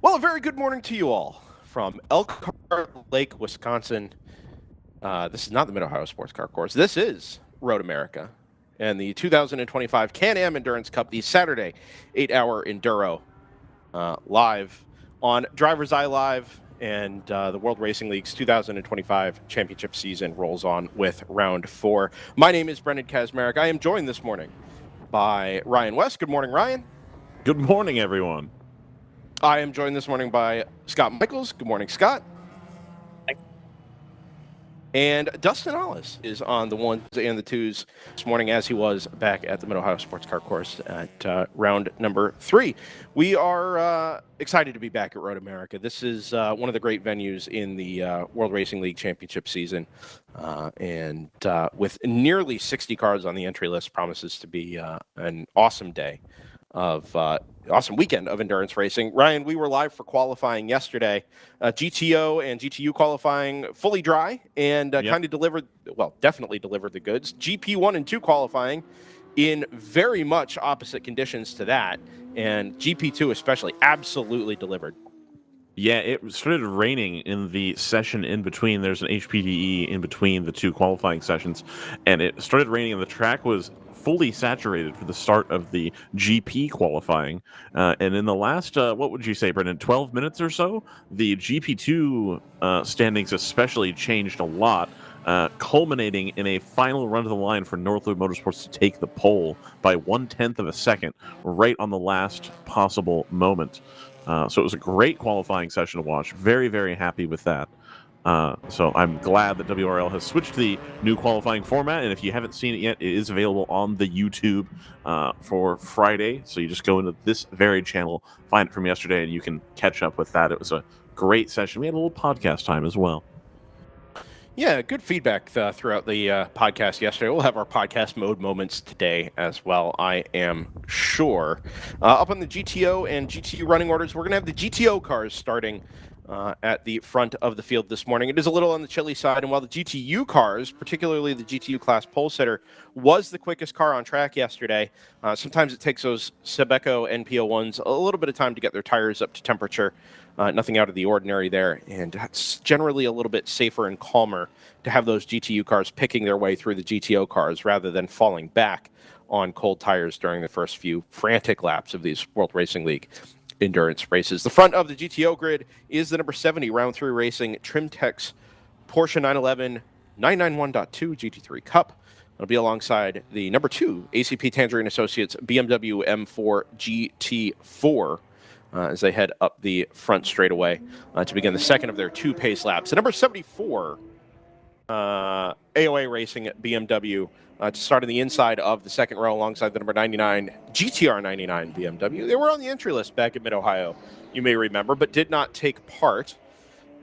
Well, a very good morning to you all from Elkhart Lake, Wisconsin. This is not the Mid-Ohio Sports Car Course. This is Road America and the 2025 Can-Am Endurance Cup, the Saturday 8-hour enduro live on DriversEye Live, and the World Racing League's 2025 championship season rolls on with round 4. My name is Brendan Kazmarek. I am joined this morning by Ryan West. Good morning, Ryan. Good morning, everyone. I am joined this morning by Scott Michaels. Good morning, Scott. Thanks. And Dustin Hollis is on the ones and the twos this morning, as he was back at the Mid-Ohio Sports Car Course at round number 3. We are excited to be back at Road America. This is one of the great venues in the World Racing League Championship season. And with nearly 60 cars on the entry list, promises to be an awesome day of awesome weekend of endurance racing. Ryan, we were live for qualifying yesterday. GTO and GTU qualifying fully dry and kind of delivered, well, definitely delivered the goods. GP1 and 2 qualifying in very much opposite conditions to that, and GP2 especially absolutely delivered. Yeah, it started raining in the session in between. There's an HPDE in between the two qualifying sessions, and it started raining, and the track was fully saturated for the start of the GP qualifying. And in the last, what would you say, Brendan, 12 minutes or so, the GP2 standings especially changed a lot, culminating in a final run to the line for Northwood Motorsports to take the pole by 1/10 of a second, right on the last possible moment. So it was a great qualifying session to watch. Very, very happy with that. So I'm glad that WRL has switched to the new qualifying format. And if you haven't seen it yet, it is available on the YouTube for Friday. So you just go into this very channel, find it from yesterday, and you can catch up with that. It was a great session. We had a little podcast time as well. Yeah, good feedback throughout the podcast yesterday. We'll have our podcast mode moments today as well, I am sure. Up on the GTO and GTU running orders, we're going to have the GTO cars starting at the front of the field this morning. It is a little on the chilly side, and while the GTU cars, particularly the GTU class pole sitter, was the quickest car on track yesterday, sometimes it takes those Sebeco NPO1s a little bit of time to get their tires up to temperature. Nothing out of the ordinary there, and it's generally a little bit safer and calmer to have those GTU cars picking their way through the GTO cars rather than falling back on cold tires during the first few frantic laps of these World Racing League endurance races. The front of the GTO grid is the number 70 Round 3 Racing Trimtex Porsche 911 991.2 GT3 Cup. It'll be alongside the number 2 ACP Tangerine Associates BMW M4 GT4 as they head up the front straightaway to begin the second of their 2 pace laps. The number 74 AOA Racing at BMW to start on the inside of the second row alongside the number 99 GTR 99 BMW. They were on the entry list back in Mid-Ohio, you may remember, but did not take part.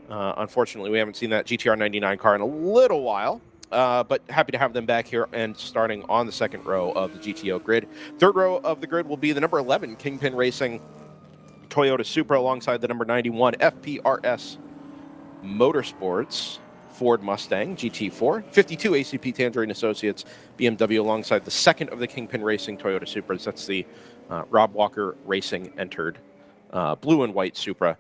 Unfortunately, we haven't seen that GTR 99 car in a little while, but happy to have them back here and starting on the second row of the GTO grid. Third row of the grid will be the number 11 Kingpin Racing Toyota Supra alongside the number 91 FPRS Motorsports Ford Mustang GT4, 52 ACP Tangerine Associates BMW alongside the second of the Kingpin Racing Toyota Supras. That's the Rob Walker Racing entered blue and white Supra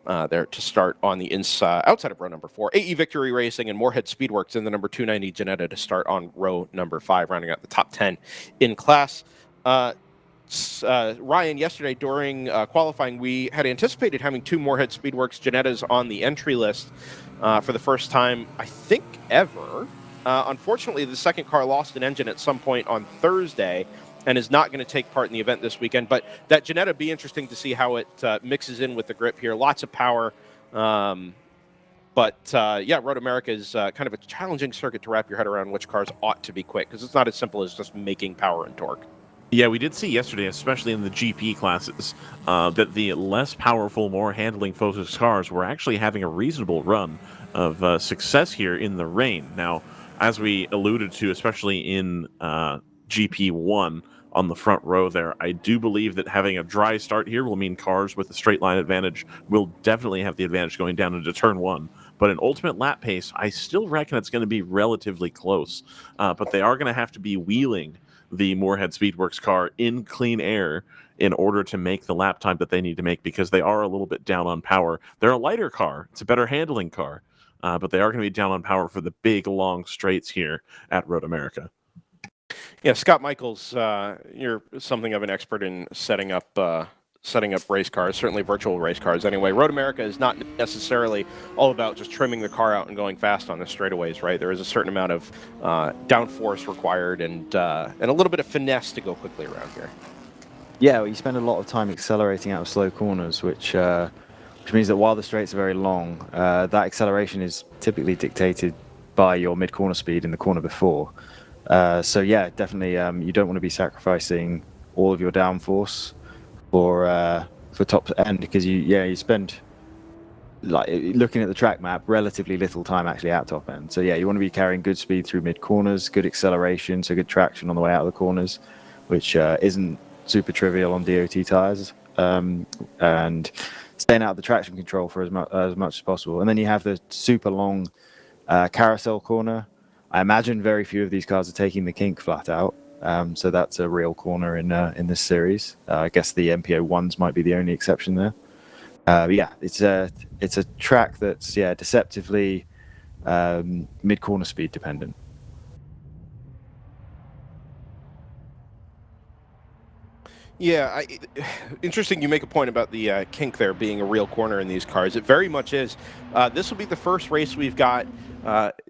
there to start on the inside, outside of row number 4. AE Victory Racing and Moorhead Speedworks in the number 290 Jannetta to start on row number 5, rounding out the top 10 in class. Ryan, yesterday during qualifying, we had anticipated having 2 Moorhead Speedworks Jannettas on the entry list for the first time, I think, ever. Unfortunately, the second car lost an engine at some point on Thursday and is not going to take part in the event this weekend. But that Jannetta, be interesting to see how it mixes in with the grip here. Lots of power. But yeah, Road America is kind of a challenging circuit to wrap your head around which cars ought to be quick, because it's not as simple as just making power and torque. Yeah, we did see yesterday, especially in the GP classes, that the less powerful, more handling-focused cars were actually having a reasonable run of success here in the rain. Now, as we alluded to, especially in GP1 on the front row there, I do believe that having a dry start here will mean cars with a straight line advantage will definitely have the advantage going down into turn 1. But an ultimate lap pace, I still reckon it's going to be relatively close. But they are going to have to be wheeling the Moorhead Speedworks car in clean air in order to make the lap time that they need to make, because they are a little bit down on power. They're a lighter car. It's a better handling car. But they are going to be down on power for the big, long straights here at Road America. Yeah, Scott Michaels, you're something of an expert in setting up race cars, certainly virtual race cars anyway. Road America is not necessarily all about just trimming the car out and going fast on the straightaways, right? There is a certain amount of downforce required and a little bit of finesse to go quickly around here. Yeah, well, you spend a lot of time accelerating out of slow corners, which means that while the straights are very long, that acceleration is typically dictated by your mid-corner speed in the corner before. So yeah, definitely, you don't want to be sacrificing all of your downforce for top end, because you spend, like, looking at the track map, relatively little time actually at top end. So yeah, you want to be carrying good speed through mid corners, good acceleration, so good traction on the way out of the corners, which isn't super trivial on DOT tires, and staying out of the traction control for as much as possible. And then you have the super long carousel corner. I imagine very few of these cars are taking the kink flat out. So that's a real corner in this series. I guess the MPO ones might be the only exception there. But yeah, it's a track that's deceptively mid corner speed dependent. Yeah, interesting you make a point about the kink there being a real corner in these cars. It very much is. This will be the first race we've got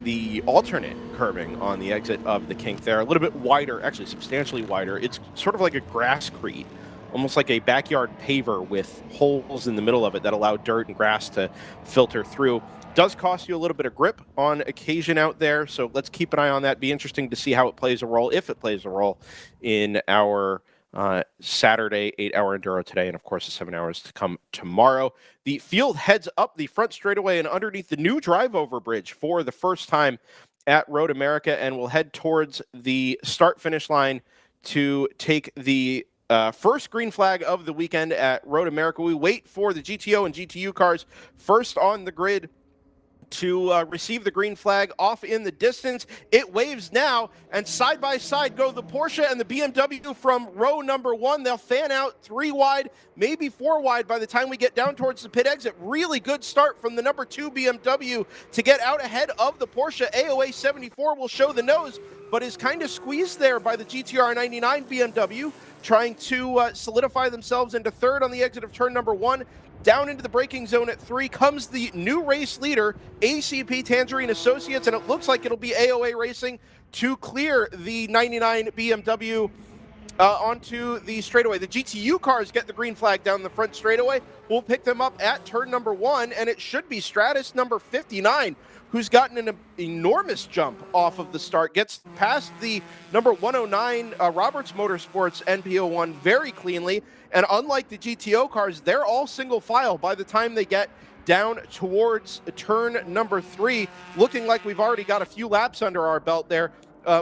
the alternate curbing on the exit of the kink there. A little bit wider, actually substantially wider. It's sort of like a grasscrete, almost like a backyard paver with holes in the middle of it that allow dirt and grass to filter through. Does cost you a little bit of grip on occasion out there, so let's keep an eye on that. Be interesting to see how it plays a role, if it plays a role, in our Saturday 8-hour enduro today, and of course the 7 hours to come tomorrow. The field heads up the front straightaway and underneath the new drive-over bridge for the first time at Road America, and will head towards the start-finish line to take the first green flag of the weekend at Road America. We wait for the GTO and GTU cars first on the grid to receive the green flag off in the distance. It waves now, and side by side go the Porsche and the BMW from row number 1. They'll fan out 3 wide, maybe 4 wide by the time we get down towards the pit exit. Really good start from the number 2 BMW to get out ahead of the Porsche. AOA 74 will show the nose, but is kind of squeezed there by the GTR 99 BMW, trying to solidify themselves into third on the exit of turn number 1. Down into the braking zone at 3 comes the new race leader, ACP Tangerine Associates, and it looks like it'll be AOA Racing to clear the 99 BMW onto the straightaway. The GTU cars get the green flag down the front straightaway. We'll pick them up at turn number 1, and it should be Stratus number 59, who's gotten an enormous jump off of the start, gets past the number 109 Roberts Motorsports NPO1 very cleanly. And unlike the GTO cars, they're all single file by the time they get down towards turn number 3, looking like we've already got a few laps under our belt there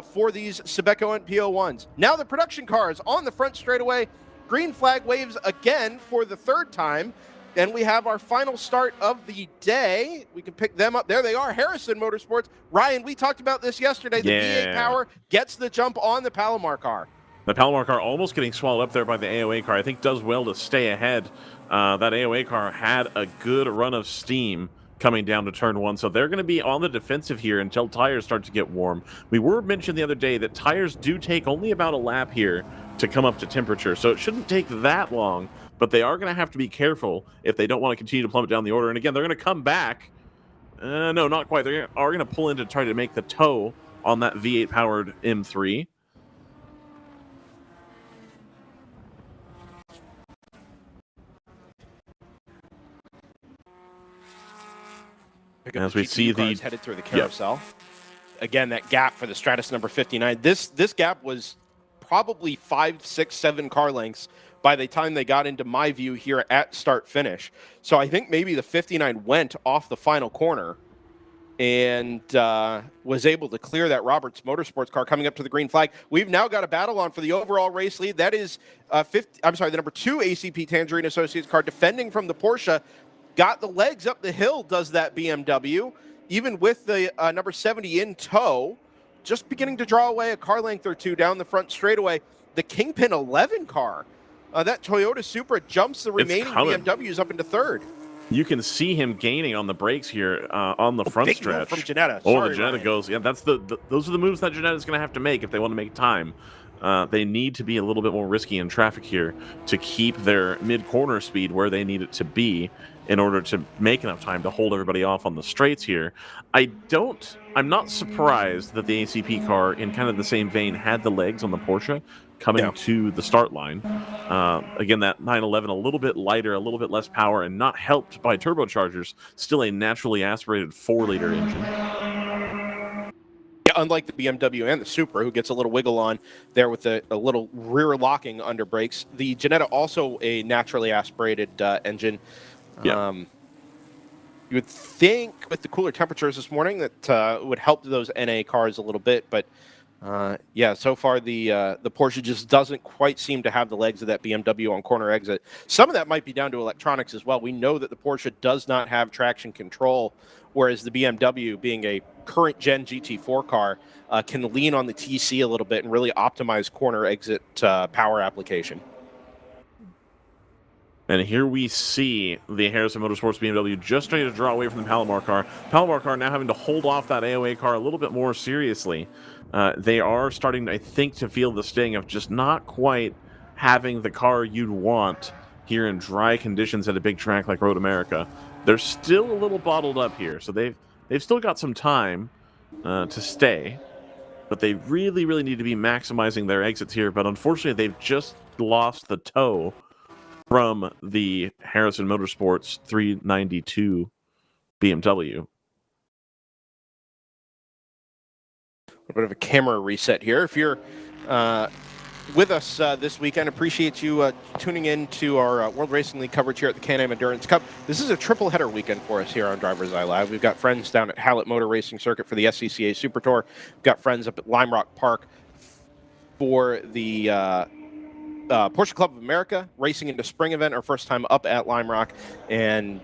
for these Sebeco NPO1s. Now the production cars on the front straightaway. Green flag waves again for the 3rd time. And we have our final start of the day. We can pick them up. There they are, Harrison Motorsports. Ryan, we talked about this yesterday. The V8 Power gets the jump on the Palomar car. The Palomar car almost getting swallowed up there by the AOA car. I think does well to stay ahead. That AOA car had a good run of steam coming down to turn 1, so they're going to be on the defensive here until tires start to get warm. We were mentioned the other day that tires do take only about a lap here to come up to temperature, so it shouldn't take that long, but they are going to have to be careful if they don't want to continue to plummet down the order. And again, they're going to come back. No, not quite. They are going to pull in to try to make the toe on that V8-powered M3. As we see the headed through the carousel. Yep. Again, that gap for the Stratus number 59. This gap was probably 5, 6, 7 car lengths by the time they got into my view here at start finish. So I think maybe the 59 went off the final corner and was able to clear that Roberts Motorsports car coming up to the green flag. We've now got a battle on for the overall race lead. That is the number 2 ACP Tangerine Associates car defending from the Porsche. Got the legs up the hill, does that BMW, even with the number 70 in tow, just beginning to draw away a car length or 2 down the front straightaway. The Kingpin 11 car that Toyota Supra jumps the remaining coming. BMWs up into third. You can see him gaining on the brakes here on the front big stretch. Move from Ginetta. Oh, Sorry, the Ginetta Ryan. goes. Yeah, that's those are the moves that Ginetta's going to have to make if they want to make time. They need to be a little bit more risky in traffic here to keep their mid-corner speed where they need it to be in order to make enough time to hold everybody off on the straights here. I'm not surprised that the ACP car, in kind of the same vein, had the legs on the Porsche coming to the start line. Again, that 911 a little bit lighter, a little bit less power, and not helped by turbochargers. Still a naturally aspirated 4-liter engine. Yeah, unlike the BMW and the Supra, who gets a little wiggle on there with a little rear locking under brakes, the Ginetta also a naturally aspirated engine. Yeah. You would think with the cooler temperatures this morning that would help those NA cars a little bit, but yeah, so far the Porsche just doesn't quite seem to have the legs of that BMW on corner exit. Some of that might be down to electronics as well. We know that the Porsche does not have traction control, whereas the BMW, being a current gen GT4 car, can lean on the TC a little bit and really optimize corner exit power application. And here we see the Harrison Motorsports BMW just ready to draw away from the Palomar car. Palomar car now having to hold off that AOA car a little bit more seriously. They are starting, I think, to feel the sting of just not quite having the car you'd want here in dry conditions at a big track like Road America. They're still a little bottled up here, so they've still got some time to stay. But they really, really need to be maximizing their exits here. But unfortunately, they've just lost the toe from the Harrison Motorsports 392 BMW. A bit of a camera reset here. If you're with us this weekend, appreciate you tuning in to our World Racing League coverage here at the Can-Am Endurance Cup. This is a triple header weekend for us here on DriversEye Live. We've got friends down at Hallett Motor Racing Circuit for the SCCA Super Tour. We've got friends up at Lime Rock Park for the Porsche Club of America racing into spring event, our first time up at Lime Rock, and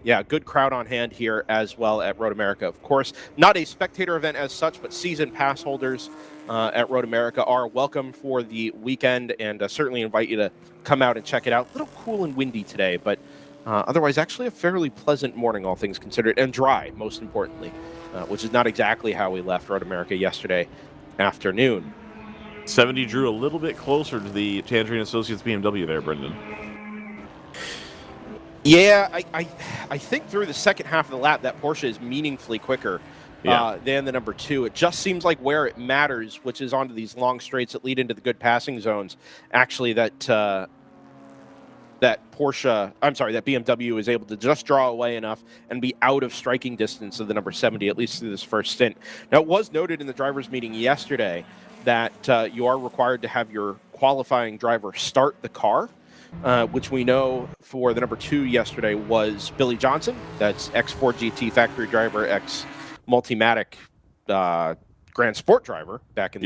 yeah, good crowd on hand here as well at Road America. Of course, not a spectator event as such, but season pass holders at Road America are welcome for the weekend, and certainly invite you to come out and check it out. A little cool and windy today, but otherwise actually a fairly pleasant morning, all things considered, and dry, most importantly, which is not exactly how we left Road America yesterday afternoon. 70 drew a little bit closer to the Tangerine Associates BMW there, Brendan. Yeah, I think through the second half of the lap, that Porsche is meaningfully quicker than the number two. It just seems like where it matters, which is onto these long straights that lead into the good passing zones, actually that that BMW is able to just draw away enough and be out of striking distance of the number 70, at least through this first stint. Now, it was noted in the drivers' meeting yesterday that you are required to have your qualifying driver start the car, which we know for the number two yesterday was Billy Johnson. That's ex-Ford GT factory driver, ex-Multimatic Grand Sport driver back in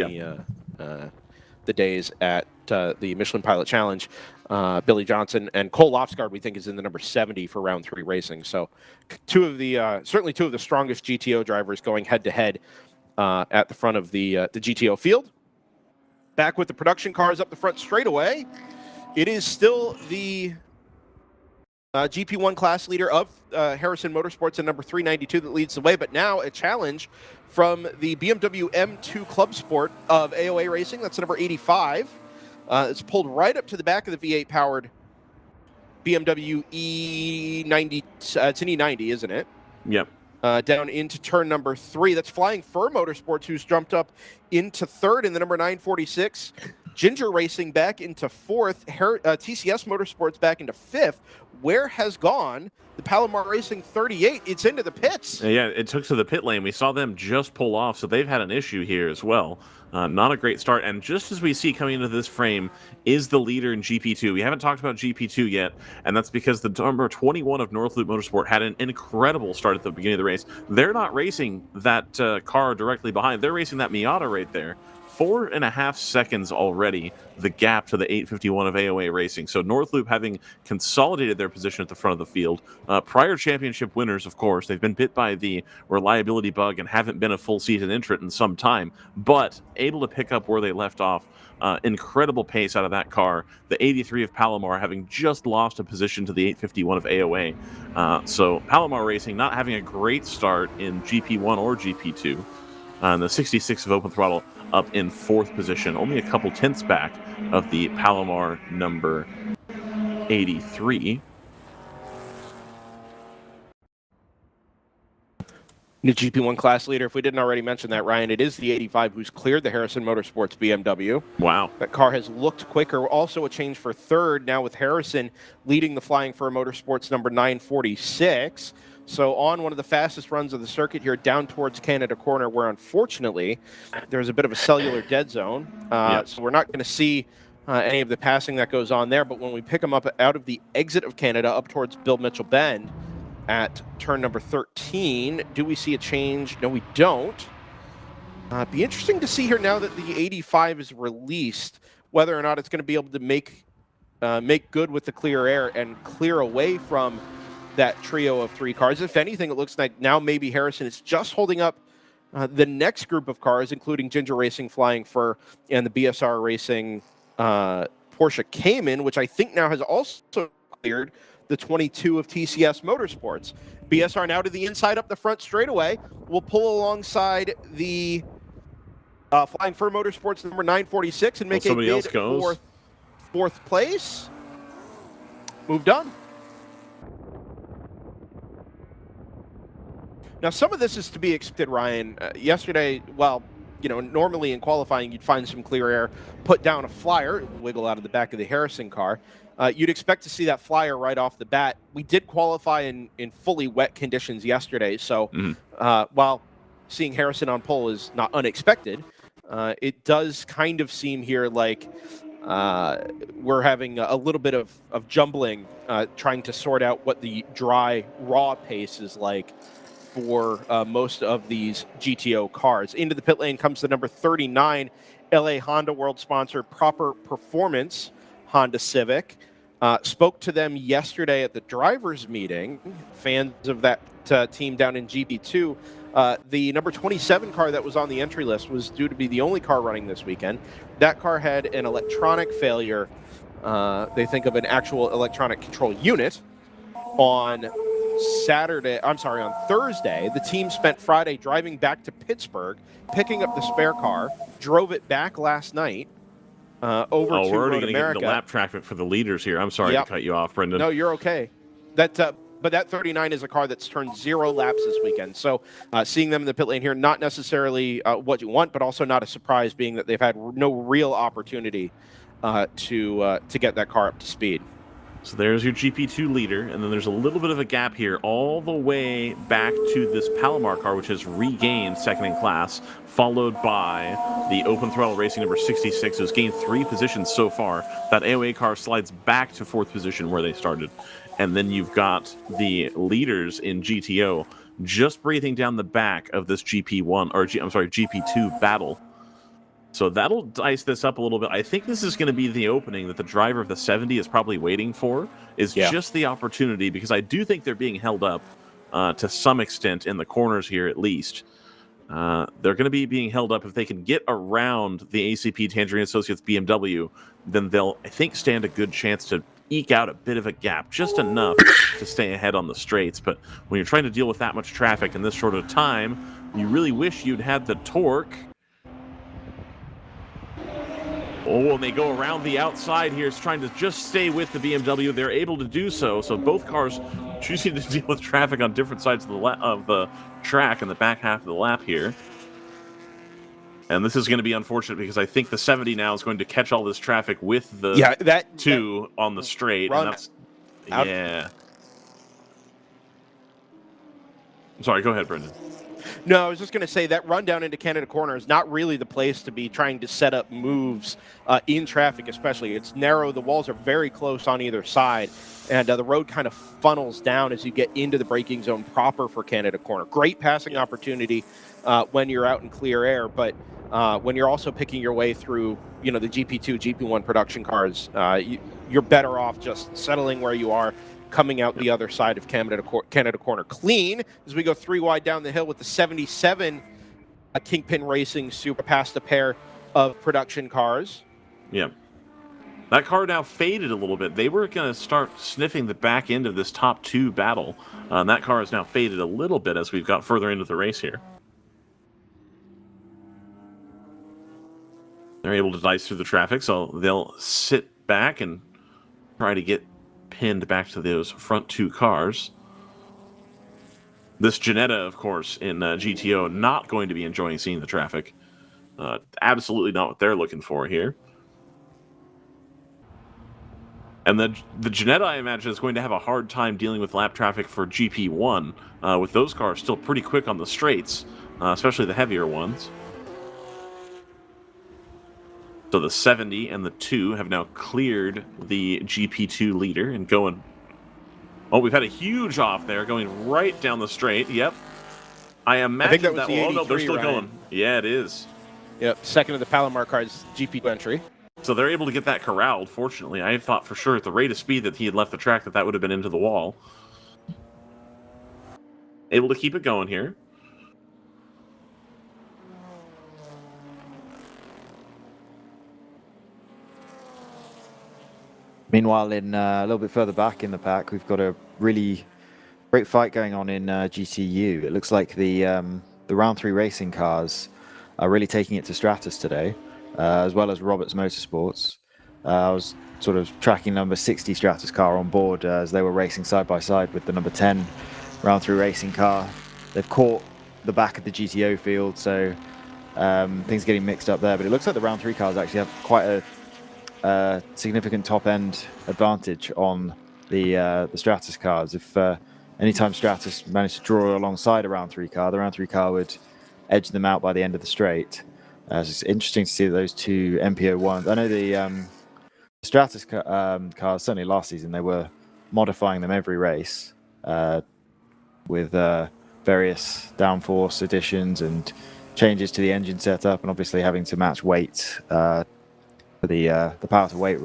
the days at the Michelin Pilot Challenge. Billy Johnson and Cole Lofsgaard, we think, is in the number 70 for round 3 racing. So certainly two of the strongest GTO drivers going head-to-head at the front of the GTO field. Back with the production cars up the front straightaway. It is still the GP1 class leader of Harrison Motorsports in number 392 that leads the way, but now a challenge from the BMW M2 Club Sport of AOA Racing. That's number 85. It's pulled right up to the back of the V8-powered BMW E90. It's an E90, isn't it? Yep. Down into turn number 3. That's Flying Fur Motorsports, who's jumped up into third in the number 946. Ginger Racing back into fourth. TCS Motorsports back into fifth. Where has gone the Palomar Racing 38? It's into the pits. Yeah, it took to the pit lane. We saw them just pull off, so they've had an issue here as well. Not a great start. And just as we see coming into this frame is the leader in GP2. We haven't talked about GP2 yet, and that's because the number 21 of North Loop Motorsport had an incredible start at the beginning of the race. They're not racing that car directly behind. They're racing that Miata right there. 4.5 seconds already, the gap to the 851 of AOA Racing. So Northloop having consolidated their position at the front of the field. Prior championship winners, of course, they've been bit by the reliability bug and haven't been a full season entrant in some time, but able to pick up where they left off. Incredible pace out of that car. The 83 of Palomar having just lost a position to the 851 of AOA. So Palomar Racing not having a great start in GP1 or GP2. And the 66 of Open Throttle up in 4th position, only a couple tenths back of the Palomar number 83. New GP1 class leader, if we didn't already mention that, Ryan, it is the 85 who's cleared the Harrison Motorsports BMW. Wow. That car has looked quicker. Also a change for 3rd, now with Harrison leading the Flying Fur Motorsports number 946. So on one of the fastest runs of the circuit here, down towards Canada Corner, where unfortunately there's a bit of a cellular dead zone. So we're not going to see any of the passing that goes on there. But when we pick them up out of the exit of Canada up towards Bill Mitchell Bend at turn number 13, do we see a change? No, we don't. Be interesting to see here now that the 85 is released, whether or not it's going to be able to make good with the clear air and clear away from that trio of 3 cars. If anything, it looks like now maybe Harrison is just holding up the next group of cars, including Ginger Racing, Flying Fur, and the BSR Racing Porsche Cayman, which I think now has also cleared the 22 of TCS Motorsports. BSR now to the inside up the front straightaway. Will pull alongside the Flying Fur Motorsports number 946 and make a bid for 4th place. Moved on. Now, some of this is to be expected, Ryan. Yesterday, well, you know, normally in qualifying, you'd find some clear air, put down a flyer, wiggle out of the back of the Harrison car. You'd expect to see that flyer right off the bat. We did qualify in fully wet conditions yesterday, so while seeing Harrison on pole is not unexpected, it does kind of seem here like we're having a little bit of jumbling, trying to sort out what the dry, raw pace is like for most of these GTO cars. Into the pit lane comes the number 39 LA Honda World sponsor Proper Performance Honda Civic. Spoke to them yesterday at the drivers meeting, fans of that team down in GP2. The number 27 car that was on the entry list was due to be the only car running this weekend. That car had an electronic failure. They think of an actual electronic control unit on Thursday. The team spent Friday driving back to Pittsburgh, picking up the spare car, drove it back last night over to we're already Road going to get America. into lap traffic for the leaders here. I'm sorry to cut you off, Brendan. No, you're okay. But that 39 is a car that's turned 0 laps this weekend. So seeing them in the pit lane here, not necessarily what you want, but also not a surprise, being that they've had no real opportunity to get that car up to speed. So there's your GP2 leader, and then there's a little bit of a gap here all the way back to this Palomar car, which has regained second in class, followed by the Open Throttle Racing number 66, who's gained 3 positions so far. That AOA car slides back to 4th position where they started. And then you've got the leaders in GTO just breathing down the back of this GP2 battle. So that'll dice this up a little bit. I think this is going to be the opening that the driver of the 70 is probably waiting for, is just the opportunity, because I do think they're being held up to some extent in the corners here at least. They're going to be being held up. If they can get around the ACP Tangerine Associates BMW, then they'll, I think, stand a good chance to eke out a bit of a gap, just enough to stay ahead on the straights. But when you're trying to deal with that much traffic in this short of time, you really wish you'd had the torque. Oh, and they go around the outside here, trying to just stay with the BMW. They're able to do so. So both cars choosing to deal with traffic on different sides of the track in the back half of the lap here. And this is going to be unfortunate, because I think the 70 now is going to catch all this traffic with the 2 on the straight. And that's, Sorry, go ahead, Brendan. No, I was just going to say that run down into Canada Corner is not really the place to be trying to set up moves in traffic, especially. It's narrow. The walls are very close on either side, and the road kind of funnels down as you get into the braking zone proper for Canada Corner. Great passing opportunity when you're out in clear air, but when you're also picking your way through, the GP2, GP1 production cars, you're better off just settling where you are, coming out the other side of Canada Corner clean as we go 3 wide down the hill with the 77 Kingpin Racing Super past a pair of production cars. Yeah. That car now faded a little bit. They were going to start sniffing the back end of this top 2 battle. And that car has now faded a little bit as we've got further into the race here. They're able to dice through the traffic, so they'll sit back and try to get pinned back to those front 2 cars. This Janetta, of course, in GTO, not going to be enjoying seeing the traffic. Absolutely not what they're looking for here. And the Janetta, I imagine, is going to have a hard time dealing with lap traffic for GP1, with those cars still pretty quick on the straights, especially the heavier ones. So the 70 and the 2 have now cleared the GP2 leader and going... Oh, we've had a huge off there, going right down the straight. Yep. I imagine that was the 83, no, they're still Ryan. going. Yeah, it is. Yep, second of the Palomar car's GP entry. So they're able to get that corralled, fortunately. I thought for sure at the rate of speed that he had left the track that would have been into the wall. Able to keep it going here. Meanwhile, in a little bit further back in the pack, we've got a really great fight going on in GTU. It looks like the round 3 racing cars are really taking it to Stratus today, as well as Roberts Motorsports. I was sort of tracking number 60 Stratus car on board as they were racing side by side with the number 10 round 3 racing car. They've caught the back of the GTO field, so things getting mixed up there. But it looks like the round 3 cars actually have quite a significant top-end advantage on the Stratus cars. If anytime Stratus managed to draw alongside a round 3 car, the round 3 car would edge them out by the end of the straight. So it's interesting to see those 2 MPO1s. I know the Stratus cars, certainly last season, they were modifying them every race with various downforce additions and changes to the engine setup, and obviously having to match weight for the power to weight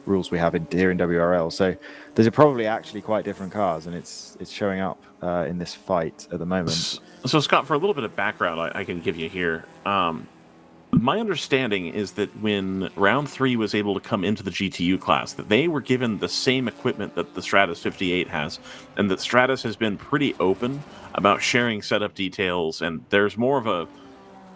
rules we have here in WRL. So these are probably actually quite different cars, and it's showing up in this fight at the moment. So Scott, for a little bit of background I can give you here. My understanding is that when round 3 was able to come into the GTU class, that they were given the same equipment that the Stratus 58 has, and that Stratus has been pretty open about sharing setup details, and there's more of a,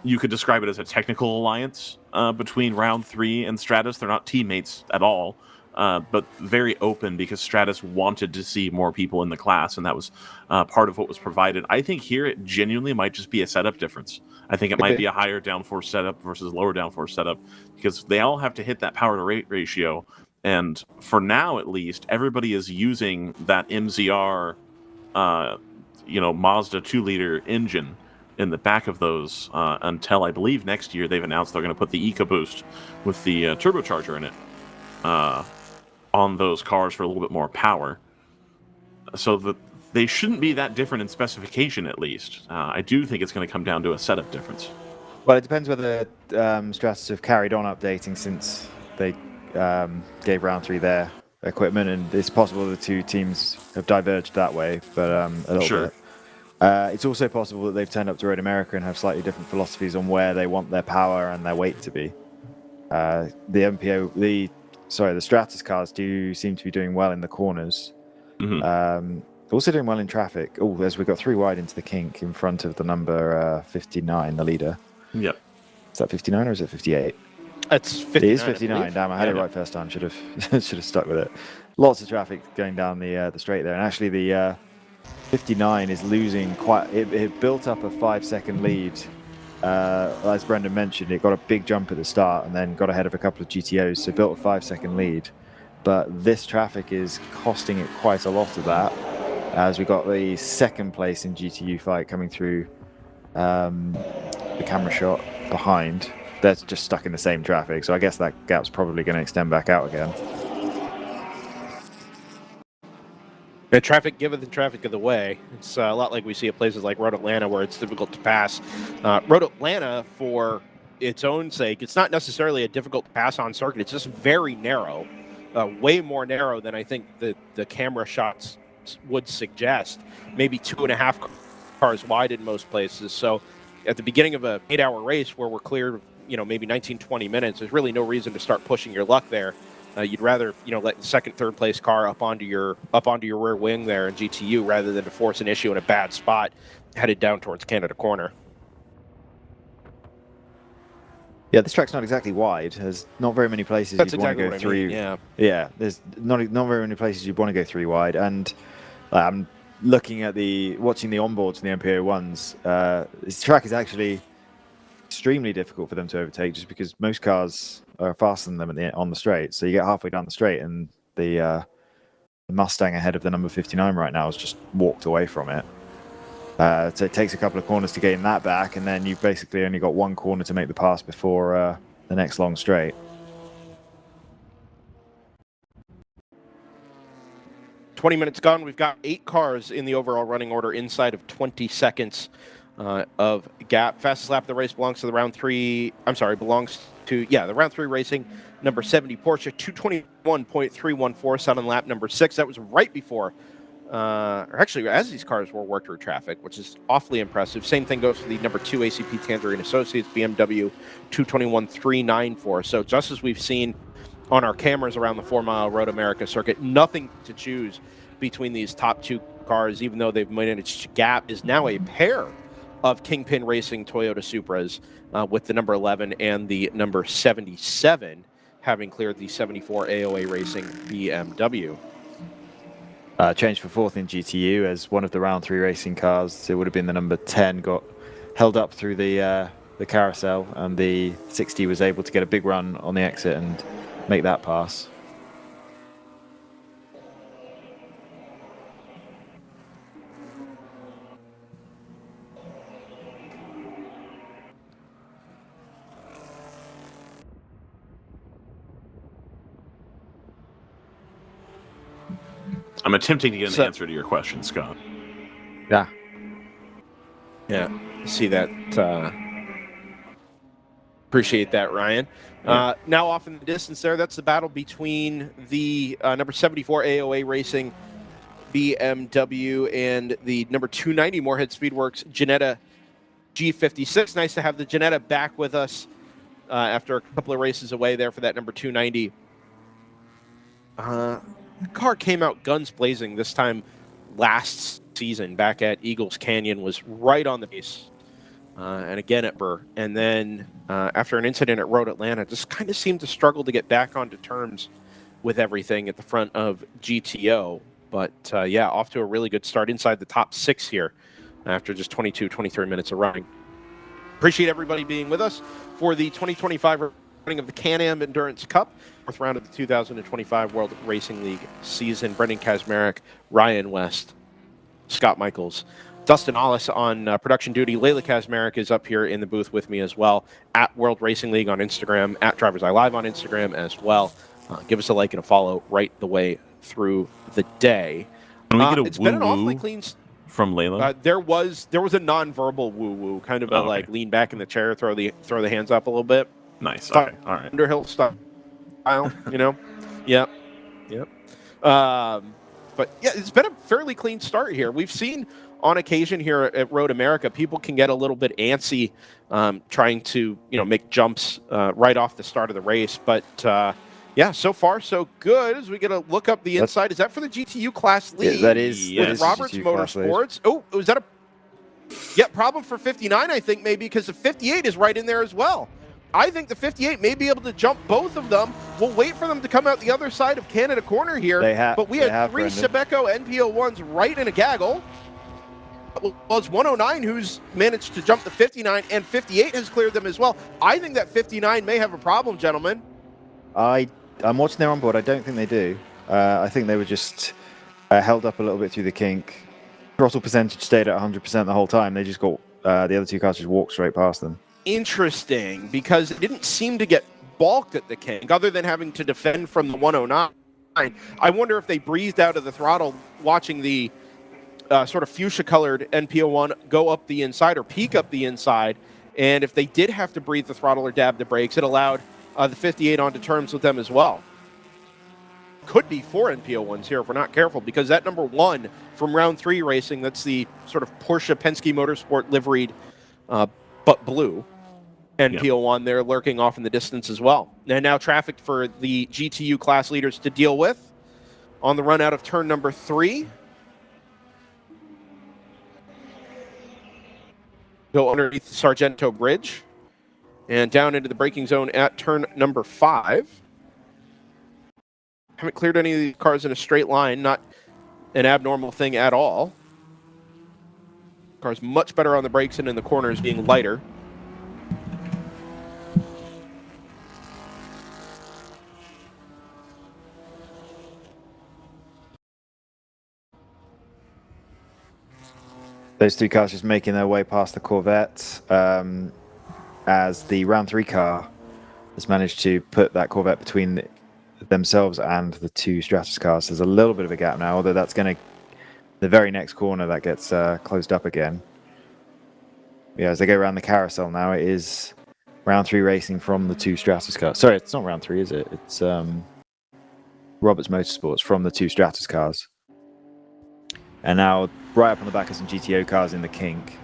you could describe it as a technical alliance between round 3 and Stratus. They're not teammates at all, but very open because Stratus wanted to see more people in the class, and that was part of what was provided. I think here it genuinely might just be a setup difference. I think it might be a higher downforce setup versus lower downforce setup, because they all have to hit that power to rate ratio. And for now, at least, everybody is using that MZR, Mazda 2-liter engine in the back of those until I believe next year they've announced they're going to put the EcoBoost with the turbocharger in it on those cars for a little bit more power. So that they shouldn't be that different in specification, at least. I do think it's going to come down to a setup difference. Well, it depends whether Stratus have carried on updating since they gave round 3 their equipment, and it's possible the 2 teams have diverged that way, but a little bit. It's also possible that they've turned up to Road America and have slightly different philosophies on where they want their power and their weight to be. The Stratus cars do seem to be doing well in the corners. Mm-hmm. Also doing well in traffic. Oh, as we got 3 wide into the kink in front of the number 59, the leader. Yep. Is that 59 or is it 58? It's 59. It is 59. Damn, I had it right first time. Should have stuck with it. Lots of traffic going down the straight there, and actually the 59 is losing quite. It built up a 5-second lead. As Brendan mentioned, it got a big jump at the start and then got ahead of a couple of GTOs, so built a 5-second lead. But this traffic is costing it quite a lot of that, as we got the second place in GTU fight coming through the camera shot behind, they're just stuck in the same traffic. So I guess that gap's probably going to extend back out again. The traffic giveth the traffic of the way. It's a lot like we see at places like Road Atlanta where it's difficult to pass. Road Atlanta, for its own sake, it's not necessarily a difficult to pass on circuit. It's just very narrow, way more narrow than I think the camera shots would suggest. Maybe 2.5 cars wide in most places. So at the beginning of a 8-hour race where we're clear, maybe 19, 20 minutes, there's really no reason to start pushing your luck there. You'd rather, let the second, third place car up onto your rear wing there in GTU rather than to force an issue in a bad spot headed down towards Canada Corner. Yeah, this track's not exactly wide. There's not very many places you'd want to go through. Yeah, there's not very many places you'd want to go 3 wide. And I'm looking at watching the onboards from the MP01s. This track is actually extremely difficult for them to overtake, just because most cars are faster than them on the straight. So you get halfway down the straight, and the Mustang ahead of the number 59 right now has just walked away from it. So it takes a couple of corners to gain that back, and then you've basically only got 1 corner to make the pass before the next long straight. 20 minutes gone. We've got 8 cars in the overall running order inside of 20 seconds of gap. Fastest lap of the race belongs to the round 3. The round 3 racing number 70 Porsche 221.314 set on lap number 6. That was right before, or actually as these cars were worked through traffic, which is awfully impressive. Same thing goes for the number 2 ACP Tangerine Associates BMW 221.394. So just as we've seen on our cameras around the 4-mile Road America circuit, nothing to choose between these top 2 cars, even though they've managed to gap, is now a pair of Kingpin Racing Toyota Supras with the number 11 and the number 77 having cleared the 74 AOA Racing BMW. Changed for 4th in GTU as one of the round 3 racing cars. It would have been the number 10 got held up through the carousel, and the 60 was able to get a big run on the exit and make that pass. I'm attempting to get an answer to your question, Scott. Yeah. See that. Appreciate that, Ryan. Yeah. Now off in the distance there, that's the battle between the number 74 AOA Racing BMW and the number 290 Moorhead Speedworks Ginetta G56. Nice to have the Ginetta back with us after a couple of races away there for that number 290. The car came out guns blazing this time last season back at Eagles Canyon, was right on the base. And again at Burr. And then after an incident at Road Atlanta, just kind of seemed to struggle to get back onto terms with everything at the front of GTO. But off to a really good start inside the top 6 here after just 22, 23 minutes of running. Appreciate everybody being with us for the 2025 running of the Can-Am Endurance Cup, 4th round of the 2025 World Racing League season. Brendan Kazmarek, Ryan West, Scott Michaels, Dustin Ollis on production duty. Layla Kazmarek is up here in the booth with me as well, at World Racing League on Instagram, at DriversEye Live on Instagram as well. Give us a like and a follow right the way through the day. Can we get a it's been an awfully clean from Layla? There was a non-verbal woo-woo, kind of like lean back in the chair, throw the hands up a little bit. Nice. Okay. All right. Underhill style, Yep. But yeah, it's been a fairly clean start here. We've seen on occasion here at Road America, people can get a little bit antsy trying to, make jumps right off the start of the race. But so far so good. As we get a look up the inside, is that for the GTU Class Lead? Yeah, that is. With Roberts Motorsports. Oh, was that a problem for 59? I think maybe because the 58 is right in there as well. I think the 58 may be able to jump both of them. We'll wait for them to come out the other side of Canada Corner here. But we had 3 Chebeco NPO1s right in a gaggle. Well, it's 109 who's managed to jump the 59, and 58 has cleared them as well. I think that 59 may have a problem, gentlemen. I'm watching their onboard. I don't think they do. I think they were just held up a little bit through the kink. Throttle percentage stayed at 100% the whole time. They just got The other two cars just walked straight past them. Interesting, because it didn't seem to get balked at the kink, other than having to defend from the 109. I wonder if they breathed out of the throttle watching the sort of fuchsia-colored NP01 go up the inside or peak up the inside, and if they did have to breathe the throttle or dab the brakes, it allowed the 58 onto terms with them as well. Could be 4 NP01s here if we're not careful, because that number 1 from round 3 racing, that's the sort of Porsche Penske Motorsport liveried but blue NP01 there lurking off in the distance as well. And now traffic for the GTU class leaders to deal with on the run out of turn number 3. Go underneath the Sargento Bridge and down into the braking zone at turn number 5. Haven't cleared any of the cars in a straight line, not an abnormal thing at all. Car's much better on the brakes and in the corners, being lighter. Those two cars just making their way past the Corvette as the round 3 car has managed to put that Corvette between themselves and the 2 Stratus cars. There's a little bit of a gap now, although that's going to, the very next corner that gets closed up again. Yeah, as they go around the carousel now, it is round 3 racing from the 2 Stratus cars. Sorry, it's not round 3, is it? It's Roberts Motorsports from the 2 Stratus cars. And now right up on the back of some GTO cars in the kink.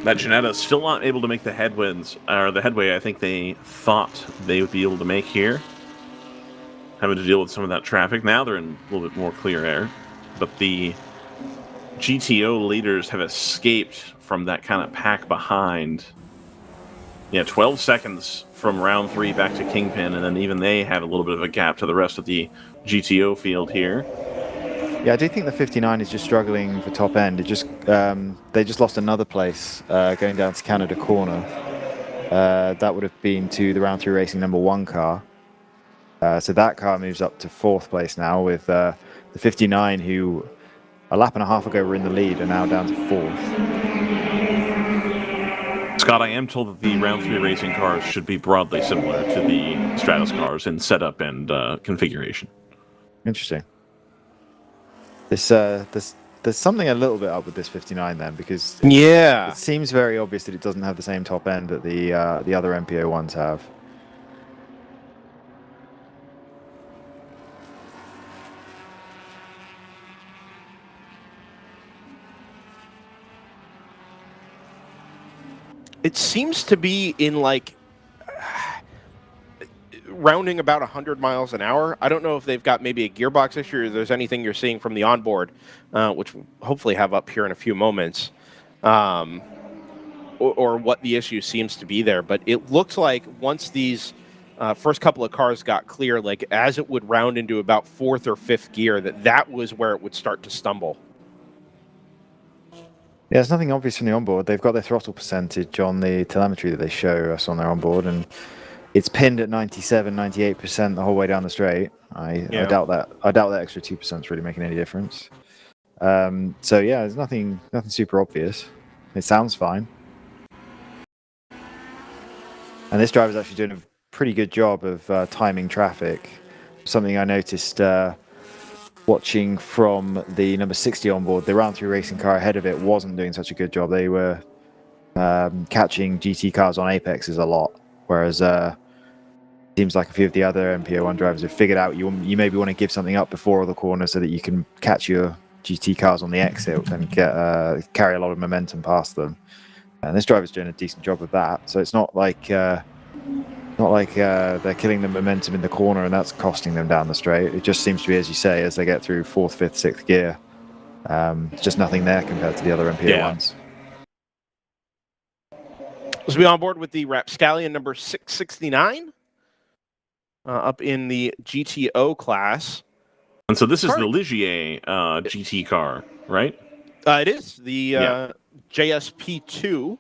That Ginetta still not able to make the headwinds, or the headway I think they thought they would be able to make here. Having to deal with some of that traffic. Now they're in a little bit more clear air. But the GTO leaders have escaped from that kind of pack behind. Yeah, 12 seconds from round 3 back to Kingpin, and then even they had a little bit of a gap to the rest of the GTO field here. Yeah, I do think the 59 is just struggling for top end. It just they just lost another place going down to Canada Corner. That would have been to the round 3 racing number 1 car. So that car moves up to 4th place now with the 59, who a lap and a half ago were in the lead, are now down to 4th. Scott, I am told that the round 3 racing cars should be broadly similar to the Stratus cars in setup and configuration. Interesting. There's something a little bit up with this 59 then, because it seems very obvious that it doesn't have the same top end that the other MPO ones have. It seems to be in like rounding about 100 miles an hour. I don't know if they've got maybe a gearbox issue or there's anything you're seeing from the onboard, which we'll hopefully have up here in a few moments, or what the issue seems to be there. But it looks like once these first couple of cars got clear, like as it would round into about 4th or 5th gear, that was where it would start to stumble. Yeah, there's nothing obvious from the onboard. They've got their throttle percentage on the telemetry that they show us on their onboard, and it's pinned at 97, 98% the whole way down the straight. I doubt that. I doubt that extra 2% is really making any difference. So yeah, there's nothing super obvious. It sounds fine. And this driver's actually doing a pretty good job of timing traffic. Something I noticed watching from the number 60 on board. The round 3 racing car ahead of it wasn't doing such a good job. They were catching GT cars on apexes a lot, whereas seems like a few of the other MPO1 drivers have figured out you maybe want to give something up before all the corners so that you can catch your GT cars on the exit and carry a lot of momentum past them. And this driver's doing a decent job of that. So it's not like they're killing the momentum in the corner and that's costing them down the straight. It just seems to be, as you say, as they get through 4th, 5th, 6th gear, just nothing there compared to the other MPO1s. Let's be on board with the Rapscallion number 669 up in the GTO class. And so this is the Ligier GT car, right? It is the JSP2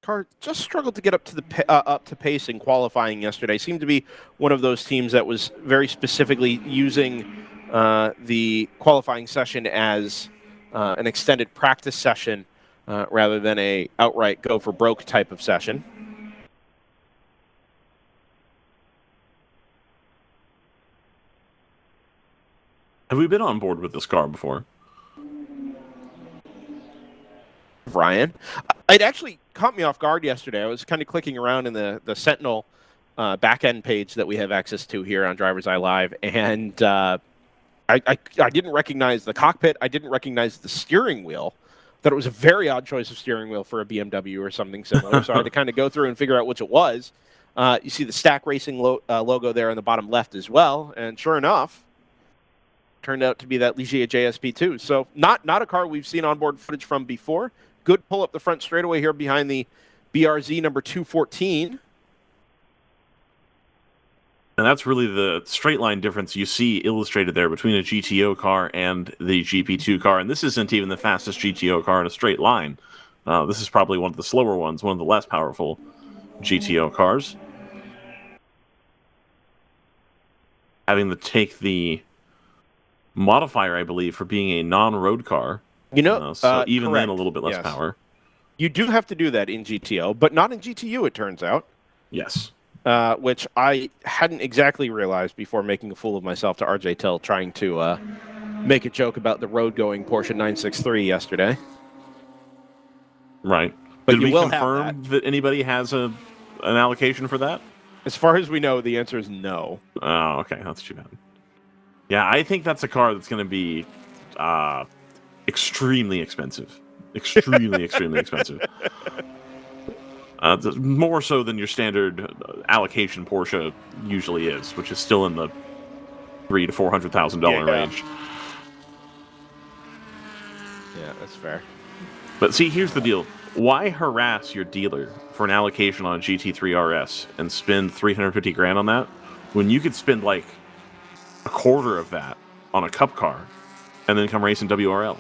car. Just struggled to get up to the up to pace in qualifying yesterday. Seemed to be one of those teams that was very specifically using the qualifying session as an extended practice session rather than a outright go for broke type of session. Have we been on board with this car before? Ryan, it actually caught me off guard yesterday. I was kind of clicking around in the Sentinel back-end page that we have access to here on DriversEye Live, and I didn't recognize the cockpit. I didn't recognize the steering wheel. Thought it was a very odd choice of steering wheel for a BMW or something similar, so I had to kind of go through and figure out which it was. You see the Stack Racing logo there on the bottom left as well, and sure enough, turned out to be that Ligier JSP2. So not a car we've seen onboard footage from before. Good pull up the front straightaway here behind the BRZ number 214. And that's really the straight line difference you see illustrated there between a GTO car and the GP2 car. And this isn't even the fastest GTO car in a straight line. This is probably one of the slower ones, one of the less powerful GTO cars. Having to take the modifier, I believe, for being a non-road car. You know, so even correct. then, a little bit less power. You do have to do that in GTO, but not in GTU, it turns out. Yes. Which I hadn't exactly realized before making a fool of myself to RJ Till trying to make a joke about the road-going Porsche 963 yesterday. Right. But Did you we will confirm have that anybody has an allocation for that? As far as we know, the answer is no. Oh, okay. That's too bad. Yeah, I think that's a car that's going to be extremely expensive. Extremely expensive. More so than your standard allocation Porsche usually is, which is still in the $300,000 to $400,000 range. Yeah, that's fair. But see, here's the deal. Why harass your dealer for an allocation on a GT3 RS and spend $350,000 on that when you could spend like a quarter of that on a cup car and then come race in WRL?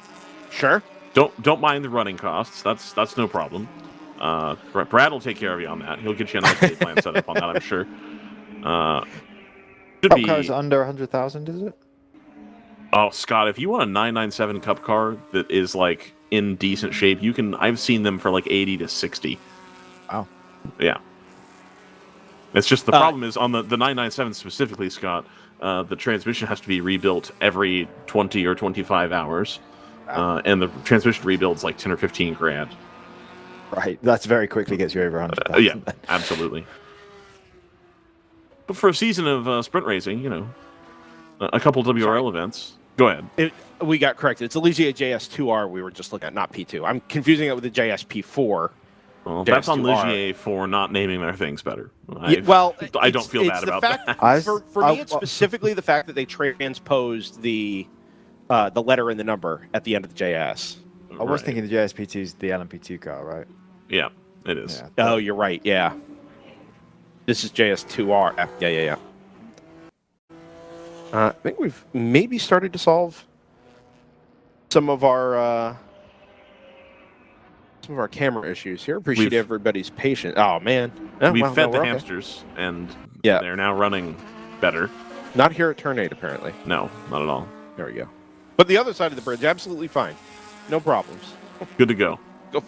Sure. Don't mind the running costs. That's no problem. Brad will take care of you on that. He'll get you a nice pay plan set up on that, I'm sure. Cup car's under 100,000, is it? Oh, Scott, if you want a 997 Cup car that is like in decent shape, I've seen them for like 80 to 60. Wow. Yeah. It's just the problem is on the 997 specifically, Scott, the transmission has to be rebuilt every 20 or 25 hours. And the transmission rebuild's like 10 or 15 grand. Right, that's very quickly gets you over 100,000. Yeah, absolutely. But for a season of sprint racing, you know, a couple WRL events. Go ahead. We got corrected. It's a Ligier JS2R we were just looking at, not P2. I'm confusing it with the JSP4. Well, that's on Ligier for not naming their things better. I don't feel bad about that. For me, it's specifically the fact that they transposed the letter and the number at the end of the JS. I was thinking the JSP2 is the LMP2 car, right? Yeah, it is. Yeah. Oh, you're right. Yeah. This is JS2R. Yeah. I think we've maybe started to solve some of our camera issues here. Appreciate everybody's patience. Oh man, we've fed the hamsters, and they're now running better. Not here at Turn 8, apparently. No, not at all. There we go. But the other side of the bridge, absolutely fine. No problems. Good to go.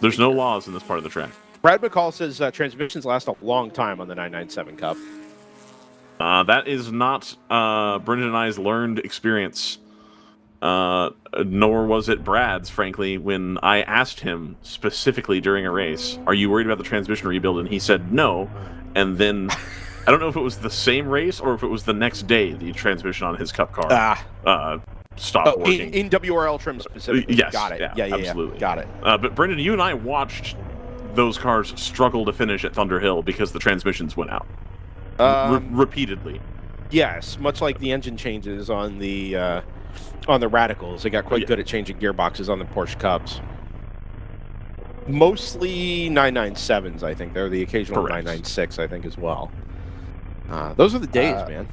There's no laws in this part of the track. Brad McCall says transmissions last a long time on the 997 Cup. That is not Brendan and I's learned experience, nor was it Brad's, frankly, when I asked him specifically during a race, are you worried about the transmission rebuild? And he said no. And then, I don't know if it was the same race or if it was the next day the transmission on his Cup car stopped working. In WRL trim specifically. Yes. Got it. Yeah, absolutely. Got it. But Brendan, you and I watched those cars struggle to finish at Thunder Hill because the transmissions went out. Repeatedly. Yes, much like the engine changes on the Radicals. They got quite good at changing gearboxes on the Porsche Cups. Mostly 997s, I think. They're the occasional 996, I think, as well. Those are the days, man.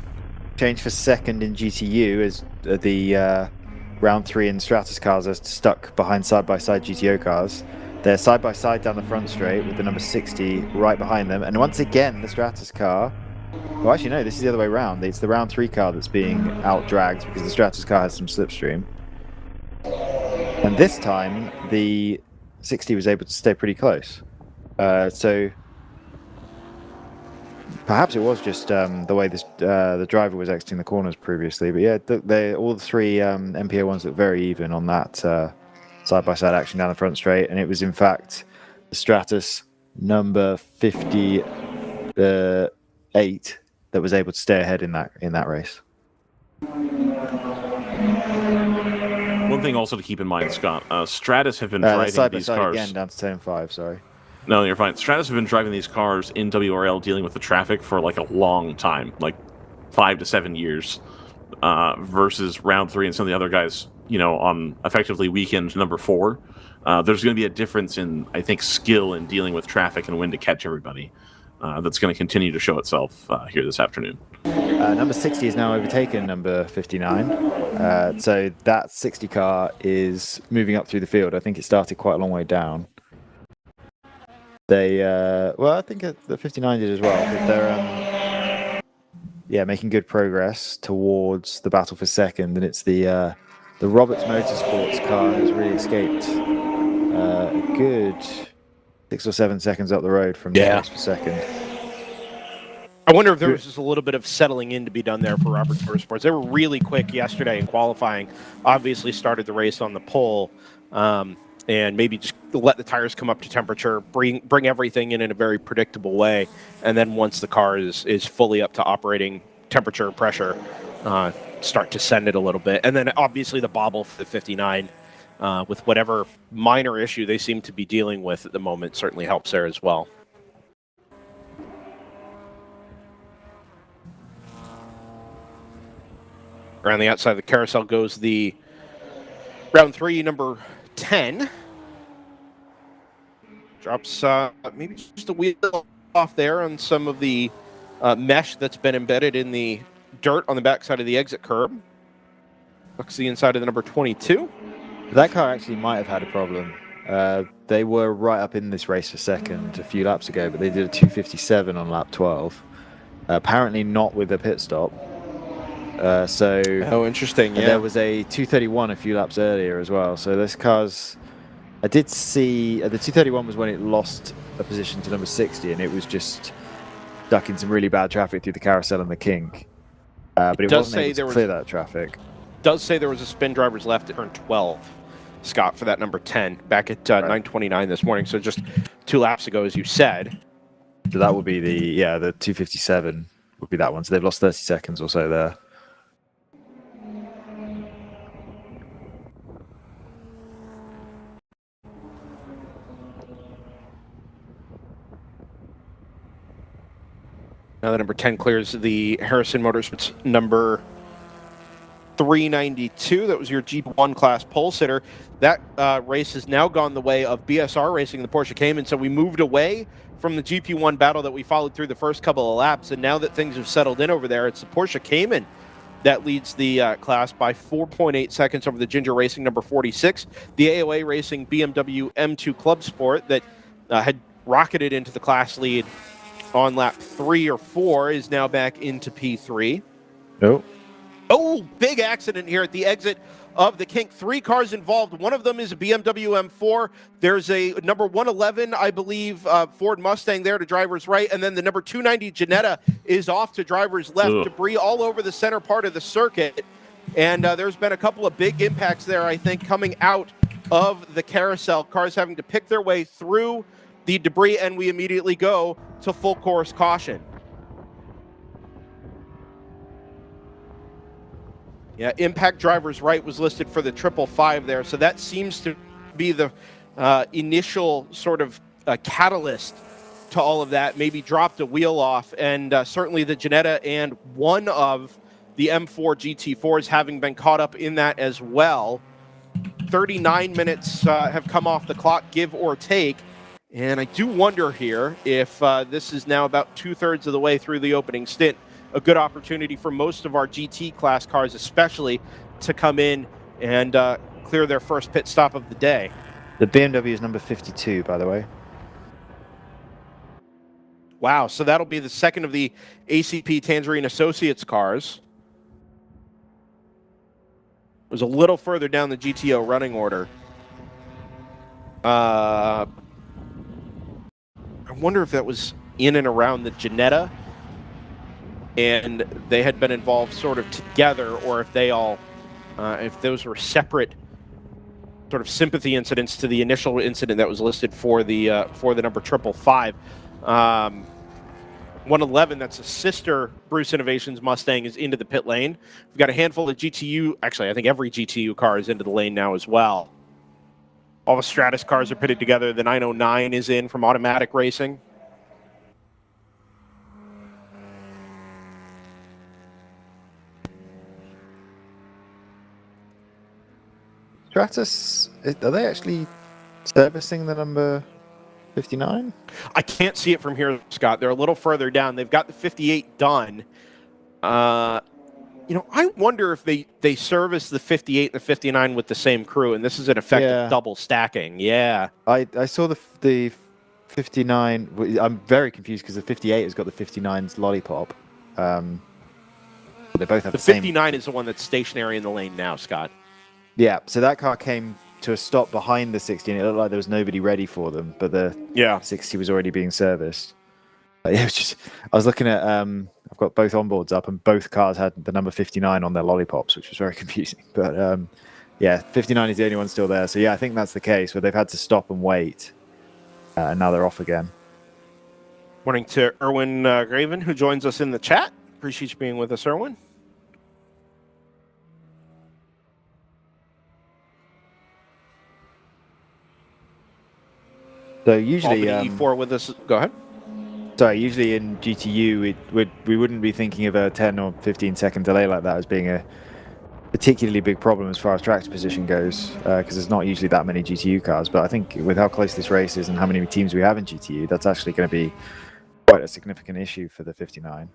Change for second in GTU is the round 3 in Stratus cars are stuck behind side-by-side GTO cars. They're side-by-side down the front straight with the number 60 right behind them. And once again, the Stratus car Well, actually, no, this is the other way around. It's the round 3 car that's being out-dragged because the Stratus car has some slipstream. And this time, the 60 was able to stay pretty close. So perhaps it was just the way the driver was exiting the corners previously. But yeah, all the 3 MPO ones look very even on that side-by-side action down the front straight. And it was, in fact, the Stratus number 58 that was able to stay ahead in that race. One thing also to keep in mind, Scott, Stratus have been Side driving by these side cars. again down to 10.5. Sorry. No, you're fine. Stratus have been driving these cars in WRL, dealing with the traffic for like a long time, like 5 to 7 years, versus round 3 and some of the other guys, on effectively weekend number 4. There's going to be a difference in, I think, skill in dealing with traffic and when to catch everybody. That's going to continue to show itself here this afternoon. Number 60 is now overtaken number 59. So that 60 car is moving up through the field. I think it started quite a long way down. I think the 59 did as well, but they're making good progress towards the battle for second, and it's the Roberts Motorsports car has really escaped a good 6 or 7 seconds up the road from the race for second. I wonder if there was just a little bit of settling in to be done there for Roberts Motorsports. They were really quick yesterday in qualifying. Obviously started the race on the pole, and maybe just let the tires come up to temperature, bring everything in a very predictable way, and then once the car is fully up to operating temperature and pressure, start to send it a little bit. And then obviously the bobble for the 59, with whatever minor issue they seem to be dealing with at the moment, certainly helps there as well. Around the outside of the carousel goes the round 3, number 10. Drops maybe just a wheel off there on some of the mesh that's been embedded in the dirt on the backside of the exit curb. Looks the inside of the number 22. That car actually might have had a problem. They were right up in this race for second a few laps ago, but they did a 2:57 on lap 12. Apparently not with a pit stop. Oh, interesting. Yeah, there was a 2:31 a few laps earlier as well. So this car's, I did see the 2:31 was when it lost a position to number 60, and it was just stuck in some really bad traffic through the carousel and the kink. But it wasn't able to clear that traffic. Does say there was a spin drivers left at turn 12, Scott, for that number 10 back at 9:29 this morning. So just 2 laps ago, as you said. So that would be the 2:57 would be that one. So they've lost 30 seconds or so there. Now the number 10 clears the Harrison Motorsports number 392. That was your G1 class pole sitter. That race has now gone the way of BSR Racing, the Porsche Cayman. So we moved away from the GP1 battle that we followed through the first couple of laps. And now that things have settled in over there, it's the Porsche Cayman that leads the class by 4.8 seconds over the Ginger Racing number 46. The AOA Racing BMW M2 Club Sport that had rocketed into the class lead on lap 3 or 4 is now back into P3. Oh, big accident here at the exit of the kink. 3 cars involved. One of them is a BMW M4. There's a number 111, I believe, Ford Mustang there to driver's right. And then the number 290 Jetta is off to driver's left. Debris all over the center part of the circuit. And there's been a couple of big impacts there, I think, coming out of the carousel. Cars having to pick their way through the debris, and we immediately go to full course caution. Yeah, impact driver's right was listed for the 555 there, so that seems to be the initial sort of catalyst to all of that. Maybe dropped a wheel off, and certainly the Jetta and one of the M4 GT4s having been caught up in that as well. 39 minutes have come off the clock, give or take. And I do wonder here if this is now about 2/3 of the way through the opening stint. A good opportunity for most of our GT class cars especially to come in and clear their first pit stop of the day. The BMW is number 52, by the way. Wow, so that'll be the second of the ACP Tangerine Associates cars. It was a little further down the GTO running order. I wonder if that was in and around the Ginetta, and they had been involved sort of together, or if they all, if those were separate sort of sympathy incidents to the initial incident that was listed for the number 555. 111, that's a sister Bruce Innovations Mustang, is into the pit lane. We've got a handful of GTU, actually, I think every GTU car is into the lane now as well. All the Stratus cars are pitted together. The 909 is in from Automatic Racing. Stratus, are they actually servicing the number 59? I can't see it from here, Scott. They're a little further down. They've got the 58 done. I wonder if they service the 58 and the 59 with the same crew, and this is an effective double stacking. Yeah. I saw the 59. I'm very confused because the 58 has got the 59's lollipop. They both have the same. 59 is the one that's stationary in the lane now, Scott. Yeah, so that car came to a stop behind the 60, and it looked like there was nobody ready for them, but the 60 was already being serviced. It was just, I was looking at, I've got both onboards up, and both cars had the number 59 on their lollipops, which was very confusing. But 59 is the only one still there. So yeah, I think that's the case, where they've had to stop and wait, and now they're off again. Morning to Erwin Graven, who joins us in the chat. Appreciate you being with us, Erwin. So usually E4 with us. Go ahead. Sorry, usually in GTU we wouldn't be thinking of a 10 or 15 second delay like that as being a particularly big problem as far as tractor position goes, because there's not usually that many GTU cars. But I think with how close this race is and how many teams we have in GTU, that's actually going to be quite a significant issue for the 59.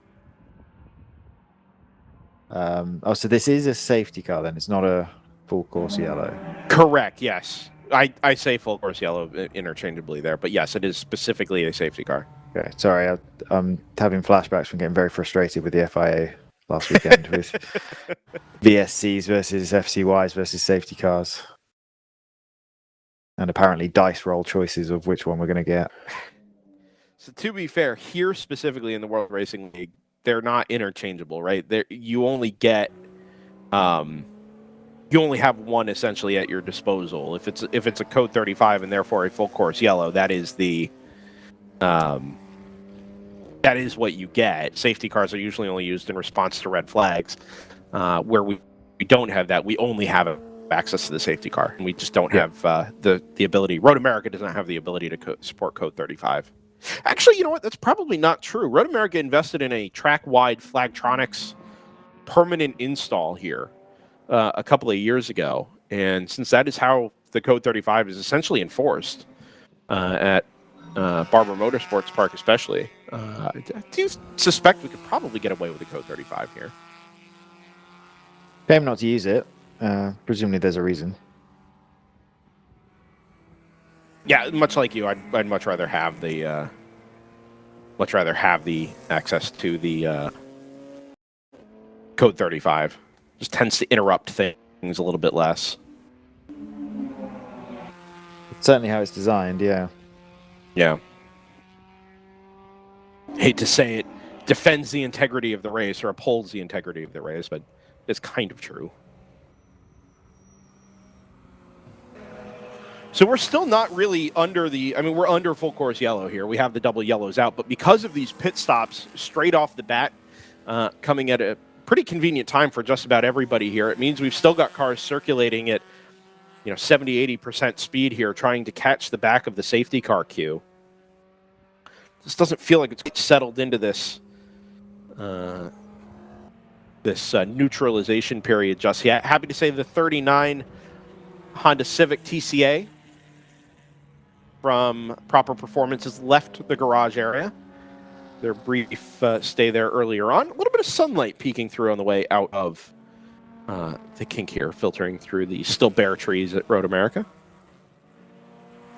So this is a safety car then? It's not a full course yellow? Correct, yes. I say full course yellow interchangeably there, but yes, it is specifically a safety car. Okay, sorry, I'm having flashbacks from getting very frustrated with the FIA last weekend with VSCs versus FCYs versus safety cars. And apparently dice roll choices of which one we're going to get. So to be fair, here specifically in the World Racing League, they're not interchangeable, right? You only get... you only have one essentially at your disposal. If it's a code 35 and therefore a full course yellow, that is the that is what you get. Safety cars are usually only used in response to red flags. Where we don't have that, we only have access to the safety car, and we just don't have the ability. Road America does not have the ability to support code 35. Actually, you know what? That's probably not true. Road America invested in a track-wide Flagtronics permanent install here a couple of years ago, and since that is how the code 35 is essentially enforced at Barber Motorsports Park especially, I do suspect we could probably get away with the code 35 here. Shame not to use it. Presumably there's a reason. Yeah, much like you, I'd much rather have the access to the code 35. Just tends to interrupt things a little bit less. It's certainly how it's designed, yeah. Yeah. Hate to say it, defends the integrity of the race or upholds the integrity of the race, but it's kind of true. So we're still not really under we're under full course yellow here. We have the double yellows out, but because of these pit stops straight off the bat, coming at a pretty convenient time for just about everybody here, it means we've still got cars circulating at 70-80% speed here, trying to catch the back of the safety car queue. This doesn't feel like it's settled into this neutralization period just yet. Happy to say the 39 Honda Civic TCA from Proper Performance has left the garage area. Their brief stay there earlier on. A little bit of sunlight peeking through on the way out of the kink here, filtering through the still bare trees at Road America.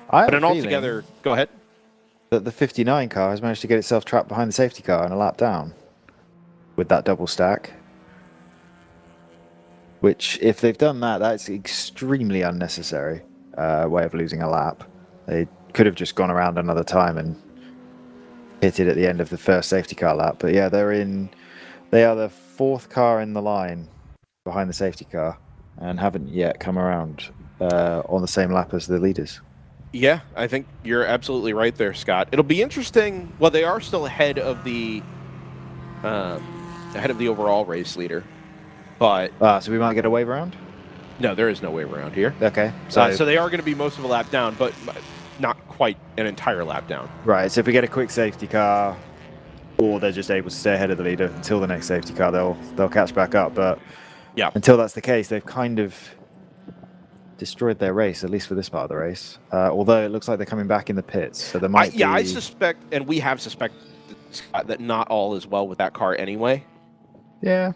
But an altogether, go ahead. But the 59 car has managed to get itself trapped behind the safety car and a lap down with that double stack. Which, if they've done that, that's extremely unnecessary way of losing a lap. They could have just gone around another time and hit it at the end of the first safety car lap. But yeah, they are the fourth car in the line behind the safety car and haven't yet come around on the same lap as the leaders. Yeah, I think you're absolutely right there, Scott. It'll be interesting. Well, they are still ahead of the overall race leader, but so we might get a wave around? no, there is no wave around here. Okay. So they are going to be most of a lap down, but not quite an entire lap down. Right. So if we get a quick safety car, or they're just able to stay ahead of the leader until the next safety car, they'll catch back up. But yeah, until that's the case, they've kind of destroyed their race, at least for this part of the race. Although it looks like they're coming back in the pits, so there might be... I suspect, and we have suspected, Scott, that not all is well with that car anyway. Yeah.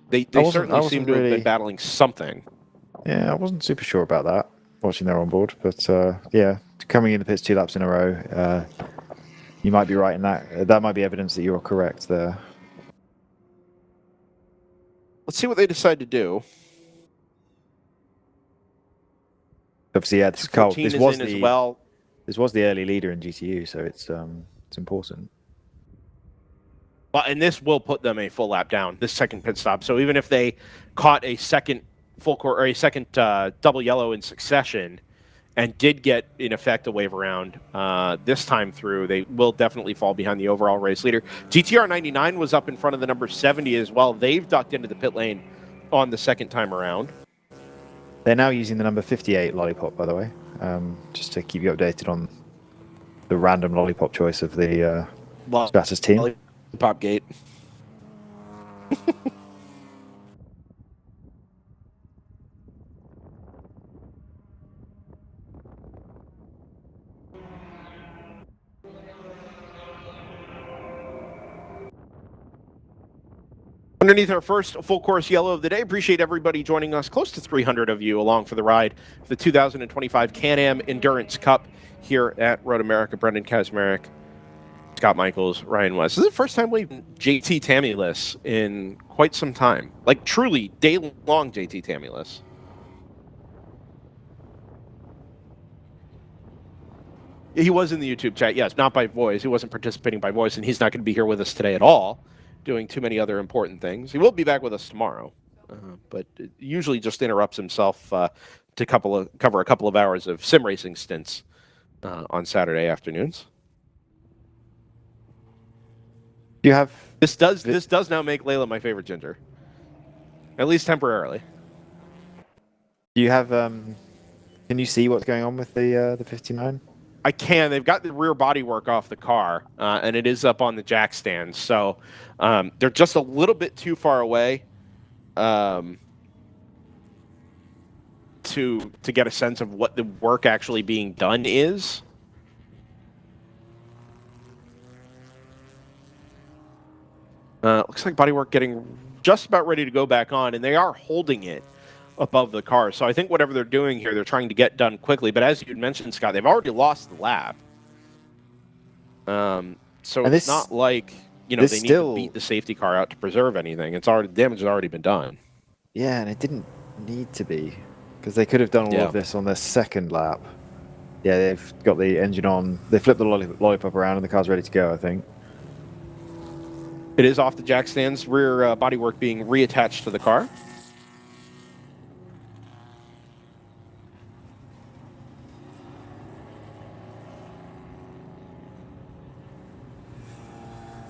They certainly seem to have been battling something. Yeah, I wasn't super sure about that, watching their onboard. But yeah, coming in the pits 2 laps in a row, you might be right in that. That might be evidence that you're correct there. Let's see what they decide to do. Obviously, yeah, this was the early leader in GTU, so it's important. Well, and this will put them a full lap down, this second pit stop. So even if they caught a second double yellow in succession and did get, in effect, a wave around this time through, they will definitely fall behind the overall race leader. GTR 99 was up in front of the number 70 as well. They've ducked into the pit lane on the second time around. They're now using the number 58 lollipop, by the way, just to keep you updated on the random lollipop choice of the Stratus team. Lollipop gate. Underneath our first full course yellow of the day, appreciate everybody joining us. Close to 300 of you along for the ride for the 2025 Can-Am Endurance Cup here at Road America. Brendan Kazmarek, Scott Michaels, Ryan West. This is the first time we've JT Tamulus in quite some time. Like, truly, day-long JT Tamulus. He was in the YouTube chat, yes, not by voice. He wasn't participating by voice, and he's not going to be here with us today at all, doing too many other important things. He will be back with us tomorrow, but usually just interrupts himself to cover a couple of hours of sim racing stints on Saturday afternoons. Do you have this does now make Layla my favorite ginger, at least temporarily. Do you have can you see what's going on with the 59? I can. They've got the rear bodywork off the car, and it is up on the jack stand. So they're just a little bit too far away to get a sense of what the work actually being done is. Looks like bodywork getting just about ready to go back on, and they are holding it above the car. So I think whatever they're doing here, they're trying to get done quickly. But as you mentioned, Scott, they've already lost the lap. So it's not like, they need to beat the safety car out to preserve anything. Damage has already been done. Yeah, and it didn't need to be, because they could have done all of this on their second lap. Yeah, they've got the engine on. They flipped the lollipop around, and the car's ready to go, I think. It is off the jack stands, rear bodywork being reattached to the car.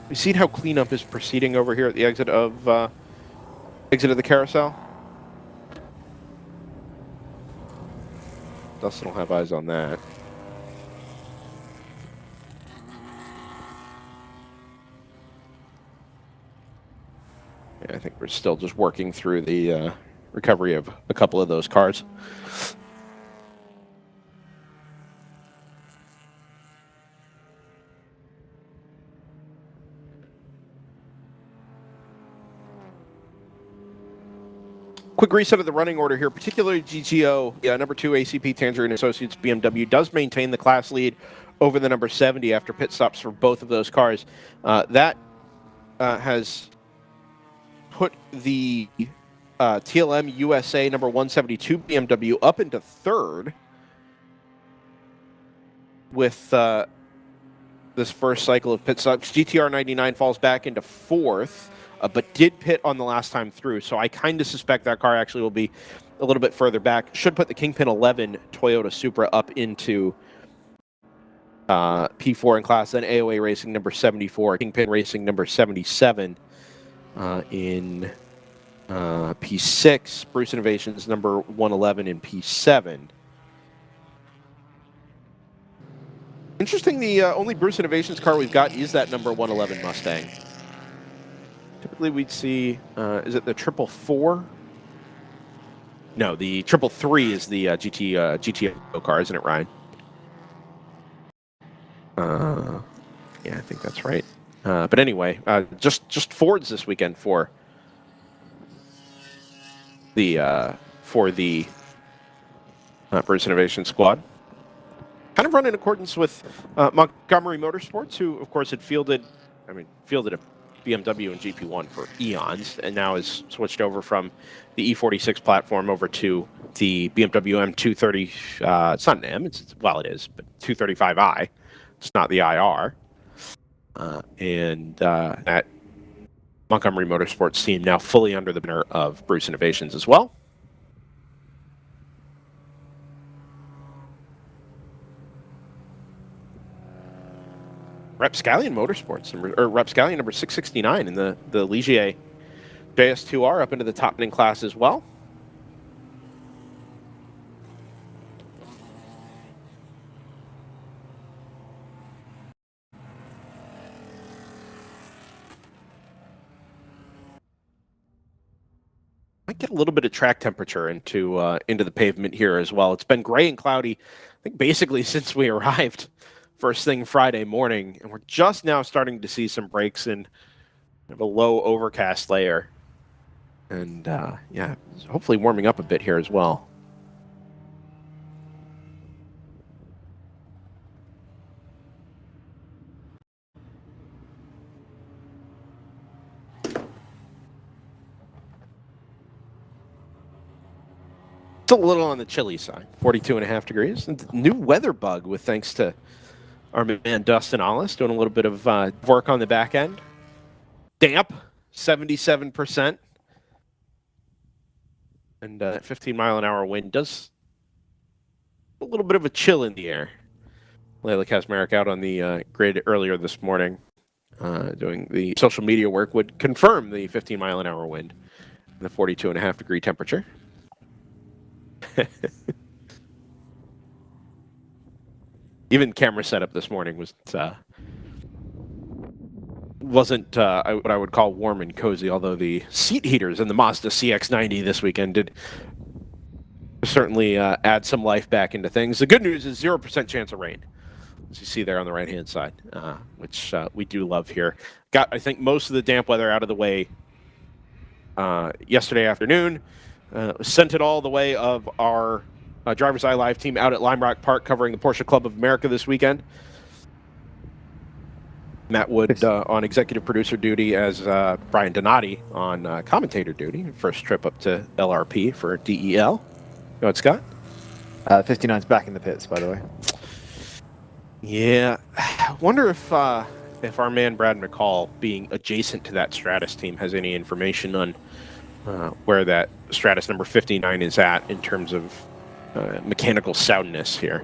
You see how cleanup is proceeding over here at the exit of the carousel? Dustin will have eyes on that. Yeah, I think we're still just working through the recovery of a couple of those cars. Quick reset of the running order here, particularly GTO. Number 2 ACP Tangerine Associates BMW does maintain the class lead over the number 70 after pit stops for both of those cars. That has put the TLM USA number 172 BMW up into third with this first cycle of pit stops. GTR 99 falls back into fourth, but did pit on the last time through. So I kind of suspect that car actually will be a little bit further back. Should put the Kingpin 11 Toyota Supra up into P4 in class, then AOA Racing number 74, Kingpin Racing number 77 in P6, Bruce Innovations number 111 in P7. Interesting, the only Bruce Innovations car we've got is that number 111 Mustang. Typically we'd see, is it the 444? No, the 333 is the GTO car, isn't it, Ryan? Yeah, I think that's right. But anyway, just Fords this weekend for the Bruce Innovation squad. Kind of run in accordance with Montgomery Motorsports, who of course had fielded a BMW and GP1 for eons, and now has switched over from the E46 platform over to the BMW M230. It's not an M. Well, it is, but 235i. It's not the IR. And that Montgomery Motorsports team now fully under the banner of Bruce Innovations as well. Rapscallion Motorsports, or Rapscallion number 669 in the Ligier JS2R up into the top 10 class as well. Might get a little bit of track temperature into the pavement here as well. It's been gray and cloudy, I think, basically since we arrived first thing Friday morning, and we're just now starting to see some breaks in a low overcast layer. And yeah, hopefully warming up a bit here as well. It's a little on the chilly side, 42.5 degrees. And new weather bug with thanks to our man Dustin Ollis doing a little bit of work on the back end. Damp, 77%. And 15-mile-an-hour wind does a little bit of a chill in the air. Layla Kazmarek out on the grid earlier this morning doing the social media work would confirm the 15-mile-an-hour wind and the 42.5-degree temperature. Even camera setup this morning wasn't what I would call warm and cozy, although the seat heaters in the Mazda CX-90 this weekend did certainly add some life back into things. The good news is 0% chance of rain, as you see there on the right-hand side, which we do love here. Got, I think, most of the damp weather out of the way yesterday afternoon. Sent it all the way of our DriversEye Live team out at Lime Rock Park covering the Porsche Club of America this weekend. Matt Wood on executive producer duty as Brian Donati on commentator duty. First trip up to LRP for DEL. Go ahead, Scott. 59's back in the pits, by the way. Yeah. I wonder if our man Brad McCall, being adjacent to that Stratus team, has any information on where that Stratus number 59 is at in terms of mechanical soundness here.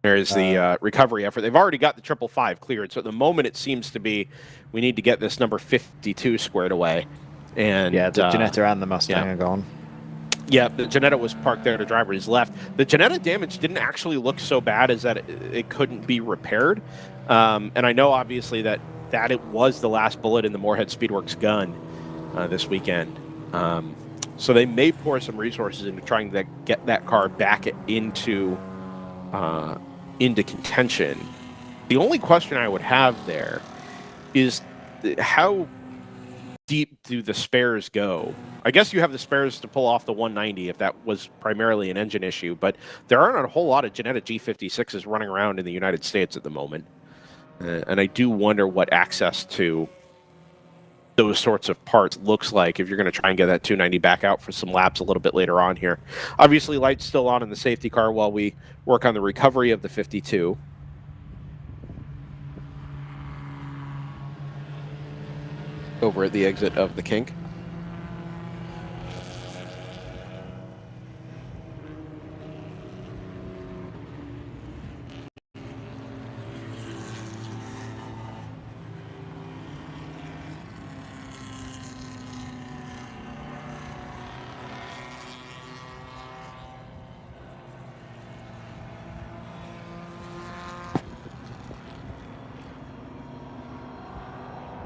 There's the recovery effort. They've already got the 555 cleared, so at the moment it seems to be we need to get this number 52 squared away. And yeah, the Ginetta and the Mustang are gone. Yeah, the Ginetta was parked there to driver's left. The Ginetta damage didn't actually look so bad as that it couldn't be repaired. And I know, obviously, that it was the last bullet in the Moorhead Speedworks gun this weekend. So they may pour some resources into trying to get that car back into contention. The only question I would have there is how deep do the spares go? I guess you have the spares to pull off the 190 if that was primarily an engine issue, but there aren't a whole lot of Genetta G56s running around in the United States at the moment. And I do wonder what access to those sorts of parts looks like if you're going to try and get that 290 back out for some laps a little bit later on here. Obviously, lights still on in the safety car while we work on the recovery of the 52. Over at the exit of the kink.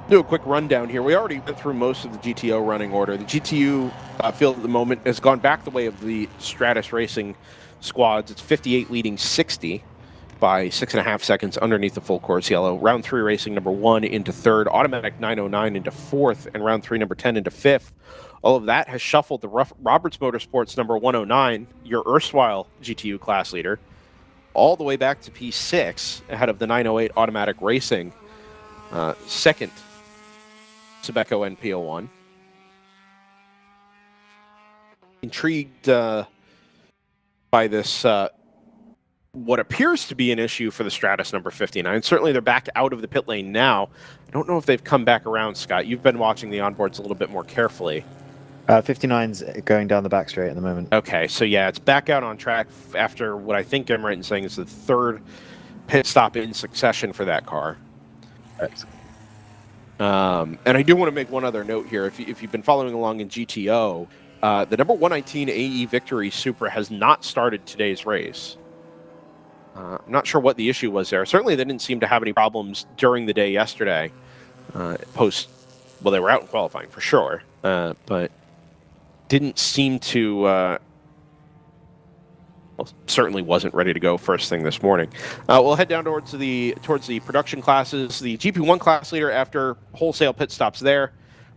Do a quick rundown here. We already went through most of the GTO running order. The GTU field at the moment has gone back the way of the Stratus Racing squads. It's 58 leading 60 by 6.5 seconds underneath the full course yellow. Round 3 racing number 1 into 3rd, automatic 909 into 4th, and round 3 number 10 into 5th. All of that has shuffled the Roberts Motorsports number 109, your erstwhile GTU class leader, all the way back to P6 ahead of the 908 automatic racing. Second, Sebeco NPO1. Intrigued by this, what appears to be an issue for the Stratus number 59. Certainly they're back out of the pit lane now. I don't know if they've come back around, Scott. You've been watching the onboards a little bit more carefully. 59's going down the back straight at the moment. Okay, so yeah, it's back out on track after what I think I'm right in saying is the 3rd pit stop in succession for that car. Excellent. And I do want to make one other note here. If you've been following along in GTO, the number 119 AE Victory Supra has not started today's race. I'm not sure what the issue was there. Certainly they didn't seem to have any problems during the day yesterday. Well, they were out in qualifying for sure, but didn't seem to... certainly wasn't ready to go first thing this morning. We'll head down towards the production classes. The GP1 class leader after wholesale pit stops there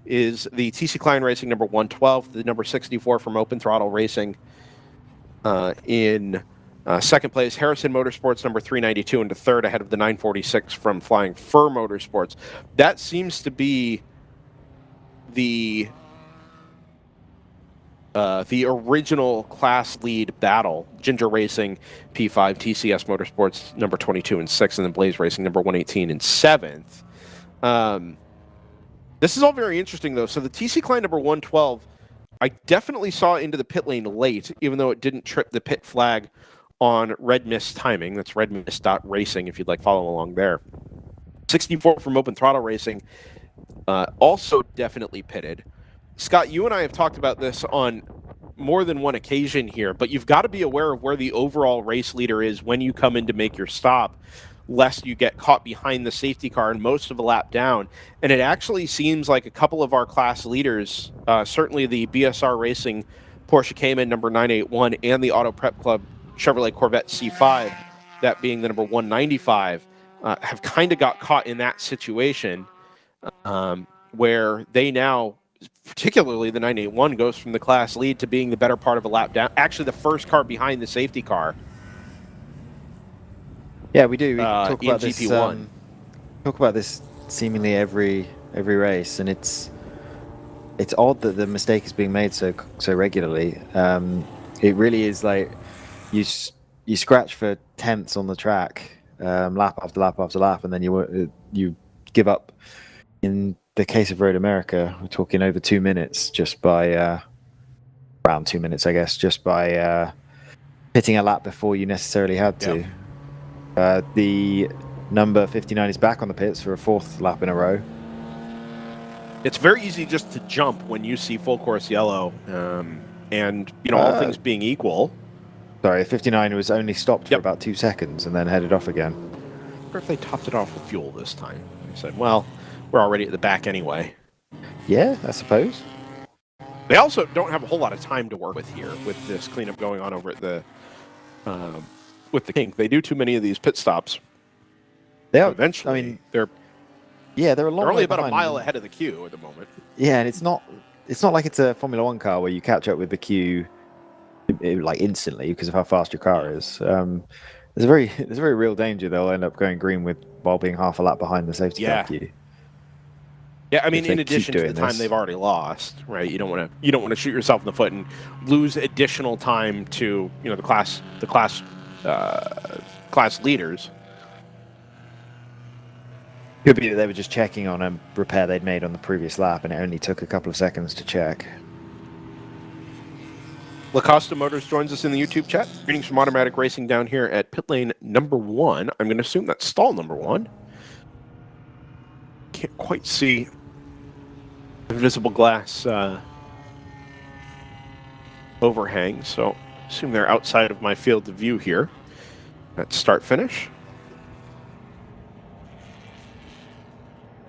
is the TC Klein Racing number 112, the number 64 from Open Throttle Racing. In second place, Harrison Motorsports number 392 into third ahead of the 946 from Flying Fur Motorsports. That seems to be the original class lead battle. Ginger Racing, P5, TCS Motorsports, number 22 and 6th, and then Blaze Racing, number 118 and 7th. This is all very interesting, though. So the TC Klein, number 112, I definitely saw into the pit lane late, even though it didn't trip the pit flag on Red Mist timing. That's redmist.racing if you'd like to follow along there. 64 from Open Throttle Racing, also definitely pitted. Scott, you and I have talked about this on more than one occasion here, but you've got to be aware of where the overall race leader is when you come in to make your stop, lest you get caught behind the safety car and most of the lap down. And it actually seems like a couple of our class leaders, certainly the BSR Racing Porsche Cayman number 981 and the Auto Prep Club Chevrolet Corvette C5, that being the number 195, have kind of got caught in that situation where they now... particularly the 981 goes from the class lead to being the better part of a lap down. Actually, the first car behind the safety car. Yeah, we do. We talk about this. GP1. Talk about this seemingly every race, and it's odd that the mistake is being made so regularly. It really is like you scratch for tenths on the track, lap after lap after lap, and then you give up. In the case of Road America, we're talking over 2 minutes just by around 2 minutes, I guess, just by hitting a lap before you necessarily had to. Yep. The number 59 is back on the pits for a 4th lap in a row. It's very easy just to jump when you see full course yellow, and all things being equal. Sorry, 59 was only stopped for about 2 seconds and then headed off again. I wonder if they topped it off with fuel this time. They said, well, we're already at the back anyway. Yeah, I suppose. They also don't have a whole lot of time to work with here with this cleanup going on over at the with the kink. They do too many of these pit stops. They are. Eventually, I mean, they're Yeah, they're a long They're only way about a behind. mile ahead of the queue at the moment. Yeah, and it's not like it's a Formula One car where you catch up with the queue like instantly because of how fast your car is. There's a very real danger they'll end up going green while being half a lap behind the safety car queue. Yeah, I mean, If they in keep addition to the doing time this. they've already lost, right? You don't want to shoot yourself in the foot and lose additional time to the class leaders. Could be that they were just checking on a repair they'd made on the previous lap, and it only took a couple of seconds to check. LaCosta Motors joins us in the YouTube chat. Greetings from Automatic Racing down here at pit lane number 1. I'm going to assume that's stall number 1. Can't quite see the invisible glass overhang, so assume they're outside of my field of view here. That's start finish.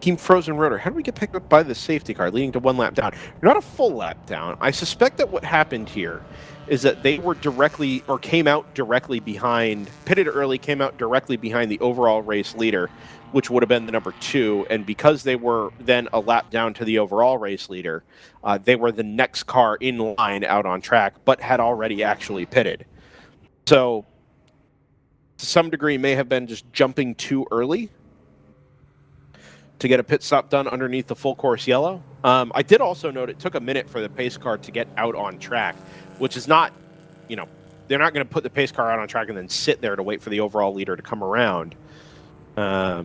Team Frozen Rotor, how do we get picked up by the safety car, leading to 1 lap down? Not a full lap down. I suspect that what happened here is that they were came out directly behind, pitted early, came out directly behind the overall race leader, which would have been the number 2. And because they were then a lap down to the overall race leader, they were the next car in line out on track, but had already actually pitted. So, to some degree, may have been just jumping too early to get a pit stop done underneath the full course yellow. I did also note it took a minute for the pace car to get out on track, which is not, they're not going to put the pace car out on track and then sit there to wait for the overall leader to come around. Yeah,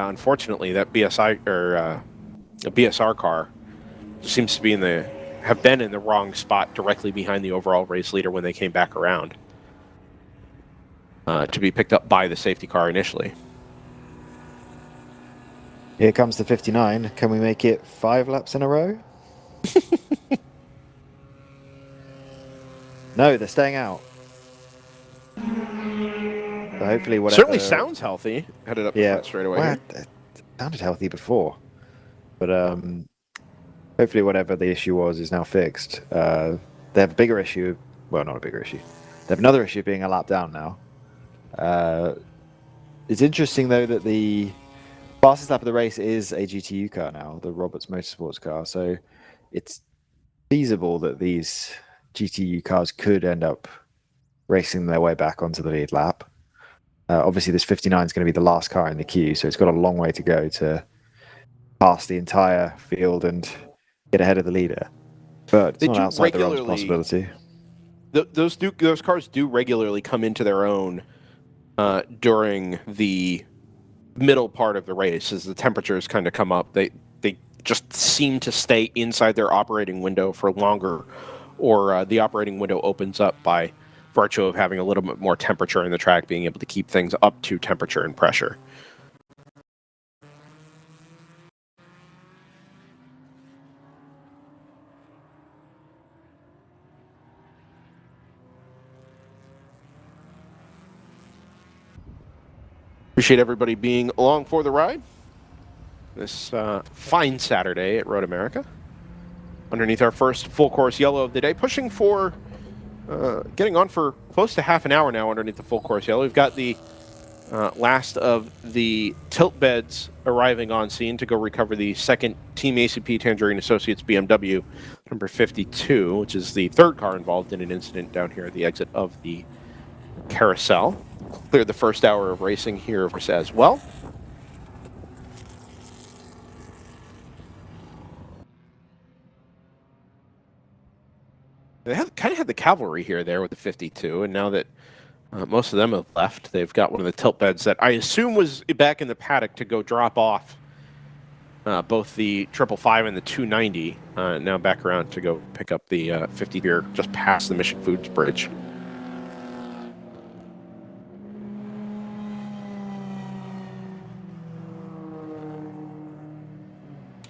unfortunately, that BSR car seems to be have been in the wrong spot directly behind the overall race leader when they came back around. To be picked up by the safety car initially. Here comes the 59. Can we make it 5 laps in a row? No, they're staying out. So hopefully whatever... Certainly sounds healthy. Headed up the front straight away. Well, it sounded healthy before. But hopefully whatever the issue was is now fixed. They have a bigger issue. Well, not a bigger issue. They have another issue being a lap down now. It's interesting, though, that the fastest lap of the race is a GTU car now, the Roberts Motorsports car. So it's feasible that these GTU cars could end up racing their way back onto the lead lap. Obviously, this 59 is going to be the last car in the queue, so it's got a long way to go to pass the entire field and get ahead of the leader. But it's not outside the realms of possibility. Those cars do regularly come into their own during the middle part of the race as the temperatures kind of come up. They just seem to stay inside their operating window for longer, or the operating window opens up by virtue of having a little bit more temperature in the track, being able to keep things up to temperature and pressure. Appreciate everybody being along for the ride this fine Saturday at Road America. Underneath our first full course yellow of the day, pushing for getting on for close to half an hour now underneath the full course yellow. We've got the last of the tilt beds arriving on scene to go recover the second Team ACP Tangerine Associates BMW number 52, which is the third car involved in an incident down here at the exit of the carousel. Cleared the first hour of racing here as well. They kind of had the cavalry there with the 52, and now that most of them have left, they've got one of the tilt beds that I assume was back in the paddock to go drop off both the 555 and the 290, now back around to go pick up the 50 here just past the Mission Foods Bridge.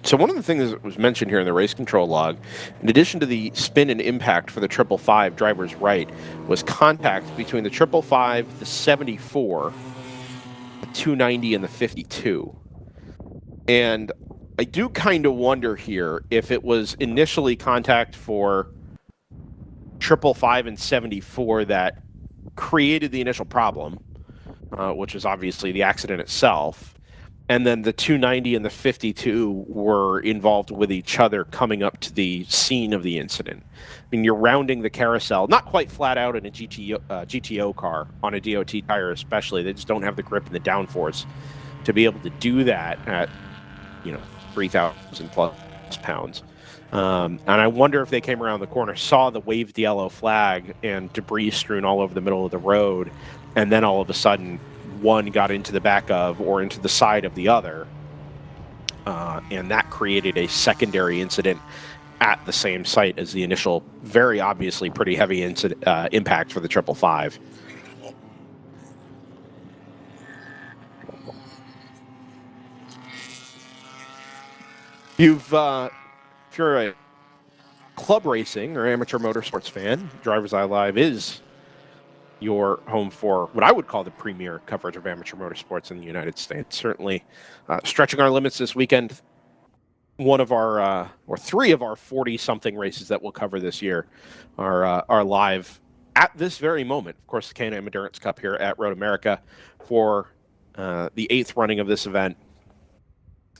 So one of the things that was mentioned here in the race control log, in addition to the spin and impact for the 555 driver's right, was contact between the 555, the 74, the 290, and the 52. And I do kind of wonder here if it was initially contact for 555 and 74 that created the initial problem, which is obviously the accident itself. And then the 290 and the 52 were involved with each other coming up to the scene of the incident. I mean, you're rounding the carousel, not quite flat out in a GTO car, on a DOT tire especially. They just don't have the grip and the downforce to be able to do that at, 3,000 plus pounds. And I wonder if they came around the corner, saw the waved yellow flag and debris strewn all over the middle of the road, and then all of a sudden one got into the back of or into the side of the other, and that created a secondary incident at the same site as the initial, very obviously pretty heavy impact for the 555. If you're a club racing or amateur motorsports fan, DriversEye Live is your home for what I would call the premier coverage of amateur motorsports in the United States. Certainly stretching our limits this weekend. One of our, or three of our 40-something races that we'll cover this year are live at this very moment. Of course, the Can-Am Endurance Cup here at Road America for the 8th running of this event.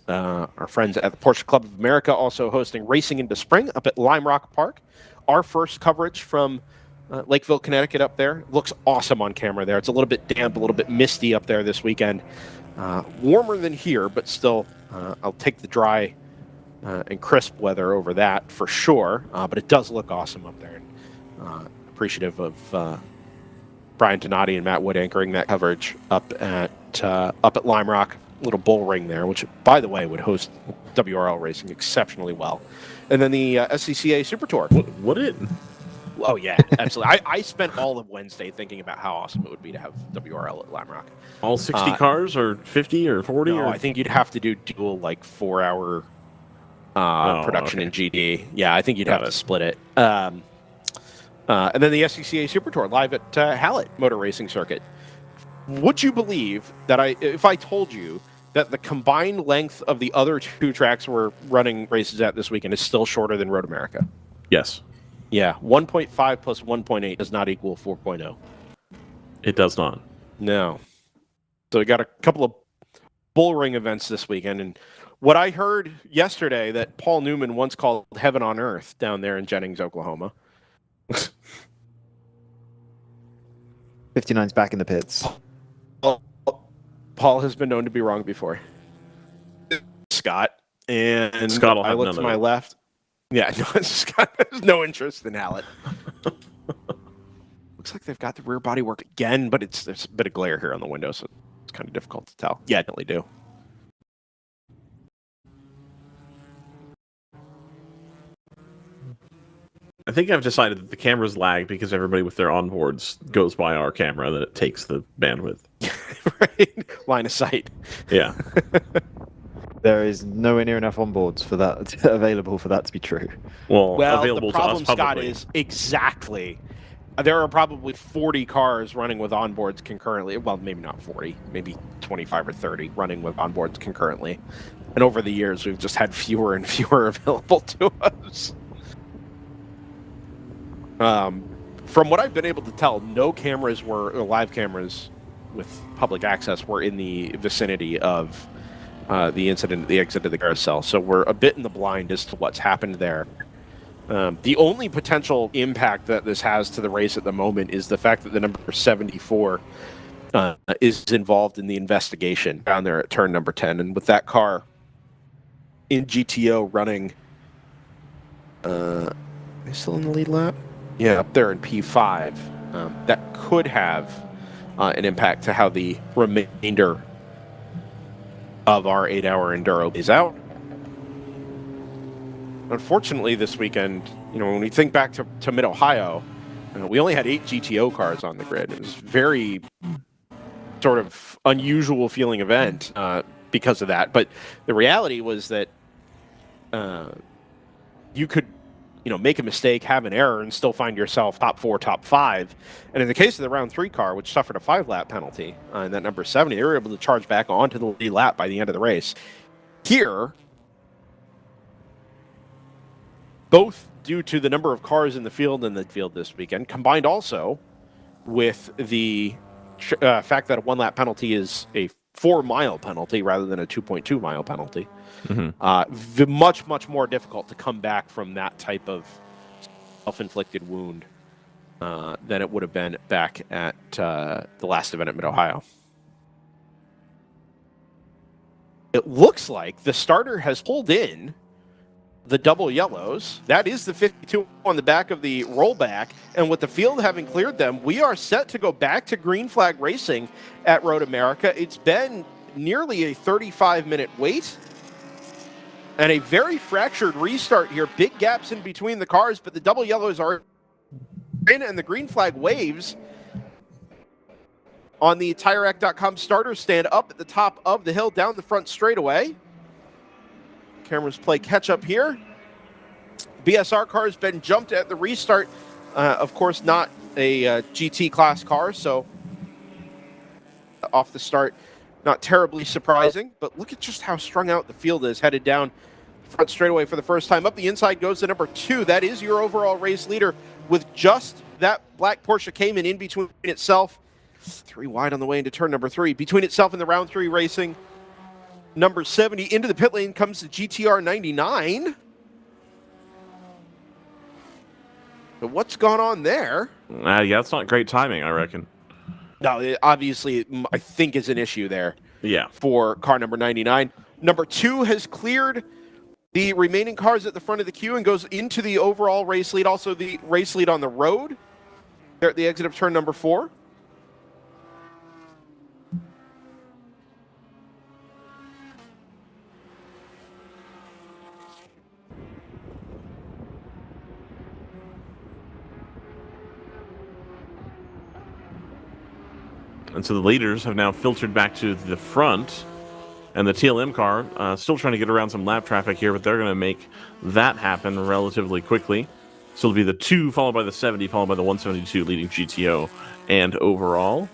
Our friends at the Porsche Club of America also hosting Racing into Spring up at Lime Rock Park. Our first coverage from Lakeville, Connecticut up there. Looks awesome on camera there. It's a little bit damp, a little bit misty up there this weekend. Warmer than here, but still, I'll take the dry and crisp weather over that for sure. But it does look awesome up there. Appreciative of Brian Donati and Matt Wood anchoring that coverage up at Lime Rock. Little bull ring there, which, by the way, would host WRL racing exceptionally well. And then the SCCA Super Tour. Would it? Oh, yeah, absolutely. I spent all of Wednesday thinking about how awesome it would be to have WRL at Lime Rock. All 60 cars, or 50 or 40? No, I think you'd have to do dual, 4-hour production in GD. Yeah, I think you'd have to split it. And then the SCCA Super Tour live at Hallett Motor Racing Circuit. Would you believe that if I told you that the combined length of the other two tracks we're running races at this weekend is still shorter than Road America? Yes. Yeah, 1.5 plus 1.8 does not equal 4.0. It does not. No. So we got a couple of bull ring events this weekend, and what I heard yesterday that Paul Newman once called heaven on earth down there in Jennings, Oklahoma. 59's back in the pits. Paul has been known to be wrong before. Scott. And Scott will I have looked none to of my it. left. Yeah, no, Scott has no interest in Hallett. Looks like they've got the rear body work again, but there's a bit of glare here on the window, so it's kind of difficult to tell. Yeah, I definitely do. I think I've decided that the cameras lag because everybody with their onboards goes by our camera, that it takes the bandwidth. Right? Line of sight. Yeah. There is nowhere near enough onboards for that available for that to be true. Well, the available problem, to us Scott, publicly. is exactly. There are probably 40 cars running with onboards concurrently. Well, maybe not 40, maybe 25 or 30 running with onboards concurrently. And over the years, we've just had fewer and fewer available to us. From what I've been able to tell, no cameras live cameras with public access were in the vicinity of the incident, the exit of the carousel. So we're a bit in the blind as to what's happened there. The only potential impact that this has to the race at the moment is the fact that the number 74 is involved in the investigation down there at turn number 10. And with that car in GTO running, are they still in the lead lap? Yeah, up there in P5. That could have an impact to how the remainder of our 8-hour enduro is out. Unfortunately, this weekend, when we think back to Mid-Ohio, we only had 8 GTO cars on the grid. It was a very sort of unusual feeling event because of that. But the reality was that you could make a mistake, have an error, and still find yourself top 4, top 5. And in the case of the round 3 car, which suffered a 5-lap penalty, and that number 70, they were able to charge back onto the lead lap by the end of the race. Here, both due to the number of cars in the field this weekend, combined also with the fact that a 1 lap penalty is a 4-mile penalty rather than a 2.2-mile penalty. Much more difficult to come back from that type of self-inflicted wound than it would have been back at the last event at Mid-Ohio. It looks like the starter has pulled in the double yellows. That is the 52 on the back of the rollback. And with the field having cleared them, we are set to go back to green flag racing at Road America. It's been nearly a 35-minute wait and a very fractured restart here. Big gaps in between the cars, but the double yellows are in and the green flag waves on the TireRack.com starter stand up at the top of the hill down the front straightaway. Cameras play catch up here. BSR car has been jumped at the restart. Of course, not a GT class car, so off the start, not terribly surprising. But look at just how strung out the field is, headed down front straightaway for the first time. Up the inside goes the number 2. That is your overall race leader with just that black Porsche Cayman in between itself. 3 wide on the way into turn number 3. Between itself and the round 3 racing. Number 70 into the pit lane comes the GTR 99. But what's gone on there? Yeah, that's not great timing, I reckon. No, obviously, I think is an issue there. Yeah. For car number 99. Number 2 has cleared the remaining cars at the front of the queue and goes into the overall race lead. Also the race lead on the road. There at the exit of turn number 4. And so the leaders have now filtered back to the front. And the TLM car still trying to get around some lap traffic here, but they're going to make that happen relatively quickly. So it'll be the 2 followed by the 70, followed by the 172 leading GTO and overall.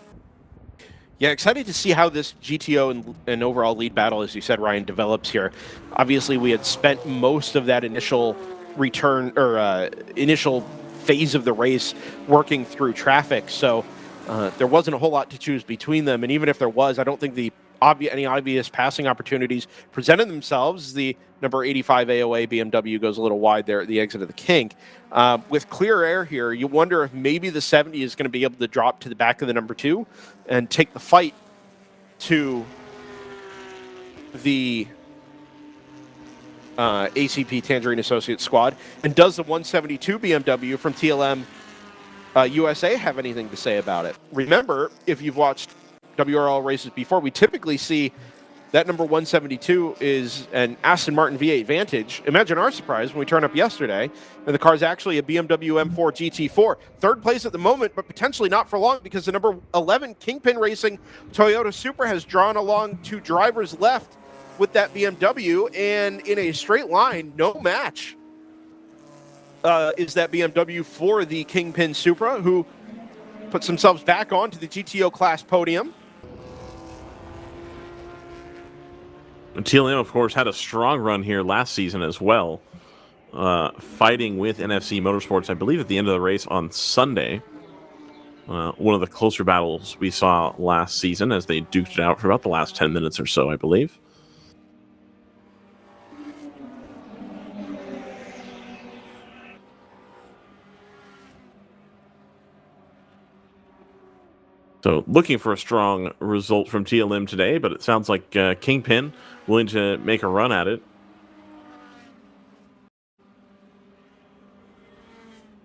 Yeah, excited to see how this GTO and overall lead battle, as you said, Ryan, develops here. Obviously, we had spent most of that initial return or initial phase of the race working through traffic, so there wasn't a whole lot to choose between them. And even if there was, I don't think any obvious passing opportunities presented themselves. The number 85 AOA BMW goes a little wide there at the exit of the kink. With clear air here, you wonder if maybe the 70 is going to be able to drop to the back of the number 2 and take the fight to the ACP Tangerine Associates squad. And does the 172 BMW from TLM USA have anything to say about it? Remember, if you've watched WRL races before, we typically see that number 172 is an Aston Martin V8 Vantage. Imagine our surprise when we turned up yesterday and the car is actually a BMW M4 GT4. Third place at the moment, but potentially not for long because the number 11 Kingpin Racing Toyota Supra has drawn along 2 drivers left with that BMW, and in a straight line, no match is that BMW for the Kingpin Supra, who puts themselves back onto the GTO class podium. TLM, of course, had a strong run here last season as well, fighting with NFC Motorsports, I believe, at the end of the race on Sunday. One of the closer battles we saw last season as they duked it out for about the last 10 minutes or so, I believe. So looking for a strong result from TLM today, but it sounds like Kingpin willing to make a run at it.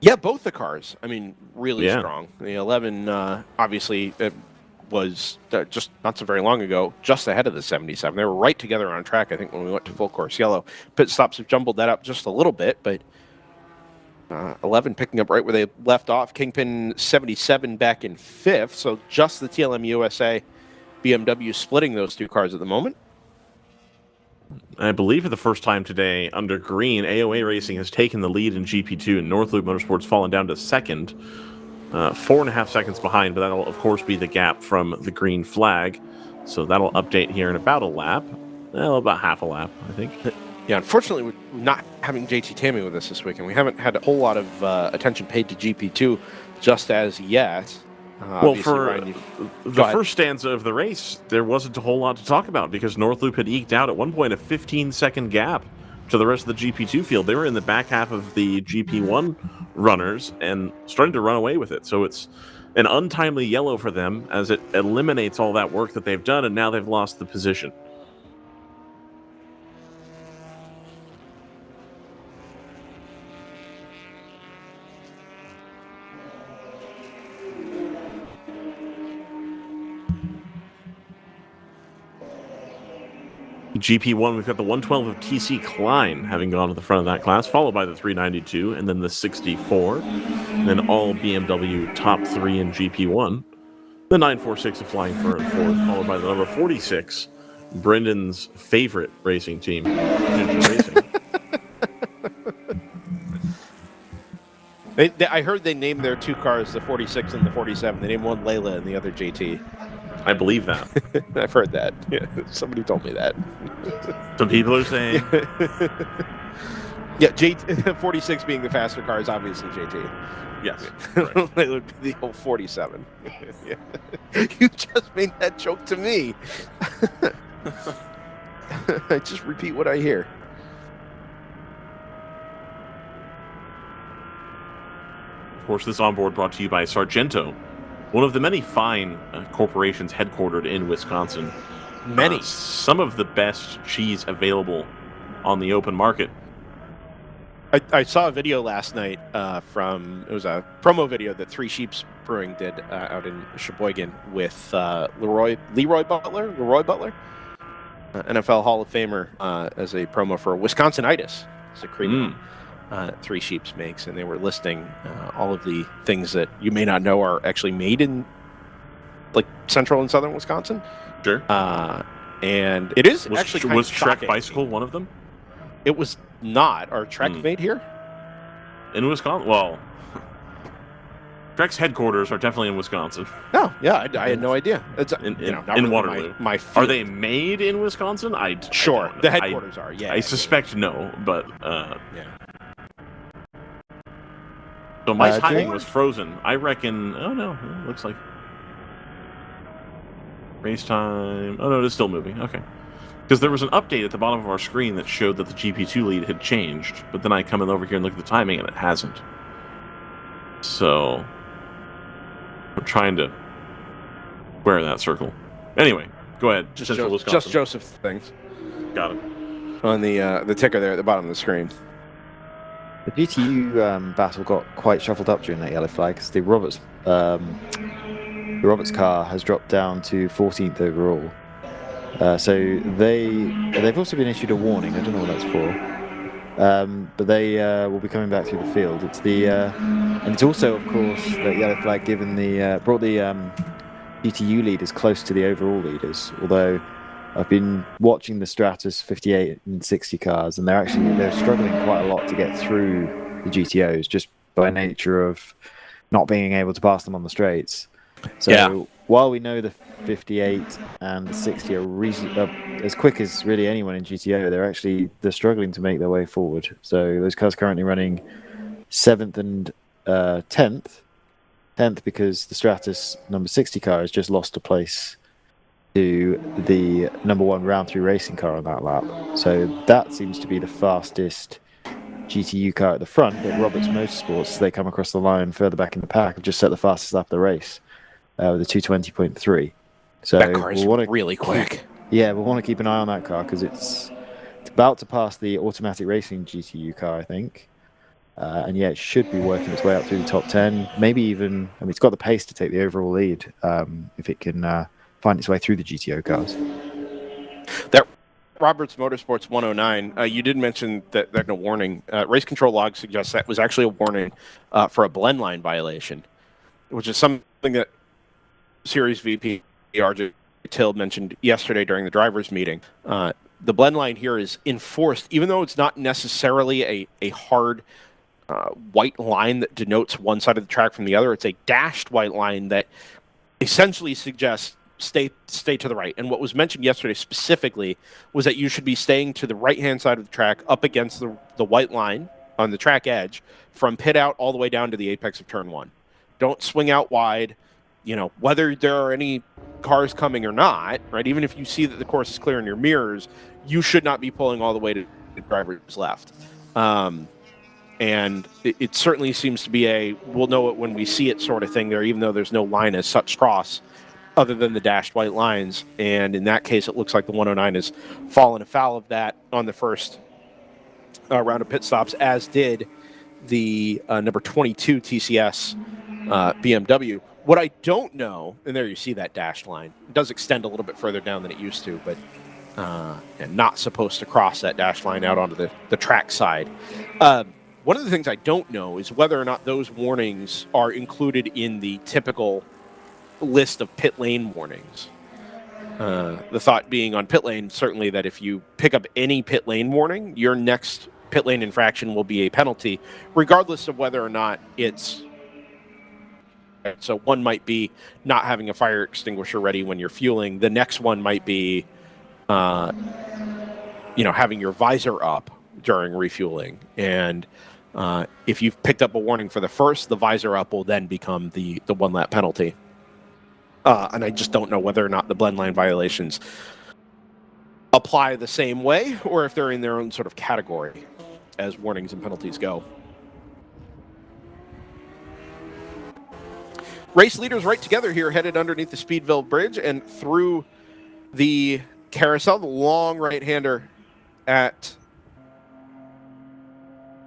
Yeah, both the cars. I mean, really strong. The 11, obviously, it was just not so very long ago, just ahead of the 77. They were right together on track, I think, when we went to full course yellow. Pit stops have jumbled that up just a little bit, but 11 picking up right where they left off. Kingpin 77 back in 5th, so just the TLM USA BMW splitting those 2 cars at the moment. I believe for the first time today, under green, AOA Racing has taken the lead in GP2, and North Loop Motorsports fallen down to 2nd. 4.5 seconds behind, but that'll, of course, be the gap from the green flag. So that'll update here in about a lap. Well, about half a lap, I think. Yeah, unfortunately, we're not having JT Tammy with us this weekend. We haven't had a whole lot of attention paid to GP2 just as yet. Well, Obviously, for Ryan, the first stanza of the race, there wasn't a whole lot to talk about because Northloop had eked out at one point a 15-second gap to the rest of the GP2 field. They were in the back half of the GP1 runners and starting to run away with it. So it's an untimely yellow for them as it eliminates all that work that they've done, and now they've lost the position. GP1, we've got the 112 of TC Klein having gone to the front of that class, followed by the 392, and then the 64, and then all BMW top 3 in GP1. The 946 of Flying Fur in fourth, followed by the number 46, Brendan's favorite racing team, Ginger Racing. I heard they named their two cars, the 46 and the 47. They named one Layla and the other JT. I believe that. I've heard that. Yeah, somebody told me that. Some people are saying. Yeah, 46 being the faster car is obviously JT. Yes. Right. It would be the old 47. Yeah. You just made that joke to me. I just repeat what I hear. Of course, this onboard brought to you by Sargento, one of the many fine corporations headquartered in Wisconsin. Many. Some of the best cheese available on the open market. I saw a video last night it was a promo video that Three Sheeps Brewing did out in Sheboygan with Leroy Butler, NFL Hall of Famer, as a promo for Wisconsinitis. It's a cream Three Sheeps makes, and they were listing all of the things that you may not know are actually made in like central and southern Wisconsin. Sure. And it is actually kind was of Trek shocking. Bicycle one of them? It was not. Are Trek made here? In Wisconsin? Well, Trek's headquarters are definitely in Wisconsin. No, yeah, I had no idea. It's In not in really Waterloo. My Are field. they made in Wisconsin? Sure, I don't know. the headquarters are. Yeah, I suspect no, but yeah. So my do timing you- was frozen. I reckon. Oh no, it looks like race time. Oh no, it is still moving. Okay, because there was an update at the bottom of our screen that showed that the GP2 lead had changed, but then I come in over here and look at the timing and it hasn't. So I'm trying to square that circle. Anyway, go ahead. Just Central Joseph, Wisconsin. just Joseph things Got it. on the ticker there at the bottom of the screen. The GTU battle got quite shuffled up during that yellow flag because the Roberts car has dropped down to 14th overall. So they've also been issued a warning. I don't know what that's for, but they will be coming back through the field. It's the and it's also, of course, the yellow flag given the brought the GTU leaders close to the overall leaders. Although I've been watching the Stratus 58 and 60 cars, and they're struggling quite a lot to get through the GTOs just by nature of not being able to pass them on the straights. So while we know the 58 and the 60 are as quick as really anyone in GTO, they're struggling to make their way forward. So those cars currently running 7th and 10th because the Stratus number 60 car has just lost a place to the number 1 round 3 racing car on that lap. So that seems to be the fastest GTU car at the front, but Roberts Motorsports, they come across the line further back in the pack, have just set the fastest lap of the race with a 220.3. So That car is really quick. Yeah, we'll want to keep an eye on that car because it's about to pass the automatic racing GTU car, I think. And yeah, it should be working its way up through the top 10. Maybe even, it's got the pace to take the overall lead if it can find its way through the GTO cars. That Roberts Motorsports 109, you did mention that there's no warning. Race control log suggests that was actually a warning for a blend line violation, which is something that Series VP RJ Till mentioned yesterday during the drivers' meeting. The blend line here is enforced, even though it's not necessarily a hard white line that denotes one side of the track from the other. It's a dashed white line that essentially suggests stay to the right. And what was mentioned yesterday specifically was that you should be staying to the right-hand side of the track up against the white line on the track edge from pit out all the way down to the apex of turn 1. Don't swing out wide. whether there are any cars coming or not, right? Even if you see that the course is clear in your mirrors, you should not be pulling all the way to the driver's left. And it certainly seems to be we'll know it when we see it sort of thing there, even though there's no line as such cross other than the dashed white lines. And in that case, it looks like the 109 has fallen afoul of that on the first round of pit stops, as did the number 22 TCS BMW. What I don't know, and there you see that dashed line. It does extend a little bit further down than it used to, but and not supposed to cross that dashed line out onto the track side. One of the things I don't know is whether or not those warnings are included in the typical list of pit lane warnings. The thought being on pit lane, certainly that if you pick up any pit lane warning, your next pit lane infraction will be a penalty, regardless of whether or not it's... So one might be not having a fire extinguisher ready when you're fueling. The next one might be, having your visor up during refueling. And if you've picked up a warning for the first, the visor up will then become the one lap penalty. And I just don't know whether or not the blend line violations apply the same way, or if they're in their own sort of category as warnings and penalties go. Race leaders right together here, headed underneath the Speedville Bridge and through the carousel, the long right-hander at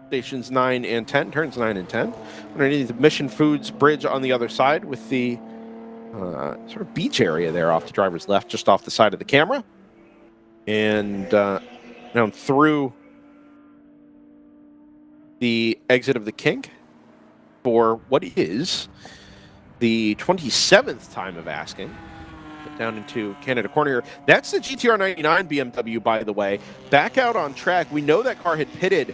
stations 9 and 10, turns 9 and 10. Underneath the Mission Foods Bridge on the other side with the sort of beach area there off the driver's left, just off the side of the camera. And down through the exit of the kink for what is the 27th time of asking. Down into Canada Corner here. That's the GTR 99 BMW, by the way. Back out on track. We know that car had pitted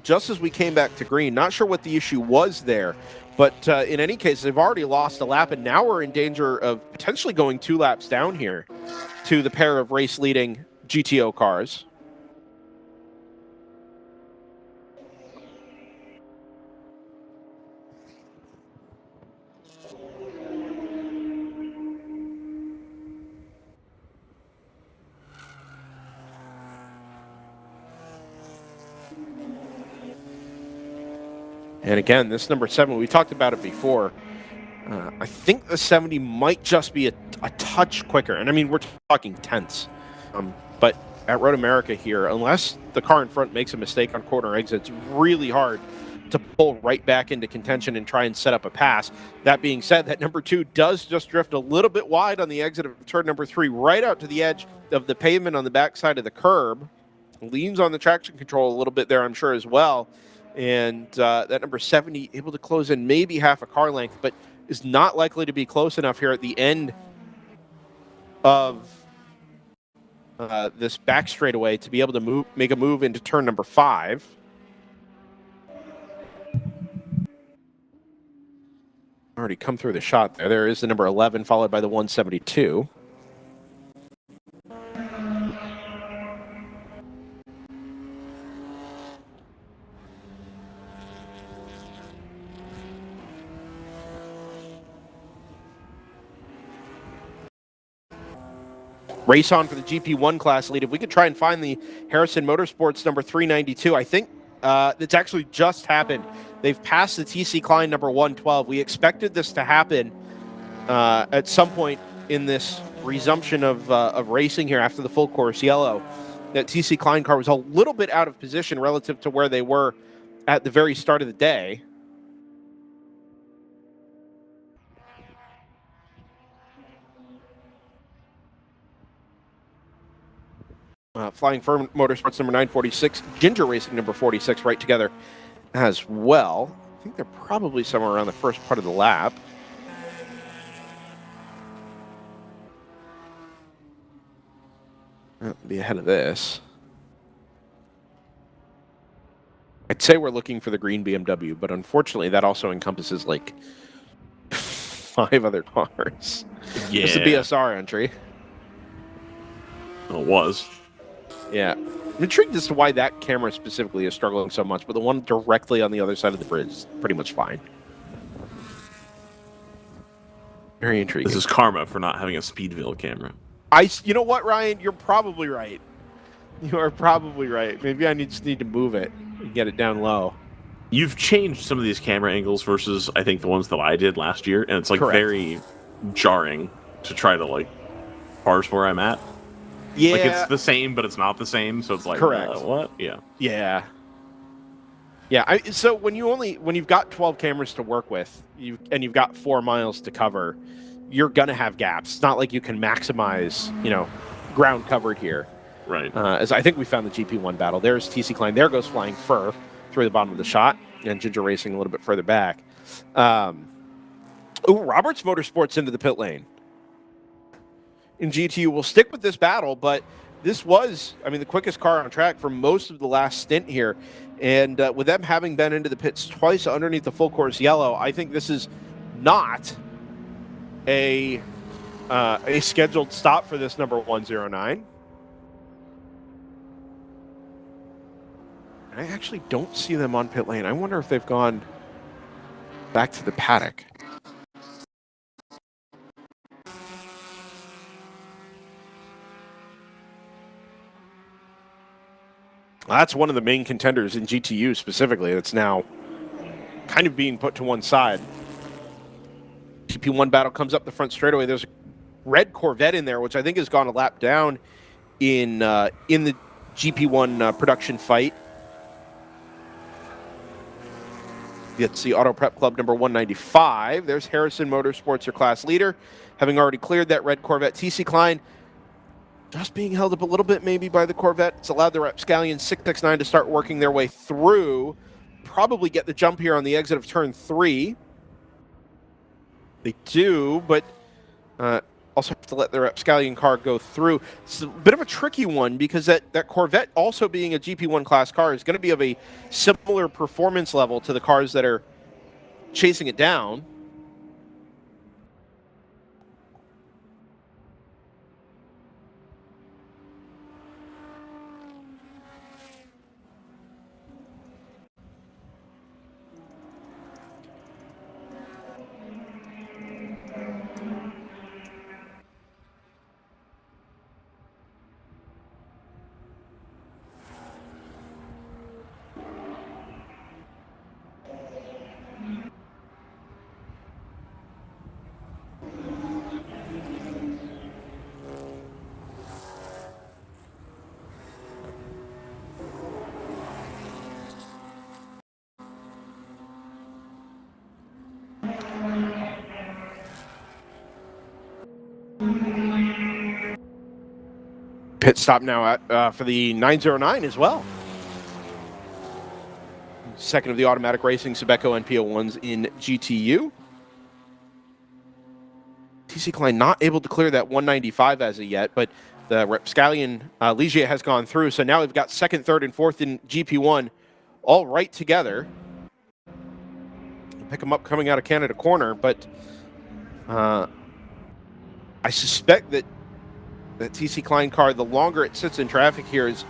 just as we came back to green. Not sure what the issue was there. But in any case, they've already lost a lap, and now we're in danger of potentially going 2 laps down here to the pair of race-leading GTO cars. And again, this number 7, we talked about it before. I think the 70 might just be a touch quicker. And I mean, we're talking tenths. But at Road America here, unless the car in front makes a mistake on corner exit, it's really hard to pull right back into contention and try and set up a pass. That being said, that number 2 does just drift a little bit wide on the exit of turn number 3, right out to the edge of the pavement on the backside of the curb. Leans on the traction control a little bit there, I'm sure, as well. And that number 70 able to close in maybe half a car length, but is not likely to be close enough here at the end of this back straightaway to be able to make a move into turn number 5. Already come through the shot there. There is the number 11 followed by the 172. Race on for the GP1 class lead. If we could try and find the Harrison Motorsports number 392, I think it's actually just happened. They've passed the TC Klein number 112. We expected this to happen at some point in this resumption of racing here after the full course yellow. That TC Klein car was a little bit out of position relative to where they were at the very start of the day. Flying Fur Motorsports number 946, Ginger Racing number 46 right together as well. I think they're probably somewhere around the first part of the lap. That'll be ahead of this. I'd say we're looking for the green BMW, but unfortunately that also encompasses like 5 other cars. Yeah. It's the BSR entry. It was. Yeah. I'm intrigued as to why that camera specifically is struggling so much, but the one directly on the other side of the bridge is pretty much fine. Very intriguing. This is karma for not having a Speedville camera. You know what, Ryan? You're probably right. You are probably right. Maybe I just need to move it and get it down low. You've changed some of these camera angles versus, I think, the ones that I did last year, and it's like Correct. very jarring to try to like parse where I'm at. Yeah. Like it's the same, but it's not the same. So it's like, Correct. What? Yeah. Yeah. Yeah. So when you've got 12 cameras to work with, you've got 4 miles to cover, you're gonna have gaps. It's not like you can maximize, ground covered here. Right. As I think we found the GP1 battle. There's TC Klein. There goes Flying Fur through the bottom of the shot, and Ginger Racing a little bit further back. Roberts Motorsports into the pit lane. In GTU, we'll stick with this battle, but this was, the quickest car on track for most of the last stint here. And with them having been into the pits twice underneath the full course yellow, I think this is not a scheduled stop for this number 109. I actually don't see them on pit lane. I wonder if they've gone back to the paddock. That's one of the main contenders in GTU specifically that's now kind of being put to one side. GP1 battle comes up the front straightaway. There's a red Corvette in there, which I think has gone a lap down in the GP1 production fight. It's the Auto Prep Club number 195. There's Harrison Motorsports, your class leader, having already cleared that red Corvette. TC Klein just being held up a little bit maybe by the Corvette. It's allowed the Rapscallion 669 to start working their way through. Probably get the jump here on the exit of turn 3. They do, but also have to let the Rapscallion car go through. It's a bit of a tricky one because that Corvette, also being a GP1 class car, is going to be of a similar performance level to the cars that are chasing it down. Pit stop now for the 909 as well. Second of the automatic racing Sebeco NPO1s in GTU. TC Klein not able to clear that 195 as of yet, but the Rapscallion Ligier has gone through. So now we've got second, third, and fourth in GP1 all right together. Pick them up coming out of Canada corner, but I suspect that the TC Klein car, the longer it sits in traffic here, is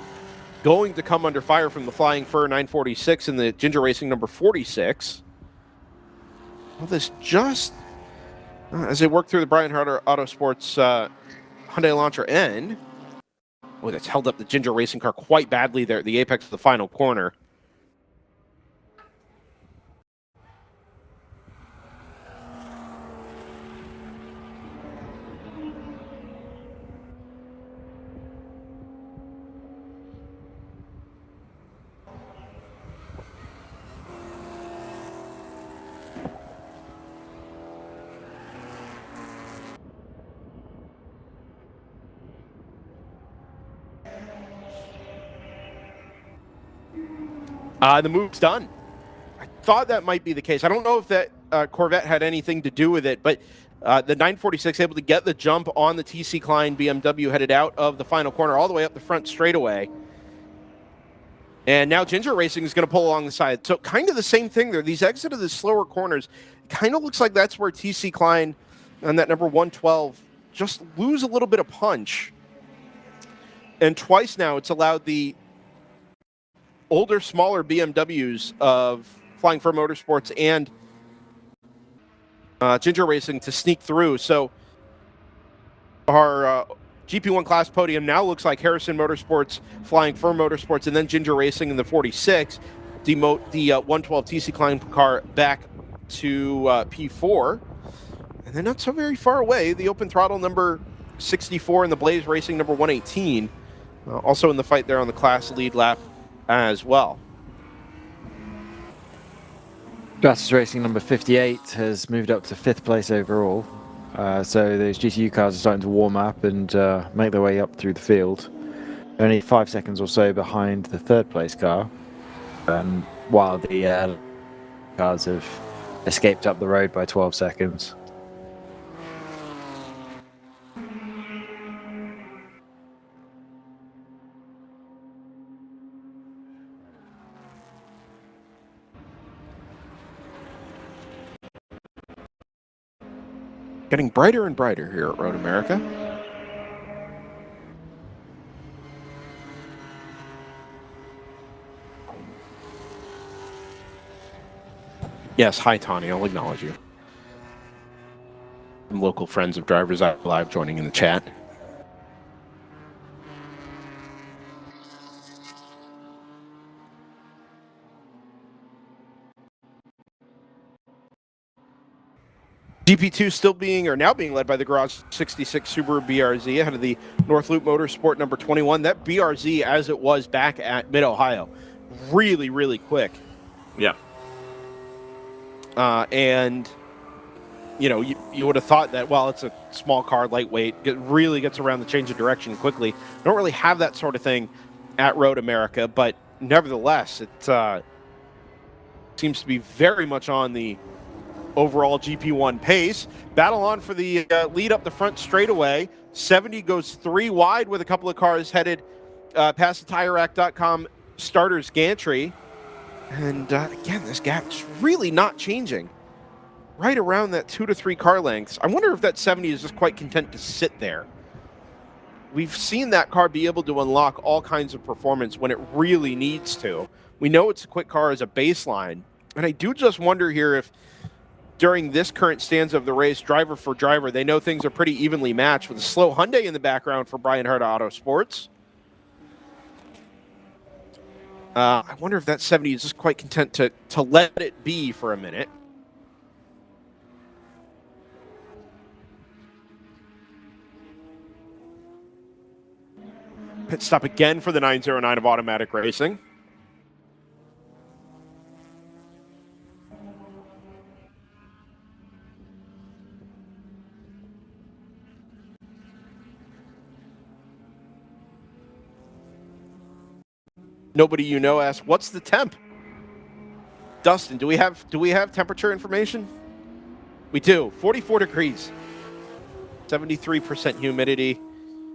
going to come under fire from the Flying Fur 946 and the Ginger Racing number 46. Well, this just, as they work through the Brian Harder Autosports Hyundai Elantra end. Oh, that's held up the Ginger Racing car quite badly there at the apex of the final corner. The move's done. I thought that might be the case. I don't know if that Corvette had anything to do with it, but the 946 able to get the jump on the TC Klein BMW, headed out of the final corner all the way up the front straightaway. And now Ginger Racing is going to pull along the side. So kind of the same thing there. These exit of the slower corners, kind of looks like that's where TC Klein and that number 112 just lose a little bit of punch. And twice now it's allowed the older, smaller BMWs of Flying Fur Motorsports and Ginger Racing to sneak through. So our GP1 class podium now looks like Harrison Motorsports, Flying Fur Motorsports, and then Ginger Racing in the 46. Demote the 112 TC Klein car back to P4. And then not so very far away, the Open Throttle number 64 and the Blaze Racing number 118. Also in the fight there on the class lead lap as well. Gratis Racing number 58 has moved up to 5th place overall. So those GTU cars are starting to warm up and make their way up through the field. Only 5 seconds or so behind the 3rd place car, while the cars have escaped up the road by 12 seconds. Getting brighter and brighter here at Road America. Yes, hi Tawny, I'll acknowledge you. Some local friends of DriversEye Live joining in the chat. GP2 still now being led by the Garage 66 Subaru BRZ ahead of the North Loop Motorsport number 21. That BRZ, as it was back at Mid-Ohio, really, really quick. Yeah. And, you know, you would have thought that, well, it's a small car, lightweight, really gets around the change of direction quickly. Don't really have that sort of thing at Road America, but nevertheless, it seems to be very much on the overall GP1 pace. Battle on for the lead up the front straightaway. 70 goes 3 wide with a couple of cars headed past the TireRack.com starters gantry. And again, this gap's really not changing. Right around that 2 to 3 car lengths. I wonder if that 70 is just quite content to sit there. We've seen that car be able to unlock all kinds of performance when it really needs to. We know it's a quick car as a baseline. And I do just wonder here if during this current stanza of the race, driver for driver, they know things are pretty evenly matched with a slow Hyundai in the background for Brian Hart Auto Sports. I wonder if that 70 is just quite content to let it be for a minute. Pit stop again for the 909 of Automatic Racing. Nobody you know asks, what's the temp? Dustin, do we have temperature information? We do. 44 degrees. 73% humidity.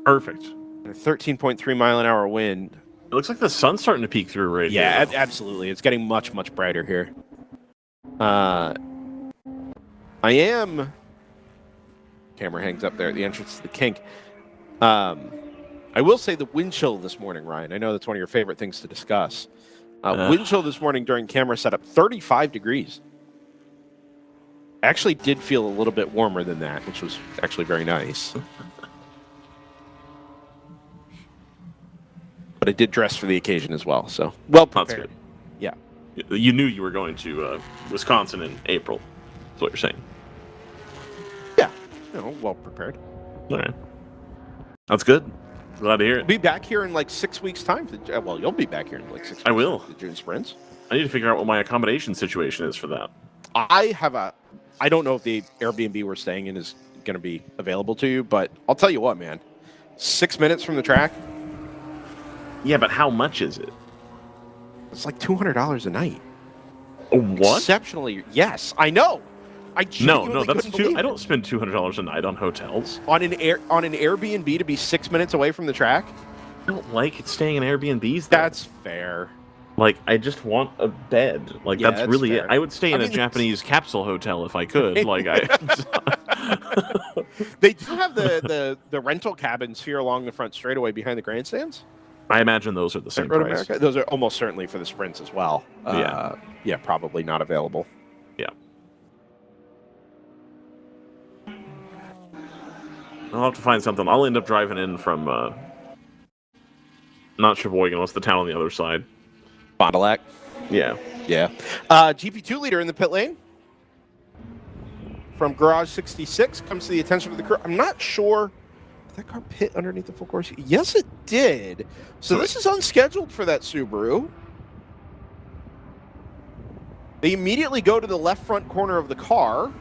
Perfect. And a 13.3 mile an hour wind. It looks like the sun's starting to peek through right Yeah, here. absolutely. It's getting much, much brighter here. I am... Camera hangs up there at the entrance to the kink. I will say the wind chill this morning, Ryan. I know that's one of your favorite things to discuss. Wind chill this morning during camera setup, 35 degrees. Actually did feel a little bit warmer than that, which was actually very nice. But I did dress for the occasion as well, so well prepared. Yeah. You knew you were going to Wisconsin in April. That's what you're saying. Yeah. Well prepared. All right. That's good. Glad to hear it. Be back here in like 6 weeks' time. Well, you'll be back here in like 6 weeks. I will. The June sprints. I need to figure out what my accommodation situation is for that. I don't know if the Airbnb we're staying in is going to be available to you, but I'll tell you what, man. 6 minutes from the track. Yeah, but how much is it? It's like $200 a night. What? Exceptionally, yes, I know. No, that's I don't spend $200 a night on hotels. On an Airbnb to be 6 minutes away from the track. I don't like staying in Airbnbs. That's fair. Like, I just want a bed. Like, Yeah, that's really fair. it. I would stay in a Japanese capsule hotel if I could. Like, They do have the rental cabins here along the front straightaway behind the grandstands. I imagine those are the same Road price. America? Those are almost certainly for the sprints as well. Yeah. Yeah, probably not available. Yeah. I'll have to find something. I'll end up driving in from not Sheboygan. What's the town on the other side? Fond du Lac. Yeah. Yeah. GP2 leader in the pit lane from Garage 66 comes to the attention of the crew. I'm not sure. Did that car pit underneath the full course? Yes, it did. So this is unscheduled for that Subaru. They immediately go to the left front corner of the car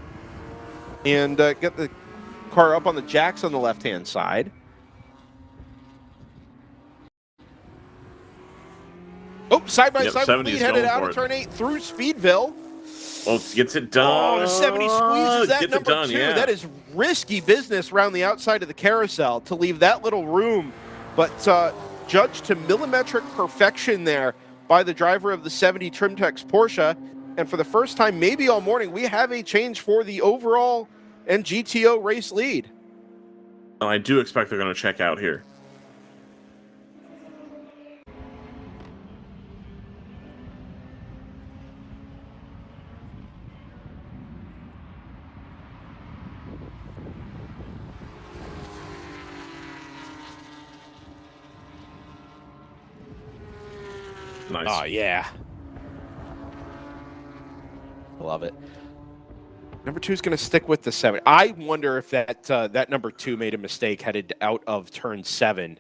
and get the car up on the jacks on the left-hand side. Oh, side-by-side lead headed out of turn 8 through Speedville. Oh, gets it done. Oh, the 70 squeezes that gets number it done, 2. Yeah. That is risky business around the outside of the carousel to leave that little room. But judged to millimetric perfection there by the driver of the 70 Trimtex Porsche. And for the first time, maybe all morning, we have a change for the overall and GTO race lead. And I do expect they're going to check out here. Nice. Oh, yeah. Love it. Number 2 is going to stick with the 7. I wonder if that number 2 made a mistake headed out of turn 7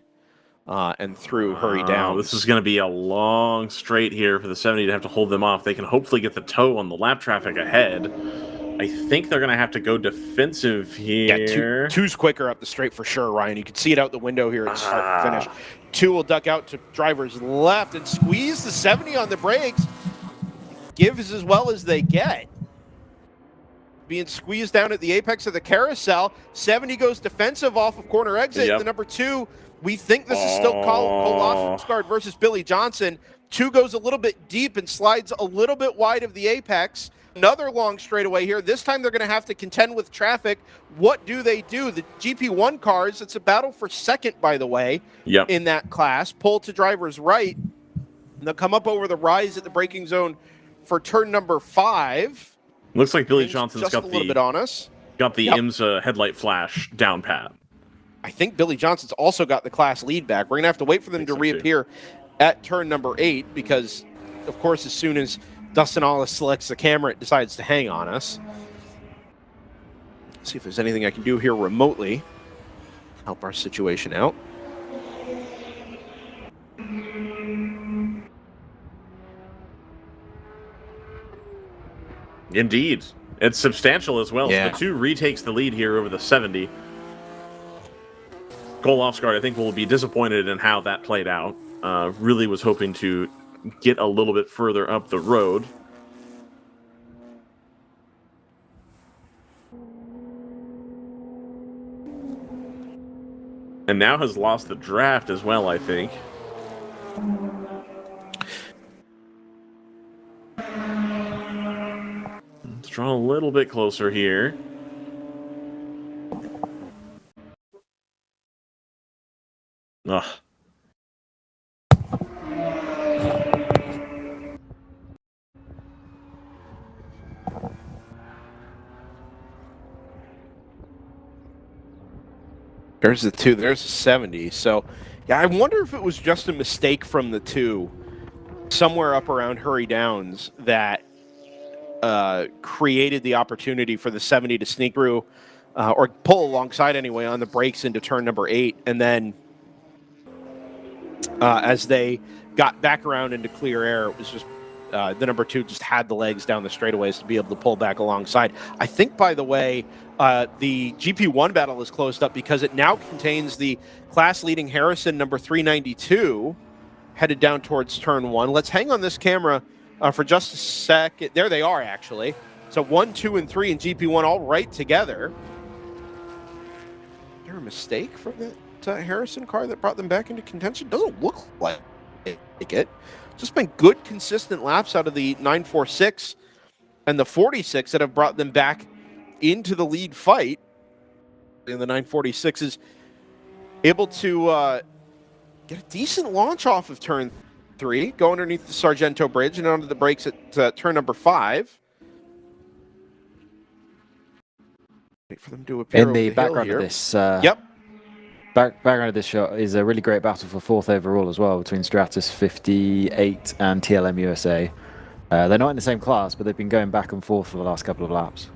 and through hurry down. This is going to be a long straight here for the 70 to have to hold them off. They can hopefully get the toe on the lap traffic ahead. I think they're going to have to go defensive here. Yeah, two's quicker up the straight for sure, Ryan. You can see it out the window here at start and finish. 2 will duck out to driver's left and squeeze the 70 on the brakes. Gives as well as they get. Being squeezed down at the apex of the carousel. 70 goes defensive off of corner exit. Yep. The number 2, we think this is still Kolofsgaard versus Billy Johnson. 2 goes a little bit deep and slides a little bit wide of the apex. Another long straightaway here. This time they're going to have to contend with traffic. What do they do? The GP1 cars, it's a battle for second, by the way, in that class. Pull to driver's right. And they'll come up over the rise at the braking zone for turn number 5. Looks like Billy Johnson's just got a little bit on us. Got the IMSA headlight flash down pat. I think Billy Johnson's also got the class lead back. We're going to have to wait for them to reappear at turn number 8 because, of course, as soon as Dustin Ollis selects the camera, it decides to hang on us. Let's see if there's anything I can do here remotely. Help our situation out. Indeed. It's substantial as well. Yeah. So the 2 retakes the lead here over the 70. Kolofsgaard, I think, will be disappointed in how that played out. Really was hoping to get a little bit further up the road. And now has lost the draft as well, I think. Let's draw a little bit closer here. Ugh. There's the 2, there's the 70. So, yeah, I wonder if it was just a mistake from the 2 somewhere up around Hurry Downs that created the opportunity for the 70 to sneak through or pull alongside anyway on the brakes into turn number 8. And then as they got back around into clear air, it was just the number 2 just had the legs down the straightaways to be able to pull back alongside. I think, by the way, the GP1 battle is closed up because it now contains the class-leading Harrison number 392 headed down towards turn 1. Let's hang on this camera for just a second. There they are, actually. So 1, 2, and 3 in GP1 all right together. Is there a mistake from that Harrison car that brought them back into contention? Doesn't look like it. Just been good, consistent laps out of the 946 and the 46 that have brought them back into the lead fight. And the 946 is able to get a decent launch off of turn 3, go underneath the Sargento Bridge and onto the brakes at turn number 5. Wait for them to appear in the over background hill of here. this Yep. Background of this shot is a really great battle for 4th overall as well between Stratus 58 and TLM USA. They're not in the same class, but they've been going back and forth for the last couple of laps.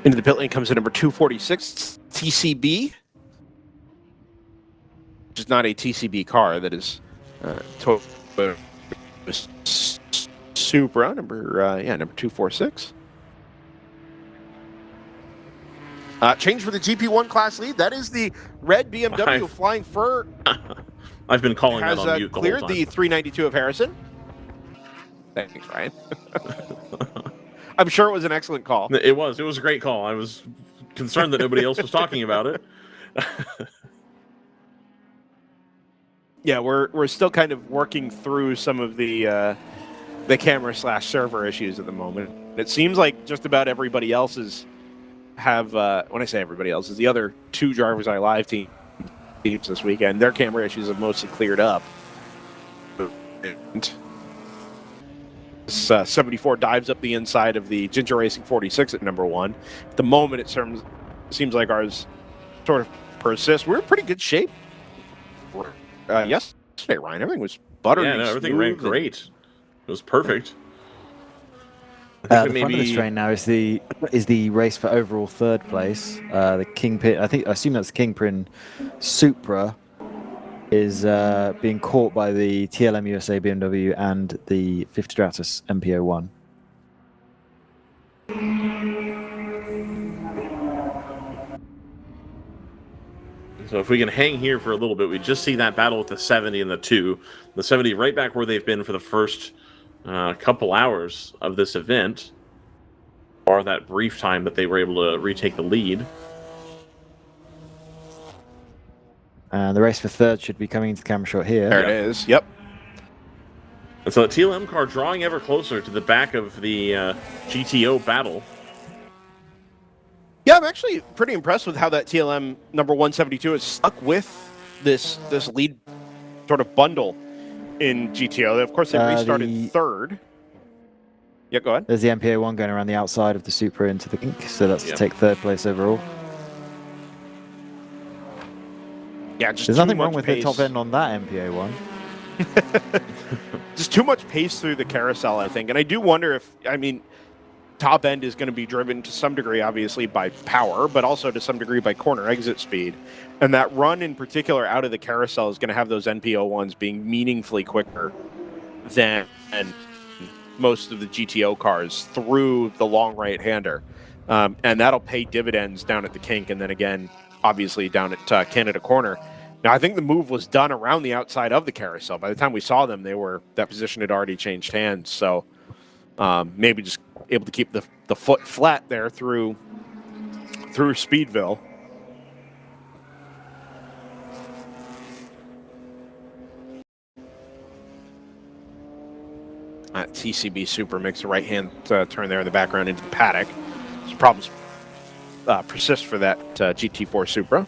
Into the pit lane comes in number 246, TCB, which is not a TCB car. That is Toyota Supra, number 246. Change for the GP1 class lead. That is the red BMW Flying Fur. I've been calling that on mute the whole cleared time. the 392 of Harrison. Thanks, Ryan. I'm sure it was an excellent call. It was a great call. I was concerned that nobody else was talking about it. Yeah, we're still kind of working through some of the camera/server issues at the moment. It seems like just about everybody else's have, when I say everybody else, is the other 2 DriversEye Live teams this weekend. Their camera issues have mostly cleared up. And this 74 dives up the inside of the Ginger Racing 46 at number 1. At the moment, it seems like ours sort of persists. We're in pretty good shape. Yesterday, Ryan, everything was buttery. Yeah, no, everything ran great. It was perfect. The front of the train now is the race for overall 3rd place. The Kingpin, I assume that's the Kingpin Supra, is being caught by the TLM USA BMW and the 50 Stratus MPO1. So if we can hang here for a little bit, we just see that battle with the 70 and the 2. The 70 right back where they've been for the first couple hours of this event, or that brief time that they were able to retake the lead. And the race for 3rd should be coming into the camera shot here. There it is. Yep. And so the TLM car drawing ever closer to the back of the GTO battle. Yeah, I'm actually pretty impressed with how that TLM number 172 is stuck with this lead sort of bundle in GTO. Of course, they restarted 3rd. Yeah, go ahead. There's the MPO1 going around the outside of the Supra into the kink, so that's to take 3rd place overall. Yeah, just there's nothing wrong with the top end on that MPO1. Just too much pace through the carousel, I think. And I do wonder if, top end is going to be driven to some degree, obviously, by power, but also to some degree by corner exit speed. And that run in particular out of the carousel is going to have those NPO1s being meaningfully quicker than most of the GTO cars through the long right-hander. And that'll pay dividends down at the kink and then again, obviously, down at Canada Corner. Now, I think the move was done around the outside of the carousel. By the time we saw them, that position had already changed hands. So maybe just able to keep the foot flat there through Speedville. TCB Super makes a right-hand turn there in the background into the paddock. So problems persist for that GT4 Supra.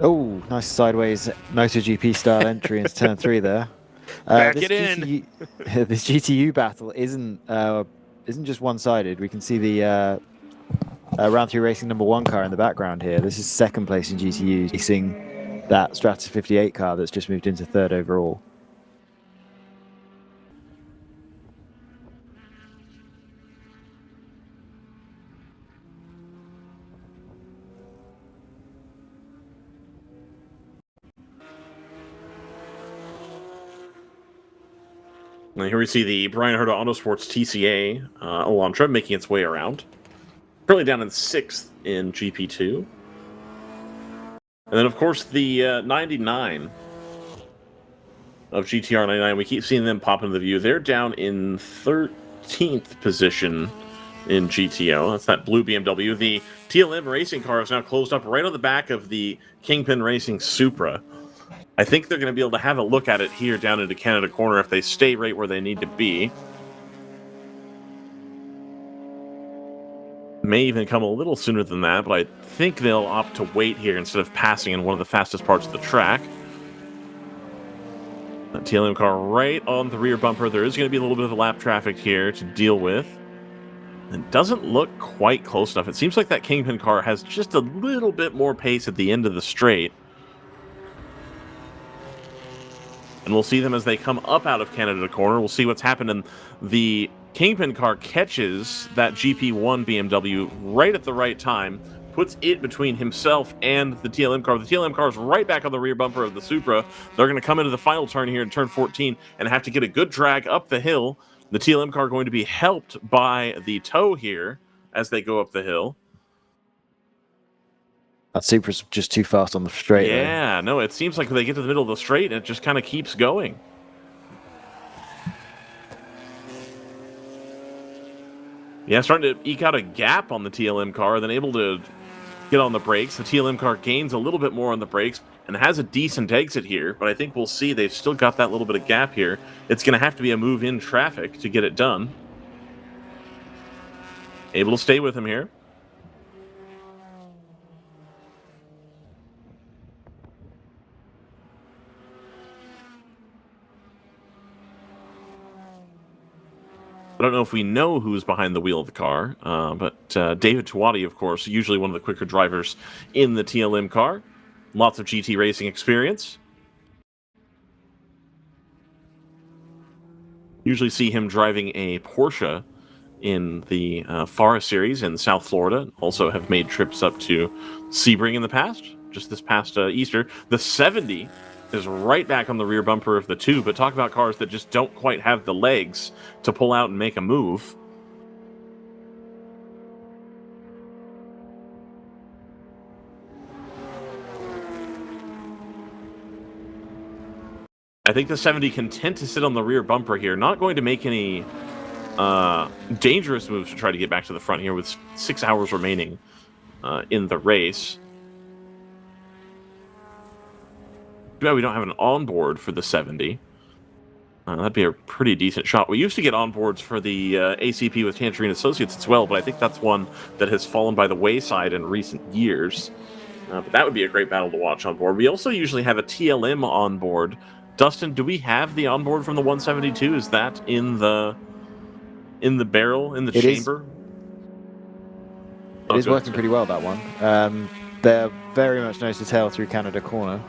Oh, nice sideways MotoGP style entry into turn 3 there. Back it in. This GTU battle isn't just one-sided. We can see the round 3 racing number 1 car in the background here. This is 2nd place in GTU, racing that Stratus 58 car that's just moved into 3rd overall. And here we see the Brian Herta Autosports TCA Elantra making its way around. Currently down in 6th in GP2. And then, of course, the 99 of GTR 99. We keep seeing them pop into the view. They're down in 13th position in GTO. That's that blue BMW. The TLM racing car is now closed up right on the back of the Kingpin Racing Supra. I think they're going to be able to have a look at it here down into Canada Corner if they stay right where they need to be. May even come a little sooner than that, but I think they'll opt to wait here instead of passing in one of the fastest parts of the track. That TLM car right on the rear bumper. There is going to be a little bit of a lap traffic here to deal with. It doesn't look quite close enough. It seems like that Kingpin car has just a little bit more pace at the end of the straight. And we'll see them as they come up out of Canada Corner. We'll see what's happened. And the Kingpin car catches that GP1 BMW right at the right time, puts it between himself and the TLM car. The TLM car is right back on the rear bumper of the Supra. They're going to come into the final turn here in turn 14 and have to get a good drag up the hill. The TLM car going to be helped by the tow here as they go up the hill. That Supra's just too fast on the straight. Yeah, no, it seems like they get to the middle of the straight and it just kind of keeps going. Yeah, starting to eke out a gap on the TLM car, then able to get on the brakes. The TLM car gains a little bit more on the brakes and has a decent exit here, but I think we'll see they've still got that little bit of gap here. It's going to have to be a move in traffic to get it done. Able to stay with him here. I don't know if we know who's behind the wheel of the car, but David Tuati, of course, usually one of the quicker drivers in the TLM car. Lots of GT racing experience. Usually see him driving a Porsche in the Forest Series in South Florida. Also have made trips up to Sebring in the past, just this past Easter. The 70 is right back on the rear bumper of the 2, but talk about cars that just don't quite have the legs to pull out and make a move. I think the 70 content to sit on the rear bumper here, not going to make any dangerous moves to try to get back to the front here with 6 hours remaining in the race. We don't have an onboard for the 70. That'd be a pretty decent shot. We used to get onboards for the ACP with Tangerine Associates as well, but I think that's one that has fallen by the wayside in recent years. But that would be a great battle to watch on board. We also usually have a TLM on board. Dustin, do we have the onboard from the 172? Is that in the barrel, in the chamber? It is working pretty well, that one. They're very much nose to tail through Canada Corner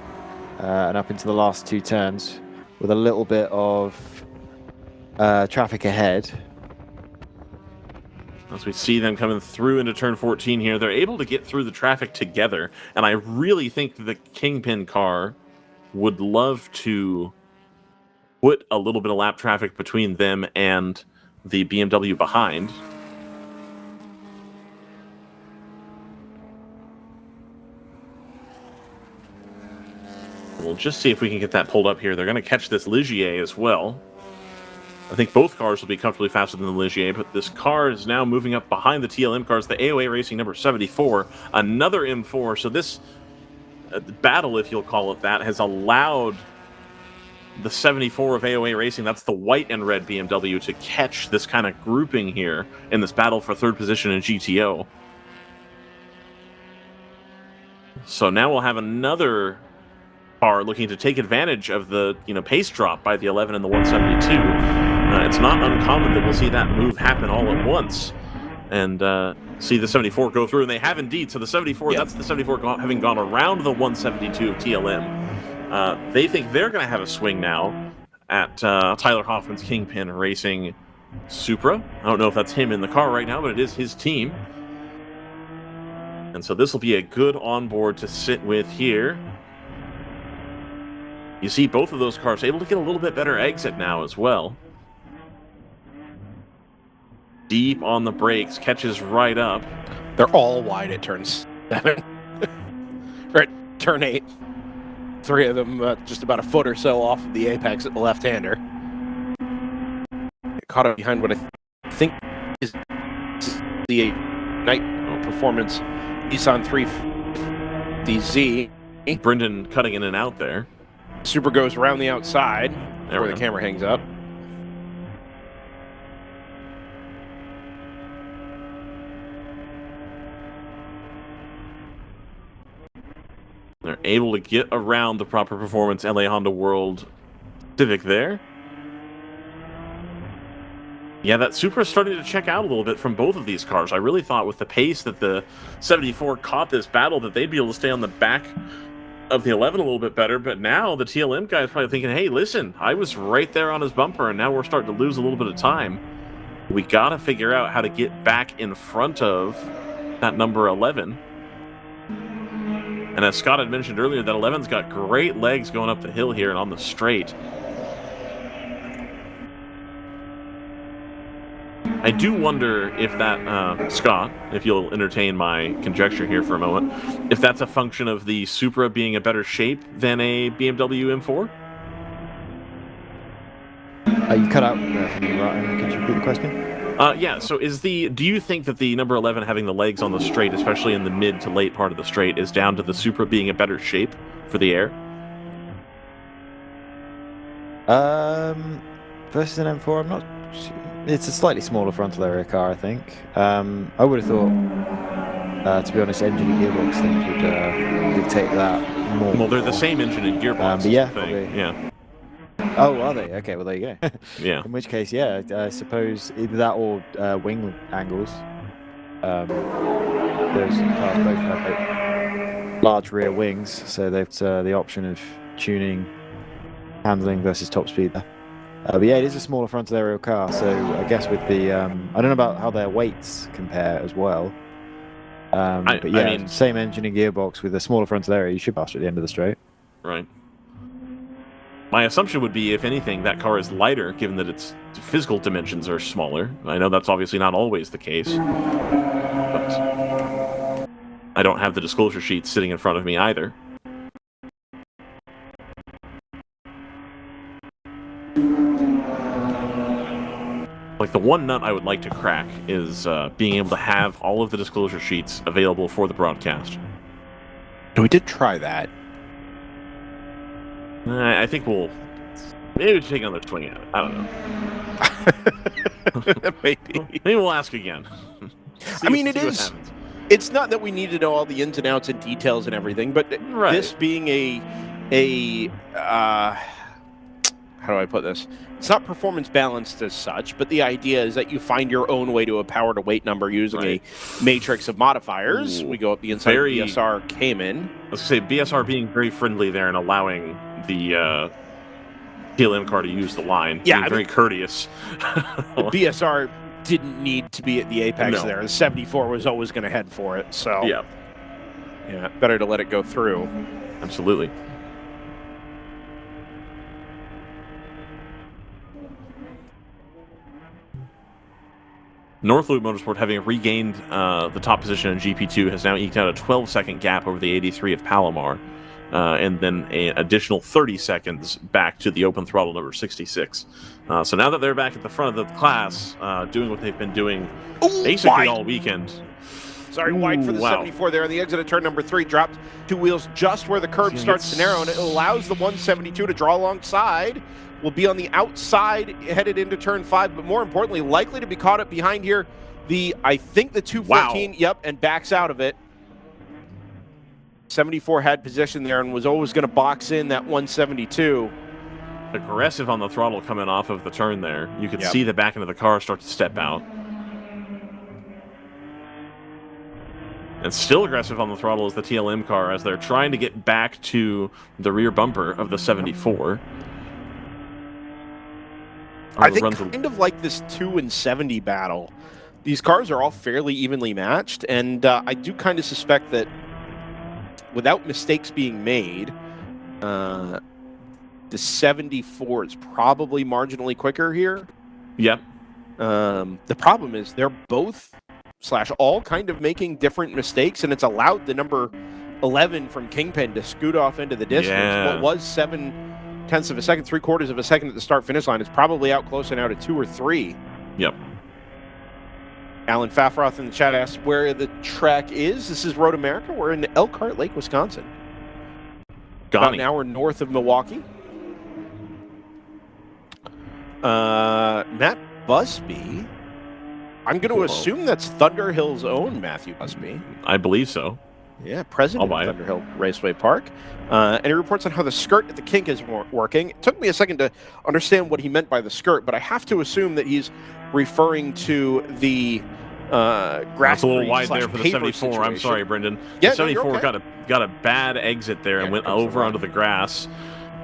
and up into the last 2 turns with a little bit of traffic ahead. As we see them coming through into turn 14 here, they're able to get through the traffic together, and I really think the Kingpin car would love to put a little bit of lap traffic between them and the BMW behind. We'll just see if we can get that pulled up here. They're going to catch this Ligier as well. I think both cars will be comfortably faster than the Ligier, but this car is now moving up behind the TLM cars, the AOA Racing number 74, another M4. So this battle, if you'll call it that, has allowed the 74 of AOA Racing, that's the white and red BMW, to catch this kind of grouping here in this battle for 3rd position in GTO. So now we'll have another car looking to take advantage of the pace drop by the 11 and the 172. It's not uncommon that we'll see that move happen all at once and see the 74 go through, and they have indeed. So the 74, that's the 74 having gone around the 172 of TLM. They think they're going to have a swing now at Tyler Hoffman's Kingpin Racing Supra. I don't know if that's him in the car right now, but it is his team. And so this will be a good onboard to sit with here. You see both of those cars able to get a little bit better exit now as well. deep on the brakes, catches right up. They're all wide at turn 7. Or at turn 8. 3 of them just about a foot or so off of the apex at the left-hander. Caught up behind what I think is the night performance Nissan 350Z. Brendan cutting in and out there. Super goes around the outside There where we the go. camera hangs up. They're able to get around the proper performance LA Honda World Civic there. Yeah, that Supra started to check out a little bit from both of these cars. I really thought with the pace that the 74 caught this battle that they'd be able to stay on the back of the 11 a little bit better, but now the TLM guy is probably thinking, hey, listen, I was right there on his bumper, and now we're starting to lose a little bit of time. We got to figure out how to get back in front of that number 11. And as Scott had mentioned earlier, that 11's got great legs going up the hill here and on the straight. I do wonder if that, Scott, if you'll entertain my conjecture here for a moment, if that's a function of the Supra being a better shape than a BMW M4? You cut out there for me, right? Could you repeat the question? Yeah, so do you think that the number 11 having the legs on the straight, especially in the mid to late part of the straight, is down to the Supra being a better shape for the air? Versus an M4, I'm not. It's a slightly smaller frontal area car, I think. I would have thought, to be honest, engine and gearbox things would dictate that more. Well, they're the same engine and gearbox. But yeah, thing. Yeah. Oh, are they? Okay, well there you go. Yeah. In which case, yeah, I suppose either that or wing angles. Those cars both have like, large rear wings, so they've the option of tuning, handling versus top speed there. But yeah, it is a smaller frontal aerial car, so I guess with the I don't know about how their weights compare as well. But yeah, I mean, same engine and gearbox with a smaller frontal area, you should pass at the end of the straight. Right. My assumption would be, if anything, that car is lighter, given that its physical dimensions are smaller. I know that's obviously not always the case, but I don't have the disclosure sheet sitting in front of me either. Like, the one nut I would like to crack is being able to have all of the disclosure sheets available for the broadcast. We did try that. I think maybe take another swing at it. I don't know. Maybe We'll ask again. I mean, it's not that we need to know all the ins and outs and details and everything, but Right. this being how do I put this? It's not performance balanced as such, but the idea is that you find your own way to a power to weight number using a matrix of modifiers. Ooh, We go up the inside of the BSR Cayman. I was going to say, BSR being very friendly there and allowing the TLM car to use the line. Yeah, being very courteous. The BSR didn't need to be at the apex there. The 74 was always going to head for it, so Yeah, better to let it go through. absolutely. Northloop Motorsport, having regained the top position in GP2, has now eked out a 12-second gap over the 83 of Palomar, and then an additional 30 seconds back to the open throttle number 66. So now that they're back at the front of the class, doing what they've been doing basically all weekend. Sorry, wide for the 74 there on the exit of turn number 3. Dropped 2 wheels just where the curb starts to narrow, and it allows the 172 to draw alongside. Will be on the outside headed into turn 5, but more importantly, likely to be caught up behind here. I think the 214, yep, and backs out of it. 74 had position there and was always going to box in that 172. Aggressive on the throttle coming off of the turn there. You could see the back end of the car start to step out. And still aggressive on the throttle is the TLM car as they're trying to get back to the rear bumper of the 74. I think kind of like this 2 and 70 battle. These cars are all fairly evenly matched, and I do kind of suspect that without mistakes being made, the 74 is probably marginally quicker here. Yep. The problem is they're both / all kind of making different mistakes, and it's allowed the number 11 from Kingpin to scoot off into the distance. Yeah. What was 0.7 of a second, 3/4 of a second at the start-finish line is probably out closer now to 2 or 3. Yep. Alan Fafroth in the chat asks where the track is. This is Road America. We're in Elkhart Lake, Wisconsin. About an hour north of Milwaukee. Matt Busby. I'm going to assume that's Thunderhill's own Matthew Busby. I believe so. Yeah, president of Thunderhill Raceway Park. And he reports on how the skirt at the kink is working. It took me a second to understand what he meant by the skirt, but I have to assume that he's referring to the grass. It's a little wide there for the 74. Situation. I'm sorry, Brendan. Yeah, the 74 no, okay. got a bad exit there and went over onto the grass.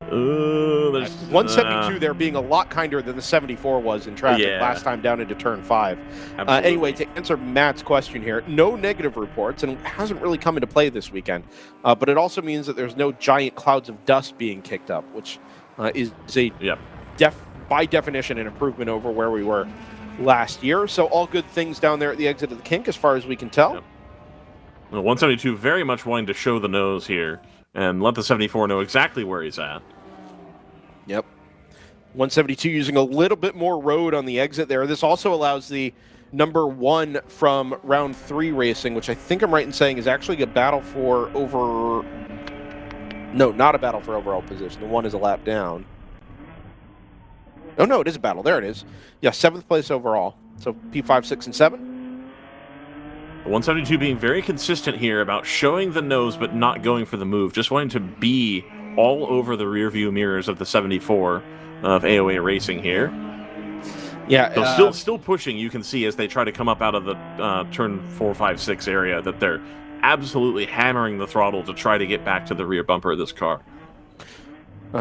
There's 172 there being a lot kinder than the 74 was in traffic last time down into turn 5. Anyway, to answer Matt's question here, no negative reports, and it hasn't really come into play this weekend. But it also means that there's no giant clouds of dust being kicked up, which is a by definition an improvement over where we were last year. So all good things down there at the exit of the kink as far as we can tell. Yep. Well, 172 very much wanting to show the nose here and let the 74 know exactly where he's at. Yep. 172 using a little bit more road on the exit there. This also allows the number 1 from round 3 racing, which I think I'm right in saying is actually a battle for over... No, not a battle for overall position. The 1 is a lap down. Oh, no, it is a battle. There it is. Yeah, 7th place overall. So P5, 6, and 7. 172 being very consistent here about showing the nose but not going for the move, just wanting to be all over the rear view mirrors of the 74 of AOA Racing here. Yeah, so still pushing. You can see as they try to come up out of the turn 4, 5, 6 area that they're absolutely hammering the throttle to try to get back to the rear bumper of this car.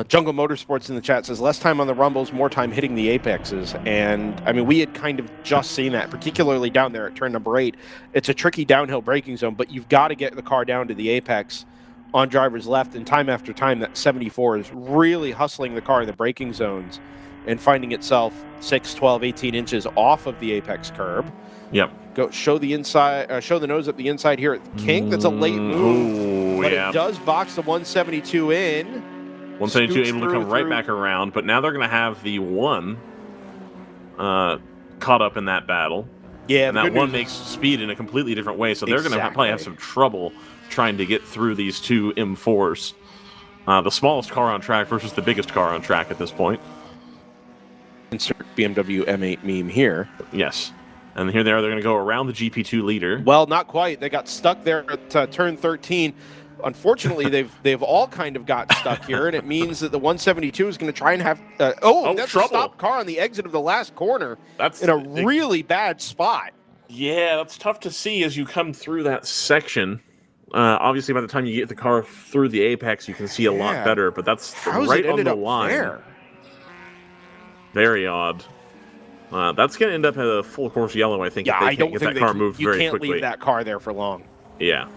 Jungle Motorsports in the chat says, less time on the rumbles, more time hitting the apexes. And, I mean, we had kind of just seen that, particularly down there at turn number 8. It's a tricky downhill braking zone, but you've got to get the car down to the apex on driver's left. And time after time, that 74 is really hustling the car in the braking zones and finding itself 6, 12, 18 inches off of the apex curb. Yep. Go show the inside, show the nose up the inside here at the kink. That's a late move, but it does box the 172 in. 172 able to come right back around, but now they're going to have the 1 caught up in that battle. Yeah, and that 1 makes speed in a completely different way, so they're going to probably have some trouble trying to get through these 2 M4s. The smallest car on track versus the biggest car on track at this point. Insert BMW M8 meme here. Yes. And here they are. They're going to go around the GP2 leader. Well, not quite. They got stuck there at turn 13. Unfortunately, they've all kind of got stuck here, and it means that the 172 is going to try and have... that's trouble. A stop car on the exit of the last corner. That's in a really bad spot. Yeah, that's tough to see as you come through that section. Obviously, by the time you get the car through the apex, you can see a lot better, but that's right on the line. There? Very odd. That's going to end up at a full course yellow, I think, if they can't get that car moved very quickly. You can't leave that car there for long. Yeah.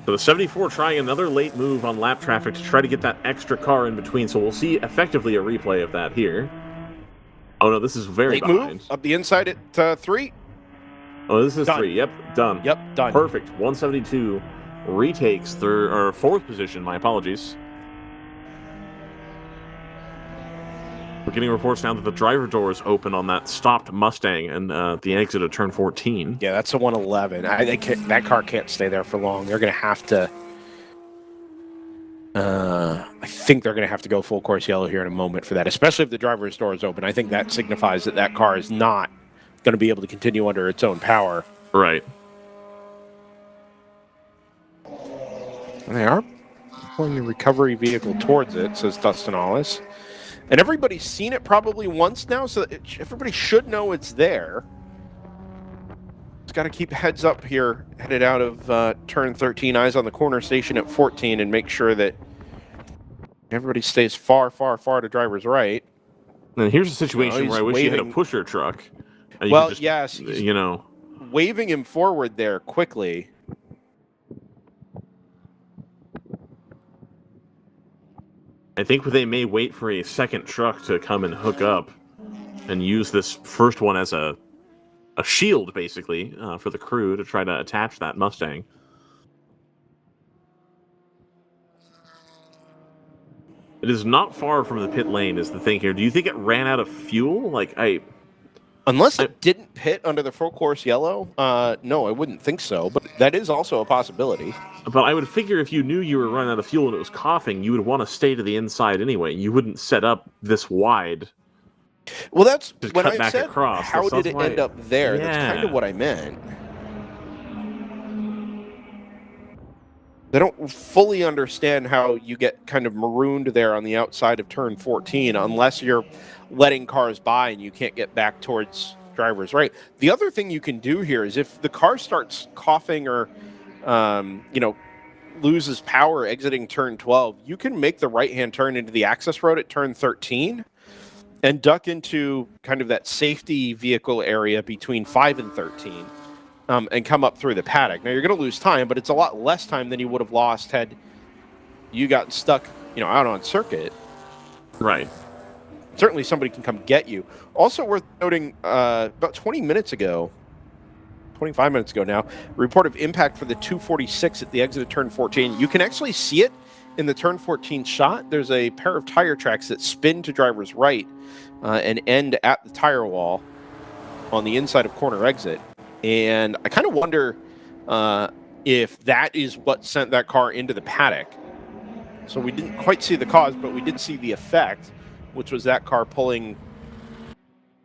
So the 74 trying another late move on lap traffic to try to get that extra car in between. So we'll see effectively a replay of that here. Oh, no, this is very late move up the inside at 3. Oh, this is done. 3. Yep, done. Yep, done. Perfect. 172 retakes 4th position. My apologies. We're getting reports now that the driver door is open on that stopped Mustang and the exit of turn 14. Yeah, that's a 111. That car can't stay there for long. They're going to have to... I think they're going to have to go full course yellow here in a moment for that, especially if the driver's door is open. I think that signifies that that car is not going to be able to continue under its own power. Right. And they are pulling the recovery vehicle towards it, says Dustin Hollis. And everybody's seen it probably once now, so everybody should know it's there. It's got to keep heads up here, headed out of turn 13, eyes on the corner station at 14, and make sure that everybody stays far, far, far to driver's right. And here's a situation where I wish you had a pusher truck. Well, yes, you know, waving him forward there quickly. I think they may wait for a second truck to come and hook up. and use this first one as a shield, basically, for the crew to try to attach that Mustang. It is not far from the pit lane, is the thing here. Do you think it ran out of fuel? Like, Unless it didn't pit under the full course yellow, no, I wouldn't think so. But that is also a possibility. But I would figure if you knew you were running out of fuel and it was coughing, you would want to stay to the inside anyway. You wouldn't set up this wide. Well, that's Just when cut I back said, across. how That's did it why- end up there? Yeah. That's kind of what I meant. They don't fully understand how you get kind of marooned there on the outside of turn 14 unless you're letting cars by and you can't get back towards drivers right. The other thing you can do here is if the car starts coughing or, loses power exiting turn 12, you can make the right-hand turn into the access road at turn 13 and duck into kind of that safety vehicle area between 5 and 13. And come up through the paddock. Now, you're going to lose time, but it's a lot less time than you would have lost had you gotten stuck, out on circuit. Right. Certainly somebody can come get you. Also worth noting, about 20 minutes ago, 25 minutes ago now, report of impact for the 246 at the exit of turn 14. You can actually see it in the turn 14 shot. There's a pair of tire tracks that spin to driver's right and end at the tire wall on the inside of corner exit. And I kind of wonder if that is what sent that car into the paddock. So we didn't quite see the cause, but we did see the effect, which was that car pulling,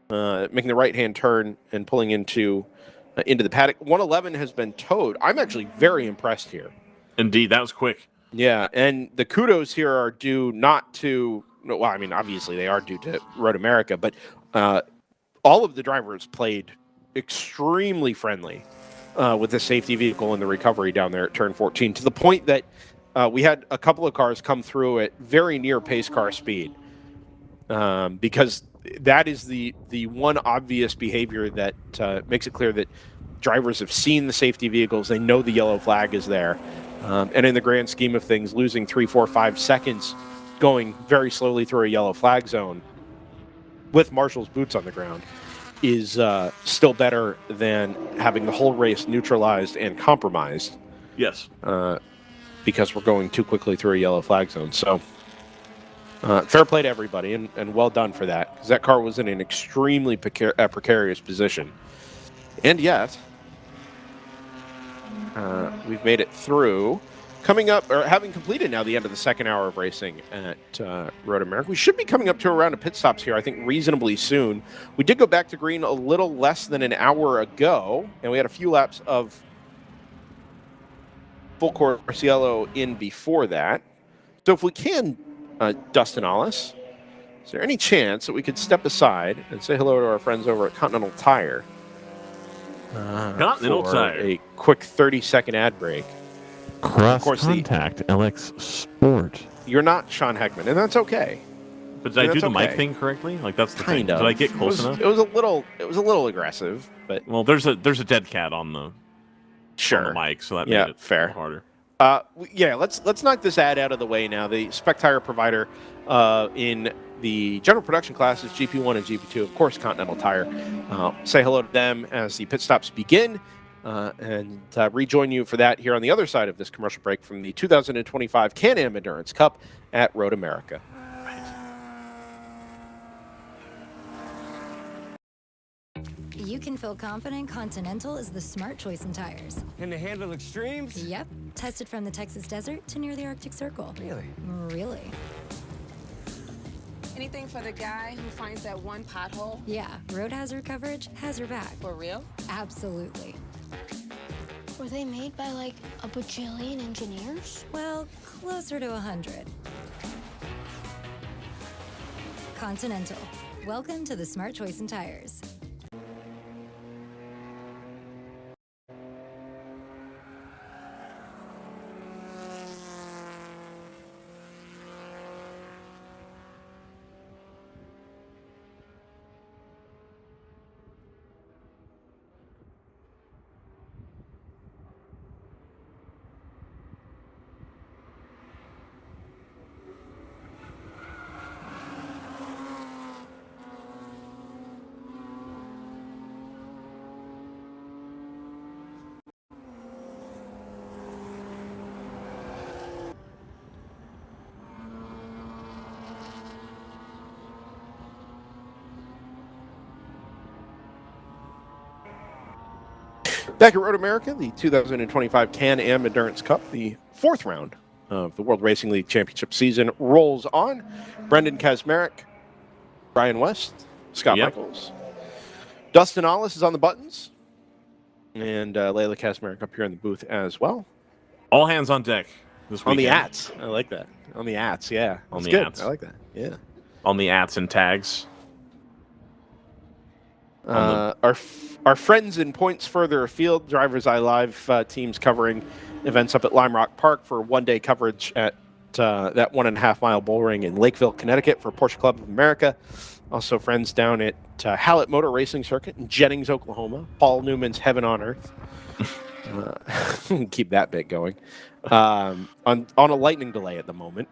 making the right-hand turn and pulling into the paddock. 111 has been towed. I'm actually very impressed here. Indeed, that was quick. Yeah, and the kudos here are due not to, well, I mean, obviously they are due to Road America, but all of the drivers played extremely friendly with the safety vehicle and the recovery down there at turn 14, to the point that we had a couple of cars come through at very near pace car speed, because that is the one obvious behavior that makes it clear that drivers have seen the safety vehicles. They know the yellow flag is there. And in the grand scheme of things, losing 3, 4, 5 seconds going very slowly through a yellow flag zone with Marshall's boots on the ground is still better than having the whole race neutralized and compromised. Yes. Because we're going too quickly through a yellow flag zone. So fair play to everybody, and well done for that, because that car was in an extremely precarious position. And yet, we've made it through. Coming up, or having completed now the end of the second hour of racing at Road America, we should be coming up to a round of pit stops here, I think, reasonably soon. We did go back to green a little less than an hour ago, and we had a few laps of full course yellow in before that. So if we can, Dustin Ollis, is there any chance that we could step aside and say hello to our friends over at Continental Tire? Continental for Tire. a quick 30-second ad break. Cross course, contact LX Sport. You're not Sean Heckman, and that's okay. But did I do That's the mic okay. thing correctly? Like, that's the thing. Kind of. Did I get close enough? It was a little aggressive, but Well, there's a dead cat on the sure. mic, so that Yeah, made it fair. harder. Let's knock this ad out of the way now. The spec tire provider in the general production class is GP1 and GP2, of course, Continental Tire. Say hello to them as the pit stops begin, and rejoin you for that here on the other side of this commercial break from the 2025 Can-Am Endurance Cup at Road America. You can feel confident Continental is the smart choice in tires. And to handle extremes? Yep. Tested from the Texas desert to near the Arctic Circle. Really? Really? Anything for the guy who finds that one pothole? Yeah, road hazard coverage has your back. For real? Absolutely. Were they made by like a bajillion engineers? Well, closer to 100. Continental. Welcome to the smart choice in tires. Back at Road America, the 2025 Can-Am Endurance Cup, the fourth round of the World Racing League Championship season rolls on. Brendan Kazmarek, Brian West, Scott Michaels. Dustin Ollis is on the buttons. And Layla Kazmarek up here in the booth as well. All hands on deck this weekend. On the ATS. I like that. On the ATS, yeah. On That's the good. ATS. I like that, yeah. On the ATS and tags. Our friends in points further afield, DriversEye Live teams covering events up at Lime Rock Park for one-day coverage at that 1.5-mile bull ring in Lakeville, Connecticut for Porsche Club of America. Also friends down at Hallett Motor Racing Circuit in Jennings, Oklahoma. Paul Newman's Heaven on Earth. Keep that bit going. On a lightning delay at the moment.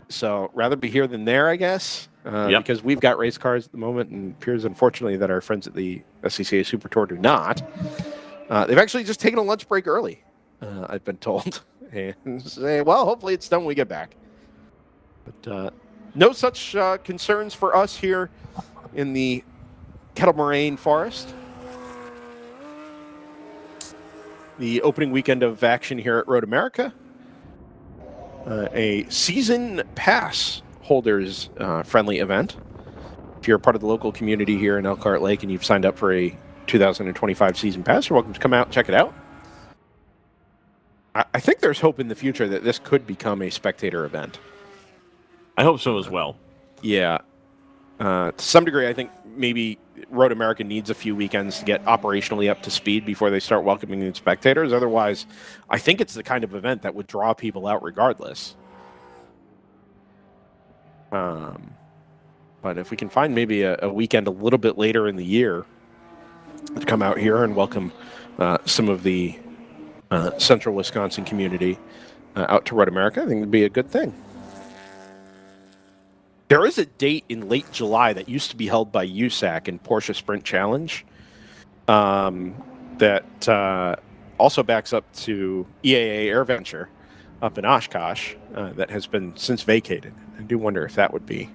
So rather be here than there, I guess. Because we've got race cars at the moment, and it appears, unfortunately, that our friends at the SCCA Super Tour do not. They've actually just taken a lunch break early, I've been told. And say, well, hopefully it's done when we get back. But no such concerns for us here in the Kettle Moraine Forest. The opening weekend of action here at Road America. A season pass holders friendly event. If you're a part of the local community here in Elkhart Lake and you've signed up for a 2025 season pass, you're welcome to come out and check it out. I think there's hope in the future that this could become a spectator event. I hope so as well. Yeah. To some degree, I think maybe Road America needs a few weekends to get operationally up to speed before they start welcoming new spectators. Otherwise, I think it's the kind of event that would draw people out regardless. But if we can find maybe a weekend a little bit later in the year to come out here and welcome some of the central Wisconsin community out to Road America, I think it'd be a good thing. There is a date in late July that used to be held by USAC in Porsche Sprint Challenge that also backs up to EAA AirVenture up in Oshkosh that has been since vacated. I do wonder if that would be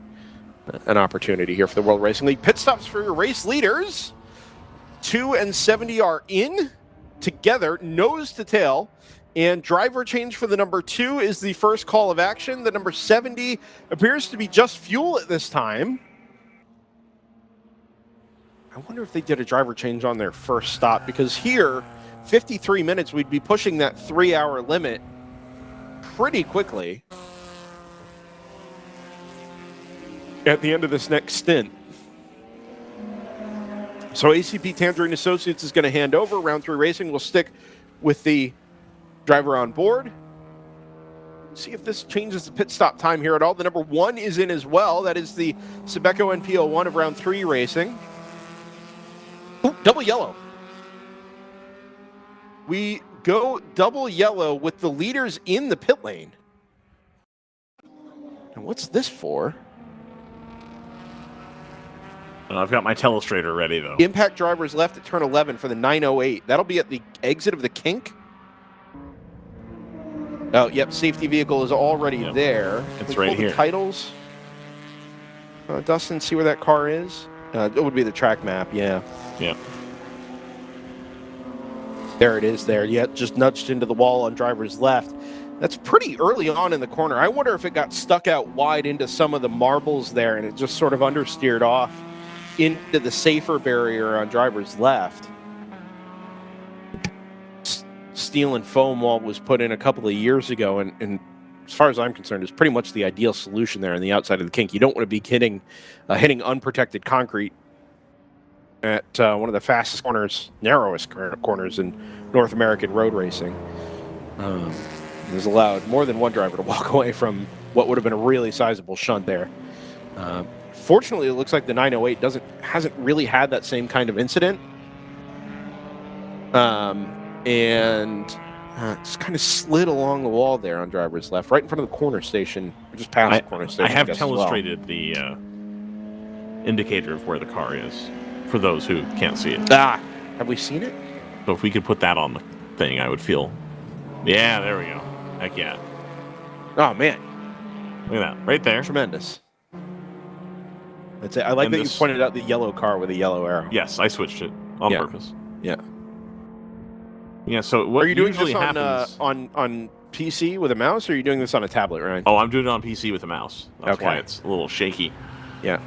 an opportunity here for the World Racing League. Pit stops for your race leaders. 2 and 70 are in together, nose to tail. And driver change for the number 2 is the first call of action. The number 70 appears to be just fuel at this time. I wonder if they did a driver change on their first stop, because here, 53 minutes, we'd be pushing that 3-hour limit pretty quickly at the end of this next stint. So ACP Tangerine Associates is going to hand over. Round 3 racing will stick with the driver on board. See if this changes the pit stop time here at all. The number 1 is in as well. That is the Sebeco NPO1 of round 3 racing. Ooh, double yellow. We go double yellow with the leaders in the pit lane. And what's this for? I've got my telestrator ready, though. Impact drivers left at turn 11 for the 908. That'll be at the exit of the kink. Oh, yep, safety vehicle is already there. It's right here. The titles. Dustin, see where that car is? It would be the track map, yeah. Yeah. There it is there. Yep, just nudged into the wall on driver's left. That's pretty early on in the corner. I wonder if it got stuck out wide into some of the marbles there and it just sort of understeered off into the safer barrier on driver's left. Steel and foam wall was put in a couple of years ago, and as far as I'm concerned, is pretty much the ideal solution there on the outside of the kink. You don't want to be hitting unprotected concrete at one of the fastest corners, narrowest corners in North American road racing. It has allowed more than one driver to walk away from what would have been a really sizable shunt there. Fortunately, it looks like the 908 hasn't really had that same kind of incident. And just kind of slid along the wall there on driver's left, right in front of the corner station, just past the corner station. I have telestrated the indicator of where the car is, for those who can't see it. Have we seen it? So if we could put that on the thing, I would feel... Yeah, there we go. Heck yeah. Oh, man. Look at that. Right there. Tremendous. That's it. I like that you pointed out the yellow car with a yellow arrow. Yes, I switched it on purpose. Yeah. Yeah. So what Are you doing usually this happens? on PC with a mouse, or are you doing this on a tablet, Ryan? Oh, I'm doing it on PC with a mouse. That's why Okay. it's a little shaky. Yeah.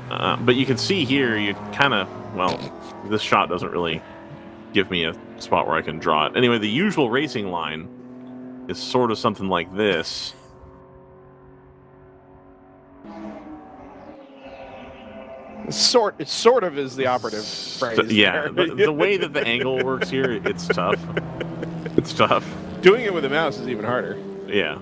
But you can see here, you kind of, well, this shot doesn't really give me a spot where I can draw it. Anyway, the usual racing line is sort of something like this. It sort of is the operative phrase. Yeah, there. the way that the angle works here, it's tough. It's tough. Doing it with a mouse is even harder. Yeah.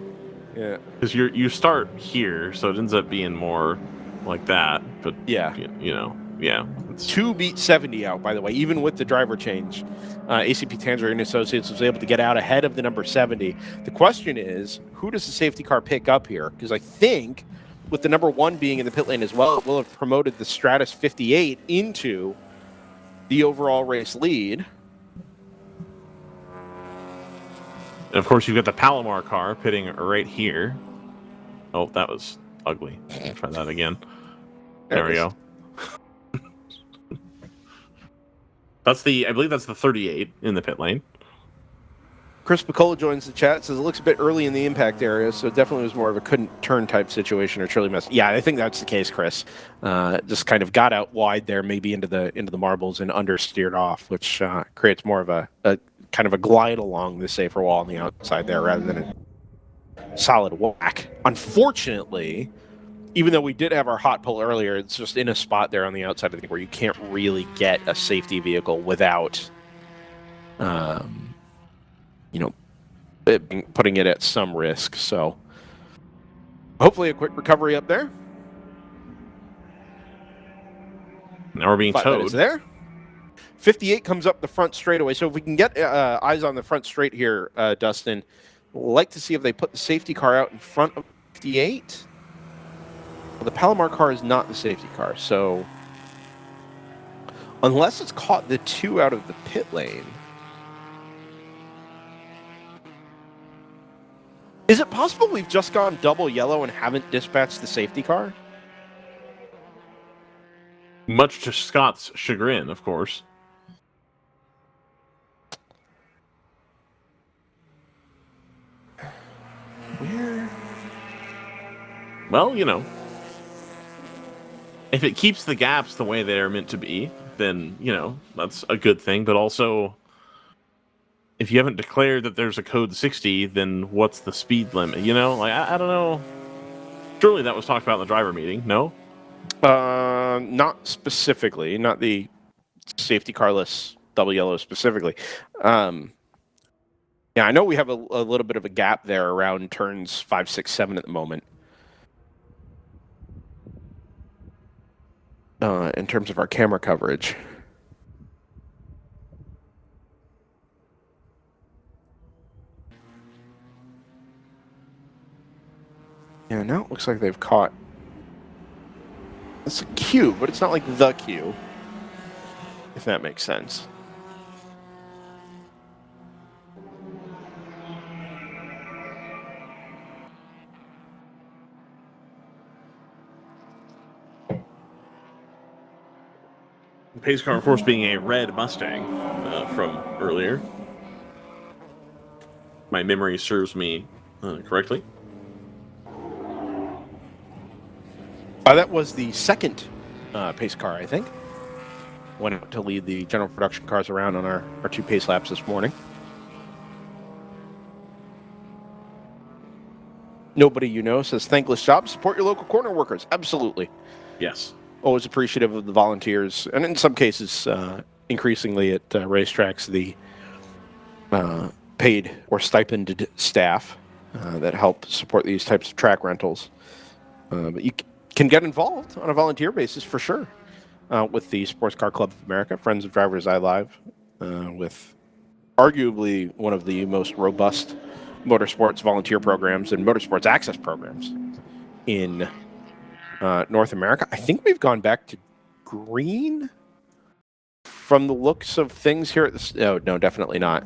Yeah. Because you start here, so it ends up being more like that. But Yeah. you know, yeah. It's, 2 beat 70 out, by the way, even with the driver change. ACP Tanzer and Associates was able to get out ahead of the number 70. The question is, who does the safety car pick up here? Because I think with the number 1 being in the pit lane as well, it will have promoted the Stratus 58 into the overall race lead. and of course, you've got the Palomar car pitting right here. Oh, that was ugly. I'll try that again. There we go. I believe that's the 38 in the pit lane. Chris Picola joins the chat, says it looks a bit early in the impact area, so it definitely was more of a couldn't turn type situation or truly messed. Yeah, I think that's the case, Chris. Just kind of got out wide there, maybe into the marbles and understeered off, which creates more of a kind of a glide along the safer wall on the outside there rather than a solid whack. Unfortunately, even though we did have our hot pull earlier, it's just in a spot there on the outside, I think, where you can't really get a safety vehicle without, putting it at some risk. So hopefully a quick recovery up there. Now we're being towed. There. 58 comes up the front straightaway. So if we can get eyes on the front straight here, Dustin, we'd like to see if they put the safety car out in front of 58. Well, the Palomar car is not the safety car, so unless it's caught the 2 out of the pit lane. Is it possible we've just gone double yellow and haven't dispatched the safety car? Much to Scott's chagrin, of course. Where? Well, if it keeps the gaps the way they're meant to be, then, that's a good thing. But also, if you haven't declared that there's a code 60, then what's the speed limit? I don't know. Surely that was talked about in the driver meeting, no? Not specifically, not the safety carless double yellow specifically. Yeah, I know we have a little bit of a gap there around turns 5, 6, 7 at the moment. In terms of our camera coverage. Yeah, now it looks like they've caught. It's a Q, but it's not like the Q, if that makes sense. The pace car, of course, being a red Mustang from earlier. My memory serves me correctly. That was the second pace car, I think. Went out to lead the general production cars around on our 2 pace laps this morning. Nobody says thankless job. Support your local corner workers. Absolutely. Yes. Always appreciative of the volunteers, and in some cases, increasingly at racetracks, the paid or stipended staff that help support these types of track rentals. But you can get involved on a volunteer basis for sure with the Sports Car Club of America, Friends of DriversEye Live, with arguably one of the most robust motorsports volunteer programs and motorsports access programs in North America. I think we've gone back to green from the looks of things here at the... Oh, no, definitely not.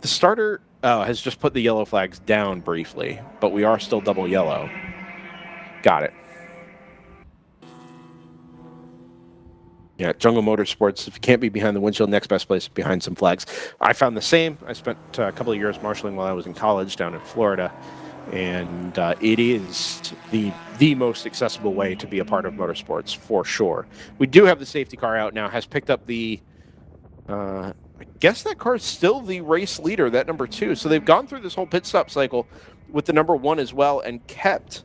The starter has just put the yellow flags down briefly, but we are still double yellow. Got it. Yeah, Jungle Motorsports. If you can't be behind the windshield, next best place is behind some flags. I found the same. I spent a couple of years marshaling while I was in college down in Florida, and it is the most accessible way to be a part of motorsports for sure. We do have the safety car out now. Has picked up the. I guess that car is still the race leader, that number 2. So they've gone through this whole pit stop cycle with the number 1 as well, and kept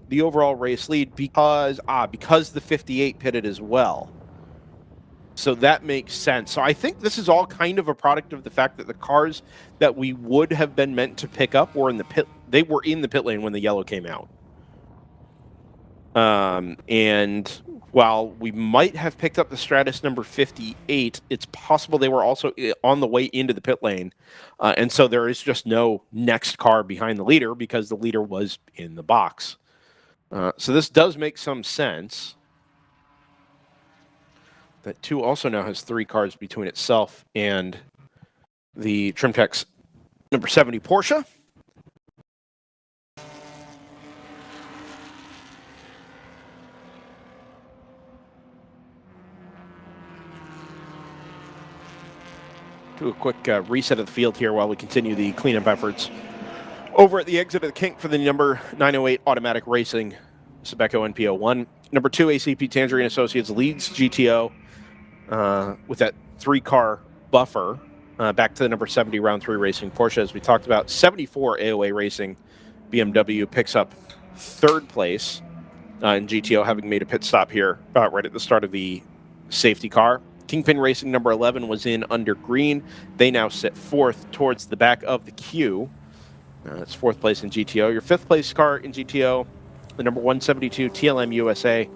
the overall race lead because the 58 pitted as well. So that makes sense. So I think this is all kind of a product of the fact that the cars that we would have been meant to pick up were in the pit. They were in the pit lane when the yellow came out. And while we might have picked up the Stratus number 58, it's possible they were also on the way into the pit lane. And so there is just no next car behind the leader because the leader was in the box. So this does make some sense. That 2 also now has 3 cars between itself and the Trimtex number 70 Porsche. Do a quick reset of the field here while we continue the cleanup efforts. Over at the exit of the kink for the number 908 Automatic Racing, Sebeco NPO1. Number 2, ACP Tangerine Associates leads GTO with that 3-car buffer back to the number 70 Round 3 Racing Porsche. As we talked about, 74 AOA Racing BMW picks up 3rd place in GTO, having made a pit stop here right at the start of the safety car. Kingpin Racing number 11 was in under green. They now sit 4th towards the back of the queue. It's 4th place in GTO. Your 5th place car in GTO, the number 172 TLM USA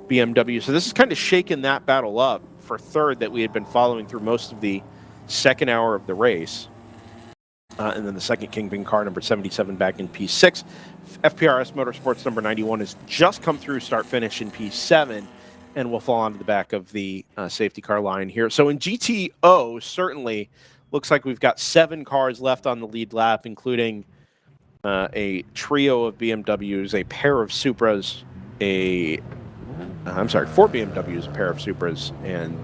BMW. So this is kind of shaking that battle up for 3rd that we had been following through most of the second hour of the race. And then the second Kingpin car, number 77, back in P6. FPRS Motorsports number 91 has just come through start-finish in P7 and will fall onto the back of the safety car line here. So in GTO, certainly looks like we've got 7 cars left on the lead lap, including a trio of BMWs, a pair of Supras, 4 BMWs, a pair of Supras, and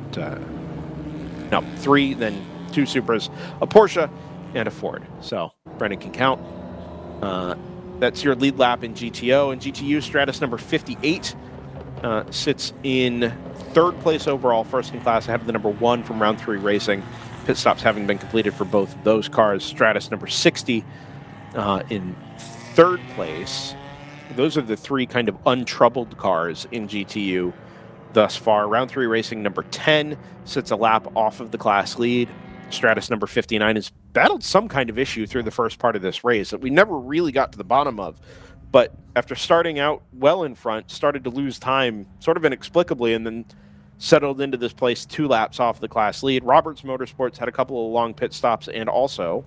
3, then 2 Supras, a Porsche, and a Ford. So Brendan can count. That's your lead lap in GTO. In GTU, Stratus number 58 sits in 3rd place overall, first in class, ahead of the number 1 from Round 3 Racing. Pit stops having been completed for both of those cars. Stratus number 60 in 3rd place. Those are the 3 kind of untroubled cars in GTU thus far. Round 3 Racing number 10 sits a lap off of the class lead. Stratus number 59 has battled some kind of issue through the first part of this race that we never really got to the bottom of. But after starting out well in front, started to lose time sort of inexplicably, and then settled into this place 2 laps off the class lead. Roberts Motorsports had a couple of long pit stops and also,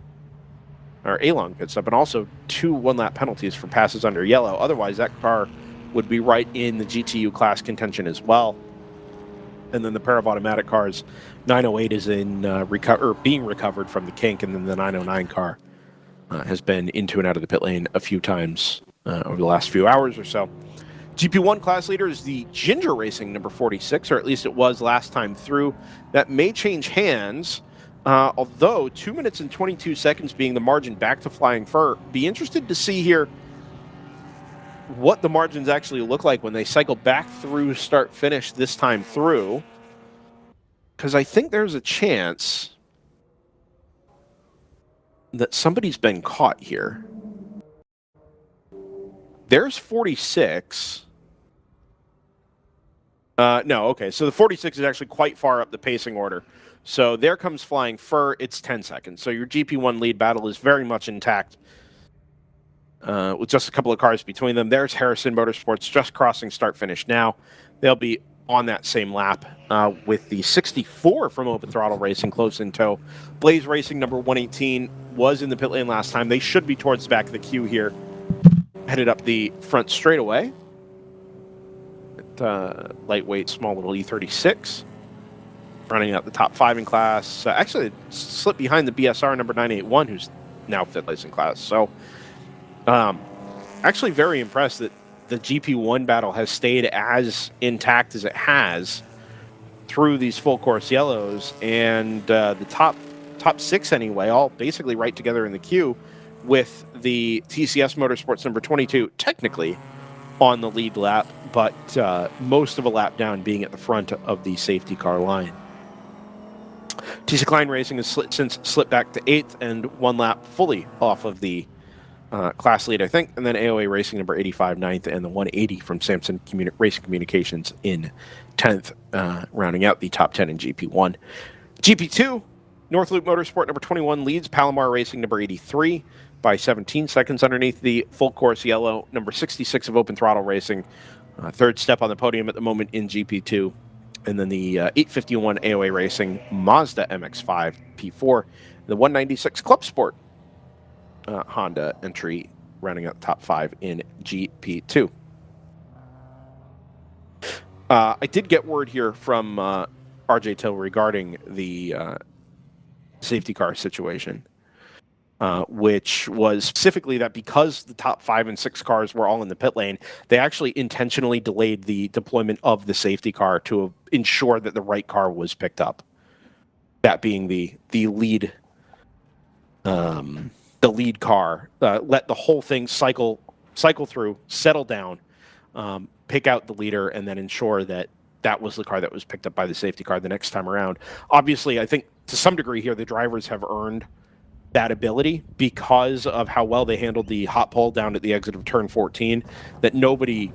or a long pit stop, and also 2 one-lap penalties for passes under yellow. Otherwise, that car would be right in the GTU class contention as well. And then the pair of automatic cars, 908 is in being recovered from the kink, and then the 909 car has been into and out of the pit lane a few times over the last few hours or so. GP1 class leader is the Ginger Racing number 46, or at least it was last time through. That may change hands, although 2 minutes and 22 seconds being the margin back to Flying Fur. Be interested to see here what the margins actually look like when they cycle back through start-finish this time through, because I think there's a chance that somebody's been caught here. There's 46. No, okay, so the 46 is actually quite far up the pacing order. So there comes Flying Fur. It's 10 seconds. So your GP1 lead battle is very much intact with just a couple of cars between them. There's Harrison Motorsports just crossing start-finish now. They'll be on that same lap with the 64 from Open Throttle Racing close in tow. Blaze Racing number 118 was in the pit lane last time. They should be towards the back of the queue here, headed up the front straightaway. Lightweight, small little E36. Running out the top 5 in class. Actually, slipped behind the BSR number 981, who's now 5th place in class. So, actually very impressed that the GP1 battle has stayed as intact as it has through these full course yellows, and the top 6 anyway, all basically right together in the queue, with the TCS Motorsports number 22 technically on the lead lap, but most of a lap down being at the front of the safety car line. TC Klein Racing has since slipped back to 8th and 1 lap fully off of the class lead, I think, and then AOA Racing number 85 9th, and the 180 from Samson Racing Communications in 10th, rounding out the top 10 in GP1. GP2, North Loop Motorsport number 21 leads Palomar Racing number 83 by 17 seconds underneath the full course yellow. Number 66 of Open Throttle Racing, third step on the podium at the moment in GP2. And then the 851 AOA Racing Mazda MX-5 P4, the 196 Club Sport Honda entry, rounding out the top 5 in GP2. I did get word here from RJ Till regarding the safety car situation, which was specifically that because the top 5 and 6 cars were all in the pit lane, they actually intentionally delayed the deployment of the safety car to ensure that the right car was picked up. That being the lead car, let the whole thing cycle through, settle down, pick out the leader, and then ensure that that was the car that was picked up by the safety car the next time around. Obviously, I think to some degree here, the drivers have earned that ability because of how well they handled the hot pole down at the exit of turn 14, that nobody,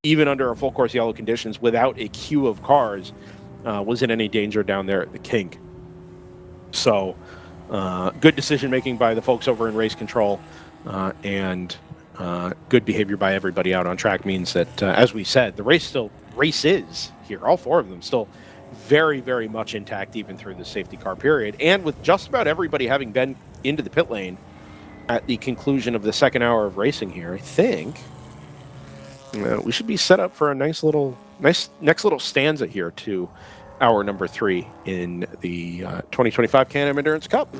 even under a full course yellow conditions, without a queue of cars, was in any danger down there at the kink. So good decision making by the folks over in race control, and good behavior by everybody out on track means that, as we said, the race is here. All 4 of them still very, very much intact even through the safety car period. And with just about everybody having been into the pit lane at the conclusion of the second hour of racing here, I think we should be set up for a nice next little stanza here to hour number 3 in the 2025 Can-Am Endurance Cup.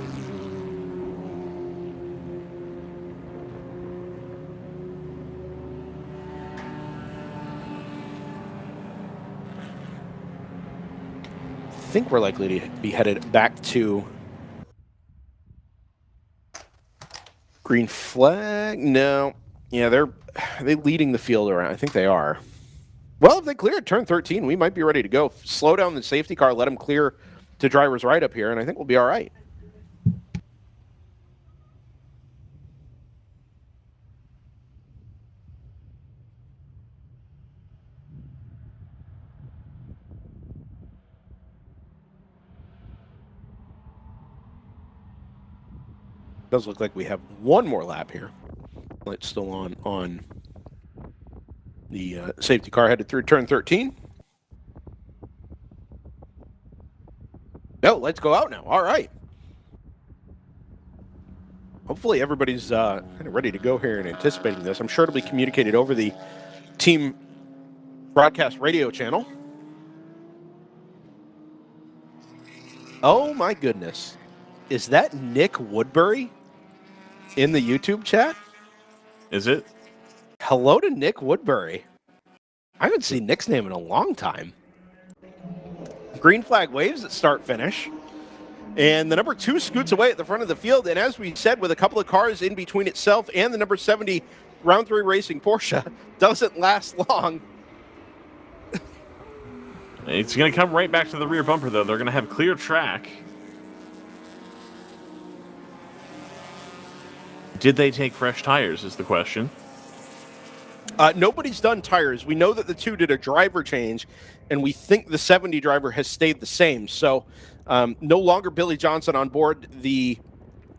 I think we're likely to be headed back to green flag. No, yeah, are they leading the field around? I think they are. Well, if they clear at turn 13, we might be ready to go. Slow down the safety car, let them clear to driver's right up here, and I think we'll be all right. Does look like we have one more lap here. Light's still on the safety car headed through turn 13. No, let's go out now. All right. Hopefully everybody's kind of ready to go here and anticipating this. I'm sure it'll be communicated over the team broadcast radio channel. Oh my goodness. Is that Nick Woodbury in the YouTube chat? Is it? Hello to Nick Woodbury. I haven't seen Nick's name in a long time. Green flag waves at start finish. And the number 2 scoots away at the front of the field. And as we said, with a couple of cars in between itself and the number 70 Round 3 Racing Porsche, doesn't last long. It's going to come right back to the rear bumper, though. They're going to have clear track. Did they take fresh tires is the question. Nobody's done tires. We know that the 2 did a driver change, and we think the 70 driver has stayed the same. So no longer Billy Johnson on board the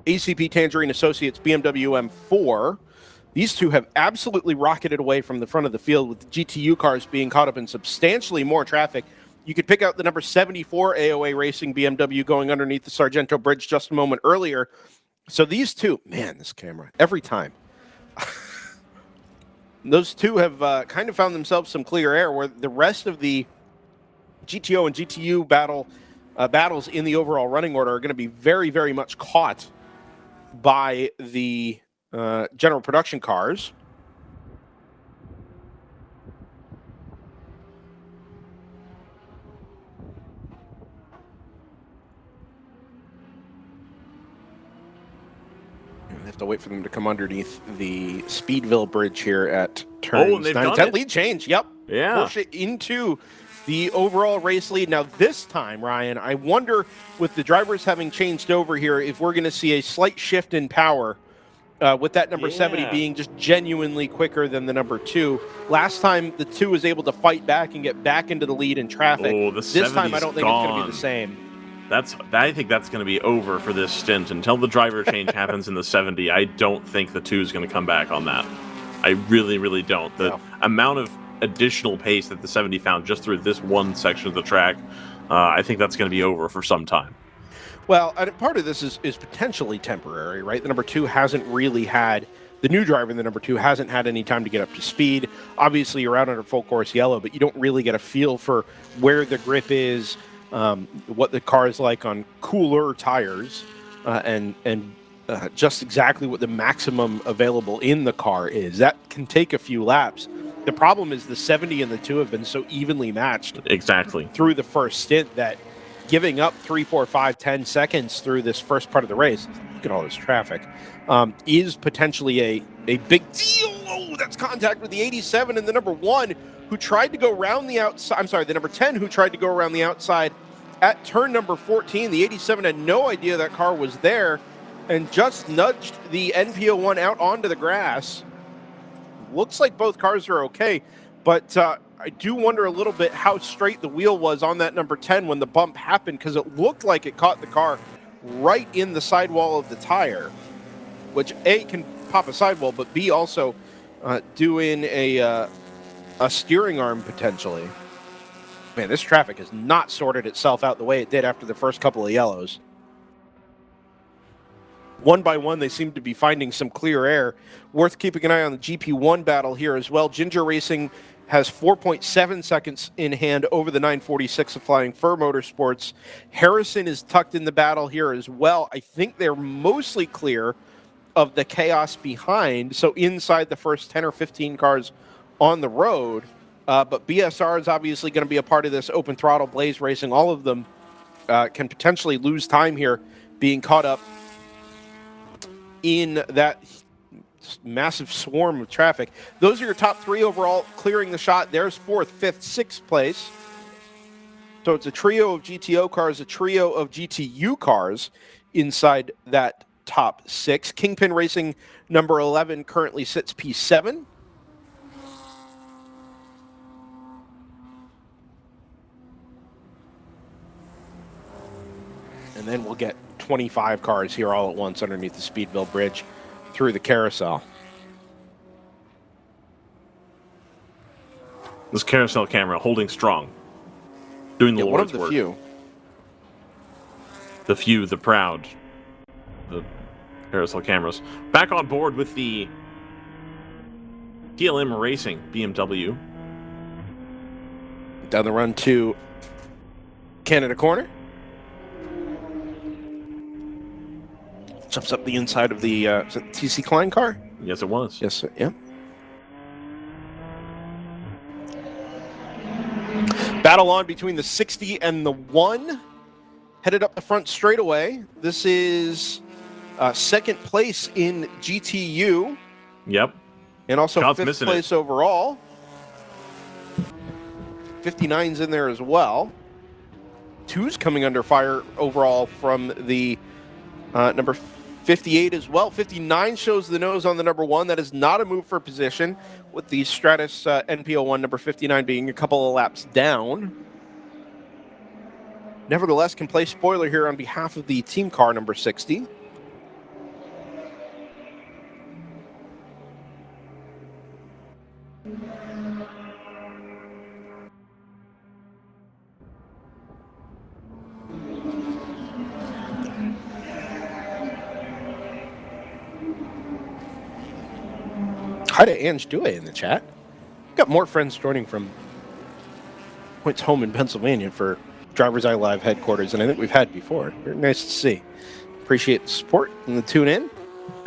ACP Tangerine Associates BMW M4. These 2 have absolutely rocketed away from the front of the field, with the GTU cars being caught up in substantially more traffic. You could pick out the number 74 AOA Racing BMW going underneath the Sargento Bridge just a moment earlier. So these 2, man, this camera, every time. Those 2 have kind of found themselves some clear air, where the rest of the GTO and GTU battles in the overall running order are going to be very, very much caught by the general production cars. have to wait for them to come underneath the Speedville Bridge here at turns and they've 9 and done 10. it. Lead change. Yep. Yeah. Porsche into the overall race lead. Now, this time, Ryan, I wonder, with the drivers having changed over here, if we're going to see a slight shift in power with that number 70 being just genuinely quicker than the number 2. Last time, the 2 was able to fight back and get back into the lead in traffic. Oh, the this time, I don't think it's going to gone. be the same. I think that's going to be over for this stint. Until the driver change happens in the 70, I don't think the 2 is going to come back on that. I really, really don't. The amount of additional pace that the 70 found just through this one section of the track, I think that's going to be over for some time. Well, and part of this is potentially temporary, right? The number 2 hasn't really had, the new driver in the number 2 hasn't had any time to get up to speed. Obviously, you're out under full course yellow, but you don't really get a feel for where the grip is, what the car is like on cooler tires, and just exactly what the maximum available in the car is. That can take a few laps. The problem is the 70 and the 2 have been so evenly matched through the first stint that giving up 3, 4, 5, 10 seconds through this first part of the race, look at all this traffic, is potentially a big deal. Oh, that's contact with the 87 and the number 1 who tried to go around the outside. I'm sorry, the number 10 who tried to go around the outside at turn number 14. The 87 had no idea that car was there and just nudged the NPO1 out onto the grass. Looks like both cars are okay, but I do wonder a little bit how straight the wheel was on that number 10 when the bump happened, because it looked like it caught the car right in the sidewall of the tire, which A, can pop a sidewall, but B, also doing a steering arm potentially. Man, this traffic has not sorted itself out the way it did after the first couple of yellows. One by one, they seem to be finding some clear air. Worth keeping an eye on the GP1 battle here as well. Ginger Racing has 4.7 seconds in hand over the 946 of Flying Fur Motorsports. Harrison is tucked in the battle here as well. I think they're mostly clear of the chaos behind, so inside the first 10 or 15 cars on the road. But BSR is obviously going to be a part of this open throttle Blaze Racing. All of them can potentially lose time here being caught up in that massive swarm of traffic. Those are your top 3 overall clearing the shot. There's 4th, 5th, 6th place. So it's a trio of GTO cars, a trio of GTU cars inside that top 6. Kingpin Racing number 11 currently sits P7. And then we'll get 25 cars here all at once underneath the Speedville Bridge through the carousel. This carousel camera holding strong, doing the Lord's work. One of the few. The few, the proud, the carousel cameras. Back on board with the TLM Racing BMW. Down the run to Canada Corner. Jumps up the inside of the is it TC Klein car? Yes, it was. Yes, sir. Yeah. Battle on between the 60 and the 1. Headed up the front straightaway. This is second place in GTU. Yep. And also Scott's 5th place overall. 59's in there as well. 2's coming under fire overall from the number 58 as well. 59 shows the nose on the number 1. That is not a move for position, with the Stratus NPO1 number 59 being a couple of laps down. Nevertheless, can play spoiler here on behalf of the team car number 60. Hi to Ange Dewey in the chat. Got more friends joining from Point's home in Pennsylvania for DriversEye Live headquarters than I think we've had before. Very nice to see. Appreciate the support and the tune in.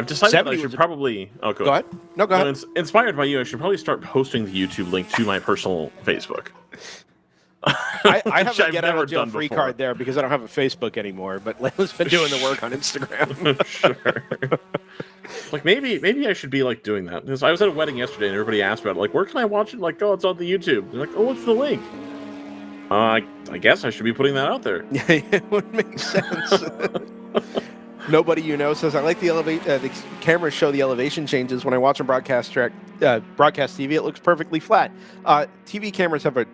I've decided that I should probably... Oh, go ahead. No, go ahead. Inspired by you, I should probably start posting the YouTube link to my personal Facebook. I have a get out of jail free card there because I don't have a Facebook anymore, but Layla's been doing the work on Instagram. Sure. Like maybe I should be like doing that. Because I was at a wedding yesterday and everybody asked about it. Like, where can I watch it? Like, oh, it's on the YouTube. They're like, oh, what's the link? I guess I should be putting that out there. Yeah, it would make sense. Nobody says I like the cameras show the elevation changes when I watch on broadcast TV. It looks perfectly flat. TV cameras have a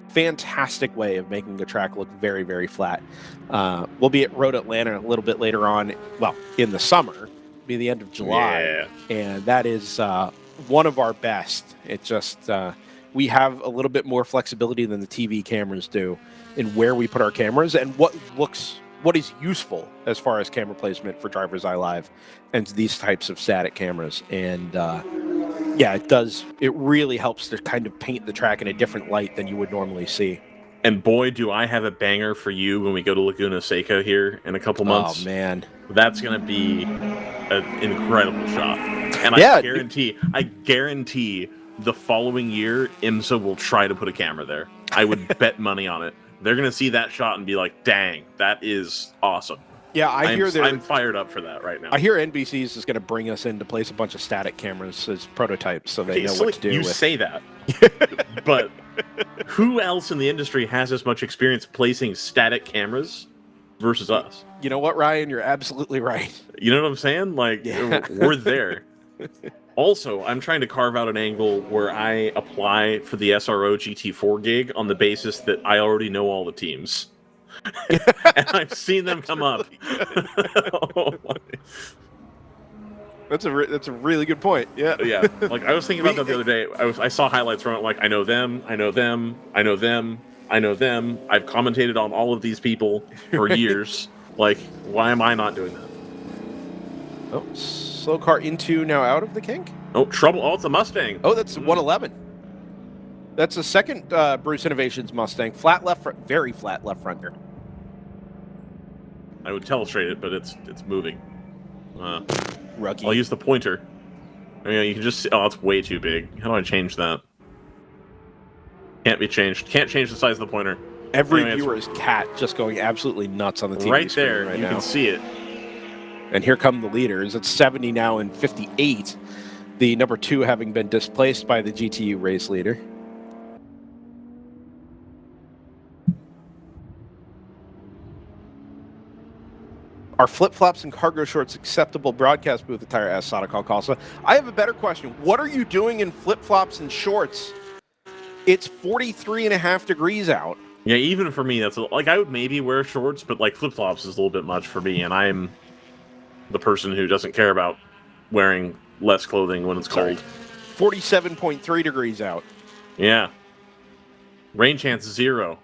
fantastic way of making the track look very, very flat. We'll be at Road Atlanta a little bit later on. Well, in the summer, be the end of July, and that is one of our best. It just we have a little bit more flexibility than the TV cameras do in where we put our cameras and what is useful as far as camera placement for DriversEye Live and these types of static cameras. And it really helps to kind of paint the track in a different light than you would normally see. And boy, do I have a banger for you when we go to Laguna Seca here in a couple months. Oh, man. That's going to be an incredible shot. And I guarantee the following year, IMSA will try to put a camera there. I would bet money on it. They're going to see that shot and be like, dang, that is awesome. Yeah, I'm fired up for that right now. I hear NBC's is going to bring us in to place a bunch of static cameras as prototypes so they know what to do. You say that, but who else in the industry has as much experience placing static cameras versus us? You know what, Ryan? You're absolutely right. You know what I'm saying? Like, we're there. Also, I'm trying to carve out an angle where I apply for the SRO GT4 gig on the basis that I already know all the teams. And I've seen them come up. That's a really good point. Yeah. Yeah. Like, I was thinking about that the other day. I saw highlights from it. Like, I know them. I know them. I know them. I know them. I've commentated on all of these people for years. Like, why am I not doing that? Oh, slow car into now out of the kink. Oh, trouble. Oh, it's a Mustang. Oh, that's 111. That's the second Bruce Innovations Mustang. Flat left front, very flat left front here. I would telestrate it, but it's moving. Rookie. I'll use the pointer. You can just see. Oh, it's way too big. How do I change that? Can't be changed. Can't change the size of the pointer. Every viewer's cat just going absolutely nuts on the TV right screen there. Right you now. Can see it. And here come the leaders. It's 70 now and 58. The number 2 having been displaced by the GTU race leader. Are flip-flops and cargo shorts acceptable broadcast booth attire? Asked Sadako Kalsa. I have a better question. What are you doing in flip-flops and shorts? It's 43.5 degrees out. Yeah, even for me, that's like I would maybe wear shorts, but like flip-flops is a little bit much for me, and I'm the person who doesn't care about wearing less clothing when it's cold. 47.3 degrees out. Yeah. Rain chance 0.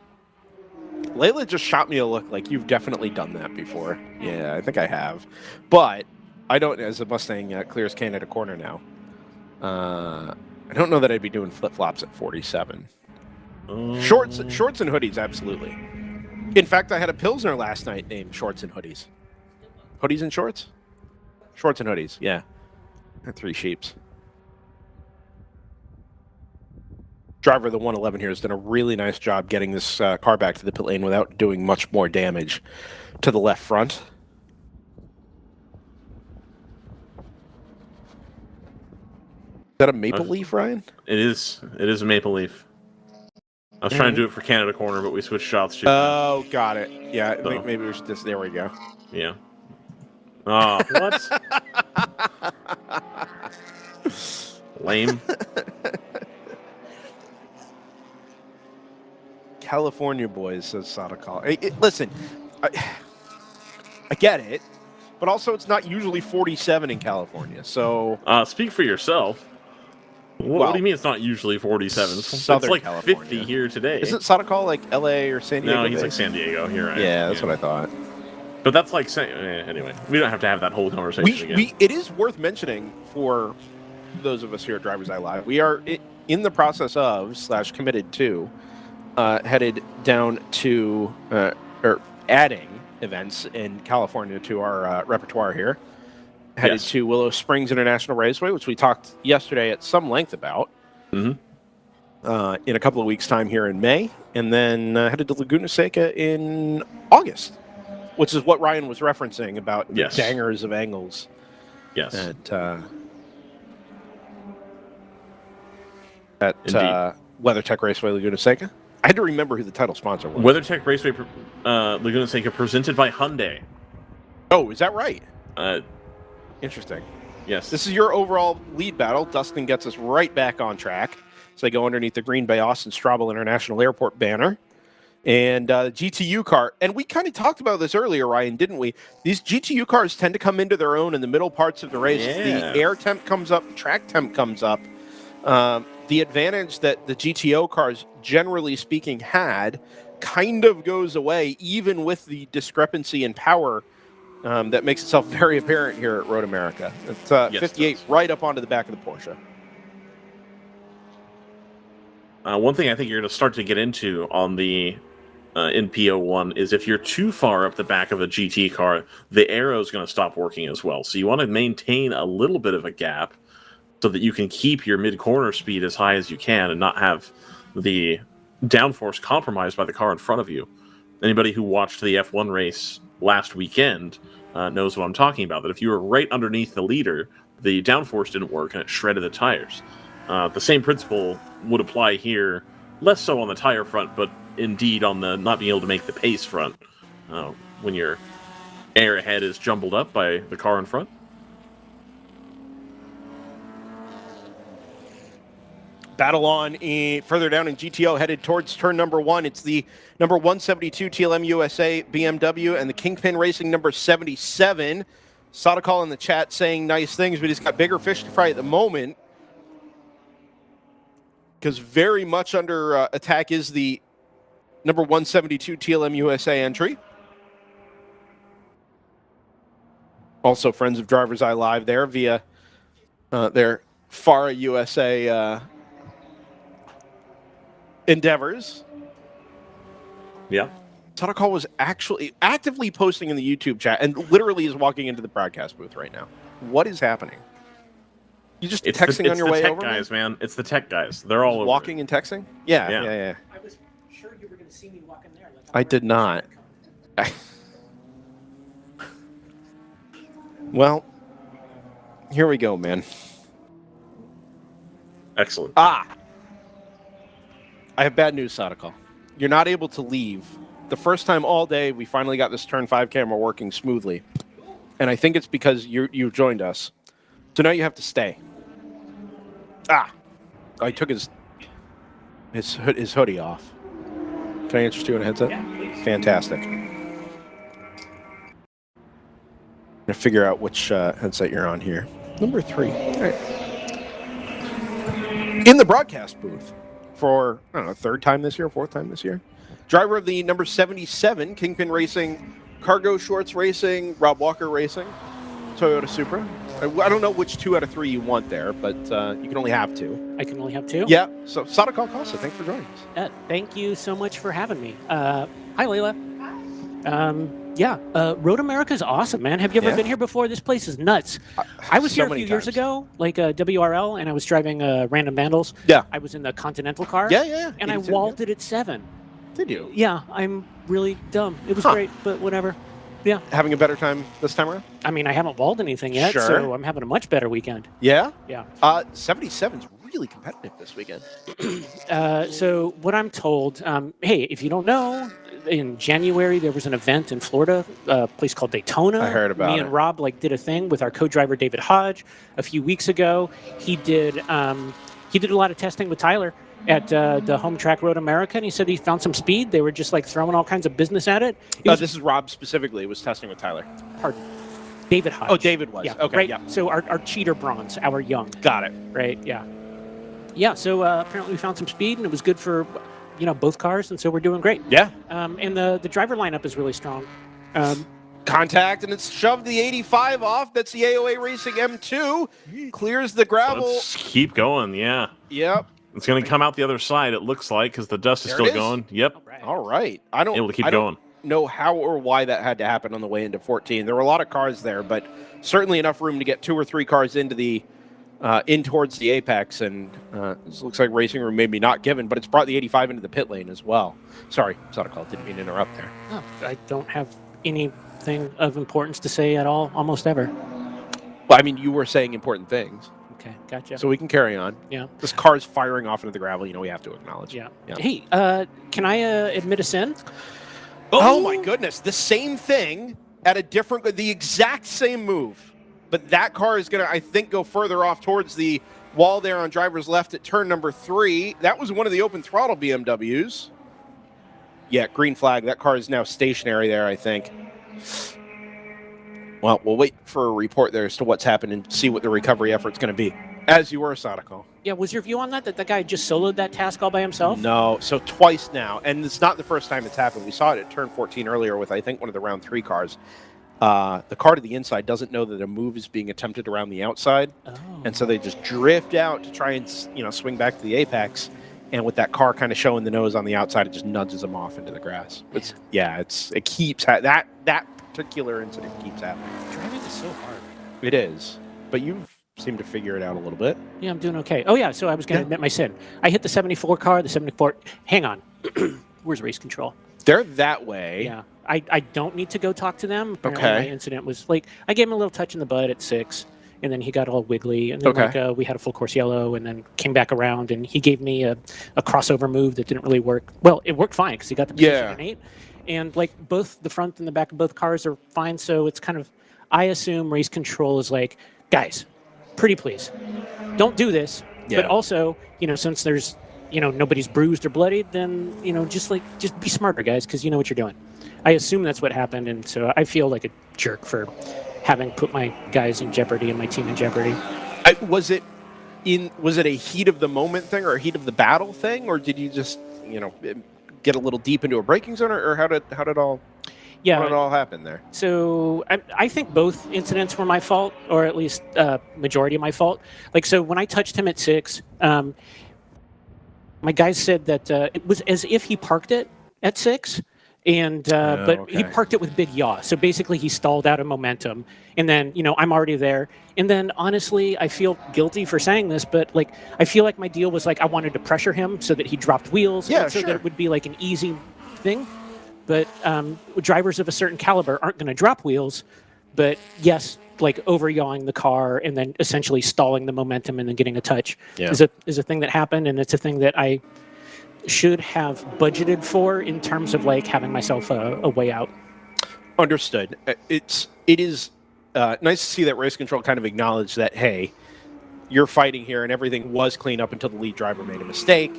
Layla just shot me a look like you've definitely done that before. Yeah, I think I have. But I don't, as a Mustang clears Canada corner now. I don't know that I'd be doing flip-flops at 47. Shorts and hoodies, absolutely. In fact, I had a Pilsner last night named Shorts and Hoodies. Hoodies and shorts? Shorts and hoodies, yeah. 3 sheeps. Driver of the 111 here has done a really nice job getting this car back to the pit lane without doing much more damage to the left front. Is that a maple leaf, Ryan? It is. It is a maple leaf. I was trying to do it for Canada corner, but we switched shots. Oh, got it. Yeah, so. Maybe we should just... There we go. Yeah. Oh, what? Lame. California boys, says Sadako. Listen, I get it, but also it's not usually 47 in California, so... Speak for yourself. What do you mean it's not usually 47? It's like California. 50 here today. Isn't Sadako like LA or San Diego? No, he's like San Diego here. Right? Yeah, that's what I thought. But that's like saying... anyway, we don't have to have that whole conversation again. It is worth mentioning for those of us here at DriversEye Live, we are in the process of, / committed to, headed down to, or adding events in California to our repertoire here. Headed to Willow Springs International Raceway, which we talked yesterday at some length about. In a couple of weeks' time here in May. And then headed to Laguna Seca in August, which is what Ryan was referencing about the dangers of angles Yes. At Indeed. WeatherTech Raceway Laguna Seca. I had to remember who the title sponsor was. WeatherTech Raceway Laguna Seca presented by Hyundai. Oh, is that right? Interesting. Interesting. Yes. This is your overall lead battle. Dustin gets us right back on track. So they go underneath the Green Bay Austin Straubel International Airport banner. And GTU car. And we kind of talked about this earlier, Ryan, didn't we? These GTU cars tend to come into their own in the middle parts of the race. Yeah. The air temp comes up, track temp comes up. The advantage that the GTO cars, generally speaking, had kind of goes away, even with the discrepancy in power that makes itself very apparent here at Road America. It's 58 right up onto the back of the Porsche. One thing I think you're going to start to get into on the NPO1 is if you're too far up the back of a GT car, the arrow is going to stop working as well. So you want to maintain a little bit of a gap so that you can keep your mid-corner speed as high as you can and not have the downforce compromised by the car in front of you. Anybody who watched the F1 race last weekend knows what I'm talking about, that if you were right underneath the leader, the downforce didn't work and it shredded the tires. The same principle would apply here, less so on the tire front, but indeed on the not being able to make the pace front when your air ahead is jumbled up by the car in front. Battle on further down in GTO, headed towards turn number 1. It's the number 172 TLM USA BMW and the Kingpin Racing number 77. Sodacall in the chat saying nice things, but he's got bigger fish to fry at the moment, because very much under attack is the number 172 TLM USA entry. Also, friends of DriversEye Live there via their FARA USA endeavors. Yeah. Sodacall was actually actively posting in the YouTube chat and literally is walking into the broadcast booth right now. What is happening? You just texting on your way over? It's the tech guys, man. It's the tech guys. They're all over. Walking and texting? Yeah. I was sure you were going to see me walk in there. I did not. Well, here we go, man. Excellent. I have bad news, Sodacall. You're not able to leave. The first time all day, we finally got this turn 5 camera working smoothly. And I think it's because you joined us. So now you have to stay. I took his hoodie off. Can I interest you in a headset? Yeah, please. Fantastic. I'm going to figure out which headset you're on here. Number 3. All right. In the broadcast booth for, I don't know, 3rd time this year, 4th time this year. Driver of the number 77, Kingpin Racing, Cargo Shorts Racing, Rob Walker Racing, Toyota Supra. I don't know which 2 out of 3 you want there, but you can only have 2. I can only have 2? Yeah, so Sodacall Costa, thanks for joining us. Thank you so much for having me. Hi, Layla. Road America is awesome, man. Have you ever been here before? This place is nuts. I was here a few years ago, like WRL, and I was driving Random Vandals. Yeah. I was in the Continental car. Yeah. And I walled at 7. Did you? Yeah, I'm really dumb. It was great, but whatever. Yeah. Having a better time this time around? I mean, I haven't walled anything yet, Sure. so I'm having a much better weekend. Yeah? Yeah. 77's really competitive this weekend. So what I'm told, hey, if you don't know, in January there was an event in Florida, a place called Daytona. I heard about Me and Rob did a thing with our co-driver David Hodge a few weeks ago. He did a lot of testing with Tyler at the home track Road America, and he said he found some speed. They were just like throwing all kinds of business at it. This is Rob specifically was testing with Tyler. Pardon. David Hodge. Oh, David was. Yeah. Okay. Right. Yeah. So our cheater bronze, our young. Got it. Right. Yeah. Yeah. So apparently we found some speed, and it was good for both cars, and so we're doing great. Yeah. And the driver lineup is really strong. Contact, and it's shoved the 85 off. That's the AOA Racing M2. Clears the gravel. Let's keep going, yeah. Yep. It's going to come out the other side, it looks like, because the dust is There still it is. going. Yep. All right. I don't Able to keep don't going. know how or why that had to happen on the way into 14. There were a lot of cars there, but certainly enough room to get 2 or 3 cars into the in towards the apex, and this looks like racing room maybe not given, but it's brought the 85 into the pit lane as well. Sorry, Sodacall, didn't mean to interrupt there. I don't have anything of importance to say at all, almost ever. Well, I mean, you were saying important things, Okay, gotcha. so we can carry on. Yeah. This car's firing off into the gravel. We have to acknowledge. Yeah. Yeah. Hey, can I admit a sin? Oh my goodness! The same thing at the exact same move, but that car is gonna, I think, go further off towards the wall there on driver's left at turn number 3. That was one of the open throttle BMWs. Yeah, green flag. That car is now stationary there, I think. Well, we'll wait for a report there as to what's happened and see what the recovery effort's going to be. As you were, Sadako. Yeah, was your view on that the guy just soloed that task all by himself? No, so twice now, and it's not the first time it's happened. We saw it at turn 14 earlier with, I think, one of the round 3 cars. The car to the inside doesn't know that a move is being attempted around the outside, and so they just drift out to try and swing back to the apex. And with that car kind of showing the nose on the outside, it just nudges them off into the grass. It keeps that particular incident keeps happening. Driving is so hard. It is, but you've seemed to figure it out a little bit. Yeah, I'm doing okay. Oh yeah, so I was going to admit my sin. I hit the 74 car. The 74. Hang on. Where's race control? They're that way. Yeah, I don't need to go talk to them. Apparently Okay. My incident was like I gave him a little touch in the butt at 6. And then he got all wiggly, and then we had a full course yellow, and then came back around, and he gave me a crossover move that didn't really work. Well, it worked fine because he got the position in 8, and like both the front and the back of both cars are fine. So it's kind of, I assume race control is like, guys, pretty please, don't do this. Yeah. But also, since there's, nobody's bruised or bloodied, then just be smarter, guys, because you know what you're doing. I assume that's what happened, and so I feel like a jerk for having put my guys in jeopardy and my team in jeopardy. Was it a heat of the moment thing or a heat of the battle thing, or did you just get a little deep into a braking zone, or how did it all happen there? So I think both incidents were my fault, or at least majority of my fault. Like, so when I touched him at 6, my guys said that it was as if he parked it at 6. And but he parked it with big yaw. So basically he stalled out of momentum. And then, I'm already there. And then honestly, I feel guilty for saying this, but like I feel like my deal was like I wanted to pressure him so that he dropped wheels. Yeah, so that it would be like an easy thing. But drivers of a certain caliber aren't going to drop wheels. But yes, like over yawing the car and then essentially stalling the momentum and then getting a touch is a thing that happened, and it's a thing that I should have budgeted for in terms of like having myself a way out. Understood. It is nice to see that race control kind of acknowledge that, hey, you're fighting here and everything was clean up until the lead driver made a mistake.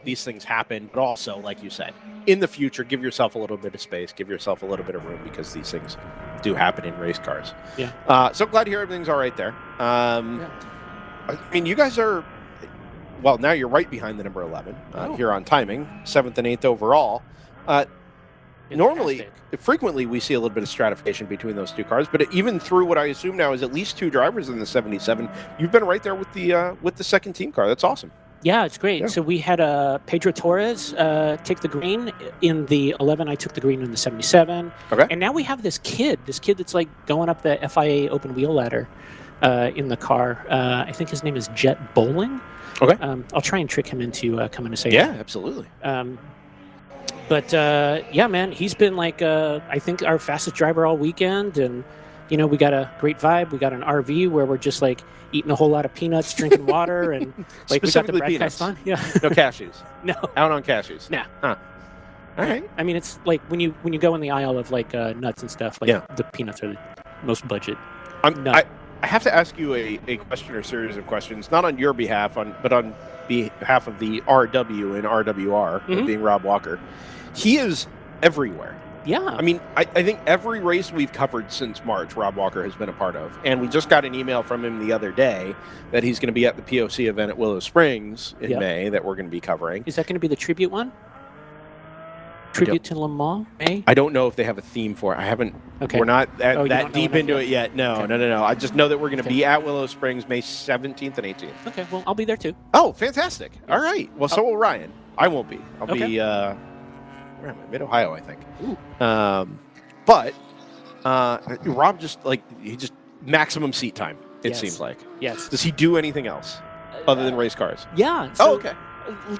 These things happen, but also, like you said, in the future, give yourself a little bit of space, give yourself a little bit of room, because these things do happen in race cars. Yeah. So glad to hear everything's all right there. I mean, you guys are, well, now you're right behind the number 11 here on timing, 7th and 8th overall. Normally, frequently, we see a little bit of stratification between those two cars, but even through what I assume now is at least 2 drivers in the 77, you've been right there with the second team car. That's awesome. Yeah, it's great. Yeah. So we had Pedro Torres take the green in the 11. I took the green in the 77. Okay. And now we have this kid that's like going up the FIA open wheel ladder in the car. I think his name is Jet Bowling. Okay. I'll try and trick him into coming to say Yeah, that. absolutely. But yeah, man, he's been like, I think our fastest driver all weekend. And, we got a great vibe. We got an RV where we're just like eating a whole lot of peanuts, drinking water, and like we got the Specifically broadcast peanuts. on. Yeah. No cashews. No. Out on cashews. Nah. Huh. All right. I mean, it's like when you go in the aisle of like nuts and stuff, like the peanuts are the most budget. I have to ask you a question or series of questions, not on your behalf, but on behalf of the RW and RWR, being Rob Walker. He is everywhere. Yeah. I mean, I think every race we've covered since March, Rob Walker has been a part of. And we just got an email from him the other day that he's going to be at the POC event at Willow Springs in May that we're going to be covering. Is that going to be the tribute one? Tribute to Le Mans, May? I don't know if they have a theme for it. I haven't. Okay. We're not that deep into yet? it yet. No, Okay. no. I just know that we're going to be at Willow Springs May 17th and 18th. Okay, well, I'll be there too. Oh, fantastic. All right. Well, so will Ryan. I won't be. I'll Okay. be where am I? Mid-Ohio, I think. Ooh. But Rob he just maximum seat time, it Yes. seems like. Yes. Does he do anything else other than race cars? Yeah. Oh, okay.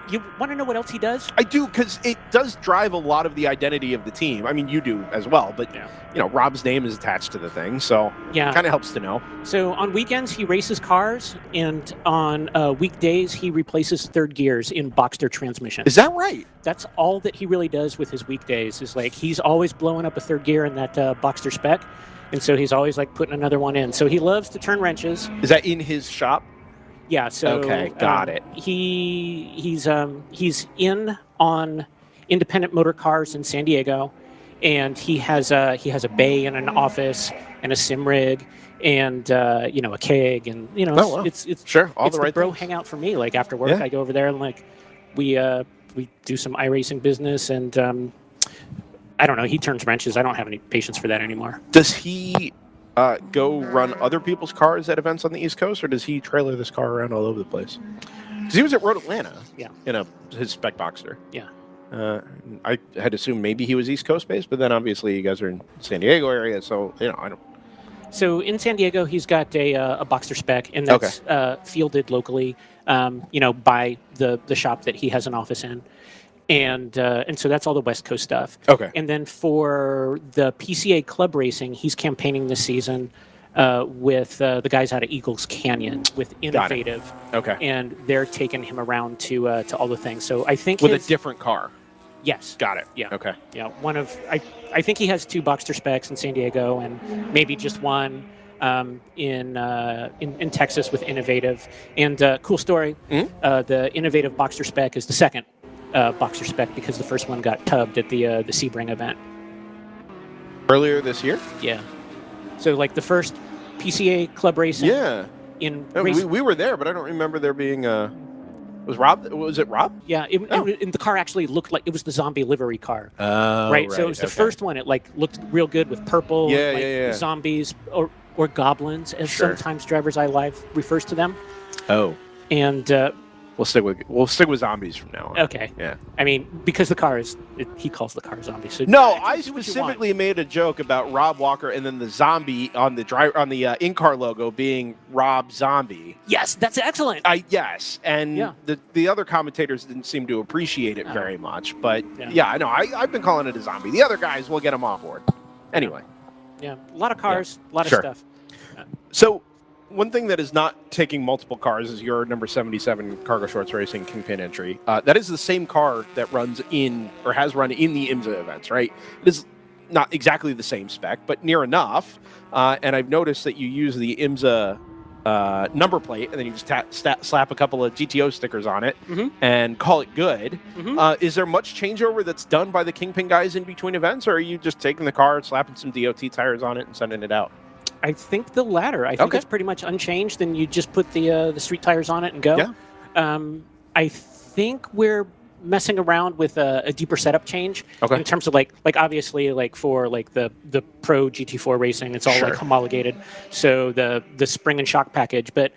You want to know what else he does? I do, because it does drive a lot of the identity of the team. I mean, you do as well, but Yeah. Rob's name is attached to the thing, so Yeah. kind of helps to know. So on weekends he races cars, and on weekdays he replaces third gears in Boxster transmission. Is that right? That's all that he really does with his weekdays. Is like he's always blowing up a third gear in that Boxster spec, and so he's always like putting another one in. So he loves to turn wrenches. Is that in his shop? Yeah. So Okay, got it. He's in on independent motor cars in San Diego, and he has a bay and an office and a sim rig and a keg, and Oh, wow. it's Sure, all it's the right bro things. hangout for me. Like after work, Yeah. I go over there and like we do some iRacing business, and I don't know. He turns wrenches. I don't have any patience for that anymore. Does he go run other people's cars at events on the East Coast, or does he trailer this car around all over the place? Because he was at Road Atlanta, Yeah. in his spec Boxster. Yeah. I had assumed maybe he was East Coast based, but then obviously you guys are in San Diego area, so I don't. So in San Diego, he's got a Boxster spec, and that's fielded locally, by the shop that he has an office in, and so that's all the West Coast stuff. Okay. And then for the PCA Club Racing, he's campaigning this season with the guys out of Eagles Canyon with Innovative, Okay. and they're taking him around to all the things. So I think With his, a different car. yes, Got it. Yeah. Okay. yeah, I think he has 2 Boxster specs in San Diego, and maybe just one in Texas with Innovative. And cool story, the Innovative Boxster spec is the second Boxster spec because the first one got tubbed at the Sebring event. Earlier this year? Yeah. So like the first PCA Club Racing. Yeah. In Yeah, race, we were there, but I don't remember there being was it Rob? yeah, and the car actually looked like it was the zombie livery car. Oh, Right, so it was the first one. It like looked real good with purple, Yeah, and, like, yeah. zombies or goblins, as Sure. sometimes DriversEye Live refers to them. Oh. And We'll stick with zombies from now on. okay, Yeah. I mean because the car is, he calls the car zombie. So No, do I what you want. specifically made a joke about Rob Walker and then the zombie on the in-car logo being Rob Zombie. Yes, that's excellent. Yes, and Yeah. the other commentators didn't seem to appreciate it very much, but Yeah. yeah, I know. I've been calling it a zombie. The other guys will get them on board. Anyway, Yeah, a lot of cars, a lot Sure. of stuff. so one thing that is not taking multiple cars is your number 77 Cargo Shorts Racing Kingpin entry. That is the same car that runs in or has run in the IMSA events, right? It is not exactly the same spec, but near enough. And I've noticed that you use the IMSA number plate, and then you just slap a couple of GTO stickers on it and call it good. Is there much changeover that's done by the Kingpin guys in between events, or are you just taking the car, slapping some DOT tires on it, and sending it out? I think the latter. I think Okay. it's pretty much unchanged, and you just put the street tires on it and go. Yeah. I think we're messing around with a deeper setup change Okay. in terms of like obviously like for like the pro GT4 racing, it's all Sure. like homologated, so the spring and shock package. But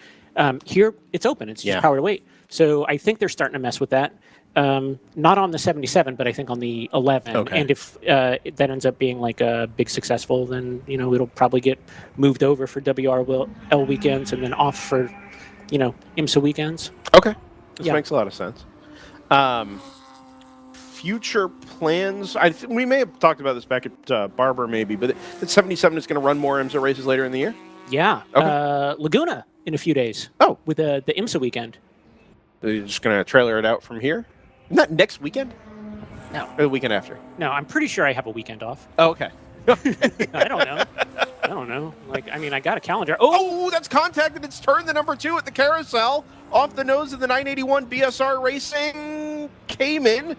here it's open. It's just Yeah. power to weight. So I think they're starting to mess with that. Not on the 77, but I think on the 11. Okay. And if that ends up being like a big successful, then it'll probably get moved over for WRL weekends and then off for IMSA weekends. Okay. This Yeah. makes a lot of sense. Future plans, we may have talked about this back at Barber maybe, but the 77 is going to run more IMSA races later in the year? Yeah. Okay. Laguna in a few days. Oh. With the IMSA weekend. Are you just going to trailer it out from here? Not next weekend? No. Or the weekend after? No, I'm pretty sure I have a weekend off. Oh, okay. I don't know. Like, I mean, I got a calendar. Oh, Oh, that's contacted. It's turned the number 2 at the carousel. Off the nose of the 981 BSR Racing Cayman.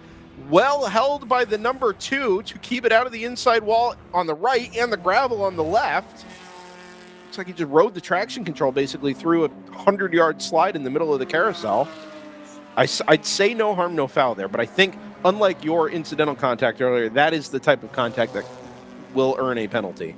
Well held by the number 2 to keep it out of the inside wall on the right and the gravel on the left. Looks like he just rode the traction control basically through a 100-yard slide in the middle of the carousel. I'd say no harm, no foul there, but I think, unlike your incidental contact earlier, that is the type of contact that will earn a penalty.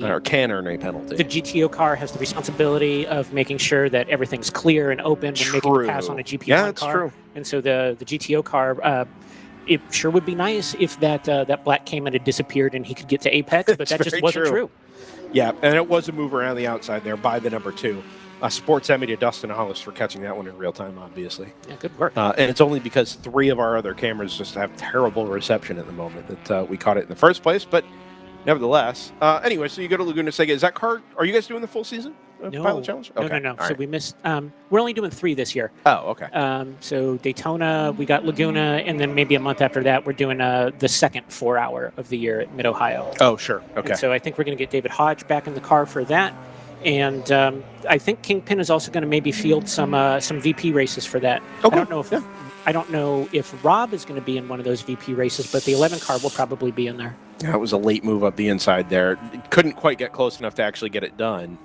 Or can earn a penalty. The GTO car has the responsibility of making sure that everything's clear and open when making a pass on a GP1 Yeah, that's car. true. And so the GTO car, it sure would be nice if that black Cayman had disappeared and he could get to Apex, but It's that just very wasn't true. true. Yeah, and it was a move around the outside there by the number 2. Sports Emmy to Dustin Hollis for catching that one in real time, obviously. Yeah, good work. And it's only because 3 of our other cameras just have terrible reception at the moment that we caught it in the first place. But nevertheless, anyway, so you go to Laguna Seca. Is that car? Are you guys doing the full season of Pilot Challenge? Okay. No. All So right. we missed. We're only doing 3 this year. Oh, okay. So Daytona, we got Laguna, and then maybe a month after that, we're doing the second 4-hour of the year at Mid Ohio. Oh, sure. Okay. And so I think we're going to get David Hodge back in the car for that. And I think Kingpin is also going to maybe field some VP races for that. Okay. I don't know if Rob is going to be in one of those VP races, but the 11 car will probably be in there. Yeah, it was a late move up the inside there. Couldn't quite get close enough to actually get it done.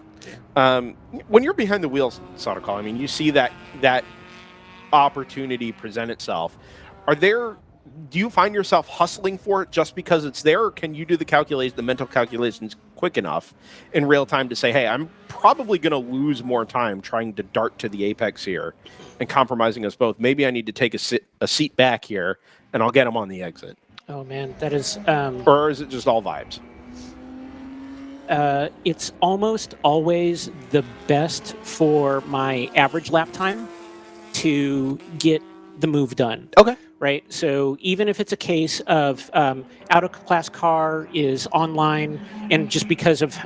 When you're behind the wheel, Sadako, I mean, you see that opportunity present itself. Do you find yourself hustling for it just because it's there, or can you do the mental calculations quick enough in real time to say, hey, I'm probably going to lose more time trying to dart to the apex here and compromising us both. Maybe I need to take a seat back here, and I'll get them on the exit. Oh, man, that is... Or is it just all vibes? It's almost always the best for my average lap time to get the move done. Okay. Right? So even if it's a case of out-of-class car is online, and just because of...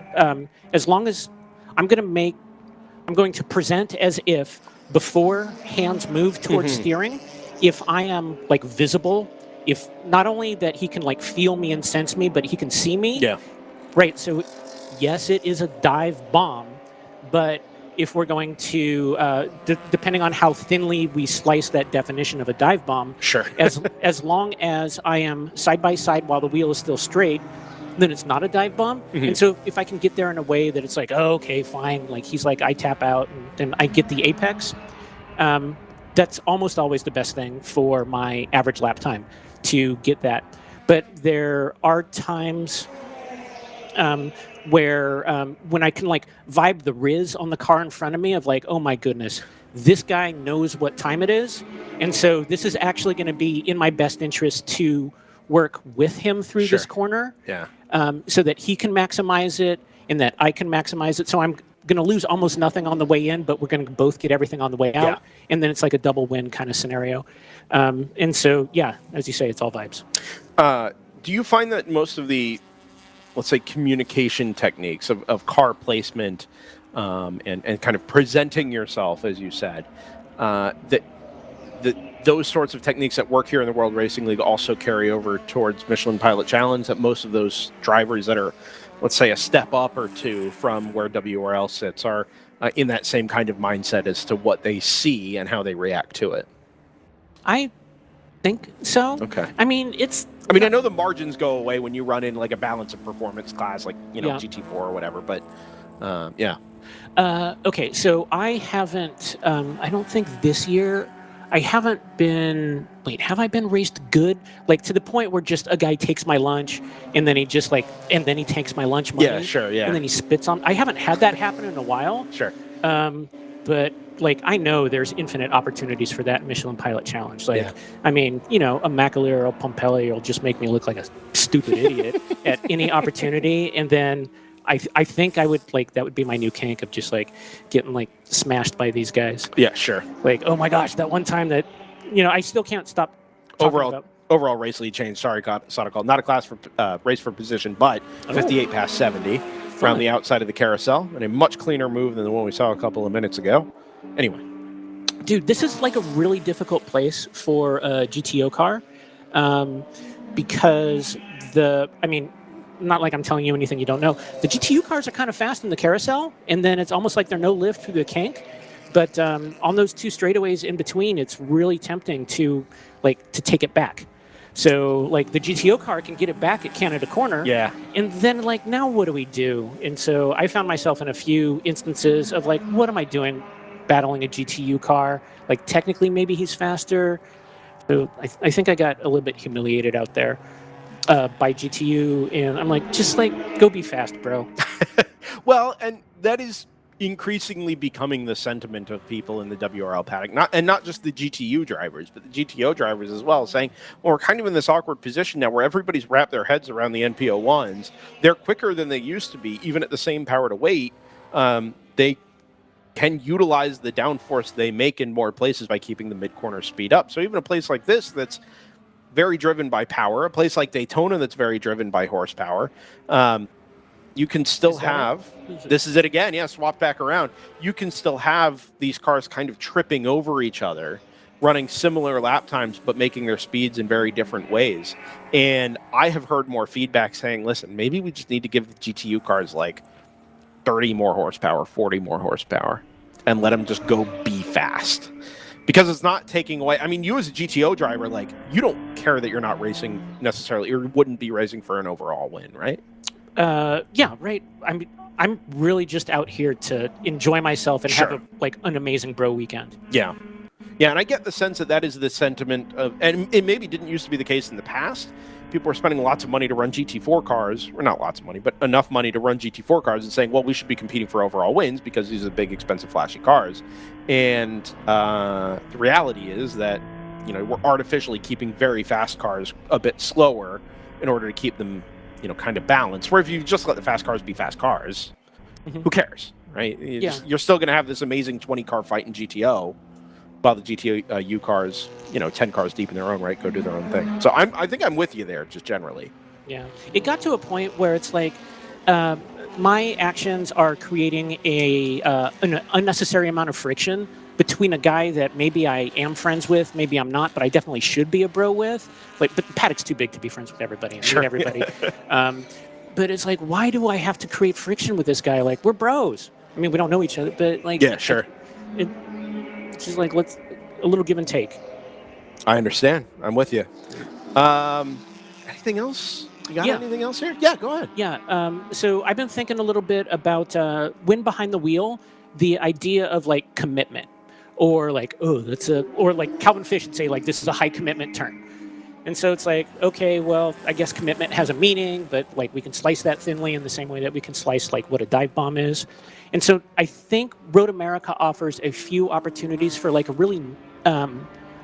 as long as I'm going to present as if before hands move towards steering, if I am, like, visible, if not only that he can, like, feel me and sense me, but he can see me. Yeah. Right. So, yes, it is a dive bomb, but if we're going to, depending on how thinly we slice that definition of a dive bomb, Sure. as long as I am side by side while the wheel is still straight, then it's not a dive bomb. And so if I can get there in a way that it's like, oh, okay, fine, like he's like, I tap out and then I get the apex, that's almost always the best thing for my average lap time to get that. But there are times where when I can like vibe the Riz on the car in front of me of like, oh my goodness, this guy knows what time it is. And so this is actually going to be in my best interest to work with him through this corner. Yeah. So that he can maximize it and that I can maximize it. So I'm going to lose almost nothing on the way in, but we're going to both get everything on the way out. Yeah. And then it's like a double win kind of scenario. And so, yeah, as you say, it's all vibes. Do you find that most of the, let's say, communication techniques of car placement and kind of presenting yourself, as you said, that those sorts of techniques that work here in the World Racing League also carry over towards Michelin Pilot Challenge, that most of those drivers that are, let's say, a step up or two from where WRL sits are in that same kind of mindset as to what they see and how they react to it? I think so. Okay. I mean, I know the margins go away when you run in like a balance of performance class, like, GT4 or whatever, but yeah. Okay, so I haven't, I don't think this year, I haven't been, have I been raced good? Like to the point where just a guy takes my lunch and then he just like, and then he takes my lunch money. Yeah, sure, yeah. And then he spits on, I haven't had that happen in a while. Sure. But like, I know there's infinite opportunities for that Michelin Pilot Challenge. Like, Yeah. I mean, a McAleer or Pompelli will just make me look like a stupid idiot at any opportunity. And then I think I would that would be my new kink of just like getting like smashed by these guys. Yeah, sure. Like, oh my gosh, that one time that, I still can't stop talking about. Overall race lead change. Sorry, Sadako. Not a class for race for position, but 58 past 70 around the outside of the carousel, and a much cleaner move than the one we saw a couple of minutes ago. Anyway, dude, this is like a really difficult place for a GTO car, because not like I'm telling you anything you don't know. The GTU cars are kind of fast in the carousel, and then it's almost like they're no lift through the kink. But on those two straightaways in between, it's really tempting to take it back. So the GTO car can get it back at Canada Corner. Yeah. And then now what do we do? And so I found myself in a few instances of what am I doing battling a GTU car? Technically maybe he's faster. So I think I got a little bit humiliated out there by GTU, and I'm just go be fast, bro. Well, and that is increasingly becoming the sentiment of people in the WRL paddock, not just the GTU drivers, but the GTO drivers as well, saying, well, we're kind of in this awkward position now where everybody's wrapped their heads around the NPO1s. They're quicker than they used to be, even at the same power to weight. can utilize the downforce they make in more places by keeping the mid-corner speed up. So even a place like this that's very driven by power, a place like Daytona that's very driven by horsepower, you can still have, this is it again, yeah, swap back around. You can still have these cars kind of tripping over each other, running similar lap times, but making their speeds in very different ways. And I have heard more feedback saying, listen, maybe we just need to give the GTU cars like 30 more horsepower, 40 more horsepower, and let them just go be fast. Because it's not taking away. I mean, you as a GTO driver, like, you don't care that you're not racing necessarily, or wouldn't be racing for an overall win, right? Yeah, right. I'm really just out here to enjoy myself and have an amazing bro weekend. Yeah. Yeah, and I get the sense that that is the sentiment of, and it maybe didn't used to be the case in the past. People were spending lots of money to run GT4 cars, or not lots of money, but enough money to run GT4 cars and saying, well, we should be competing for overall wins because these are big, expensive, flashy cars. And the reality is that, you know, we're artificially keeping very fast cars a bit slower in order to keep them, you know, kind of balanced. Where if you just let the fast cars be fast cars, who cares, right? You're still going to have this amazing 20-car fight in GTO, while the GTU cars, you know, 10 cars deep in their own right, go do their own thing. So I think I'm with you there, just generally. Yeah. It got to a point where it's like, my actions are creating an unnecessary amount of friction between a guy that maybe I am friends with, maybe I'm not, but I definitely should be a bro with. But the paddock's too big to be friends with everybody and meet everybody. But it's like, why do I have to create friction with this guy? Like, we're bros. I mean, we don't know each other, but like, yeah, sure. It's just like, let's a little give and take. I understand. I'm with you. Anything else? You got anything else here? Yeah, go ahead. Yeah. So I've been thinking a little bit about when behind the wheel, the idea of like commitment, or like, or like Calvin Fish would say, like, this is a high commitment turn. And so it's like, okay, well, I guess commitment has a meaning, but like we can slice that thinly in the same way that we can slice like what a dive bomb is. And so I think Road America offers a few opportunities for like a really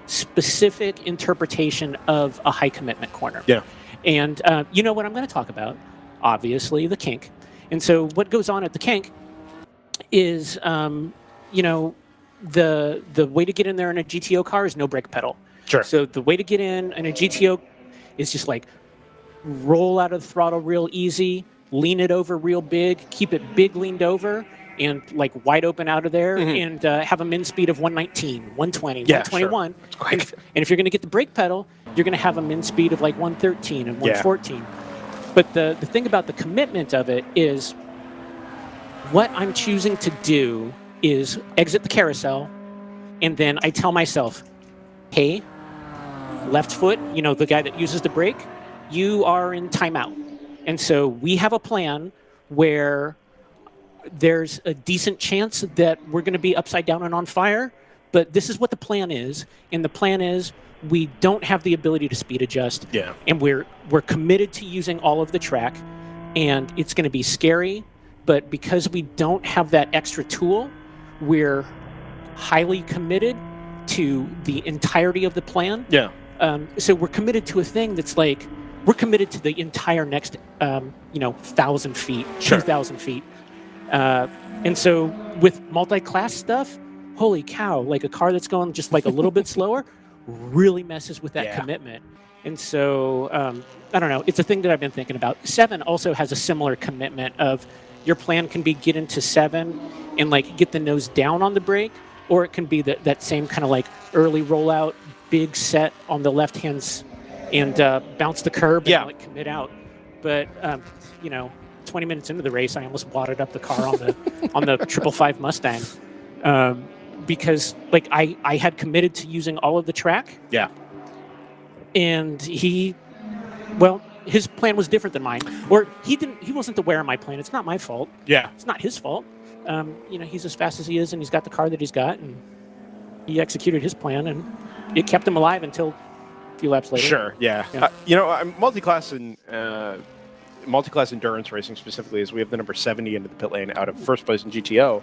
specific interpretation of a high commitment corner. Yeah. And you know what I'm going to talk about? Obviously, the kink. And so what goes on at the kink is, you know, the way to get in there in a GTO car is no brake pedal. Sure. So the way to get in a GTO is just like roll out of the throttle real easy, lean it over real big, keep it big leaned over, and like wide open out of there, and have a min speed of 119, 120, 121. Sure. And if you're going to get the brake pedal, you're going to have a min speed of like 113 and 114. But the thing about the commitment of it is what I'm choosing to do is exit the carousel, and then I tell myself, hey, left foot, you know, the guy that uses the brake, you are in timeout. And so we have a plan where there's a decent chance that we're going to be upside down and on fire, but this is what the plan is. And the plan is we don't have the ability to speed adjust. Yeah. And we're committed to using all of the track, and it's going to be scary, but because we don't have that extra tool, we're highly committed to the entirety of the plan. Yeah. So we're committed to a thing that's like, we're committed to the entire next, 1,000 feet, 2,000 feet. And so with multi-class stuff, holy cow, like a car that's going just like a little bit slower really messes with that commitment. And so, I don't know, it's a thing that I've been thinking about. 7 also has a similar commitment of your plan can be get into 7 and like get the nose down on the brake, or it can be that same kind of like early rollout, big set on the left hands and bounce the curb and like commit out. But, 20 minutes into the race, I almost wadded up the car on the on the 555 Mustang because like I had committed to using all of the track. Yeah. And his plan was different than mine, or he wasn't aware of my plan. It's not my fault. Yeah. It's not his fault. He's as fast as he is, and he's got the car that he's got, and he executed his plan, and it kept him alive until a few laps later. Sure, yeah. Multi-class endurance racing specifically, as we have the number 70 into the pit lane out of first place in GTO.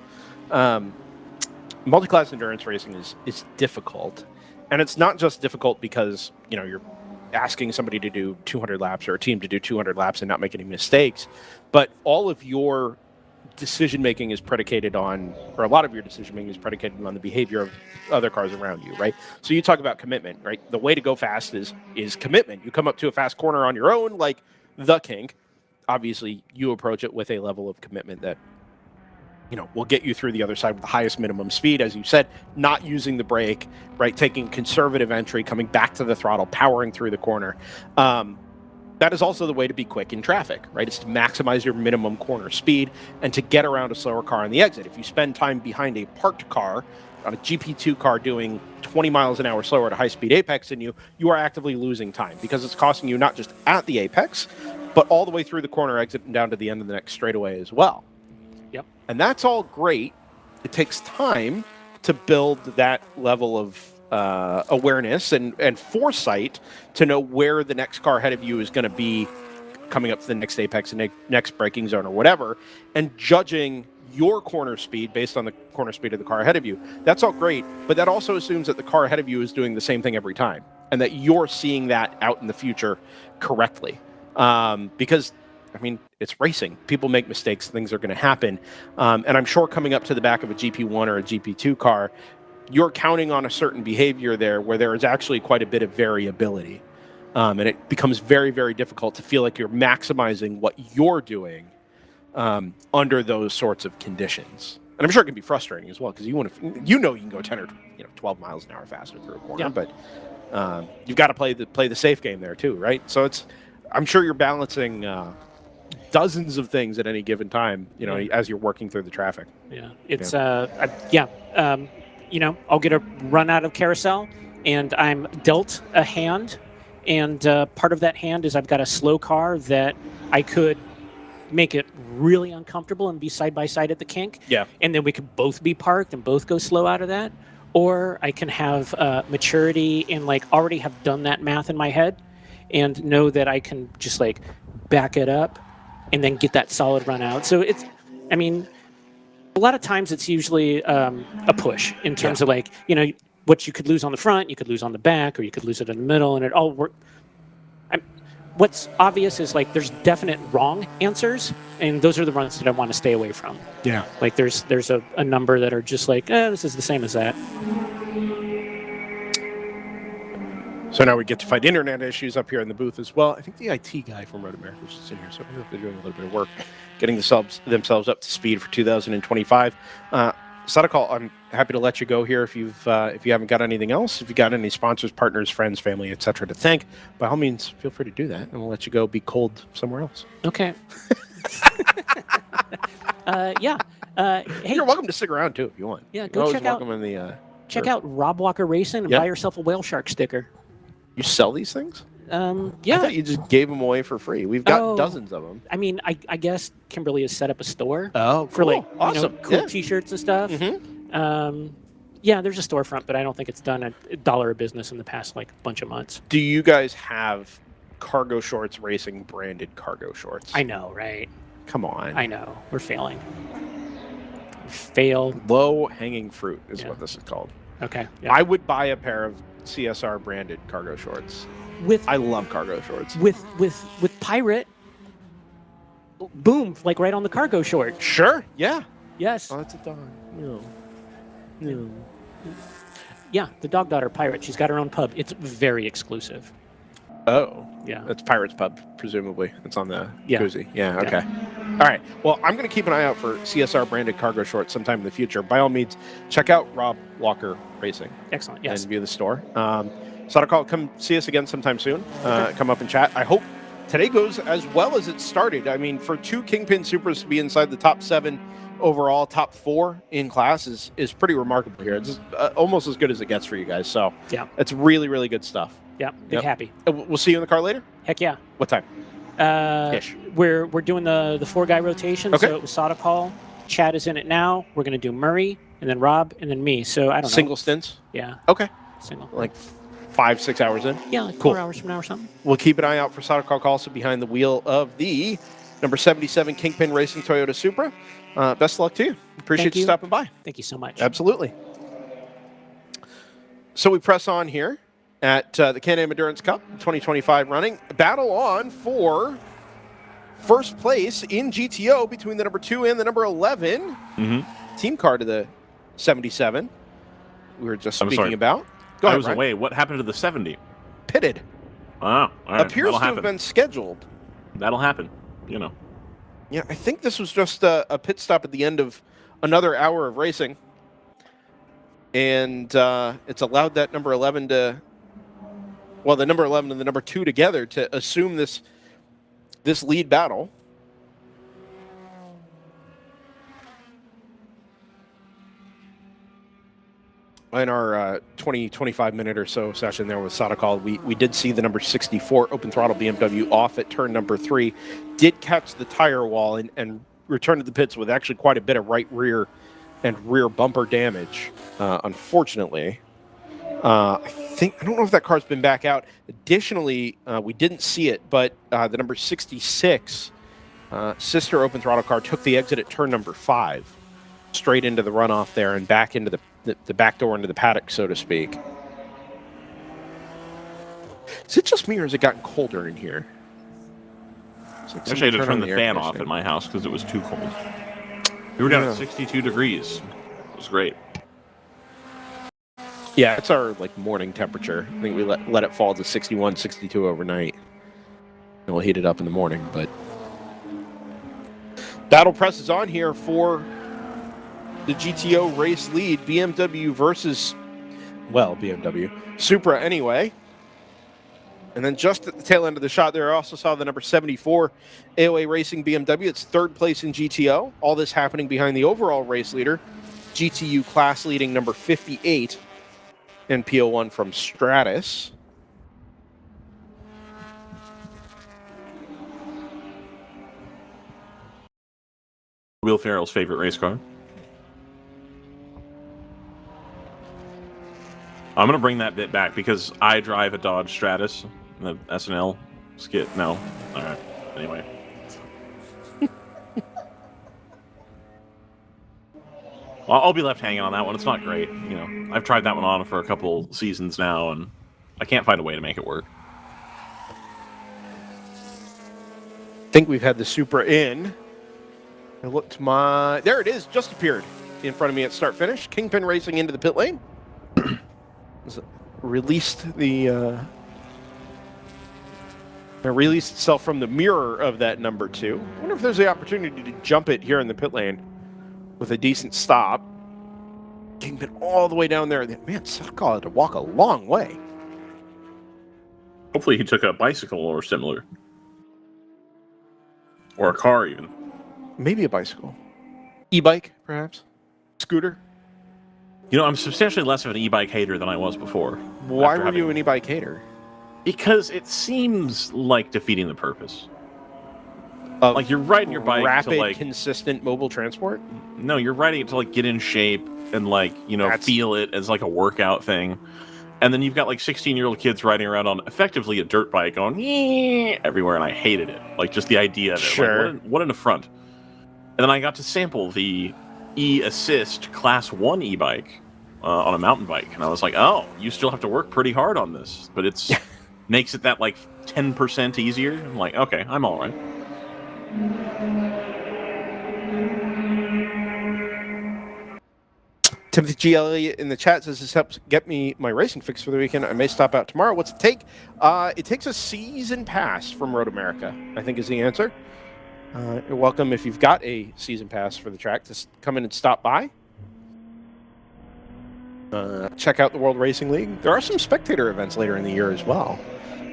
Multi-class endurance racing is difficult, and it's not just difficult because you're asking somebody to do 200 laps or a team to do 200 laps and not make any mistakes, but all of your decision making is predicated on, or a lot of your decision making is predicated on the behavior of other cars around you, right? So you talk about commitment, right? The way to go fast is commitment. You come up to a fast corner on your own, like the kink. Obviously, you approach it with a level of commitment that, will get you through the other side with the highest minimum speed, as you said, not using the brake, right? Taking conservative entry, coming back to the throttle, powering through the corner. That is also the way to be quick in traffic, right? It's to maximize your minimum corner speed and to get around a slower car on the exit. If you spend time behind a parked car, on a GP2 car doing 20 miles an hour slower at a high-speed apex than you, you are actively losing time because it's costing you not just at the apex, but all the way through the corner exit and down to the end of the next straightaway as well. Yep. And that's all great. It takes time to build that level of awareness and foresight to know where the next car ahead of you is going to be coming up to the next apex and next braking zone or whatever, and judging your corner speed based on the corner speed of the car ahead of you. That's all great, but that also assumes that the car ahead of you is doing the same thing every time and that you're seeing that out in the future correctly. Because, it's racing. People make mistakes. Things are going to happen. And I'm sure coming up to the back of a GP1 or a GP2 car, you're counting on a certain behavior there where there is actually quite a bit of variability. And it becomes very, very difficult to feel like you're maximizing what you're doing under those sorts of conditions. And I'm sure it can be frustrating as well because you can go 10 or 12 miles an hour faster through a corner, but you've got to play the safe game there too, right? So I'm sure you're balancing dozens of things at any given time, as you're working through the traffic. Yeah, it's I'll get a run out of carousel, and I'm dealt a hand, and part of that hand is I've got a slow car that I could make it really uncomfortable and be side by side at the kink. Yeah. And then we could both be parked and both go slow out of that. Or I can have maturity and already have done that math in my head and know that I can just back it up and then get that solid run out. So a lot of times it's usually a push in terms of what you could lose on the front, you could lose on the back, or you could lose it in the middle, and it all works. What's obvious is there's definite wrong answers, and those are the runs that I want to stay away from. Yeah. There's a number that are just this is the same as that. So now we get to fight internet issues up here in the booth as well. I think the IT guy from Road America is just in here, so I don't know if they're doing a little bit of work getting themselves up to speed for 2025. Sadakal, I'm happy to let you go here if you haven't got anything else. If you got any sponsors, partners, friends, family, etc. to thank, by all means, feel free to do that, and we'll let you go be cold somewhere else. Okay. Hey, you're welcome to stick around too if you want. Yeah, go check out Rob Walker Racing and buy yourself a whale shark sticker. You sell these things? Yeah. I thought you just gave them away for free. We've got dozens of them. I guess Kimberly has set up a store. Oh, for awesome. Cool T-shirts and stuff. Mm-hmm. Yeah, there's a storefront, but I don't think it's done $1 a business in the past bunch of months. Do you guys have Cargo Shorts Racing branded cargo shorts? I know, right? Come on. I know. We're failing. Fail. Low hanging fruit is what this is called. Okay. Yeah. I would buy a pair of CSR branded cargo shorts. I love cargo shorts. With Pirate, boom, right on the cargo short. Sure. Yeah. Yes. Oh, that's a dog. No. Yeah, the dog daughter Pirate. She's got her own pub. It's very exclusive. Oh. Yeah. That's Pirate's Pub, presumably. It's on the koozie. Yeah. Okay. Yeah. All right. Well, I'm going to keep an eye out for CSR branded cargo shorts sometime in the future. By all means, check out Rob Walker Racing. Excellent. Yes. And view the store. Sadakal, come see us again sometime soon. Come up and chat. I hope today goes as well as it started. For 2 Kingpin Supers to be inside the top 7 overall, top 4 in class is pretty remarkable here. It's almost as good as it gets for you guys. So yeah, it's really, really good stuff. Yeah, big happy. We'll see you in the car later? Heck yeah. What time? Ish. We're doing the 4-guy rotation. Okay. So it was Sadakal. Chad is in it now. We're going to do Murray, and then Rob, and then me. So I don't know. Single stints? Yeah. Okay. Single. 5-6 hours in? Yeah, cool. 4 hours from now or something. We'll keep an eye out for Sadakal also behind the wheel of the number 77 Kingpin Racing Toyota Supra. Best of luck to you. Appreciate you stopping by. Thank you so much. Absolutely. So we press on here at the Can-Am Endurance Cup 2025 running. Battle on for first place in GTO between the number 2 and the number 11. Team car to the 77. We were just speaking about. Go ahead, I was Ryan. away. What happened to the 70? Pitted. Oh, all right. Appears to have been scheduled. That'll happen. You know. Yeah, I think this was just a pit stop at the end of another hour of racing. And it's allowed that number 11 to, well, the number 11 and the number 2 together to assume this lead battle. In our 20-25 minute or so session there with Sadakal, we did see the number 64 open throttle BMW off at turn number 3. Did catch the tire wall and returned to the pits with actually quite a bit of right rear and rear bumper damage, unfortunately. I don't know if that car's been back out. Additionally, we didn't see it, but the number 66 sister open throttle car took the exit at turn number 5, straight into the runoff there and back into the back door into the paddock, so to speak. Is it just me, or has it gotten colder in here? Like Actually, I had to turn the fan off at my house because it was too cold. We were down at 62 degrees. It was great. Yeah, it's our morning temperature. I think we let it fall to 61, 62 overnight. And we'll heat it up in the morning, but battle presses on here for the GTO race lead. BMW versus, BMW. Supra anyway. And then just at the tail end of the shot there, I also saw the number 74 AOA Racing BMW. It's third place in GTO. All this happening behind the overall race leader, GTU class leading number 58 and PO1 from Stratus. Will Ferrell's favorite race car. I'm going to bring that bit back because I drive a Dodge Stratus, the SNL skit. No. All right. Anyway. Well, I'll be left hanging on that one. It's not great. You know, I've tried that one on for a couple seasons now, and I can't find a way to make it work. I think we've had the Supra in. I look to there it is, just appeared in front of me at start finish. Kingpin Racing into the pit lane. Released itself from the mirror of that number 2. I wonder if there's the opportunity to jump it here in the pit lane with a decent stop. Kingpin all the way down there. Man, Sadakal had to walk a long way. Hopefully he took a bicycle or similar. Or a car, even. Maybe a bicycle. E-bike, perhaps? Scooter? You know, I'm substantially less of an e-bike hater than I was before. Why were you an e-bike hater? Because it seems like defeating the purpose. Like you're riding your bike rapid, to consistent mobile transport? No, you're riding it to get in shape and feel it as a workout thing. And then you've got 16-year-old kids riding around on effectively a dirt bike going everywhere, and I hated it. Just the idea of it. Sure. What an affront. And then I got to sample the E-Assist Class 1 e-bike on a mountain bike. And I was like, oh, you still have to work pretty hard on this. But it's makes it that 10% easier. I'm like, okay, I'm all right. Timothy G. Elliott in the chat says this helps get me my racing fix for the weekend. I may stop out tomorrow. What's it take? It takes a season pass from Road America, I think is the answer. You're welcome if you've got a season pass for the track to come in and stop by. Check out the World Racing League. There are some spectator events later in the year as well.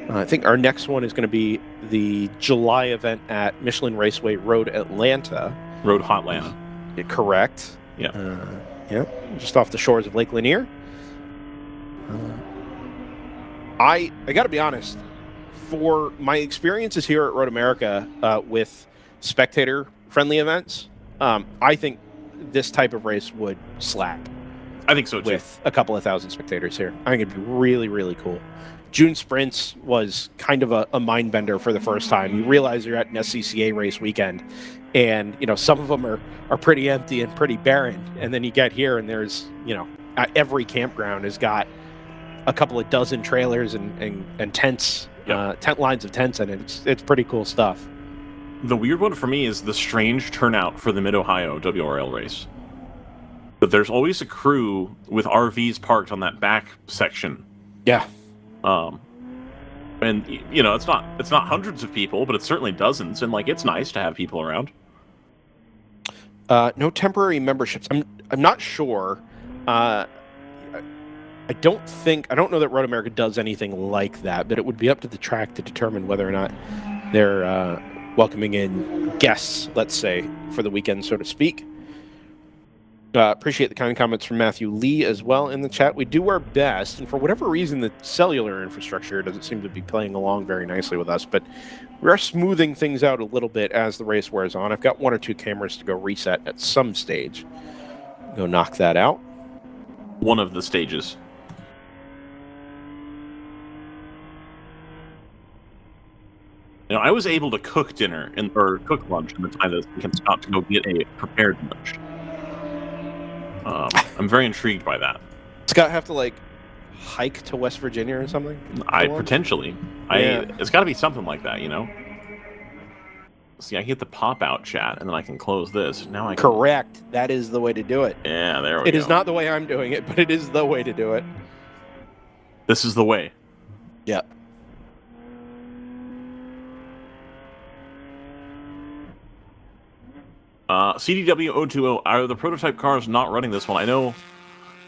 I think our next one is going to be the July event at Michelin Raceway Road Atlanta. Road Hotlanta. Correct. Yeah. Yep. Just off the shores of Lake Lanier. I got to be honest. For my experiences here at Road America with spectator-friendly events, I think this type of race would slap. I think so, too. With a couple of thousand spectators here. I think it'd be really, really cool. June Sprints was kind of a mind bender for the first time. You realize you're at an SCCA race weekend, and some of them are pretty empty and pretty barren. And then you get here, and there's every campground has got a couple of dozen trailers and tents, tent lines of tents, and it's pretty cool stuff. The weird one for me is the strange turnout for the Mid-Ohio WRL race. But there's always a crew with RVs parked on that back section. Yeah. And you know, it's not hundreds of people, but it's certainly dozens, and like it's nice to have people around. No temporary memberships. I'm not sure. I don't know that Road America does anything like that, but it would be up to the track to determine whether or not they're welcoming in guests, let's say, for the weekend, so to speak. Appreciate the kind comments from Matthew Lee as well in the chat. We do our best, and for whatever reason, the cellular infrastructure doesn't seem to be playing along very nicely with us, but we are smoothing things out a little bit as the race wears on. I've got 1 or 2 cameras to go reset at some stage. Go knock that out. One of the stages. You know, I was able to cook dinner or cook lunch in the time that it comes out to go get a prepared lunch. I'm very intrigued by that. Scott have to like hike to West Virginia or something? Potentially. Yeah. It's got to be something like that, you know. See, I get the pop out chat, and then I can close this. Now I can... Correct. That is the way to do it. Yeah, there we go. It is not the way I'm doing it, but it is the way to do it. This is the way. Yep. CDW 020, are the prototype cars not running this one? I know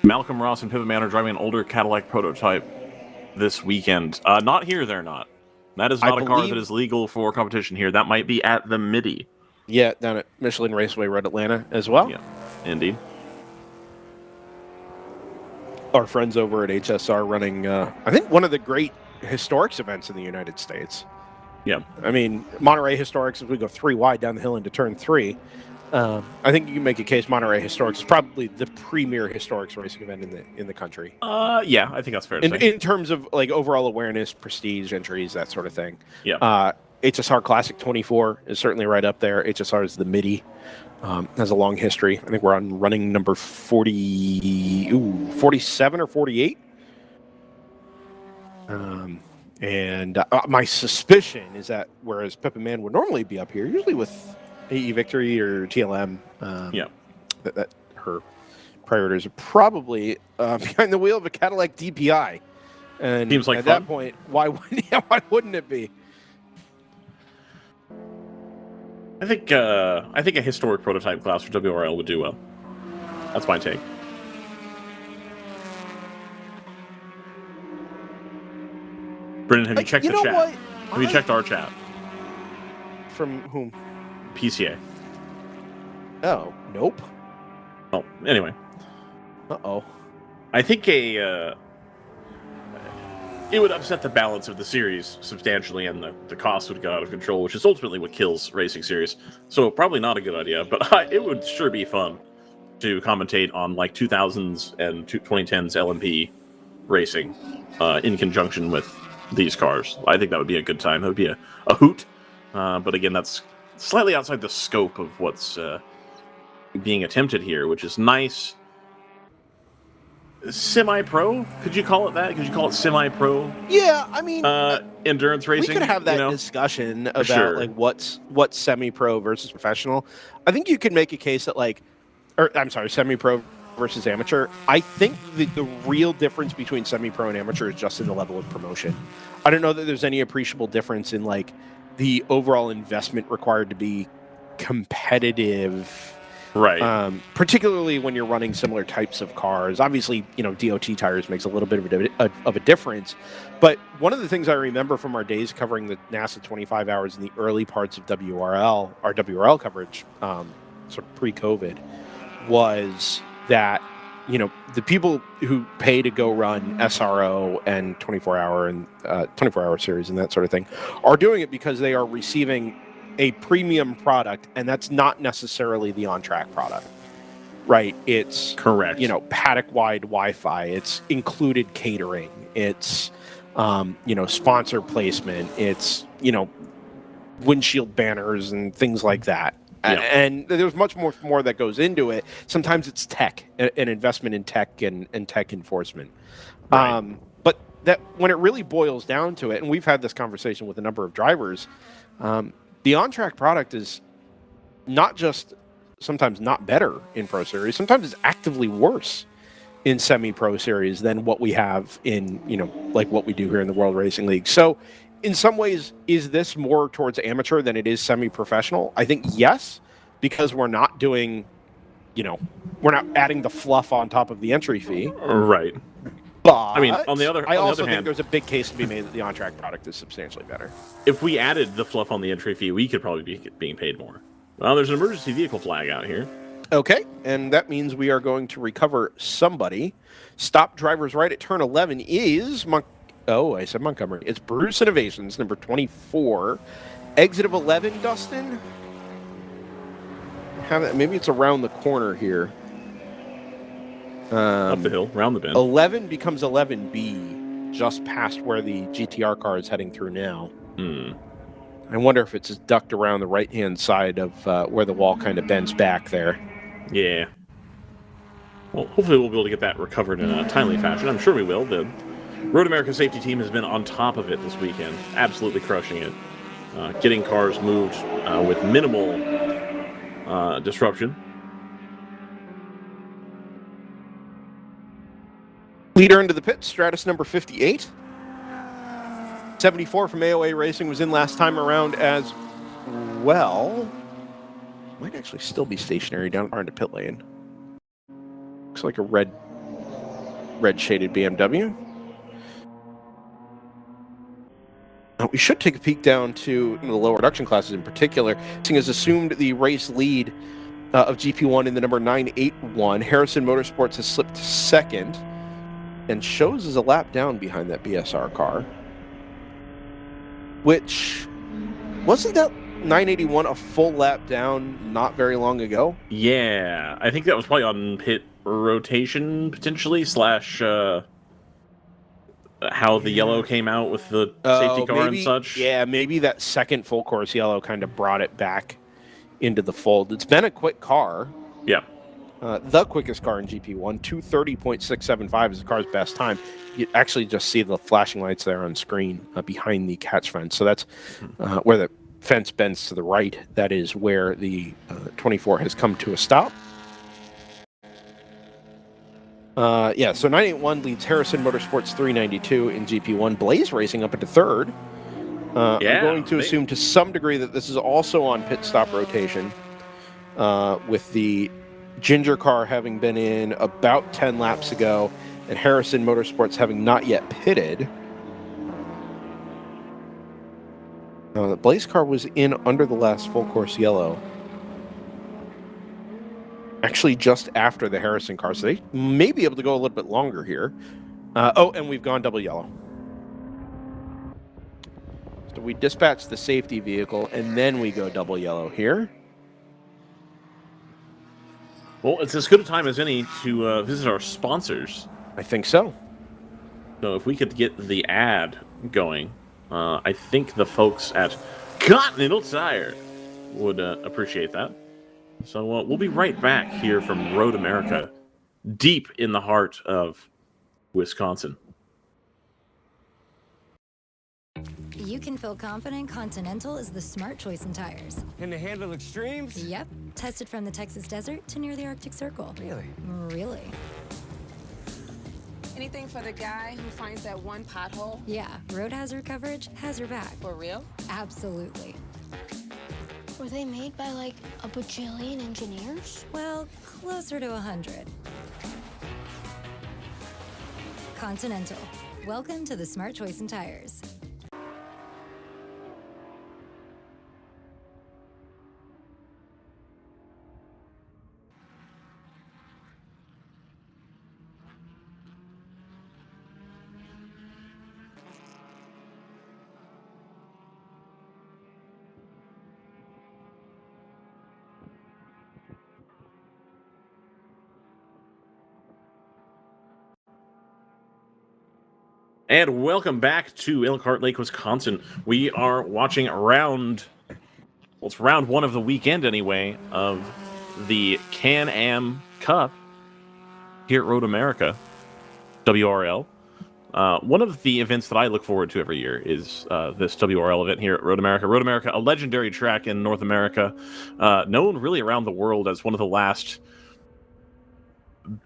Malcolm Ross and Pivot Man are driving an older Cadillac prototype this weekend. Not here, they're not. That is not a car that is legal for competition here. That might be at the Midi. Yeah, down at Michelin Raceway Road Atlanta as well. Yeah, indeed. Our friends over at HSR running, I think, one of the great historics events in the United States. Yeah. I mean, Monterey Historics, as we go 3 wide down the hill into turn 3. I think you can make a case Monterey Historics is probably the premier historics racing event in the country. Yeah, I think that's fair to say. In terms of like overall awareness, prestige, entries, that sort of thing. Yeah. HSR Classic 24 is certainly right up there. HSR is the MIDI. Has a long history. I think we're on running number 47 or 48. And my suspicion is that whereas Peppa Man would normally be up here, usually with AE Victory or TLM, that her priorities are probably behind the wheel of a Cadillac DPI. And seems like at fun. that point, why wouldn't it be? I think a historic prototype class for WRL would do well. That's my take. Brendan, have you checked the chat? What? Have you checked our chat? From whom? PCA. Oh, nope. Oh, anyway. Uh-oh. I think it would upset the balance of the series substantially, and the cost would go out of control, which is ultimately what kills racing series. So probably not a good idea, but it would sure be fun to commentate on like 2000s and 2010s LMP racing in conjunction with these cars. I think that would be a good time. That would be a hoot. But again, that's slightly outside the scope of what's being attempted here, which is nice. Semi-pro? Could you call it that? Could you call it semi-pro? Yeah, I mean, endurance racing. we could have that discussion about like what's semi-pro versus professional. I think you could make a case that semi-pro versus amateur. I think the real difference between semi-pro and amateur is just in the level of promotion. I don't know that there's any appreciable difference in like the overall investment required to be competitive. Right. Particularly when you're running similar types of cars. Obviously, DOT tires makes a little bit of a difference. But one of the things I remember from our days covering the NASA 25 hours in the early parts of WRL, our WRL coverage, sort of pre-COVID, was that, the people who pay to go run SRO and 24-hour series and that sort of thing are doing it because they are receiving a premium product, and that's not necessarily the on-track product, right? It's correct. Paddock-wide Wi-Fi. It's included catering. It's sponsor placement. It's windshield banners and things like that. Yeah. And there's much more that goes into it. Sometimes it's tech, an investment in tech and tech enforcement. Right. But that when it really boils down to it, and we've had this conversation with a number of drivers. the on-track product is not just sometimes not better in Pro Series, sometimes it's actively worse in semi-pro series than what we have in, like what we do here in the World Racing League. So in some ways, is this more towards amateur than it is semi-professional? I think yes, because we're not doing, we're not adding the fluff on top of the entry fee. Right. But I mean, on the other think hand, there's a big case to be made that the on-track product is substantially better. If we added the fluff on the entry fee, we could probably be being paid more. Well, there's an emergency vehicle flag out here. Okay, and that means we are going to recover somebody. Stop drivers right at turn 11 is I said Montgomery. It's Bruce Innovations, number 24. Exit of 11, Dustin? Maybe it's around the corner here. Up the hill, round the bend. 11 becomes 11B, just past where the GTR car is heading through now. I wonder if it's ducked around the right-hand side of where the wall kind of bends back there. Yeah. Well, hopefully we'll be able to get that recovered in a timely fashion. I'm sure we will. The Road America safety team has been on top of it this weekend, absolutely crushing it. Getting cars moved with minimal disruption. Leader into the pit, Stratus number 58. 74 from AOA Racing was in last time around as well. Might actually still be stationary down far into pit lane. Looks like a red shaded BMW. We should take a peek down to the lower production classes in particular. Racing has assumed the race lead of GP1 in the number 981. Harrison Motorsports has slipped to second and shows as a lap down behind that BSR car. Which, wasn't that 981 a full lap down not very long ago? Yeah, I think that was probably on pit rotation, potentially, slash how the yellow came out with the safety car and such. Yeah, maybe that second full course yellow kind of brought it back into the fold. It's been a quick car. Yeah. The quickest car in GP1, 2:30.675 is the car's best time. You actually just see the flashing lights there on screen behind the catch fence. So that's where the fence bends to the right. That is where the 24 has come to a stop. So 981 leads Harrison Motorsports 392 in GP1. Blaze Racing up into third. I'm going to assume to some degree that this is also on pit stop rotation with the Ginger car having been in about 10 laps ago and Harrison Motorsports having not yet pitted. The Blaze car was in under the last full course yellow. Actually, just after the Harrison car, so they may be able to go a little bit longer here. And we've gone double yellow. So we dispatch the safety vehicle, and then we go double yellow here. Well, it's as good a time as any to visit our sponsors. I think so. So if we could get the ad going, I think the folks at Continental Tire would appreciate that. So we'll be right back here from Road America, deep in the heart of Wisconsin. You can feel confident Continental is the smart choice in tires. Can they handle extremes? Yep. Tested from the Texas desert to near the Arctic Circle. Really? Really. Anything for the guy who finds that one pothole? Yeah, road hazard coverage has your back. For real? Absolutely. Were they made by like a bajillion engineers? Well, closer to 100. Continental. Welcome to the smart choice in tires. And welcome back to Elkhart Lake, Wisconsin. We are watching it's round one of the weekend anyway, of the Can-Am Cup here at Road America, WRL. One of the events that I look forward to every year is this WRL event here at Road America. Road America, a legendary track in North America, known really around the world as one of the last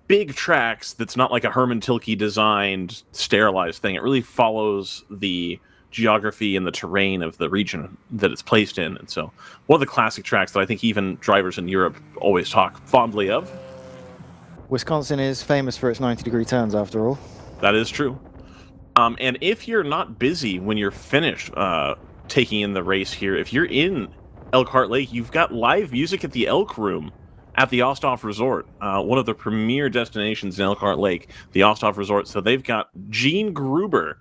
big tracks that's not like a Herman Tilke designed sterilized thing. It really follows the geography and the terrain of the region that it's placed in. And so one of the classic tracks that I think even drivers in Europe always talk fondly of. Wisconsin is famous for its 90-degree turns, after all. That is true. And if you're not busy when you're finished taking in the race here, if you're in Elkhart Lake, you've got live music at the Elk Room at the Osthoff Resort, one of the premier destinations in Elkhart Lake, the Osthoff Resort. So they've got Gene Gruber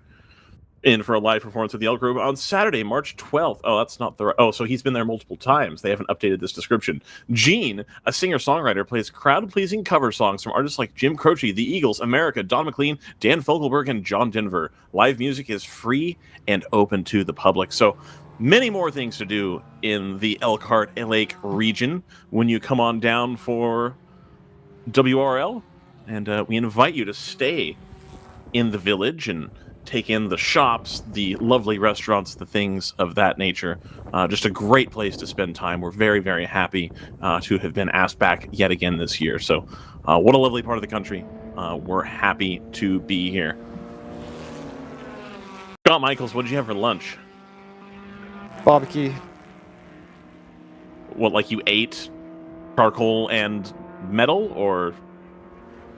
in for a live performance at the Elk Room on Saturday, March 12th. Oh, that's not the... Oh, so he's been there multiple times. They haven't updated this description. Gene, a singer-songwriter, plays crowd-pleasing cover songs from artists like Jim Croce, The Eagles, America, Don McLean, Dan Fogelberg, and John Denver. Live music is free and open to the public. So many more things to do in the Elkhart Lake region when you come on down for WRL. And we invite you to stay in the village and take in the shops, the lovely restaurants, the things of that nature. Just a great place to spend time. We're very, very happy to have been asked back yet again this year. So what a lovely part of the country. We're happy to be here. Scott Michaels, what did you have for lunch? Barbecue. What, like you ate charcoal and metal, or?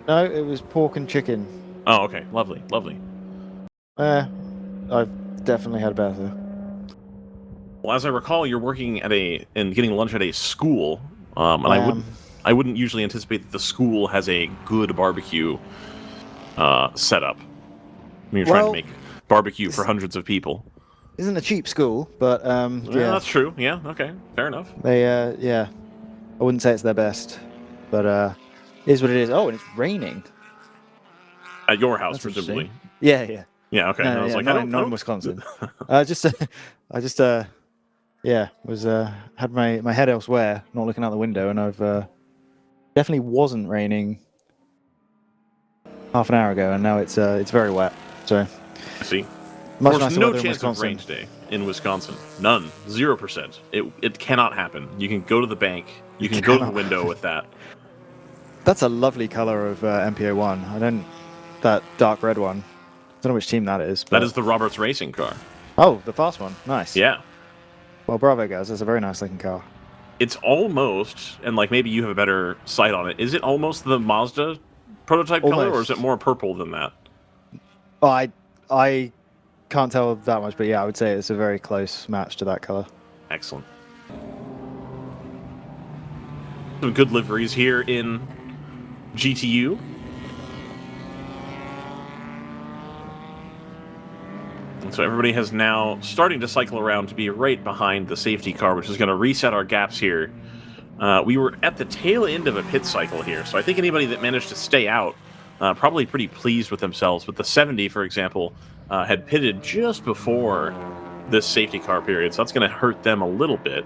No, it was pork and chicken. Oh, okay. Lovely, lovely. I've definitely had better. Well, as I recall, you're working at and getting lunch at a school, and I wouldn't usually anticipate that the school has a good barbecue setup when you're trying to make barbecue for hundreds of people. Isn't a cheap school, but yeah, that's true. Yeah, okay, fair enough. They yeah, I wouldn't say it's their best, but it is what it is. Oh, and it's raining at your house, that's presumably. Yeah. Yeah, okay. No, I was like, not in Wisconsin. I just had my head elsewhere, not looking out the window, and I've definitely wasn't raining half an hour ago, and now it's very wet. So I see. Much There's nicer no weather in chance of Wisconsin. rain today in Wisconsin. None. 0%. It cannot happen. You can go to the bank. You can go to the window with that. That's a lovely color of MPO1. That dark red one. I don't know which team that is. But... That is the Roberts racing car. Oh, the fast one. Nice. Yeah. Well, bravo, guys. That's a very nice looking car. It's almost, and like maybe you have a better sight on it, is it almost the Mazda prototype color, or is it more purple than that? Oh, I can't tell that much, but yeah, I would say it's a very close match to that color. Excellent. Some good liveries here in GTU. And so everybody has now starting to cycle around to be right behind the safety car, which is going to reset our gaps here. We were at the tail end of a pit cycle here, so I think anybody that managed to stay out probably pretty pleased with themselves. But the 70, for example, had pitted just before this safety car period, so that's going to hurt them a little bit.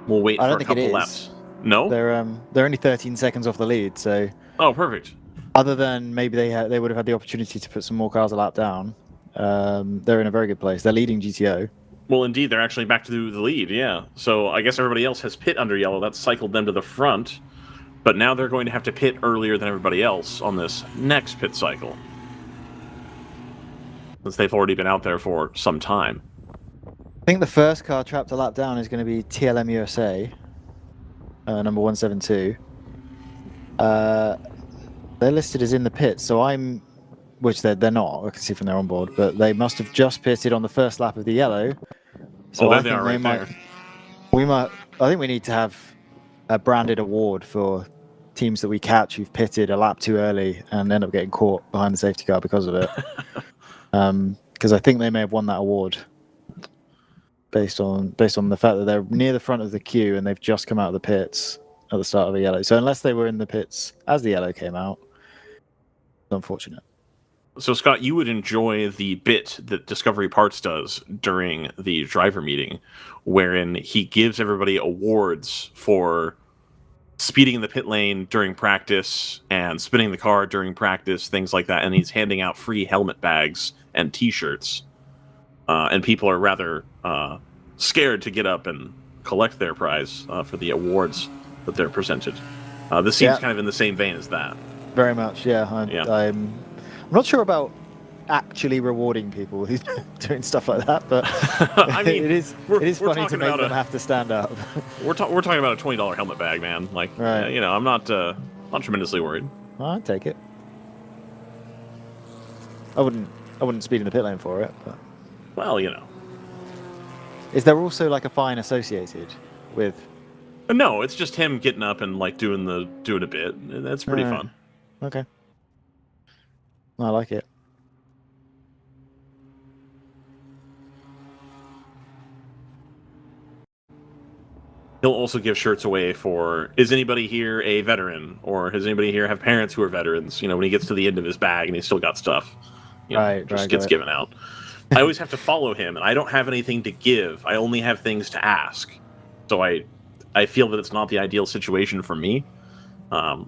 We'll wait for a couple laps. No? They're only 13 seconds off the lead, so... Oh, perfect. Other than maybe they would have had the opportunity to put some more cars a lap down. They're in a very good place. They're leading GTO. Well, indeed, they're actually back to the lead, yeah. So I guess everybody else has pit under yellow. That cycled them to the front. But now they're going to have to pit earlier than everybody else on this next pit cycle, since they've already been out there for some time. I think the first car trapped a lap down is going to be TLM USA, number 172. They're listed as in the pit, so which they're not, I can see from their onboard, but they must have just pitted on the first lap of the yellow. So there they are right there. I think we need to have a branded award for teams that we catch who've pitted a lap too early and end up getting caught behind the safety car because of it. Because I think they may have won that award based on the fact that they're near the front of the queue and they've just come out of the pits at the start of a yellow. So unless they were in the pits as the yellow came out, it's unfortunate. So, Scott, you would enjoy the bit that Discovery Parts does during the driver meeting, wherein he gives everybody awards for speeding in the pit lane during practice and spinning the car during practice, things like that. And he's handing out free helmet bags and T-shirts. And people are rather scared to get up and collect their prize for the awards that they're presented. This seems kind of in the same vein as that. Very much, yeah. I'm not sure about actually rewarding people who's doing stuff like that, but I mean, it is funny to make them have to stand up. We're talking about a $20 helmet bag, man. Like, right. You know, I'm not tremendously worried. I'd take it. I wouldn't speed in the pit lane for it, but well, you know. Is there also like a fine associated with? No, it's just him getting up and like doing a bit. That's pretty fun. Okay. I like it. He'll also give shirts away for, is anybody here a veteran? Or does anybody here have parents who are veterans? You know, when he gets to the end of his bag and he's still got stuff. You know, just gets given out. I always have to follow him, and I don't have anything to give. I only have things to ask. So I feel that it's not the ideal situation for me,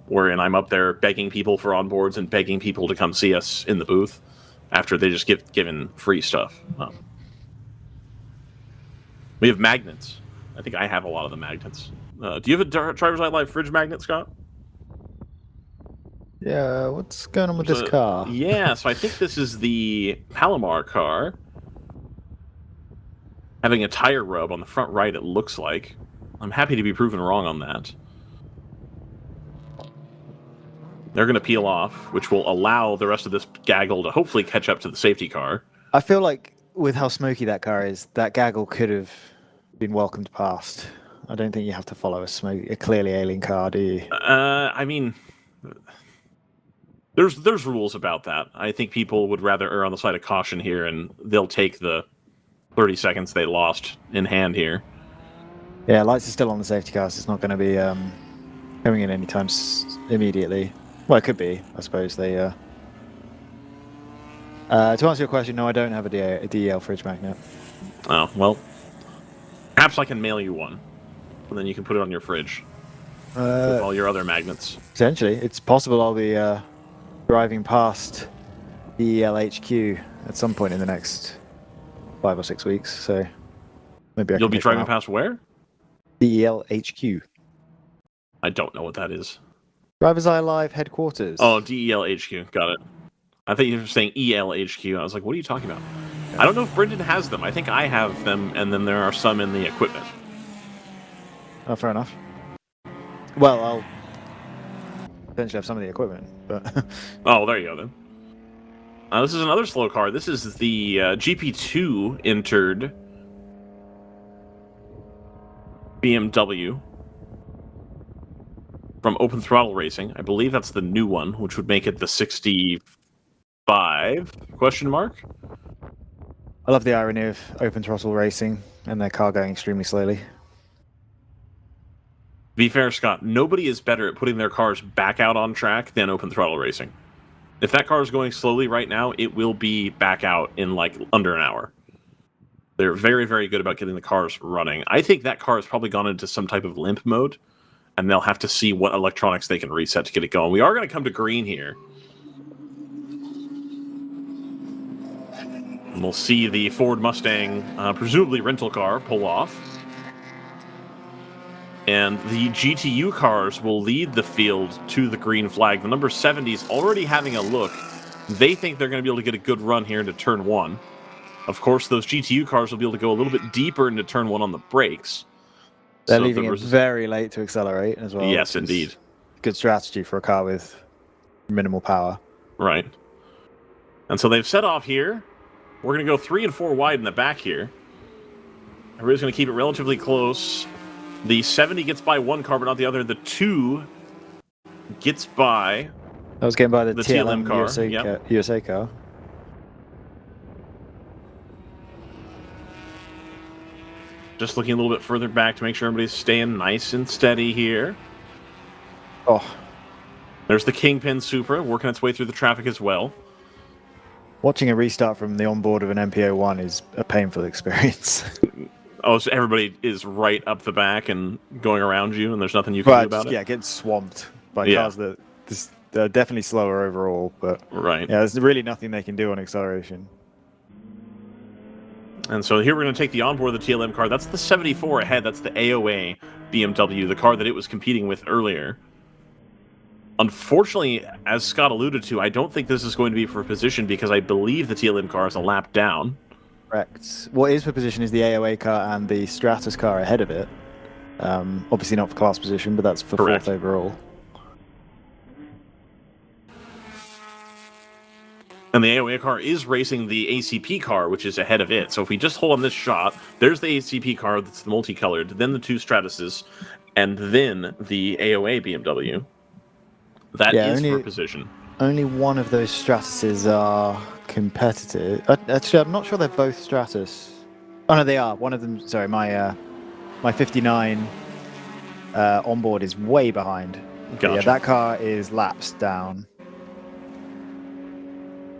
wherein I'm up there begging people for onboards and begging people to come see us in the booth after they just get given free stuff. We have magnets. I think I have a lot of the magnets. Do you have a DriversEye Live fridge magnet, Scott? Yeah, what's going on with this car? Yeah, so I think this is the Palomar car. Having a tire rub on the front right, it looks like. I'm happy to be proven wrong on that. They're going to peel off, which will allow the rest of this gaggle to hopefully catch up to the safety car. I feel like with how smoky that car is, that gaggle could have been welcomed past. I don't think you have to follow a clearly alien car, do you? I mean, there's rules about that. I think people would rather err on the side of caution here, and they'll take the 30 seconds they lost in hand here. Yeah, lights are still on the safety car, so it's not going to be coming in anytime immediately. Well, it could be, I suppose. They. To answer your question, no, I don't have a DEL fridge magnet. Oh, well, perhaps I can mail you one, and then you can put it on your fridge with all your other magnets. Potentially. It's possible I'll be driving past DEL HQ at some point in the next 5 or 6 weeks, so maybe You'll be driving past where? DEL HQ. I don't know what that is. DriversEye Live headquarters. Oh, DEL HQ. Got it. I thought you were saying EL HQ. I was like, what are you talking about? I don't know if Brendan has them. I think I have them, and then there are some in the equipment. Oh, fair enough. Well, I'll potentially have some of the equipment, but... Oh, there you go, then. This is another slow car. This is the GP2 entered BMW from Open Throttle Racing. I believe that's the new one, which would make it the 65 question mark. I love the irony of Open Throttle Racing and their car going extremely slowly. To be fair, Scott, nobody is better at putting their cars back out on track than Open Throttle Racing. If that car is going slowly right now, it will be back out in like under an hour. They're very, very good about getting the cars running. I think that car has probably gone into some type of limp mode, and they'll have to see what electronics they can reset to get it going. We are going to come to green here. And we'll see the Ford Mustang, presumably rental car, pull off. And the GTU cars will lead the field to the green flag. The number 70 is already having a look. They think they're going to be able to get a good run here into turn 1. Of course, those GTU cars will be able to go a little bit deeper into turn 1 on the brakes. They're leaving it very late to accelerate as well. Yes, indeed. Good strategy for a car with minimal power. Right. And so they've set off here. We're going to go 3 and 4 wide in the back here. Everybody's going to keep it relatively close. The 70 gets by one car, but not the other. The 2 gets by... I was getting by the TLM car. USA car. Just looking a little bit further back to make sure everybody's staying nice and steady here. Oh. There's the Kingpin Supra working its way through the traffic as well. Watching a restart from the onboard of an MPO1 is a painful experience. Oh, so everybody is right up the back and going around you, and there's nothing you can do about it? Yeah, getting swamped by Yeah. cars that they're definitely slower overall, but Right. yeah, there's really nothing they can do on acceleration. And so here we're going to take the onboard of the TLM car. That's the 74 ahead. That's the AOA BMW, the car that it was competing with earlier. Unfortunately, as Scott alluded to, I don't think this is going to be for position because I believe the TLM car is a lap down. Correct. What is for position is the AOA car and the Stratus car ahead of it. Obviously not for class position, but that's for Correct. fourth overall. And the AOA car is racing the ACP car, which is ahead of it. So if we just hold on this shot, there's the ACP car that's the multicolored, then the two Stratuses, and then the AOA BMW. That is for position. Only one of those Stratuses are competitive. Actually, I'm not sure they're both Stratus. Oh no, they are. One of them. Sorry, my 59 onboard is way behind. Gotcha. Yeah, that car is laps down.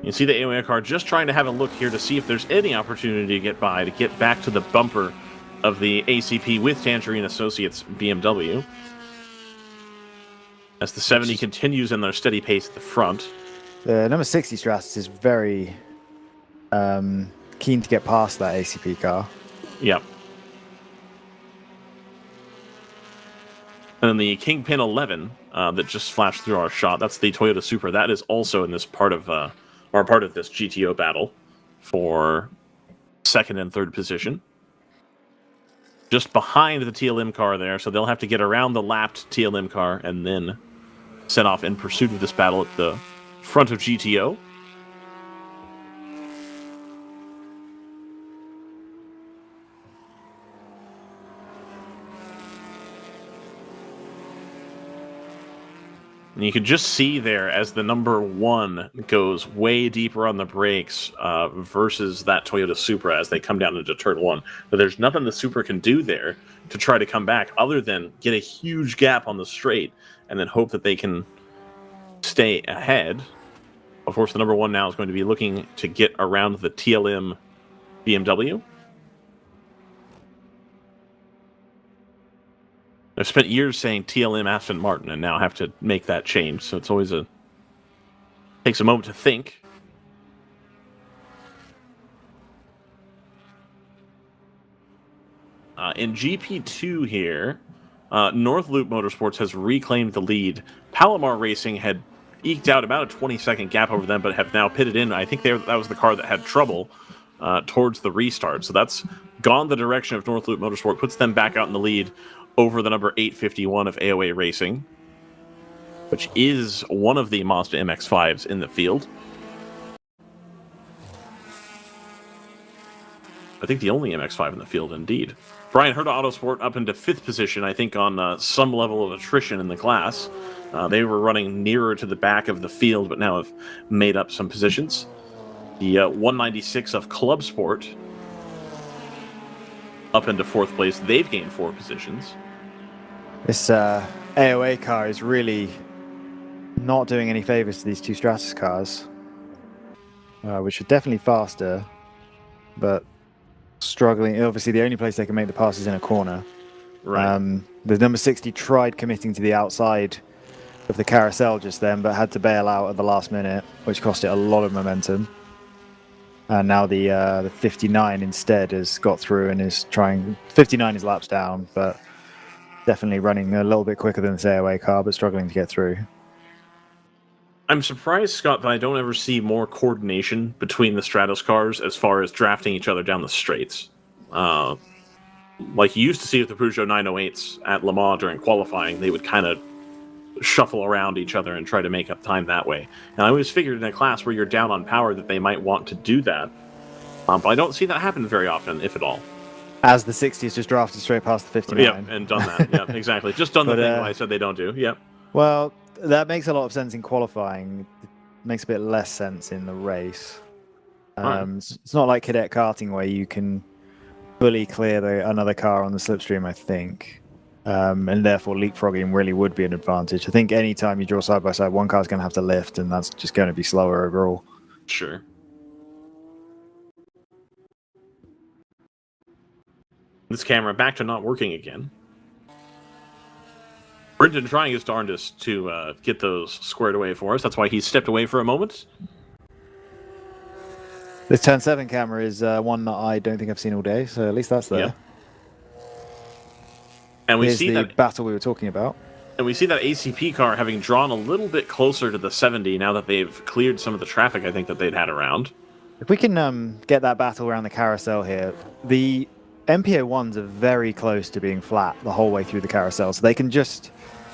You see the AOA car just trying to have a look here to see if there's any opportunity to get by, to get back to the bumper of the ACP with Tangerine Associates BMW. As the 70 continues in their steady pace at the front. The number 60 Stratus is very keen to get past that ACP car. Yep. And then the Kingpin 11 that just flashed through our shot, that's the Toyota Supra. That is also in this part of this GTO battle for second and third position. Just behind the TLM car there, so they'll have to get around the lapped TLM car and then set off in pursuit of this battle at the front of GTO. And you can just see there as the number 1 goes way deeper on the brakes versus that Toyota Supra as they come down into turn 1. But there's nothing the Supra can do there to try to come back other than get a huge gap on the straight and then hope that they can stay ahead. Of course, the number 1 now is going to be looking to get around the TLM BMW. I've spent years saying TLM Aston Martin and now have to make that change, so it's always takes a moment to think. In GP2 here, North Loop Motorsports has reclaimed the lead. Palomar Racing had eked out about a 20-second gap over them, but have now pitted in. I think that was the car that had trouble towards the restart. So that's gone the direction of North Loop Motorsport, puts them back out in the lead over the number 851 of AOA Racing, which is one of the Mazda MX-5s in the field. I think the only MX-5 in the field, indeed. Brian Herta Autosport up into 5th position, I think on some level of attrition in the class. They were running nearer to the back of the field, but now have made up some positions. The 196 of Club Sport up into 4th place. They've gained 4 positions. This AOA car is really not doing any favors to these two Stratus cars, which are definitely faster, but struggling. Obviously, the only place they can make the pass is in a corner. Right. The number 60 tried committing to the outside of the carousel just then, but had to bail out at the last minute, which cost it a lot of momentum. And now the 59 instead has got through and is trying. 59 is laps down, but definitely running a little bit quicker than this AOA car, but struggling to get through. I'm surprised, Scott, that I don't ever see more coordination between the Stratos cars as far as drafting each other down the straights. Like you used to see with the Peugeot 908s at Le Mans during qualifying, they would kind of shuffle around each other and try to make up time that way. And I always figured in a class where you're down on power that they might want to do that. But I don't see that happen very often, if at all. As the 60s just drafted straight past the 59. Yeah, and done that. Yeah, exactly. Just done the thing I said they don't do. Yep. Well, that makes a lot of sense in qualifying. It makes a bit less sense in the race. It's not like cadet karting where you can fully clear another car on the slipstream, I think. And therefore leapfrogging really would be an advantage. I think anytime you draw side by side, one car's going to have to lift, and that's just going to be slower overall. Sure. This camera back to not working again. Brendan trying his darndest to get those squared away for us. That's why he stepped away for a moment. This turn 7 camera is one that I don't think I've seen all day, so at least that's there. Yeah. And we Here's see the that battle we were talking about. And we see that ACP car having drawn a little bit closer to the 70 now that they've cleared some of the traffic, I think, that they'd had around. If we can get that battle around the carousel here, the MPO1s are very close to being flat the whole way through the carousel, so they can just,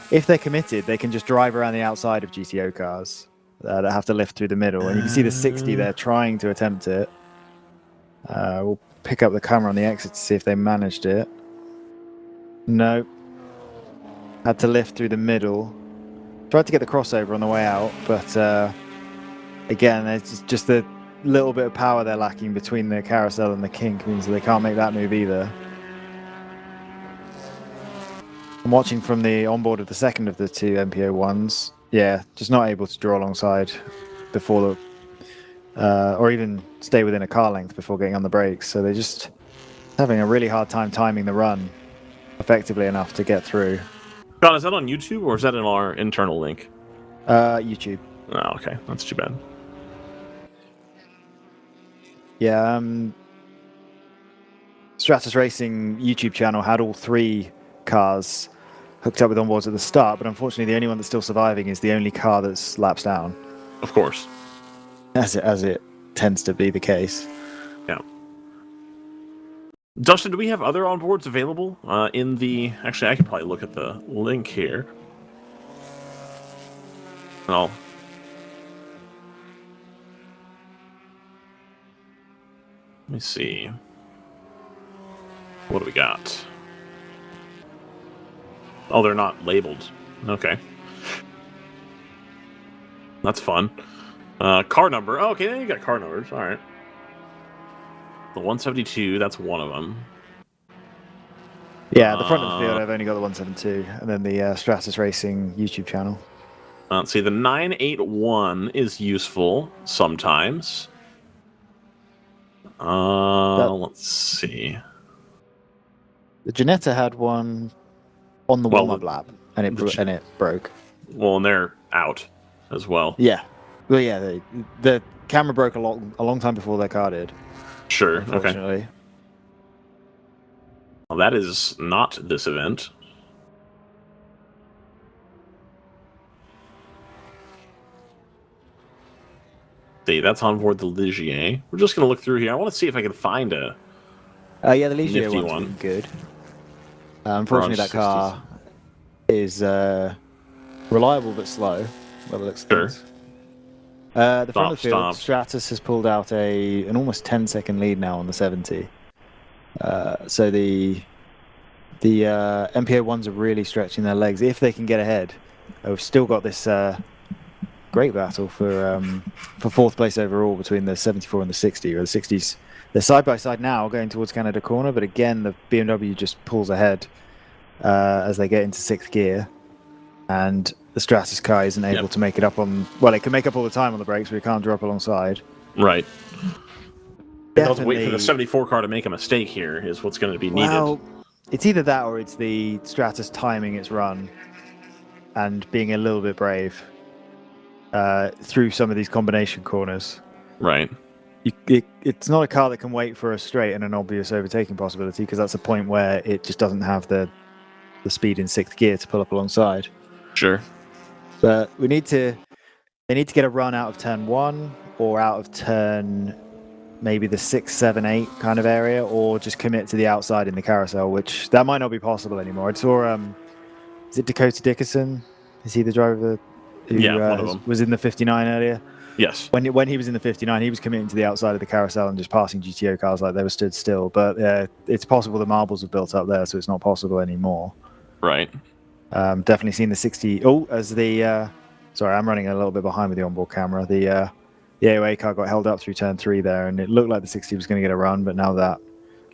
if they're committed, they can just drive around the outside of GTO cars that have to lift through the middle. And you can see the 60 there trying to attempt it. We'll pick up the camera on the exit to see if they managed it. No. Had to lift through the middle. Tried to get the crossover on the way out, but again, it's just a little bit of power they're lacking between the carousel and the kink, means that they can't make that move either. I'm watching from the onboard of the second of the two MPO1s. Yeah, just not able to draw alongside before the, or even stay within a car length before getting on the brakes. So they're just having a really hard time timing the run effectively enough to get through. John, is that on YouTube or is that in our internal link? YouTube. Oh, okay. That's too bad. Yeah, Stratus Racing YouTube channel had all 3 cars hooked up with onboards at the start, but unfortunately the only one that's still surviving is the only car that's laps down. Of course. As it tends to be the case. Yeah. Dustin, do we have other onboards available in the... Actually, I could probably look at the link here. Oh. Let me see. What do we got? Oh, they're not labeled. Okay. That's fun. Car number. Oh, okay, then you got car numbers. All right. The 172, that's one of them. Yeah, at the front of the field, I've only got the 172, and then the Stratus Racing YouTube channel. Let's see, the 981 is useful sometimes. Let's see. The Ginetta had one on the warm-up lap, and it broke. Well, and they're out as well. Yeah. Well, yeah, the camera broke a long time before their car did. Sure, okay. Unfortunately. Well, that is not this event. See, that's on board the Ligier. We're just going to look through here. I want to see if I can find a yeah, the Ligier nifty one's one. been good. Unfortunately, that car is reliable but slow. By the looks of things. The front of the field, Stratus has pulled out an almost 10-second lead now on the 70. So the MPO1s are really stretching their legs if they can get ahead. We've still got this great battle for 4th place overall between the 74 and the 60. Or the 60s, they're side by side now, going towards Canada Corner, but again the BMW just pulls ahead as they get into 6th gear, and the Stratus car isn't able to make it up on... Well, it can make up all the time on the brakes, but it can't drop alongside. Right. They'll have to wait for the 74 car to make a mistake here is what's going to be needed. Well, it's either that or it's the Stratus timing its run and being a little bit brave through some of these combination corners. Right. It's not a car that can wait for a straight and an obvious overtaking possibility, because that's a point where it just doesn't have the speed in 6th gear to pull up alongside. Sure. But they need to get a run out of turn 1 or out of turn maybe the 6, 7, 8 kind of area, or just commit to the outside in the carousel, which that might not be possible anymore. I saw, is it Dakota Dickerson? Is he the driver who one of them. Was in the 59 earlier? Yes. When he was in the 59, he was committing to the outside of the carousel and just passing GTO cars like they were stood still. But it's possible the marbles have built up there, so it's not possible anymore. Right. Definitely seen the 60. Oh, as the sorry, I'm running a little bit behind with the onboard camera. The AOA car got held up through turn 3 there, and it looked like the 60 was going to get a run, but now that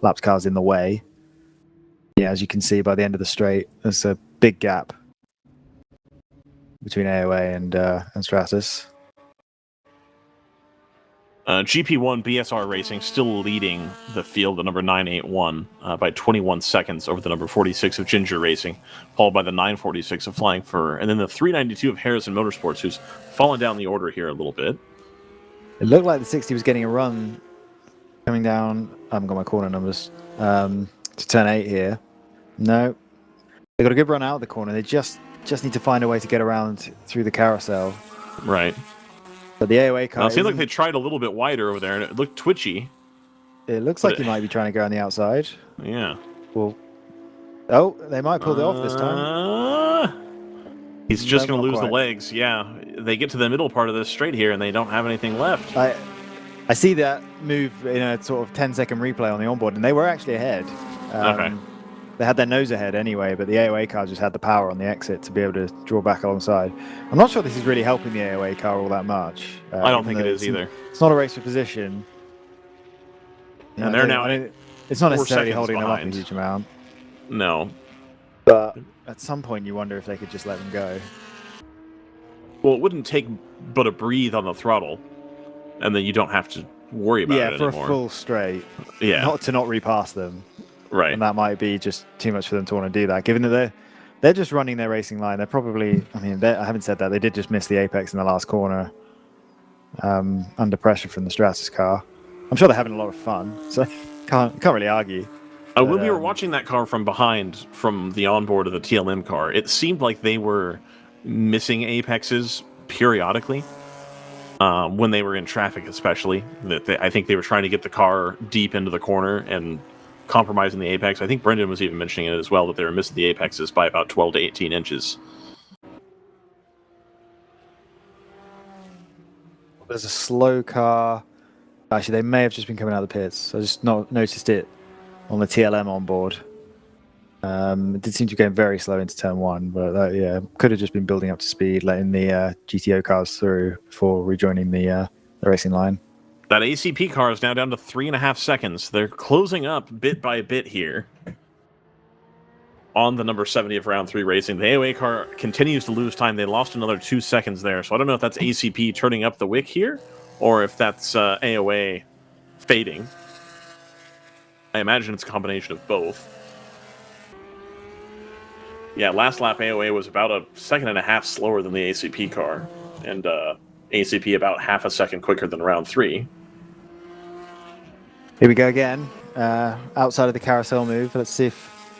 laps car's in the way. Yeah, as you can see, by the end of the straight, there's a big gap between AOA and Stratus. GP1 BSR Racing still leading the field, the number 981, by 21 seconds over the number 46 of Ginger Racing, followed by the 946 of Flying Fur, and then the 392 of Harrison Motorsports, who's fallen down the order here a little bit. It looked like the 60 was getting a run coming down. I haven't got my corner numbers to turn 8 here. No, they got a good run out of the corner. They just need to find a way to get around through the carousel. Right. But the AOA car. It seemed like they tried a little bit wider over there, and it looked twitchy. It looks like he might be trying to go on the outside. Yeah. Well, oh, they might pull it off this time. He's just No, going to not lose the quite. legs. Yeah, they get to the middle part of this straight here, and they don't have anything left. I see that move in a sort of 10-second replay on the onboard, and they were actually ahead. Okay. They had their nose ahead anyway, but the AOA car just had the power on the exit to be able to draw back alongside. I'm not sure this is really helping the AOA car all that much. I don't even think it though is either. It's not a race for position. You And know, they're now it's not 4 necessarily seconds holding behind. them up a huge amount, No. but at some point you wonder if they could just let them go. Well, it wouldn't take but a breathe on the throttle, and then you don't have to worry about it For anymore. a full straight, Yeah. not repass them. Right. And that might be just too much for them to want to do that, given that they're just running their racing line. They're probably, I haven't said that, they did just miss the apex in the last corner under pressure from the Stratus car. I'm sure they're having a lot of fun, so can't really argue. When we were watching that car from behind, from the onboard of the TLM car, it seemed like they were missing apexes periodically. When they were in traffic, especially. I think they were trying to get the car deep into the corner and compromising the apex. I think Brendan was even mentioning it as well, that they were missing the apexes by about 12 to 18 inches. There's a slow car. Actually, they may have just been coming out of the pits. I just not noticed it on the TLM on board. It did seem to be going very slow into turn 1, but could have just been building up to speed, letting the GTO cars through before rejoining the racing line. That ACP car is now down to 3.5 seconds. They're closing up bit by bit here on the number 70 of round 3 racing. The AOA car continues to lose time. They lost another 2 seconds there, so I don't know if that's ACP turning up the wick here, or if that's AOA fading. I imagine it's a combination of both. Yeah, last lap AOA was about a second and a half slower than the ACP car, and ACP about half a second quicker than round 3. Here we go again. Outside of the carousel move. Let's see if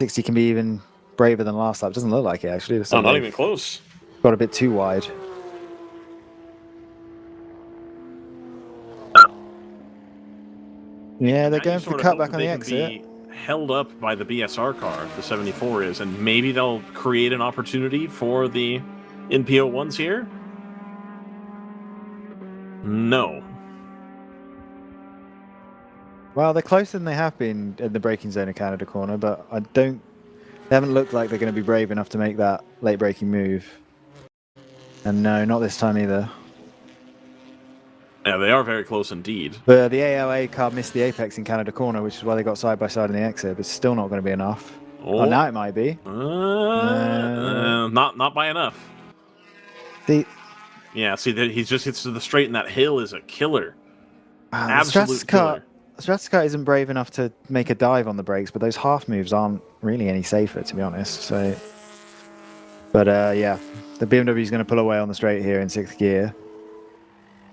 60 can be even braver than last lap. Doesn't look like it, actually. Oh, not even close. Got a bit too wide. Yeah, they're going for the cutback on the exit. Held up by the BSR car, the 74 is, and maybe they'll create an opportunity for the NPO1s here? No. Well, they're closer than they have been in the braking zone of Canada corner, but they haven't looked like they're going to be brave enough to make that late braking move. And no, not this time either. Yeah, they are very close indeed. But the AOA car missed the apex in Canada corner, which is why they got side by side in the exit, but it's still not going to be enough. Oh, now it might be. Not by enough. Yeah, see, he just hits to the straight, and that hill is a killer. Absolute killer. Stratus car isn't brave enough to make a dive on the brakes, but those half moves aren't really any safer, to be honest. So, but yeah, the BMW is going to pull away on the straight here in 6th gear.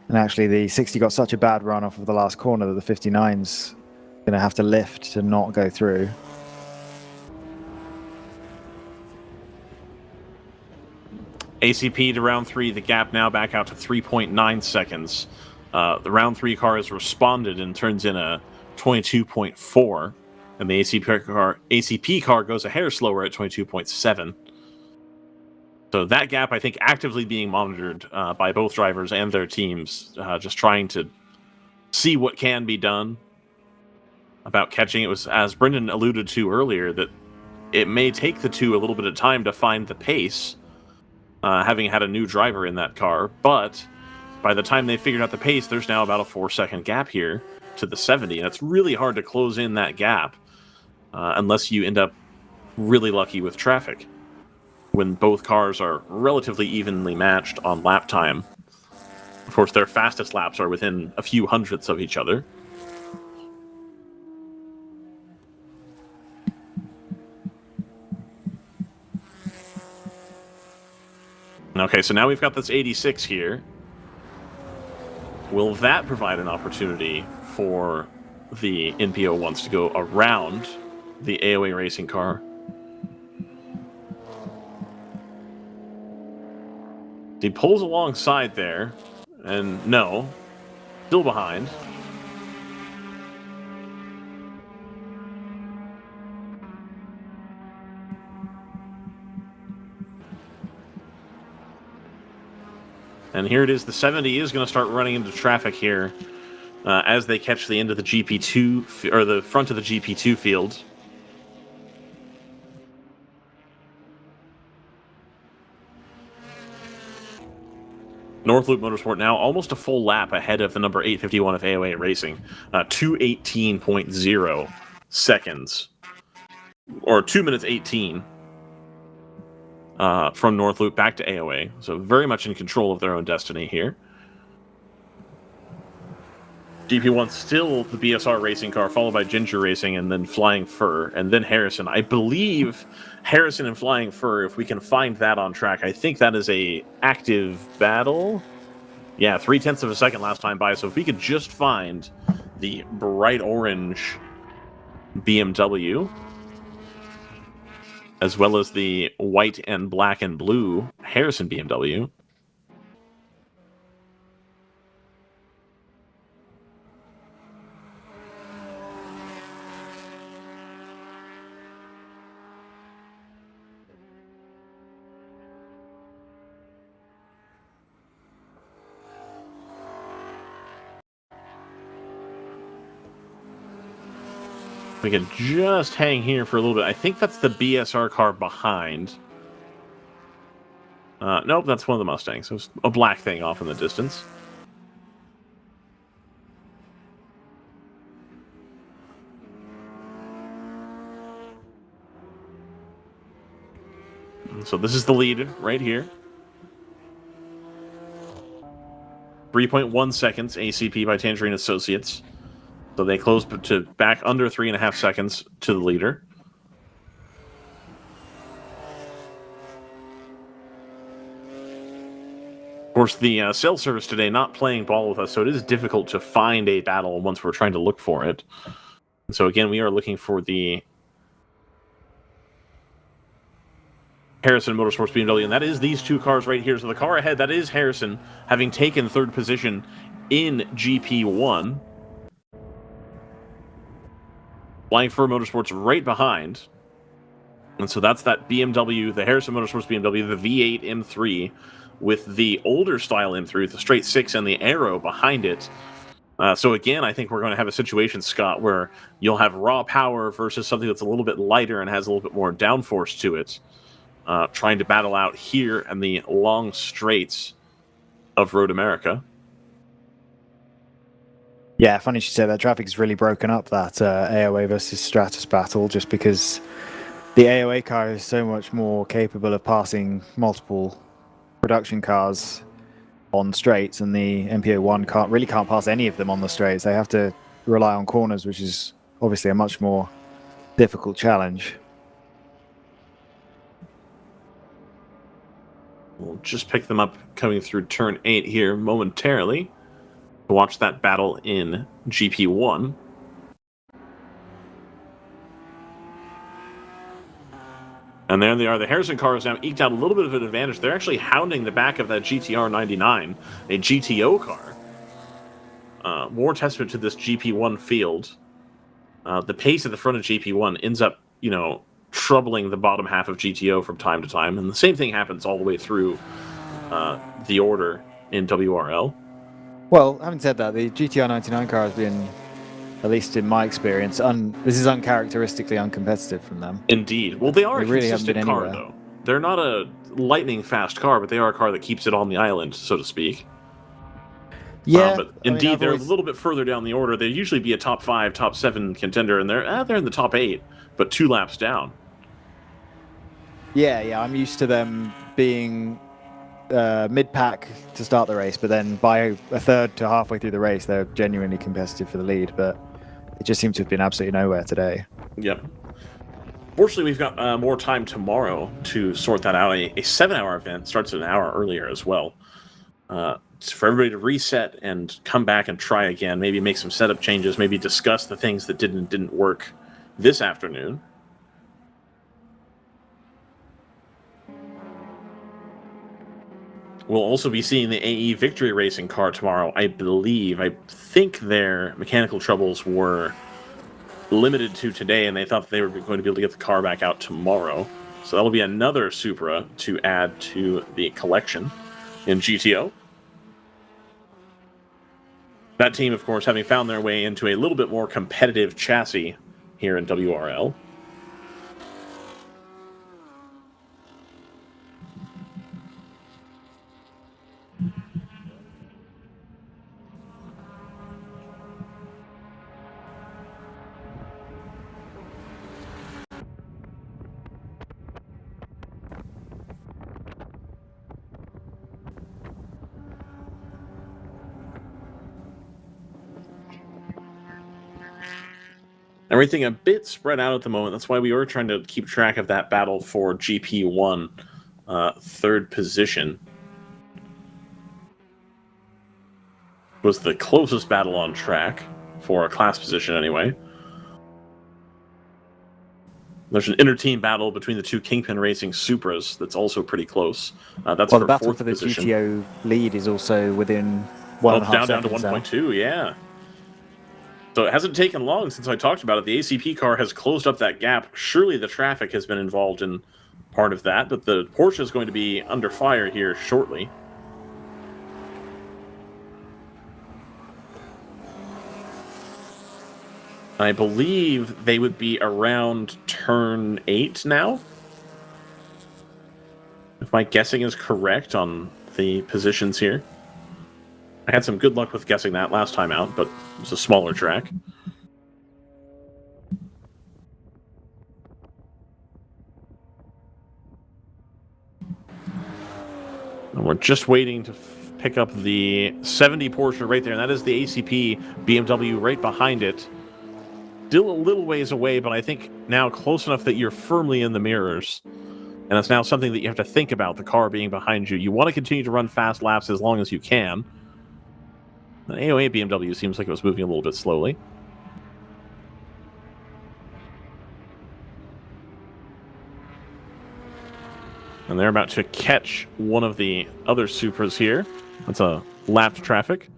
And actually, the 60 got such a bad run off of the last corner that the 59's going to have to lift to not go through. ACP to round 3, the gap now back out to 3.9 seconds. The round 3 car has responded and turns in a 22.4, and the ACP car goes a hair slower at 22.7. So that gap, I think, actively being monitored by both drivers and their teams, just trying to see what can be done about catching. It was, as Brendan alluded to earlier, that it may take the two a little bit of time to find the pace, having had a new driver in that car, but by the time they figured out the pace, there's now about a 4-second gap here to the 70, and it's really hard to close in that gap unless you end up really lucky with traffic, when both cars are relatively evenly matched on lap time. Of course, their fastest laps are within a few hundredths of each other. Okay, so now we've got this 86 here. Will that provide an opportunity for the NPO ones to go around the AOA racing car? He pulls alongside there, and no, still behind. And here it is. The 70 is going to start running into traffic here as they catch the end of the GP2 or the front of the GP2 field. North Loop Motorsport now almost a full lap ahead of the number 851 of AOA Racing. 2:18.0 seconds. Or 2 minutes 18 from North Loop back to AOA. So very much in control of their own destiny here. GP1 still the BSR racing car, followed by Ginger Racing, and then Flying Fur, and then Harrison. I believe Harrison and Flying Fur, if we can find that on track, I think that is a active battle. Yeah, 0.3 of a second last time by, so if we could just find the bright orange BMW, as well as the white and black and blue Harrison BMW. We can just hang here for a little bit. I think that's the BSR car behind. Nope, that's one of the Mustangs. So it's a black thing off in the distance. So this is the lead right here. 3.1 seconds ACP by Tangerine Associates. So they close to back under 3.5 seconds to the leader. Of course, the cell service today not playing ball with us, so it is difficult to find a battle once we're trying to look for it. So again, we are looking for the Harrison Motorsports BMW, and that is these two cars right here. So the car ahead, that is Harrison, having taken third position in GP1. Flying Fur Motorsports right behind. And so that's that BMW, the Harrison Motorsports BMW, the V8 M3, with the older style M3, the straight 6 and the Aero behind it. So again, I think we're going to have a situation, Scott, where you'll have raw power versus something that's a little bit lighter and has a little bit more downforce to it. Trying to battle out here in the long straights of Road America. Yeah, funny you should say that. Traffic's really broken up, that AOA versus Stratus battle, just because the AOA car is so much more capable of passing multiple production cars on straights, and the MPO1 really can't pass any of them on the straights. They have to rely on corners, which is obviously a much more difficult challenge. We'll just pick them up coming through turn 8 here momentarily. Watch that battle in GP1. And there they are. The Harrison car has now eked out a little bit of an advantage. They're actually hounding the back of that GTR 99, a GTO car. More testament to this GP1 field. The pace at the front of GP1 ends up, troubling the bottom half of GTO from time to time. And the same thing happens all the way through the order in WRL. Well, having said that, the GTR 99 car has been, at least in my experience, this is uncharacteristically uncompetitive from them. Indeed. Well, they are a really consistent car, though. They're not a lightning fast car, but they are a car that keeps it on the island, so to speak. Yeah, but indeed, they're a little bit further down the order. They'd usually be a top 5, top 7 contender, and they're in the top 8, but 2 laps down. Yeah, I'm used to them being mid-pack to start the race, but then by a third to halfway through the race, they're genuinely competitive for the lead. But it just seems to have been absolutely nowhere today. Yep. Fortunately, we've got more time tomorrow to sort that out. A 7-hour event starts an hour earlier as well. For everybody to reset and come back and try again, maybe make some setup changes, maybe discuss the things that didn't work this afternoon. We'll also be seeing the AE Victory Racing car tomorrow, I believe. I think their mechanical troubles were limited to today, and they thought they were going to be able to get the car back out tomorrow. So that'll be another Supra to add to the collection in GTO. That team, of course, having found their way into a little bit more competitive chassis here in WRL. Everything a bit spread out at the moment. That's why we were trying to keep track of that battle for GP1, third position. Was the closest battle on track for a class position anyway. There's an inter-team battle between the two Kingpin Racing Supras that's also pretty close. That's Well, for the battle fourth for the position. GTO lead is also within 1.5 down to seconds now. 1.2, yeah. So it hasn't taken long since I talked about it. The ACP car has closed up that gap. Surely the traffic has been involved in part of that, but the Porsche is going to be under fire here shortly. I believe they would be around turn 8 now. If my guessing is correct on the positions here. I had some good luck with guessing that last time out, but it was a smaller track. And we're just waiting to pick up the 70 Porsche right there, and that is the ACP BMW right behind it. Still a little ways away, but I think now close enough that you're firmly in the mirrors. And that's now something that you have to think about, the car being behind you. You want to continue to run fast laps as long as you can. The AOA BMW seems like it was moving a little bit slowly. And they're about to catch one of the other Supras here. That's a lapped traffic.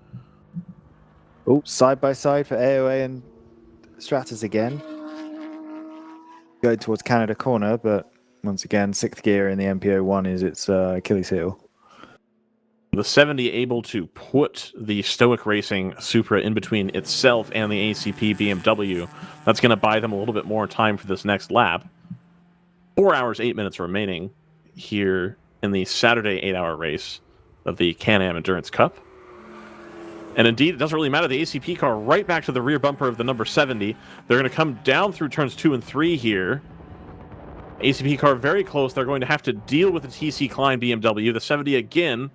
Oh, side by side for AOA and Stratus again. Going towards Canada corner, but once again, 6th gear in the MPO1 is its Achilles heel. The 70 able to put the Stoic Racing Supra in between itself and the ACP BMW. That's going to buy them a little bit more time for this next lap. 4 hours, 8 minutes remaining here in the Saturday 8-hour race of the Can-Am Endurance Cup. And indeed, it doesn't really matter. The ACP car right back to the rear bumper of the number 70. They're going to come down through turns 2 and 3 here. ACP car very close. They're going to have to deal with the TC Klein BMW. The 70 again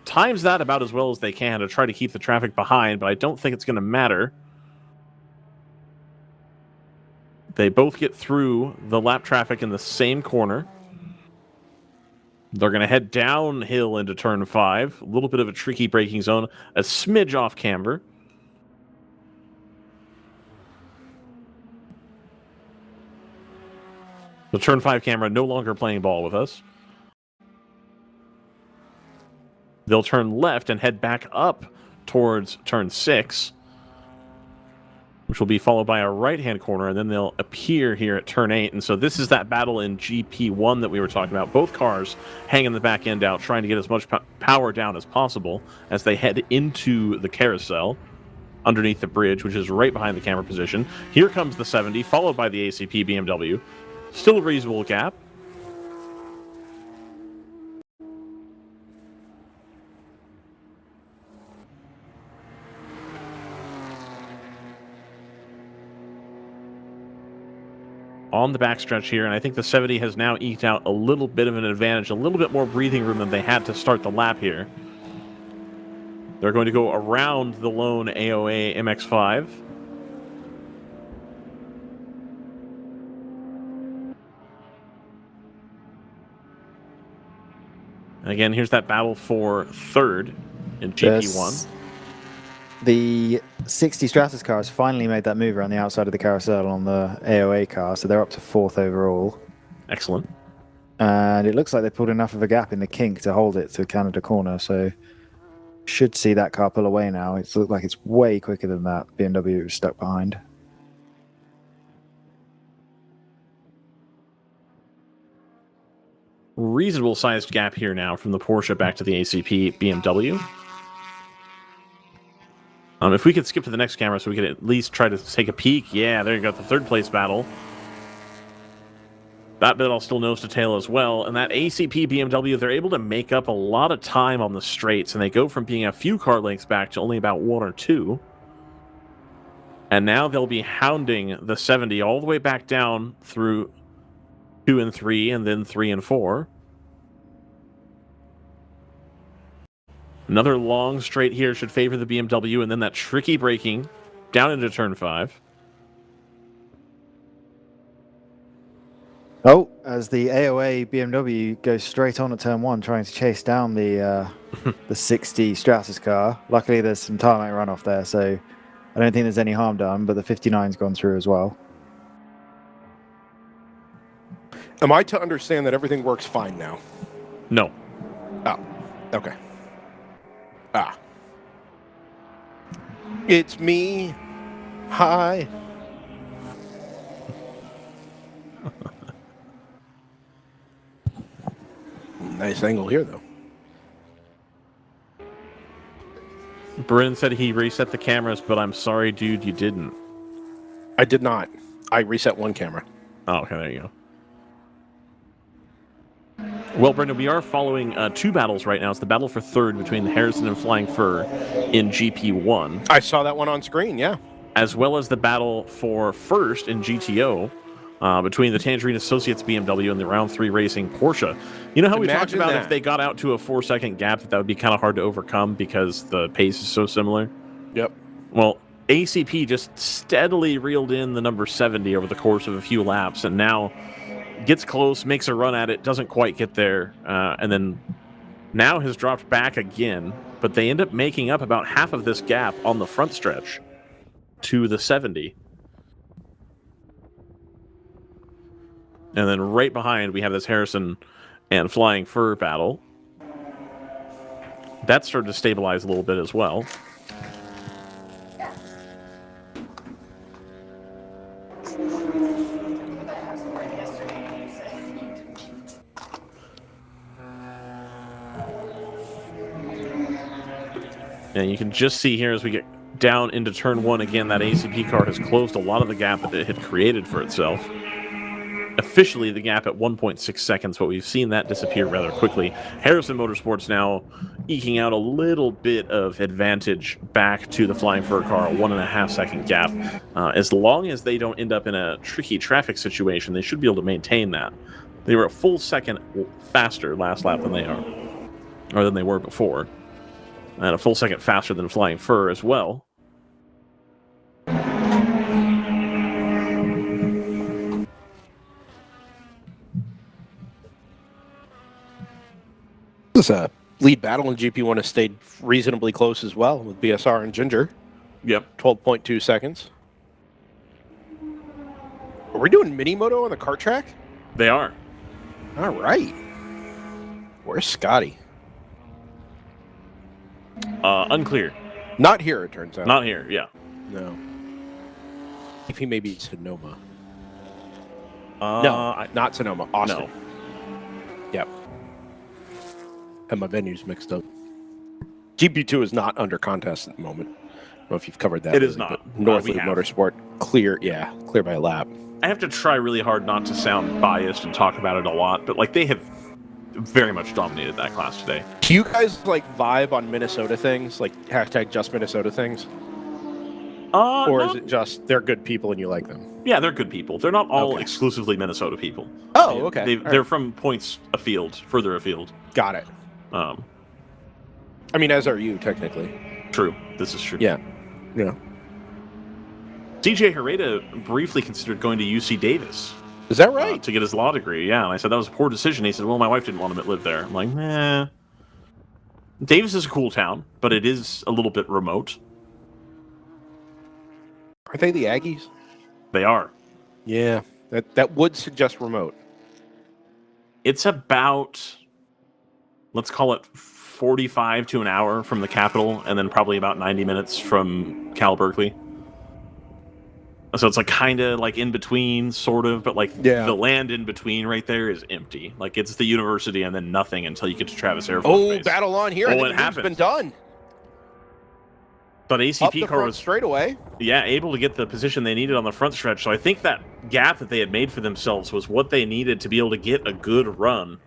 times that about as well as they can to try to keep the traffic behind, but I don't think it's going to matter. They both get through the lap traffic in the same corner. They're going to head downhill into turn 5. A little bit of a tricky braking zone. A smidge off camber. The turn 5 camera no longer playing ball with us. They'll turn left and head back up towards turn 6, which will be followed by a right-hand corner, and then they'll appear here at turn 8. And so this is that battle in GP1 that we were talking about. Both cars hanging the back end out, trying to get as much power down as possible as they head into the carousel underneath the bridge, which is right behind the camera position. Here comes the 70, followed by the ACP BMW. Still a reasonable gap. on the backstretch here, and I think the 70 has now eked out a little bit of an advantage, a little bit more breathing room than they had to start the lap here. They're going to go around the lone AOA MX-5. And again, here's that battle for third in GP1. The 60 Stratus car has finally made that move around the outside of the carousel on the AOA car, so they're up to 4th overall. Excellent. And it looks like they pulled enough of a gap in the kink to hold it to Canada corner, so should see that car pull away now. It looks like it's way quicker than that BMW was stuck behind. Reasonable sized gap here now from the Porsche back to the ACP BMW. If we could skip to the next camera so we could at least try to take a peek. Yeah, there you go, the third place battle. That bit I'll still nose to tail as well. And that ACP BMW, they're able to make up a lot of time on the straights, and they go from being a few car lengths back to only about 1 or 2. And now they'll be hounding the 70 all the way back down through 2 and 3, and then 3 and 4. Another long straight here should favor the BMW, and then that tricky braking down into turn 5. Oh, as the AOA BMW goes straight on at turn 1, trying to chase down the 60 Stratus car. Luckily, there's some tarmac runoff there, so I don't think there's any harm done, but the 59's gone through as well. Am I to understand that everything works fine now? No. Oh, okay. Ah. It's me. Hi. Nice angle here, though. Brennan said he reset the cameras, but I'm sorry, dude, you didn't. I did not. I reset one camera. Oh, okay, there you go. Well, Brendan, we are following 2 battles right now. It's the battle for third between Harrison and Flying Fur in GP1. I saw that one on screen, yeah. As well as the battle for first in GTO between the Tangerine Associates BMW and the Round 3 Racing Porsche. You know how we talked about if they got out to a 4-second gap, that would be kind of hard to overcome because the pace is so similar? Yep. Well, ACP just steadily reeled in the number 70 over the course of a few laps, and now gets close, makes a run at it, doesn't quite get there, and then now has dropped back again, but they end up making up about half of this gap on the front stretch to the 70. And then right behind, we have this Harrison and Flying Fur battle. That started to stabilize a little bit as well. And you can just see here as we get down into turn 1 again, that ACP car has closed a lot of the gap that it had created for itself. Officially the gap at 1.6 seconds, but we've seen that disappear rather quickly. Harrison Motorsports now eking out a little bit of advantage back to the Flying Fur car, a 1.5 second gap. As long as they don't end up in a tricky traffic situation, they should be able to maintain that. They were a full second faster last lap than they are, or than they were before. And a full second faster than Flying Fur as well. This lead battle in GP1 has stayed reasonably close as well with BSR and Ginger. Yep. 12.2 seconds. Are we doing mini moto on the kart track? They are. All right. Where's Scotty? Unclear. Not here, it turns out. Not here, yeah. No. If he may be Sonoma. No, not Sonoma. Austin. No. Yep. Had my venues mixed up. GP2 is not under contest at the moment. I don't know if you've covered that. It is not. North We Loop have. Motorsport, clear by a lap. I have to try really hard not to sound biased and talk about it a lot, but like they have very much dominated that class today. Do you guys like vibe on Minnesota things, like hashtag just Minnesota things? Or is No. it just they're good people and you like them? Yeah, they're good people. They're not all Okay. exclusively Minnesota people. Oh, okay. They're from points afield, further afield. Got it. Um, I mean, as are you, technically. True. This is true. Yeah. Yeah. CJ Hereda briefly considered going to UC Davis Is that right? to get his law degree. Yeah, and I said that was a poor decision. He said, well, my wife didn't want him to live there. I'm like, nah. Davis is a cool town, but it is a little bit remote. Are they the Aggies? They are. Yeah. That would suggest remote. It's about, let's call it 45 to an hour from the capital, and then probably about 90 minutes from Cal Berkeley. So it's like kind of like in between, sort of, but like the land in between right there is empty. Like it's the university and then nothing until you get to Travis Air Force Base. Battle on here. Oh, I think it the move's happened. been done. But Up ACP the car front was straightaway. able to get the position they needed on the front stretch. So I think that gap that they had made for themselves was what they needed to be able to get a good run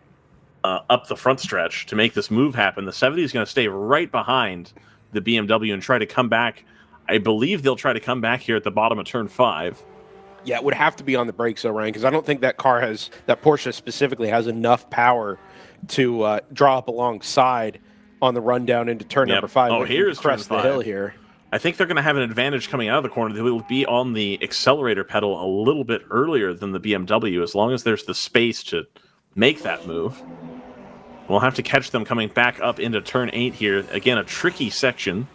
up the front stretch to make this move happen. The 70 is going to stay right behind the BMW and try to come back. I believe they'll try to come back here at the bottom of turn 5. Yeah, it would have to be on the brakes, though, Ryan, because I don't think that Porsche specifically has enough power to draw up alongside on the run down into turn number 5. Oh, here's crest turn the 5. hill here. I think they're going to have an advantage coming out of the corner. They will be on the accelerator pedal a little bit earlier than the BMW, as long as there's the space to make that move. We'll have to catch them coming back up into turn 8 here. Again, a tricky section.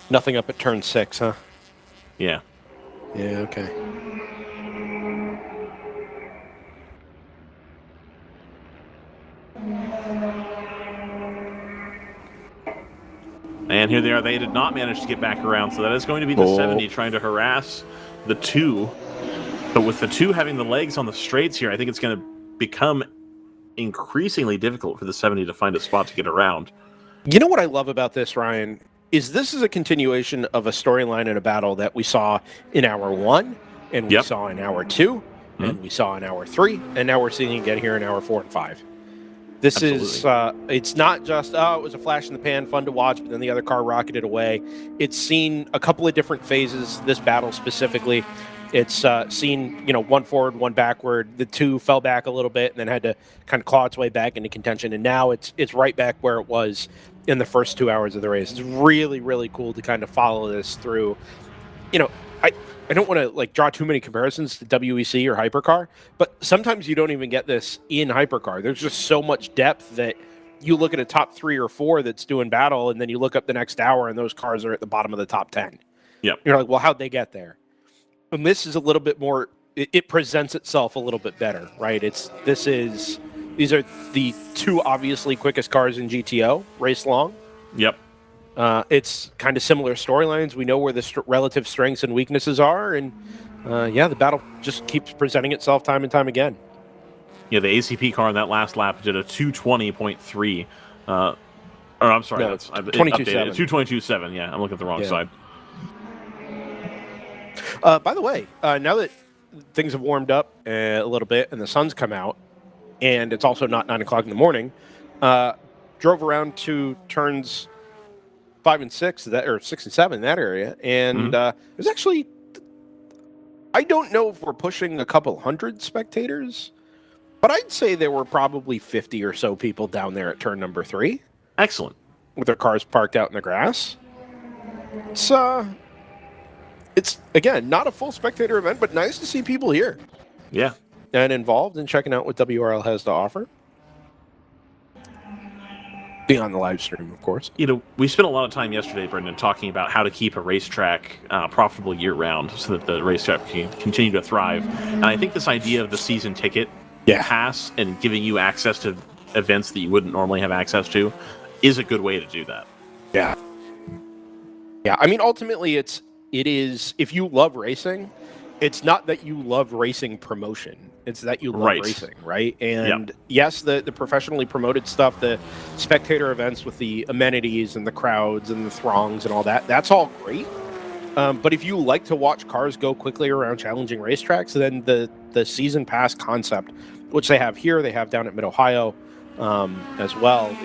Nothing up at turn 6, huh? Yeah. Yeah, okay. And here they are. They did not manage to get back around, so that is going to be the 70 trying to harass the 2. But with the 2 having the legs on the straights here, I think it's going to become increasingly difficult for the 70 to find a spot to get around. You know what I love about this, Ryan, is this is a continuation of a storyline and a battle that we saw in hour 1, and we saw in hour 2, and we saw in hour 3, and now we're seeing it again here in hour 4 and 5. This is, it's not just, it was a flash in the pan, fun to watch, but then the other car rocketed away. It's seen a couple of different phases, this battle specifically. It's seen, one forward, one backward. The 2 fell back a little bit and then had to kind of claw its way back into contention. And now it's right back where it was in the first 2 hours of the race. It's really, really cool to kind of follow this through. I don't want to draw too many comparisons to WEC or Hypercar, but sometimes you don't even get this in Hypercar. There's just so much depth that you look at a top 3 or 4 that's doing battle, and then you look up the next hour, and those cars are at the bottom of the top 10. Yep. You're like, well, how'd they get there? And this is a little bit more. It presents itself a little bit better, right? These are the 2 obviously quickest cars in GTO race long. Yep. It's kind of similar storylines. We know where the relative strengths and weaknesses are, and the battle just keeps presenting itself time and time again. Yeah, the ACP car in that last lap did a 220.3. Or I'm sorry, No, that's 22.7. 222.7. Yeah, I'm looking at the wrong side. By the way, now that things have warmed up a little bit and the sun's come out, and it's also not 9 o'clock in the morning, drove around to turns 5 and 6, or 6 and 7 in that area, and there's actually, I don't know if we're pushing a couple hundred spectators, but I'd say there were probably 50 or so people down there at turn number 3. Excellent. With their cars parked out in the grass. It's again, not a full spectator event, but nice to see people here. Yeah. And involved in checking out what WRL has to offer. Beyond the live stream, of course. We spent a lot of time yesterday, Brendan, talking about how to keep a racetrack profitable year-round so that the racetrack can continue to thrive. And I think this idea of the season ticket pass and giving you access to events that you wouldn't normally have access to is a good way to do that. Yeah. Yeah, I mean, ultimately, it is, if you love racing, it's not that you love racing promotion. It's that you love racing, right? And yes, the professionally promoted stuff, the spectator events with the amenities and the crowds and the throngs and all that, that's all great. But if you like to watch cars go quickly around challenging racetracks, then the season pass concept, which they have here, they have down at Mid-Ohio as well,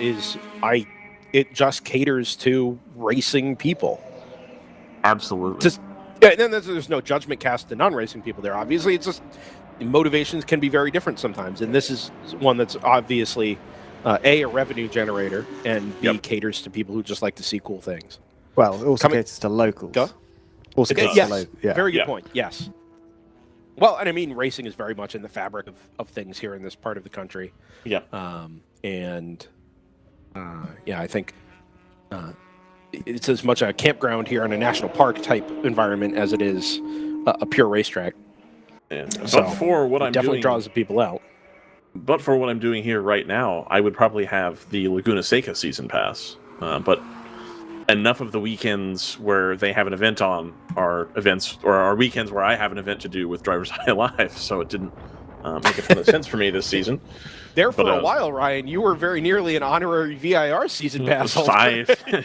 it just caters to racing people. Absolutely. Just yeah, and then there's no judgment cast to non-racing people there. Obviously, it's just motivations can be very different sometimes, and this is one that's obviously a revenue generator, and B caters to people who just like to see cool things. Well, it also caters to locals. Go? Also caters Yes, to locals. Yeah. very good point. Yes. Well, and I mean, racing is very much in the fabric of things here in this part of the country. Yeah. I think it's as much a campground here in a national park type environment as it is a pure racetrack. Yeah. So but for what I'm definitely doing, draws the people out. But for what I'm doing here right now, I would probably have the Laguna Seca season pass. But enough of the weekends where they have an event on are events, or are weekends where I have an event to do with DriversEye Live, so it didn't make a ton of sense for me this season. There for a while, Ryan, you were very nearly an honorary VIR season pass holder.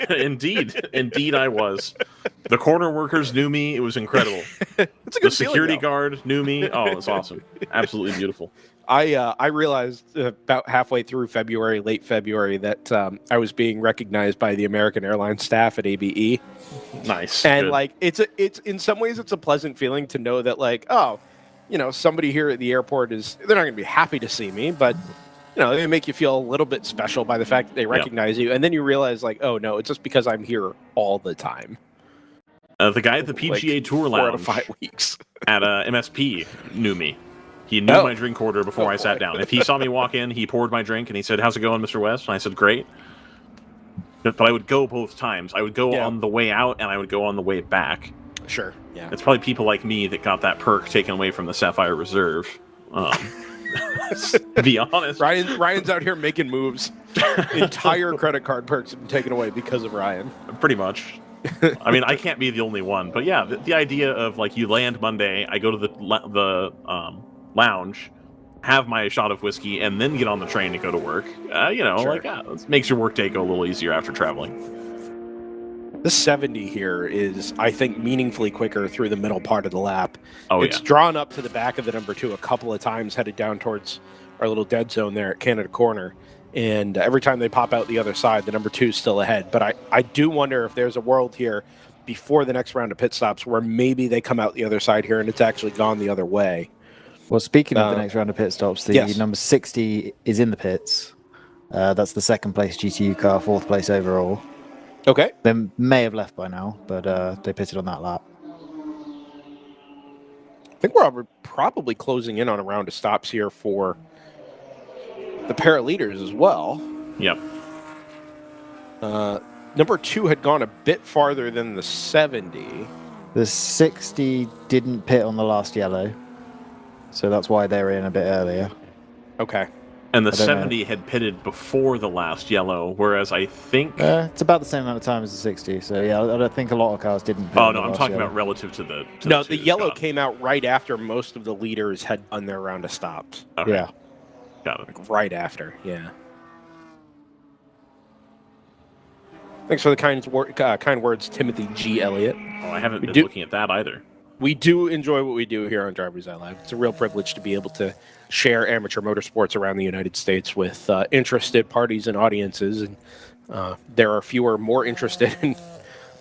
Indeed I was. The corner workers knew me. It was incredible. It's a good The security guard knew me. Oh, it was awesome. Absolutely beautiful. I realized about halfway through February, late February, that I was being recognized by the American Airlines staff at ABE. Nice. And Good. like it's in some ways it's a pleasant feeling to know that like, oh, you know, somebody here at the airport they're not going to be happy to see me, but you know, they make you feel a little bit special by the fact that they recognize you, and then you realize like, oh no, it's just because I'm here all the time. The guy at the PGA like Tour 4 out of Lounge 5 weeks at MSP knew me. He knew my drink order before I sat down. If he saw me walk in, he poured my drink and he said, "How's it going, Mr. West?" And I said, "Great." But I would go both times. I would go on the way out and I would go on the way back. Sure. Yeah. It's probably people like me that got that perk taken away from the Sapphire Reserve. Be honest. Ryan's out here making moves. Entire credit card perks have been taken away because of Ryan. Pretty much. I mean, I can't be the only one, but yeah, the idea of like you land Monday, I go to the lounge, have my shot of whiskey, and then get on the train to go to work. It makes your workday go a little easier after traveling. The 70 here is, I think, meaningfully quicker through the middle part of the lap. It's yeah. drawn up to the back of the number 2 a couple of times, headed down towards our little dead zone there at Canada Corner. And every time they pop out the other side, the number 2 is still ahead. But I do wonder if there's a world here before the next round of pit stops where maybe they come out the other side here and it's actually gone the other way. Well, speaking of the next round of pit stops, the yes. number 60 is in the pits. That's the second place GTU car, 4th place overall. Okay. They may have left by now, but they pitted on that lap. I think we're probably closing in on a round of stops here for the pair of leaders as well. Yep. Number 2 had gone a bit farther than the 70. The 60 didn't pit on the last yellow, so that's why they're in a bit earlier. Okay. And the 70 had pitted before the last yellow, whereas I think... it's about the same amount of time as the 60, so yeah, I don't think a lot of cars didn't pit. Oh, no, I'm talking about relative to the... the yellow came out right after most of the leaders had done their round of stops. Okay. Yeah. Got it. Like right after, yeah. Thanks for the kind words, Timothy G. Elliott. Oh, I haven't been looking at that either. We do enjoy what we do here on DriversEye Live. It's a real privilege to be able to share amateur motorsports around the United States with interested parties and audiences. And there are fewer more interested and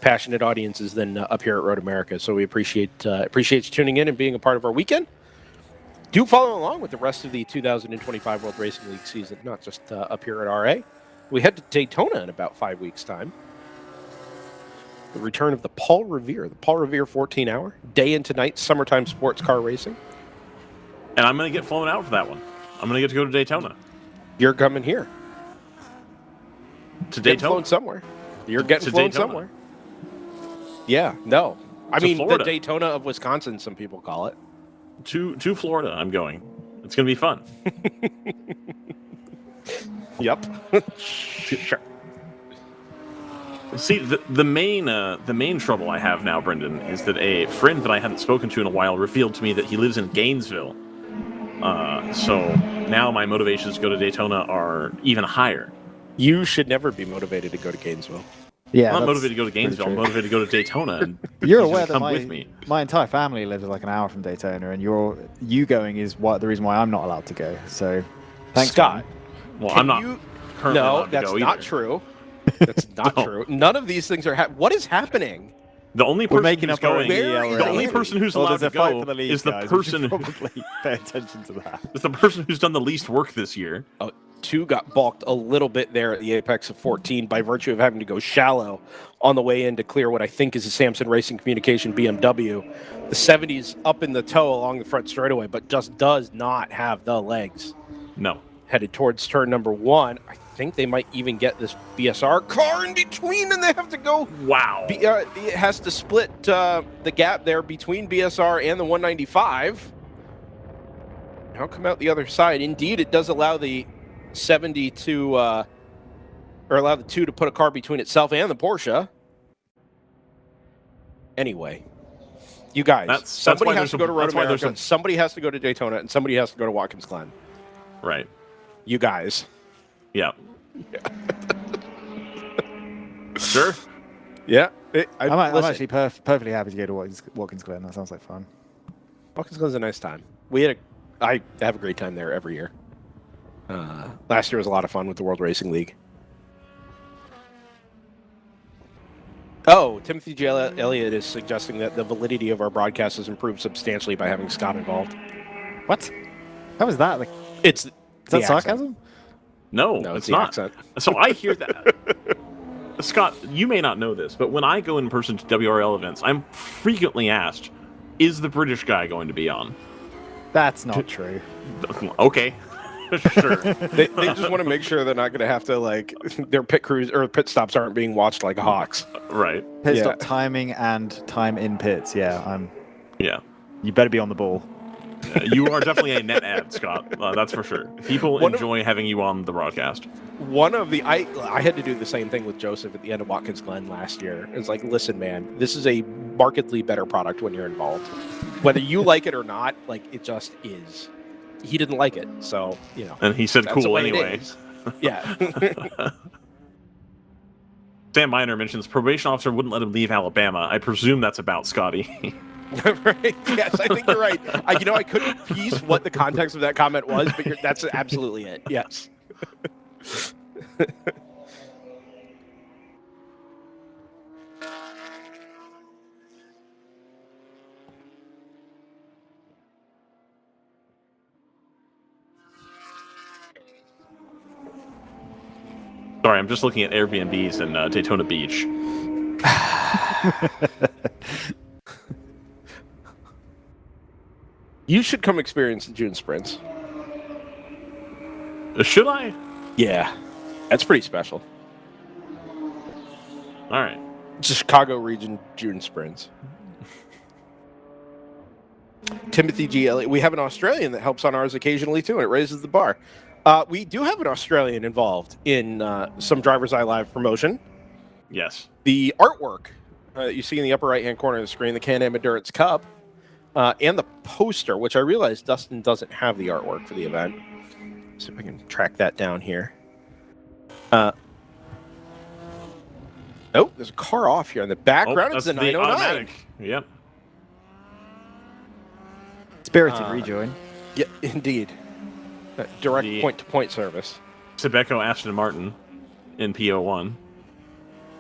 passionate audiences than up here at Road America. So we appreciate you tuning in and being a part of our weekend. Do follow along with the rest of the 2025 World Racing League season, not just up here at RA. We head to Daytona in about 5 weeks' time. The return of the Paul Revere 14-hour, day into night summertime sports car racing. And I'm going to get flown out for that one. I'm going to get to go to Daytona. You're coming here. To Getting Daytona? flown somewhere. You're getting flown Daytona. somewhere. Yeah, no. I mean, Florida. the Daytona of Wisconsin, some people call it. To Florida, I'm going. It's going to be fun. Yep. Sure. See, the main trouble I have now, Brendan, is that a friend that I hadn't spoken to in a while revealed to me that he lives in Gainesville. So now my motivations to go to Daytona are even higher. You should never be motivated to go to Gainesville. Yeah, I'm not motivated to go to Gainesville. I'm motivated to go to Daytona. And you're he's aware gonna that come with me. my entire family lives like an hour from Daytona, and you going is the reason why I'm not allowed to go. So, thanks, Scott. Well, I'm not currently No, allowed to that's go not either. true. That's not true. None of these things are what is happening? The only We're person making who's up our own going, ELRL. the only person who's allowed there's to a fight go for the lead, is the guys. We should person probably pay attention to that. is the person who's done the least work this year. Two got balked a little bit there at the apex of 14 by virtue of having to go shallow on the way in to clear what I think is a Samson Racing Communication BMW. The 70's up in the toe along the front straightaway, but just does not have the legs. No. Headed towards turn number 1. I think they might even get this BSR car in between, and they have to go. Wow. It has to split the gap there between BSR and the 195. Now come out the other side. Indeed, it does allow the 70 to, or allow the 2 to put a car between itself and the Porsche. Anyway, you guys, somebody has to go to Road America, somebody has to go to Daytona, and somebody has to go to Watkins Glen. Right. You guys. Yeah. Sure. Yeah. I'm actually perfectly happy to go to Watkins Glen. That sounds like fun. Watkins Glen's a nice time. I have a great time there every year. Last year was a lot of fun with the World Racing League. Oh, Timothy J. Elliott is suggesting that the validity of our broadcast has improved substantially by having Scott involved. What? How is that? Is that sarcasm? No, it's not. Accent. So I hear that. Scott, you may not know this, but when I go in person to WRL events, I'm frequently asked, is the British guy going to be on? That's not true. Okay. Sure. They just want to make sure they're not going to have to, their pit crews or pit stops aren't being watched like hawks. Right. Pit stop timing and time in pits. Yeah, Yeah. You better be on the ball. You are definitely a net ad, Scott. That's for sure. People enjoy having you on the broadcast. I had to do the same thing with Joseph at the end of Watkins Glen last year. It's like, listen, man, this is a markedly better product when you're involved. Whether you like it or not, it just is. He didn't like it, so, And he said cool anyway. Yeah. Sam Miner mentions probation officer wouldn't let him leave Alabama. I presume that's about Scotty. Right. Yes, I think you're right. I couldn't piece what the context of that comment was, but that's absolutely it. Yes. Sorry, I'm just looking at Airbnbs in Daytona Beach. You should come experience the June sprints. Should I? Yeah. That's pretty special. All right. Chicago region June sprints. Timothy G. Elliott. We have an Australian that helps on ours occasionally too, and it raises the bar. We do have an Australian involved in some DriversEye Live promotion. Yes. The artwork that you see in the upper right-hand corner of the screen, the Can-Am Endurance Cup, and the poster, which I realize Dustin doesn't have the artwork for the event. See if I can track that down here. Oh, there's a car off here in the background. It's the 909. Automatic. Yep. Spirited rejoin. Yeah, indeed. Direct point-to-point service. Sebeco Aston Martin in PO1.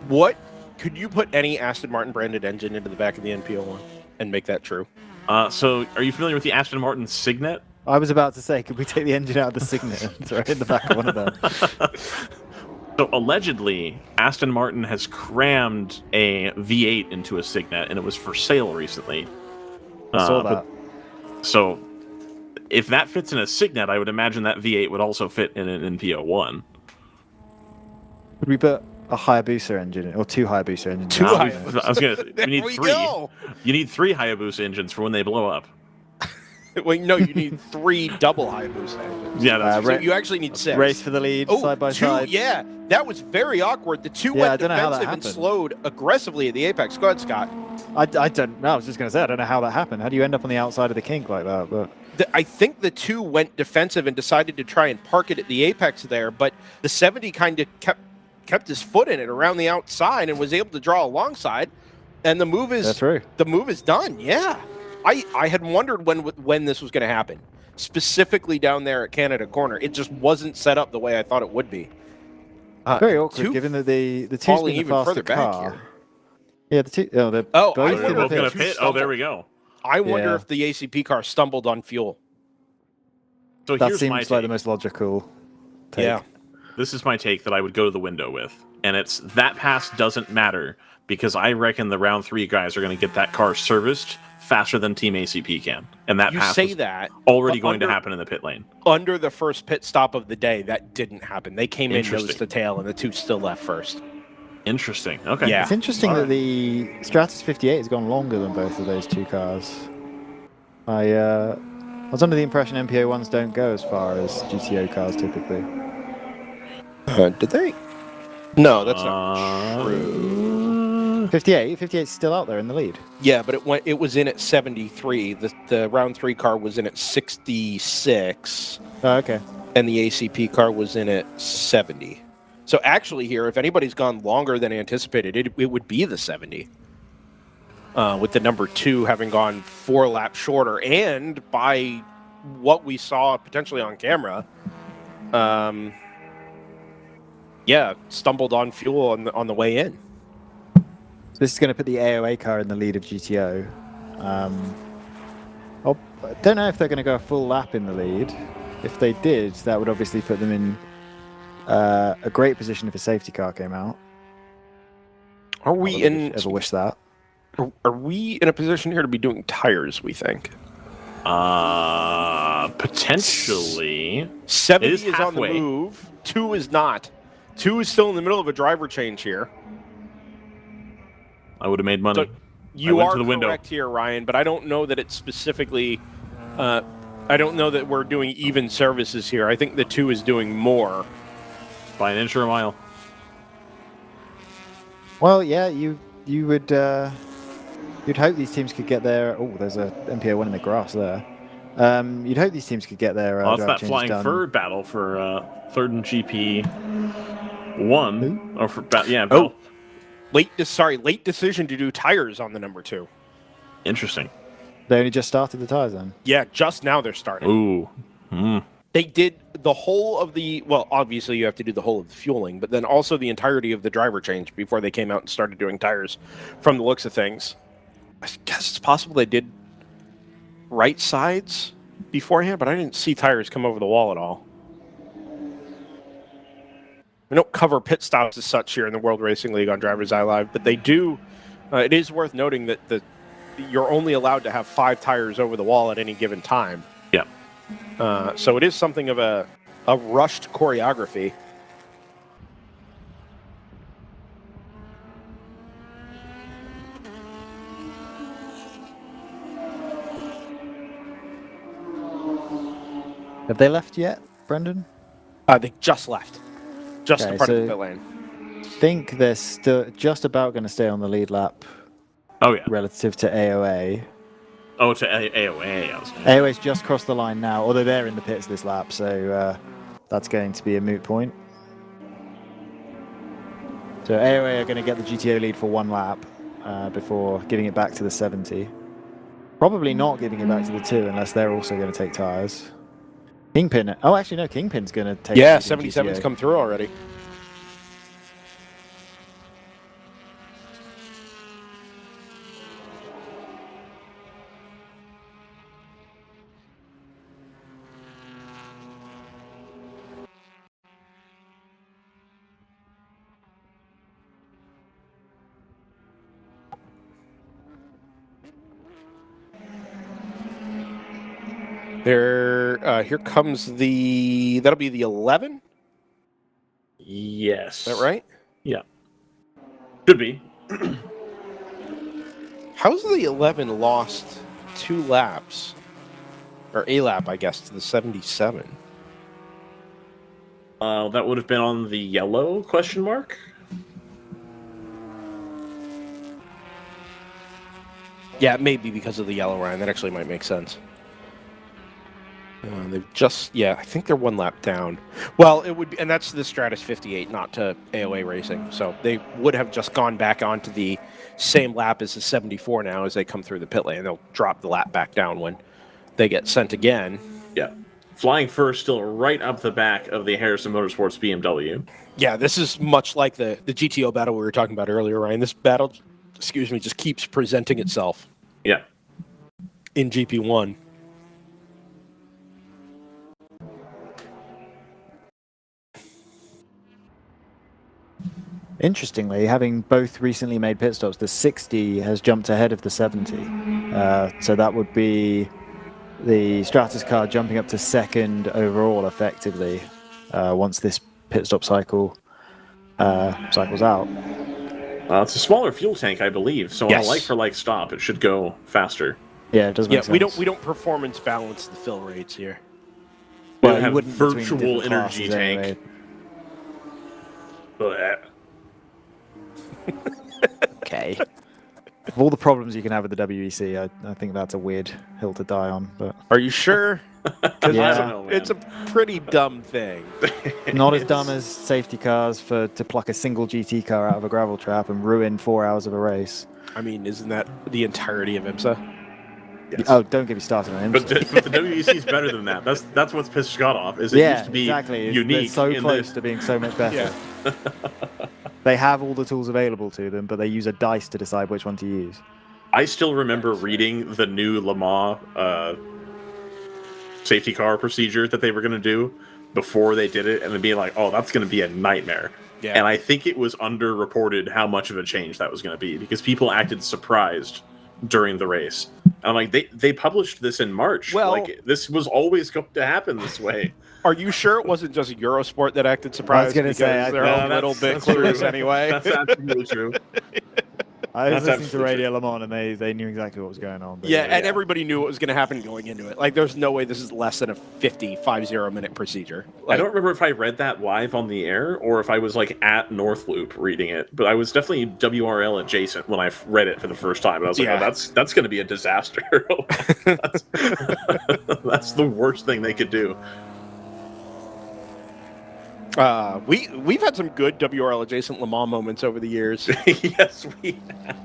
What? Could you put any Aston Martin branded engine into the back of the NPO1 and make that true? So, are you familiar with the Aston Martin Signet? I was about to say, could we take the engine out of the Signet and throw it in the back of one of them? So, allegedly, Aston Martin has crammed a V8 into a Signet, and it was for sale recently. I saw that. So, if that fits in a Signet, I would imagine that V8 would also fit in an NPO1. Would we put a Hayabusa engine or two Hayabusa engines? I was going to say, we need three. Go. You need 3 Hayabusa engines for when they blow up. Well, no, you need 3 double Hayabusa engines. Yeah, that's so you actually need 6. Race for the lead, side by side. Yeah, that was very awkward. The 2 went defensive and slowed aggressively at the apex. Go ahead, Scott. I don't know. I was just going to say, I don't know how that happened. How do you end up on the outside of the kink like that? But I think the 2 went defensive and decided to try and park it at the apex there, but the 70 kind of kept his foot in it around the outside and was able to draw alongside. And the move is done. Yeah. I had wondered when this was going to happen, specifically down there at Canada Corner. It just wasn't set up the way I thought it would be. Very awkward, given that the 2's been the faster car. Yeah, the two. Oh, they're Oh, I both They're in wonder the both if gonna pits. pit. Oh, there we go. I wonder Yeah. if the ACP car stumbled on fuel. So That here's my seems like the take. most logical take. Yeah. This is my take that I would go to the window with, and it's that pass doesn't matter because I reckon the round 3 guys are going to get that car serviced faster than Team ACP can, and that You pass say was that already but going to under- happen in the pit lane. Under the first pit stop of the day, that didn't happen. They came in Interesting. nose to tail, and the two still left first. Interesting. Okay. Yeah. It's interesting All that right. the Stratus 58 has gone longer than both of those two cars. I was under the impression MPO ones don't go as far as GTO cars typically. Did they? No, that's not true. 58's still out there in the lead. Yeah, but it was in at 73. The round 3 car was in at 66, Oh, okay. and the ACP car was in at 70. So actually, here, if anybody's gone longer than anticipated, it would be the 70. With the number 2 having gone 4 laps shorter, and by what we saw potentially on camera, stumbled on fuel on the way in. So this is going to put the AOA car in the lead of GTO. I don't know if they're going to go a full lap in the lead. If they did, that would obviously put them in a great position if a safety car came out. Are we in? Ever wish that? Are we in a position here to be doing tires? We think Potentially. 70 It is is on the halfway. move. 2 is not. 2 is still in the middle of a driver change here. I would have made money. So you went are to the window. correct here, Ryan, but I don't know that it's specifically. I don't know that we're doing even services here. I think the 2 is doing more. By an inch or a mile. Well, yeah, you would you'd hope these teams could get their. Oh, there's a MPO one in the grass there. You'd hope these teams could get their. Well, that's drive that changes flying done. fur battle for third and GP 1. Or for yeah. Oh. Late decision to do tires on the number 2. Interesting. They only just started the tires then. Yeah, just now they're starting. Ooh. Mm. They did the whole of the, well, obviously you have to do the whole of the fueling, but then also the entirety of the driver change before they came out and started doing tires from the looks of things. I guess it's possible they did right sides beforehand, but I didn't see tires come over the wall at all. We don't cover pit stops as such here in the World Racing League on DriversEye Live, but they do. It is worth noting that you're only allowed to have 5 tires over the wall at any given time. Yeah. So it is something of a rushed choreography. Have they left yet, Brendan? They just left. Just Okay, in front of the so- pit lane. Think they're still just about going to stay on the lead lap Oh, yeah. relative to AOA. Oh, to AOA, I was saying. AOA's just crossed the line now, although they're in the pits this lap, so that's going to be a moot point. So AOA are going to get the GTO lead for 1 lap before giving it back to the 70. Probably not giving it back to the 2 unless they're also going to take tyres. Kingpin. Oh, actually, no, Kingpin's going to take Yeah, the GTO. 77's come through already. Here comes that'll be the 11. Yes. Is that right? Yeah. Could be. How's the 11 lost 2 laps? Or a lap, I guess, to the 77. That would have been on the yellow question mark. Yeah, it may be because of the yellow, Ryan. That actually might make sense. They've just, I think they're 1 lap down. Well, it would be, and that's the Stratus 58, not to AOA Racing. So they would have just gone back onto the same lap as the 74 now as they come through the pit lane. They'll drop the lap back down when they get sent again. Yeah. Flying first, still right up the back of the Harrison Motorsports BMW. Yeah, this is much like the GTO battle we were talking about earlier, Ryan. This battle excuse me, just keeps presenting itself Yeah. in GP1. Interestingly, having both recently made pit stops, the 60 has jumped ahead of the 70. So that would be the Stratus car jumping up to second overall, effectively, once this pit stop cycle cycles out. It's a smaller fuel tank, I believe. So on Yes. a like-for-like stop, it should go faster. Yeah, it does make sense. we don't performance balance the fill rates here. We Well, don't you have wouldn't between virtual different energy classes tank. anyway. Blech. Okay. Of all the problems you can have with the WEC, I think that's a weird hill to die on. But Are you sure? 'Cause Yeah. I don't know, man. it's a pretty dumb thing. not as dumb as safety cars to pluck a single GT car out of a gravel trap and ruin 4 hours of a race. I mean, isn't that the entirety of IMSA? Yes. Oh, don't get me started on him. But the WEC is better than that. That's what's pissed Scott off. Is it Yeah, used to be exactly. They're unique? so in close that- to being so much better. Yeah. They have all the tools available to them, but they use a dice to decide which one to use. I still remember reading the new Le Mans safety car procedure that they were going to do before they did it, and then being like, "Oh, that's going to be a nightmare." Yeah. And I think it was underreported how much of a change that was going to be because people acted surprised during the race. And I'm like, they published this in March. Well- Like this was always going to happen this way. Are you sure it wasn't just Eurosport that acted surprised? gonna because say, they're No, a little bit that's clueless true. anyway. That's absolutely true. I was That's listening to absolutely Radio Le Mans, and they knew exactly what was going on. But Yeah, and everybody knew what was going to happen going into it. Like, there's no way this is less than a 50-minute procedure. I Like, don't remember if I read that live on the air or if I was like at North Loop reading it, but I was definitely WRL adjacent when I read it for the first time. And I was like, Yeah. "Oh, that's going to be a disaster." that's, that's the worst thing they could do. we've had some good WRL adjacent Le Mans moments over the years. Yes, we have.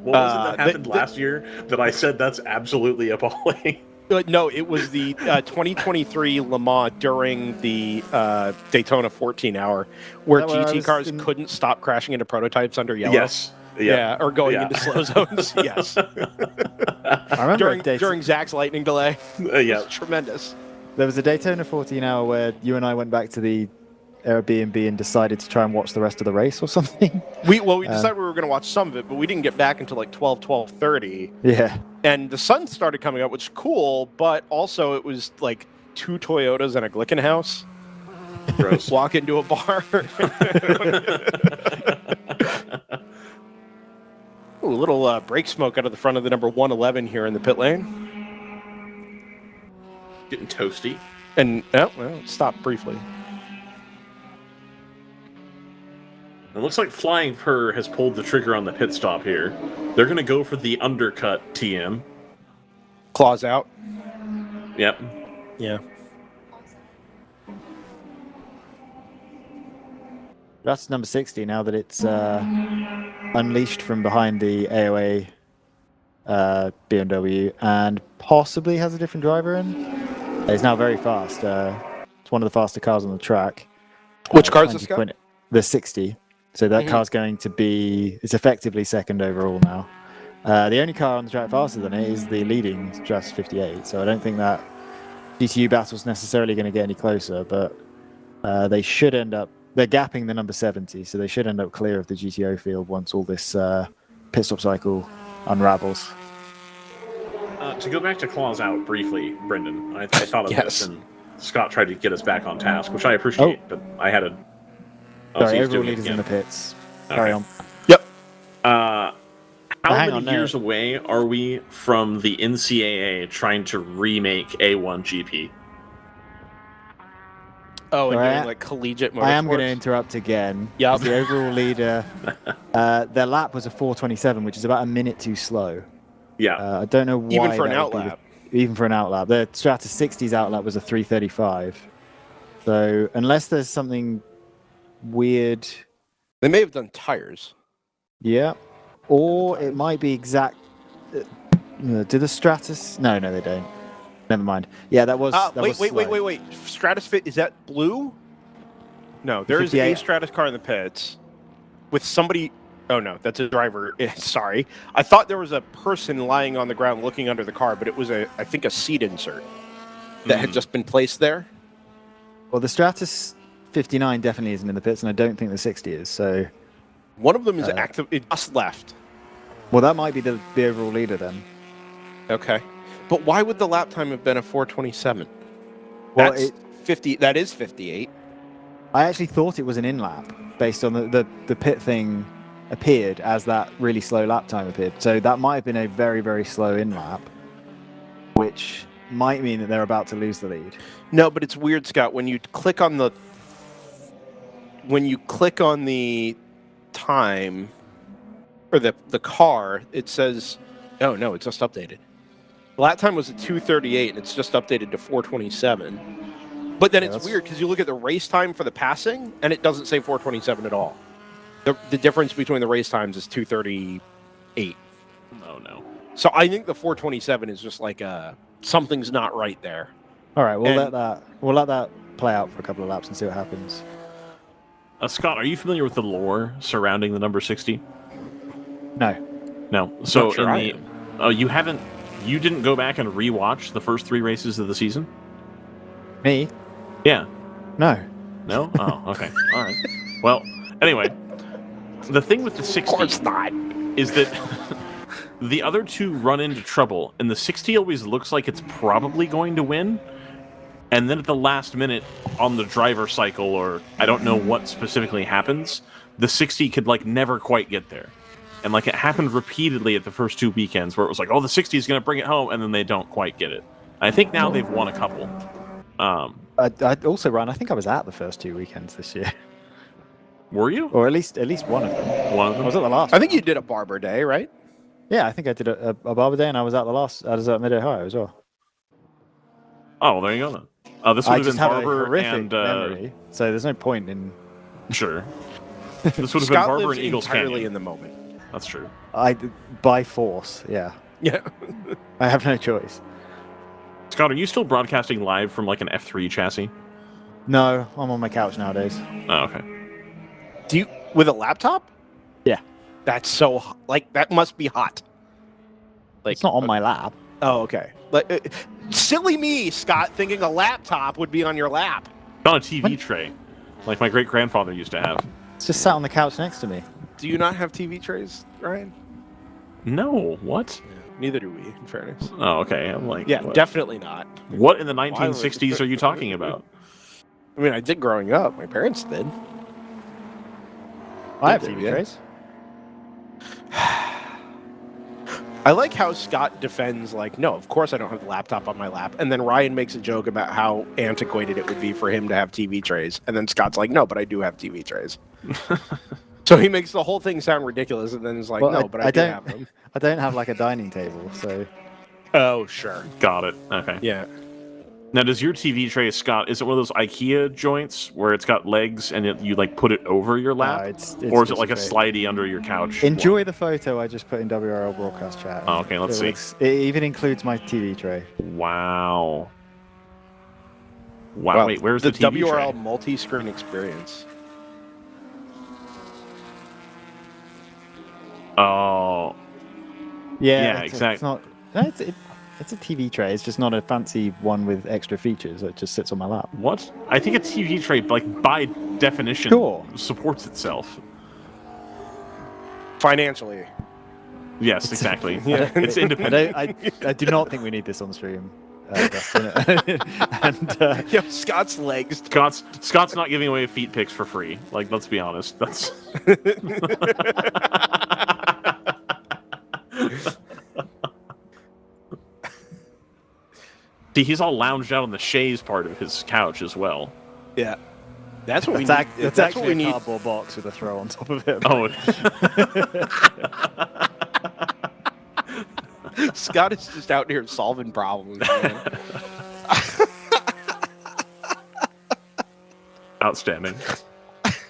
What was it that happened the- last year that I said that's absolutely appalling? No, it was the 2023 Le Mans during the Daytona 14 hour, where Is that where I GT was cars in- couldn't stop crashing into prototypes under yellow. Yes. Yeah, or going Yeah. into slow zones. Yes. I remember during Zach's lightning delay. Yeah. It's tremendous. there was a Daytona 14 hour where you and I went back to the Airbnb and decided to try and watch the rest of the race or something. We decided we were going to watch some of it, but we didn't get back until like 12:30. Yeah. And the sun started coming up, which is cool, but also it was like 2 Toyotas and a Glickenhaus Gross. walk into a bar. Ooh, a little brake smoke out of the front of the number 111 here in the pit lane. Getting toasty. And, stop briefly. It looks like Flying Fur has pulled the trigger on the pit stop here. They're going to go for the undercut TM. Claws out. Yep. Yeah. That's number 60 now that it's unleashed from behind the AOA BMW and possibly has a different driver in. It's now very fast. It's one of the faster cars on the track. Which car is this guy? The 60. So that Mhm. car's going to be, it's effectively second overall now. The only car on the track faster than it is the leading Stratus 58. So I don't think that GTU battle's necessarily going to get any closer, but they should end up, they're gapping the number 70, so they should end up clear of the GTO field once all this pit stop cycle unravels. To go back to Claws Out briefly, Brendan, I thought of Yes. this, and Scott tried to get us back on task, which I appreciate, but I had a... Sorry, he's overall doing it leaders in again. the pits. Okay. Carry on. How hang many on, no. years away are we from the NCAA trying to remake A1 GP? Oh, and Right. doing like collegiate motorsports. I am going to interrupt again. Yep. As the overall leader, their lap was a 4:27, which is about a minute too slow. Yeah. I don't know why. Even for an that would be outlap. even for an outlap. The Stratus 60's outlap was a 3:35. So unless there's something weird, They may have done tires. yeah, or it might be exact. Do the Stratus? No, they don't. Never mind. Yeah, that was. That was slow. Wait. Stratus Fit, is that blue? No, there is a 58. Stratus car in the pits with somebody. Oh no, that's a driver. Sorry, I thought there was a person lying on the ground looking under the car, but it was I think a seat insert that had just been placed there. Well, the Stratus 59 definitely isn't in the pits, and I don't think the 60 is. So one of them is active. It just left. Well, that might be the overall leader then. Okay, but why would the lap time have been a 4:27? Well, That's 50. That is 58. I actually thought it was an in-lap based on the pit thing appeared as that really slow lap time appeared. So that might have been a very, very slow in-lap, which might mean that they're about to lose the lead. No, but it's weird, Scott. When you click on the time or the car, it says, oh no, it's just updated. The lap time was at 2:38, and it's just updated to 4:27. But then it's weird because you look at the race time for the passing, and it doesn't say 4:27 at all. The difference between the race times is 2:38. Oh no. So I think the 4:27 is just like something's not right there. All right, we'll let that play out for a couple of laps and see what happens. Scott, are you familiar with the lore surrounding the number 60? No. No. So Not sure in I the am. you didn't go back and rewatch the first 3 races of the season? Me? Yeah. No. No? Oh, okay. All right. Well, anyway, the thing with the 60 is that the other two run into trouble, and the 60 always looks like it's probably going to win, and then at the last minute on the driver cycle, or I don't know what specifically happens, the 60 could like never quite get there. And like it happened repeatedly at the first 2 weekends where it was like, oh, the 60 is going to bring it home, and then they don't quite get it. I think now they've won a couple. I also ran. I think I was at the first 2 weekends this year, Were you? or at least one of them. One of I them? was at the last. I think you did a Barber Day, right? Yeah, I think I did a barber day, and I was at the last. I was at Mid Ohio as well. Oh, well, there you go then. This would I have just been have Barber a horrific and memory, so there's no point in. sure. This would have been Scott Barber lives and Eagles entirely Canyon. in the moment. That's true. By force, yeah. Yeah. I have no choice. Scott, are you still broadcasting live from like an F3 chassis? No, I'm on my couch nowadays. Oh, okay. Do you with a laptop? Yeah. That's so like that must be hot. Like It's not on my lap. Oh, okay. Like silly me, Scott, thinking a laptop would be on your lap. On a TV tray, like my great grandfather used to have. It's just sat on the couch next to me. Do you not have TV trays, Ryan? No, what? Neither do we, in fairness. Oh, okay. I'm like, Yeah, what? definitely not. What in the 1960s are you talking about? I mean, I did growing up. My parents did. I have Did TV they? trays. I like how Scott defends, like, no, of course I don't have the laptop on my lap. And then Ryan makes a joke about how antiquated it would be for him to have TV trays. And then Scott's like, no, but I do have TV trays. So he makes the whole thing sound ridiculous. And then he's like, Well, no, but I do don't. have them. I don't have like a dining table, so. Oh, sure. Got it. Okay. Yeah. Now, does your TV tray, Scott, is it one of those IKEA joints where it's got legs and you like put it over your lap? it's or is it just like a straight. slidey under your couch? Enjoy the photo I just put in WRL broadcast chat. Oh, okay, let's see. It even includes my TV tray. Wow. Wow. Well, Wait, where's the TV WRL tray? multi-screen experience? Oh. Yeah, exactly. It's not. No, it's a TV tray. It's just not a fancy one with extra features. It just sits on my lap. What? I think a TV tray, like by definition, Sure. supports itself. Financially. Yes, exactly. Yeah. It's independent. I do not think we need this on stream. Dustin. And Yeah, Scott's legs. Scott's not giving away feet pics for free. Like, let's be honest. That's. See, he's all lounged out on the chaise part of his couch as well. Yeah. That's what we that's need. that's That's what actually we a need. cardboard box with a throw on top of it. Oh. Scott is just out here solving problems, man. Outstanding.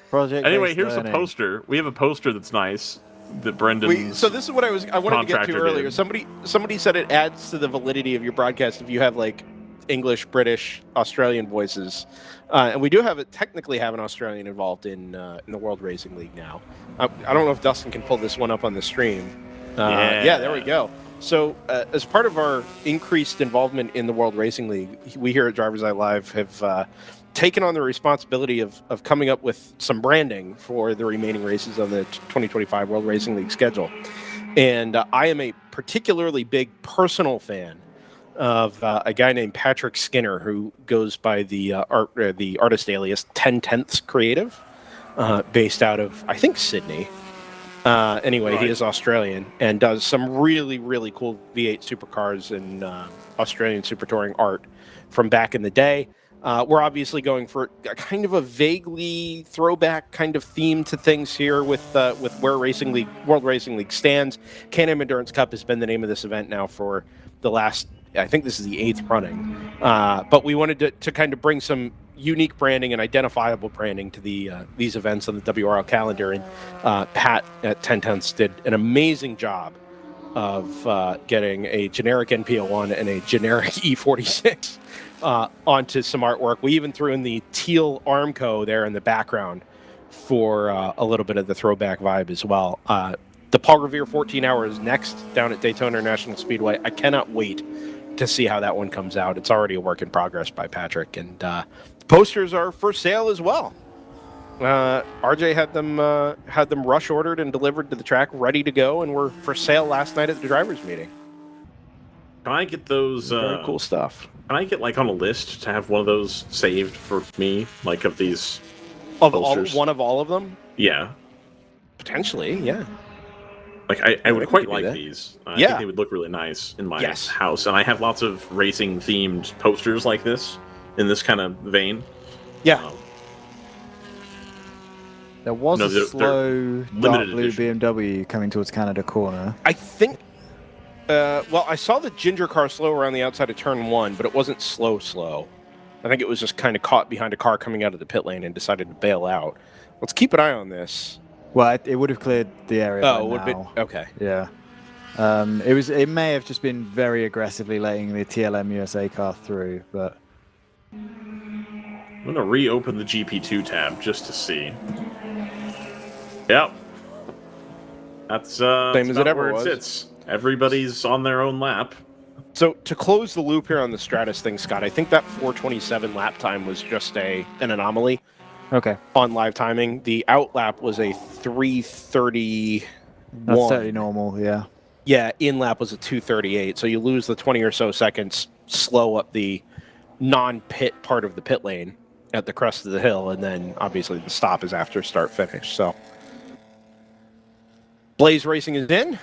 Project. Anyway, here's a poster. We have a poster that's nice that Brendan. So this is what I wanted to get to contractor earlier. did. Somebody said it adds to the validity of your broadcast if you have like English, British, Australian voices, and we do technically have an Australian involved in the World Racing League now. I don't know if Dustin can pull this one up on the stream. Yeah, there we go. So, as part of our increased involvement in the World Racing League, we here at DriversEye Live have taken on the responsibility of coming up with some branding for the remaining races on the 2025 World Racing League schedule. And I am a particularly big personal fan of a guy named Patrick Skinner, who goes by the artist alias 10/10ths Creative, based out of, I think, Sydney. Anyway, He is Australian and does some really, really cool V8 supercars and Australian super touring art from back in the day. We're obviously going for a kind of a vaguely throwback kind of theme to things here with where World Racing League stands. Can-Am Endurance Cup has been the name of this event now for the last, I think this is the 8th running. But we wanted to kind of bring some unique branding and identifiable branding to these events on the WRL calendar. And Pat at 10/10ths did an amazing job of getting a generic NP01 and a generic E46 onto some artwork. We even threw in the teal Armco there in the background for a little bit of the throwback vibe as well. The Paul Revere 14 Hour is next down at Daytona International Speedway. I cannot wait to see how that one comes out. It's already a work in progress by Patrick, and posters are for sale as well. RJ had them rush ordered and delivered to the track, ready to go, and were for sale last night at the drivers' meeting. Can I get those? Very cool stuff. Can I get on a list to have one of those saved for me, of these of posters? One of all of them? Yeah, potentially. Yeah. I would quite like these. I think they would look really nice in my house, and I have lots of racing themed posters like this in this kind of vein. Yeah. There was a slow dark blue edition BMW coming towards Canada corner. I think. Well, I saw the ginger car slow around the outside of turn 1, but it wasn't slow. I think it was just kind of caught behind a car coming out of the pit lane and decided to bail out. Let's keep an eye on this. Well, it would have cleared the area. Oh, it would be okay. Yeah. It may have just been very aggressively letting the TLM USA car through, but I'm gonna reopen the GP2 tab just to see. Yep. That's same as it ever was. Sits. Everybody's on their own lap. So to close the loop here on the Stratus thing, Scott, I think that 4:27 lap time was just an anomaly. Okay. On live timing, the out lap was a 3:31. That's totally normal, yeah. Yeah, in lap was a 2:38. So you lose the 20 or so seconds, slow up the non-pit part of the pit lane at the crest of the hill, and then obviously the stop is after start finish. So Blaze Racing is in.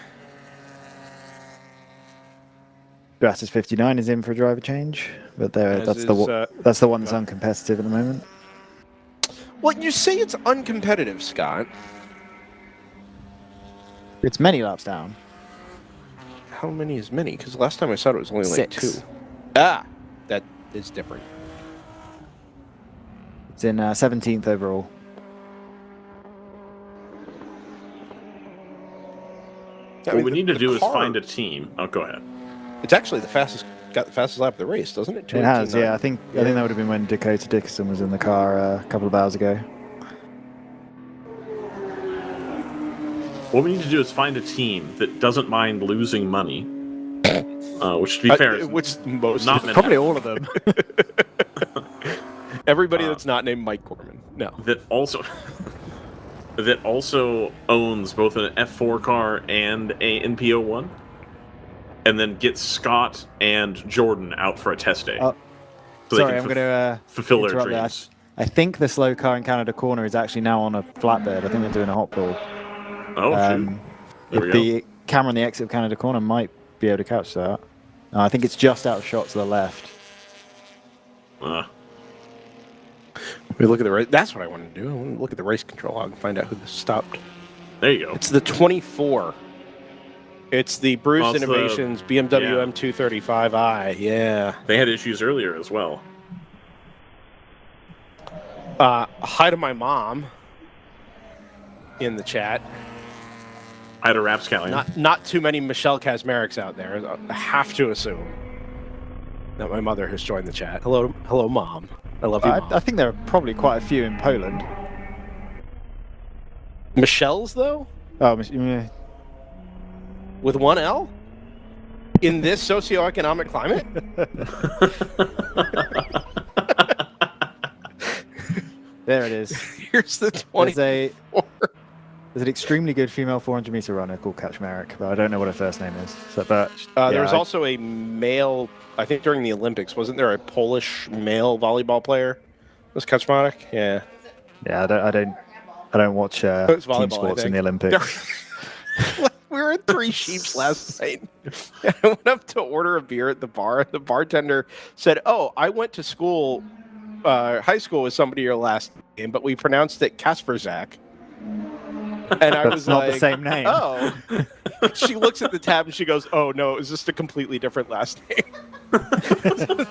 Stratus 59 is in for a driver change, but that's the one that's uncompetitive at the moment. Well, you say it's uncompetitive, Scott. It's many laps down. How many is many? Because last time I saw it was only 6. 2. Ah, that is different. It's in 17th overall. What we need to do is find a team. Oh, go ahead. It's actually got the fastest lap of the race, doesn't it? It has, yeah. I think that would have been when Dakota Dickerson was in the car a couple of hours ago. What we need to do is find a team that doesn't mind losing money, which, to be fair, which most not probably all of them. Everybody that's not named Mike Gorman. No. That also owns both an F4 car and a NP01. And then get Scott and Jordan out for a test day. So sorry, I'm going to fulfill their dreams. I think the slow car in Canada corner is actually now on a flatbed. I think they're doing a hot pull. Oh, shoot. There we go. The camera on the exit of Canada corner might be able to catch that. I think it's just out of shot to the left. We look at the race. That's what I want to do. I want to look at the race control log and find out who this stopped. There you go. It's the 24. It's the Bruce Innovations BMW M235i. Yeah. They had issues earlier as well. Hi to my mom in the chat. Hi to Rapscallion. Not too many Michelle Kazmariks out there, I have to assume. Now my mother has joined the chat. Hello, Mom. I love you, Mom. I think there are probably quite a few in Poland. Michelle's though, Oh, with one L, in this socioeconomic climate. there it is. Here's the 20. There's an extremely good female 400-meter runner called Kaczmarek, but I don't know what her first name is. So, but There was also a male, I think during the Olympics, wasn't there a Polish male volleyball player? Was Kaczmarek? Yeah. Yeah, I don't watch team volleyball, sports in the Olympics. We were at Three Sheeps last night. I went up to order a beer at the bar. The bartender said, "Oh, I went to school, high school with somebody your last name, but we pronounced it Kasperzak." And I was not like, the same name. Oh. She looks at the tab and she goes, "Oh no, is this a completely different last name?"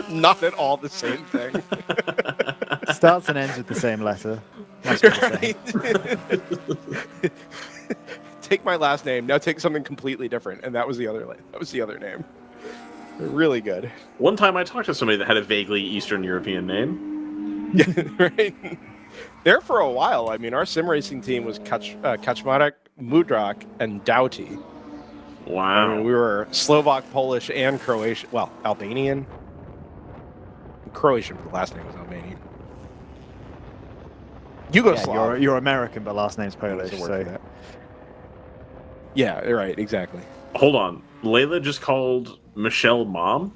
Not at all the same thing. Starts and ends with the same letter. Must be the same. Take my last name. Now take something completely different, and that was the other name. Really good. One time I talked to somebody that had a vaguely Eastern European name. Yeah, right. There for a while. I mean, our sim racing team was Kaczmarek, Mudrak, and Doughty. Wow. I mean, we were Slovak, Polish, and Croatian. Well, Albanian. Croatian, but the last name was Albanian. Yugoslav. Yeah, you're American, but last name's Polish. So. Yeah, right, exactly. Hold on. Layla just called Michelle Mom?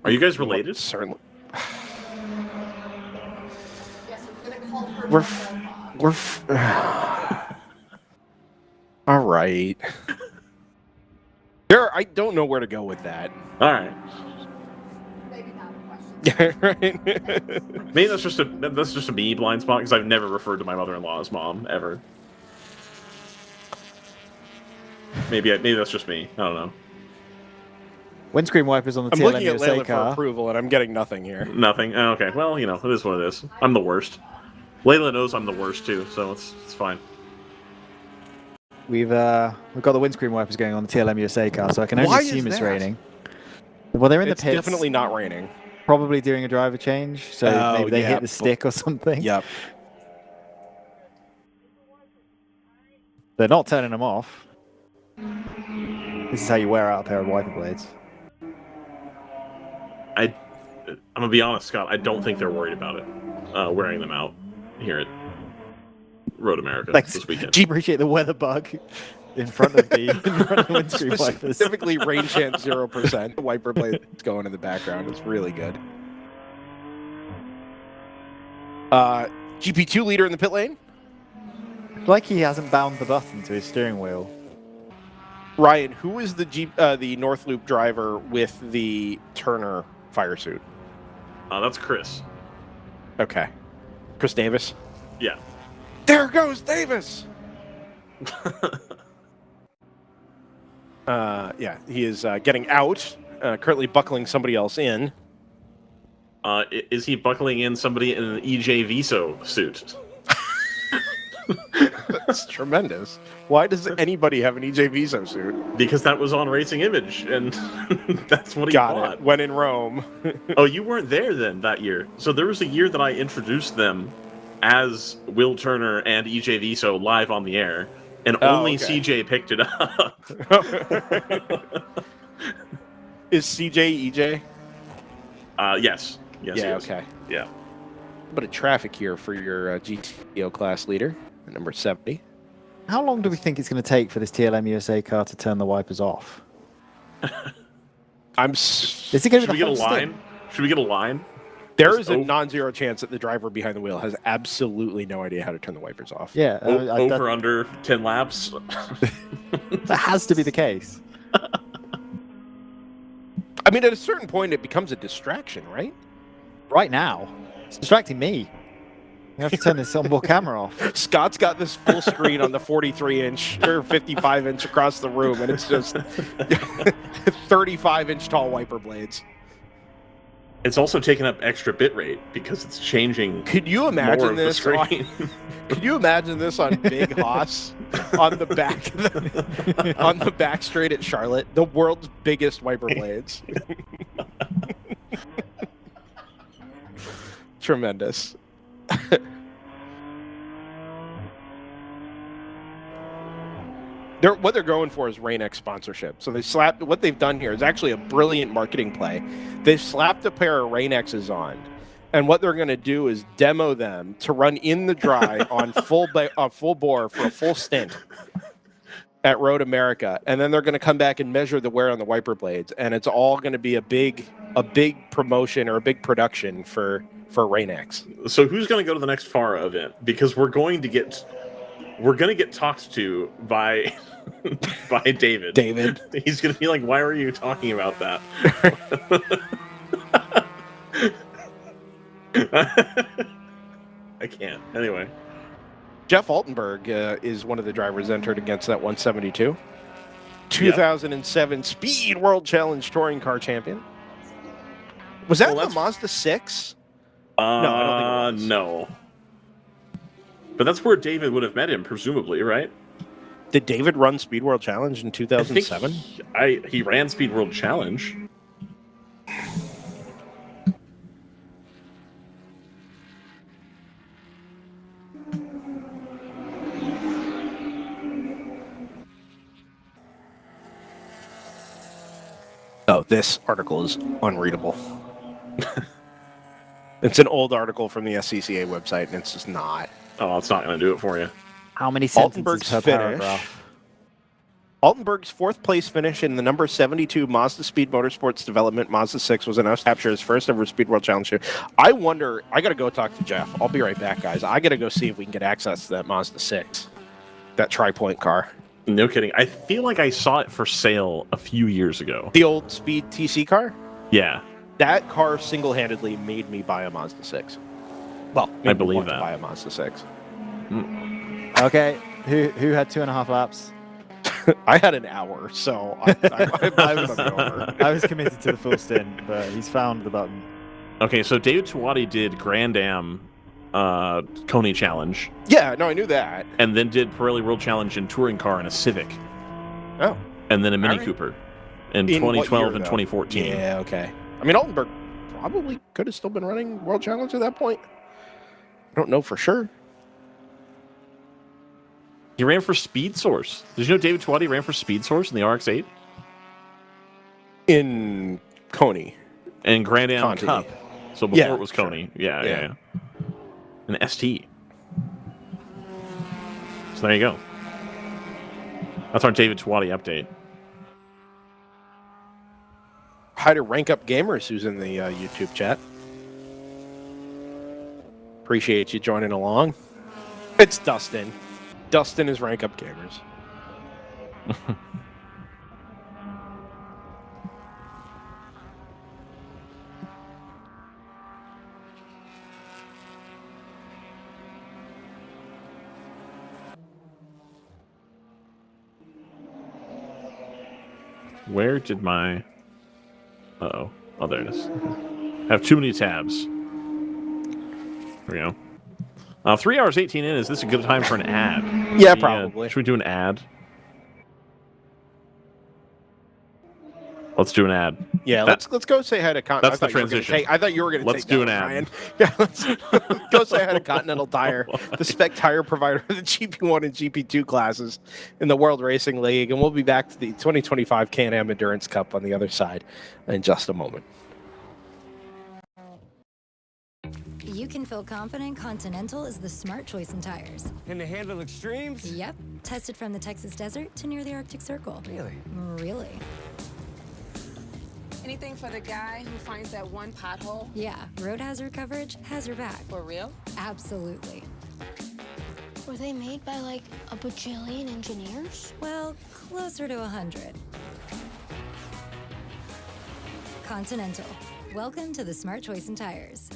Are you guys related? Certainly. All right. I don't know where to go with that. All right. Yeah, right. Maybe that's just a me blind spot because I've never referred to my mother-in-law as mom ever. Maybe that's just me. I don't know. Windscreen wipers on the I'm TLM looking at USA Layla car. for approval, and I'm getting nothing here. Nothing. Oh, okay. Well, you know, it is what it is. I'm the worst. Layla knows I'm the worst too, so it's fine. We've got the windscreen wipers going on the TLM USA car, so I can only Why assume is it's that? raining. Well, they're in It's the pits. definitely not raining. Probably doing a driver change, so maybe they hit the stick or something. Yep. They're not turning them off. This is how you wear out a pair of wiper blades. I'm gonna be honest, Scott. I don't think they're worried about it wearing them out here at Road America this weekend. Do you appreciate the weather bug in front of the windscreen wipers? Specifically, rain chance 0%. The wiper blade going in the background. It's really good. GP2 leader in the pit lane. Like he hasn't bound the button to his steering wheel. Ryan, who is the North Loop driver with the Turner fire suit? That's Chris. Okay. Chris Davis? Yeah. There goes Davis! Yeah, he is getting out, currently buckling somebody else in. Is he buckling in somebody in an EJ Viso suit? That's tremendous. Why does anybody have an EJ Viso suit? Because that was on Racing Image, and that's what he Got bought. it. When in Rome. Oh, you weren't there then that year. So there was a year that I introduced them as Will Turner and EJ Viso live on the air, and only okay. CJ picked it up. Is CJ EJ? Yes. Yes. Yeah, he is. okay. Yeah. Bit of traffic here for your GTO class leader, number 70. How long do we think it's going to take for this TLM USA car to turn the wipers off? Is it going to Should be we the get a whole line? stint? Should we get a line? There is a non-zero chance that the driver behind the wheel has absolutely no idea how to turn the wipers off. Yeah. Over under 10 laps. That has to be the case. I mean, at a certain point, it becomes a distraction, right? Right now. It's distracting me. You have to turn this onboard camera off. Scott's got this full screen on the 43-inch or 55-inch across the room, and it's just 35-inch tall wiper blades. It's also taking up extra bitrate because it's changing. Could you more imagine of the this? screen. Could you imagine this on Big Hoss on the back on the back straight at Charlotte, the world's biggest wiper blades? Tremendous. What they're going for is Rain-X sponsorship. So what they've done here is actually a brilliant marketing play. They've slapped a pair of Rain-X's on, and what they're going to do is demo them to run in the dry on full bore for a full stint at Road America, and then they're going to come back and measure the wear on the wiper blades, and it's all going to be a big promotion or a big production for Rain-X. So who's going to go to the next FAR event? Because we're going to get talked to by by David. David. He's going to be like, "Why are you talking about that?" I can't. Anyway. Jeff Altenberg is one of the drivers entered against that 172. 2007 Speed World Challenge Touring Car Champion. Was that the Mazda 6? No, I don't think it was. No. But that's where David would have met him, presumably, right? Did David run Speed World Challenge in 2007? He ran Speed World Challenge. Oh, this article is unreadable. It's an old article from the SCCA website, and it's just not. Oh, it's not going to do it for you. How many sentences Altenberg's per finish. paragraph? Altenberg's fourth place finish in the number 72 Mazda Speed Motorsports Development Mazda 6 was enough to capture his first ever Speed World Challenge. I wonder, I got to go talk to Jeff. I'll be right back, guys. I got to go see if we can get access to that Mazda 6, that tri-point car. No kidding. I feel like I saw it for sale a few years ago. The old Speed TC car? Yeah. That car single-handedly made me buy a Mazda 6. Well, I believe that. To buy a Mazda 6. Okay, who had 2.5 laps? I had an hour, so I was over. I was committed to the full stint, but he's found the button. Okay, so David Tuwadi did Grand Am Coney Challenge. Yeah, no, I knew that. And then did Pirelli World Challenge in touring car in a Civic. Oh. And then a Mini Right. Cooper in In what 2012 year, and though? 2014. Yeah, okay. I mean, Altenberg probably could have still been running World Challenge at that point. I don't know for sure. He ran for Speed Source. Did you know David Tuwadi ran for Speed Source in the RX-8? In Coney. And Grand Am Conti. Cup. So before Yeah, it was Coney. sure. Yeah. An ST. So there you go. That's our David Tuwadi update. Hi to Rank Up Gamers, who's in the YouTube chat. Appreciate you joining along. It's Dustin. Dustin is Rank Up Gamers. Where did my... Uh-oh. Oh, there it is. I have too many tabs. There we go. 3 hours 18 in. Is this a good time for an ad? Yeah, probably. Should we do an ad? Let's do an ad. Yeah, let's go say hi to Continental. That's the transition. I thought you were going to Let's take do that an one, ad. Ryan. Yeah, let's go say hi to Continental Tire, the spec tire provider of the GP1 and GP2 classes in the World Racing League, and we'll be back to the 2025 Can-Am Endurance Cup on the other side in just a moment. You can feel confident Continental is the smart choice in tires. And to handle extremes? Yep. Tested from the Texas desert to near the Arctic Circle. Really? Really? Anything for the guy who finds that one pothole? Yeah. Road hazard coverage has your back. For real? Absolutely. Were they made by like a bajillion engineers? Well, closer to 100. Continental. Welcome to the smart choice in tires.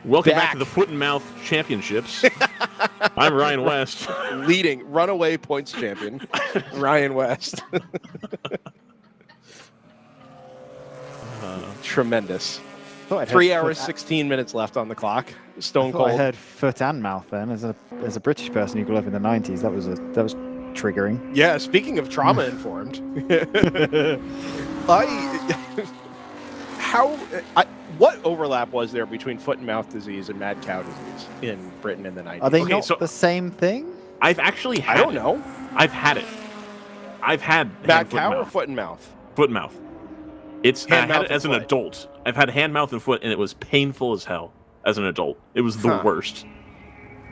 Welcome back Back. to the Foot and Mouth Championships. I'm Ryan West. Leading runaway points champion, Ryan West. Tremendous. Thought I'd 3 heard hours, foot- 16 minutes left on the clock. I Stone thought I cold. heard foot and mouth then. As a British person who grew up in the 90s, that was triggering. Yeah, speaking of trauma informed, what overlap was there between foot and mouth disease and mad cow disease in Britain in the 90s? Are they Okay, not so- the same thing? I've actually had I don't know. I've had it. I've had Mad hand, foot, cow or mouth. foot and mouth? Foot and mouth. I Hand, had mouth, it as and an foot. adult. I've had hand, mouth, and foot, and it was painful as hell as an adult. It was the Huh. worst.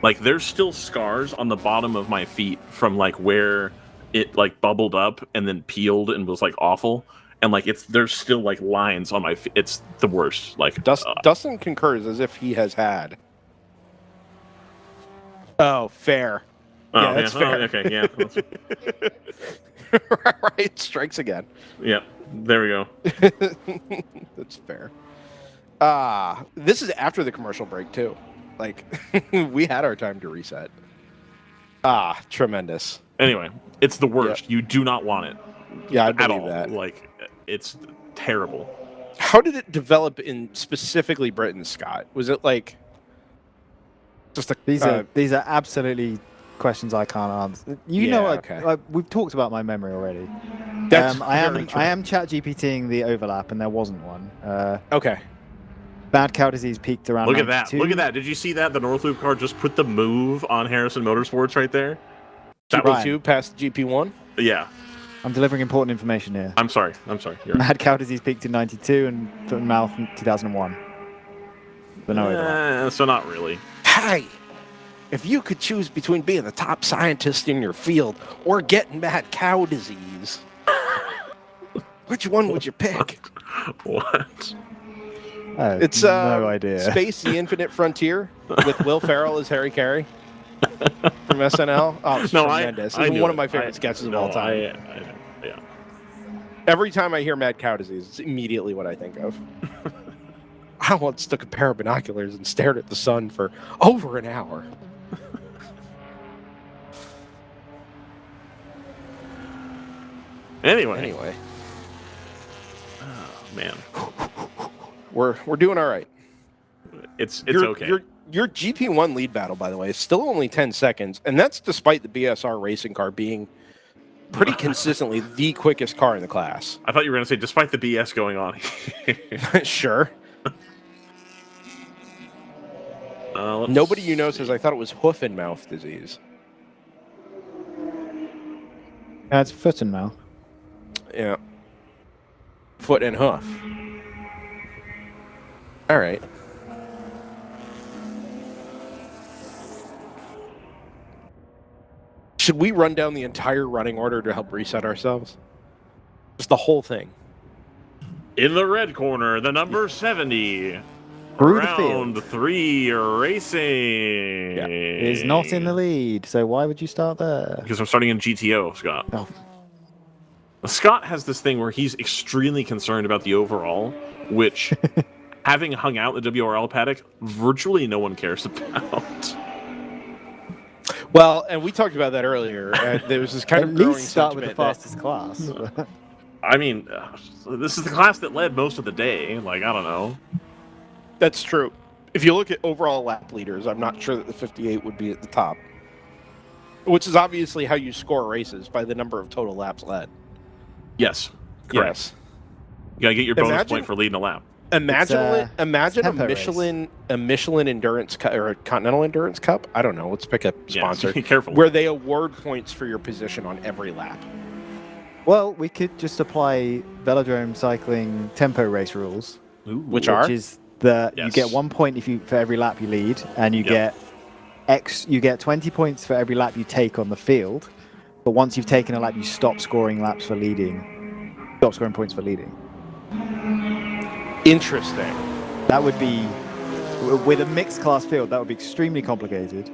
Like, there's still scars on the bottom of my feet from, like, where it, like, bubbled up and then peeled and was, like, awful. And, like, there's still, like, lines on my feet. It's the worst. Like, Dustin concurs as if he has had. Oh, fair. Yeah, that's fair. Oh, okay, yeah. Right, strikes again. Yeah, there we go. That's fair. This is after the commercial break too. Like we had our time to reset. Tremendous. Anyway, it's the worst. You do not want it Yeah, I at believe all. that. Like, it's terrible. How did it develop in specifically Britain, Scott? Was it like just a These are absolutely questions I can't answer. You know, okay. we've talked about my memory already. That's I very true. am chat GPTing the overlap, and there wasn't one. Okay. Bad cow disease peaked around. Look at 92. that. Look at that. Did you see that? The North Loop car just put the move on Harrison Motorsports right there. That was, GP2 past GP1. yeah. I'm delivering important information here. I'm sorry. You're right. Mad cow disease peaked in 92 and foot and mouth in 2001. But no overlap. So not really. Hey, if you could choose between being the top scientist in your field or getting mad cow disease, which one would you pick? What? It's no idea. Space: The Infinite Frontier with Will Ferrell as Harry Carey from SNL. Oh, it's tremendous. I It's knew one it. of my favorite sketches of all time. Yeah. Every time I hear mad cow disease, it's immediately what I think of. I once took a pair of binoculars and stared at the sun for over an hour. Anyway. Anyway, Man. we're doing all right. It's Your- okay. Your GP1 lead battle, by the way, is still only 10 seconds, and that's despite the BSR racing car being pretty consistently the quickest car in the class. I thought you were going to say, despite the BS going on. Sure. Let's Nobody you know see. says I thought it was hoof and mouth disease. It's foot and mouth. Yeah. Foot and hoof. All right. Should we run down the entire running order to help reset ourselves? Just the whole thing. In the red corner, the number 70. Through the Round field. 3 racing. Yeah. Is not in the lead, so why would you start there? Because I'm starting in GTO, Scott. Oh. Scott has this thing where he's extremely concerned about the overall, which, having hung out in the WRL paddock, virtually no one cares about. Well, and we talked about that earlier. There was this kind At of growing least start with the sentiment that- fastest class. I mean, this is the class that led most of the day. Like, I don't know. That's true. If you look at overall lap leaders, I'm not sure that the 58 would be at the top. Which is obviously how you score races, by the number of total laps led. Yes. Correct. Yes. You gotta get your bonus Imagine- point for leading a lap. Imagine imagine a tempo race. Michelin Endurance Cup or a Continental Endurance Cup. I don't know. Let's pick a sponsor. Yeah, be careful. Where they award points for your position on every lap. Well, we could just apply velodrome cycling tempo race rules, Which are? is that you Yes. get 1 point for every lap you lead, and you Yep. you get 20 points for every lap you take on the field. But once you've taken a lap, you stop scoring laps for leading. Stop scoring points for leading. Interesting. That would be, with a mixed class field, that would be extremely complicated.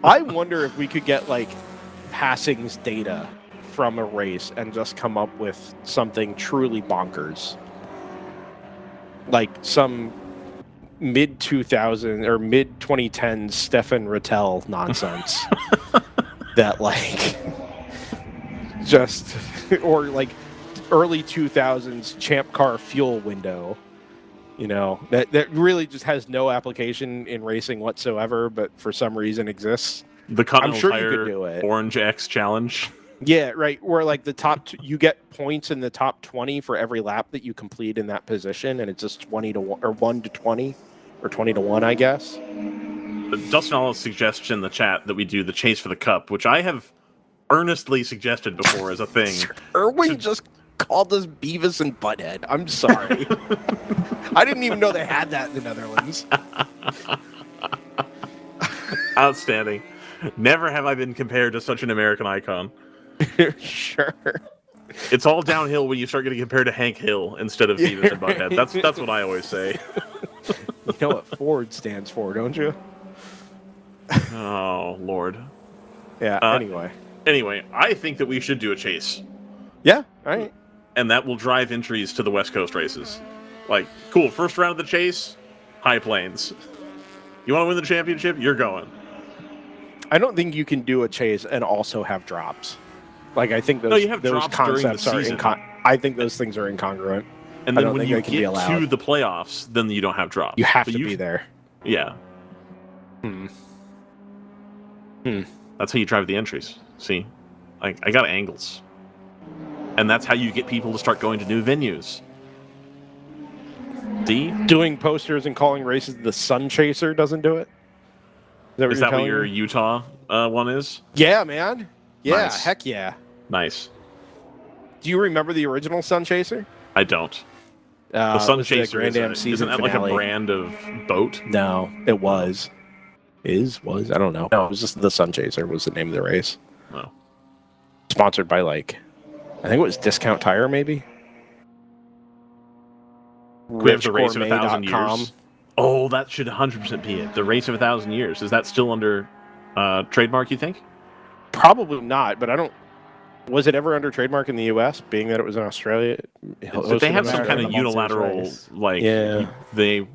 I wonder if we could get like passings data from a race and just come up with something truly bonkers. like some mid 2000 or mid 2010s Stefan Rattel nonsense that like just or like early 2000s Champ Car fuel window, that really just has no application in racing whatsoever, but for some reason exists. The Continental I'm sure you Tire could do it. Orange X Challenge. Yeah, right. Where like the top, you get points in the top 20 for every lap that you complete in that position, and it's just 20 to 1 or 1 to 20 or 20 to 1, I guess. Dustin Hollis suggests in the chat that we do the Chase for the Cup, which I have earnestly suggested before as a thing. Erwin just called us Beavis and Butthead. I'm sorry. I didn't even know they had that in the Netherlands. Outstanding. Never have I been compared to such an American icon. Sure. It's all downhill when you start getting compared to Hank Hill instead of Beavis and Butthead. That's what I always say. You know what Ford stands for, don't you? Oh, Lord. Yeah, Anyway, I think that we should do a chase. Yeah, all right. And that will drive entries to the West Coast races. Like, cool, first round of the chase, High Plains. You want to win the championship? You're going. I don't think you can do a chase and also have drops. Like, I think those, you have those drops during the concepts are season. I think those things are incongruent. And I then don't when think you they can be get allowed. to the playoffs, then you don't have drops. You have But to be there. Yeah. That's how you drive the entries. See? I got angles. And that's how you get people to start going to new venues. See? Doing posters and calling races the Sun Chaser doesn't do it? Is that what your Utah one is? Yeah, man. Yeah, Nice. Heck yeah. Nice. Do you remember the original Sun Chaser? I don't. The Sun was Chaser Grand Am isn't season that like a finale. brand of boat? No, it was. Was? I don't know. No, it was just the Sun Chaser was the name of the race. Oh. Sponsored by, like, I think it was Discount Tire, maybe? We have the Race of 1,000 richgourmet.com. years. Oh, that should 100% be it. The Race of 1,000 years. Is that still under trademark, you think? Probably not, but I don't... Was it ever under trademark in the U.S., being that it was in Australia? But they have some kind of unilateral, like, they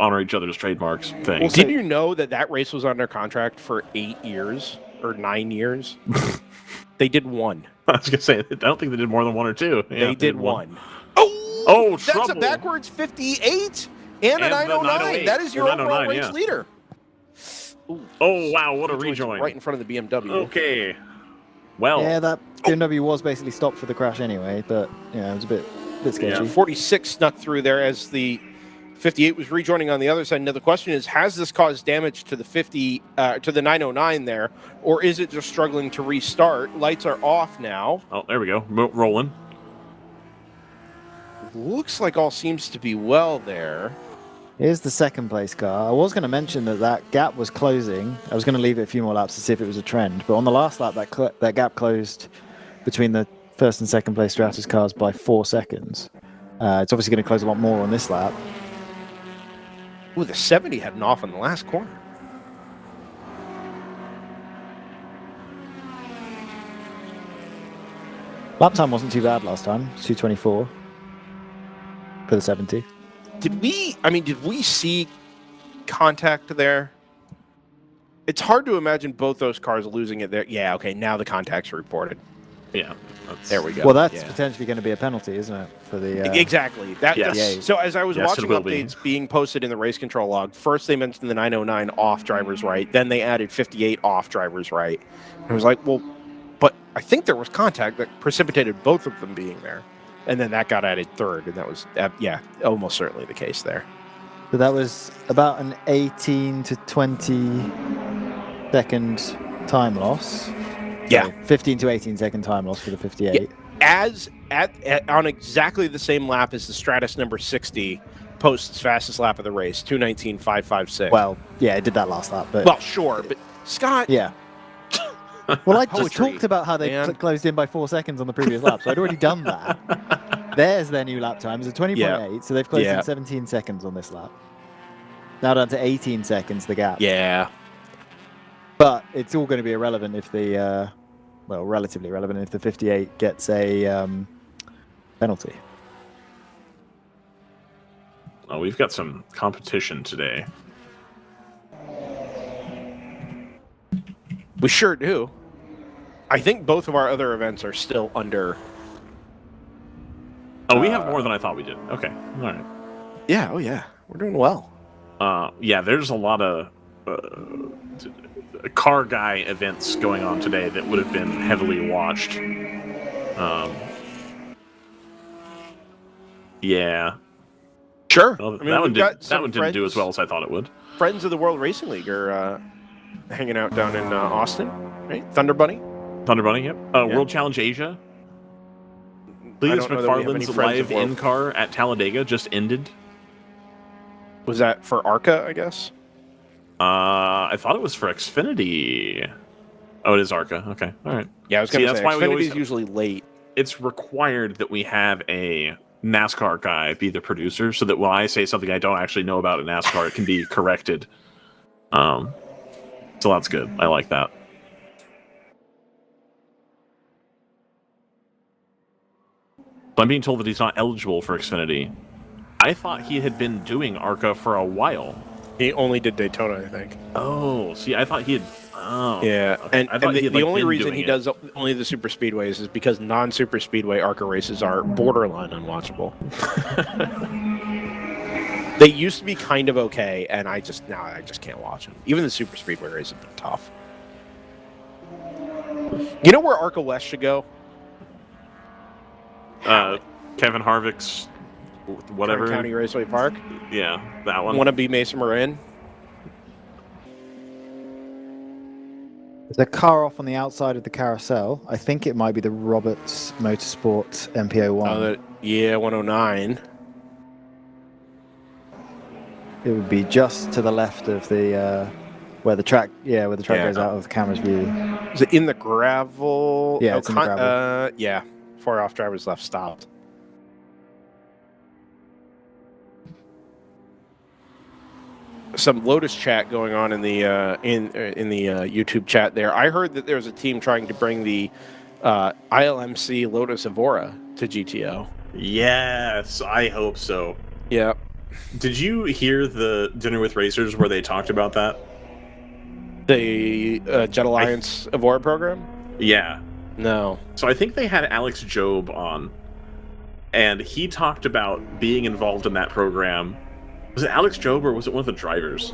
honor each other's trademarks thing. Well, did you know that race was under contract for 8 years or 9 years? They did one. I was going to say, I don't think they did more than one or two. Yeah, They did one. Oh, that's trouble. a backwards 58 and a And the 909. That is your The overall 909, race yeah. leader. Oh, wow, what a rejoin. Right in front of the BMW. Okay. Well, Yeah, that BMW was basically stopped for the crash anyway, but yeah, it was a bit sketchy. 46 snuck through there as the 58 was rejoining on the other side. Now the question is, has this caused damage to the to the 909 there, or is it just struggling to restart? Lights are off now. oh, there we go. Rolling. Looks like all seems to be well there. Here's the second place car. I was going to mention that gap was closing. I was going to leave it a few more laps to see if it was a trend, but on the last lap, that gap closed between the first and second place Stratus cars by 4 seconds. It's obviously going to close a lot more on this lap. Ooh, the 70 heading off in the last corner. Lap time wasn't too bad last time. It's 2:24 for the 70. Did we see contact there? It's hard to imagine both those cars losing it there. Yeah, okay, now the contacts are reported. Yeah. There we go. Well, that's Yeah. potentially going to be a penalty, isn't it? For the Exactly. Yes. So as I was Yes, it watching will be. updates being posted in the race control log, first they mentioned the 909 off driver's right, then they added 58 off driver's right. And I was like, well, but I think there was contact that precipitated both of them being there. And then that got added third, and that was, almost certainly the case there. So that was about an 18 to 20 second time loss. Yeah. So 15 to 18 second time loss for the 58. On exactly the same lap as the Stratus number 60 posts fastest lap of the race, 2:19.556. Well, yeah, it did that last lap, but Well, sure, but Scott, yeah. Well, I just Poetry, talked about how they man. closed in by 4 seconds on the previous lap, so I'd already done that. There's their new lap time. It's a 20.8, so they've closed in 17 seconds on this lap. Now down to 18 seconds, the gap. yeah. But it's all going to be irrelevant if the, relatively irrelevant if the 58 gets a penalty. Oh, we've got some competition today. We sure do. I think both of our other events are still under. Oh, we have more than I thought we did. Okay, all right. Yeah, oh yeah. We're doing well. Yeah, there's a lot of car guy events going on today that would have been heavily watched. Yeah. Sure. Well, I mean, that one we've didn't do as well as I thought it would. Friends of the World Racing League are hanging out down in Austin, right? Thunder Bunny. Thunder Bunny, yep. World Challenge Asia. Cletus don't know that we have any McFarland's friends live of World- in-car at Talladega just ended. Was that for ARCA, I guess? I thought it was for Xfinity. Oh, it is ARCA. Okay, all right. Yeah, I was going to say, that's why we always Xfinity's usually late. It's required that we have a NASCAR guy be the producer so that when I say something I don't actually know about in NASCAR, it can be corrected. So that's good. I like that. But I'm being told that he's not eligible for Xfinity. I thought he had been doing ARCA for a while. He only did Daytona, I think. Oh, see, I thought he had... Oh. Yeah, Okay. and, I thought and he the, had, the like, only been reason doing he it. does only the super speedways is because non-super speedway ARCA races are borderline unwatchable. They used to be kind of okay, and I just can't watch them. Even the super speedway races have been tough. You know where ARCA West should go? Kevin Harvick's whatever. Kern County Raceway Park. Yeah, that one. Want to be Mesa Marin? There's a car off on the outside of the carousel. I think it might be the Roberts Motorsports MPO1. Yeah, 109. It would be just to the left of the where the track goes out of the camera's view. Is it in the gravel? Yeah, it's in the gravel. Yeah, far off driver's left stopped. Some Lotus chat going on in the YouTube chat there. I heard that there's a team trying to bring the ILMC Lotus Evora to GTO. Yes, I hope so. Yeah. Did you hear the Dinner with Racers where they talked about that? The Jet Alliance Evora program? Yeah. No. So I think they had Alex Job on, and he talked about being involved in that program. Was it Alex Job or was it one of the drivers?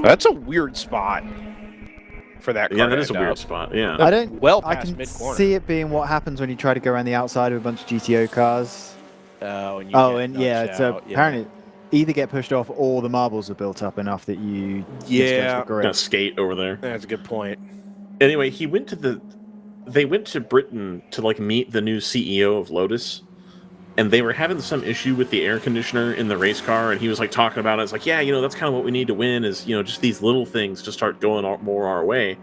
That's a weird spot for that car. Yeah, that is a to weird end up. spot. Yeah. I can mid-corner. see it being what happens when you try to go around the outside of a bunch of GTO cars. Apparently either get pushed off or the marbles are built up enough that you Gonna skate over there. That's a good point. Anyway, they went to Britain to like meet the new CEO of Lotus, and they were having some issue with the air conditioner in the race car, and he was like talking about it. It's like, yeah, that's kind of what we need to win is, just these little things to start going more our way.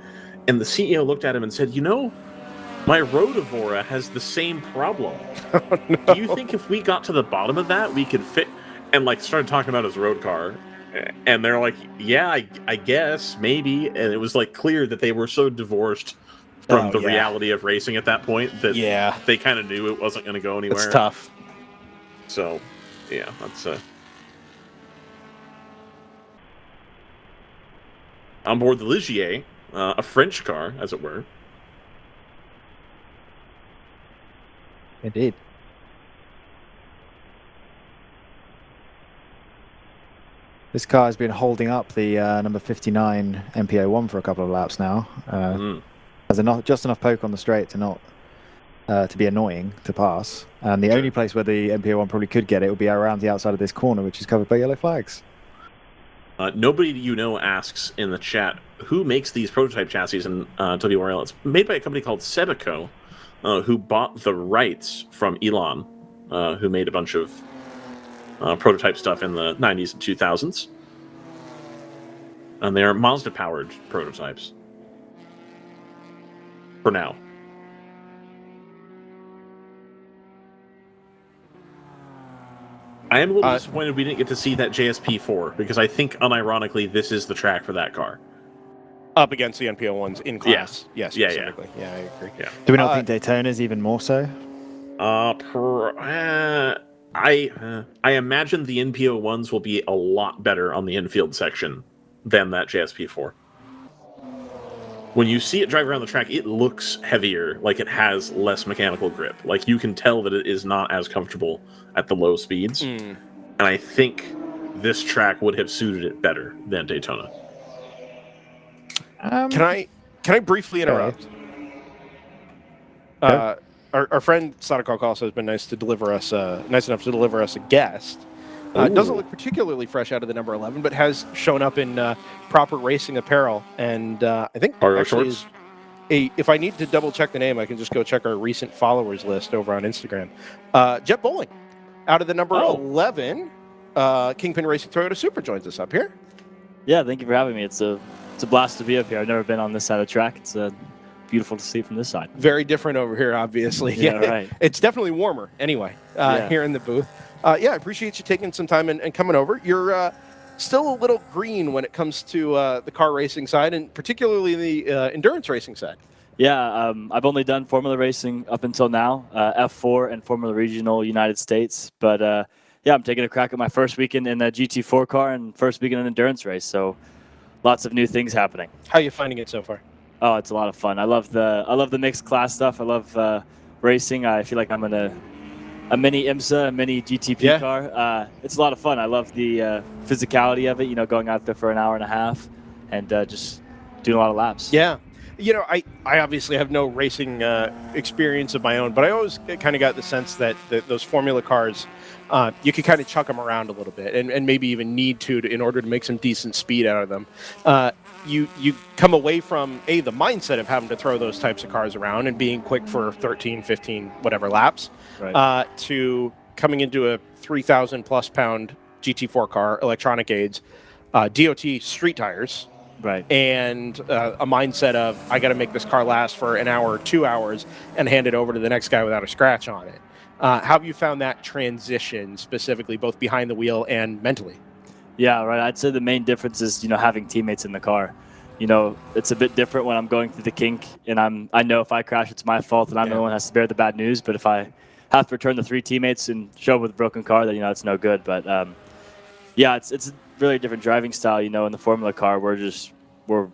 And the CEO looked at him and said, my road Evora has the same problem. Oh, no. Do you think if we got to the bottom of that, we could fit? And like started talking about his road car, and they're like, yeah, I guess maybe. And it was like clear that they were so divorced from the reality of racing at that point that they kind of knew it wasn't going to go anywhere. It's tough. So, yeah, that's on board the Ligier, a French car, as it were. Indeed. This car has been holding up the number 59 MPO1 for a couple of laps now. Has just enough poke on the straight to not to be annoying to pass. And the only place where the MPO1 probably could get it would be around the outside of this corner, which is covered by yellow flags. Nobody asks in the chat who makes these prototype chassis in WRL. It's made by a company called Sebico, who bought the rights from Elon, who made a bunch of prototype stuff in the 90s and 2000s. And they are Mazda-powered prototypes. For now. I am a little disappointed we didn't get to see that JSP4, because I think, unironically, this is the track for that car. Up against the NPO ones in class. Yes, specifically. Yeah, I agree. Yeah. Do we not think Daytona's even more so? I I imagine the NPO ones will be a lot better on the infield section than that JSP4. When you see it drive around the track, it looks heavier, like it has less mechanical grip. Like you can tell that it is not as comfortable at the low speeds. And I think this track would have suited it better than Daytona. Can I briefly interrupt? Our friend Sadakok also has been nice enough to deliver us a guest. Doesn't look particularly fresh out of the number 11, but has shown up in proper racing apparel, and I think actually if I need to double check the name, I can just go check our recent followers list over on Instagram. Jet Bowling, out of the number 11, Kingpin Racing Toyota Super joins us up here. Yeah, thank you for having me. It's a blast to be up here. I've never been on this side of the track. It's beautiful to see from this side. Very different over here, obviously. Yeah, right. It's definitely warmer anyway here in the booth. I appreciate you taking some time and coming over. You're still a little green when it comes to the car racing side, and particularly the endurance racing side. Yeah, I've only done Formula racing up until now, F4 and Formula Regional United States. But I'm taking a crack at my first weekend in a GT4 car and first weekend in an endurance race. So lots of new things happening. How are you finding it so far? Oh, it's a lot of fun. I love the mixed class stuff. I love racing. I feel like I'm in a mini IMSA, a mini GTP car. It's a lot of fun. I love the physicality of it, going out there for an hour and a half and just doing a lot of laps. Yeah. I obviously have no racing experience of my own, but I always kind of got the sense that those Formula cars, you could kind of chuck them around a little bit and maybe even need to in order to make some decent speed out of them. You come away from, the mindset of having to throw those types of cars around and being quick for 13, 15, whatever laps, right. To coming into a 3,000 plus pound GT4 car, electronic aids, DOT street tires, right, and a mindset of, I got to make this car last for an hour or 2 hours and hand it over to the next guy without a scratch on it. How have you found that transition specifically, both behind the wheel and mentally? Yeah, right. I'd say the main difference is, having teammates in the car. It's a bit different when I'm going through the kink and I know if I crash, it's my fault and I'm the one who has to bear the bad news. But if I have to return the 3 teammates and show up with a broken car, then, it's no good. But, it's a really different driving style, in the Formula car. We're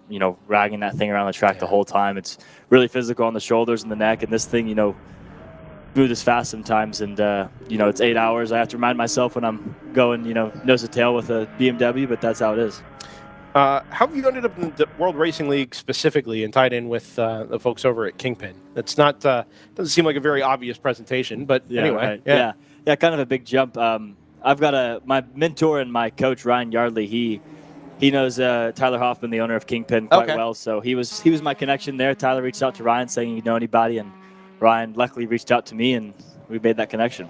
ragging that thing around the track the whole time. It's really physical on the shoulders and the neck. And this thing, smooth as fast sometimes, and it's 8 hours. I have to remind myself when I'm going nose to tail with a BMW, but that's how it is. How have you ended up in the World Racing League specifically and tied in with the folks over at Kingpin? It's not doesn't seem like a very obvious presentation, but anyway. Right. Yeah, kind of a big jump. I've got my mentor and my coach, Ryan Yardley. He knows Tyler Hoffman, the owner of Kingpin, quite well, so he was my connection there. Tyler reached out to Ryan saying, you know anybody, and Ryan luckily reached out to me, and we made that connection.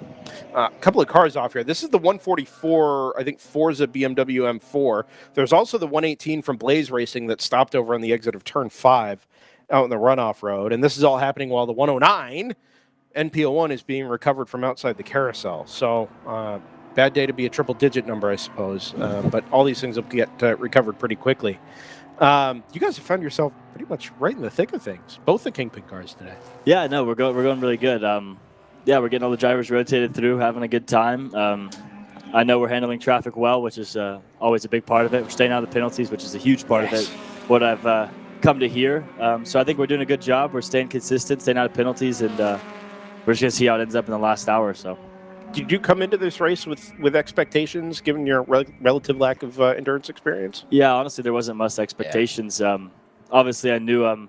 A couple of cars off here. This is the 144, I think, Forza BMW M4. There's also the 118 from Blaze Racing that stopped over on the exit of Turn 5 out in the runoff road. And this is all happening while the 109 NPO1 is being recovered from outside the carousel. So bad day to be a triple-digit number, I suppose. But all these things will get recovered pretty quickly. You guys have found yourself pretty much right in the thick of things, both the Kingpin cars today. Yeah, no, we're going really good. We're getting all the drivers rotated through, having a good time. I know we're handling traffic well, which is always a big part of it. We're staying out of the penalties, which is a huge part of it, what I've come to hear. So I think we're doing a good job. We're staying consistent, staying out of penalties, and we're just going to see how it ends up in the last hour or so. Did you come into this race with expectations, given your relative lack of endurance experience? Yeah, honestly, there wasn't much expectations. Obviously, I knew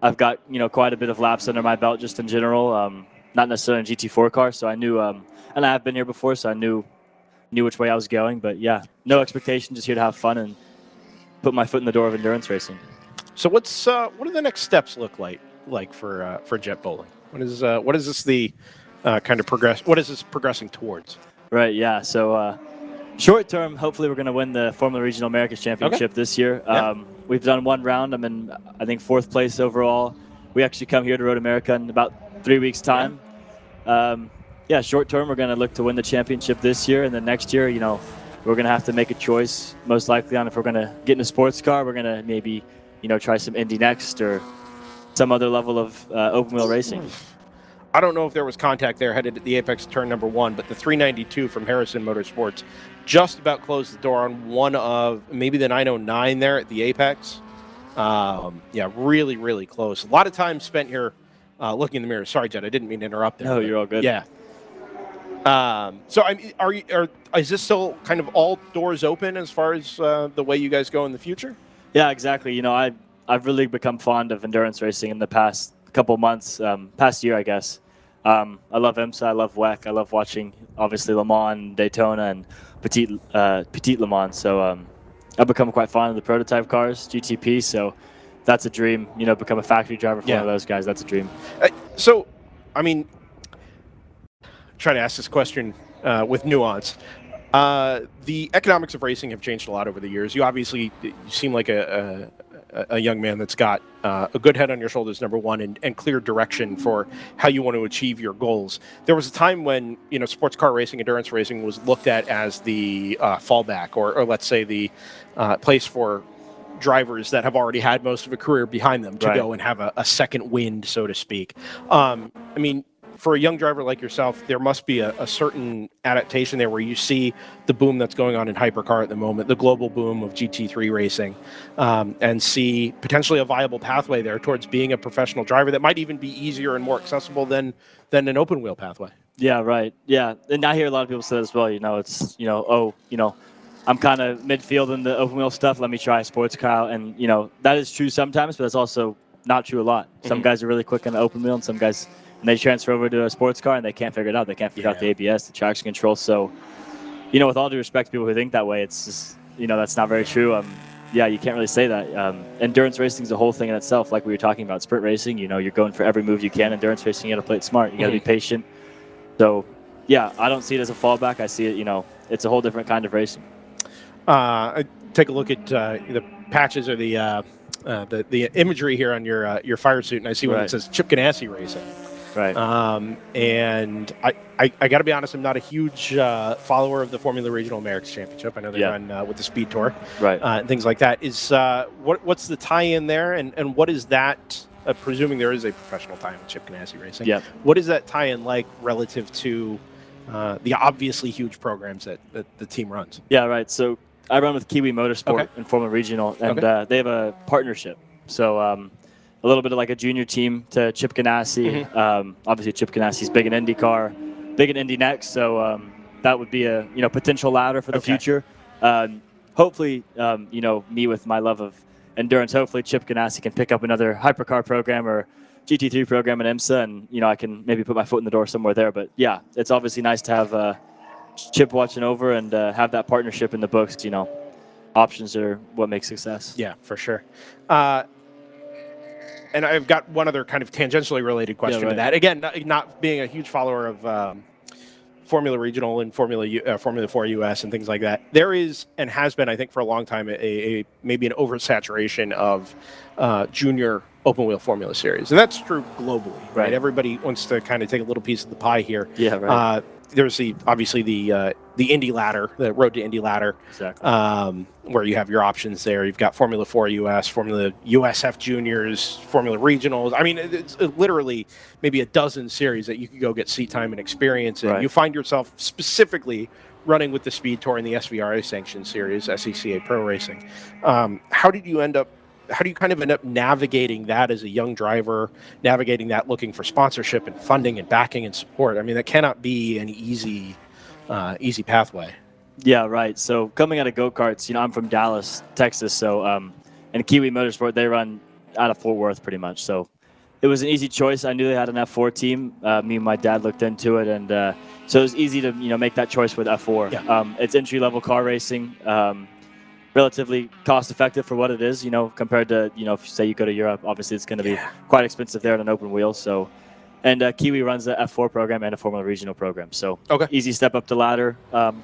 I've got quite a bit of laps under my belt just in general, not necessarily in a GT4 car. So I knew, and I have been here before, so I knew which way I was going. But yeah, no expectation, just here to have fun and put my foot in the door of endurance racing. So what do the next steps look like for Jet Bowling? What is this the kind of progress? What is this progressing towards? Right. Yeah. So short term, hopefully we're going to win the Formula Regional Americas Championship this year. We've done one round. I'm in, I think, 4th place overall. We actually come here to Road America in about 3 weeks' time. Short term, we're going to look to win the championship this year, and then next year, we're going to have to make a choice, most likely on if we're going to get in a sports car. We're going to maybe, try some Indy next or some other level of open wheel racing. I don't know if there was contact there headed at the apex of turn number 1, but the 392 from Harrison Motorsports just about closed the door on one of maybe the 909 there at the apex. Yeah, really, really close. A lot of time spent here looking in the mirror. Sorry, Jed, I didn't mean to interrupt there. No, you're all good. Yeah. So I mean, is this still kind of all doors open as far as the way you guys go in the future? Yeah, exactly. You know, I've really become fond of endurance racing in the past couple months, past year, I guess. I love IMSA, I love WEC, I love watching, obviously, Le Mans, Daytona, and Petit Le Mans. So I've become quite fond of the prototype cars, GTP, so that's a dream. You know, become a factory driver for one of those guys, that's a dream. So, I mean, try to ask this question with nuance. The economics of racing have changed a lot over the years. You obviously seem like a young man that's got a good head on your shoulders, number one, and clear direction for how you want to achieve your goals. There was a time when, you know, sports car racing, endurance racing was looked at as the fallback, or let's say the place for drivers that have already had most of a career behind them to go and have a second wind, so to speak. I mean, for a young driver like yourself, there must be a certain adaptation there where you see the boom that's going on in hypercar at the moment, the global boom of GT3 racing, and see potentially a viable pathway there towards being a professional driver that might even be easier and more accessible than an open wheel pathway. Yeah, right. Yeah, and I hear a lot of people say as well, you know, it's, you know, oh, you know, I'm kind of midfield in the open wheel stuff. Let me try a sports car out. And, you know, that is true sometimes, but it's also not true a lot. Some guys are really quick on the open wheel, and some guys, and they transfer over to a sports car and they can't figure it out. They can't figure out the ABS, the traction control. So, you know, with all due respect to people who think that way, it's just, you know, that's not very true. Yeah, you can't really say that. Endurance racing is a whole thing in itself, like we were talking about. Sprint racing, you know, you're going for every move you can. Endurance racing, you got to play it smart. You got to be patient. So, yeah, I don't see it as a fallback. I see it, you know, it's a whole different kind of racing. I take a look at the patches or the imagery here on your fire suit, and I see one that says Chip Ganassi Racing. Right. And I got to be honest, I'm not a huge follower of the Formula Regional Americas Championship. I know they run with the Speed Tour, and things like that. Is what's the tie-in there, and what is that? Presuming there is a professional tie-in with Chip Ganassi Racing. Yeah. What is that tie-in like relative to the obviously huge programs that the team runs? Yeah, right. So I run with Kiwi Motorsport in Formula Regional, and they have a partnership. So a little bit of like a junior team to Chip Ganassi. Obviously, Chip Ganassi's big in IndyCar, big in Indy Next. So that would be a potential ladder for the future. Hopefully, me with my love of endurance, hopefully Chip Ganassi can pick up another hypercar program or GT3 program at IMSA, and I can maybe put my foot in the door somewhere there. But yeah, it's obviously nice to have Chip watching over and have that partnership in the books. Options are what makes success. Yeah, for sure. And I've got one other kind of tangentially related question to that. Again, not being a huge follower of Formula Regional and Formula 4 US and things like that, there is and has been, I think, for a long time, a maybe an oversaturation of junior open wheel Formula Series, and that's true globally. Right? Everybody wants to kind of take a little piece of the pie here. Yeah, right. There's obviously the Indy ladder, the Road to Indy ladder, where you have your options there. You've got Formula 4 US, Formula USF Juniors, Formula Regionals. I mean, it's literally maybe a dozen series that you could go get seat time and experience in. You find yourself specifically running with the Speed Tour and the SVRA sanctioned series, SECA Pro Racing. How do you kind of end up navigating that as a young driver, navigating that looking for sponsorship and funding and backing and support? I mean, that cannot be an easy pathway. Yeah, right. So coming out of go-karts, I'm from Dallas, Texas. So and Kiwi Motorsport, they run out of Fort Worth pretty much. So it was an easy choice. I knew they had an F4 team. Me and my dad looked into it, and so it was easy to make that choice with F4. Yeah. It's entry-level car racing. Relatively cost-effective for what it is, compared to, if say you go to Europe, obviously it's going to be quite expensive there on an open wheel. So, and Kiwi runs the F4 program and a Formula Regional program. So, easy step up the ladder.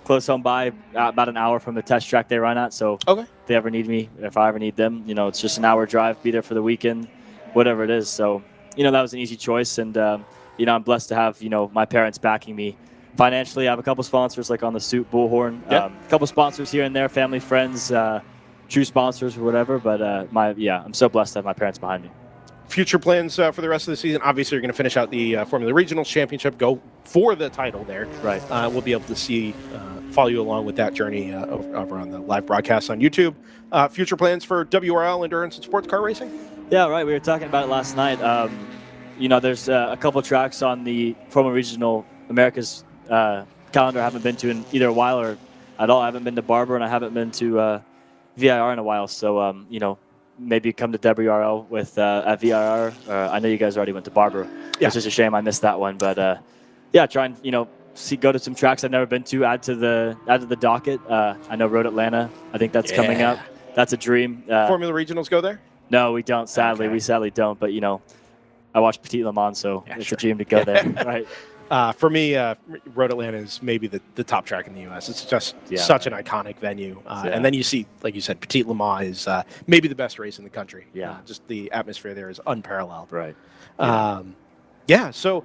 Close home by, about an hour from the test track they run at. So, if they ever need me, if I ever need them, it's just an hour drive, be there for the weekend, whatever it is. So, that was an easy choice. And, I'm blessed to have, my parents backing me financially. I have a couple sponsors like on the suit, Bullhorn, a couple sponsors here and there, family, friends, true sponsors or whatever. But I'm so blessed to have my parents behind me. future plans for the rest of the season? Obviously, you're going to finish out the Formula Regionals Championship, go for the title there. Right. We'll be able to see, follow you along with that journey over on the live broadcast on YouTube. Future plans for WRL, endurance, and sports car racing? Yeah, right. We were talking about it last night. There's a couple tracks on the Formula Regional Americas calendar I haven't been to in either a while or at all. I haven't been to Barber, and I haven't been to VIR in a while. So, maybe come to WRL with at VIR. I know you guys already went to Barber. Yeah. It's just a shame I missed that one. But try and go to some tracks I've never been to. Add to the docket. I know Road Atlanta. I think that's coming up. That's a dream. Formula Regionals go there? No, we don't. Sadly, Okay. we sadly don't. But I watched Petit Le Mans, so it's sure. a dream to go there. Right. For me, Road Atlanta is maybe the top track in the U.S. It's just such an iconic venue. And then you see, like you said, Petit Le Mans is maybe the best race in the country. Yeah. Just the atmosphere there is unparalleled. Right. So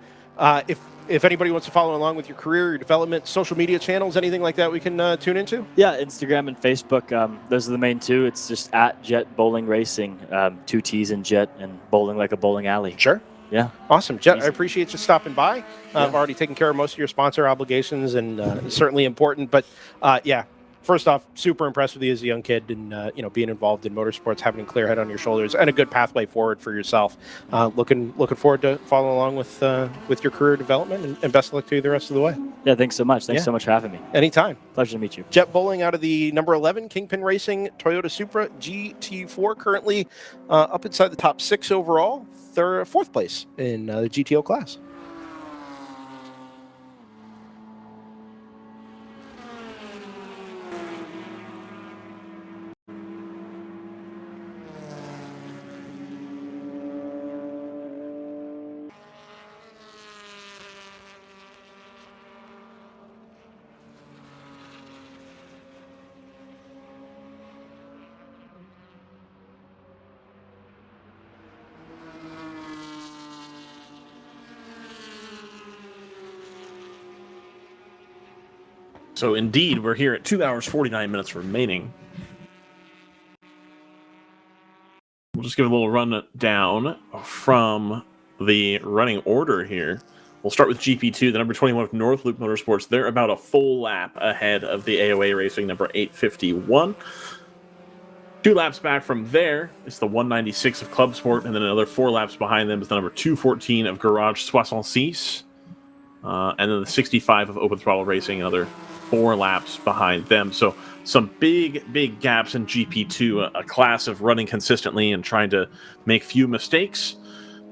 if anybody wants to follow along with your career, your development, social media channels, anything like that we can tune into? Yeah, Instagram and Facebook. Those are the main two. It's just at Jet Bowling Racing. 2 T's in Jet and bowling like a bowling alley. Sure. Yeah. Awesome. Jet, I Easy. appreciate you stopping by. I've already taken care of most of your sponsor obligations, and certainly important. But first off, super impressed with you as a young kid, and being involved in motorsports, having a clear head on your shoulders, and a good pathway forward for yourself. Looking forward to following along with your career development, and best of luck to you the rest of the way. Yeah, thanks so much. Thanks Yeah. so much for having me. Anytime. Pleasure to meet you. Jet Bowling out of the number 11 Kingpin Racing Toyota Supra GT4, currently up inside the top 6 overall, fourth place in the GTO class. So indeed, we're here at 2 hours, 49 minutes remaining. We'll just give a little rundown from the running order here. We'll start with GP2, the number 21 of North Loop Motorsports. They're about a full lap ahead of the AOA Racing number 851. 2 laps back from there is the 196 of Club Sport, and then another 4 laps behind them is the number 214 of Garage 66. And then the 65 of Open Throttle Racing, another 4 laps behind them. So some big gaps in GP2, a class of running consistently and trying to make few mistakes.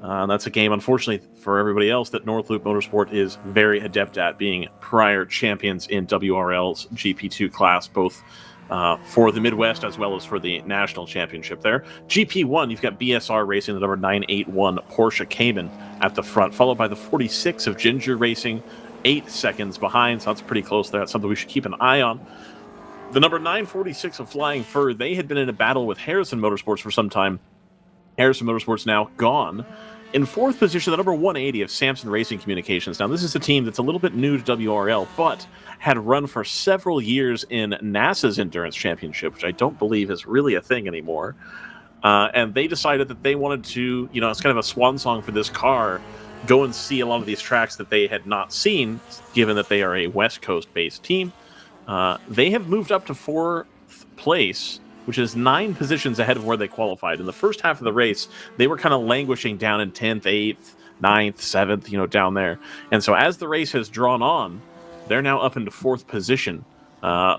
That's a game, unfortunately, for everybody else that North Loop Motorsport is very adept at, being prior champions in WRL's GP2 class, both for the Midwest as well as for the national championship there. GP1, you've got BSR Racing, the number 981 Porsche Cayman at the front, followed by the 46 of Ginger Racing, 8 seconds behind, so that's pretty close there. That's something we should keep an eye on. The number 946 of Flying Fur, they had been in a battle with Harrison Motorsports for some time. Harrison Motorsports now gone. In 4th position, the number 180 of Samson Racing Communications. Now, this is a team that's a little bit new to WRL, but had run for several years in NASA's Endurance Championship, which I don't believe is really a thing anymore. And they decided that they wanted to, it's kind of a swan song for this car, go and see a lot of these tracks that they had not seen, given that they are a West Coast-based team. They have moved up to 4th place, which is 9 positions ahead of where they qualified. In the first half of the race, they were kind of languishing down in 10th, 8th, 9th, 7th, down there. And so as the race has drawn on, they're now up into 4th position,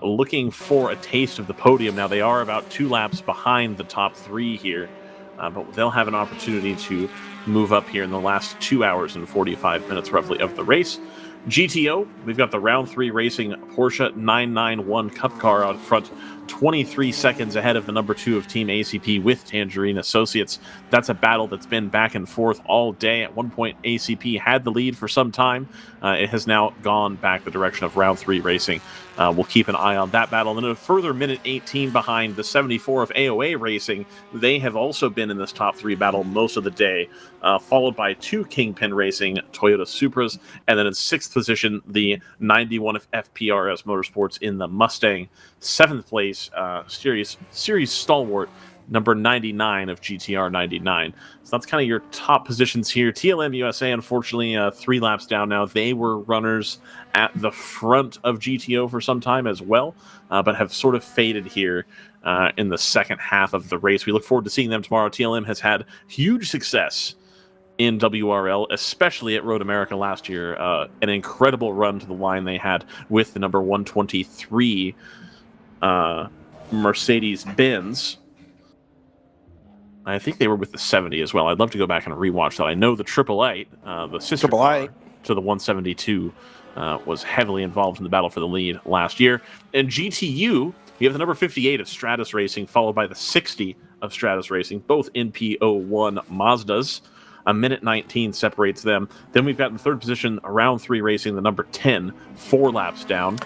looking for a taste of the podium. Now, they are about 2 laps behind the top 3 here, but they'll have an opportunity to move up here in the last 2 hours and 45 minutes roughly of the race. GTO, we've got the round 3 racing Porsche 991 Cup car out front, 23 seconds ahead of the number 2 of Team ACP with Tangerine Associates. That's a battle that's been back and forth all day. At one point, ACP had the lead for some time. It has now gone back the direction of round 3 racing. We'll keep an eye on that battle. And then a further minute 18 behind the 74 of AOA Racing. They have also been in this top 3 battle most of the day, followed by 2 Kingpin Racing Toyota Supras, and then in 6th position, the 91 of FPRS Motorsports in the Mustang. 7th place, series stalwart, number 99 of GTR 99. So that's kind of your top positions here. TLM USA, unfortunately, 3 laps down now. They were runners at the front of GTO for some time as well, but have sort of faded here in the second half of the race. We look forward to seeing them tomorrow. TLM has had huge success in WRL, especially at Road America last year. An incredible run to the line they had with the number 123 Mercedes-Benz. I think they were with the 70 as well. I'd love to go back and rewatch that. I know the 888, the sister car to the 172, was heavily involved in the battle for the lead last year. And GTU, you have the number 58 of Stratus Racing, followed by the 60 of Stratus Racing, both NP01 Mazdas. A minute 19 separates them. Then we've got in third position, Round 3 Racing, the number 10, 4 laps down,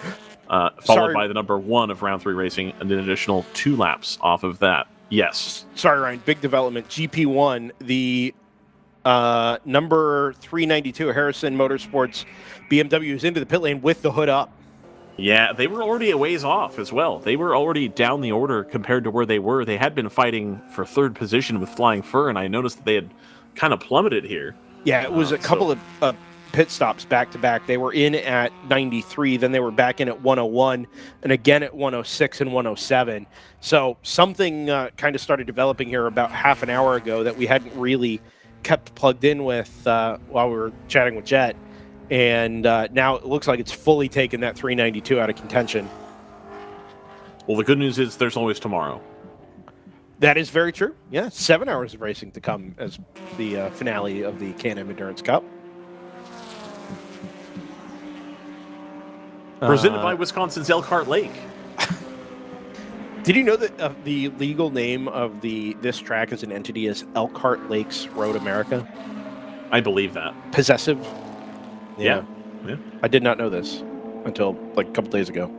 followed by the number 1 of Round 3 Racing, and an additional 2 laps off of that. Yes. Sorry, Ryan. Big development. GP1, the number 392 Harrison Motorsports BMW is into the pit lane with the hood up. Yeah, they were already a ways off as well. They were already down the order compared to where they were. They had been fighting for third position with Flying Fur, and I noticed that they had kind of plummeted here. Yeah, it was a couple of pit stops back to back. They were in at 93, then they were back in at 101, and again at 106 and 107. So something kind of started developing here about half an hour ago that we hadn't really kept plugged in with while we were chatting with Jet. And now it looks like it's fully taken that 392 out of contention. Well, the good news is there's always tomorrow. That is very true. Yeah, 7 hours of racing to come as the finale of the Can-Am Endurance Cup. Presented by Wisconsin's Elkhart Lake. Did you know that the legal name of this track as an entity is Elkhart Lake's Road America? I believe that. Possessive? Yeah. I did not know this until like a couple days ago.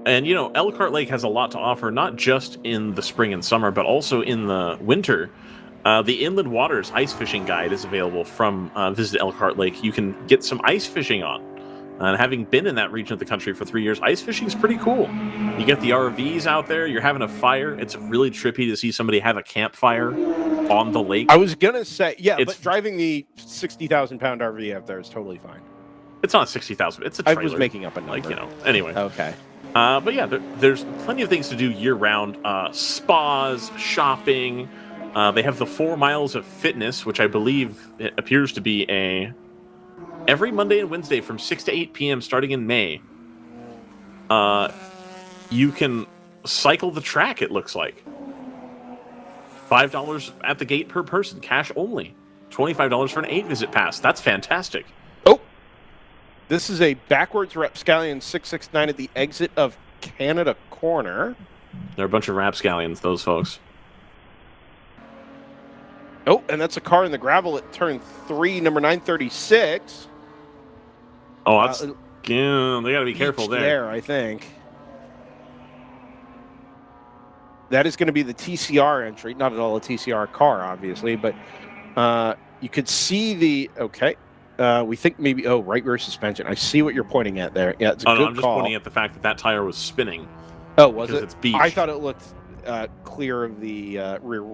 And, you know, Elkhart Lake has a lot to offer, not just in the spring and summer, but also in the winter. The Inland Waters Ice Fishing Guide is available from Visit Elkhart Lake. You can get some ice fishing on. And having been in that region of the country for 3 years, ice fishing is pretty cool. You get the RVs out there, you're having a fire. It's really trippy to see somebody have a campfire on the lake. I was going to say, but driving the 60,000-pound RV out there is totally fine. It's not 60,000. It's a trailer. I was making up a number. Like, you know, anyway. Okay. But yeah, there's plenty of things to do year-round. Spas, shopping. They have the 4 miles of fitness, which I believe it appears to be every Monday and Wednesday from 6 to 8 p.m. starting in May. You can cycle the track, it looks like. $5 at the gate per person, cash only. $25 for an 8-visit pass. That's fantastic. Oh, this is a backwards Rapscallion 669 at the exit of Canada Corner. They're a bunch of rapscallions, those folks. Oh, and that's a car in the gravel at turn 3, number 936. Oh, that's they got to be careful there. I think. That is going to be the TCR entry. Not at all a TCR car, obviously, but you could see the... Okay. We think maybe... Oh, right rear suspension. I see what you're pointing at there. Yeah, it's a good call. I'm just pointing at the fact that tire was spinning. Oh, was it? It's beach. I thought it looked clear of the rear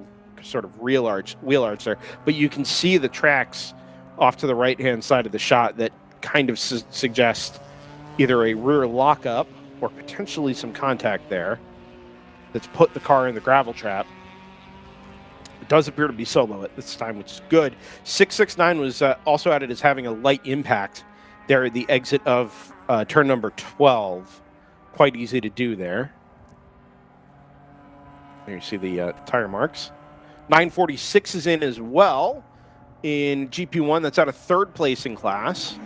sort of wheel arch there. But you can see the tracks off to the right-hand side of the shot that kind of suggest either a rear lockup or potentially some contact there that's put the car in the gravel trap. It does appear to be solo at this time, which is good. 669 was also added as having a light impact there at the exit of turn number 12. Quite easy to do there. There you see the tire marks. 946 is in as well in GP1. That's out of third place in class.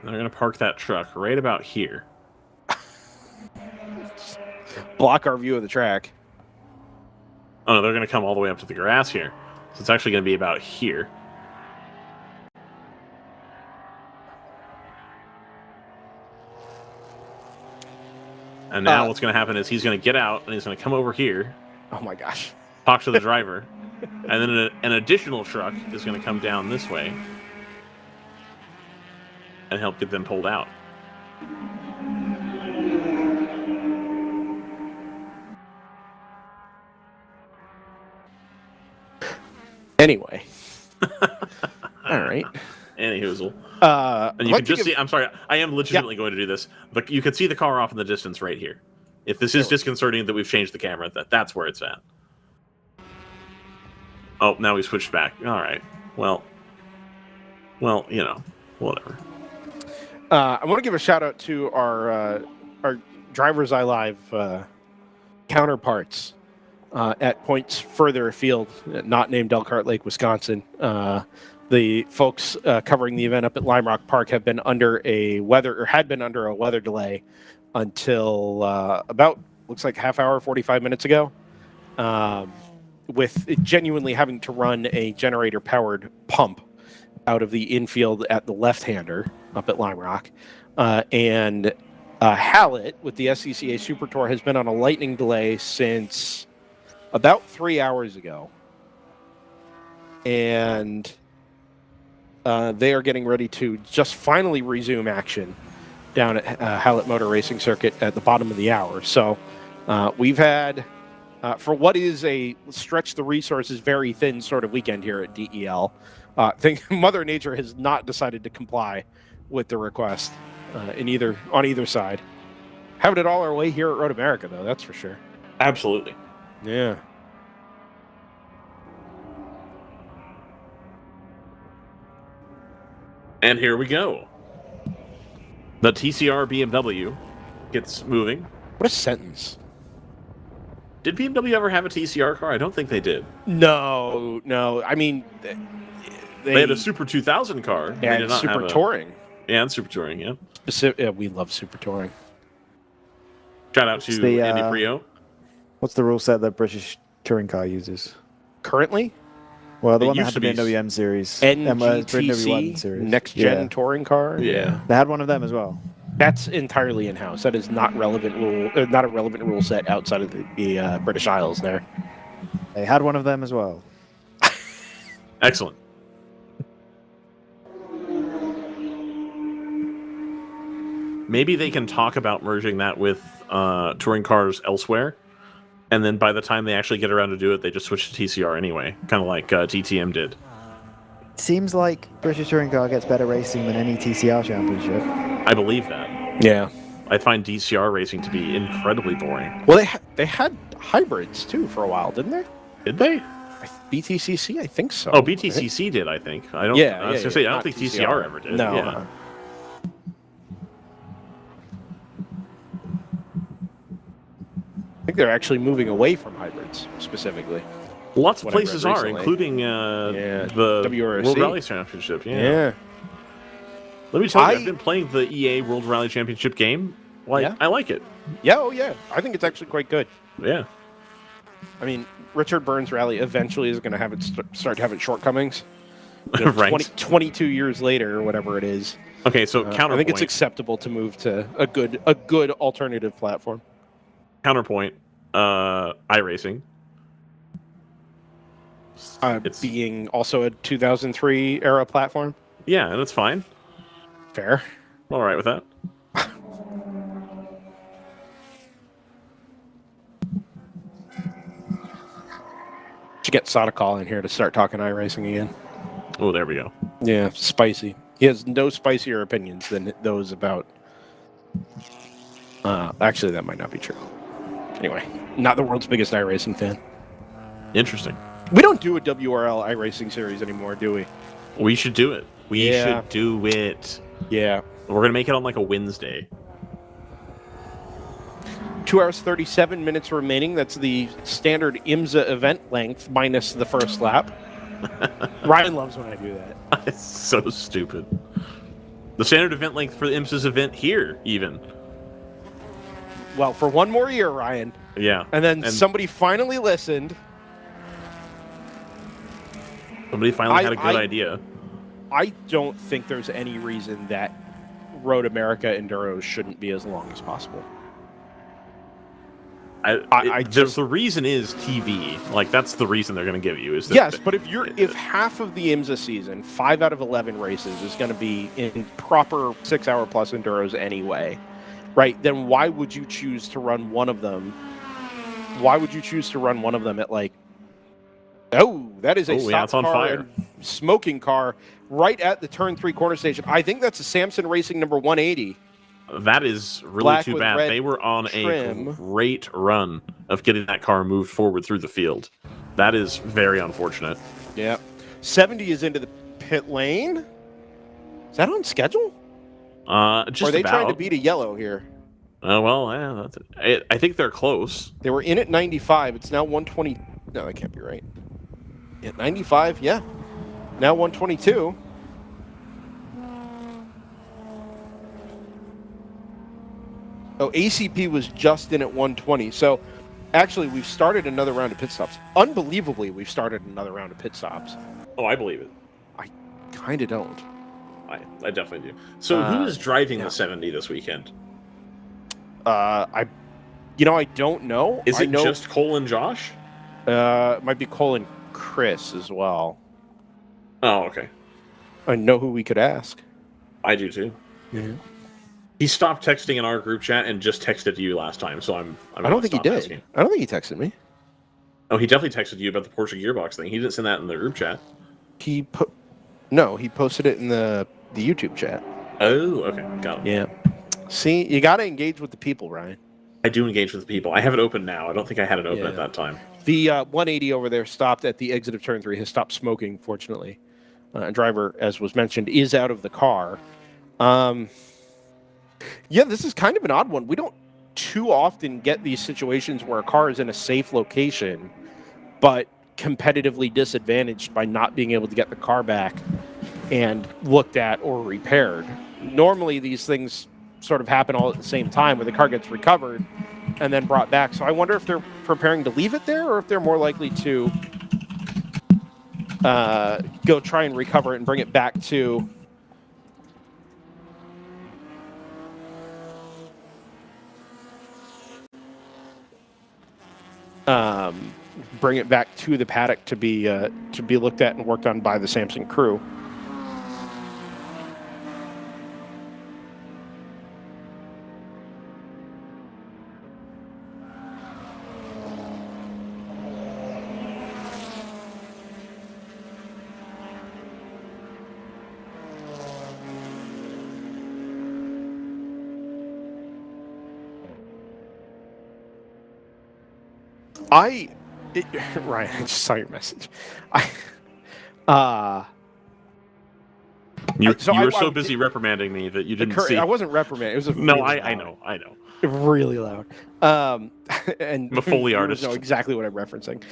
They're going to park that truck right about here. Block our view of the track. Oh, no, they're going to come all the way up to the grass here. So it's actually going to be about here. And now what's going to happen is he's going to get out and he's going to come over here. Oh, my gosh. Talk to the driver. And then an additional truck is going to come down this way and help get them pulled out. Anyway. All right. Anyhoozle. And you can just see. I'm sorry. I am legitimately going to do this, but you can see the car off in the distance right here. If this is disconcerting that we've changed the camera, that's where it's at. Oh, now we switched back. All right. Well, whatever. I want to give a shout out to our DriversEye Live counterparts at points further afield, not named Elkhart Lake, Wisconsin. The folks covering the event up at Lime Rock Park have been under a weather delay until about, looks like half hour, 45 minutes ago, with genuinely having to run a generator-powered pump out of the infield at the left-hander up at Lime Rock. And Hallett with the SCCA Super Tour has been on a lightning delay since about 3 hours ago. And they are getting ready to just finally resume action down at Hallett Motor Racing Circuit at the bottom of the hour. So we've had, for what is a stretch the resources very thin sort of weekend here at DEL, I think Mother Nature has not decided to comply with the request on either side. Having it all our way here at Road America, though, that's for sure. Absolutely. Yeah. And here we go. The TCR BMW gets moving. What a sentence. Did BMW ever have a TCR car? I don't think they did. No. I mean, they had a Super 2000 car. They did not Super Touring. Yeah, and Super Touring, yeah. We love Super Touring. Shout out to Andy Prio. What's the rule set that British touring car uses? Currently? Well, the one that had the BMW M series. NGTC, series. next-gen touring car. Yeah. They had one of them as well. That's entirely in-house. That is not not a relevant rule set outside of the British Isles there. They had one of them as well. Excellent. Maybe they can talk about merging that with touring cars elsewhere, and then by the time they actually get around to do it, they just switch to TCR anyway, kind of like DTM did. Seems like British touring car gets better racing than any TCR championship. I believe that. Yeah. I find DCR racing to be incredibly boring. Well, they had hybrids, too, for a while, didn't they? Did they? BTCC, I think so. Oh, BTCC did, I think. I don't. Yeah, I was gonna say I don't think TCR ever did. No. Yeah. I think they're actually moving away from hybrids specifically. Lots of places are, including the WRC. World Rally Championship. Yeah. Let me tell you, I've been playing the EA World Rally Championship game. I like it. Yeah, oh yeah. I think it's actually quite good. Yeah. I mean, Richard Burns Rally eventually is going to have it start to have its shortcomings. Right. 22 years later, or whatever it is. Okay, so counterpoint. I think it's acceptable to move to a good alternative platform. Counterpoint, iRacing. It's being also a 2003 era platform. Yeah, and that's fine. Fair. I'm all right with that. Should get Sadakal in here to start talking iRacing again. Oh, there we go. Yeah, spicy. He has no spicier opinions than those about... actually, that might not be true. Anyway, not the world's biggest iRacing fan. Interesting. We don't do a WRL iRacing series anymore, do we? We should do it. We should do it. Yeah. We're going to make it on like a Wednesday. 2 hours, 37 minutes remaining. That's the standard IMSA event length minus the first lap. Ryan loves when I do that. It's so stupid. The standard event length for the IMSA's event here, even. Well, for one more year, Ryan. Yeah. And then somebody finally listened. Somebody finally had a good idea. I don't think there's any reason that Road America Enduros shouldn't be as long as possible. The reason is TV. Like, that's the reason they're going to give you. Is that yes, but if half of the IMSA season, 5 out of 11 races, is going to be in proper 6-hour plus enduros anyway, right? Then why would you choose to run one of them? Why would you choose to run one of them at like Oh, that is a yeah, it's on car fire. and smoking car right at the turn 3 corner station. I think that's a Samson Racing number 180. That is really Black too with bad. red They were on trim. a great run of getting that car moved forward through the field. That is very unfortunate. Yeah. 70 is into the pit lane. Is that on schedule? Just or are they about. trying to beat a yellow here? Well, yeah, that's it. I think they're close. They were in at 95. It's now 120. No, that can't be right. At 95, yeah. Now 122. Oh, ACP was just in at 120. So, actually, we've started another round of pit stops. Unbelievably, we've started another round of pit stops. Oh, I believe it. I kind of don't. I definitely do. So, who is driving the 70 this weekend? I don't know. Is I it know, just Cole and Josh? it might be Cole and Chris as well. Oh, okay. I know who we could ask. I do too. Yeah. He stopped texting in our group chat and just texted you last time, so I'm I don't think he did. asking. I don't think he texted me. Oh, he definitely texted you about the Porsche gearbox thing. He didn't send that in the group chat. He posted it in the YouTube chat. Oh, okay. Got it. Yeah. See, you got to engage with the people, Ryan. I do engage with the people. I have it open now. I don't think I had it open at that time. The 180 over there stopped at the exit of turn 3. Has stopped smoking, fortunately. Driver, as was mentioned, is out of the car. Yeah, this is kind of an odd one. We don't too often get these situations where a car is in a safe location, but competitively disadvantaged by not being able to get the car back and looked at or repaired. Normally, these things sort of happen all at the same time, where the car gets recovered and then brought back. So I wonder if they're preparing to leave it there, or if they're more likely to go try and recover it and bring it back to the paddock to be looked at and worked on by the Samson crew. Ryan, I just saw your message. You were so busy reprimanding me that you didn't see. I wasn't reprimanding. It was I know. Really loud. And I'm a Foley you artist. know exactly what I'm referencing.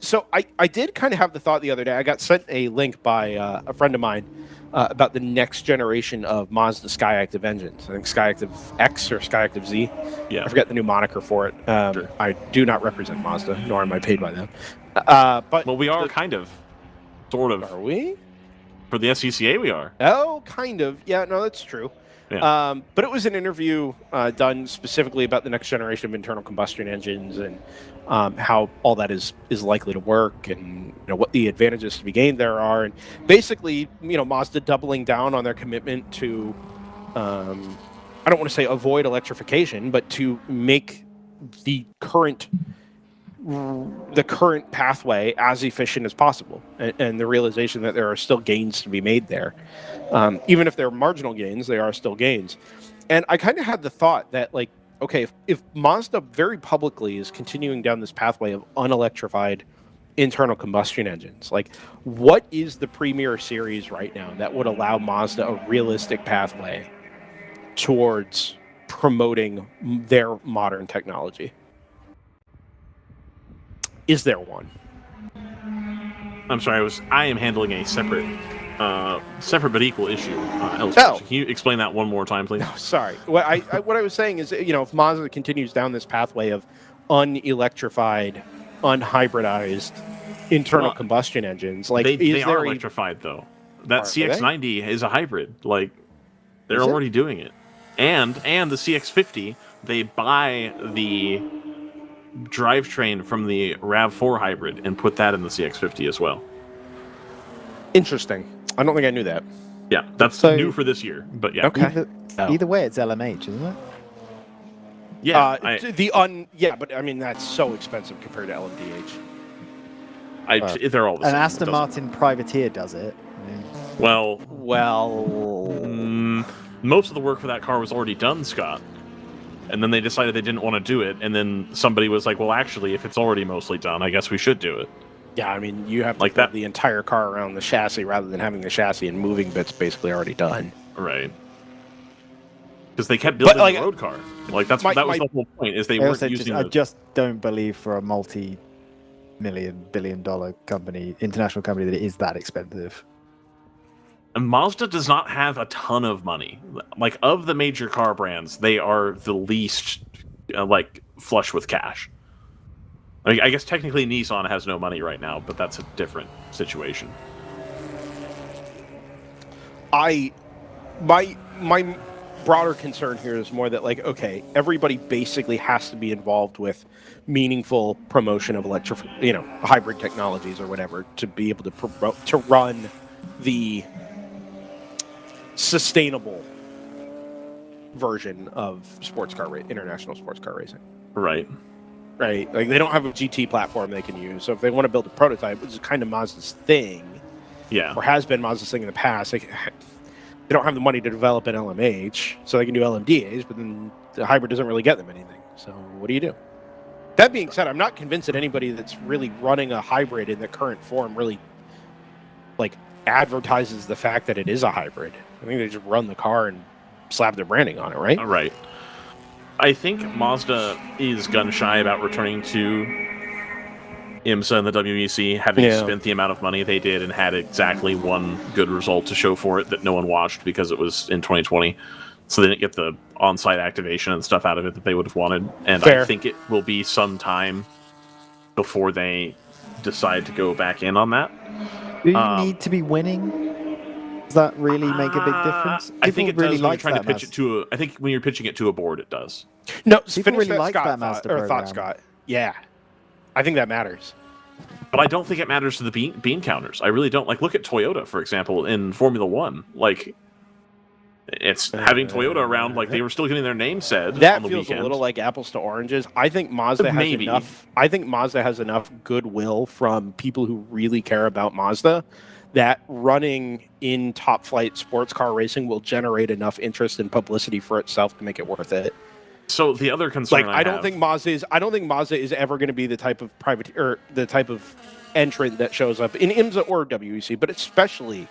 So I did kind of have the thought the other day. I got sent a link by a friend of mine about the next generation of Mazda Skyactiv engines. I think Skyactiv X or Skyactiv Z. Yeah. I forget the new moniker for it. Sure. I do not represent Mazda, nor am I paid by them. But Well, we are kind of, sort of. Are we? For the SCCA, we are. Oh, kind of. Yeah, no, that's true. Yeah. But it was an interview done specifically about the next generation of internal combustion engines and how all that is likely to work, and what the advantages to be gained there are, and basically Mazda doubling down on their commitment to I don't want to say avoid electrification, but to make the current pathway as efficient as possible, and the realization that there are still gains to be made there. Even if they're marginal gains, they are still gains. And I kind of had the thought that, like, okay, if Mazda very publicly is continuing down this pathway of unelectrified internal combustion engines, like, what is the premier series right now that would allow Mazda a realistic pathway towards promoting their modern technology? Is there one? I'm sorry, I am handling a separate but equal issue. Can you explain that one more time, please? No, sorry. What I was saying is, if Mazda continues down this pathway of unelectrified, unhybridized internal combustion engines, like, they are electrified though. That CX-90 is a hybrid. Like, they're already doing it, and the CX-50, they buy the drivetrain from the RAV4 hybrid and put that in the CX-50 as well. Interesting. I don't think I knew that. Yeah, that's new for this year. But yeah, okay. Either way, it's LMH, isn't it? Yeah, but I mean, that's so expensive compared to LMDH. They're all the An same. Aston Martin Privateer does it. I mean, Well, Well, most of the work for that car was already done, Scott. And then they decided they didn't want to do it. And then somebody was like, well, actually, if it's already mostly done, I guess we should do it. yeah, I mean, you have to Like put that- the entire car around the chassis rather than having the chassis and moving bits basically already done. Right. Because they kept building like, the road car. Like that was my- the whole point, is they I weren't also using I the... just don't believe for a multi-million, billion-dollar company, international company, that it is that expensive. And Mazda does not have a ton of money. Like, of the major car brands, they are the least, flush with cash. I guess technically Nissan has no money right now, but that's a different situation. My broader concern here is more that, like, okay, everybody basically has to be involved with meaningful promotion of hybrid technologies or whatever to be able to run the sustainable version of international sports car racing. Right. Right, like they don't have a GT platform they can use, so if they want to build a prototype, which is kind of Mazda's thing, Yeah. or has been Mazda's thing in the past, they don't have the money to develop an LMH, so they can do LMDAs, but then the hybrid doesn't really get them anything. So what do you do? That being said, I'm not convinced that anybody that's really running a hybrid in the current form really advertises the fact that it is a hybrid. I think they just run the car and slap their branding on it, right? Right. I think Mazda is gun shy about returning to IMSA and the WEC, having spent the amount of money they did and had exactly one good result to show for it that no one watched because it was in 2020. So they didn't get the on-site activation and stuff out of it that they would have wanted. And Fair. I think it will be some time before they decide to go back in on that. Do you need to be winning? Does that really make a big difference? I think it People really does when you're like trying to that pitch it to I think when you're pitching it to a board, it does. No, People finish really that like Scott that thought, Mazda or thought, program. Scott. Yeah, I think that matters. But I don't think it matters to the bean counters. I really don't. Like, look at Toyota, for example, in Formula One. Like, it's having Toyota around, like, they were still getting their name said That on the feels weekend. a little like apples to oranges. I think Mazda has Maybe. enough. I think Mazda has enough goodwill from people who really care about Mazda that running in top flight sports car racing will generate enough interest and publicity for itself to make it worth it. So the other concern I don't think Mazda is ever going to be the type of the type of entrant that shows up in IMSA or WEC, but especially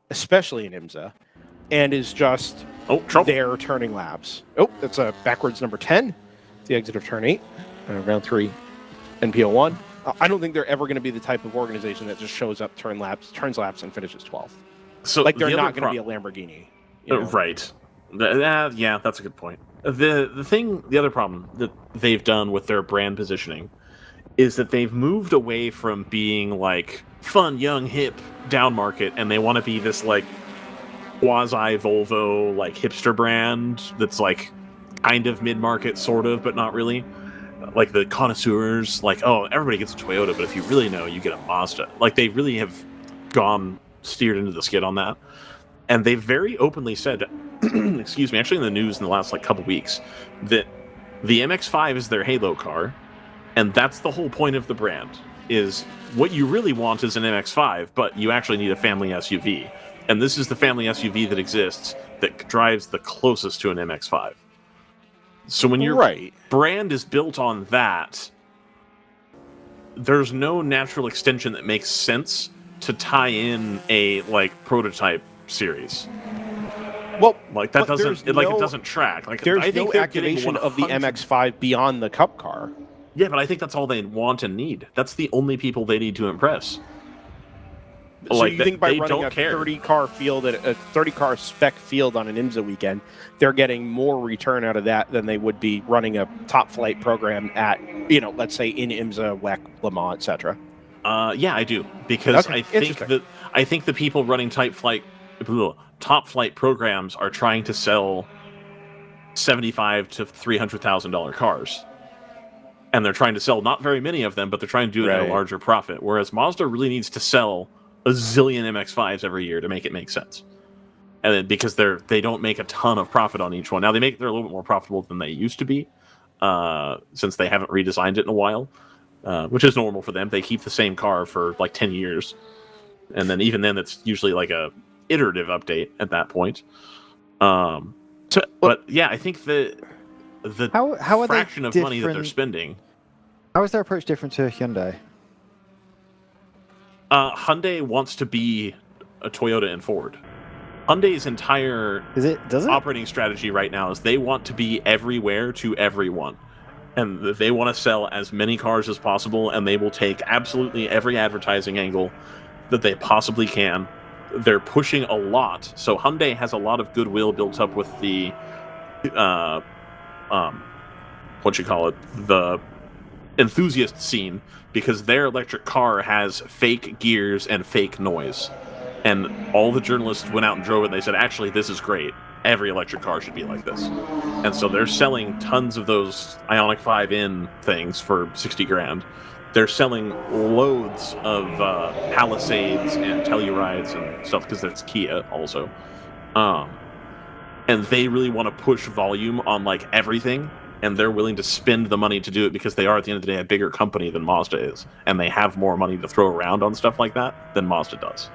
in IMSA, and is just there turning laps. Oh, that's a backwards number 10. The exit of turn 8, round 3, NPO1. I don't think they're ever going to be the type of organization that just shows up, turns laps, and finishes 12th. So they're the not other going to be a Lamborghini. You know? Right. Yeah, that's a good point. The other problem that they've done with their brand positioning is that they've moved away from being like fun, young, hip, down market, and they want to be this like quasi Volvo like hipster brand that's like kind of mid market, sort of, but not really. Like the connoisseurs, like, oh, everybody gets a Toyota, but if you really know, you get a Mazda. Like, they really have steered into the skid on that. And they very openly said, excuse me, actually in the news in the last, couple weeks, that the MX-5 is their halo car, and that's the whole point of the brand, is what you really want is an MX-5, but you actually need a family SUV. And this is the family SUV that exists that drives the closest to an MX-5. So when your brand is built on that, there's no natural extension that makes sense to tie in a prototype series. Well, that doesn't it doesn't track. There's I think no activation of the MX-5 beyond the Cup car. Yeah, but I think that's all they want and need. That's the only people they need to impress. So you think by running a 30-car field, a 30-car spec field on an IMSA weekend, they're getting more return out of that than they would be running a top flight program at, let's say in IMSA, WEC, Le Mans, etc. Yeah, I do, because I think the people running top flight programs are trying to sell $75,000 to $300,000 cars, and they're trying to sell not very many of them, but they're trying to do it at a larger profit. Whereas Mazda really needs to sell a zillion MX-5s every year to make it make sense, and then because they don't make a ton of profit on each one. Now they're a little bit more profitable than they used to be, since they haven't redesigned it in a while. which is normal for them. They keep the same car for like 10 years. And then even then, it's usually like a iterative update at that point. But yeah, I think the how are fraction they of money that they're different- spending. How is their approach different to Hyundai? Hyundai wants to be a Toyota and Ford. Hyundai's entire Does it? operating strategy right now is they want to be everywhere to everyone. And they want to sell as many cars as possible, and they will take absolutely every advertising angle that they possibly can. They're pushing a lot. So Hyundai has a lot of goodwill built up with the the enthusiast scene, because their electric car has fake gears and fake noise. And all the journalists went out and drove it, and they said, actually, this is great. Every electric car should be like this. And so they're selling tons of those Ioniq 5N things for 60 grand. They're selling loads of Palisades and Tellurides and stuff, because that's Kia also. And they really want to push volume on like everything, and they're willing to spend the money to do it because they are, at the end of the day, a bigger company than Mazda is, and they have more money to throw around on stuff like that than Mazda does.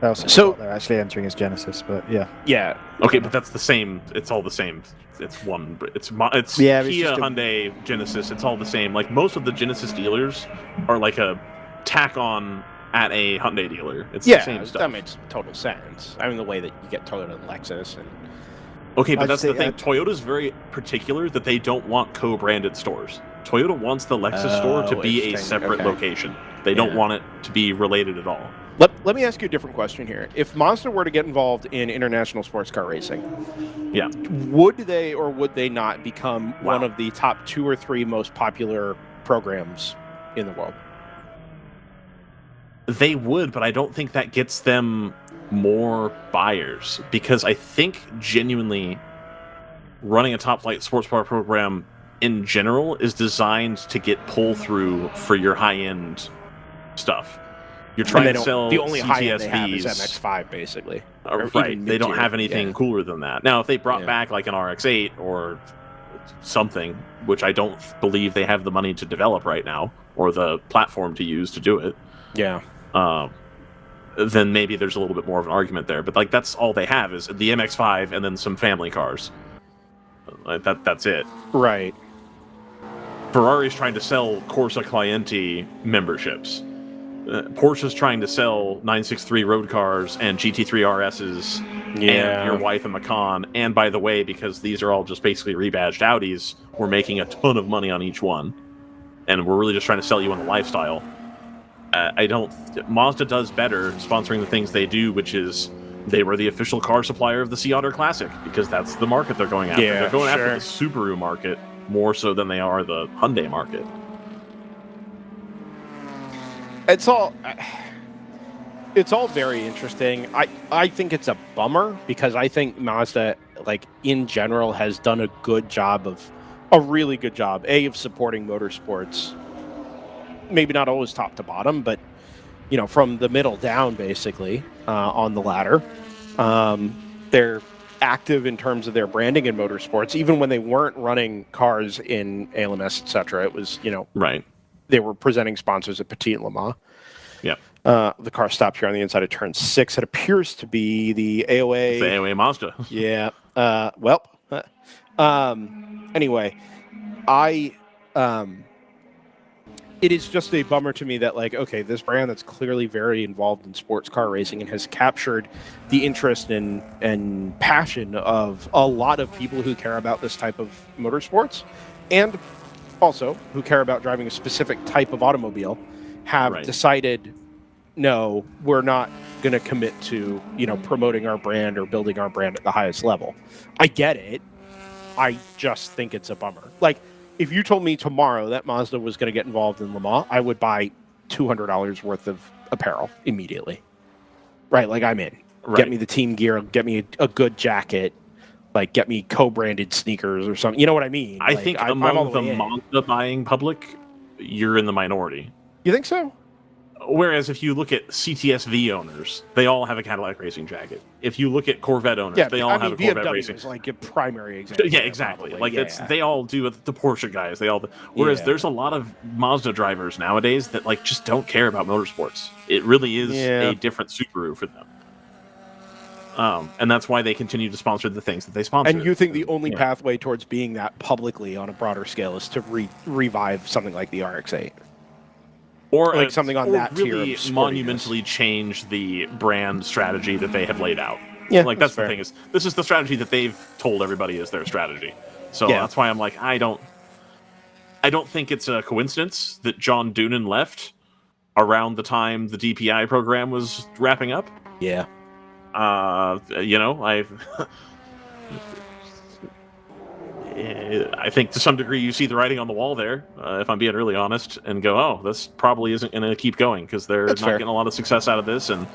I also So- forgot they're actually entering as Genesis, but yeah. Yeah. Okay, but that's the same. It's all the same. It's one. It's Yeah, but it's Kia, just a- Hyundai, Genesis. It's all the same. Like most of the Genesis dealers are like a tack on at a Hyundai dealer. It's the same stuff. that makes total sense. I mean, the way that you get Toyota and Lexus, and Okay, but I'd that's the say, thing. Toyota's very particular that they don't want co-branded stores. Toyota wants the Lexus store to be a interesting. separate Okay. location. They don't Yeah. want it to be related at all. let me ask you a different question here. If Mazda were to get involved in international sports car racing, Yeah. would they or would they not become Wow. one of the top 2 or 3 most popular programs in the world? They would, but I don't think that gets them more buyers, because I think genuinely running a top flight sports car program in general is designed to get pull through for your high end stuff. You're trying to sell the only high end they have CTSVs. is MX-5, basically. Or Right. even They don't mid-tier. have anything Yeah. cooler than that. Now, if they brought Yeah. back like an RX-8 or something, which I don't believe they have the money to develop right now or the platform to use to do it, Yeah. then maybe there's a little bit more of an argument there. But like that's all they have is the MX-5 and then some family cars. Like, that's it. Right. Ferrari's trying to sell Corsa Clienti memberships. Porsche's trying to sell 963 road cars and GT3 RSs and your wife and Macan. And by the way, because these are all just basically rebadged Audis, we're making a ton of money on each one. And we're really just trying to sell you on the lifestyle. Mazda does better sponsoring the things they do, which is they were the official car supplier of the Sea Otter Classic, because that's the market they're going after. Yeah, They're going after sure. the Subaru market more so than they are the Hyundai market. It's all very interesting. I think it's a bummer, because I think Mazda, like in general, has done a really good job of supporting motorsports. Maybe not always top to bottom, but from the middle down, basically on the ladder. They're active in terms of their branding in motorsports, even when they weren't running cars in ALMS, etc. It was Right. they were presenting sponsors at Petit and Le Mans. Yeah. The car stopped here on the inside of turn 6. It appears to be the AOA. It's the AOA Mazda. Yeah. Anyway, it is just a bummer to me that, like, okay, this brand that's clearly very involved in sports car racing and has captured the interest and passion of a lot of people who care about this type of motorsports, and also who care about driving a specific type of automobile, have decided, no, we're not going to commit to, promoting our brand or building our brand at the highest level. I get it. I just think it's a bummer. Like, if you told me tomorrow that Mazda was going to get involved in Le Mans, I would buy $200 worth of apparel immediately. Right? Like, I'm in. Right. Get me the team gear, get me a good jacket, like, get me co-branded sneakers or something. You know what I mean? I Like, think I'm all among the way in. Mazda buying public, you're in the minority. You think so? Whereas if you look at CTSV owners, they all have a Cadillac racing jacket. If you look at Corvette owners, they all have a Corvette BMW racing. is like a primary example. Yeah, exactly. Probably. Like yeah. they all do it. The Porsche guys, they all. Whereas Yeah. there's a lot of Mazda drivers nowadays that like just don't care about motorsports. It really is a different Subaru for them. And that's why they continue to sponsor the things that they sponsor. And you think the only pathway towards being that publicly on a broader scale is to revive something like the RX-8? Or like something on that tier really of sportiness. monumentally change the brand strategy that they have laid out. Yeah, like that's the thing is this is the strategy that they've told everybody is their strategy. So that's why I'm like I don't think it's a coincidence that John Doonan left around the time the DPI program was wrapping up. Yeah. I think to some degree you see the writing on the wall there, if I'm being really honest, and go, oh, this probably isn't going to keep going because they're not getting a lot of success out of this, and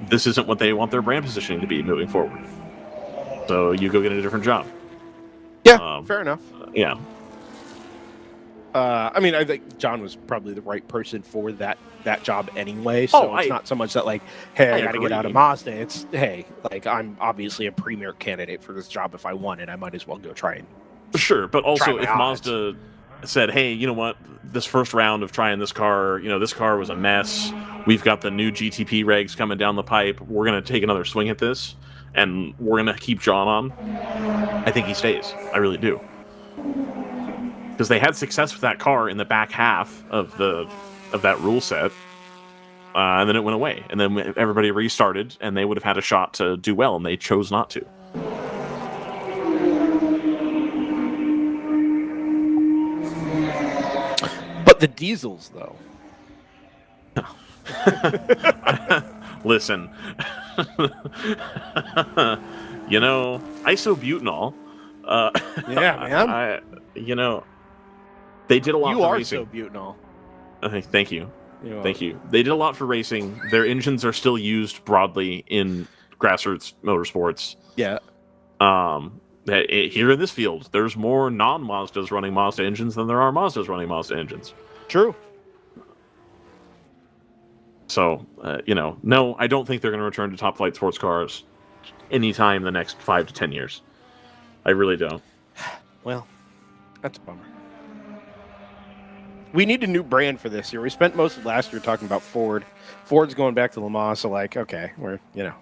this isn't what they want their brand positioning to be moving forward. So you go get a different job. Yeah, fair enough. Yeah. I mean, I think John was probably the right person for that job anyway. So it's not so much that like, hey, I got to get out of Mazda. It's hey, like I'm obviously a premier candidate for this job. If I want it, I might as well go try it. Sure, but also if Mazda said, hey, you know what, this first round of trying this car, this car was a mess. We've got the new GTP regs coming down the pipe. We're going to take another swing at this, and we're going to keep John on. I think he stays. I really do. Because they had success with that car in the back half of that rule set, and then it went away. And then everybody restarted, and they would have had a shot to do well, and they chose not to. But the diesels, though. Listen. Isobutanol. Yeah, man. They did a lot for racing. You are so butanol. Thank you. Thank you. They did a lot for racing. Their engines are still used broadly in grassroots motorsports. Yeah. Here in this field, there's more non-Mazdas running Mazda engines than there are Mazdas running Mazda engines. True. So, no, I don't think they're going to return to top flight sports cars anytime in the next 5 to 10 years. I really don't. Well, that's a bummer. We need a new brand for this year. We spent most of last year talking about Ford. Ford's going back to Le Mans, so okay, we're, Yeah,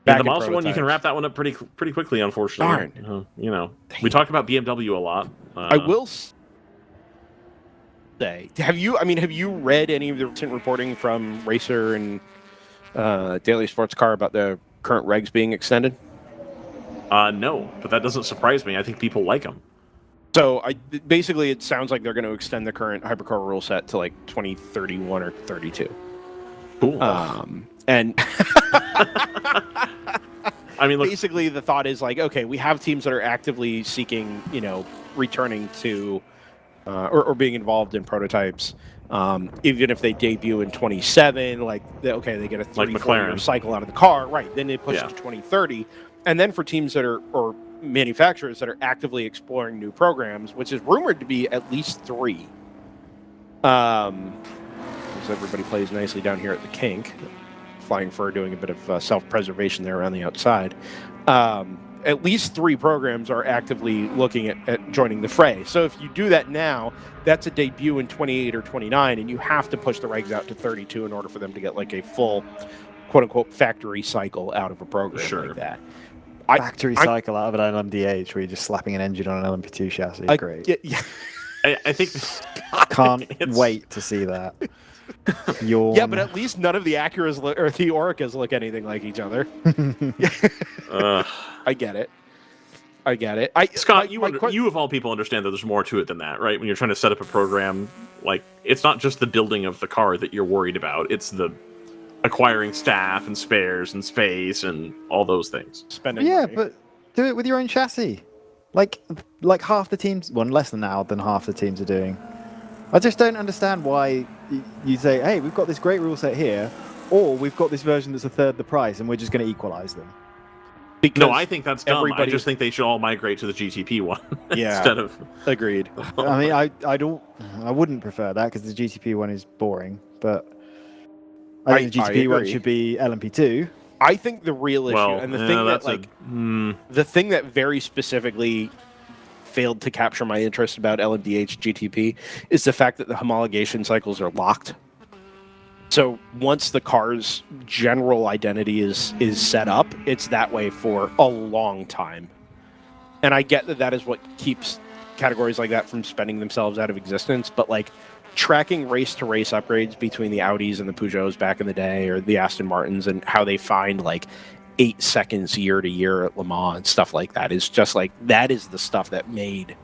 the Mazda one, you can wrap that one up pretty quickly, unfortunately. Darn. We talked about BMW a lot. I will say, have you read any of the recent reporting from Racer and Daily Sports Car about the current regs being extended? No, but that doesn't surprise me. I think people like them. So basically, it sounds like they're going to extend the current hypercar rule set to like 2031 or 32. Cool. And I mean, look, basically the thought is like, okay, we have teams that are actively seeking, returning to or being involved in prototypes. Even if they debut in 27, they get a 3-4 year cycle out of the car, right? Then they push to 2030, and then for teams that are or manufacturers that are actively exploring new programs, which is rumored to be at least 3. As everybody plays nicely down here at the kink. Flying Fur doing a bit of self-preservation there around the outside. At least 3 programs are actively looking at joining the fray. So if you do that now, that's a debut in 28 or 29, and you have to push the regs out to 32 in order for them to get like a full, quote-unquote, factory cycle out of a program like that. Factory cycle out of an LMDH where you're just slapping an engine on an LMP2 chassis. Great. Yeah. I think... Can't wait to see that. Yeah, but at least none of the Acuras or the Oricas look anything like each other. I get it. Scott, you of all people understand that there's more to it than that, right? When you're trying to set up a program, it's not just the building of the car that you're worried about. It's the acquiring staff and spares and space and all those things. Spending money. But do it with your own chassis. Like half the teams, less than half the teams are doing. I just don't understand why you say, hey, we've got this great rule set here, or we've got this version that's a third the price, and we're just going to equalize them. No, I think that's dumb. I just think they should all migrate to the GTP one instead of... Agreed. I mean, I wouldn't prefer that because the GTP one is boring, but I think the I GTP one agree. should be LMP2. I think the real issue, Well, and the yeah, thing that that's like a- the thing that very specifically failed to capture my interest about LMDH GTP is the fact that the homologation cycles are locked. So once the car's general identity is set up, it's that way for a long time. And I get that that is what keeps categories like that from spending themselves out of existence, but like tracking race-to-race upgrades between the Audis and the Peugeots back in the day, or the Aston Martins, and how they find like 8 seconds year to year at Le Mans and stuff like that is just like, that is the stuff that made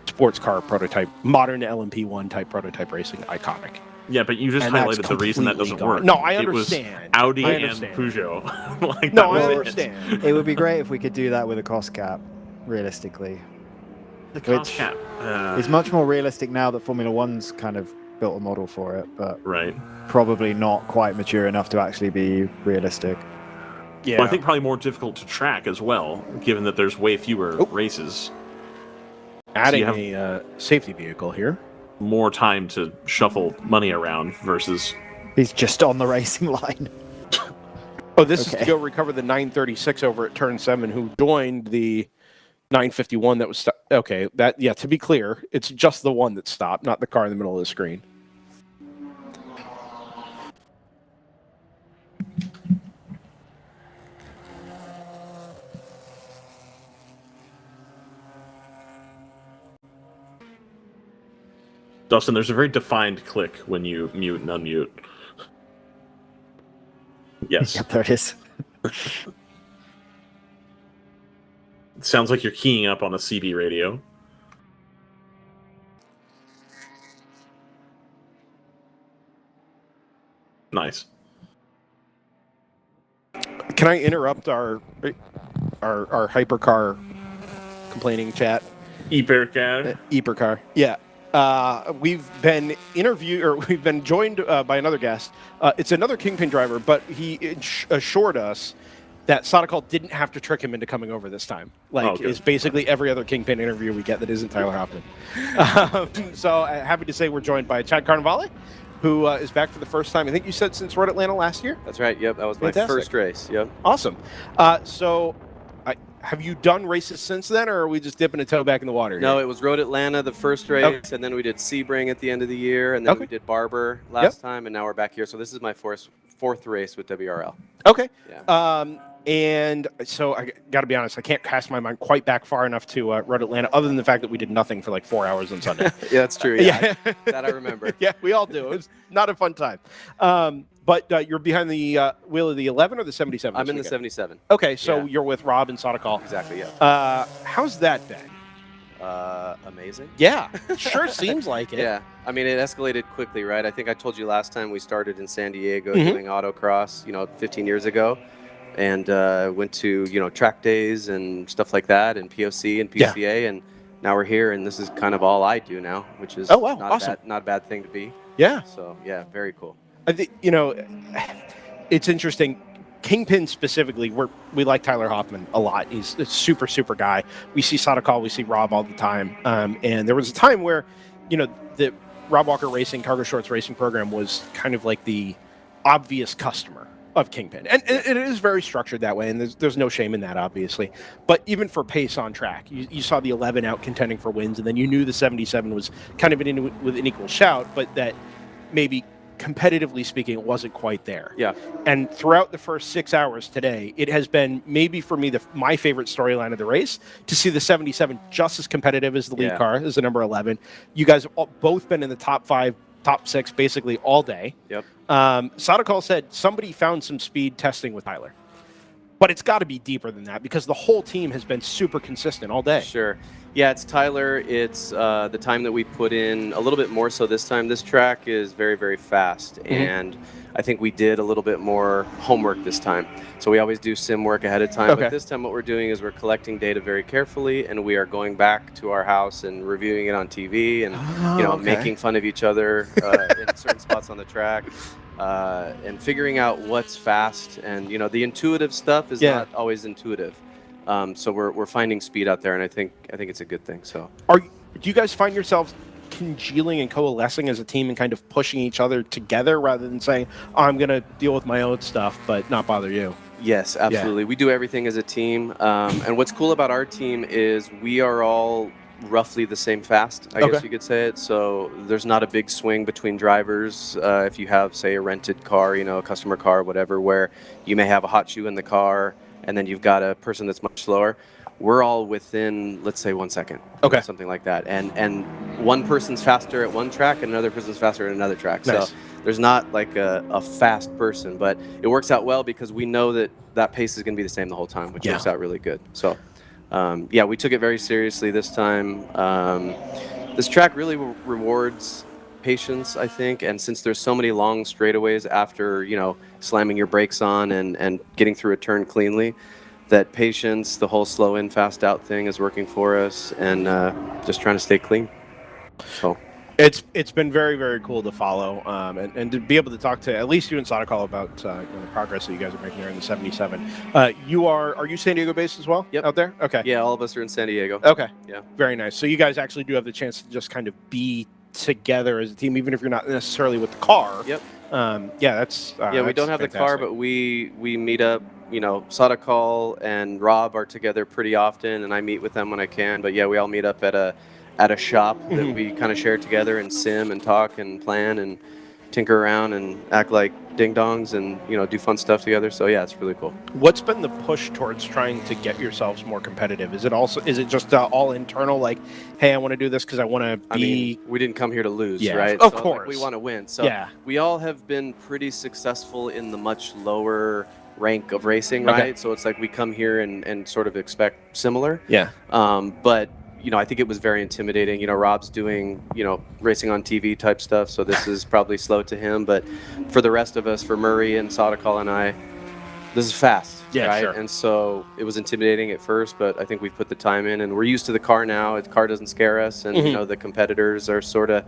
sports car prototype, modern LMP1 type prototype racing iconic. Yeah, but you just And that's highlighted the reason that completely doesn't gone. work. No, I It was understand. Audi I and understand. Peugeot. Like, No, that I was it. understand. It would be great if we could do that with a cost cap, realistically. The cost Which cap. It's much more realistic now that Formula One's kind of built a model for it, but Right. probably not quite mature enough to actually be realistic. Yeah. Well, I think probably more difficult to track as well, given that there's way fewer races. Adding so you a safety vehicle here. More time to shuffle money around versus. He's just on the racing line. Oh, this is Okay. to go recover the 936 over at turn 7, who joined the 951 that was okay. That, yeah, to be clear, it's just the one that stopped, not the car in the middle of the screen. Dustin, there's a very defined click when you mute and unmute. Yes. Yep, there it is. It sounds like you're keying up on a CB radio. Nice. Can I interrupt our hypercar complaining chat? Epercar. Epercar. Yeah. We've been we've been joined by another guest. It's another Kingpin driver, but he assured us that Sonicall didn't have to trick him into coming over this time. Like, it's basically every other Kingpin interview we get that isn't Tyler Hoffman. So happy to say we're joined by Chad Carnevale, who is back for the first time. I think you said since Road Atlanta last year? That's right. Yep, that was my first race. Yep. Awesome. So have you done races since then, or are we just dipping a toe back in the water here? No, it was Road Atlanta the first race, and then we did Sebring at the end of the year, and then we did Barber last time, and now we're back here. So this is my fourth race with WRL. Okay. Yeah. And so I got to be honest, I can't cast my mind quite back far enough to Road Atlanta, other than the fact that we did nothing for like 4 hours on Sunday. Yeah, that's true. Yeah, that I remember. Yeah, we all do. It was not a fun time. But you're behind the wheel of the 11 or the 77? I'm in the 77. Okay, so you're with Rob and Sonicall. Exactly, yeah. How's that been? Amazing. Yeah, sure seems like it. Yeah, I mean, it escalated quickly, right? I think I told you last time we started in San Diego doing autocross, 15 years ago, and went to, track days and stuff like that, and POC and PCA, and now we're here, and this is kind of all I do now, which is awesome. Not a bad thing to be. Yeah. So, yeah, very cool. I think, it's interesting. Kingpin specifically, we like Tyler Hoffman a lot. He's a super, super guy. We see Sonicall, we see Rob all the time. And there was a time where, the Rob Walker Racing, Cargo Shorts Racing program was kind of like the obvious customer of Kingpin. And it is very structured that way, and there's no shame in that, obviously. But even for pace on track, you saw the 11 out contending for wins, and then you knew the 77 was kind of with an equal shout, but that maybe competitively speaking, it wasn't quite there. Yeah. And throughout the first 6 hours today, it has been maybe for me my favorite storyline of the race to see the 77 just as competitive as the lead car, as the number 11. You guys have both been in the top 5, top 6 basically all day. Yep. Sonicall said somebody found some speed testing with Tyler. But it's got to be deeper than that because the whole team has been super consistent all day. Sure. Yeah, it's Tyler. It's the time that we put in a little bit more so this time. This track is very, very fast, and I think we did a little bit more homework this time. So we always do sim work ahead of time, but this time what we're doing is we're collecting data very carefully, and we are going back to our house and reviewing it on TV and making fun of each other in certain spots on the track. And figuring out what's fast, and the intuitive stuff is not always intuitive. So we're finding speed out there, and I think it's a good thing. So Do you guys find yourselves congealing and coalescing as a team and kind of pushing each other together rather than saying, oh, I'm going to deal with my own stuff but not bother you? Yes, absolutely. We do everything as a team. And what's cool about our team is we are all roughly the same fast, I guess you could say it. So there's not a big swing between drivers. If you have, say, a rented car, you know, a customer car, whatever, where you may have a hot shoe in the car and then you've got a person that's much slower. We're all within, let's say, 1 second. Okay. Something like that. And one person's faster at one track and another person's faster at another track. Nice. So there's not like a fast person, but it works out well because we know that that pace is going to be the same the whole time, which works out really good. So, yeah, we took it very seriously this time. This track really rewards patience, I think, and since there's so many long straightaways after, you know, slamming your brakes on and getting through a turn cleanly, that patience, the whole slow in, fast out thing is working for us, and just trying to stay clean. So it's been very, very cool to follow, and to be able to talk to at least you and Sadakal about you know, the progress that you guys are making there in the 77. Are you San Diego based as well? Yep. Out there? Okay. Yeah, all of us are in San Diego. Okay. Yeah. Very nice. So you guys actually do have the chance to just kind of be together as a team, even if you're not necessarily with the car. Yep. Yeah, that's yeah, we don't have the car, but we meet up. You know, Sadakal and Rob are together pretty often, and I meet with them when I can. But yeah, we all meet up at a shop that we kind of share together and sim and talk and plan and tinker around and act like ding dongs and, you know, do fun stuff together. So yeah, it's really cool. What's been the push towards trying to get yourselves more competitive? Is it just all internal, like, hey, I want to do this because I want to be... I mean, we didn't come here to lose, right? Of so, course. Like, we want to win. So we all have been pretty successful in the much lower rank of racing, right? So it's like we come here and sort of expect similar. Yeah. But you know, I think it was very intimidating. You know, Rob's doing, you know, racing on TV type stuff, so this is probably slow to him. But for the rest of us, for Murray and Sadakal and I, this is fast, right? Sure. And so it was intimidating at first, but I think we've put the time in, and we're used to the car now. The car doesn't scare us, and you know, the competitors are sort of,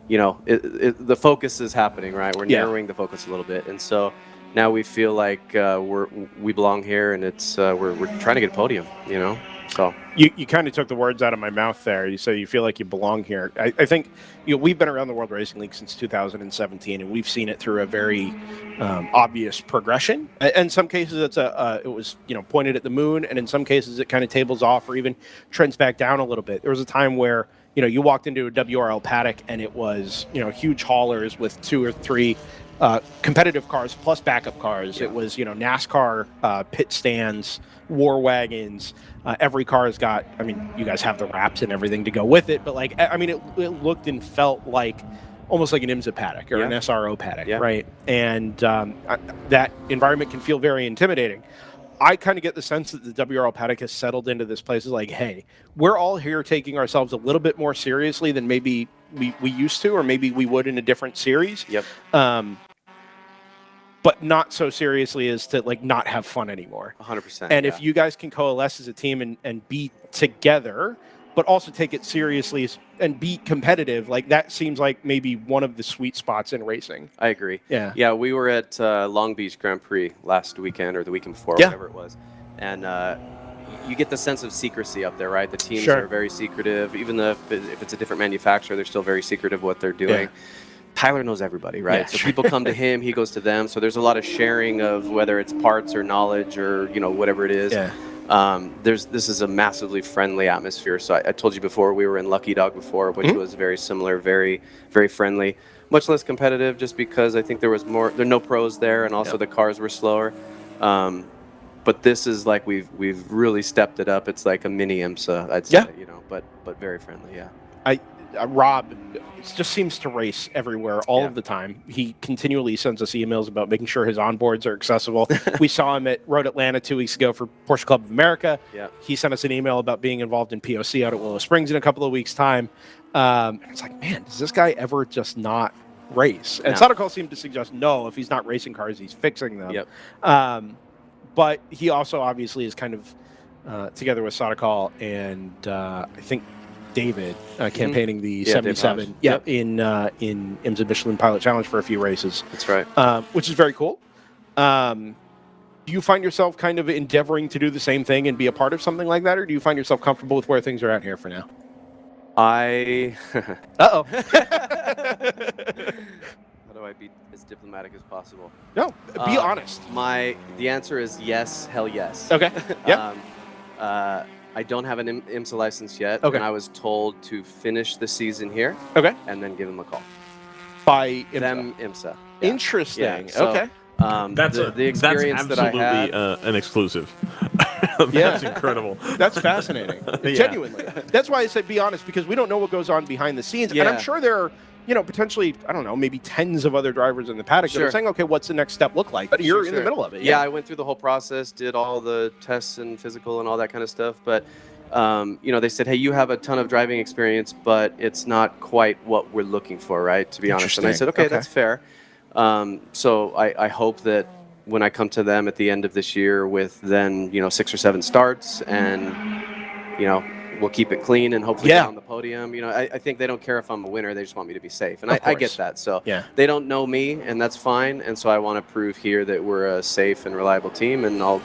you know, the focus is happening, right? We're narrowing the focus a little bit, and so now we feel like we belong here, and it's we're trying to get a podium, you know. So you kind of took the words out of my mouth there. You say you feel like you belong here. I think, you know, we've been around the World Racing League since 2017, and we've seen it through a very obvious progression. In some cases, it was, you know, pointed at the moon, and in some cases, it kind of tables off or even trends back down a little bit. There was a time where, you know, you walked into a WRL paddock, and it was, you know, huge haulers with 2 or 3 competitive cars plus backup cars. It was, you know, NASCAR pit stands, war wagons. Every car has got, I mean, you guys have the wraps and everything to go with it, but like, I mean, it looked and felt like almost like an IMSA paddock or an SRO paddock, right? And that environment can feel very intimidating. I kind of get the sense that the WRL paddock has settled into this place. Is like, hey, we're all here taking ourselves a little bit more seriously than maybe we used to, or maybe we would in a different series. Yep. But not so seriously as to like not have fun anymore. 100%. And if you guys can coalesce as a team and be together, but also take it seriously and be competitive, like that seems like maybe one of the sweet spots in racing. I agree. Yeah. Yeah, we were at Long Beach Grand Prix last weekend or the weekend before, whatever it was. And you get the sense of secrecy up there, right? The teams are very secretive. Even if it's a different manufacturer, they're still very secretive what they're doing. Tyler knows everybody, right? Yeah, so people come to him, he goes to them. So there's a lot of sharing of whether it's parts or knowledge or, you know, whatever it is. Yeah. This is a massively friendly atmosphere. So I told you before, we were in Lucky Dog before, which was very similar, very, very friendly. Much less competitive just because I think there are no pros there, and also the cars were slower. But this is like we've really stepped it up. It's like a mini IMSA, I'd say, you know, but very friendly, Rob just seems to race everywhere all of the time. He continually sends us emails about making sure his onboards are accessible. We saw him at Road Atlanta 2 weeks ago for Porsche Club of America. He sent us an email about being involved in POC out at Willow Springs in a couple of weeks' time. And it's like, man, does this guy ever just not race? And Sadakal seemed to suggest no, if he's not racing cars, he's fixing them. But he also obviously is kind of together with Sadakal and I think David campaigning the 77 in IMSA Michelin Pilot Challenge for a few races. That's right. Which is very cool. Do you find yourself kind of endeavoring to do the same thing and be a part of something like that, or do you find yourself comfortable with where things are at here for now? I. Uh-oh. How do I be as diplomatic as possible? No, be honest. The answer is yes, hell yes. Okay. Yeah. I don't have an IMSA license yet, Okay. and I was told to finish the season here. Okay. And then give them a call. By IMSA. Them IMSA. Yeah. Interesting. Yeah, so, okay. The experience that's that I had. absolutely an exclusive. Yeah. That's incredible. That's fascinating. Yeah. Genuinely. That's why I said be honest, because we don't know what goes on behind the scenes. And I'm Yeah. sure there are, potentially, I don't know, maybe tens of other drivers in the paddock that Sure. are saying, okay, what's the next step look like? But you're in the middle of it. Yeah, I went through the whole process, did all the tests and physical and all that kind of stuff. But, they said, hey, you have a ton of driving experience, but it's not quite what we're looking for, right? To be honest. And I said, okay, that's fair. So I hope that when I come to them at the end of this year with then, 6 or 7 starts and, we'll keep it clean and hopefully get on the podium. I think they don't care if I'm a winner. They just want me to be safe. And I get that. So they don't know me, and that's fine. And so I want to prove here that we're a safe and reliable team, and I'll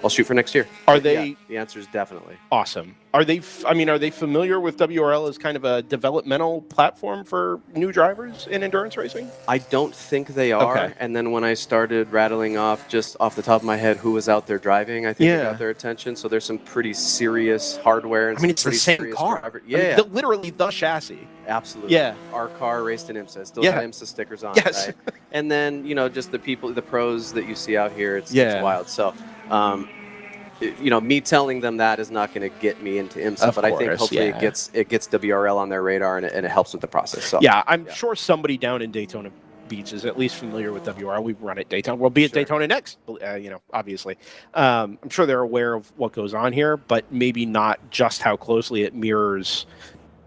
shoot for next year. Are they? Yeah, the answer is definitely. Awesome. Are they familiar with WRL as kind of a developmental platform for new drivers in endurance racing? I don't think they are. Okay. And then when I started rattling off just off the top of my head who was out there driving, I think it got their attention. So there's some pretty serious hardware. And it's the same car. Yeah. Literally the chassis. Absolutely. Yeah. Our car raced in IMSA. Still got IMSA stickers on Yes. it, right? And then, just the pros that you see out here, it's wild. So, me telling them that is not going to get me into IMSA, but I think hopefully it gets WRL on their radar and it helps with the process. So yeah, I'm sure somebody down in Daytona Beach is at least familiar with WRL. We run at Daytona. We'll be at Daytona next, obviously. I'm sure they're aware of what goes on here, but maybe not just how closely it mirrors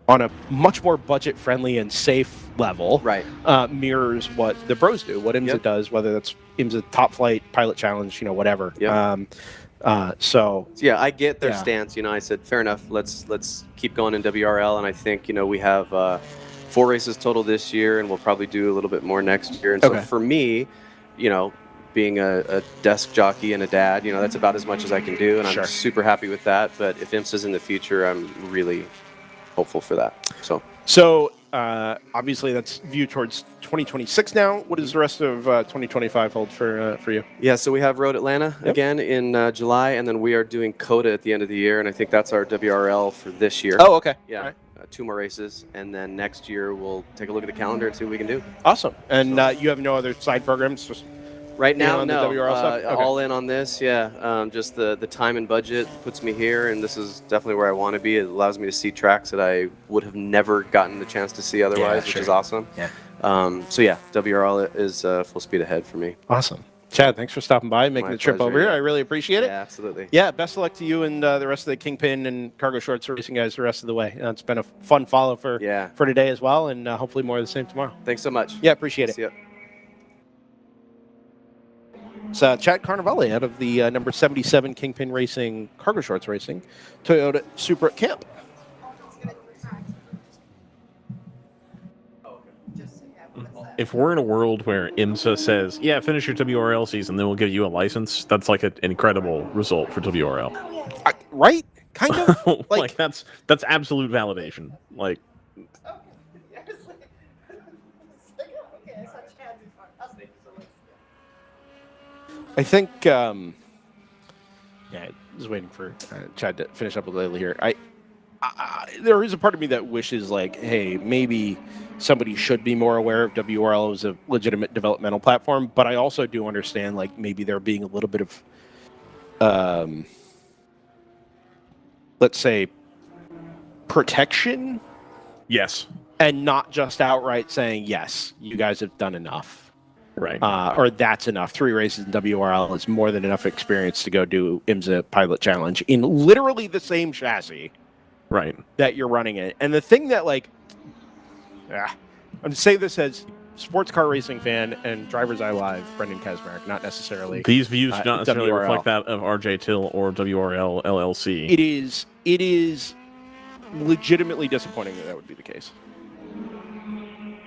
on a much more budget-friendly and safe level, right? Mirrors what the pros do, what IMSA does, whether that's IMSA Top Flight, Pilot Challenge, whatever. So yeah, I get their stance. I said fair enough. Let's keep going in WRL, and I think we have 4 races total this year, and we'll probably do a little bit more next year. And so for me, being a desk jockey and a dad, that's about as much as I can do, and I'm super happy with that. But if IMSA's in the future, I'm really hopeful for that. So obviously that's viewed towards 2026 now. What does the rest of 2025 hold for you? Yeah, so we have Road Atlanta again in July, and then we are doing COTA at the end of the year, and I think that's our WRL for this year. Oh, okay. Yeah. Right. 2 more races, and then next year we'll take a look at the calendar and see what we can do. Awesome. And you have no other side programs? Just right now, no. The WRL stuff? Okay. All in on this, just the time and budget puts me here, and this is definitely where I want to be. It allows me to see tracks that I would have never gotten the chance to see otherwise, which is awesome. Yeah. WRL is full speed ahead for me. Awesome. Chad, thanks for stopping by and making My the trip pleasure, over here. I really appreciate it. Yeah, absolutely. Yeah, best of luck to you and the rest of the Kingpin and Cargo Shorts racing guys the rest of the way. It's been a fun follow for today as well, and hopefully more of the same tomorrow. Thanks so much. Yeah, appreciate it. See ya. It's Chad Carnevale out of the number 77 Kingpin Racing Cargo Shorts Racing Toyota Supra Camp. If we're in a world where IMSA says, yeah, finish your WRL season, then we'll give you a license, that's like an incredible result for WRL. Right? Kind of. Like that's absolute validation. Like, I think, I was waiting for Chad to finish up with Layla here. There is a part of me that wishes, like, hey, maybe somebody should be more aware of WRL as a legitimate developmental platform, but I also do understand, like, maybe there being a little bit of, let's say, protection. yes. And not just outright saying, yes, you guys have done enough. Right. Or that's enough. 3 races in WRL is more than enough experience to go do IMSA Pilot Challenge in literally the same chassis. Right. That you're running it. And the thing that, like, I'm going to say this as sports car racing fan and DriversEye Live, Brendan Kazmarek, not necessarily. These views do not necessarily WRL. reflect that of RJ Till or WRL LLC. It is legitimately disappointing that would be the case.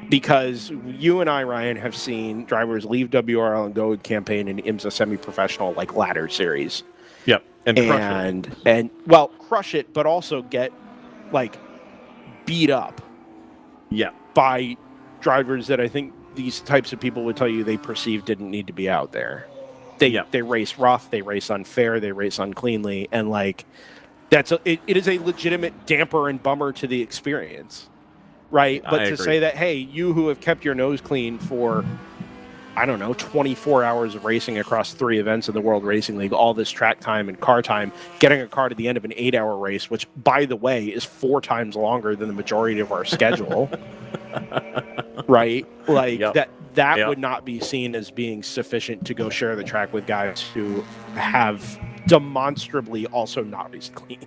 Because you and I, Ryan, have seen drivers leave WRL and go campaign in IMSA semi-professional, like, ladder series. Yep. And crush it. And well, crush it, but also get, like, beat up by drivers that I think these types of people would tell you they perceived didn't need to be out there. They race rough, they race unfair, they race uncleanly, and like it is a legitimate damper and bummer to the experience, right? But to say that, hey, you who have kept your nose clean for, I don't know, 24 hours of racing across 3 events in the World Racing League, all this track time and car time, getting a car to the end of an 8-hour race, which, by the way, is 4 times longer than the majority of our schedule, right? Like, that would not be seen as being sufficient to go share the track with guys who have demonstrably also not raced clean.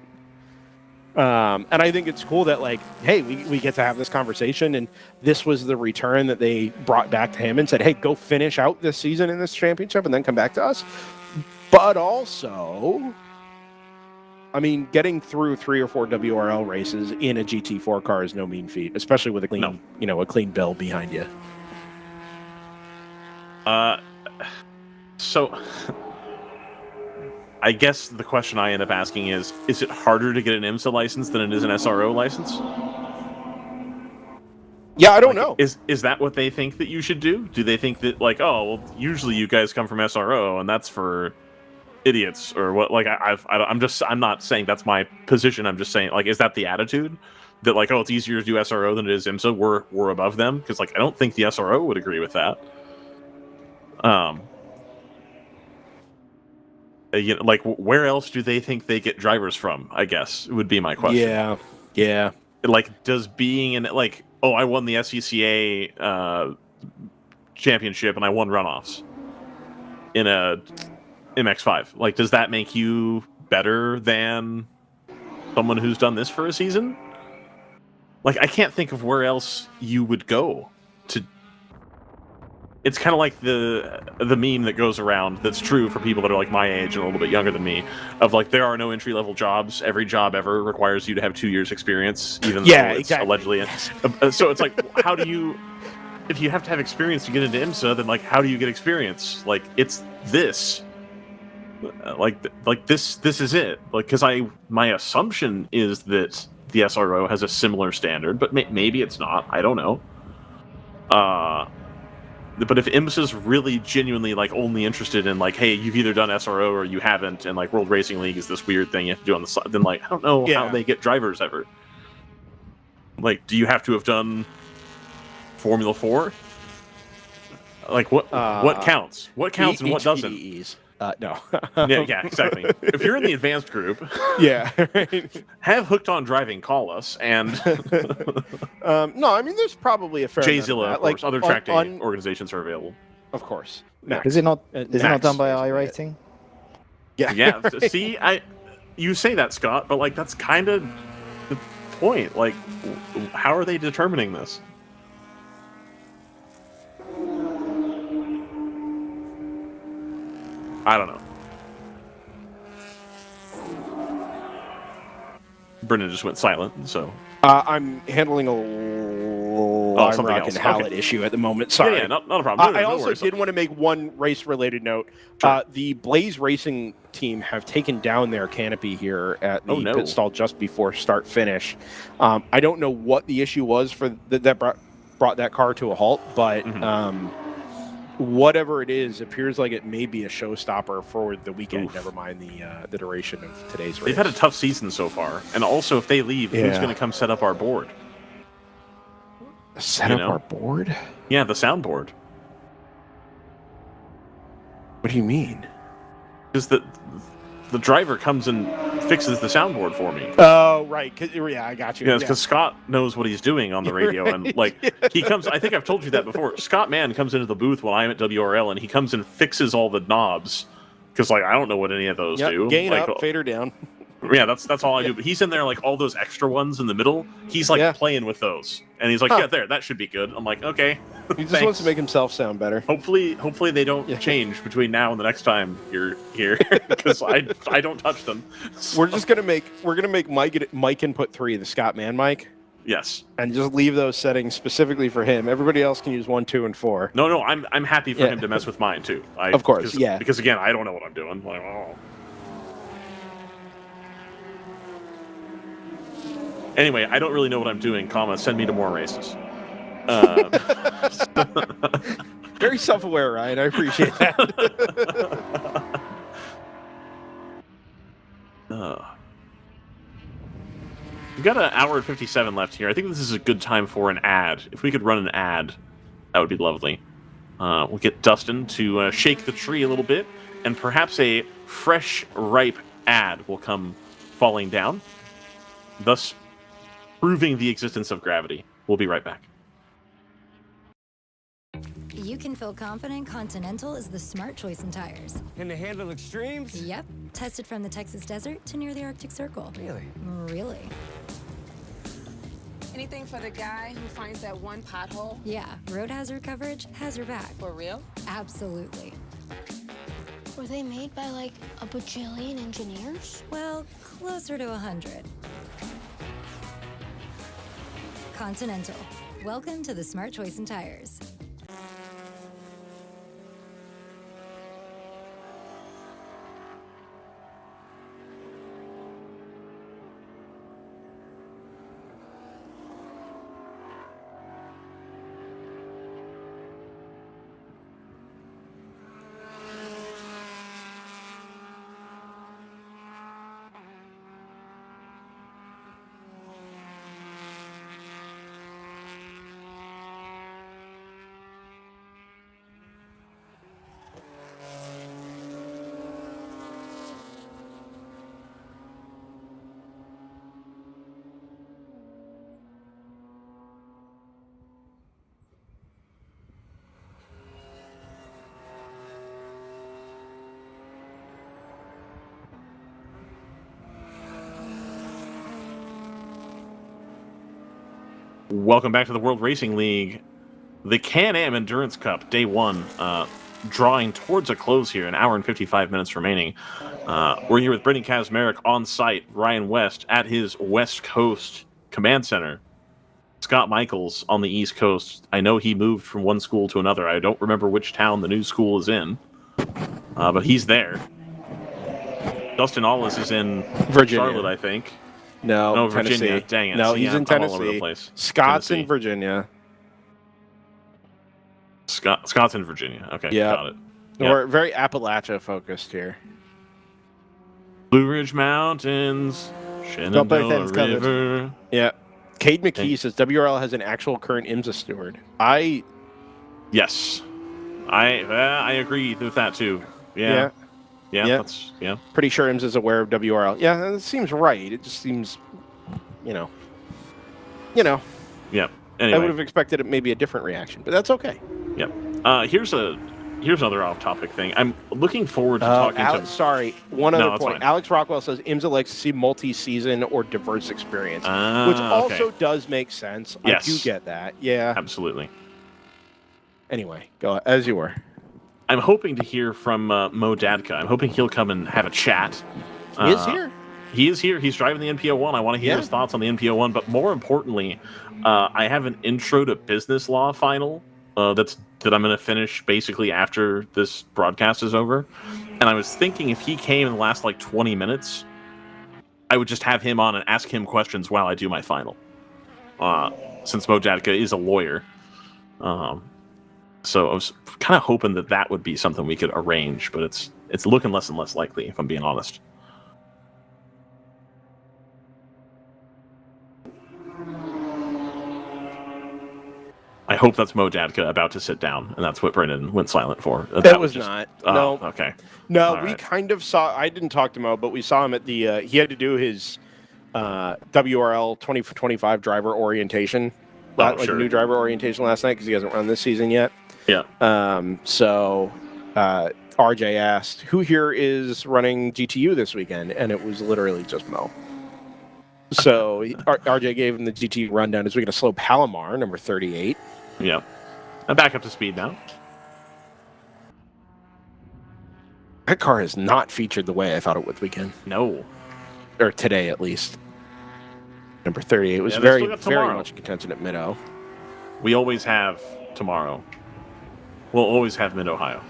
And I think it's cool that, like, hey, we get to have this conversation, and this was the return that they brought back to him and said, hey, go finish out this season in this championship and then come back to us. But also, I mean, getting through 3 or 4 WRL races in a GT4 car is no mean feat, especially with a clean, a clean bill behind you. So I guess the question I end up asking is it harder to get an IMSA license than it is an SRO license? Yeah, I don't know. Is that what they think that you should do? Do they think that, like, oh, well, usually you guys come from SRO and that's for idiots, or what? Like, I'm not saying that's my position. I'm just saying, like, is that the attitude that, like, oh, it's easier to do SRO than it is IMSA? We're above them? Because, like, I don't think the SRO would agree with that. Like, where else do they think they get drivers from, I guess, would be my question. Yeah. Like, does being in, like, oh, I won the SCCA championship and I won runoffs in a MX-5. Like, does that make you better than someone who's done this for a season? Like, I can't think of where else you would go to. It's kind of like the meme that goes around that's true for people that are like my age and a little bit younger than me, of like, there are no entry-level jobs. Every job ever requires you to have 2 years experience, even though it's allegedly. So it's like, how do you, if you have to have experience to get into IMSA, then, like, how do you get experience? Like, it's this. Like this is it. Like, because my assumption is that the SRO has a similar standard, but maybe it's not. I don't know. But if IMSA's really genuinely, like, only interested in, like, hey, you've either done SRO or you haven't, and, like, World Racing League is this weird thing you have to do on the side, then, like, I don't know how they get drivers ever. Like, do you have to have done Formula 4? Like, what counts? What counts and what doesn't? No. yeah, exactly. If you're in the advanced group, right. Have Hooked on Driving call us, and no, I mean, there's probably a fair JZilla, of course. Other track day organizations are available. Of course. Is it not done by iRating? Yeah. See, you say that, Scott, but, like, that's kind of the point. Like, how are they determining this? I don't know. Brendan just went silent, so... I'm handling a Lime Rock and Hallett issue at the moment. Sorry. Yeah, not a problem. I also did want to make one race-related note. Sure. The Blaze Racing team have taken down their canopy here at the pit stall just before start-finish. I don't know what the issue was for that brought that car to a halt, but... whatever it is, appears like it may be a showstopper for the weekend. Never mind the duration of today's race. They've had a tough season so far, and also if they leave, who's going to come set up our board? Set up our board? Yeah, the soundboard. What do you mean? Because the driver comes and fixes the soundboard for me. Oh, right. Yeah, I got you. Yeah, because Scott knows what he's doing on the radio, and, like, he comes. I think I've told you that before. Scott Mann comes into the booth when I'm at WRL, and he comes and fixes all the knobs because, like, I don't know what any of those do. Gain like, up, fader down. Yeah, that's all I do. But he's in there, like, all those extra ones in the middle. He's, like, playing with those, and he's like, "Yeah, there, that should be good." I'm like, "Okay." He just wants to make himself sound better. Hopefully they don't change between now and the next time you're here, because I don't touch them. So. We're gonna make Mike input 3, the Scott Mann mic. Yes, and just leave those settings specifically for him. Everybody else can use 1, 2, and 4. No, I'm happy for him to mess with mine too. Of course, because again, I don't know what I'm doing. Like, Anyway, I don't really know what I'm doing, send me to more races. Very self-aware, Ryan. I appreciate that. We've got an hour and 57 left here. I think this is a good time for an ad. If we could run an ad, that would be lovely. We'll get Dustin to shake the tree a little bit, and perhaps a fresh, ripe ad will come falling down, thus proving the existence of gravity. We'll be right back. You can feel confident Continental is the smart choice in tires. Can they handle extremes? Yep. Tested from the Texas desert to near the Arctic Circle. Really? Really. Anything for the guy who finds that one pothole? Yeah, road hazard coverage has your back. For real? Absolutely. Were they made by like a bajillion engineers? Well, closer to 100. Continental. Welcome to the smart choice in tires. Welcome back to the World Racing League. The Can-Am Endurance Cup, day one, drawing towards a close here, an hour and 55 minutes remaining. We're here with Brendan Kazmarek on site, Ryan West at his West Coast Command Center, Scott Michaels on the East Coast. I know he moved from one school to another. I don't remember which town the new school is in, but he's there. Dustin Allis is in Virginia. Charlotte, I think. No, Virginia. Tennessee. Dang it. No, See, he's in I'm Tennessee. all over the place. Scott's Tennessee. in Virginia. Scott's in Virginia. Okay, Yeah. got it. We're very Appalachia focused here. Blue Ridge Mountains, Got both Shenandoah ends covered. River. Yeah. Cade McKee Okay. says WRL has an actual current IMSA steward. Yes, I agree with that too. Yeah, Yeah. that's Pretty sure IMSA is aware of WRL. Yeah, that seems right. It just seems, you know. yeah. I would Anyway, have expected maybe a different reaction, but that's okay. yep. Here's another off-topic thing. I'm looking forward to talking Alex, to. sorry, one No, other that's point. fine. Alex Rockwell says IMSA likes to see multi-season or diverse experience, which Okay. also does make sense. Yes. I do get that. Yeah. Absolutely. Anyway, go as you were. I'm hoping to hear from Mo Dadka. I'm hoping he'll come and have a chat. He is here. He is here. He's driving the NPO1. I want to hear his thoughts on the NPO1. But more importantly, I have an intro to business law final that I'm going to finish basically after this broadcast is over. And I was thinking if he came in the last like 20 minutes, I would just have him on and ask him questions while I do my final. Since Mo Dadka is a lawyer. So I was kind of hoping that would be something we could arrange, but it's looking less and less likely, if I'm being honest. I hope that's Mo Dadka about to sit down, and that's what Brendan went silent for. That was not. Oh, No. okay. No, All we right. kind of saw. I didn't talk to Mo, but we saw him at the. He had to do his WRL 2025 driver orientation, Sure. new driver orientation last night because he hasn't run this season yet. Yeah. So RJ asked, "Who here is running GTU this weekend?" And it was literally just Mo. So RJ gave him the GTU rundown. As we get a slow Palomar, number 38. Yeah. I'm back up to speed now. That car has not featured the way I thought it would weekend. No. Or today, at least. Number 38 was Yeah, they very, still got very tomorrow. much in contention at Mid-O. We always have tomorrow. We'll always have Mid-Ohio.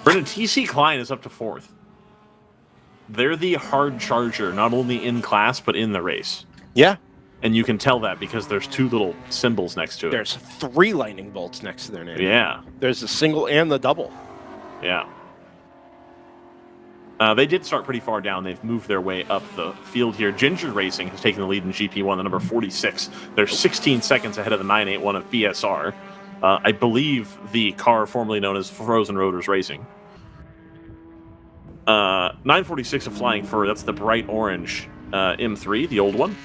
Brendan, TC Klein is up to 4th. They're the hard charger, not only in class, but in the race. Yeah. And you can tell that because there's 2 little symbols next to it. There's 3 lightning bolts next to their name. Yeah. There's the single and the double. Yeah. They did start pretty far down. They've moved their way up the field here. Ginger Racing has taken the lead in GP1, the number 46. They're 16 seconds ahead of the 981 of BSR. I believe the car formerly known as Frozen Rotors Racing. 946 of Flying Fur, that's the bright orange M3, the old one.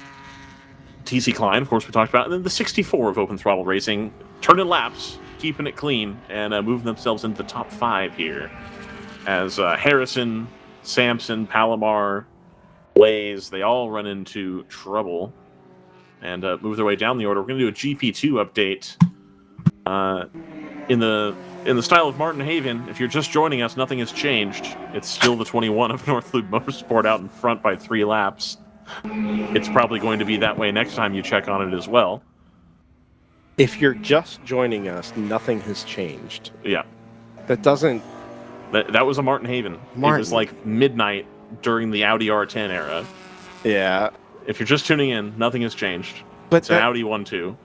TC Klein, of course, we talked about. And then the 64 of Open Throttle Racing, turning laps, keeping it clean, and moving themselves into the top 5 here. As Harrison, Sampson, Palomar, Blaze, they all run into trouble and move their way down the order. We're going to do a GP2 update in the style of Martin Haven. If you're just joining us, nothing has changed. It's still the 21 of North Loop Motorsport out in front by 3 laps. It's probably going to be that way next time you check on it as well. If you're just joining us, nothing has changed. Yeah. That doesn't... That was a Martin Haven. It was like midnight during the Audi R10 era. Yeah. If you're just tuning in, nothing has changed. But it's an Audi 1.2.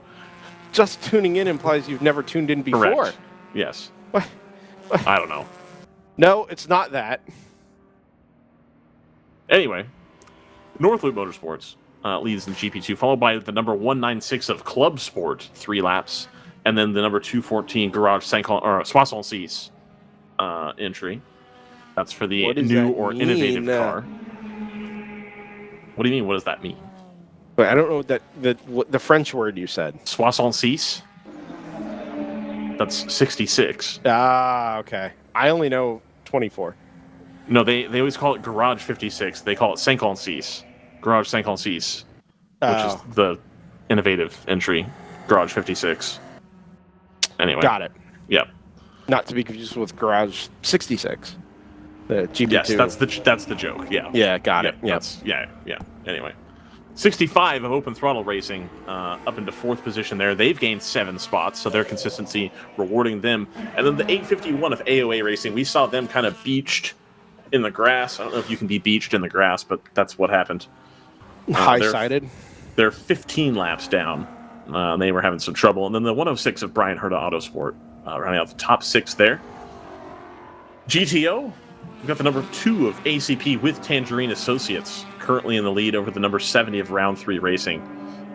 Just tuning in implies you've never tuned in before. Correct. Yes. What? I don't know. No, it's not that. Anyway, North Loop Motorsports leads in GP2, followed by the number 196 of Club Sport, 3 laps, and then the number 214 Garage Soissons-6 entry. That's for the new or innovative car. What do you mean? What does that mean? Wait, I don't know what the French word you said. Soissons-6. That's 66. Ah, okay. I only know 24. No, they always call it Garage 56. They call it 56. Garage 56, which is the innovative entry, Garage 56. Anyway. Got it. Yep. Not to be confused with Garage 66. The GP2. Yes, that's the joke. Yeah. Yeah, got it. Yes. Yeah. Anyway. 65 of Open Throttle Racing up into 4th position there. They've gained 7 spots, so their consistency rewarding them. And then the 851 of AOA Racing, we saw them kind of beached in the grass. I don't know if you can be beached in the grass, but that's what happened. High-sided? They're 15 laps down. They were having some trouble. And then the 106 of Brian Herta Autosport rounding out the top 6 there. GTO, we've got the number 2 of ACP with Tangerine Associates, currently in the lead over the number 70 of Round 3 Racing.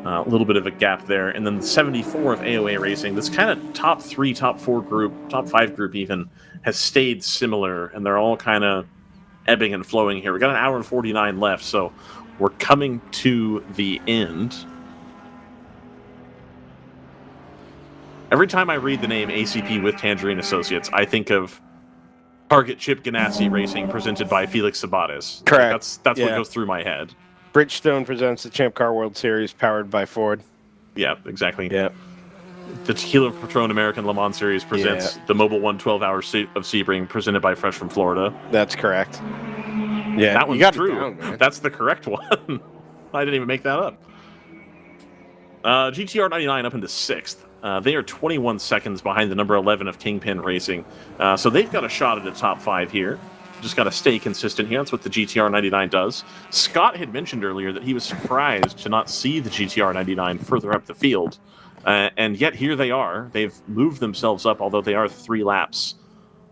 A little bit of a gap there. And then the 74 of AOA Racing, this kind of top 3, top 4 group, top 5 group even, has stayed similar, and they're all kind of ebbing and flowing here. We got an hour and 49 left, so we're coming to the end. Every time I read the name ACP with Tangerine Associates, I think of Target Chip Ganassi Racing presented by Felix Sabates. Correct. That's what goes through my head. Bridgestone presents the Champ Car World Series powered by Ford. Yeah, exactly. Yeah. The Tequila Patron American Le Mans Series presents the Mobile 1 12 Hours of Sebring presented by Fresh from Florida. That's correct. Yeah, that one's true. That's the correct one. I didn't even make that up. GTR 99 up into 6th. They are 21 seconds behind the number 11 of Kingpin Racing. So they've got a shot at the top 5 here. Just got to stay consistent here. That's what the GTR 99 does. Scott had mentioned earlier that he was surprised to not see the GTR 99 further up the field. And yet here they are. They've moved themselves up, although they are 3 laps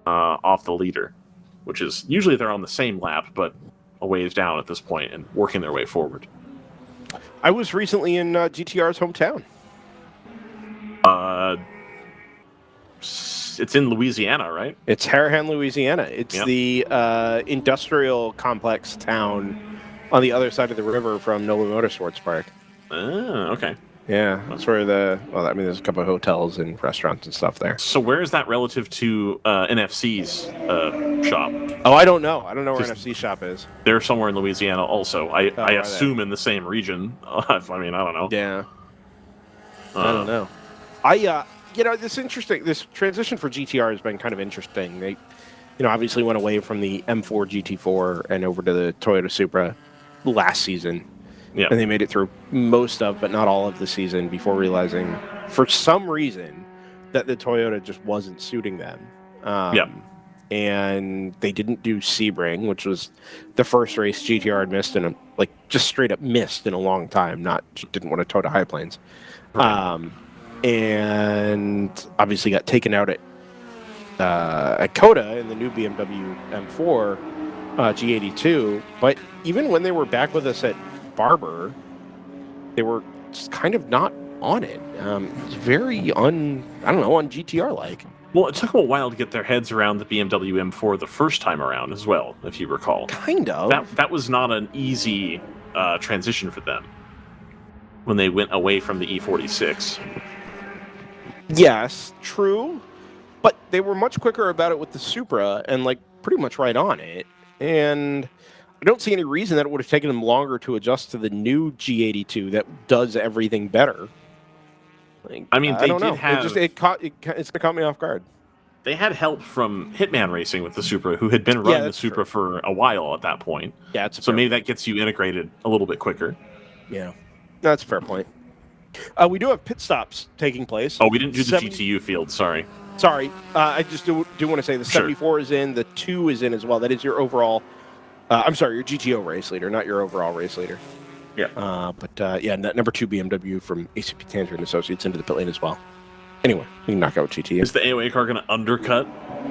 off the leader, which is usually they're on the same lap, but a ways down at this point and working their way forward. I was recently in GTR's hometown. It's in Louisiana, right? It's Harahan, Louisiana. It's the industrial complex town on the other side of the river from Nova Motorsports Park. Oh, okay. Yeah, that's where there's a couple of hotels and restaurants and stuff there. So where is that relative to NFC's shop? Oh, I don't know. I don't know where NFC's shop is. They're somewhere in Louisiana also. I assume in the same region. I mean, I don't know. Yeah. I don't know. This transition for GTR has been kind of interesting. They, obviously went away from the M4 GT4 and over to the Toyota Supra last season. Yeah. And they made it through most of, but not all of the season before realizing, for some reason, that the Toyota just wasn't suiting them. and they didn't do Sebring, which was the first race GTR had missed in a just straight up missed in a long time. Not didn't want to tow to High Plains, and obviously got taken out at COTA in the new BMW M4 G82. But even when they were back with us at Barber, they were just kind of not on it. It's very on GTR like. Well, it took them a while to get their heads around the BMW M4 the first time around as well, if you recall. Kind of. That was not an easy transition for them when they went away from the E46. Yes, true. But they were much quicker about it with the Supra and pretty much right on it. And I don't see any reason that it would have taken them longer to adjust to the new G82 that does everything better. I mean, they did have. It's gonna caught me off guard. They had help from Hitman Racing with the Supra, who had been running the Supra for a while at that point. Yeah, so maybe that gets you integrated a little bit quicker. Yeah, that's a fair point. We do have pit stops taking place. Oh, we didn't do the GTU field. Sorry. I just do want to say the 74 is in, the 2 is in as well. That is your overall. I'm sorry, your GTO race leader, not your overall race leader. Yeah. That number 2 BMW from ACP Tanzer and Associates into the pit lane as well. Anyway, we can knock out GT. Is the AOA car going to undercut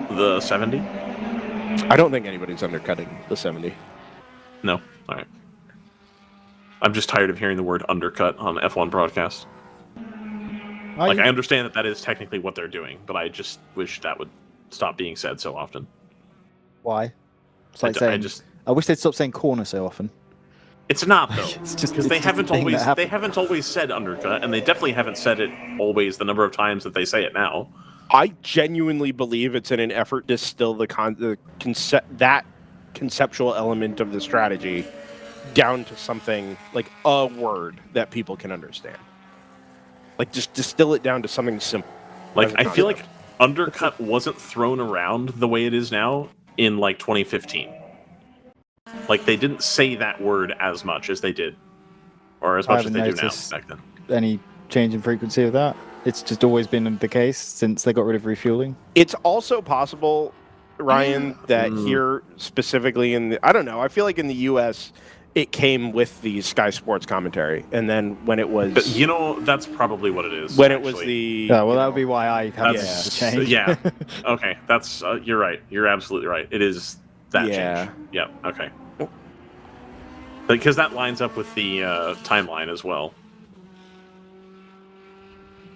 the 70? I don't think anybody's undercutting the 70. No. All right. I'm just tired of hearing the word undercut on F1 broadcasts. I understand that is technically what they're doing, but I just wish that would stop being said so often. Why? It's like I wish they'd stop saying corner so often. It's not though. It's just because they haven't always said undercut, and they definitely haven't said it always the number of times that they say it now. I genuinely believe it's in an effort to distill that conceptual element of the strategy down to something like a word that people can understand. Just distill it down to something simple. I feel like undercut wasn't thrown around the way it is now in 2015. They didn't say that word as much as they did, or as much as they do now back then. Any change in frequency of that? It's just always been the case since they got rid of refueling. It's also possible, Ryan, that here specifically I don't know. I feel like in the U.S. it came with the Sky Sports commentary, and then when it was, that's probably what it is. When it was the, that would be why I had to change. Yeah. Okay, that's you're right. You're absolutely right. It is that change. Yeah. Okay. Because that lines up with the timeline as well.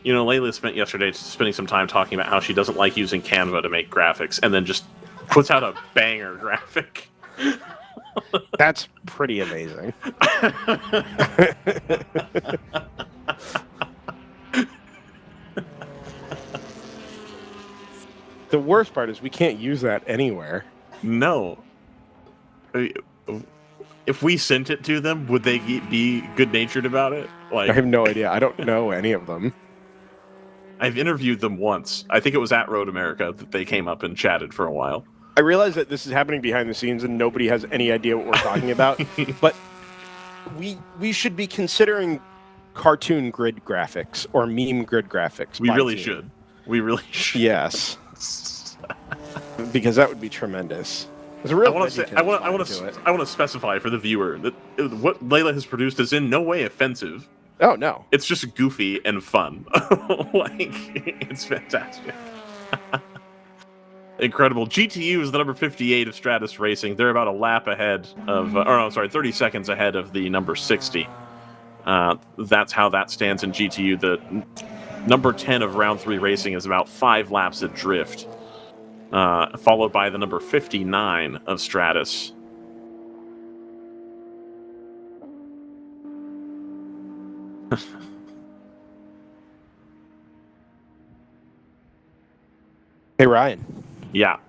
Layla spent yesterday spending some time talking about how she doesn't like using Canva to make graphics, and then just puts out a banger graphic. That's pretty amazing. The worst part is we can't use that anywhere. No. If we sent it to them, would they be good-natured about it? I have no idea. I don't know any of them. I've interviewed them once. I think it was at Road America that they came up and chatted for a while. I realize that this is happening behind the scenes and nobody has any idea what we're talking about, but we should be considering cartoon grid graphics or meme grid graphics. We really should. We really should. Yes. Because that would be tremendous. I want to specify for the viewer that what Layla has produced is in no way offensive. Oh no. It's just goofy and fun. It's fantastic. Incredible. GTU is the number 58 of Stratus Racing. They're about a lap ahead of, 30 seconds ahead of the number 60. That's how that stands in GTU. The number 10 of round 3 racing is about 5 laps adrift, followed by the number 59 of Stratus. Hey, Ryan. Yeah.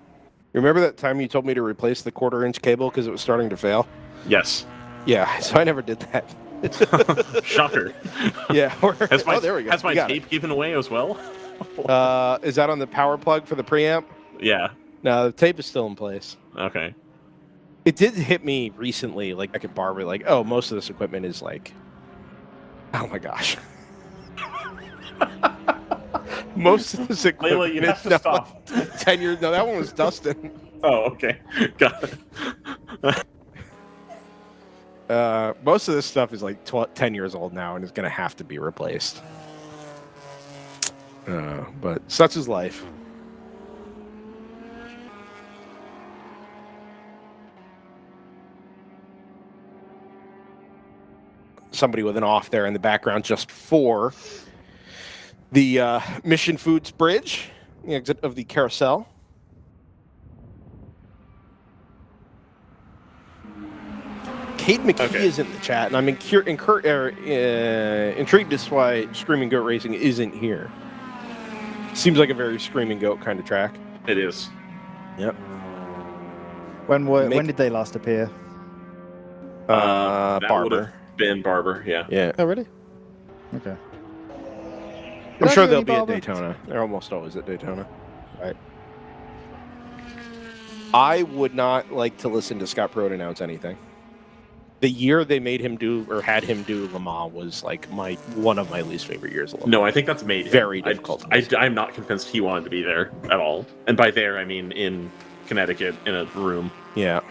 Remember that time you told me to replace the 1/4-inch cable because it was starting to fail? Yes. Yeah, so I never did that. Shocker. Yeah. There we go. Has my tape given away as well? Is that on the power plug for the preamp? Yeah. No, the tape is still in place. Okay. It did hit me recently, back at Barber, most of this equipment is oh my gosh. Most of this equipment Layla, you is have to now stop. 10 years. No, that one was Dustin. Oh, okay. Got it. Most of this stuff is like 10 years old now and is going to have to be replaced. But such is life. Somebody with an off there in the background just for the Mission Foods Bridge, the exit of the carousel. Kate McKee is in the chat, and I'm intrigued as to why Screaming Goat Racing isn't here. Seems like a very Screaming Goat kind of track. It is. Yep. When did they last appear? That Barber. would've been Barber, yeah. Yeah. Oh, really? Okay. I'm sure they'll really be at Barber? Daytona. They're almost always at Daytona. Right. I would not like to listen to Scott Pruitt announce anything. The year they made him do or had him do Le Mans was like one of my least favorite years of Le Mans. No, I think that's made him. Very difficult. I'm not convinced he wanted to be there at all. And by there, I mean in Connecticut in a room. Yeah.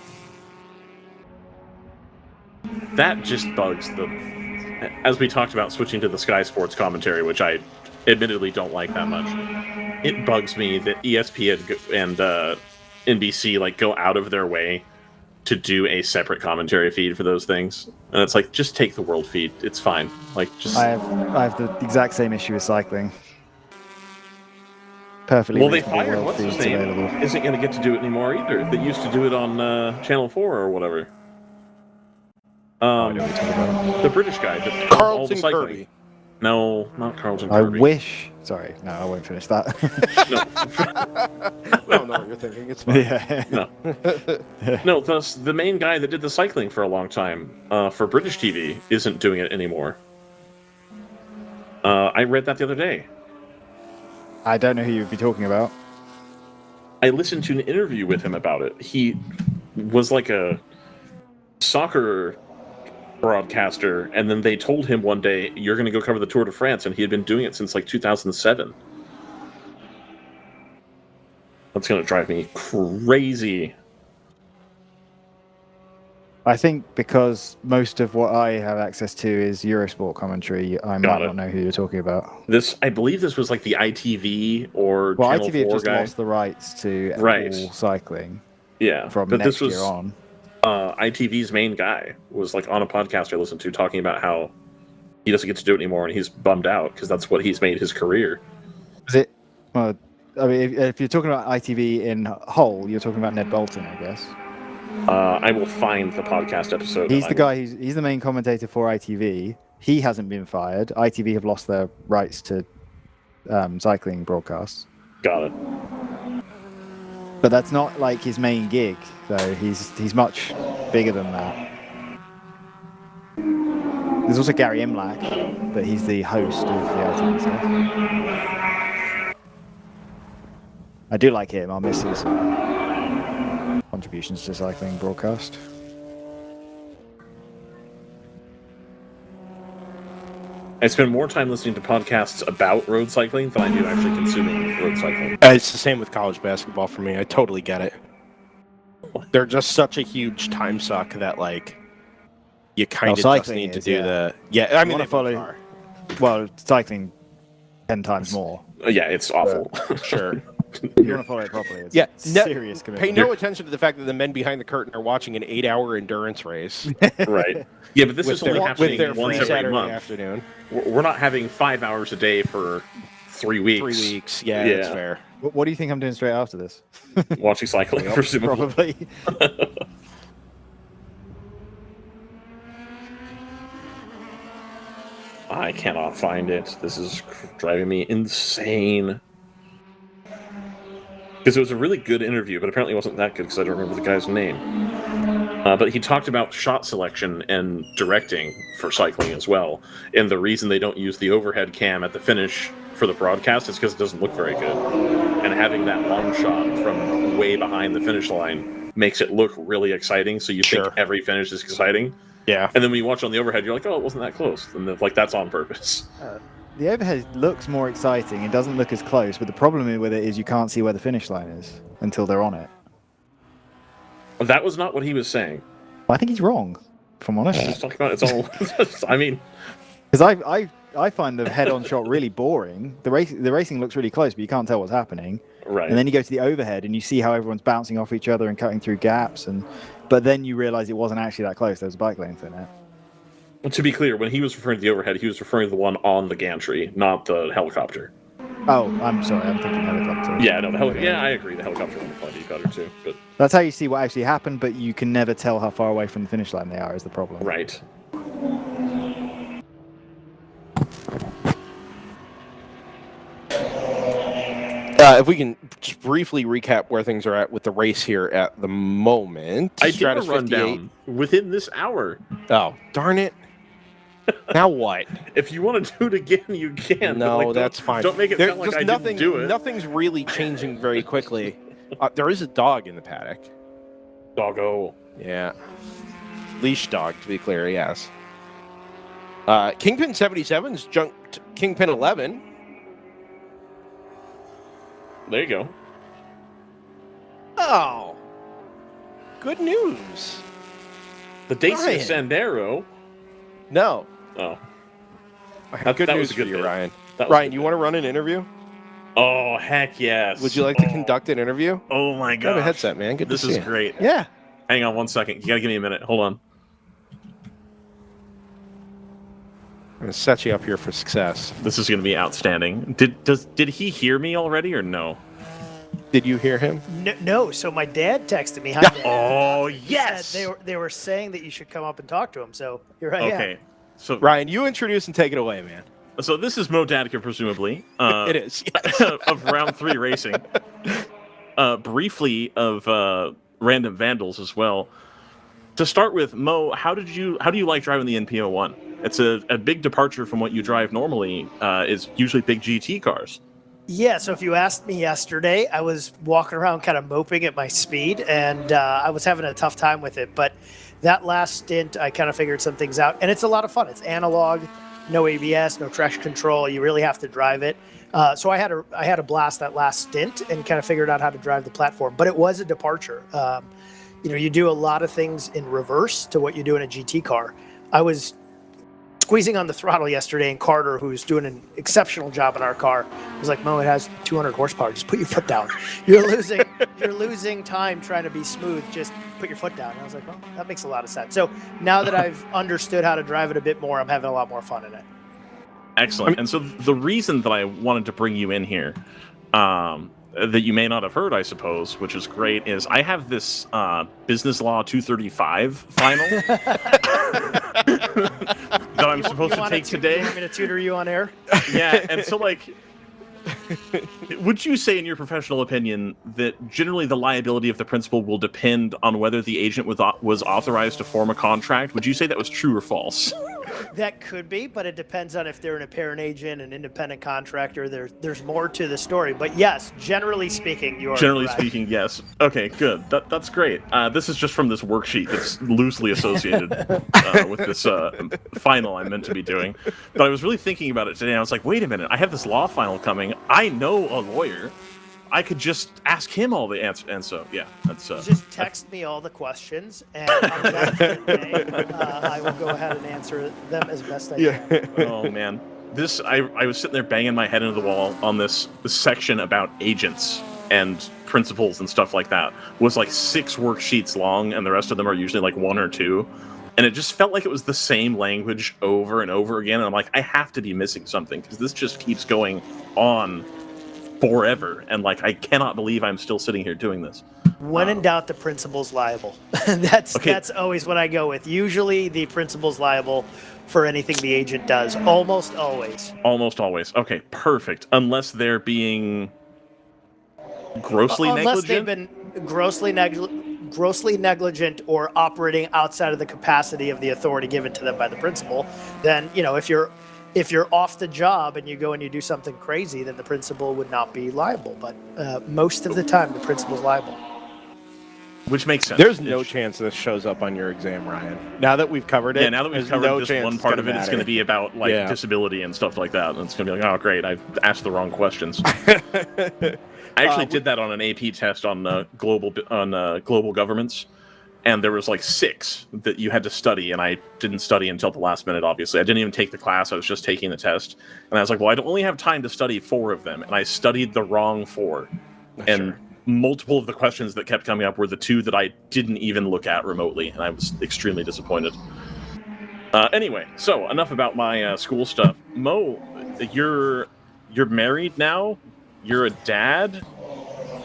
That just bugs as we talked about switching to the Sky Sports commentary, which I admittedly don't like that much. It bugs me that ESPN and NBC like go out of their way to do a separate commentary feed for those things, and it's like, just take the world feed. It's fine. Like, just I have the exact same issue with cycling. Perfectly. well, they reasonable fired world what's his feeds name available. isn't going to get to do it anymore either. They used to do it on Channel 4 or whatever. The British guy that does all the Carlton cycling. Kirby. No, not Carlton I Kirby. wish. Sorry, no, I won't finish that. I don't know what you're thinking. It's fine. Yeah. No, the main guy that did the cycling for a long time for British TV isn't doing it anymore. I read that the other day. I don't know who you'd be talking about. I listened to an interview with him about it. He was like a soccer broadcaster, and then they told him one day, you're going to go cover the Tour de France, and he had been doing it since like 2007. That's going to drive me crazy. I think because most of what I have access to is Eurosport commentary, I might not know who you're talking about. I believe this was like the ITV or Well, Channel ITV have 4 just guy. lost the rights to all cycling. Yeah, from but next this was year on. ITV's main guy was like on a podcast I listened to talking about how he doesn't get to do it anymore, and he's bummed out because that's what he's made his career. Is it? Well, I mean, if you're talking about ITV in whole, you're talking about Ned Bolton, I guess. I will find the podcast episode. He's the guy. He's the main commentator for ITV. He hasn't been fired. ITV have lost their rights to cycling broadcasts. Got it. But that's not like his main gig, though. He's much bigger than that. There's also Gary Imlach, but he's the host of the ITV stuff. I do like him. I'll miss his contributions to cycling broadcast. I spend more time listening to podcasts about road cycling than I do actually consuming road cycling. It's the same with college basketball for me. I totally get it. They're just such a huge time suck that like you kind of just need to do the I mean, they follow. Well, cycling 10 times more. Yeah, it's awful. Sure. You want to follow it properly. It's serious commitment. Pay no attention to the fact that the men behind the curtain are watching an 8-hour endurance race. Right. Yeah, but this is only happening their once free every Saturday month. afternoon. We're not having 5 hours a day for 3 weeks. 3 weeks. Yeah, that's fair. What do you think I'm doing straight after this? Watching cycling, presumably. Probably. I cannot find it. This is driving me insane. Because it was a really good interview, but apparently it wasn't that good because I don't remember the guy's name. But he talked about shot selection and directing for cycling as well. And the reason they don't use the overhead cam at the finish for the broadcast is because it doesn't look very good. And having that long shot from way behind the finish line makes it look really exciting, so you think every finish is exciting. Yeah. And then when you watch on the overhead, you're like, oh, it wasn't that close. And like, that's on purpose. The overhead looks more exciting. It doesn't look as close, but the problem with it is you can't see where the finish line is until they're on it. That was not what he was saying. I think he's wrong, if I'm honest. Just talking about it's all. I mean, because I find the head-on shot really boring. The racing looks really close, but you can't tell what's happening. right. And then you go to the overhead and you see how everyone's bouncing off each other and cutting through gaps. But then you realize it wasn't actually that close. There was a bike lane in it. To be clear, when he was referring to the overhead, he was referring to the one on the gantry, not the helicopter. Oh, I'm sorry. I'm thinking helicopter. Yeah, no, I agree. The helicopter one would be better too. But That's how you see what actually happened, but you can never tell how far away from the finish line they are is the problem. right. If we can just briefly recap where things are at with the race here at the moment. I did a Stratus 58. rundown within this hour. Oh, darn it. Now what? If you want to do it again, you can. No, but, like, that's fine. Don't make it sound like just I didn't do it. Nothing's really changing very quickly. There is a dog in the paddock. Doggo. Yeah. Leash dog, to be clear, yes. Kingpin 77's jumped Kingpin 11. There you go. Oh. Good news. The Dacia Ryan. Sandero. No. Oh. I have good that news was a for good you, bit. Ryan. That was a Ryan, good you bit. want to run an interview? Oh, heck yes. Would you like to conduct an interview? Oh, my Grab God. a headset, man. Good This to see is you. great. Yeah. Hang on one second. You got to give me a minute. Hold on. I'm going to set you up here for success. This is going to be outstanding. Did he hear me already or no? Did you hear him? No, so my dad texted me. Hi, Dad. Oh, He yes. said they were saying that you should come up and talk to him. So here I am. Okay. So Ryan, you introduce and take it away, man. So this is Mo Danica, presumably. It is. Yes. Of round 3 racing. Briefly of Random Vandals as well. To start with, Mo, how do you like driving the NPO1? It's a big departure from what you drive normally. Is usually big GT cars. Yeah, so if you asked me yesterday, I was walking around kind of moping at my speed, and I was having a tough time with it. But that last stint, I kind of figured some things out, and it's a lot of fun. It's analog, no ABS, no traction control. You really have to drive it. So I had a blast that last stint and kind of figured out how to drive the platform. But it was a departure. You do a lot of things in reverse to what you do in a GT car. I was squeezing on the throttle yesterday, and Carter, who's doing an exceptional job in our car, was like, "Mo, it has 200 horsepower. Just put your foot down. You're losing time trying to be smooth. Just put your foot down." And I was like, "Well, that makes a lot of sense." So now that I've understood how to drive it a bit more, I'm having a lot more fun in it. Excellent. And so the reason that I wanted to bring you in here, that you may not have heard, I suppose, which is great, is I have this Business Law 235 final that I'm supposed to take today. You want me to tutor you on air? Yeah, and so, like, would you say, in your professional opinion, that generally the liability of the principal will depend on whether the agent was authorized to form a contract? Would you say that was true or false? That could be, but it depends on if they're an apparent agent, an independent contractor. There's more to the story. But yes, generally speaking, you are Generally correct. speaking, yes. Okay, good. That's great. This is just from this worksheet that's loosely associated with this final I'm meant to be doing. But I was really thinking about it today, and I was like, wait a minute, I have this law final coming. I know a lawyer. I could just ask him all the answers. And so, yeah, that's... Just text me all the questions, and on that day, I will go ahead and answer them as best I can. Oh, man. I was sitting there banging my head into the wall on this section about agents and principles and stuff like that. It was like 6 worksheets long, and the rest of them are usually like 1 or 2. And it just felt like it was the same language over and over again. And I'm like, I have to be missing something, because this just keeps going on forever. And like, I cannot believe I'm still sitting here doing this. When in doubt, the principal's liable. That's always what I go with. Usually the principal's liable for anything the agent does. Almost always. Almost always. Okay, perfect. Unless they're being grossly negligent? Unless they've been grossly negligent or operating outside of the capacity of the authority given to them by the principal, then, if you're off the job and you go and you do something crazy, then the principal would not be liable. But most of the time, the principal's liable. Which makes sense. There's no chance this shows up on your exam, Ryan. Now that we've covered it, Yeah, now that we've there's covered no this chance one part of it, it's going to be about like disability and stuff like that. And it's going to be like, oh, great, I've asked the wrong questions. I actually did that on an AP test on global governments, and there was like 6 that you had to study, and I didn't study until the last minute. Obviously, I didn't even take the class; I was just taking the test, and I was like, well, I only have time to study 4 of them, and I studied the wrong 4, and multiple of the questions that kept coming up were the 2 that I didn't even look at remotely, and I was extremely disappointed. Anyway, so enough about my school stuff. Mo, you're married now. You're a dad.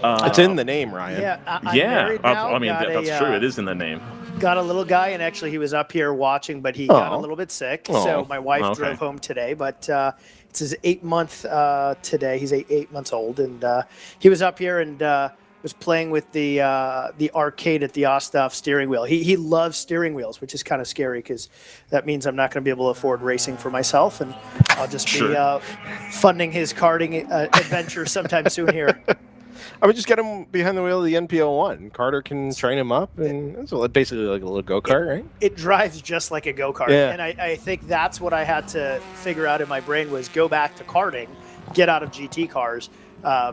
It's in the name, Ryan. Yeah, I'm married now. I mean, that's true. It is in the name. Got a little guy, and actually he was up here watching, but he got a little bit sick. So my wife drove home today, but it's his 8-month today. He's 8 months old, and he was up here and was playing with the arcade at the Osthoff steering wheel. He loves steering wheels, which is kind of scary because that means I'm not going to be able to afford racing for myself, and I'll just be funding his karting adventure sometime soon here. I would just get him behind the wheel of the NPO1. Carter can train him up, and it's basically like a little go-kart, right? It drives just like a go-kart. Yeah. And I think that's what I had to figure out in my brain was go back to karting, get out of GT cars,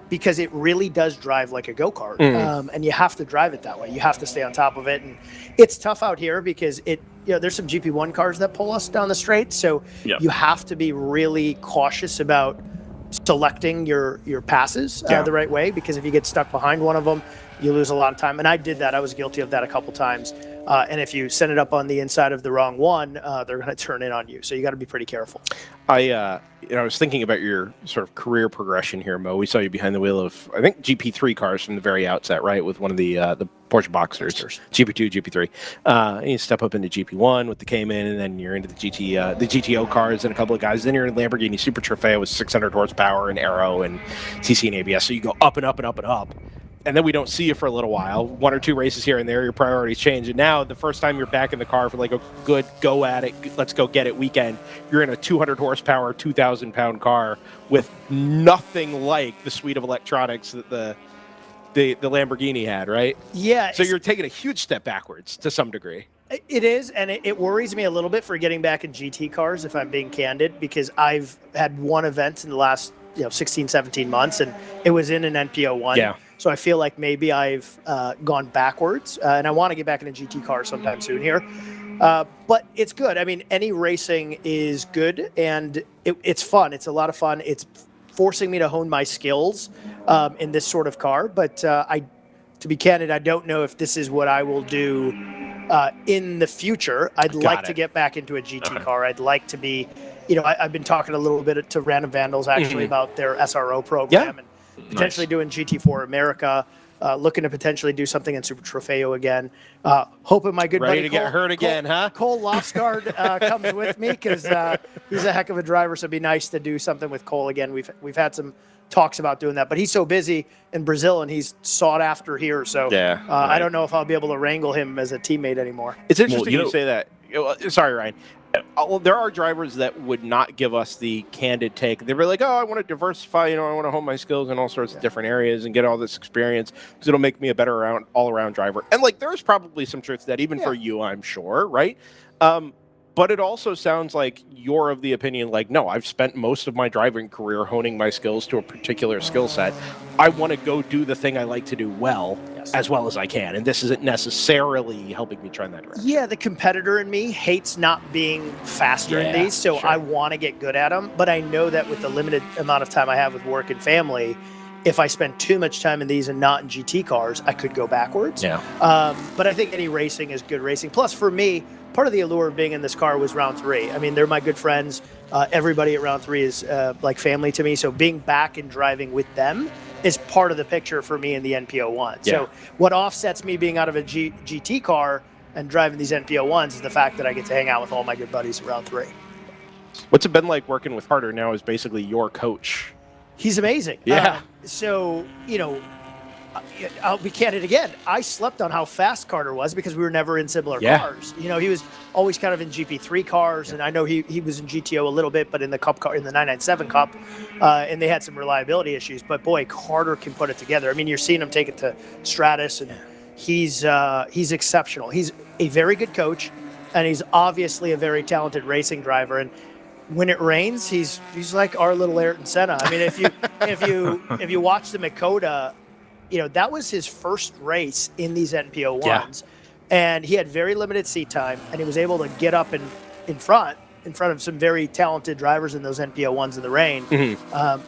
because it really does drive like a go-kart. And you have to drive it that way. You have to stay on top of it. And it's tough out here because there's some GP1 cars that pull us down the straight. So you have to be really cautious about selecting your passes the right way, because if you get stuck behind one of them, you lose a lot of time. And I did that. I was guilty of that a couple times. And if you send it up on the inside of the wrong one, they're going to turn in on you. So you got to be pretty careful. I was thinking about your sort of career progression here, Mo. We saw you behind the wheel of, I think, GP3 cars from the very outset, right? With one of the Porsche Boxsters, GP2, GP3. And you step up into GP1 with the Cayman, and then you're into the GTO cars and a couple of guys. Then you're in Lamborghini Super Trofeo with 600 horsepower and aero and TC and ABS. So you go up and up and up and up. And then we don't see you for a little while, 1 or 2 races here and there, your priorities change. And now the first time you're back in the car for like a good go at it, let's go get it weekend, you're in a 200 horsepower, 2,000 pound car with nothing like the suite of electronics that the Lamborghini had, right? Yeah. So you're taking a huge step backwards to some degree. It is, and it worries me a little bit for getting back in GT cars, if I'm being candid, because I've had one event in the last 16, 17 months, and it was in an NPO1. Yeah. So I feel like maybe I've gone backwards, and I want to get back in a GT car sometime soon here. But it's good. I mean, any racing is good, and it's fun. It's a lot of fun. It's forcing me to hone my skills in this sort of car. But to be candid, I don't know if this is what I will do in the future. I'd like to get back into a GT car. I'd like to be, I've been talking a little bit to Random Vandals actually about their SRO program and potentially doing GT4 America, looking to potentially do something in Super Trofeo again. Hoping my good buddy to get hurt again, huh? Cole Lofsgaard comes with me because he's a heck of a driver. So it'd be nice to do something with Cole again. We've had some talks about doing that, but he's so busy in Brazil and he's sought after here. So I don't know if I'll be able to wrangle him as a teammate anymore. It's interesting you say that. Sorry, Ryan. There are drivers that would not give us the candid take. They were like, I want to diversify, I want to hone my skills in all sorts of different areas and get all this experience because it'll make me a better all-around driver. And, there's probably some truth to that, even for you, I'm sure, right? But it also sounds like you're of the opinion, no, I've spent most of my driving career honing my skills to a particular skill set. I want to go do the thing I like to do as well as I can. And this isn't necessarily helping me trend that direction. Yeah, the competitor in me hates not being faster in these, so I want to get good at them. But I know that with the limited amount of time I have with work and family, if I spend too much time in these and not in GT cars, I could go backwards. Yeah. But I think any racing is good racing. Plus, for me, part of the allure of being in this car was round 3. I mean, they're my good friends. Everybody at round 3 is like family to me. So being back and driving with them is part of the picture for me in the NPO1. Yeah. So what offsets me being out of a GT car and driving these NPO1s is the fact that I get to hang out with all my good buddies at round 3. What's it been like working with Carter now as basically your coach? He's amazing. Yeah. So, I'll be candid again. I slept on how fast Carter was because we were never in similar cars. He was always kind of in GP3 cars, and I know he was in GTO a little bit, but in the Cup car, in the 997 Cup, and they had some reliability issues. But boy, Carter can put it together. I mean, you're seeing him take it to Stratus, and he's exceptional. He's a very good coach, and he's obviously a very talented racing driver. And when it rains, he's like our little Ayrton Senna. I mean, if you watch the Makota, that was his first race in these NPO1s, and he had very limited seat time, and he was able to get up in front of some very talented drivers in those NPO1s in the rain.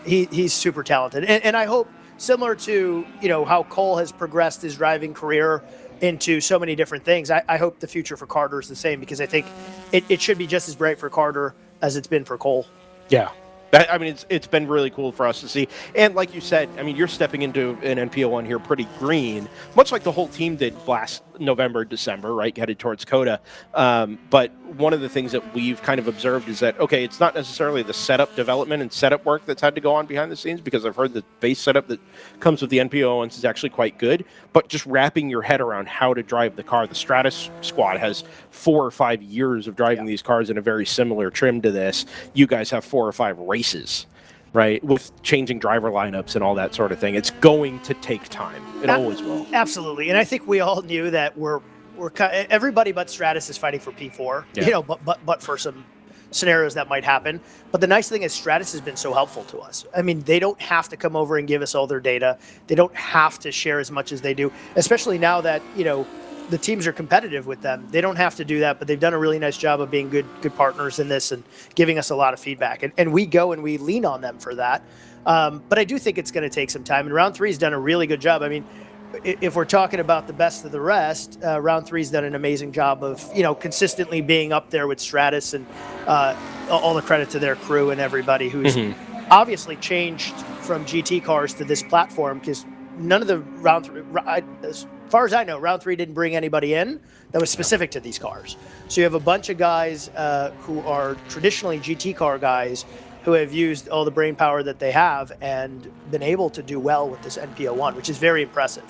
He's super talented, and I hope, similar to how Cole has progressed his driving career into so many different things, I hope the future for Carter is the same, because I think it should be just as bright for Carter as it's been for Cole. Yeah. I mean, it's been really cool for us to see. And like you said, I mean, you're stepping into an NPO1 here pretty green, much like the whole team did last November, December, right, headed towards COTA. But one of the things that we've kind of observed is that, okay, it's not necessarily the setup development and setup work that's had to go on behind the scenes, because I've heard the base setup that comes with the NPO1s is actually quite good, but just wrapping your head around how to drive the car. The Stratus squad has 4 or 5 years of driving these cars in a very similar trim to this. You guys have 4 or 5 races, right, with changing driver lineups and all that sort of thing. It's going to take time. It always will. Absolutely. And I think we all knew that everybody but Stratus is fighting for P4, but for some scenarios that might happen. But the nice thing is Stratus has been so helpful to us. I mean, they don't have to come over and give us all their data. They don't have to share as much as they do, especially now that, the teams are competitive with them. They don't have to do that, but they've done a really nice job of being good partners in this and giving us a lot of feedback. And we go and we lean on them for that. But I do think it's going to take some time. And Round 3 has done a really good job. I mean, if we're talking about the best of the rest, Round 3 has done an amazing job of, consistently being up there with Stratus, and all the credit to their crew and everybody who's obviously changed from GT cars to this platform, because none of the Round 3, as far as I know, Round 3 didn't bring anybody in that was specific to these cars. So you have a bunch of guys who are traditionally GT car guys who have used all the brain power that they have and been able to do well with this NPO1, which is very impressive.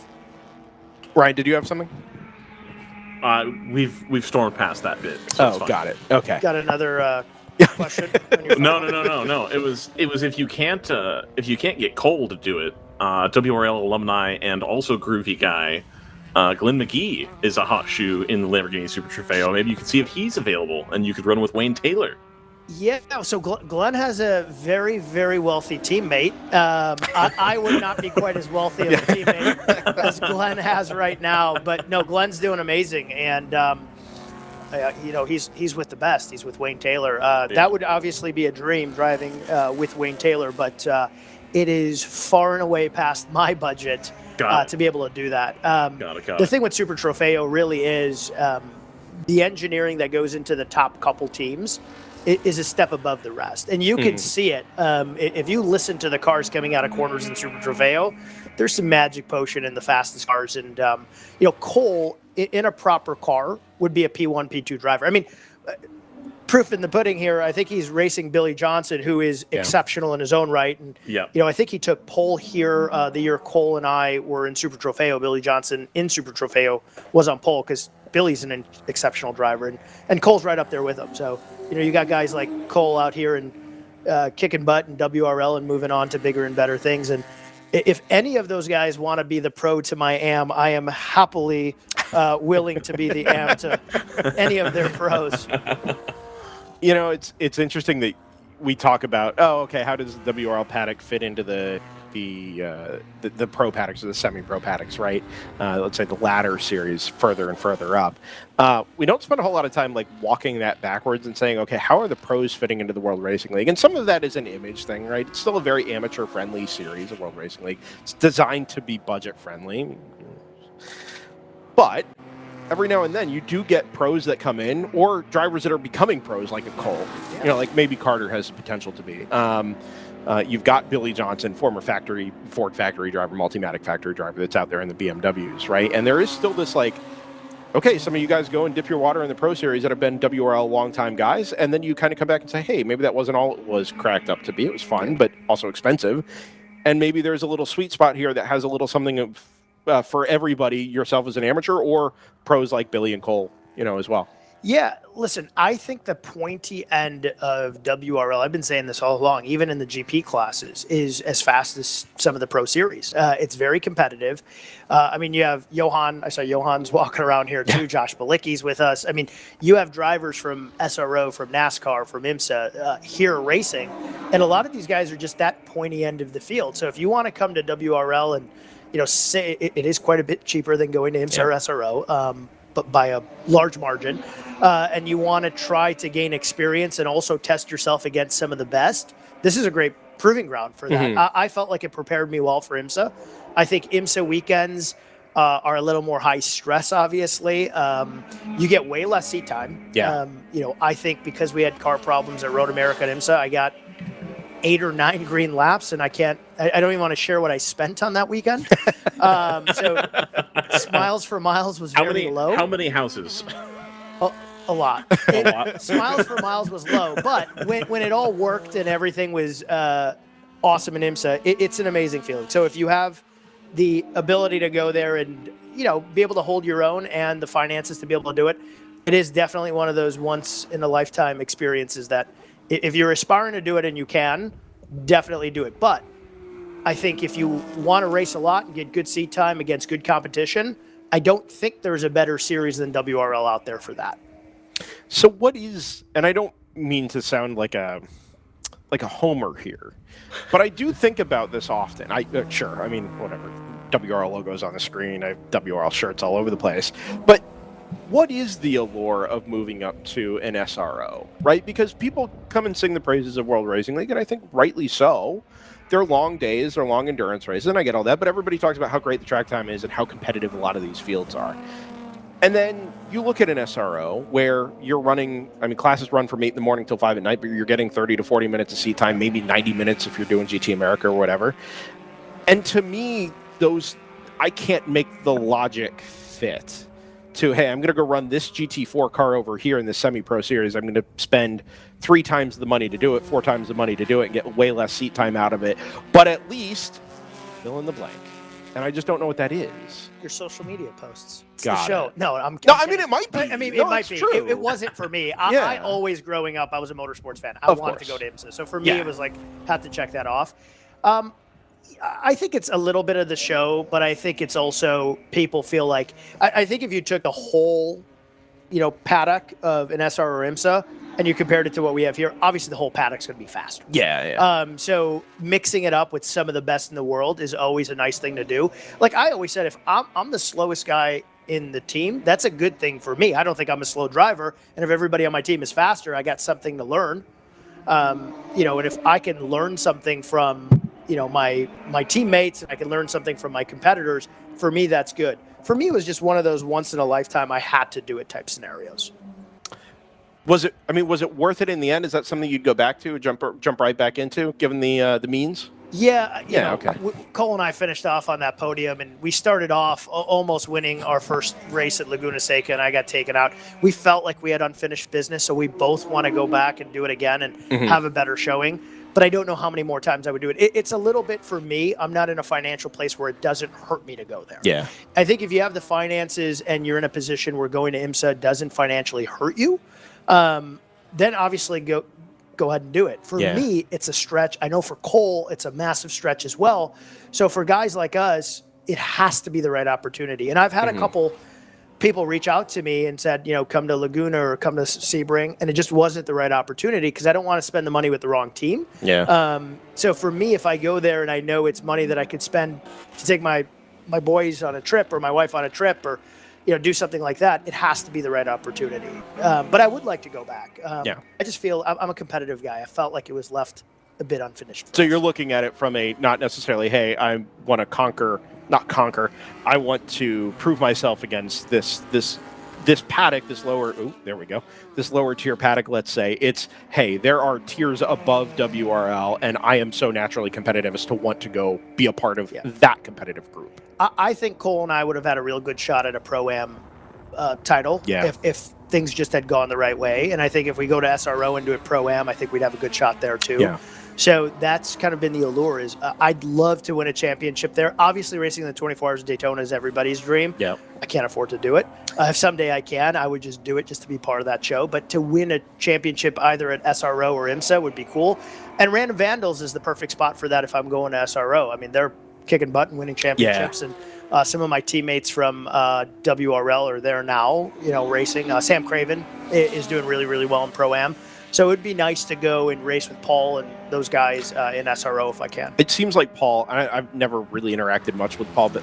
Ryan, did you have something? We've stormed past that bit. So got it. Okay. Got another question? No. It was if you can't get Cole to do it, WRL alumni and also groovy guy, Glenn McGee is a hot shoe in the Lamborghini Super Trofeo. Maybe you could see if he's available, and you could run with Wayne Taylor. Yeah, so Glenn has a very, very wealthy teammate. I would not be quite as wealthy of a teammate as Glenn has right now, but no, Glenn's doing amazing, and he's with the best. He's with Wayne Taylor. That would obviously be a dream, driving with Wayne Taylor, but it is far and away past my budget to be able to do that. The thing with Super Trofeo really is the engineering that goes into the top couple teams is a step above the rest. And you can see it. If you listen to the cars coming out of corners in Super Trofeo, there's some magic potion in the fastest cars. And, Cole, in a proper car, would be a P1, P2 driver. I mean, proof in the pudding here, I think he's racing Billy Johnson, who is exceptional in his own right. And, I think he took pole here the year Cole and I were in Super Trofeo. Billy Johnson in Super Trofeo was on pole because Billy's an exceptional driver. And Cole's right up there with him. So, you got guys like Cole out here and kicking butt in WRL and moving on to bigger and better things. And if any of those guys want to be the pro to my AM, I am happily willing to be the AM to any of their pros. It's interesting that we talk about, how does the WRL paddock fit into the pro paddocks or the semi-pro paddocks, right? Let's say the ladder series further and further up. We don't spend a whole lot of time walking that backwards and saying, okay, how are the pros fitting into the World Racing League? And some of that is an image thing, right? It's still a very amateur-friendly series of World Racing League. It's designed to be budget-friendly. But every now and then you do get pros that come in, or drivers that are becoming pros, like a Cole. Like maybe Carter has the potential to be. You've got Billy Johnson, former Ford factory driver, Multimatic factory driver that's out there in the BMWs, right? And there is still this okay, some of you guys go and dip your water in the Pro Series that have been WRL long-time guys, and then you kind of come back and say, hey, maybe that wasn't all it was cracked up to be. It was fun, but also expensive. And maybe there's a little sweet spot here that has a little something of for everybody, yourself as an amateur or pros like Billy and Cole, as well. Yeah, listen, I think the pointy end of WRL, I've been saying this all along, even in the GP classes, is as fast as some of the Pro Series. It's very competitive. I mean, you have Johan, I saw Johan's walking around here too, Josh Balicki's with us. I mean, you have drivers from SRO, from NASCAR, from IMSA here racing, and a lot of these guys are just that pointy end of the field. So if you want to come to WRL and, say it is quite a bit cheaper than going to IMSA or SRO, but by a large margin, and you want to try to gain experience and also test yourself against some of the best, this is a great proving ground for that. I felt like it prepared me well for IMSA. I think IMSA weekends are a little more high stress, obviously. You get way less seat time. Yeah. I think because we had car problems at Road America and IMSA, I got 8 or 9 green laps, and I don't even want to share what I spent on that weekend. So Smiles for Miles was very low. How many houses? A lot. Smiles for Miles was low, but when it all worked and everything was awesome in IMSA, it's an amazing feeling. So if you have the ability to go there and be able to hold your own and the finances to be able to do it, it is definitely one of those once in a lifetime experiences that if you're aspiring to do it and you can, definitely do it. But I think if you want to race a lot and get good seat time against good competition, I don't think there's a better series than WRL out there for that. So what is, and I don't mean to sound like a homer here, but I do think about this often. Sure, I mean, whatever. WRL logos on the screen, I have WRL shirts all over the place. But what is the allure of moving up to an SRO, right? Because people come and sing the praises of World Racing League, and I think rightly so. They're long days, they're long endurance races, and I get all that, but everybody talks about how great the track time is and how competitive a lot of these fields are. And then you look at an SRO where you're running, I mean, classes run from 8 in the morning till 5 at night, but you're getting 30 to 40 minutes of seat time, maybe 90 minutes if you're doing GT America or whatever. And to me, I can't make the logic fit to, hey, I'm going to go run this GT4 car over here in the semi-pro series. I'm going to spend 3 times the money to do it, 4 times the money to do it, and get way less seat time out of it. But at least fill in the blank. And I just don't know what that is. Your social media posts. It's Got the show. it. No, I'm No, I mean, it might be. I mean, No, it might it's be. true. It wasn't for me. Yeah. I always, growing up, I was a motorsports fan. I Of wanted course. to go to IMSA. So for me, Yeah. it was like, had to check that off. I think it's a little bit of the show, but I think it's also people feel like, I think if you took the whole, paddock of an SR or IMSA and you compared it to what we have here, obviously the whole paddock's going to be faster. Yeah. So mixing it up with some of the best in the world is always a nice thing to do. Like I always said, if I'm the slowest guy in the team, that's a good thing for me. I don't think I'm a slow driver. And if everybody on my team is faster, I got something to learn. And if I can learn something from, my teammates, and I can learn something from my competitors, for me, that's good. For me, it was just one of those once in a lifetime, I had to do it type scenarios. Was it worth it in the end? Is that something you'd go back to, jump right back into, given the means? Yeah, okay. Cole and I finished off on that podium, and we started off almost winning our first race at Laguna Seca, and I got taken out. We felt like we had unfinished business, so we both want to go back and do it again and have a better showing. But I don't know how many more times I would do it. It's a little bit for me. I'm not in a financial place where it doesn't hurt me to go there. Yeah. I think if you have the finances and you're in a position where going to IMSA doesn't financially hurt you, then obviously go ahead and do it. For me, it's a stretch. I know for Cole, it's a massive stretch as well. So for guys like us, it has to be the right opportunity. And I've had a couple people reach out to me and said, come to Laguna or come to Sebring, and it just wasn't the right opportunity because I don't want to spend the money with the wrong team. Yeah. So for me, if I go there and I know it's money that I could spend to take my boys on a trip or my wife on a trip or do something like that, it has to be the right opportunity. But I would like to go back. I just feel I'm a competitive guy. I felt like it was left a bit unfinished. So you're looking at it from a not necessarily, hey, I want to I want to prove myself against this paddock, this lower tier paddock, let's say. It's, hey, there are tiers above WRL, and I am so naturally competitive as to want to go be a part of that competitive group. I think Cole and I would have had a real good shot at a Pro-Am title if things just had gone the right way. And I think if we go to SRO and do it Pro-Am, I think we'd have a good shot there too. Yeah. So that's kind of been the allure. Is I'd love to win a championship there. Obviously, racing in the 24 Hours of Daytona is everybody's dream. Yeah. I can't afford to do it. If someday I can, I would just do it just to be part of that show. But to win a championship either at SRO or IMSA would be cool. And Random Vandals is the perfect spot for that if I'm going to SRO. I mean, they're kicking butt and winning championships. And some of my teammates from WRL are there now, racing. Sam Craven is doing really, really well in Pro-Am. So it would be nice to go and race with Paul and those guys in SRO if I can. It seems like Paul, I've never really interacted much with Paul, but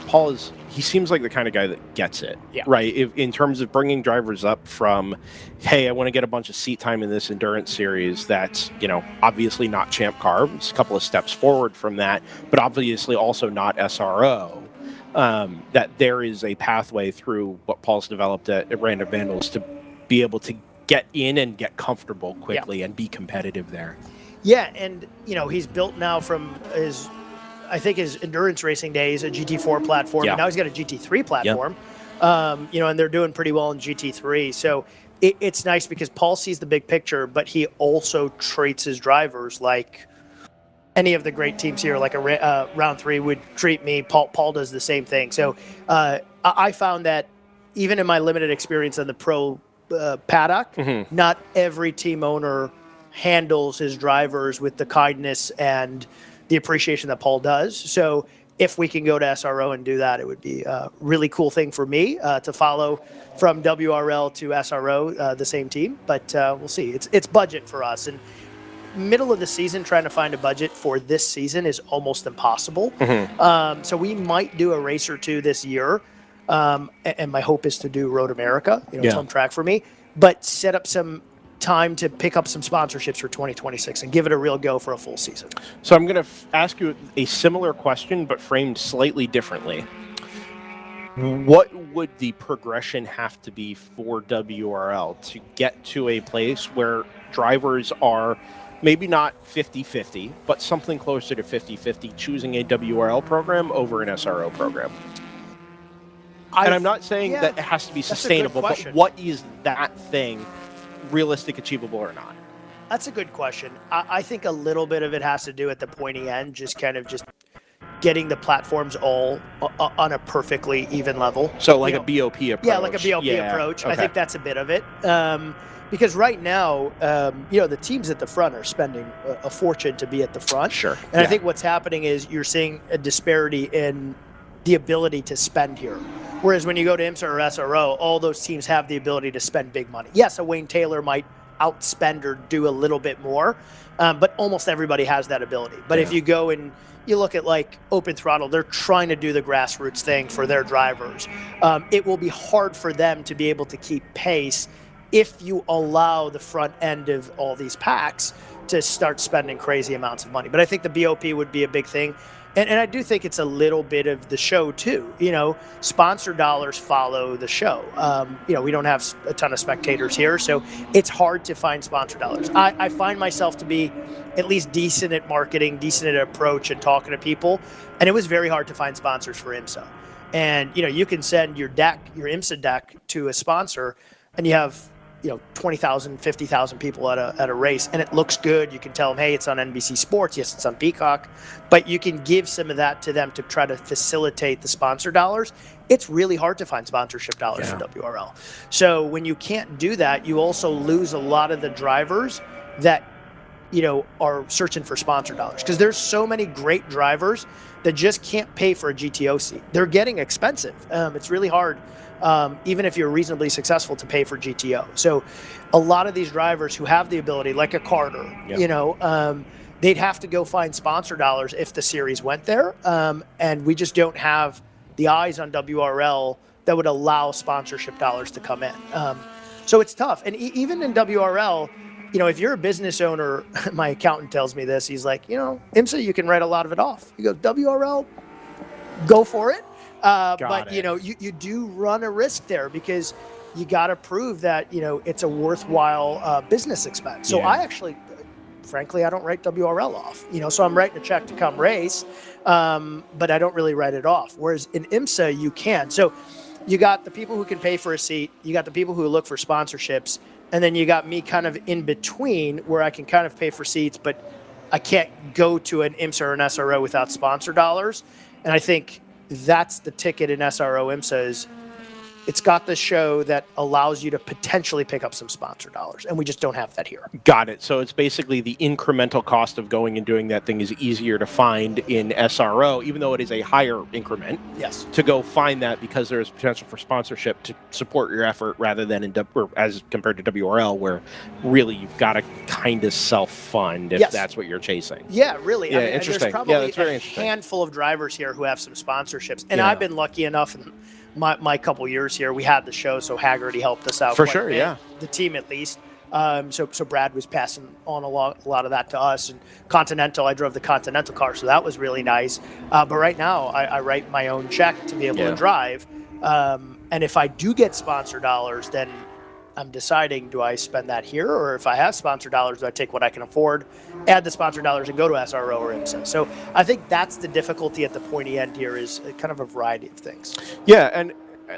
he seems like the kind of guy that gets it, right? In terms of bringing drivers up from, hey, I want to get a bunch of seat time in this endurance series that's, obviously not Champ Car. It's a couple of steps forward from that, but obviously also not SRO. That there is a pathway through what Paul's developed at Random Vandals to be able to get in and get comfortable quickly and be competitive there. Yeah, and he's built now from his endurance racing days, a GT4 platform. And now he's got a GT3 platform. And they're doing pretty well in GT3. So it's nice because Paul sees the big picture, but he also treats his drivers like any of the great teams here, like a round 3 would treat me. Paul does the same thing. So I found that even in my limited experience on the pro paddock, not every team owner handles his drivers with the kindness and the appreciation that Paul does. So if we can go to SRO and do that, it would be a really cool thing for me to follow from WRL to SRO, the same team. But we'll see. It's budget for us. And middle of the season, trying to find a budget for this season is almost impossible. So we might do a race or two this year. And my hope is to do Road America, it's home track for me, but set up some time to pick up some sponsorships for 2026 and give it a real go for a full season. So I'm going to ask you a similar question, but framed slightly differently. What would the progression have to be for WRL to get to a place where drivers are maybe not 50-50, but something closer to 50-50, choosing a WRL program over an SRO program? And I'm not saying that it has to be sustainable, but what is that thing, realistic, achievable, or not? That's a good question. I think a little bit of it has to do at the pointy end, just getting the platforms all on a perfectly even level. So like a BOP approach. Yeah, like a BOP approach. Okay. I think that's a bit of it. Because right now, the teams at the front are spending a fortune to be at the front. Sure. And I think what's happening is you're seeing a disparity in the ability to spend here. Whereas when you go to IMSA or SRO, all those teams have the ability to spend big money. Yes, a Wayne Taylor might outspend or do a little bit more, but almost everybody has that ability. But if you go and you look at like Open Throttle, they're trying to do the grassroots thing for their drivers. It will be hard for them to be able to keep pace if you allow the front end of all these packs to start spending crazy amounts of money. But I think the BOP would be a big thing. And I do think it's a little bit of the show too. Sponsor dollars follow the show. We don't have a ton of spectators here, so it's hard to find sponsor dollars. I find myself to be at least decent at marketing, decent at approach and talking to people, and it was very hard to find sponsors for IMSA. And you can send your IMSA deck to a sponsor, and you have 20,000, 50,000 people at a race, and it looks good. You can tell them, hey, it's on NBC Sports. Yes, it's on Peacock. But you can give some of that to them to try to facilitate the sponsor dollars. It's really hard to find sponsorship dollars for WRL. So when you can't do that, you also lose a lot of the drivers that are searching for sponsor dollars, because there's so many great drivers that just can't pay for a GTO seat. They're getting expensive. It's really hard. Even if you're reasonably successful, to pay for GTO. So a lot of these drivers who have the ability, like a Carter, they'd have to go find sponsor dollars if the series went there. And we just don't have the eyes on WRL that would allow sponsorship dollars to come in. So it's tough. And even in WRL, if you're a business owner, my accountant tells me this, he's like, IMSA, you can write a lot of it off. You go, WRL, go for it. But you do run a risk there, because you got to prove that it's a worthwhile business expense. So I actually, frankly, I don't write WRL off. So I'm writing a check to come race, but I don't really write it off. Whereas in IMSA, you can. So you got the people who can pay for a seat, you got the people who look for sponsorships, and then you got me kind of in between, where I can kind of pay for seats, but I can't go to an IMSA or an SRO without sponsor dollars. And I think that's the ticket in SRO IMSA is it's got the show that allows you to potentially pick up some sponsor dollars, and we just don't have that here. Got it. So it's basically the incremental cost of going and doing that thing is easier to find in SRO, even though it is a higher increment. Yes. To go find that because there's potential for sponsorship to support your effort rather than as compared to WRL, where really you've got to kind of self-fund if that's what you're chasing. Yeah, really. Yeah, I mean, interesting. There's probably That's very a interesting. handful of drivers here who have some sponsorships, and I've been lucky enough in my couple years here. We had the show, so Haggerty helped us out For quite sure, a bit, yeah. the team at least. So Brad was passing on a lot of that to us. And Continental, I drove the Continental car, so that was really nice. But right now, I write my own check to be able to drive. And if I do get sponsor dollars, then I'm deciding, do I spend that here? Or if I have sponsor dollars, do I take what I can afford, add the sponsor dollars, and go to SRO or IMSA? So I think that's the difficulty at the pointy end here is kind of a variety of things. Yeah, and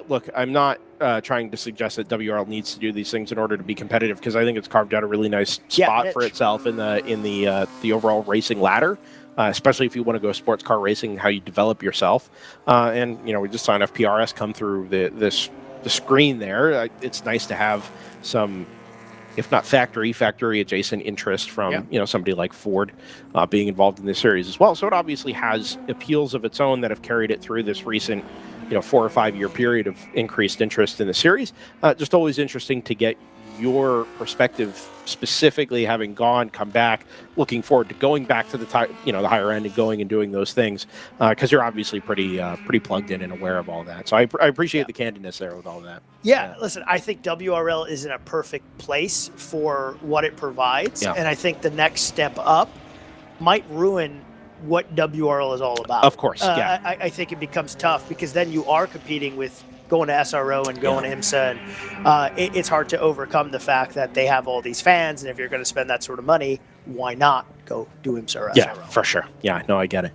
look, I'm not trying to suggest that WRL needs to do these things in order to be competitive, because I think it's carved out a really nice spot for itself in the overall racing ladder. Especially if you want to go sports car racing, how you develop yourself. And we just saw an FPRS come through the screen there. It's nice to have some, if not factory adjacent interest from somebody like Ford being involved in this series as well. So it obviously has appeals of its own that have carried it through this recent 4 or 5 year period of increased interest in the series. Just always interesting to get your perspective, specifically having come back, looking forward to going back to the higher end and going and doing those things, because you're obviously pretty plugged in and aware of all that. So I appreciate the candidness there with all that. Yeah, listen, I think WRL is in a perfect place for what it provides, and I think the next step up might ruin what WRL is all about. Of course, yeah. I think it becomes tough because then you are competing with going to SRO and going to IMSA, and it's hard to overcome the fact that they have all these fans, and if you're going to spend that sort of money, why not go do IMSA or SRO? Yeah, for sure. Yeah, no, I get it.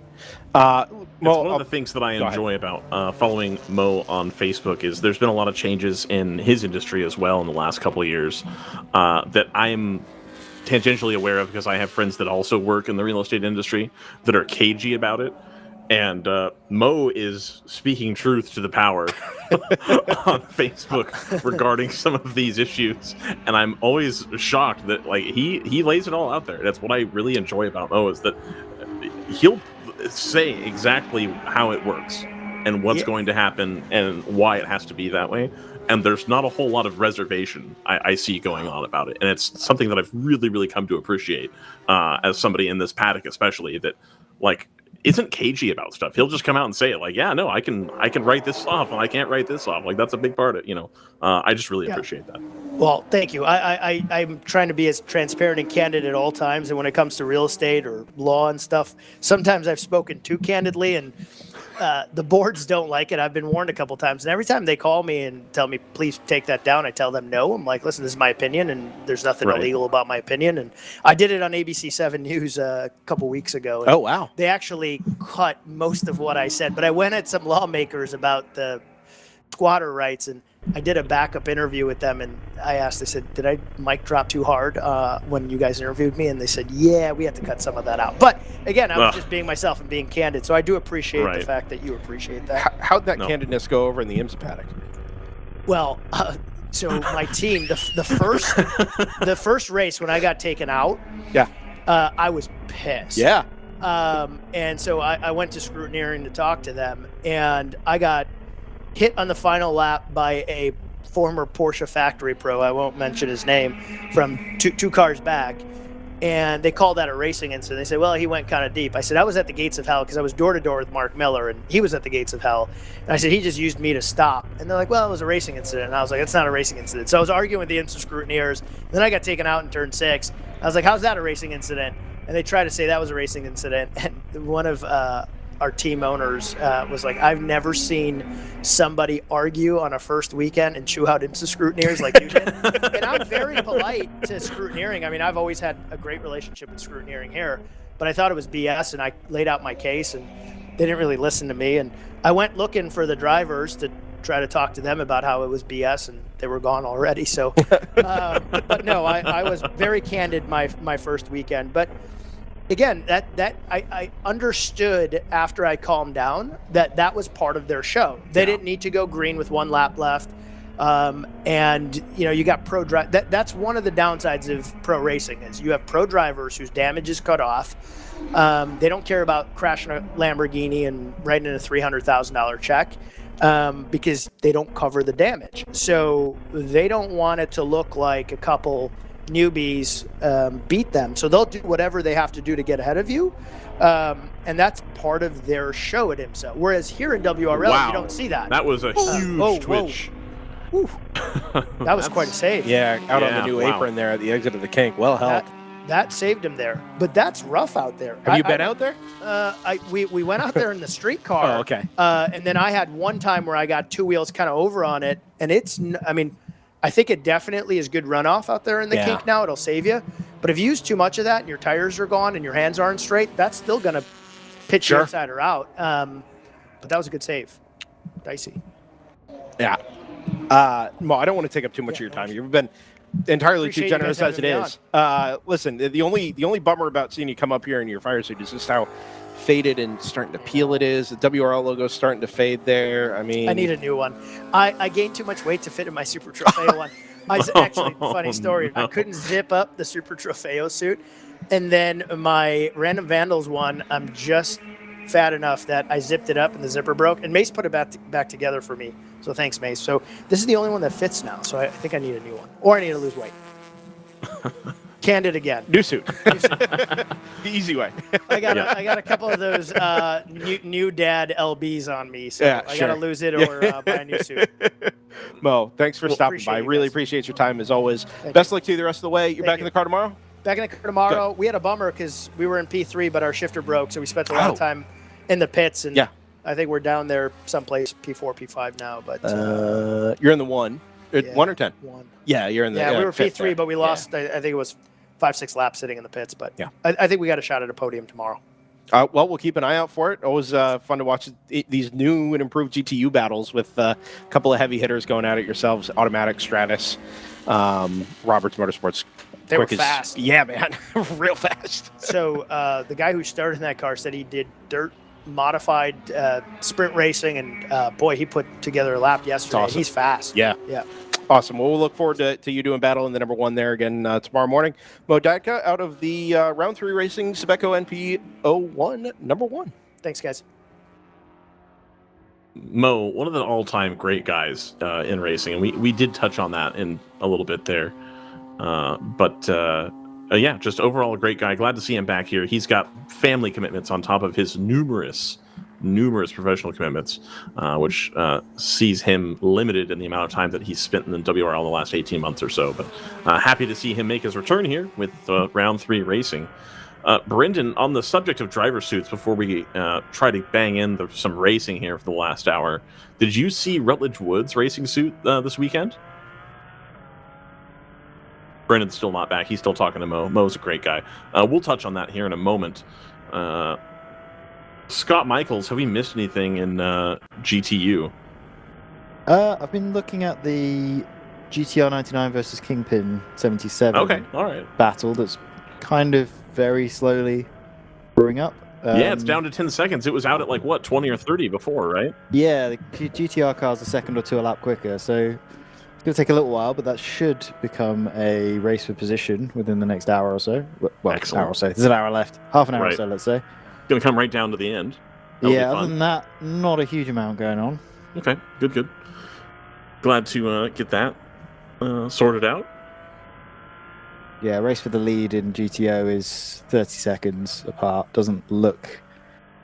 It's one of the things that I enjoy about following Mo on Facebook is there's been a lot of changes in his industry as well in the last couple of years that I'm tangentially aware of because I have friends that also work in the real estate industry that are cagey about it. And Mo is speaking truth to the power on Facebook regarding some of these issues, and I'm always shocked that he lays it all out there. That's what I really enjoy about Mo is that he'll say exactly how it works and what's going to happen and why it has to be that way. And there's not a whole lot of reservation I see going on about it, and it's something that I've really, really come to appreciate as somebody in this paddock, especially that isn't cagey about stuff. He'll just come out and say it I can write this off and I can't write this off. That's a big part of it, I just really appreciate that. Well, thank you. I'm trying to be as transparent and candid at all times. And when it comes to real estate or law and stuff, sometimes I've spoken too candidly and the boards don't like it. I've been warned a couple times. And every time they call me and tell me, please take that down, I tell them no. I'm like, listen, this is my opinion and there's nothing illegal about my opinion. And I did it on ABC 7 News a couple weeks ago. Oh, wow. They actually cut most of what I said. But I went at some lawmakers about the squatter rights, and I did a backup interview with them, and I said, did I mic drop too hard when you guys interviewed me? And they said, yeah, we had to cut some of that out. But again, I was just being myself and being candid. So I do appreciate the fact that you appreciate that. How'd that candidness go over in the IMSA paddock? Well, so my team, the first race when I got taken out, I was pissed. Yeah. And so I went to scrutineering to talk to them, and I got hit on the final lap by a former Porsche factory pro, I won't mention his name, from two cars back. And they called that a racing incident. They said, well, he went kind of deep. I said, I was at the gates of hell because I was door to door with Mark Miller, and he was at the gates of hell. And I said, he just used me to stop. And they're like, well, it was a racing incident. And I was like, it's not a racing incident. So I was arguing with the IMSA scrutineers. And then I got taken out in turn 6. I was like, how's that a racing incident? And they tried to say that was a racing incident. And one of our team owners was like, I've never seen somebody argue on a first weekend and chew out IMSA scrutineers like you did. And I'm very polite to scrutineering. I mean, I've always had a great relationship with scrutineering here, but I thought it was BS, and I laid out my case, and they didn't really listen to me. And I went looking for the drivers to try to talk to them about how it was BS, and they were gone already. So, but no, I was very candid my first weekend. But again, that I understood after I calmed down that was part of their show. They didn't need to go green with 1 lap left. And you got pro drive. That's one of the downsides of pro racing is you have pro drivers whose damage is cut off. They don't care about crashing a Lamborghini and writing in a $300,000 check because they don't cover the damage. So they don't want it to look like a couple newbies beat them. So they'll do whatever they have to do to get ahead of you. And that's part of their show at IMSA. Whereas here in WRL, you don't see that. That was a huge twitch. Whew. That was quite a save. Yeah, out on the new apron there at the exit of the kink. Well held. That saved him there. But that's rough out there. Have you been out there? We went out there in the street car. Oh, okay. And then I had one time where I got 2 wheels kind of over on it. And I think it definitely is good runoff out there in the kink now. It'll save you. But if you use too much of that and your tires are gone and your hands aren't straight, that's still going to pitch your inside or out. But that was a good save. Dicey. Yeah. Mo, I don't want to take up too much of your time. You've been entirely too generous as it is. Listen, the only bummer about seeing you come up here in your fire suit is just how faded and starting to peel it is. The WRL logo is starting to fade there. I mean, I need a new one. I gained too much weight to fit in my Super Trofeo one. Actually, funny story. No. I couldn't zip up the Super Trofeo suit, and then my Random Vandals one, I'm just fat enough that I zipped it up and the zipper broke, and Mace put it back together for me. So thanks, Mace. So this is the only one that fits now. So I think I need a new one, or I need to lose weight. Canned it again. New suit. The easy way. I got a couple of those new dad LBs on me, so I got to lose it or buy a new suit. Mo, thanks for stopping by. Really appreciate your time as always. Best luck to you the rest of the way. You're back in the car tomorrow? Back in the car tomorrow. Good. We had a bummer because we were in P3, but our shifter broke, so we spent a lot of time in the pits, and I think we're down there someplace P4, P5 now. But you're in the 1. 1 or 10? 1. Yeah, you're in the we were P3, but we lost. I think it was 5-6 laps sitting in the pits. But I think we got a shot at a podium tomorrow. Well, we'll keep an eye out for it. Always fun to watch these new and improved GTU battles with a couple of heavy hitters going at it yourselves. Automatic, Stratus, Roberts Motorsports. They were fast. Yeah, man. Real fast. So the guy who started in that car said he did dirt modified sprint racing, and boy, he put together a lap yesterday. Awesome. He's fast. Yeah. Awesome. Well, we'll look forward to you doing battle in the number 1 there again tomorrow morning. Mo Datka out of the Round 3 Racing Sebeco NP01 number 1. Thanks, guys. Mo, one of the all-time great guys in racing, and we did touch on that in a little bit there. Yeah, just overall a great guy. Glad to see him back here. He's got family commitments on top of his numerous professional commitments, which sees him limited in the amount of time that he's spent in the WRL in the last 18 months or so. But happy to see him make his return here with Round 3 Racing. Brendan, on the subject of driver suits, before we try to bang in some racing here for the last hour, did you see Rutledge Wood's racing suit this weekend? Brendan's still not back. He's still talking to Mo. Mo's a great guy. We'll touch on that here in a moment. Scott Michaels, have we missed anything in GTU? I've been looking at the GTR 99 versus Kingpin 77 battle that's kind of very slowly brewing up. Yeah, it's down to 10 seconds. It was out at 20 or 30 before, right? Yeah, the GTR car's a second or two a lap quicker, so it's going to take a little while, but that should become a race for position within the next hour or so. Well, excellent. Hour or so. There's an hour left. Half an hour or so, let's say. Going to come right down to the end. Other than that, not a huge amount going on. Okay, good. Glad to get that sorted out. Yeah, race for the lead in GTO is 30 seconds apart. Doesn't look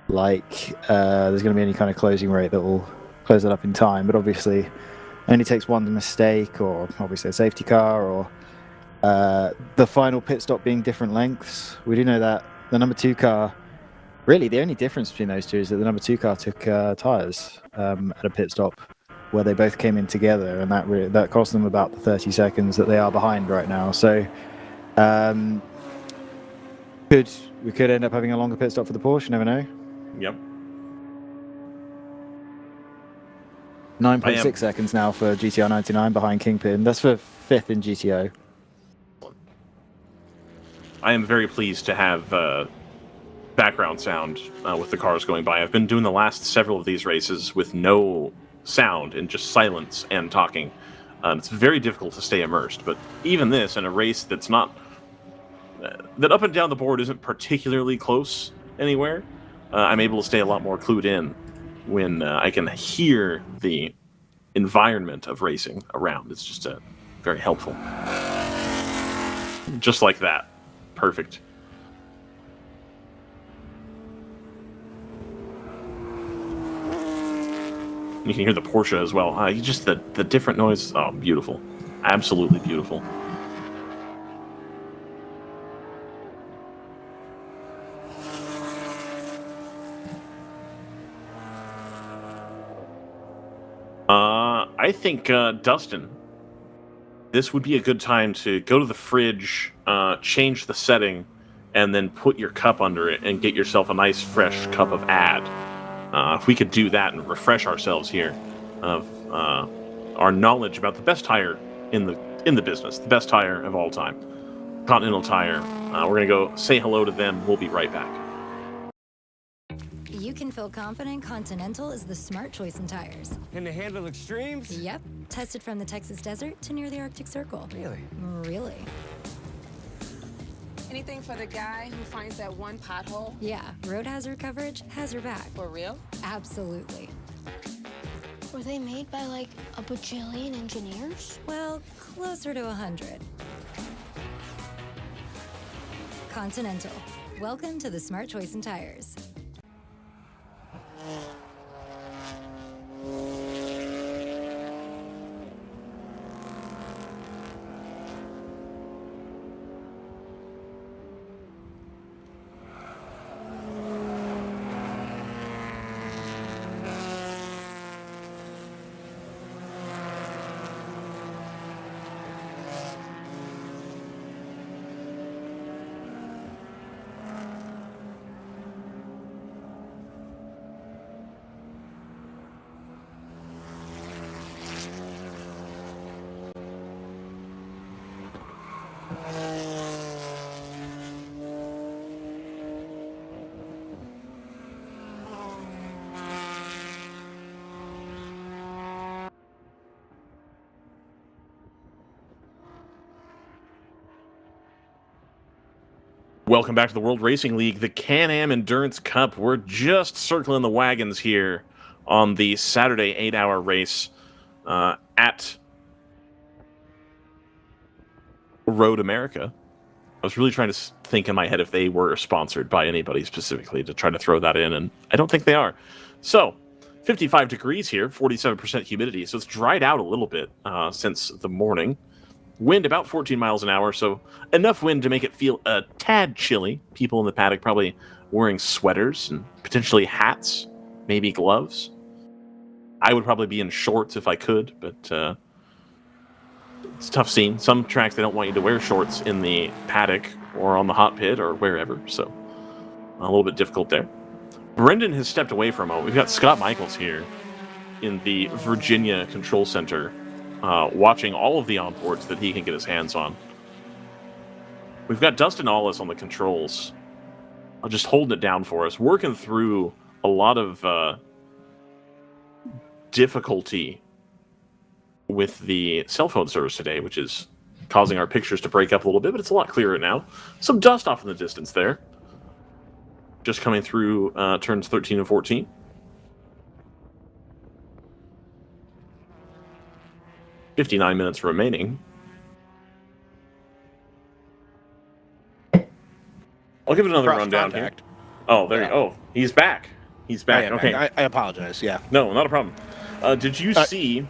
like there's going to be any kind of closing rate that will close it up in time, but obviously only takes one mistake, or obviously a safety car, or the final pit stop being different lengths. We do know that the number 2 car, really the only difference between those two is that the number 2 car took tyres at a pit stop where they both came in together, and that cost them about the 30 seconds that they are behind right now. So we could end up having a longer pit stop for the Porsche, you never know. Yep. 9.6 seconds now for GTR 99 behind Kingpin. That's for 5th in GTO. I am very pleased to have background sound with the cars going by. I've been doing the last several of these races with no sound and just silence and talking. It's very difficult to stay immersed, but even this in a race that's not that up and down the board isn't particularly close anywhere, I'm able to stay a lot more clued in when I can hear the environment of racing around. It's just very helpful. Just like that. Perfect. You can hear the Porsche as well. Just the different noise. Oh, beautiful. Absolutely beautiful. I think, Dustin, this would be a good time to go to the fridge, change the setting, and then put your cup under it and get yourself a nice fresh cup of Ad. If we could do that and refresh ourselves here of our knowledge about the best tire in the business, the best tire of all time, Continental Tire. We're going to go say hello to them. We'll be right back. You can feel confident Continental is the smart choice in tires. Can they handle extremes? Yep. Tested from the Texas desert to near the Arctic Circle. Really? Really. Anything for the guy who finds that one pothole? Yeah, road hazard coverage has your back. For real? Absolutely. Were they made by like a bajillion engineers? Well, closer to 100. Continental. Welcome to the smart choice in tires. Welcome back to the World Racing League, the Can-Am Endurance Cup. We're just circling the wagons here on the Saturday 8-hour race at Road America. I was really trying to think in my head if they were sponsored by anybody specifically to try to throw that in, and I don't think they are. So, 55 degrees here, 47% humidity, so it's dried out a little bit since the morning. Wind about 14 miles an hour, so enough wind to make it feel a tad chilly. People in the paddock probably wearing sweaters and potentially hats, maybe gloves. I would probably be in shorts if I could, but it's a tough scene. Some tracks, they don't want you to wear shorts in the paddock or on the hot pit or wherever, so a little bit difficult there. Brendan has stepped away for a moment. We've got Scott Michaels here in the Virginia Control Center, watching all of the onboards that he can get his hands on. We've got Dustin Allis on the controls, just holding it down for us, working through a lot of difficulty with the cell phone service today, which is causing our pictures to break up a little bit, but it's a lot clearer now. Some dust off in the distance there. Just coming through turns 13 and 14. "59 minutes remaining. I'll give it another rundown here. Oh, there you go. Oh, he's back. He's back. Okay. I apologize. Yeah. No, not a problem. Did you see?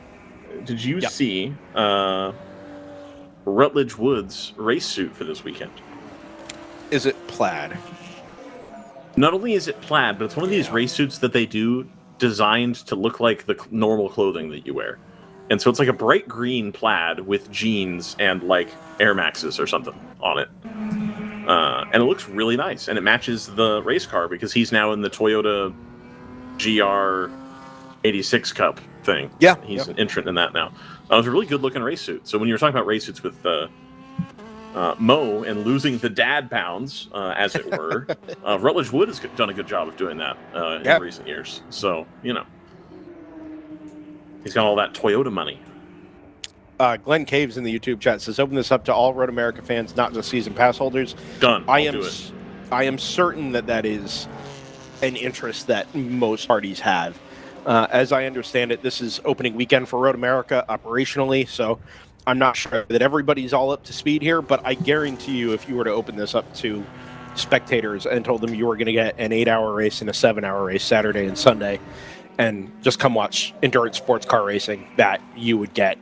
Did you see Rutledge Wood's race suit for this weekend? Is it plaid? Not only is it plaid, but it's one of these race suits that they do designed to look like the normal clothing that you wear. And so it's like a bright green plaid with jeans and like Air Maxes or something on it. And it looks really nice. And it matches the race car because he's now in the Toyota GR 86 Cup thing. Yeah. He's an entrant in that now. It was a really good looking race suit. So when you were talking about race suits with Mo and losing the dad pounds, as it were. Rutledge Wood has done a good job of doing that in recent years. So, he's got all that Toyota money. Glenn Caves in the YouTube chat says, open this up to all Road America fans, not just season pass holders. Done. I am certain that is an interest that most parties have. As I understand it, this is opening weekend for Road America operationally, so I'm not sure that everybody's all up to speed here, but I guarantee you if you were to open this up to spectators and told them you were going to get an 8-hour race and a 7-hour race Saturday and Sunday, and just come watch endurance sports car racing, that you would get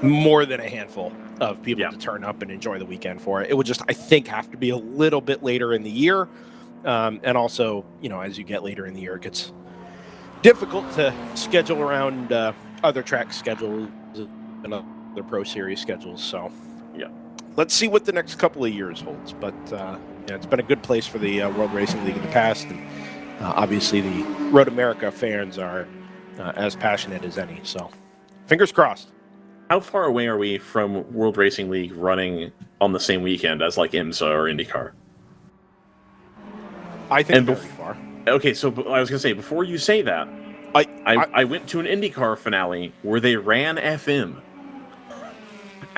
more than a handful of people to turn up and enjoy the weekend for it. It would just, I think, have to be a little bit later in the year. And also, as you get later in the year, it gets difficult to schedule around other track schedules and other Pro Series schedules. So, let's see what the next couple of years holds. But it's been a good place for the World Racing League in the past. And obviously, the Road America fans are as passionate as any. So, fingers crossed. How far away are we from World Racing League running on the same weekend as like IMSA or IndyCar? I think very far. Okay, so I was going to say, before you say that, I went to an IndyCar finale where they ran FM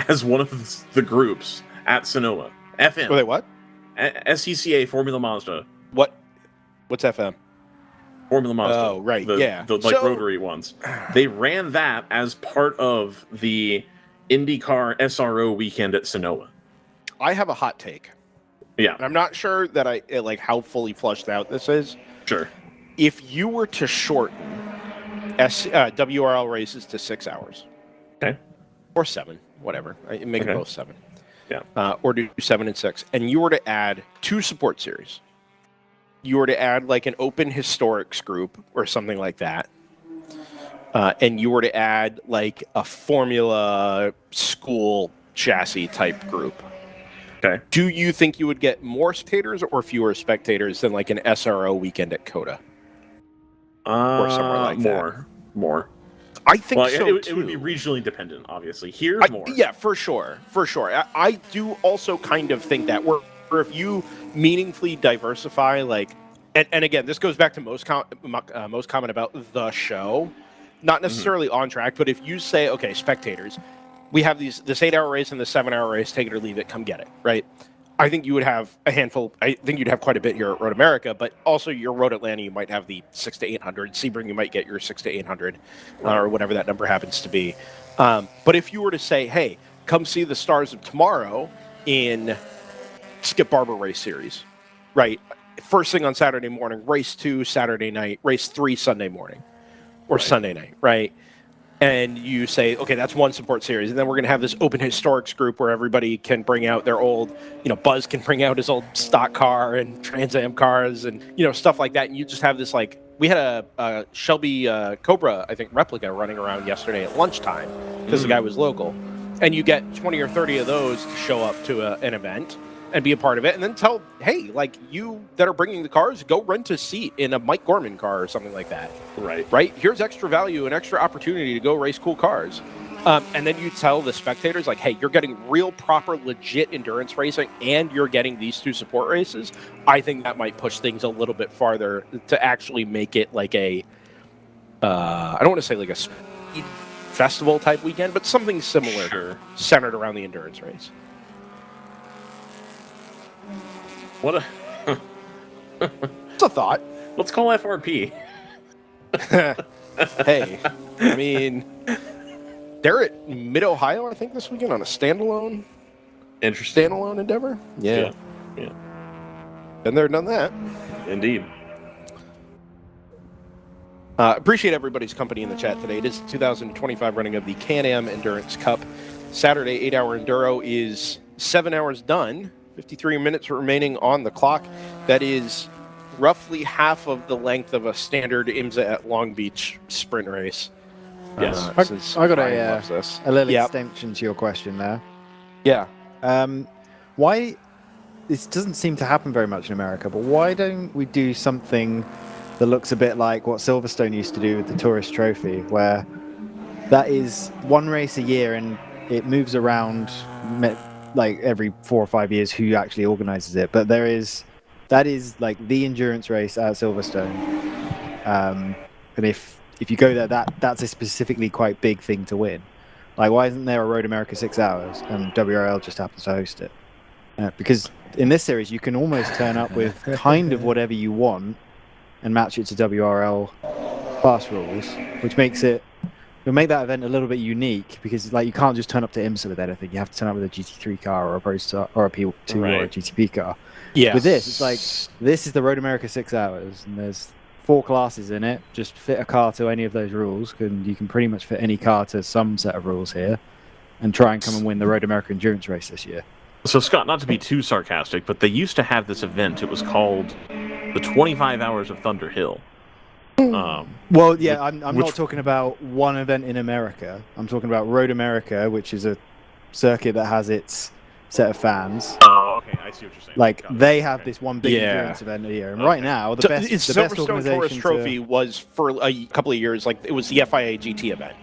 as one of the groups at Sonoma. FM. Were they what? SCCA Formula Mazda. What's FM? Formula Mazda. Oh, right, The rotary ones. They ran that as part of the IndyCar SRO weekend at Sonoma. I have a hot take. Yeah. And I'm not sure that how fully flushed out this is. Sure. If you were to shorten WRL races to 6 hours. Okay. Or 7, whatever. Make it both 7. Yeah. Or do 7 and 6. And you were to add 2 support series. You were to add like an open historics group or something like that. And you were to add like a Formula school chassis type group. Okay. Do you think you would get more spectators or fewer spectators than like an SRO weekend at COTA? Or somewhere like that? More. I think so, too. It would be regionally dependent, obviously. Here, more. Yeah, for sure. I do also kind of think that where if you meaningfully diversify, and again, this goes back to most comment about the show, not necessarily on track, but if you say, okay, spectators, we have this 8-hour race and the 7-hour race, take it or leave it, come get it, right? I think you would have a handful. I think you'd have quite a bit here at Road America, but also your Road Atlanta, you might have the 6 to 800. Sebring, you might get your 6 to 800, or whatever that number happens to be. But if you were to say, hey, come see the Stars of Tomorrow in Skip Barber Race Series, right? First thing on Saturday morning, race 2 Saturday night, race 3 Sunday morning, or Sunday night, right? And you say, okay, that's one support series. And then we're going to have this open historics group where everybody can bring out their old, Buzz can bring out his old stock car and Trans Am cars and, stuff like that. And you just have this, we had a Shelby Cobra, I think, replica running around yesterday at lunchtime because the guy was local. And you get 20 or 30 of those to show up to an event and be a part of it. And then tell, hey, you that are bringing the cars, go rent a seat in a Mike Gorman car or something like that. Right? Here's extra value and extra opportunity to go race cool cars. And then you tell the spectators, hey, you're getting real, proper, legit endurance racing and you're getting these 2 support races. I think that might push things a little bit farther to actually make it I don't want to say a speed festival type weekend, but something similar centered around the endurance race. What It's a thought. Let's call FRP. Hey, I mean, they're at Mid-Ohio, I think, this weekend on a standalone endeavor. Yeah. Been there, done that. Indeed. Appreciate everybody's company in the chat today. It is the 2025 running of the Can-Am Endurance Cup. Saturday 8-hour enduro is 7 hours done. 53 minutes remaining on the clock. That is roughly half of the length of a standard IMSA at Long Beach sprint race. Yes. I got a little extension to your question there. Yeah. Why, this doesn't seem to happen very much in America, but why don't we do something that looks a bit like what Silverstone used to do with the Tourist Trophy, where that is one race a year and it moves around like every 4 or 5 years who actually organizes it, but that is like the endurance race at Silverstone. And if you go there, that's a specifically quite big thing to win. Like, why isn't there a Road America 6 Hours and WRL just happens to host it? Because in this series, you can almost turn up with kind of whatever you want and match it to WRL fast rules, which will make that event a little bit unique, because like you can't just turn up to IMSA with anything. You have to turn up with a GT3 car or a Pro Star or a P2 or a GTP car. Yeah. With this, it's like, this is the Road America 6 Hours, and there's 4 classes in it. Just fit a car to any of those rules, and you can pretty much fit any car to some set of rules here, and try and come and win the Road America Endurance race this year. So, Scott, not to be too sarcastic, but they used to have this event. It was called the 25 Hours of Thunder Hill. Well, yeah, I'm not talking about one event in America. I'm talking about Road America, which is a circuit that has its set of fans. Oh, okay, I see what you're saying. Like, they have this one big endurance event a year, and right now the best Silverstone organization Tourist Trophy was for a couple of years, like it was the FIA GT event.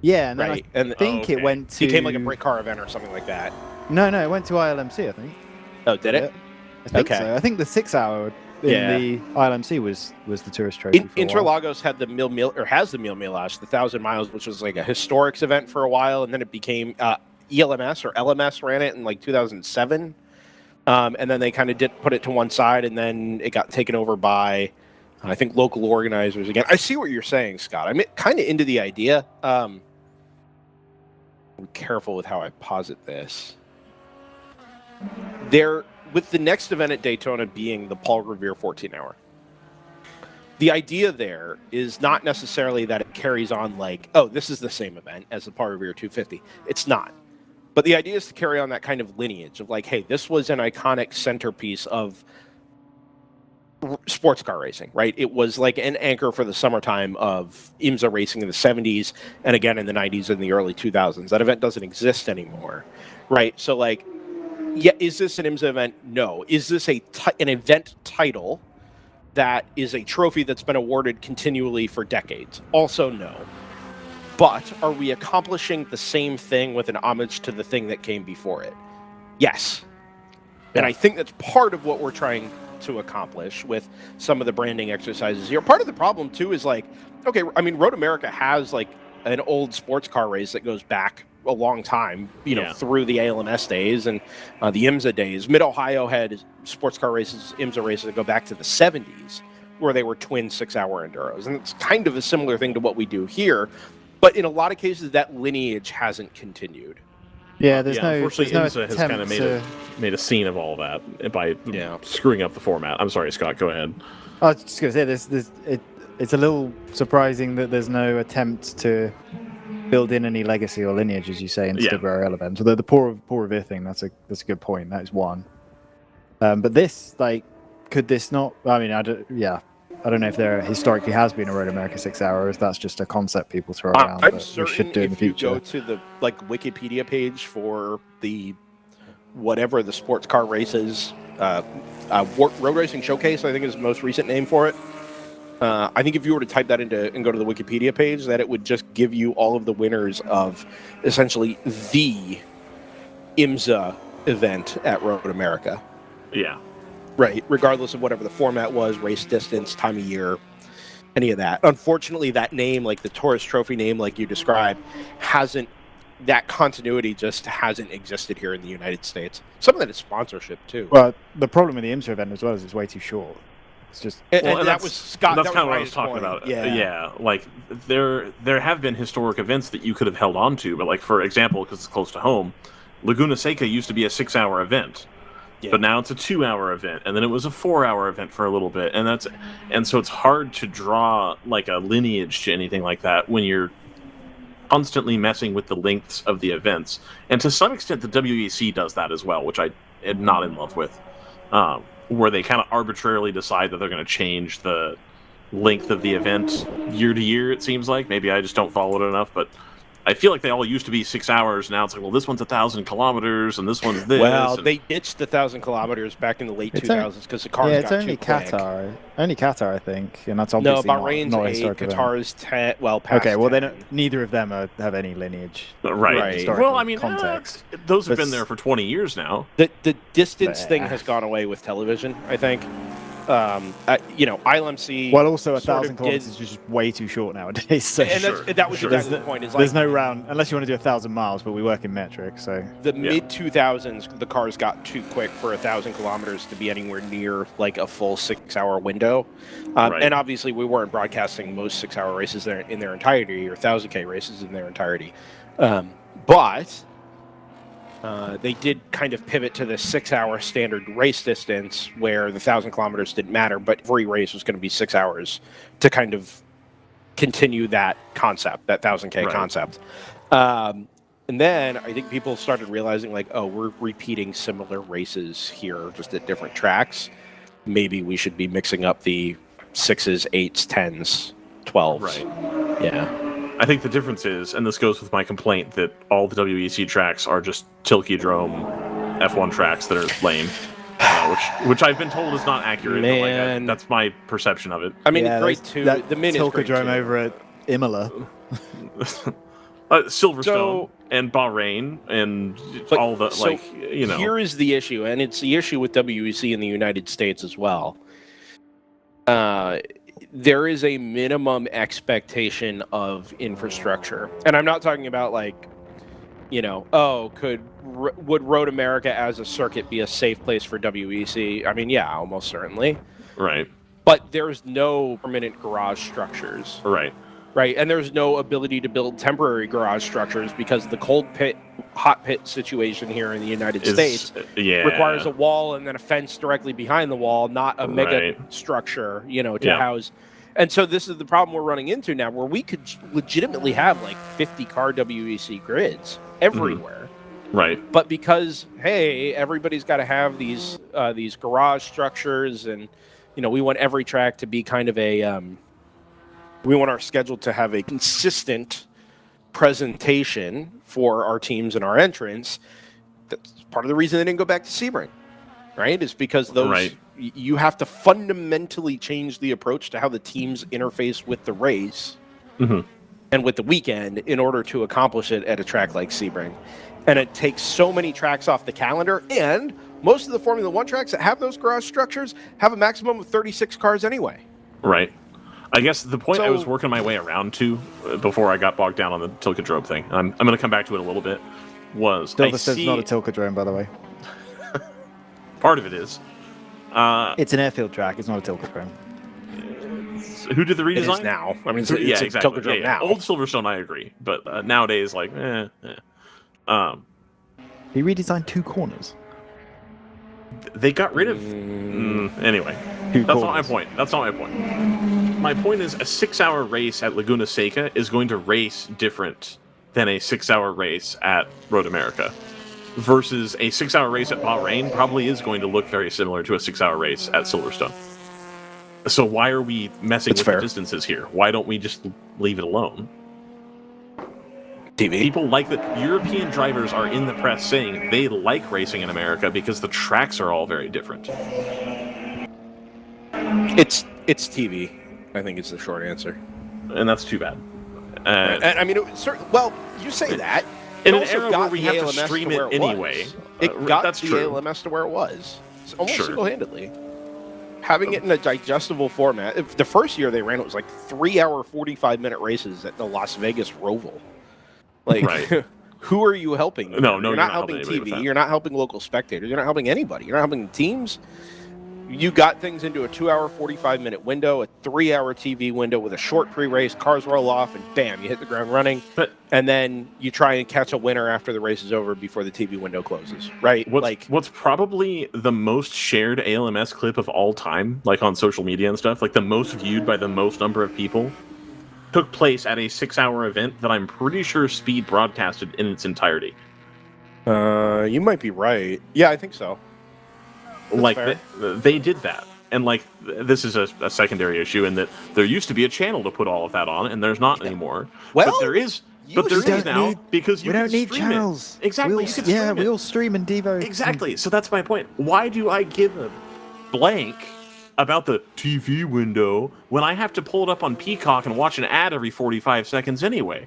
Yeah, and then right? I think it went to... It became like a brick car event or something like that. No, it went to ILMC, I think. Oh, did it? I think so. I think the 6 hour in the ILMC was the Tourist Trophy. Interlagos had the has the Mil Milage, the 1,000 miles, which was like a historics event for a while, and then it became ELMS or LMS ran it in like 2007, and then they kind of did put it to one side, and then it got taken over by I think local organizers again. I see what you're saying, Scott. I'm kind of into the idea. I'm careful with how I posit this. With the next event at Daytona being the Paul Revere 14-hour, the idea there is not necessarily that it carries on like, oh, this is the same event as the Paul Revere 250. It's not. But the idea is to carry on that kind of lineage of like, hey, this was an iconic centerpiece of sports car racing, right? It was like an anchor for the summertime of IMSA racing in the 70s and again in the 90s and the early 2000s. That event doesn't exist anymore, right? So like, yeah, is this an IMSA event? No. Is this an event title that is a trophy that's been awarded continually for decades? Also, no. But are we accomplishing the same thing with an homage to the thing that came before it? Yes. And I think that's part of what we're trying to accomplish with some of the branding exercises here. Part of the problem, too, is like, okay, I mean, Road America has like an old sports car race that goes back a long time, through the ALMS days and the IMSA days. Mid-Ohio had sports car races, IMSA races that go back to the 70s, where they were twin 6-hour enduros. And it's kind of a similar thing to what we do here. But in a lot of cases, that lineage hasn't continued. Yeah, there's no IMSA has kind of made a scene of all that by screwing up the format. I'm sorry, Scott, go ahead. I was just going to say, it's a little surprising that there's no attempt to build in any legacy or lineage, as you say, into the WRL events. Although the Paul Revere thing, that's a good point. That is one. But this, like, could this not? I mean, I don't know if there historically has been a Road America 6 hour, if that's just a concept people throw around. I'm that certain we should do in the future. You go to the Wikipedia page for the whatever the sports car races, Road Racing Showcase, I think is the most recent name for it. I think if you were to type that into and go to the Wikipedia page, that it would just give you all of the winners of essentially the IMSA event at Road America. Yeah. Right, regardless of whatever the format was, race distance, time of year, any of that. Unfortunately, that name, like the Tourist Trophy name, like you described, that continuity just hasn't existed here in the United States. Some of that is sponsorship, too. Well, the problem with the IMSA event as well is it's way too short. It's just... And that was Scott. That's kind of what I was talking about. Yeah, like there have been historic events that you could have held on to, but like, for example, because it's close to home, Laguna Seca used to be a 6-hour event. Yeah. But now it's a 2-hour event, and then it was a 4-hour event for a little bit, and so it's hard to draw like a lineage to anything like that when you're constantly messing with the lengths of the events. And to some extent, the WEC does that as well, which I am not in love with, where they kind of arbitrarily decide that they're going to change the length of the event year to year. It seems like maybe I just don't follow it enough, but I feel like they all used to be 6 hours. Now it's like, well, this one's 1,000 kilometers and this one's this. Well, and... they ditched the 1,000 kilometers back in the late 2000s because the cars it's got only too quick. Qatar. Only Qatar, I think, and that's No, obviously Bahrain's not a 8, historic event. Qatar's 10. Well, past Okay, well 10. then neither of them have any lineage. Right. Historical Well, I mean, context. those have But been there for 20 years now. The distance thing has gone away with television, I think. ILMC. Well, also sort of 1,000 kilometers is just way too short nowadays. So And that was exactly the point. Is there's like, no round unless you want to do 1,000 miles, but we work in metric, so the mid 2000s, the cars got too quick for 1,000 kilometers to be anywhere near like a full 6 hour window. And obviously, we weren't broadcasting most 6 hour races in their entirety or 1,000K races in their entirety. But they did kind of pivot to the 6 hour standard race distance where the 1,000 kilometers didn't matter, but every race was going to be 6 hours to kind of continue that concept, that 1,000K concept. And then I think people started realizing, like, oh, we're repeating similar races here, just at different tracks. Maybe we should be mixing up the 6s, 8s, 10s, 12s. Right. Yeah. I think the difference is, and this goes with my complaint, that all the WEC tracks are just Tilke-drome F1 tracks that are lame, which I've been told is not accurate. Man. But that's my perception of it. I mean, great too. The Min is great Tilke-drome too. over at Imola. Silverstone and Bahrain and all the, Here is the issue, and it's the issue with WEC in the United States as well. There is a minimum expectation of infrastructure, and I'm not talking about like, would Road America as a circuit be a safe place for WEC? I mean, yeah, almost certainly. Right. But there's no permanent garage structures. Right. Right, and there's no ability to build temporary garage structures because the cold pit, hot pit situation here in the United States requires a wall and then a fence directly behind the wall, not a mega structure, to house. And so this is the problem we're running into now, where we could legitimately have like 50 car WEC grids everywhere. Right. But because, hey, everybody's got to have these garage structures, and we want every track to be kind of a we want our schedule to have a consistent presentation for our teams and our entrants. That's part of the reason they didn't go back to Sebring, right? Is because you have to fundamentally change the approach to how the teams interface with the race and with the weekend in order to accomplish it at a track like Sebring. And it takes so many tracks off the calendar, and most of the Formula One tracks that have those garage structures have a maximum of 36 cars anyway. Right. I guess the point I was working my way around to before I got bogged down on the Tilke-drome thing, I'm going to come back to it a little bit, was Silverstone's not a Tilke-drome, by the way. Part of it is. It's an airfield track. It's not a Tilke-drome. Who did the redesign? It is now. I mean, it's exactly. Tilke-drome now. Old Silverstone, I agree. But nowadays, like, He redesigned 2 corners. They got rid of... anyway, that's not my point. That's not my point. My point is a 6-hour race at Laguna Seca is going to race different than a 6-hour race at Road America. Versus a 6-hour race at Bahrain probably is going to look very similar to a 6-hour race at Silverstone. So why are we messing with the distances here? Why don't we just leave it alone? TV. People like that. European drivers are in the press saying they like racing in America because the tracks are all very different. It's TV. I think it's the short answer. And that's too bad. And I mean, well, you say that. In It an also era got where we the have to ALMS stream where it anyway. It got that's the true. ALMS to where it was. It's almost single-handedly. Having it in a digestible format. If the first year they ran, it was like 3-hour, 45-minute races at the Las Vegas Roval. Like, who are you helping? No, you're not helping TV. You're not helping local spectators. You're not helping anybody. You're not helping teams. You got things into a 2-hour, 45-minute window, a 3-hour TV window with a short pre-race. Cars roll off, and bam, you hit the ground running. And then you try and catch a winner after the race is over before the TV window closes, right? What's probably the most shared ALMS clip of all time, like on social media and stuff, like the most viewed by the most number of people, took place at a 6-hour event that I'm pretty sure Speed broadcasted in its entirety. You might be right. Yeah, I think so. They did that. And like, this is a secondary issue in that there used to be a channel to put all of that on, and there's not anymore. Well, but there is But there We don't is now need- because you we can don't need stream channels. it. Exactly. We all, You can stream we it. all stream in Devo. Exactly. So that's my point. Why do I give a blank about the TV window when I have to pull it up on Peacock and watch an ad every 45 seconds anyway?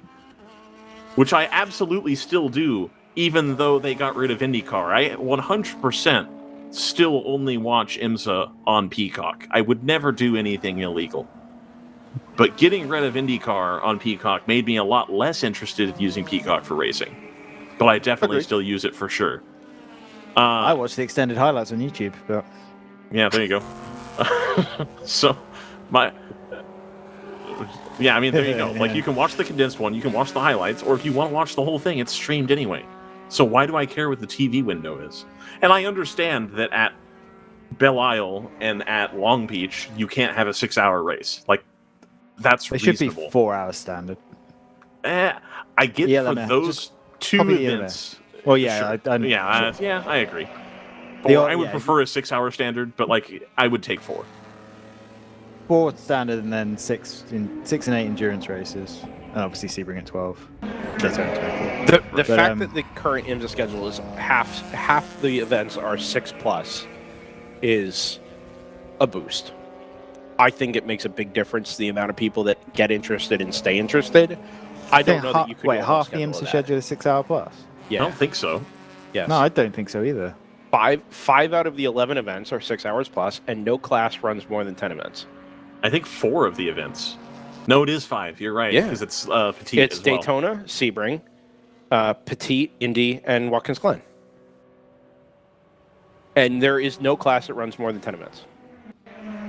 Which I absolutely still do, even though they got rid of IndyCar. I 100% still only watch IMSA on Peacock. I would never do anything illegal. But getting rid of IndyCar on Peacock made me a lot less interested in using Peacock for racing. But I definitely still use it for sure. I watch the extended highlights on YouTube, but Yeah, there you go. So, yeah, I mean, there you go. Like, you can watch the condensed one, you can watch the highlights, or if you want to watch the whole thing, it's streamed anyway. So why do I care what the TV window is? And I understand that at Belle Isle and at Long Beach, you can't have a 6-hour race. Like, that's they reasonable. should be 4 hours standard. I get for those two events. Well, yeah, sure. I agree. I would prefer a 6-hour standard, but like I would take 4. 4 standard and then 6 and 8 endurance races, and obviously Sebring at 12. The fact that the current IMSA schedule is half the events are 6+ is a boost. I think it makes a big difference the amount of people that get interested and stay interested. I don't know that you could wait. Half the IMSA schedule is 6 hour plus. Yeah, I don't think so. Yes. No, I don't think so either. 5 out of the 11 events are 6 hours plus, and no class runs more than 10 events. I think 4 of the events. No, it is 5. You're right. Yeah, because it's Petite. It's as well. Daytona, Sebring, Petite, Indy, and Watkins Glen. And there is no class that runs more than 10 events.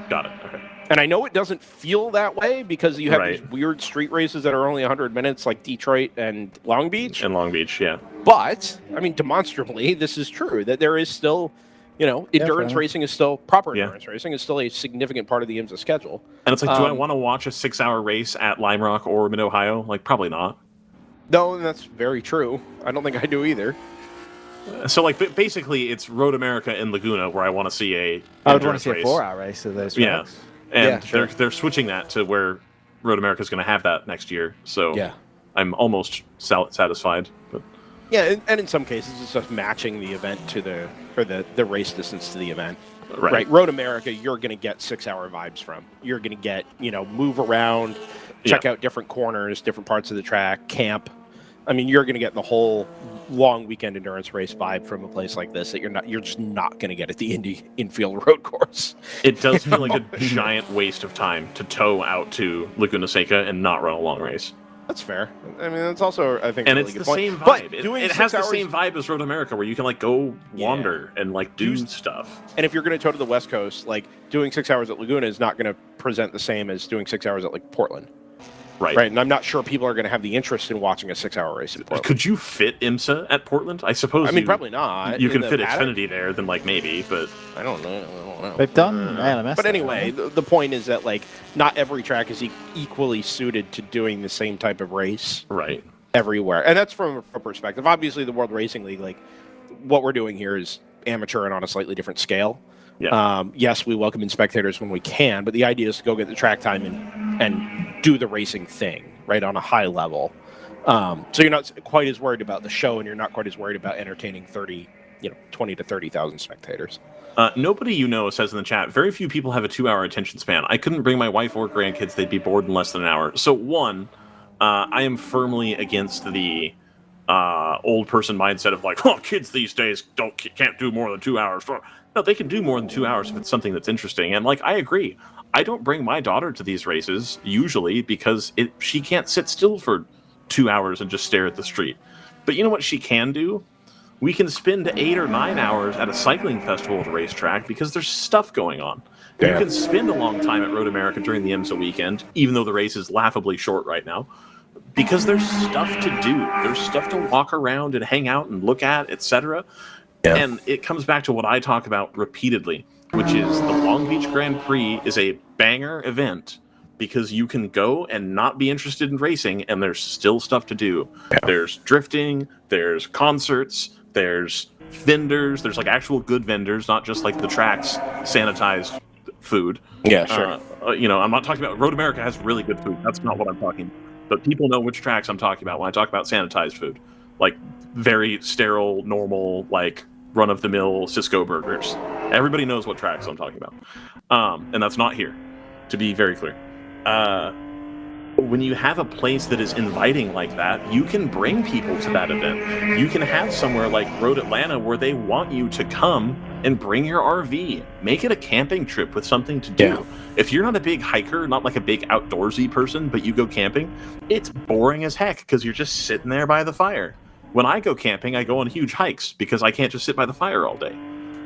Got it. Okay. And I know it doesn't feel that way because you have these weird street races that are only 100 minutes, like Detroit and Long Beach. And Long Beach, yeah. But, I mean, demonstrably, this is true, that there is still, endurance racing is still, proper endurance racing is still a significant part of the IMSA schedule. And it's like, do I want to watch a 6-hour race at Lime Rock or Mid-Ohio? Like, probably not. No, that's very true. I don't think I do either. So, like, basically, it's Road America and Laguna where I want to see a I would want to see race. a 4-hour race of those tracks. Yeah. And they're switching that to where Road America is going to have that next year. So I'm almost satisfied. But yeah, and in some cases it's just matching the event to the race distance to the event. Right. Road America, you're going to get 6-hour vibes from. You're going to get move around, check out different corners, different parts of the track, camp. I mean, you're going to get the whole long weekend endurance race vibe from a place like this that you're just not going to get at the Indy infield road course. It does feel like a giant waste of time to tow out to Laguna Seca and not run a long race. That's fair. I mean, that's also, I think, and a it's really good the point. same vibe. But it has the same vibe as Road America, where you can like go wander and like do stuff. And if you're going to tow to the West Coast, like doing 6 hours at Laguna is not going to present the same as doing 6 hours at like Portland. Right. And I'm not sure people are going to have the interest in watching a 6-hour race at Portland. Could you fit IMSA at Portland? I suppose. I mean, probably not. You can fit Xfinity there, then like maybe, but I don't know. They've done LMS. But anyway, the point is that like not every track is equally suited to doing the same type of race. Right. Everywhere, and that's from a perspective. Obviously, the World Racing League, like what we're doing here, is amateur and on a slightly different scale. Yeah. Yes, we welcome in spectators when we can, but the idea is to go get the track time and do the racing thing, right, on a high level. So you're not quite as worried about the show, and you're not quite as worried about entertaining 20 to 30,000 spectators. Nobody says in the chat, very few people have a 2-hour attention span. I couldn't bring my wife or grandkids. They'd be bored in less than an hour. So one, I am firmly against the old person mindset of like, kids these days can't do more than 2 hours. No, they can do more than 2 hours if it's something that's interesting. And like, I agree. I don't bring my daughter to these races usually because she can't sit still for 2 hours and just stare at the street. But you know what she can do? We can spend 8 or 9 hours at a cycling festival at a racetrack because there's stuff going on. Yeah. You can spend a long time at Road America during the IMSA weekend, even though the race is laughably short right now, because there's stuff to do. There's stuff to walk around and hang out and look at, etc. Yeah. And it comes back to what I talk about repeatedly, which is the Long Beach Grand Prix is a banger event because you can go and not be interested in racing, and there's still stuff to do. Yeah. There's drifting, there's concerts, there's vendors, there's like actual good vendors, not just like the tracks sanitized food. Yeah, sure. I'm not talking about Road America has really good food. That's not what I'm talking about. But people know which tracks I'm talking about when I talk about sanitized food, like very sterile, normal, like run-of-the-mill Cisco burgers. Everybody knows what tracks I'm talking about, and that's not here, to be very clear. When you have a place that is inviting like that, you can bring people to that event. You can have somewhere like Road Atlanta where they want you to come and bring your RV. Make it a camping trip with something to do. Yeah. If you're not a big hiker, not like a big outdoorsy person, but you go camping, it's boring as heck because you're just sitting there by the fire. When I go camping, I go on huge hikes because I can't just sit by the fire all day.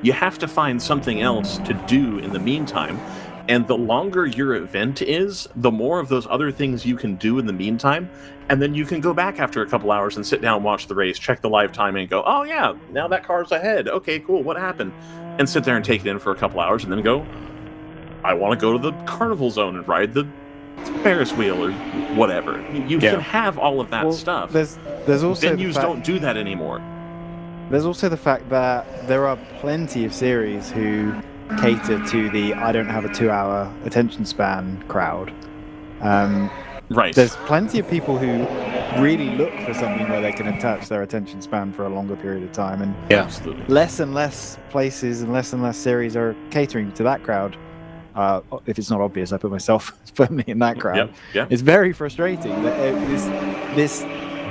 You have to find something else to do in the meantime. And the longer your event is, the more of those other things you can do in the meantime. And then you can go back after a couple hours and sit down, watch the race, check the live timing, and go, oh yeah, now that car's ahead. Okay, cool, what happened? And sit there and take it in for a couple hours and then go, I want to go to the carnival zone and ride the Ferris wheel or whatever. You can have all of that stuff. There's also Venues don't do that anymore. There's also the fact that there are plenty of series who cater to the I don't have a 2-hour attention span crowd. Right. There's plenty of people who really look for something where they can attach their attention span for a longer period of time, and absolutely. less and less places and less series are catering to that crowd. If it's not obvious, I put myself firmly in that crowd. Yep. It's very frustrating that this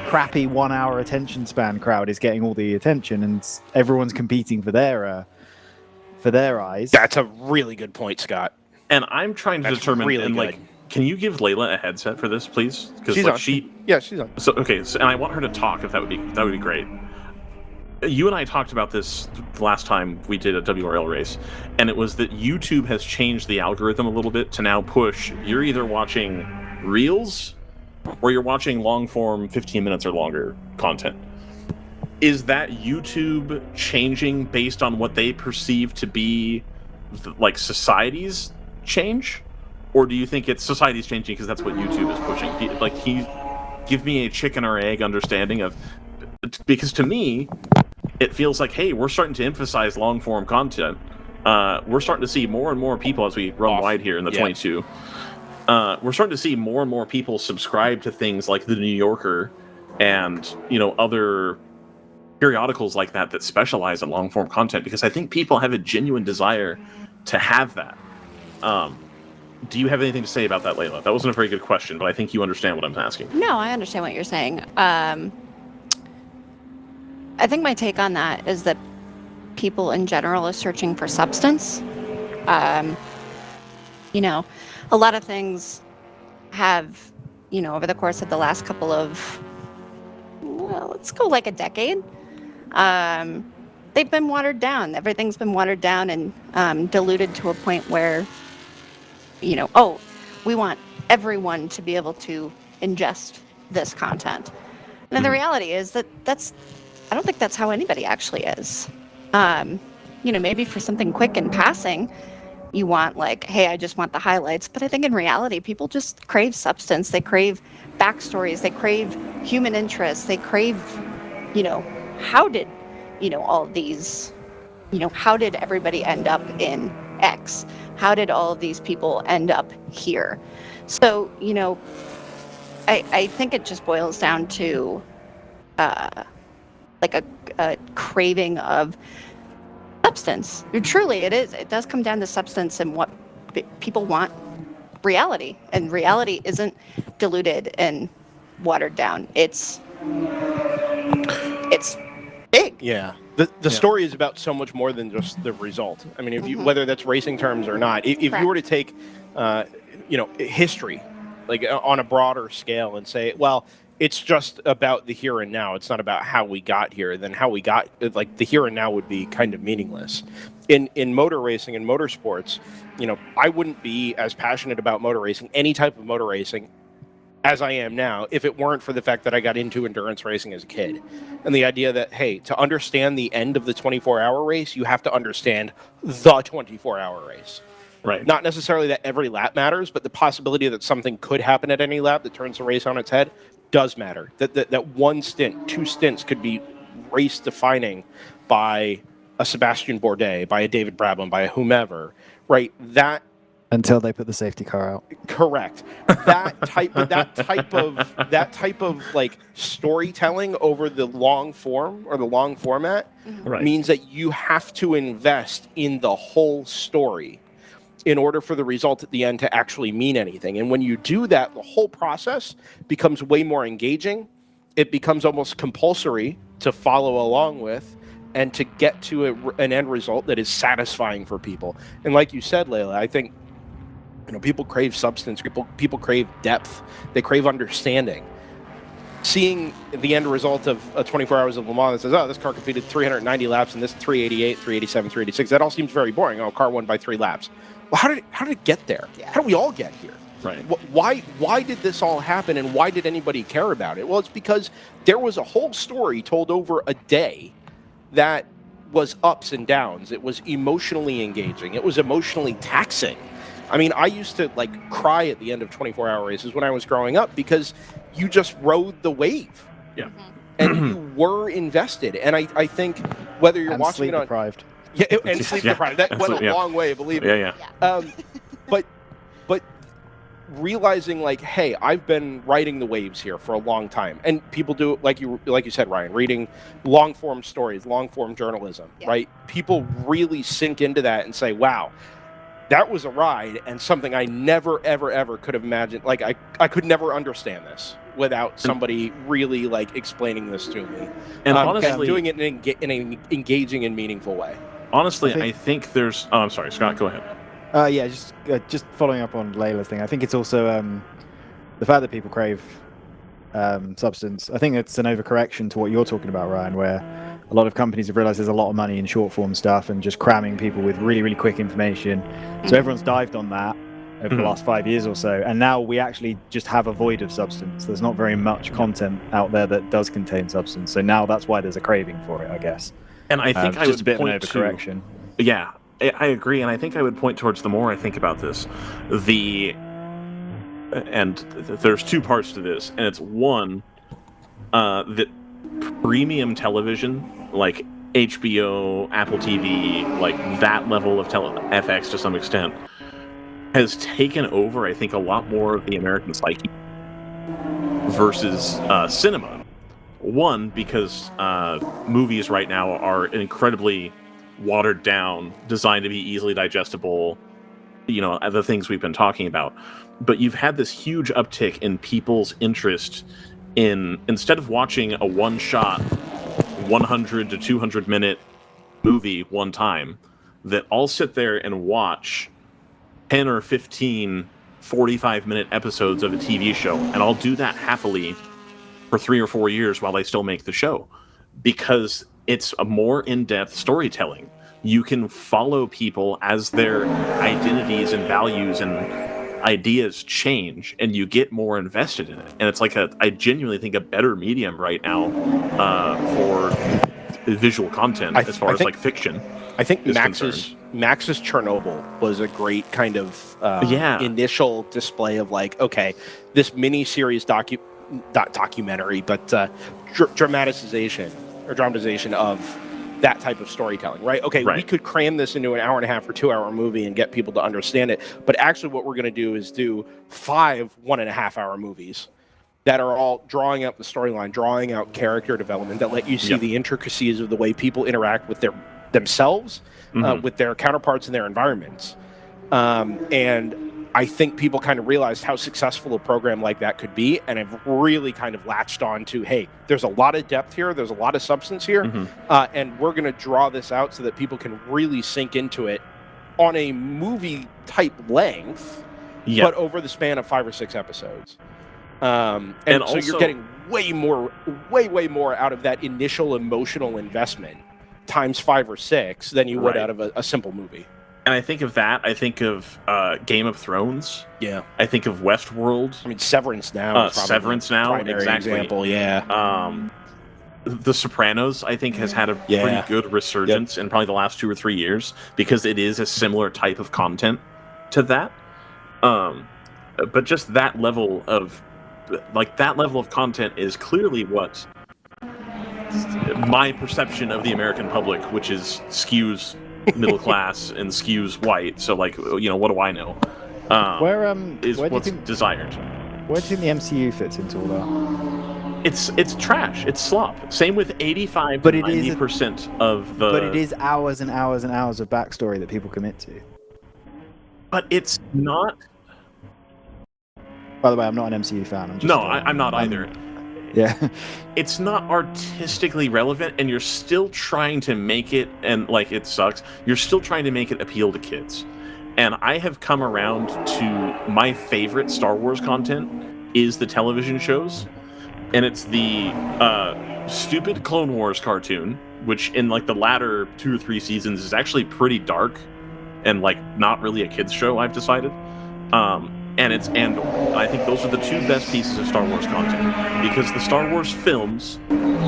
crappy 1-hour attention span crowd is getting all the attention, and everyone's competing for their eyes. That's a really good point, Scott. And I'm trying to determine, really and good. like, can you give Layla a headset for this, please? Because She's like on. she's on. So okay, and I want her to talk. If that would be great. You and I talked about this the last time we did a WRL race, and it was that YouTube has changed the algorithm a little bit to now push. You're either watching reels or you're watching long form, 15 minutes or longer content. Is that YouTube changing based on what they perceive to be like society's change? Or do you think it's society's changing because that's what YouTube is pushing? Give me a chicken or egg understanding of, because to me, it feels like, hey, we're starting to emphasize long form content. We're starting to see more and more people as we run wide here in the 22. We're starting to see more and more people subscribe to things like the New Yorker and other periodicals like that specialize in long form content, because I think people have a genuine desire to have that. Do you have anything to say about that, Layla? That wasn't a very good question, but I think you understand what I'm asking. No, I understand what you're saying. I think my take on that is that people in general are searching for substance. A lot of things have, over the course of the last couple of, let's go like a decade, they've been watered down. Everything's been watered down and diluted to a point where, we want everyone to be able to ingest this content. And then the reality is that I don't think that's how anybody actually is. Maybe for something quick and passing, you want like, hey, I just want the highlights. But I think in reality, people just crave substance. They crave backstories. They crave human interest. They crave, how did, all of these, how did everybody end up in X? How did all of these people end up here? So, I think it just boils down to like a craving of substance. Truly, it is. It does come down to substance and what people want. Reality, and reality isn't diluted and watered down. It's big. Yeah. The story is about so much more than just the result. I mean, if you whether that's racing terms or not, if you were to take history, like on a broader scale, and say, well, it's just about the here and now, it's not about how we got here, then how we got, like, the here and now would be kind of meaningless. In motor racing and motorsports, I wouldn't be as passionate about motor racing, any type of motor racing, as I am now, if it weren't for the fact that I got into endurance racing as a kid. And the idea that, hey, to understand the end of the 24-hour race, you have to understand the 24-hour race. Right. Not necessarily that every lap matters, but the possibility that something could happen at any lap that turns the race on its head does matter. That one stint, 2 stints could be race-defining by a Sebastian Bourdais, by a David Brabham, by a whomever, right? That Until they put the safety car out. Correct. That type of like storytelling over the long form or the long format means that you have to invest in the whole story in order for the result at the end to actually mean anything. And when you do that, the whole process becomes way more engaging. It becomes almost compulsory to follow along with and to get to an end result that is satisfying for people. And like you said, Layla, I think people crave substance. People crave depth. They crave understanding. Seeing the end result of 24 hours of Le Mans that says, oh, this car completed 390 laps and this 388, 387, 386, that all seems very boring. Oh, car won by 3 laps. Well, how did it get there? Yeah. How did we all get here? Right. Why did this all happen, and why did anybody care about it? Well, it's because there was a whole story told over a day that was ups and downs. It was emotionally engaging. It was emotionally taxing. I mean, I used to cry at the end of 24-hour races when I was growing up because you just rode the wave. Yeah. And you were invested. And I think whether you're watching sleep it on... deprived. Yeah, and sleep deprived. That went a long way, believe me. Yeah. But realizing hey, I've been riding the waves here for a long time. And people do, like you said, Ryan, reading long-form stories, long-form journalism, right? People really sink into that and say, wow, that was a ride and something I never, ever, ever could have imagined. I could never understand this without somebody really explaining this to me. And honestly, doing it in an engaging and meaningful way. Honestly, I think there's... Oh, I'm sorry, Scott, go ahead. Yeah, just following up on Layla's thing. I think it's also the fact that people crave substance. I think it's an overcorrection to what you're talking about, Ryan, where a lot of companies have realized there's a lot of money in short form stuff and just cramming people with really, really quick information. So everyone's dived on that over the last 5 years or so. And now we actually just have a void of substance. There's not very much content out there that does contain substance. So now that's why there's a craving for it, I guess. And I think I just would a bit of an point overcorrection. Yeah, I agree. And I think I would point towards, the more I think about this, and there's 2 parts to this. And it's one, that premium television, like HBO, Apple TV, that level of FX to some extent, has taken over, I think, a lot more of the American psyche versus cinema. One, because movies right now are incredibly watered down, designed to be easily digestible, the things we've been talking about. But you've had this huge uptick in people's interest in, instead of watching a one-shot 100 to 200 minute movie one time, that I'll sit there and watch 10 or 15 45-minute episodes of a TV show, and I'll do that happily for 3 or 4 years while they still make the show, because it's a more in-depth storytelling. You can follow people as their identities and values and ideas change, and you get more invested in it. And it's I genuinely think a better medium right now for visual content as far as fiction. I think Max's Chernobyl was a great kind of initial display of okay, this mini-series documentary, but dramatization of that type of storytelling, right? Okay, we could cram this into an 1.5 or 2 hour movie and get people to understand it, but actually what we're going to do is do 5 1.5 hour movies that are all drawing out the storyline, drawing out character development, that let you see the intricacies of the way people interact with themselves, with their counterparts in their environments. And I think people kind of realized how successful a program like that could be, and have really kind of latched on to, hey, there's a lot of depth here, there's a lot of substance here, and we're going to draw this out so that people can really sink into it on a movie-type length, but over the span of 5 or 6 episodes. And so also, you're getting way more out of that initial emotional investment times 5 or 6 than you would out of a simple movie. And I think of that. I think of Game of Thrones. Yeah. I think of Westworld. I mean, Severance now. Severance now, exactly. Example, yeah. The Sopranos, I think, has had a pretty good resurgence in probably the last 2 or 3 years, because it is a similar type of content to that. But just that level of content is clearly what my perception of the American public, which is skews middle class and skews white. So what do I know? Where is where do you what's think desired. where do you think the MCU fits into all that? It's trash. It's slop. Same with 85 But to it is 90% of the. But it is hours and hours and hours of backstory that people commit to. But it's not. By the way, I'm not an MCU fan. I'm just, No, I'm not either. Yeah. It's not artistically relevant, and you're still trying to make it, and like it sucks. You're still trying to make it appeal to kids. And I have come around to my favorite Star Wars content is the television shows, and it's the stupid Clone Wars cartoon, which in like the latter 2 or 3 seasons is actually pretty dark, and like not really a kids show. I've decided. And it's Andor. I think those are the 2 best pieces of Star Wars content, because the Star Wars films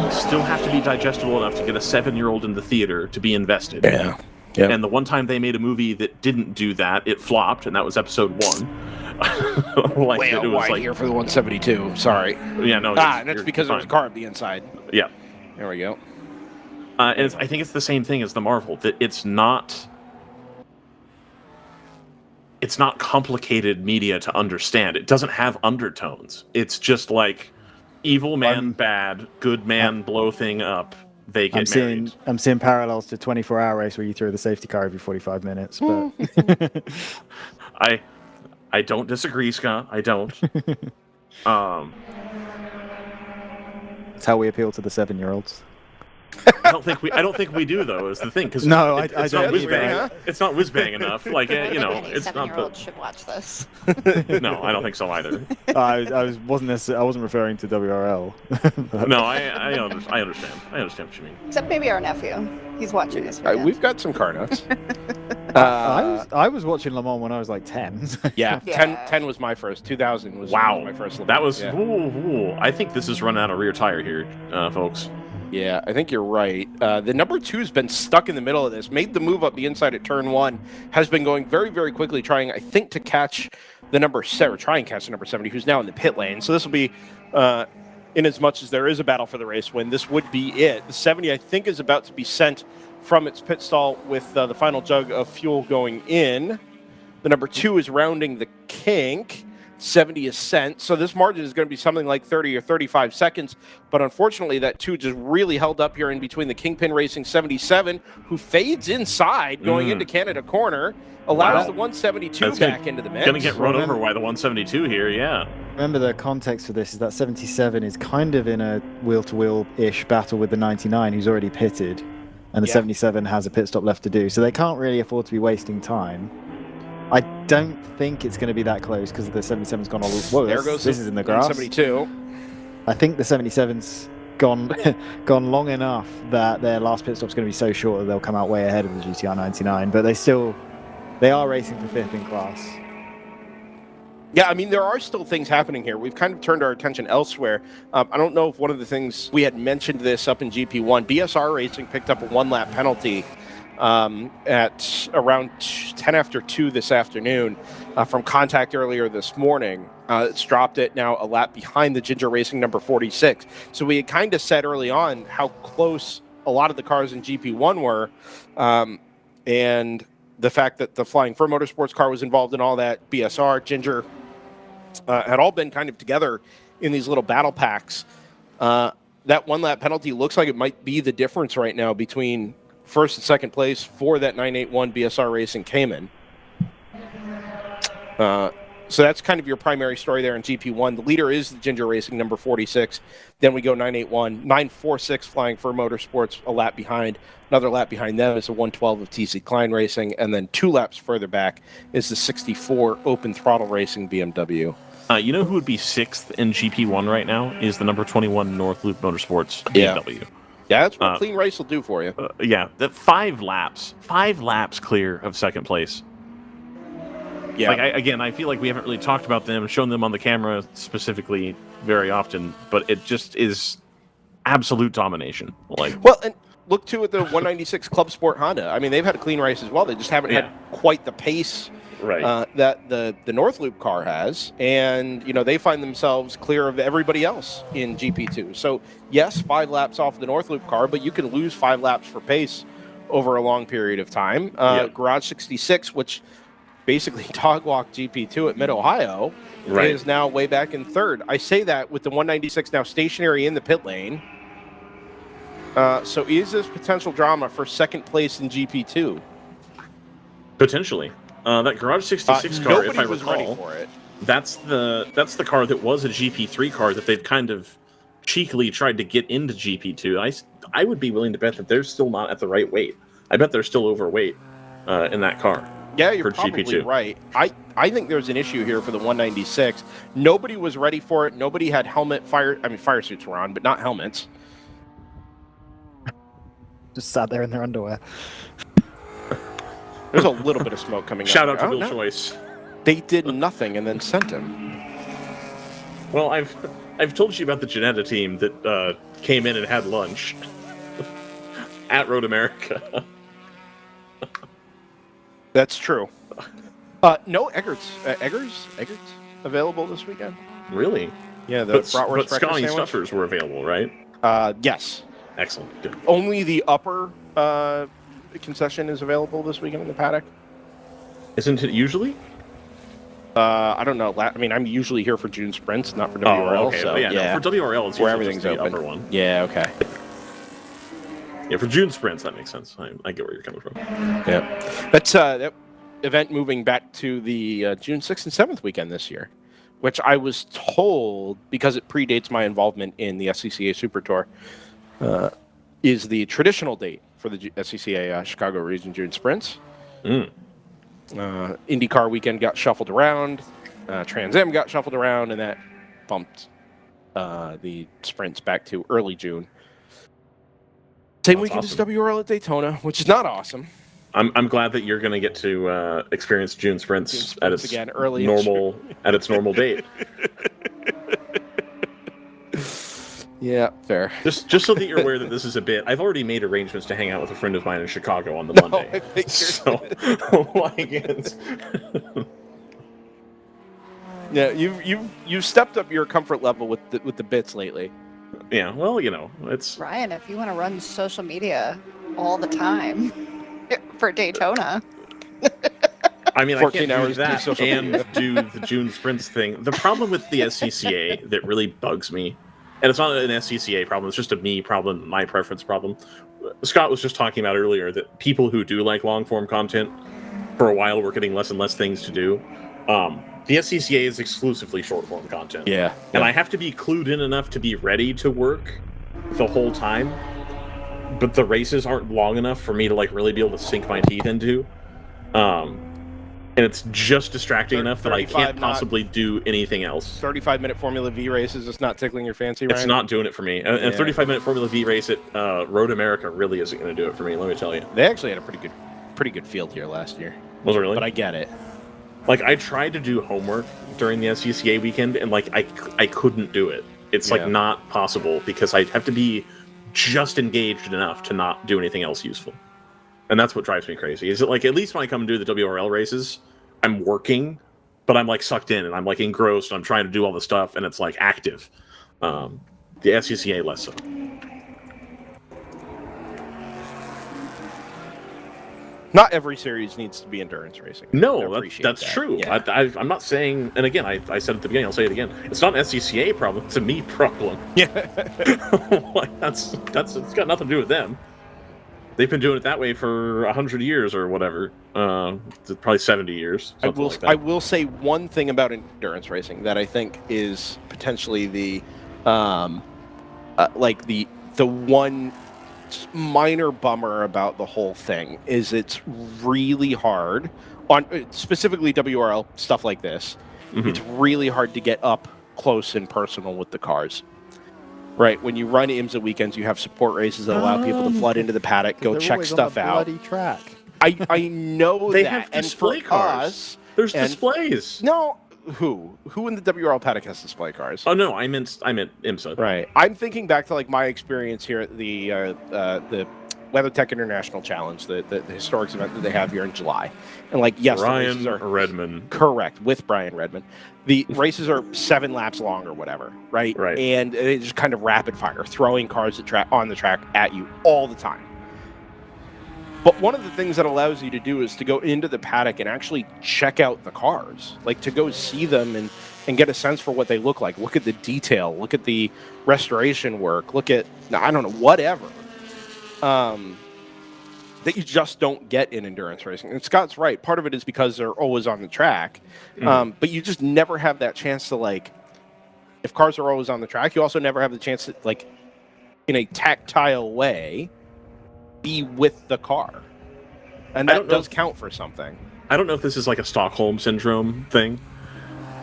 still have to be digestible enough to get a 7-year-old in the theater to be invested. Yeah. Yep. And the one time they made a movie that didn't do that, it flopped, and that was episode 1. Like, way out wide here for the 172. Sorry. Yeah, no. And that's because there was a car on the inside. Yeah. There we go. And I think it's the same thing as the Marvel, that it's not complicated media to understand. It doesn't have undertones. It's just like evil man bad, good man blow thing up. They get married. I'm seeing parallels to 24-hour race where you throw the safety car every 45 minutes. But I don't disagree, Scott. I don't. It's how we appeal to the 7-year-olds. I don't think we do though. Is the thing, because no, it's not whiz bang. It's not whiz bang enough. Like it's not. The 7-year-old should watch this. No, I don't think so either. I wasn't referring to WRL. No, I understand. I understand what you mean. Except maybe our nephew. He's watching this weekend. We've got some car nuts. I was watching Le Mans when I was like 10. Yeah, 10 was my first. 2000 was my first Le Mans. That was. Yeah. Ooh. I think this is running out of rear tire here, folks. Yeah, I think you're right. The number 2 has been stuck in the middle of this, made the move up the inside at turn 1, has been going very, very quickly, trying, I think, to catch the number 7, or try and catch the number 70, who's now in the pit lane. So this will be, in as much as there is a battle for the race win, this would be it. The 70, I think, is about to be sent from its pit stall with the final jug of fuel going in. The number 2 is rounding the kink. 70 is sent. So this margin is going to be something like 30 or 35 seconds. But unfortunately, that 2 just really held up here in between the Kingpin Racing 77, who fades inside going into Canada corner, allows the 172 back into the mix. Going to get run over by the 172 here, yeah. Remember, the context for this is that 77 is kind of in a wheel-to-wheel-ish battle with the 99, who's already pitted, and the 77 has a pit stop left to do. So they can't really afford to be wasting time. I don't think it's going to be that close because the 77's gone all. Whoa, there goes this is in the grass. 72. I think the 77's gone long enough that their last pit stop's going to be so short that they'll come out way ahead of the GTR 99. But they are racing for 5th in class. Yeah, I mean, there are still things happening here. We've kind of turned our attention elsewhere. I don't know if one of the things we had mentioned this up in GP1, BSR Racing picked up a 1-lap penalty at around 10 after 2 this afternoon from contact earlier this morning. It's dropped it now a lap behind the Ginger Racing number 46. So we had kind of said early on how close a lot of the cars in GP1 were, and the fact that the Flying Fur Motorsports car was involved in all that, BSR, Ginger, had all been kind of together in these little battle packs. That 1-lap penalty looks like it might be the difference right now between first and second place for that 981 BSR Racing Cayman. So that's kind of your primary story there in GP1. The leader is the Ginger Racing number 46. Then we go 981, 946 Flying Fur Motorsports, a lap behind. Another lap behind them is the 112 of TC Klein Racing. And then 2 laps further back is the 64 Open Throttle Racing BMW. You know who would be 6th in GP1 right now is the number 21 North Loop Motorsports BMW. Yeah, that's what clean race will do for you. Yeah, the 5 laps clear of second place. Yeah. Like I feel like we haven't really talked about them, shown them on the camera specifically very often, but it just is absolute domination. Like, well, and look too at the 196 Club Sport Honda. I mean, they've had a clean race as well. They just haven't had quite the pace that the North Loop car has, and they find themselves clear of everybody else in GP2. So yes, 5 laps off the North Loop car, but you can lose 5 laps for pace over a long period of time. Garage 66, which basically dog walked GP2 at Mid-Ohio, Right. is now way back in third. I say that with the 196 now stationary in the pit lane. So is this potential drama for second place in GP2? Potentially. That Garage 66 car, if I nobody was ready recall, for it. that's the car that was a GP3 car that they've kind of cheekily tried to get into GP2. I would be willing to bet that they're still not at the right weight. I bet they're still overweight in that car. Yeah, you're for probably GP2. right. I think there's an issue here for the 196. Nobody was ready for it. Nobody had fire suits were on, but not helmets. Just sat there in their underwear. There's a little bit of smoke coming Shout out out to there. Bill Oh, no. Choice. They did nothing and then sent him. Well, I've told you about the Janetta team that came in and had lunch at Road America. That's true. No Eggert's available this weekend. Really? Yeah, the But bratwurst breakfast Scotty sandwich. Stuffers were available, right? Yes. Excellent. Good. Only the upper concession is available this weekend in the paddock. Isn't it usually? I don't know. I'm usually here for June sprints, not for WRL. Oh, okay. So, Well, yeah, no, for WRL, it's where usually everything's just the open. upper one. Yeah. Okay. Yeah, for June sprints, that makes sense. I get where you're coming from. Yeah. That's that event moving back to the June 6th and 7th weekend this year, which I was told, because it predates my involvement in the SCCA Super Tour, is the traditional date for the SCCA Chicago Region June sprints. IndyCar weekend got shuffled around, Trans Am got shuffled around, and that bumped the sprints back to early June. Same weekend as WRL at Daytona, which is not awesome. I'm glad that you're going to get to experience June sprints at its again, early normal date. Yeah, fair. Just so that you're aware that this is a bit. I've already made arrangements to hang out with a friend of mine in Chicago on the Monday. So, like, it's yeah, you've stepped up your comfort level with the bits lately. Yeah, well, it's Ryan, if you want to run social media all the time for Daytona. I mean, I 14 can't do hours that social and media. do the June sprints thing. The problem with the SCCA that really bugs me, and it's not an SCCA problem, it's just a me problem, my preference problem. Scott was just talking about earlier that people who do like long-form content, for a while, were getting less and less things to do. The SCCA is exclusively short-form content. Yeah. And I have to be clued in enough to be ready to work the whole time, but the races aren't long enough for me to really be able to sink my teeth into. And it's just distracting enough that I can't possibly do anything else. 35-minute Formula V races, it's not tickling your fancy, Ryan? It's not doing it for me. A 35-minute Formula V race at Road America really isn't going to do it for me, let me tell you. They actually had a pretty good field here last year. Was it really? But I get it. I tried to do homework during the SCCA weekend, and I couldn't do it. It's not possible because I have to be just engaged enough to not do anything else useful. And that's what drives me crazy. Is it at least when I come and do the WRL races, I'm working, but I'm sucked in and I'm engrossed and I'm trying to do all the stuff and it's active. The SCCA less so. Not every series needs to be endurance racing. No, that's true. Yeah. I'm not saying, and again, I said at the beginning, I'll say it again. It's not an SCCA problem. It's a me problem. Yeah, that's it's got nothing to do with them. They've been doing it that way for 100 years or whatever. Probably 70 years. I will say one thing about endurance racing that I think is potentially the one minor bummer about the whole thing is it's really hard on specifically WRL stuff like this. Mm-hmm. It's really hard to get up close and personal with the cars. Right, when you run IMSA weekends, you have support races that allow people to flood into the paddock, go check stuff out. Bloody track. I know they that. have and display for cars. Us, there's displays. No, who in the WRL paddock has display cars? Oh no, I meant IMSA. Right, I'm thinking back to my experience here at the WeatherTech International Challenge, the historics event that they have here in July, and yes, Brian Redman. Correct, with Brian Redman. The races are 7 laps long or whatever, right? Right. And it's just kind of rapid fire, throwing cars on the track at you all the time. But one of the things that allows you to do is to go into the paddock and actually check out the cars, like to go see them and get a sense for what they look like. Look at the detail, look at the restoration work, look at, I don't know, whatever, that you just don't get in endurance racing. And Scott's right. Part of it is because they're always on the track, but you just never have that chance to, like, if cars are always on the track, you also never have the chance to, like, in a tactile way, be with the car. And that does count for something. I don't know if this is like a Stockholm Syndrome thing,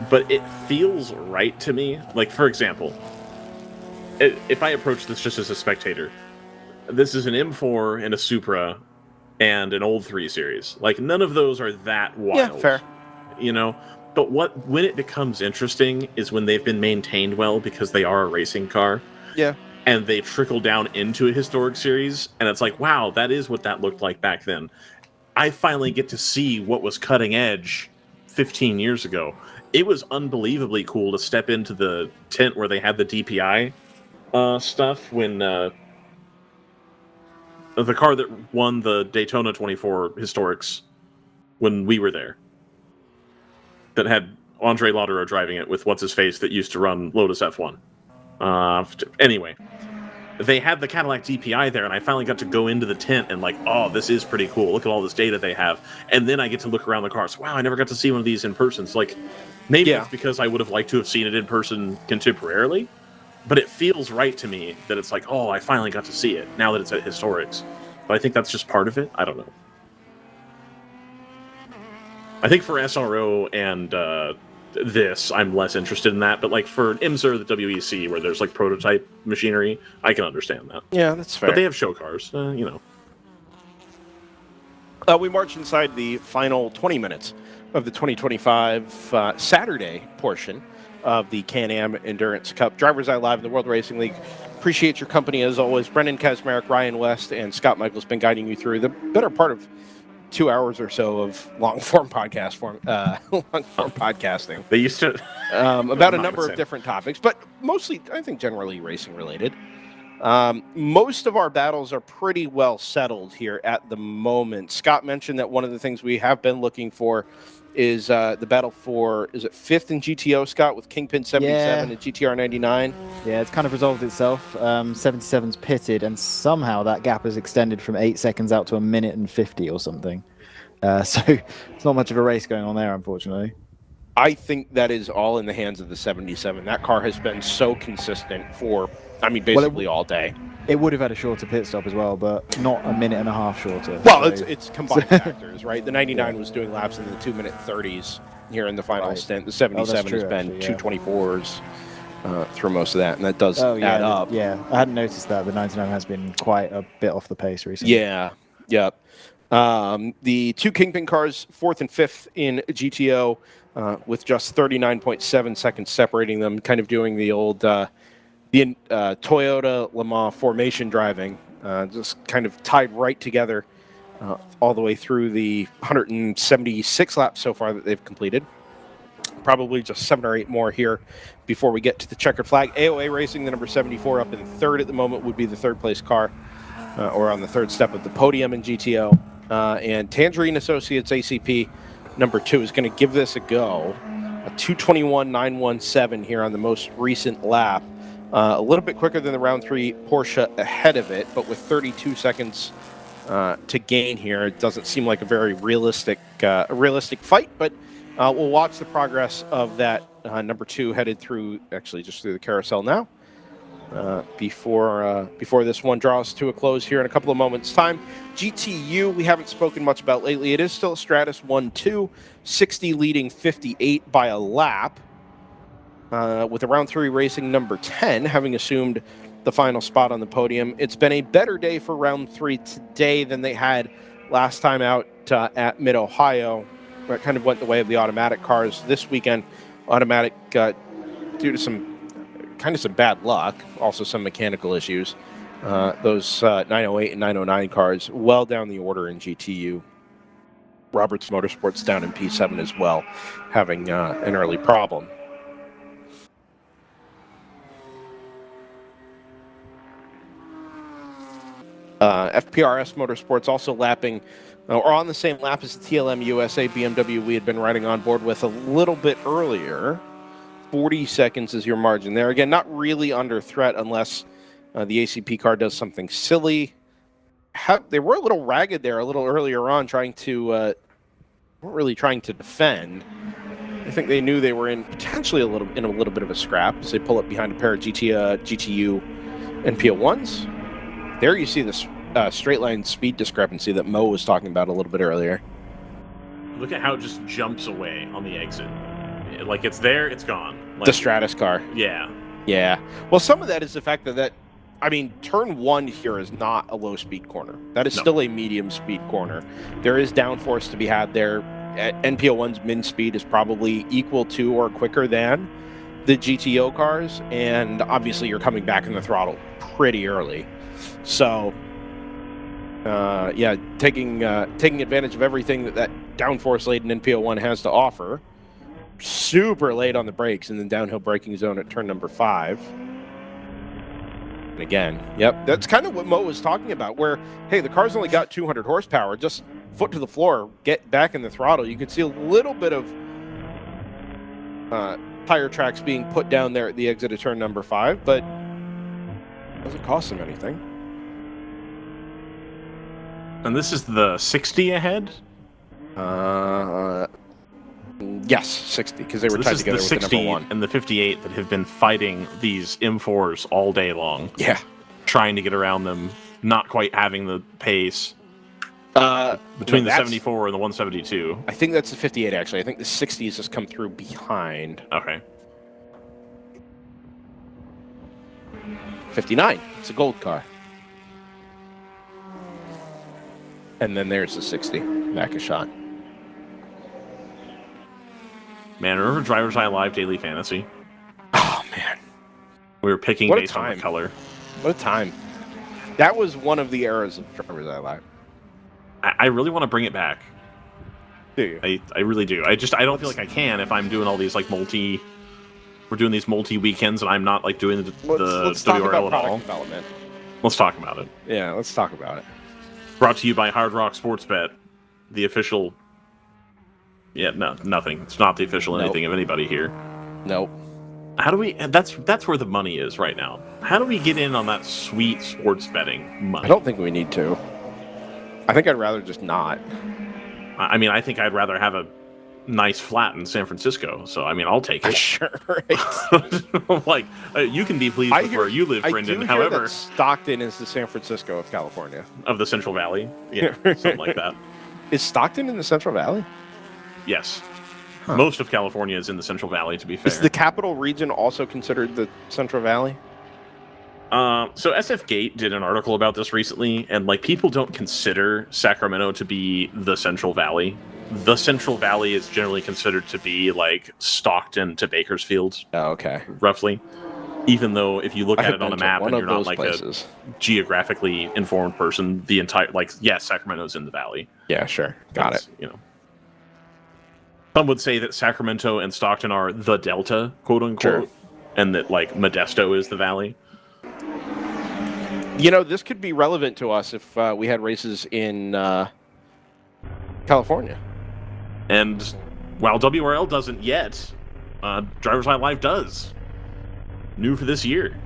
but it feels right to me. Like, for example, if I approach this just as a spectator, this is an M4 and a Supra and an old 3 Series. Like, none of those are that wild. Yeah, fair. You know? But when it becomes interesting is when they've been maintained well because they are a racing car. Yeah. And they trickle down into a historic series, and it's like, wow, that is what that looked like back then. I finally get to see what was cutting edge 15 years ago. It was unbelievably cool to step into the tent where they had the DPI stuff when the car that won the Daytona 24 Historics when we were there, that had Andre Lauderer driving it with what's-his-face that used to run Lotus F1. Anyway, they had the Cadillac DPI there, and I finally got to go into the tent and like, oh, this is pretty cool. Look at all this data they have. And then I get to look around the cars. Wow, I never got to see one of these in person. So, like, maybe it's because I would have liked to have seen it in person contemporarily, but it feels right to me that it's like, oh, I finally got to see it now that it's at Historics. But I think that's just part of it. I don't know. I think for SRO and this, I'm less interested in that, but like for IMSA or the WEC, where there's like prototype machinery, I can understand that. Yeah, that's fair. But they have show cars, you know. We march inside the final 20 minutes of the 2025 Saturday portion of the Can-Am Endurance Cup. DriversEye Live in the World Racing League. Appreciate your company as always. Brendan Kazmarek, Ryan West, and Scott Michael's been guiding you through the better part of 2 hours or so of long-form podcasting. They used to about a number of different topics, but mostly, I think, generally racing-related. Most of our battles are pretty well settled here at the moment. Scott mentioned that one of the things we have been looking for is the battle for, is it 5th in GTO, Scott, with Kingpin 77 and GTR 99? Yeah, it's kind of resolved itself. 77's pitted, and somehow that gap has extended from 8 seconds out to 1 minute and 50 or something. So it's not much of a race going on there, unfortunately. I think that is all in the hands of the 77. That car has been so consistent for, I mean, basically all day. It would have had a shorter pit stop as well, but not a minute and a half shorter. Well, so it's combined factors, right? The 99 was doing laps in the 2-minute 30s here in the final stint. The 77 has been 224s through most of that, and that does add up. Yeah, I hadn't noticed that. The 99 has been quite a bit off the pace recently. Yeah, yep. The 2 Kingpin cars, 4th and 5th in GTO, with just 39.7 seconds separating them, kind of doing the old Toyota Le Mans formation driving, just kind of tied right together all the way through the 176 laps so far that they've completed. Probably just 7 or 8 more here before we get to the checkered flag. AOA Racing, the number 74, up in 3rd at the moment, would be the 3rd place car, or on the 3rd step of the podium in GTO. And Tangerine Associates ACP, number 2, is going to give this a go. A 2:21.917 here on the most recent lap. A little bit quicker than the round 3 Porsche ahead of it, but with 32 seconds to gain here. It doesn't seem like a very realistic fight, but we'll watch the progress of that number 2 headed through, actually just through the carousel now, before this one draws to a close here in a couple of moments' time. GTU, we haven't spoken much about lately. It is still a Stratus 1-2, 60 leading 58 by a lap. With a round 3 racing number 10 having assumed the final spot on the podium. It's been a better day for round 3 today than they had last time out at Mid-Ohio, where it kind of went the way of the automatic cars. This weekend, automatic, due to some bad luck, also some mechanical issues, those 908 and 909 cars well down the order in GTU. Roberts Motorsports down in P7 as well, having an early problem. FPRS Motorsports also lapping, or on the same lap as the TLM USA BMW we had been riding on board with a little bit earlier. 40 seconds is your margin there. Again, not really under threat unless the ACP car does something silly. They were a little ragged there a little earlier on, weren't really trying to defend. I think they knew they were potentially a little bit of a scrap as they pull up behind a pair of GTU NPO1s. There you see this straight line speed discrepancy that Mo was talking about a little bit earlier. Look at how it just jumps away on the exit. Like, it's there, it's gone. Like, The Stratus car. Yeah. Yeah. Well, some of that is the fact that turn 1 here is not a low-speed corner. That is still a medium-speed corner. There is downforce to be had there. NPO1's min speed is probably equal to or quicker than the GTO cars, and obviously you're coming back in the throttle pretty early. So, taking advantage of everything that downforce-laden NPO1 has to offer. Super late on the brakes in the downhill braking zone at turn number 5. And again, yep, that's kind of what Mo was talking about, where, hey, the car's only got 200 horsepower, just foot to the floor, get back in the throttle. You could see a little bit of tire tracks being put down there at the exit of turn number 5, but doesn't cost them anything. And this is the 60 ahead? Yes, 60, because they were tied together with the number 1. And the 58 that have been fighting these M4s all day long. Yeah. Trying to get around them, not quite having the pace. Between the 74 and the 172. I think that's the 58, actually. I think the 60 has just come through behind. Okay. 59. It's a gold car. And then there's the 60. Back a shot. Man, remember DriversEye Live Daily Fantasy? Oh, man. We were picking based on the color. What a time. That was one of the eras of DriversEye Live. I really want to bring it back. Do you? I really do. I don't feel like I can if I'm doing all these like we're doing these multi weekends and I'm not like doing the WRL at all. Development. Let's talk about it. Yeah, let's talk about it. Brought to you by Hard Rock Sports Bet, the official. Yeah, no, nothing. It's not the official anything of anybody here. Nope. How do we? That's where the money is right now. How do we get in on that sweet sports betting money? I don't think we need to. I think I'd rather just not. I mean, I think I'd rather have a nice flat in San Francisco. So, I mean, I'll take it. Sure. Right. Like, you can be pleased with where you live, Brendan. I do However, hear that Stockton is the San Francisco of California. Of the Central Valley. Yeah, something like that. Is Stockton in the Central Valley? Yes. Huh. Most of California is in the Central Valley, to be fair. Is the capital region also considered the Central Valley? So SF Gate did an article about this recently, and like people don't consider Sacramento to be the Central Valley. The Central Valley is generally considered to be like Stockton to Bakersfield. Oh, okay. Roughly. Even though if you look at it on a map and you're not like a geographically informed person, the entire Sacramento's in the valley. Yeah, sure. Got it. You know. Some would say that Sacramento and Stockton are the Delta, quote unquote, and that like Modesto is the valley. You know, this could be relevant to us if we had races in California. And while WRL doesn't yet, DriversEye Live does. New for this year.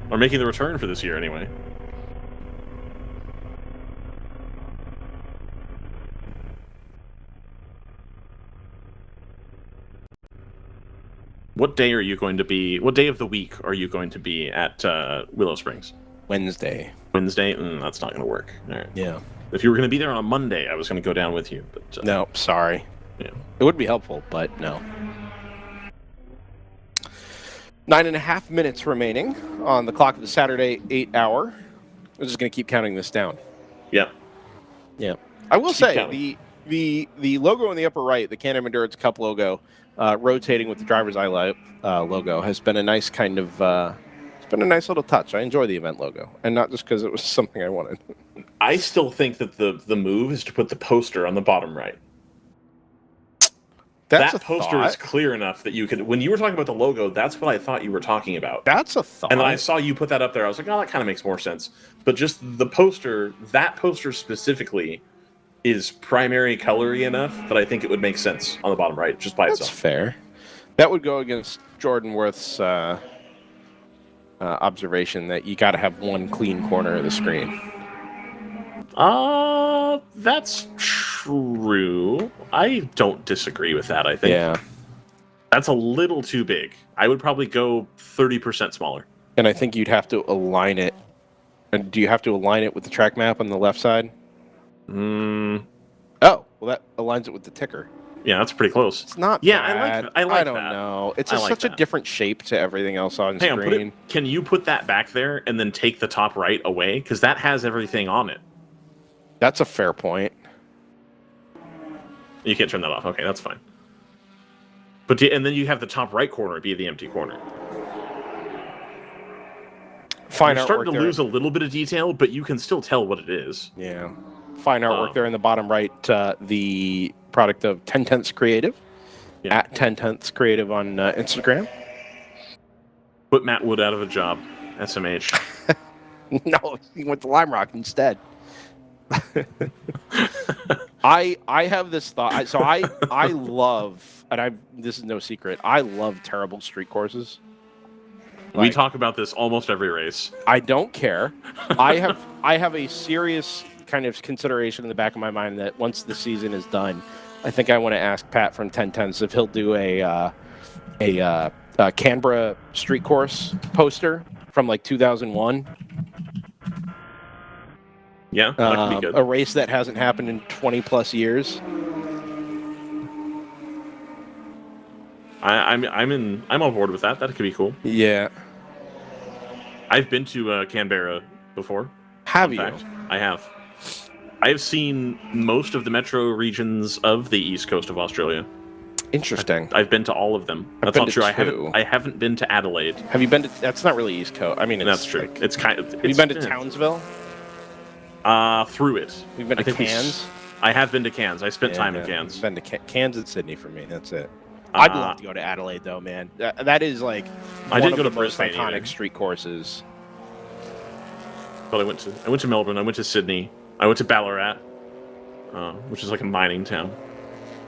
Or making the return for this year, anyway. What day of the week are you going to be at Willow Springs? Wednesday. Wednesday? That's not going to work. All right. Yeah. If you were going to be there on a Monday, I was going to go down with you. But no, sorry. Yeah. It would be helpful, but no. 9.5 minutes remaining on the clock of the Saturday 8 hour. We're just going to keep counting this down. Yeah. Yeah. I will say, the logo in the upper right, the Can-Am Endurance Cup logo, rotating with the DriversEye Live logo, has been a nice kind of... it's been a nice little touch. I enjoy the event logo, and not just because it was something I wanted. I still think that the move is to put the poster on the bottom right. That's that a poster thought. is clear enough that you could. When you were talking about the logo, that's what I thought you were talking about. That's a thought. And then I saw you put that up there. I was like, oh, that kind of makes more sense. But just the poster, that poster specifically, is primary colory enough that I think it would make sense on the bottom right, just by That's itself. fair. That would go against Jordan Worth's observation that you got to have one clean corner of the screen. That's true. I don't disagree with that, I think. Yeah. That's a little too big. I would probably go 30% smaller. And I think you'd have to align it. And do you have to align it with the track map on the left side? Oh, well, that aligns it with the ticker. Yeah, that's pretty close. It's not bad. bad. I like I don't that. know. It's I like such a that. different shape to everything else on Hang on, screen. can you put that back there and then take the top right away? Because that has everything on it. That's a fair point. You can't turn that off. Okay, that's fine. But and then you have the top right corner be the empty corner. Fine You're artwork starting to there. lose a little bit of detail, but you can still tell what it is. Yeah. Fine artwork there in the bottom right. The product of 10 Tenths Creative. Yeah. At 10 Tenths Creative on Instagram. Put Matt Wood out of a job. SMH. No, he went to Lime Rock instead. I have this thought. I love, and this is no secret. I love terrible street courses. We talk about this almost every race. I don't care. I have a serious kind of consideration in the back of my mind that once the season is done, I think I want to ask Pat from 10 Tenths if he'll do a Canberra street course poster from like 2001. Yeah, that could be good. A race that hasn't happened in 20 plus years. I'm on board with that. That could be cool. Yeah. I've been to Canberra before. Have in you? fact. I have. I have seen most of the metro regions of the east coast of Australia. Interesting. I've been to all of them. I've That's been not to true. two. I haven't been to Adelaide. Have you been to? That's not really East Coast. I mean, That's true. Like, It's kind of. have you been to Townsville? Through it. You've been to Cairns? I have been to Cairns. I spent time in Yeah, Cairns. Been to Cairns and Sydney for me. That's it. I'd love to go to Adelaide though, man. That is like I one did of go the to most Brisbane iconic even. street courses. But I went to Melbourne. I went to Sydney. I went to Ballarat, which is like a mining town.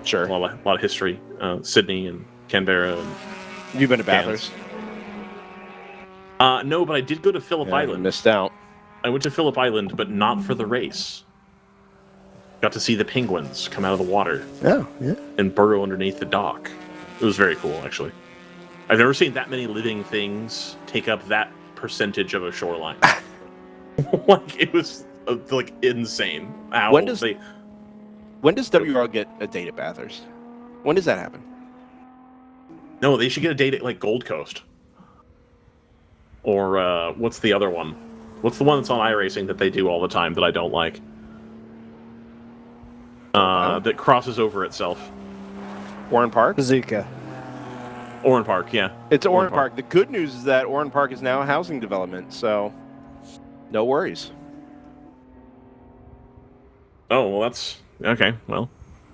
Sure. A lot of history. Sydney and Canberra. And You've been to Cairns. Bathurst? No, but I did go to Phillip Island. Missed out. I went to Phillip Island, but not for the race. Got to see the penguins come out of the water. Oh, yeah. And burrow underneath the dock. It was very cool, actually. I've never seen that many living things take up that percentage of a shoreline. Like it was like insane. How When does WRL get a date at Bathurst? When does that happen? No, they should get a date at like Gold Coast. Or what's the other one? What's the one that's on iRacing that they do all the time that I don't like? That crosses over itself. Oran Park? Bazooka. Oran Park, yeah. It's Oran Park. The good news is that Oran Park is now a housing development, so no worries. Oh, well, that's... Okay, well,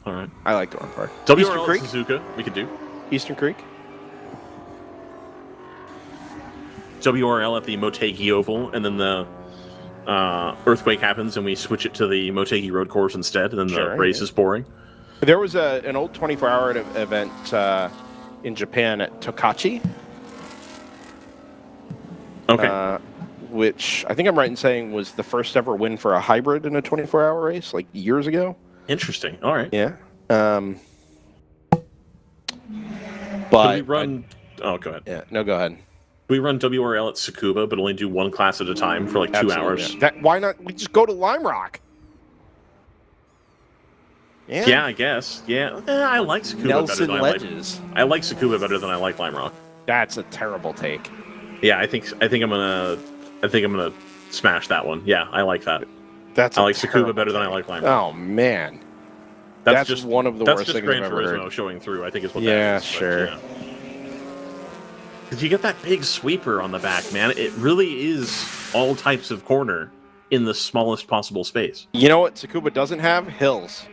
all right. I liked Oran Park. WRL Creek? Suzuka, we could do. Eastern Creek? WRL at the Motegi Oval, and then the earthquake happens, and we switch it to the Motegi Road Course instead, and then the race is boring. There was an old 24-hour event in Japan at Tokachi. Okay. Which I think I'm right in saying was the first ever win for a hybrid in a 24-hour race, like years ago. Interesting. All right. Yeah. But we run... Oh, go ahead. Yeah. No, go ahead. We run WRL at Tsukuba, but only do one class at a time for like 2 hours. Yeah. Why not? We just go to Lime Rock. Yeah, I guess. Yeah, I like Tsukuba Nelson better than Ledges. I like Tsukuba better than I like Lime Rock. That's a terrible take. Yeah, I think I'm gonna smash that one. Yeah, I like that. I like Tsukuba better than I like Lime Rock. Oh man, that's just one of the that's worst just things Gran I've ever Turismo heard. showing through. I think is what Yeah, that is. sure. But, yeah. Did you get that big sweeper on the back, man? It really is all types of corner in the smallest possible space. You know what Tsukuba doesn't have? Hills.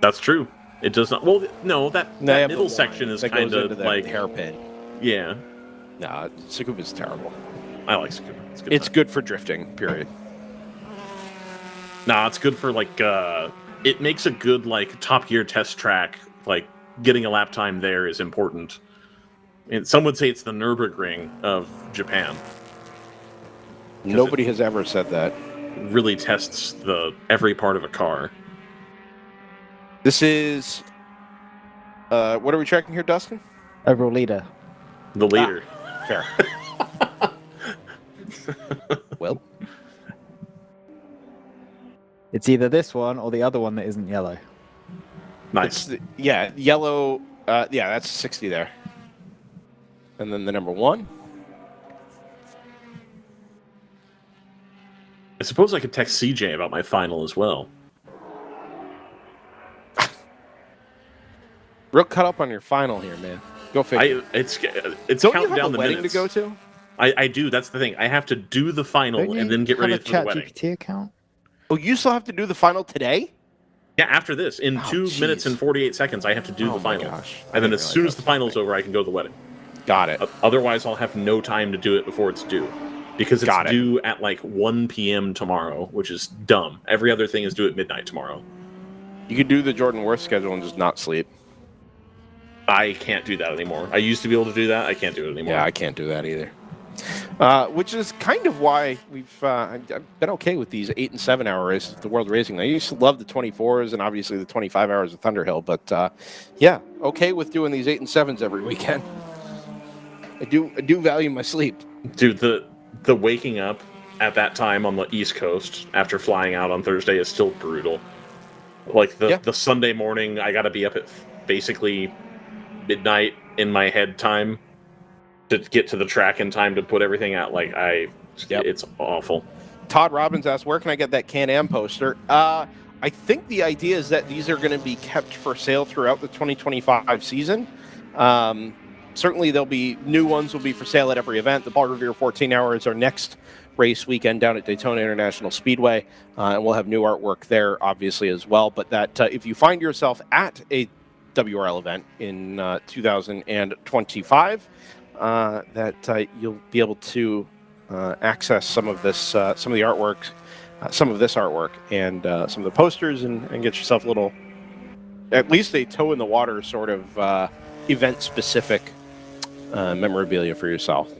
That's true. It does not. Well, no, that middle section is that kind goes into of the like hairpin. Yeah. No, Tsukuba's terrible. I like Tsukuba. It's good for drifting. Period. Nah, it's good for like it makes a good like Top Gear test track. Like getting a lap time there is important. And some would say it's the Nürburgring of Japan. Nobody has ever said that. Really tests every part of a car. This is what are we checking here, Dustin? Overall leader. The leader. Fair. Well, It's either this one or the other one that isn't yellow. Nice. Yellow. Yeah, that's 60 there. And then the number 1. I suppose I could text CJ about my final as well. Real cut up on your final here, man. Go figure. It's Don't counting you have down a the wedding minutes. to go to? I do. That's the thing. I have to do the final and then get ready for the wedding. ChatGPT account? Oh, you still have to do the final today? Yeah, after this, in 2 minutes and 48 seconds, I have to do the final. Gosh. And then as soon as the final's over, I can go to the wedding. Got it. Otherwise, I'll have no time to do it before it's due. Because it's due at like 1 p.m. tomorrow, which is dumb. Every other thing is due at midnight tomorrow. You could do the Jordan Worth schedule and just not sleep. I can't do that anymore. I used to be able to do that. I can't do it anymore. Yeah, I can't do that either. Which is kind of why I've been okay with these 8 and 7 hour races at the World Racing. I used to love the 24s and obviously the 25 hours of Thunderhill, but yeah, okay with doing these 8 and 7s every weekend. I do value my sleep. Dude, the waking up at that time on the East Coast after flying out on Thursday is still brutal. Like the Sunday morning, I got to be up at basically midnight in my head time to get to the track in time to put everything out. Like it's awful. Todd Robbins asked, where can I get that Can-Am poster? I think the idea is that these are going to be kept for sale throughout the 2025 season. Certainly there'll be new ones will be for sale at every event. The Paul Revere 14 Hour is our next race weekend down at Daytona International Speedway. And we'll have new artwork there, obviously, as well. But that if you find yourself at a WRL event in 2025, that you'll be able to access some of this artwork, and some of the posters, and get yourself a little, at least a toe in the water sort of event-specific memorabilia for yourself.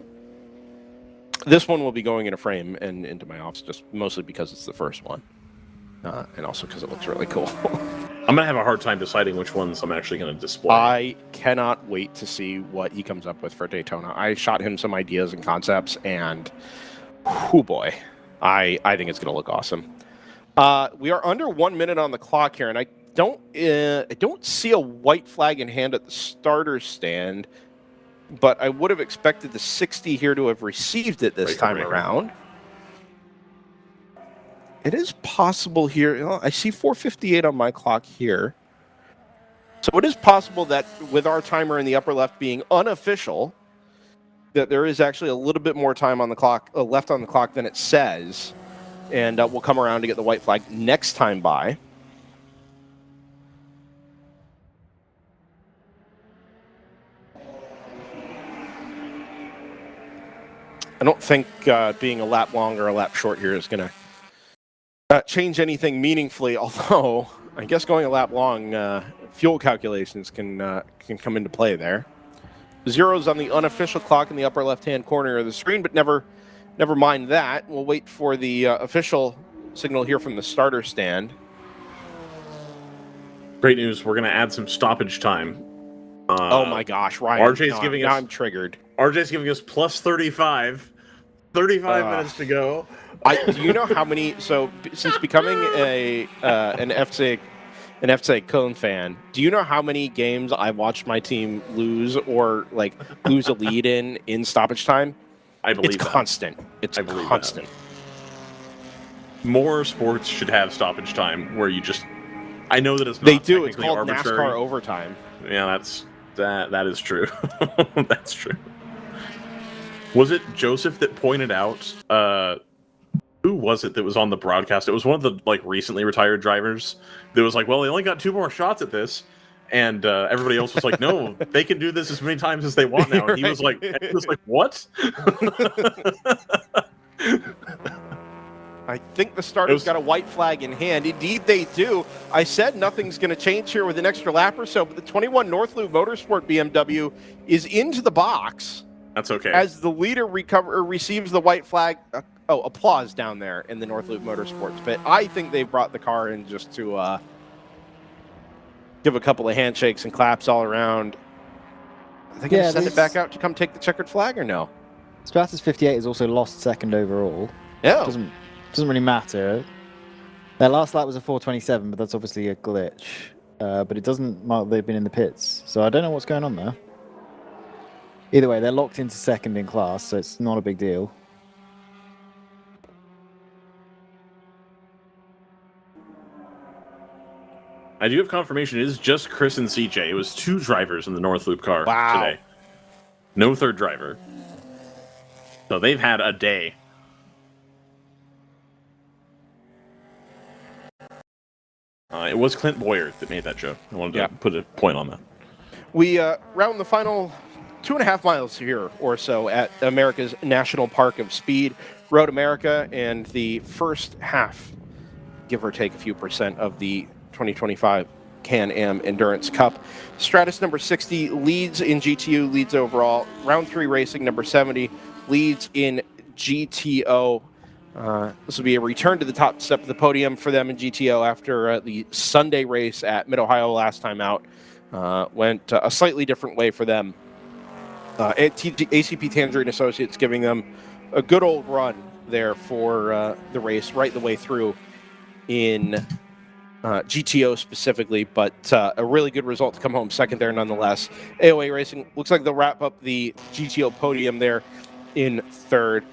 This one will be going in a frame and into my office, just mostly because it's the first one, and also because it looks really cool. I'm going to have a hard time deciding which ones I'm actually going to display. I cannot wait to see what he comes up with for Daytona. I shot him some ideas and concepts, and oh boy, I think it's going to look awesome. We are under 1 minute on the clock here, and I don't see a white flag in hand at the starter stand, but I would have expected the 60 here to have received it this time around. It is possible here. I see 4:58 on my clock here. So it is possible that with our timer in the upper left being unofficial, that there is actually a little bit more time on the clock, left on the clock than it says. And we'll come around to get the white flag next time by. I don't think being a lap long or a lap short here is going to change anything meaningfully, although I guess going a lap long, fuel calculations can come into play there. Zeros on the unofficial clock in the upper left-hand corner of the screen, but never mind that. We'll wait for the official signal here from the starter stand. Great news. We're going to add some stoppage time. Oh my gosh, Ryan. RJ's giving now us, I'm triggered. RJ's giving us plus 35. 35 minutes to go. Do you know how many? So since becoming an FCA Cone fan, do you know how many games I've watched my team lose or lose a lead in stoppage time? I believe it's that. Constant. It's constant. More sports should have stoppage time where you just. I know that it's not they do. It's called arbitrary. NASCAR overtime. Yeah, that is true. That's true. Was it Joseph that pointed out? Who was it that was on the broadcast? It was one of the recently retired drivers that was like, "Well, they only got 2 more shots at this," And everybody else was like, no, they can do this as many times as they want now. And he was like, what? I think the starter's got a white flag in hand. Indeed, they do. I said nothing's going to change here with an extra lap or so, but the 21 North Loop Motorsport BMW is into the box. That's okay. As the leader receives the white flag. Applause down there in the North Loop Motorsports pit. I think they brought the car in just to give a couple of handshakes and claps all around. Are they going to send it back out to come take the checkered flag or no? Stratus 58 has also lost second overall. Yeah. Doesn't really matter. Their last lap was a 4:27, but that's obviously a glitch. But it doesn't mark they've been in the pits. So I don't know what's going on there. Either way, they're locked into second in class, so it's not a big deal. I do have confirmation. It is just Chris and CJ. It was 2 drivers in the North Loop car today. No third driver. So they've had a day. It was Clint Boyer that made that joke. I wanted to put a point on that. We round the final 2.5 miles here or so at America's National Park of Speed, Road America, and the first half, give or take a few percent, of the 2025 Can-Am Endurance Cup. Stratus number 60 leads in GTU, leads overall. Round 3 Racing number 70 leads in GTO. This will be a return to the top step of the podium for them in GTO after the Sunday race at Mid-Ohio last time out. Went a slightly different way for them. ACP Tangerine Associates giving them a good old run there for the race right the way through in GTO specifically, but a really good result to come home second there nonetheless. AOA Racing looks like they'll wrap up the GTO podium there in third.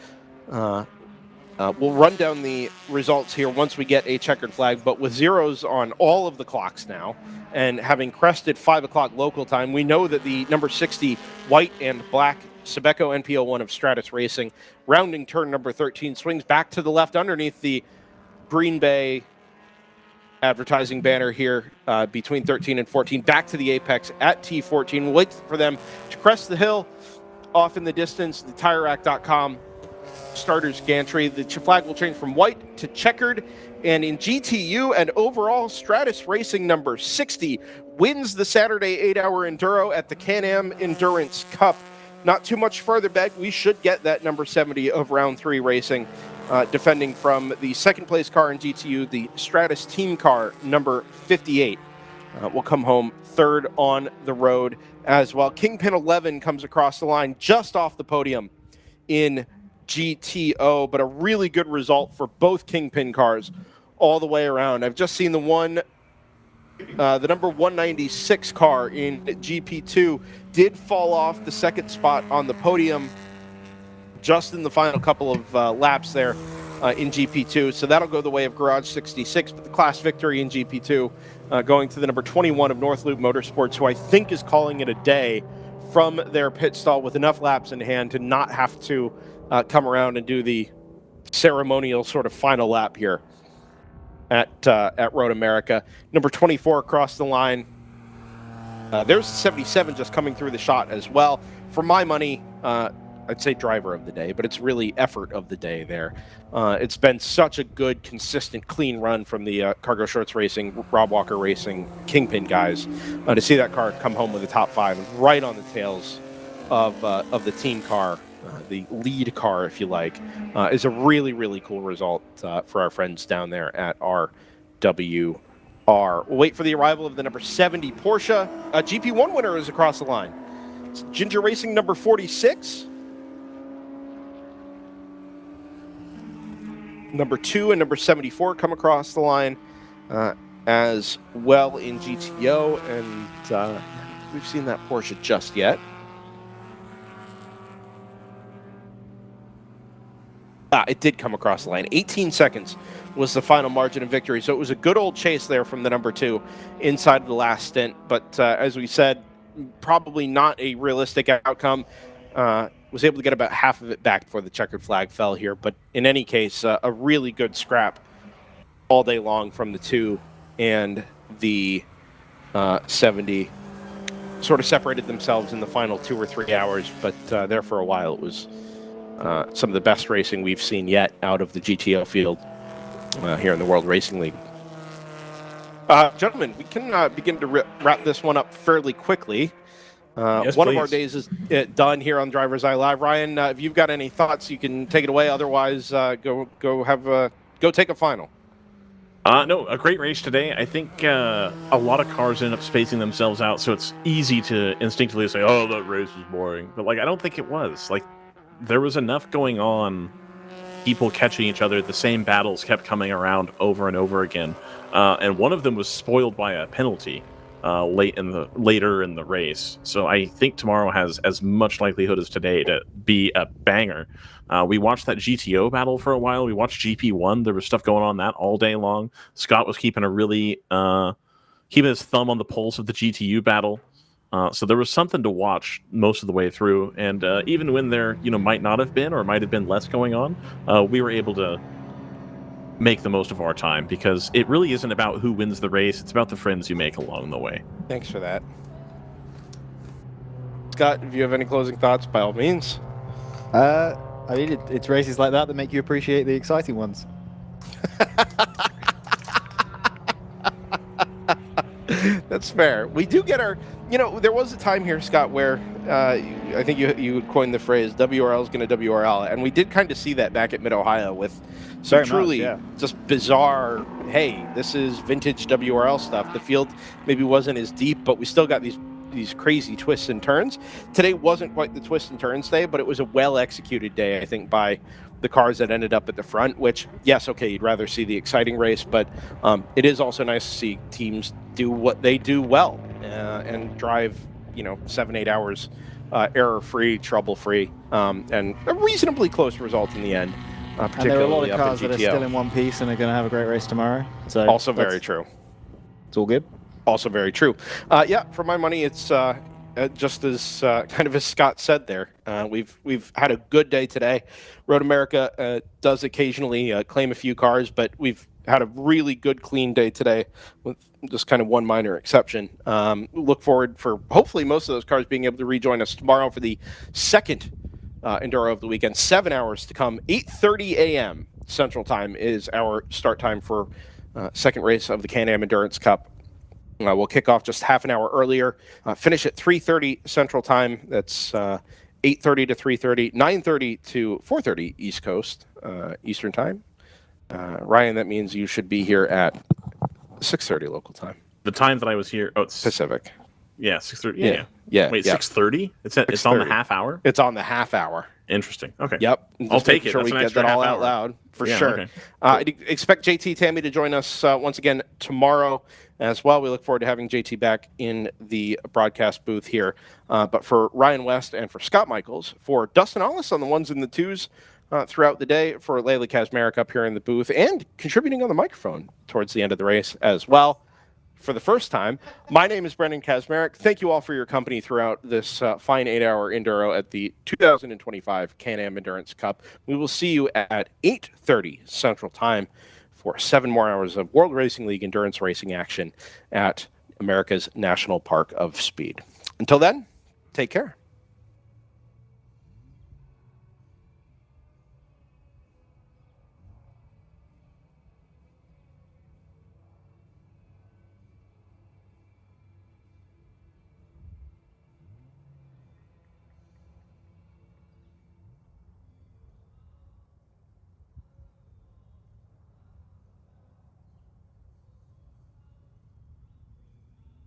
We'll run down the results here once we get a checkered flag, but with zeros on all of the clocks now, and having crested 5 o'clock local time, we know that the number 60 white and black Sebeco NPO1 of Stratus Racing, rounding turn number 13, swings back to the left underneath the Green Bay advertising banner here between 13 and 14, back to the apex at T14. We'll wait for them to crest the hill off in the distance, the TireRack.com starters gantry. The flag will change from white to checkered, and in GTU and overall, Stratus Racing number 60 wins the Saturday 8-hour enduro at the Can-Am Endurance Cup. Not too much further back, we should get that number 70 of round 3 racing, defending from the second place car in GTU, the Stratus team car number 58. Will come home third on the road as well. Kingpin 11 comes across the line just off the podium in GTO, but a really good result for both Kingpin cars all the way around. I've just seen the number 196 car in GP2 did fall off the second spot on the podium just in the final couple of laps there in GP2, so that'll go the way of Garage 66, but the class victory in GP2 going to the number 21 of North Loop Motorsports, who I think is calling it a day from their pit stall with enough laps in hand to not have to come around and do the ceremonial sort of final lap here at Road America. Number 24 across the line. There's 77 just coming through the shot as well. For my money, I'd say driver of the day, but it's really effort of the day there. It's been such a good, consistent, clean run from the Cargo Shorts Racing, Rob Walker Racing, Kingpin guys. To see that car come home with the top 5 right on the tails of the team car, the lead car, if you like, is a really, really cool result for our friends down there at RWR. We'll wait for the arrival of the number 70 Porsche. GP1 winner is across the line. It's Ginger Racing number 46. Number 2 and number 74 come across the line as well in GTO, and we've seen that Porsche just yet. It did come across the line. 18 seconds was the final margin of victory, so it was a good old chase there from the number 2 inside of the last stint, but as we said, probably not a realistic outcome. Was able to get about half of it back before the checkered flag fell here, but in any case, a really good scrap all day long from the 2 and the 70 sort of separated themselves in the final 2 or 3 hours, but there for a while it was some of the best racing we've seen yet out of the GTO field here in the World Racing League. Gentlemen, we can begin to wrap this one up fairly quickly. Yes, one please. of our days is done here on DriversEye Live. Ryan, if you've got any thoughts, you can take it away. Otherwise, go take a final. No, a great race today. I think a lot of cars end up spacing themselves out, so it's easy to instinctively say, "Oh, that race was boring." But I don't think it was. There was enough going on. People catching each other. The same battles kept coming around over and over again, and one of them was spoiled by a penalty later in the race. So I think tomorrow has as much likelihood as today to be a banger. We watched that GTO battle for a while. We watched GP1. There was stuff going on that all day long. Scott was keeping keeping his thumb on the pulse of the GTU battle. So there was something to watch most of the way through. And even when there, might not have been or might have been less going on, we were able to make the most of our time, because it really isn't about who wins the race. It's about the friends you make along the way. Thanks for that. Scott, if you have any closing thoughts, by all means. It's races like that make you appreciate the exciting ones. That's fair. We do get our, there was a time here, Scott, where I think you coined the phrase WRL is going to WRL, and we did kind of see that back at Mid-Ohio with some truly just bizarre, hey, this is vintage WRL stuff. The field maybe wasn't as deep, but we still got these crazy twists and turns. Today wasn't quite the twist and turns day, but it was a well-executed day, I think, by the cars that ended up at the front, which, yes, okay, you'd rather see the exciting race, but it is also nice to see teams do what they do well and drive, 7-8 hours error-free, trouble-free, and a reasonably close result in the end. And there are a lot of cars that are still in one piece and are going to have a great race tomorrow. So also very true. It's all good. Also very true. For my money, it's just as kind of as Scott said there. We've had a good day today. Road America does occasionally claim a few cars, but we've had a really good, clean day today with just kind of one minor exception. Look forward for hopefully most of those cars being able to rejoin us tomorrow for the second Enduro of the weekend. 7 hours to come. 8:30 a.m. Central Time is our start time for second race of the Can-Am Endurance Cup. We'll kick off just half an hour earlier, finish at 3:30 Central Time. That's 8:30 to 3:30, 9:30 to 4:30 East Coast, Eastern Time. Ryan, that means you should be here at 6:30 local time. The time that I was here, it's Pacific. Yeah, 6:30. Yeah. Wait, 6:30? It's on the half hour? It's on the half hour. Interesting. Okay. Yep. I'll take it. Sure, That's we an get extra that all half out hour. loud for Yeah, sure. okay. I'd expect JT Tammy to join us once again tomorrow as well. We look forward to having JT back in the broadcast booth here. But for Ryan West and for Scott Michaels, for Dustin Ollis on the ones and the twos throughout the day, for Layla Kazmarek up here in the booth and contributing on the microphone towards the end of the race as well. For the first time, my name is Brendan Kazmarek. Thank you all for your company throughout this fine 8-hour Enduro at the 2025 Can-Am Endurance Cup. We will see you at 8:30 Central Time for 7 more hours of World Racing League endurance racing action at America's National Park of Speed. Until then, take care.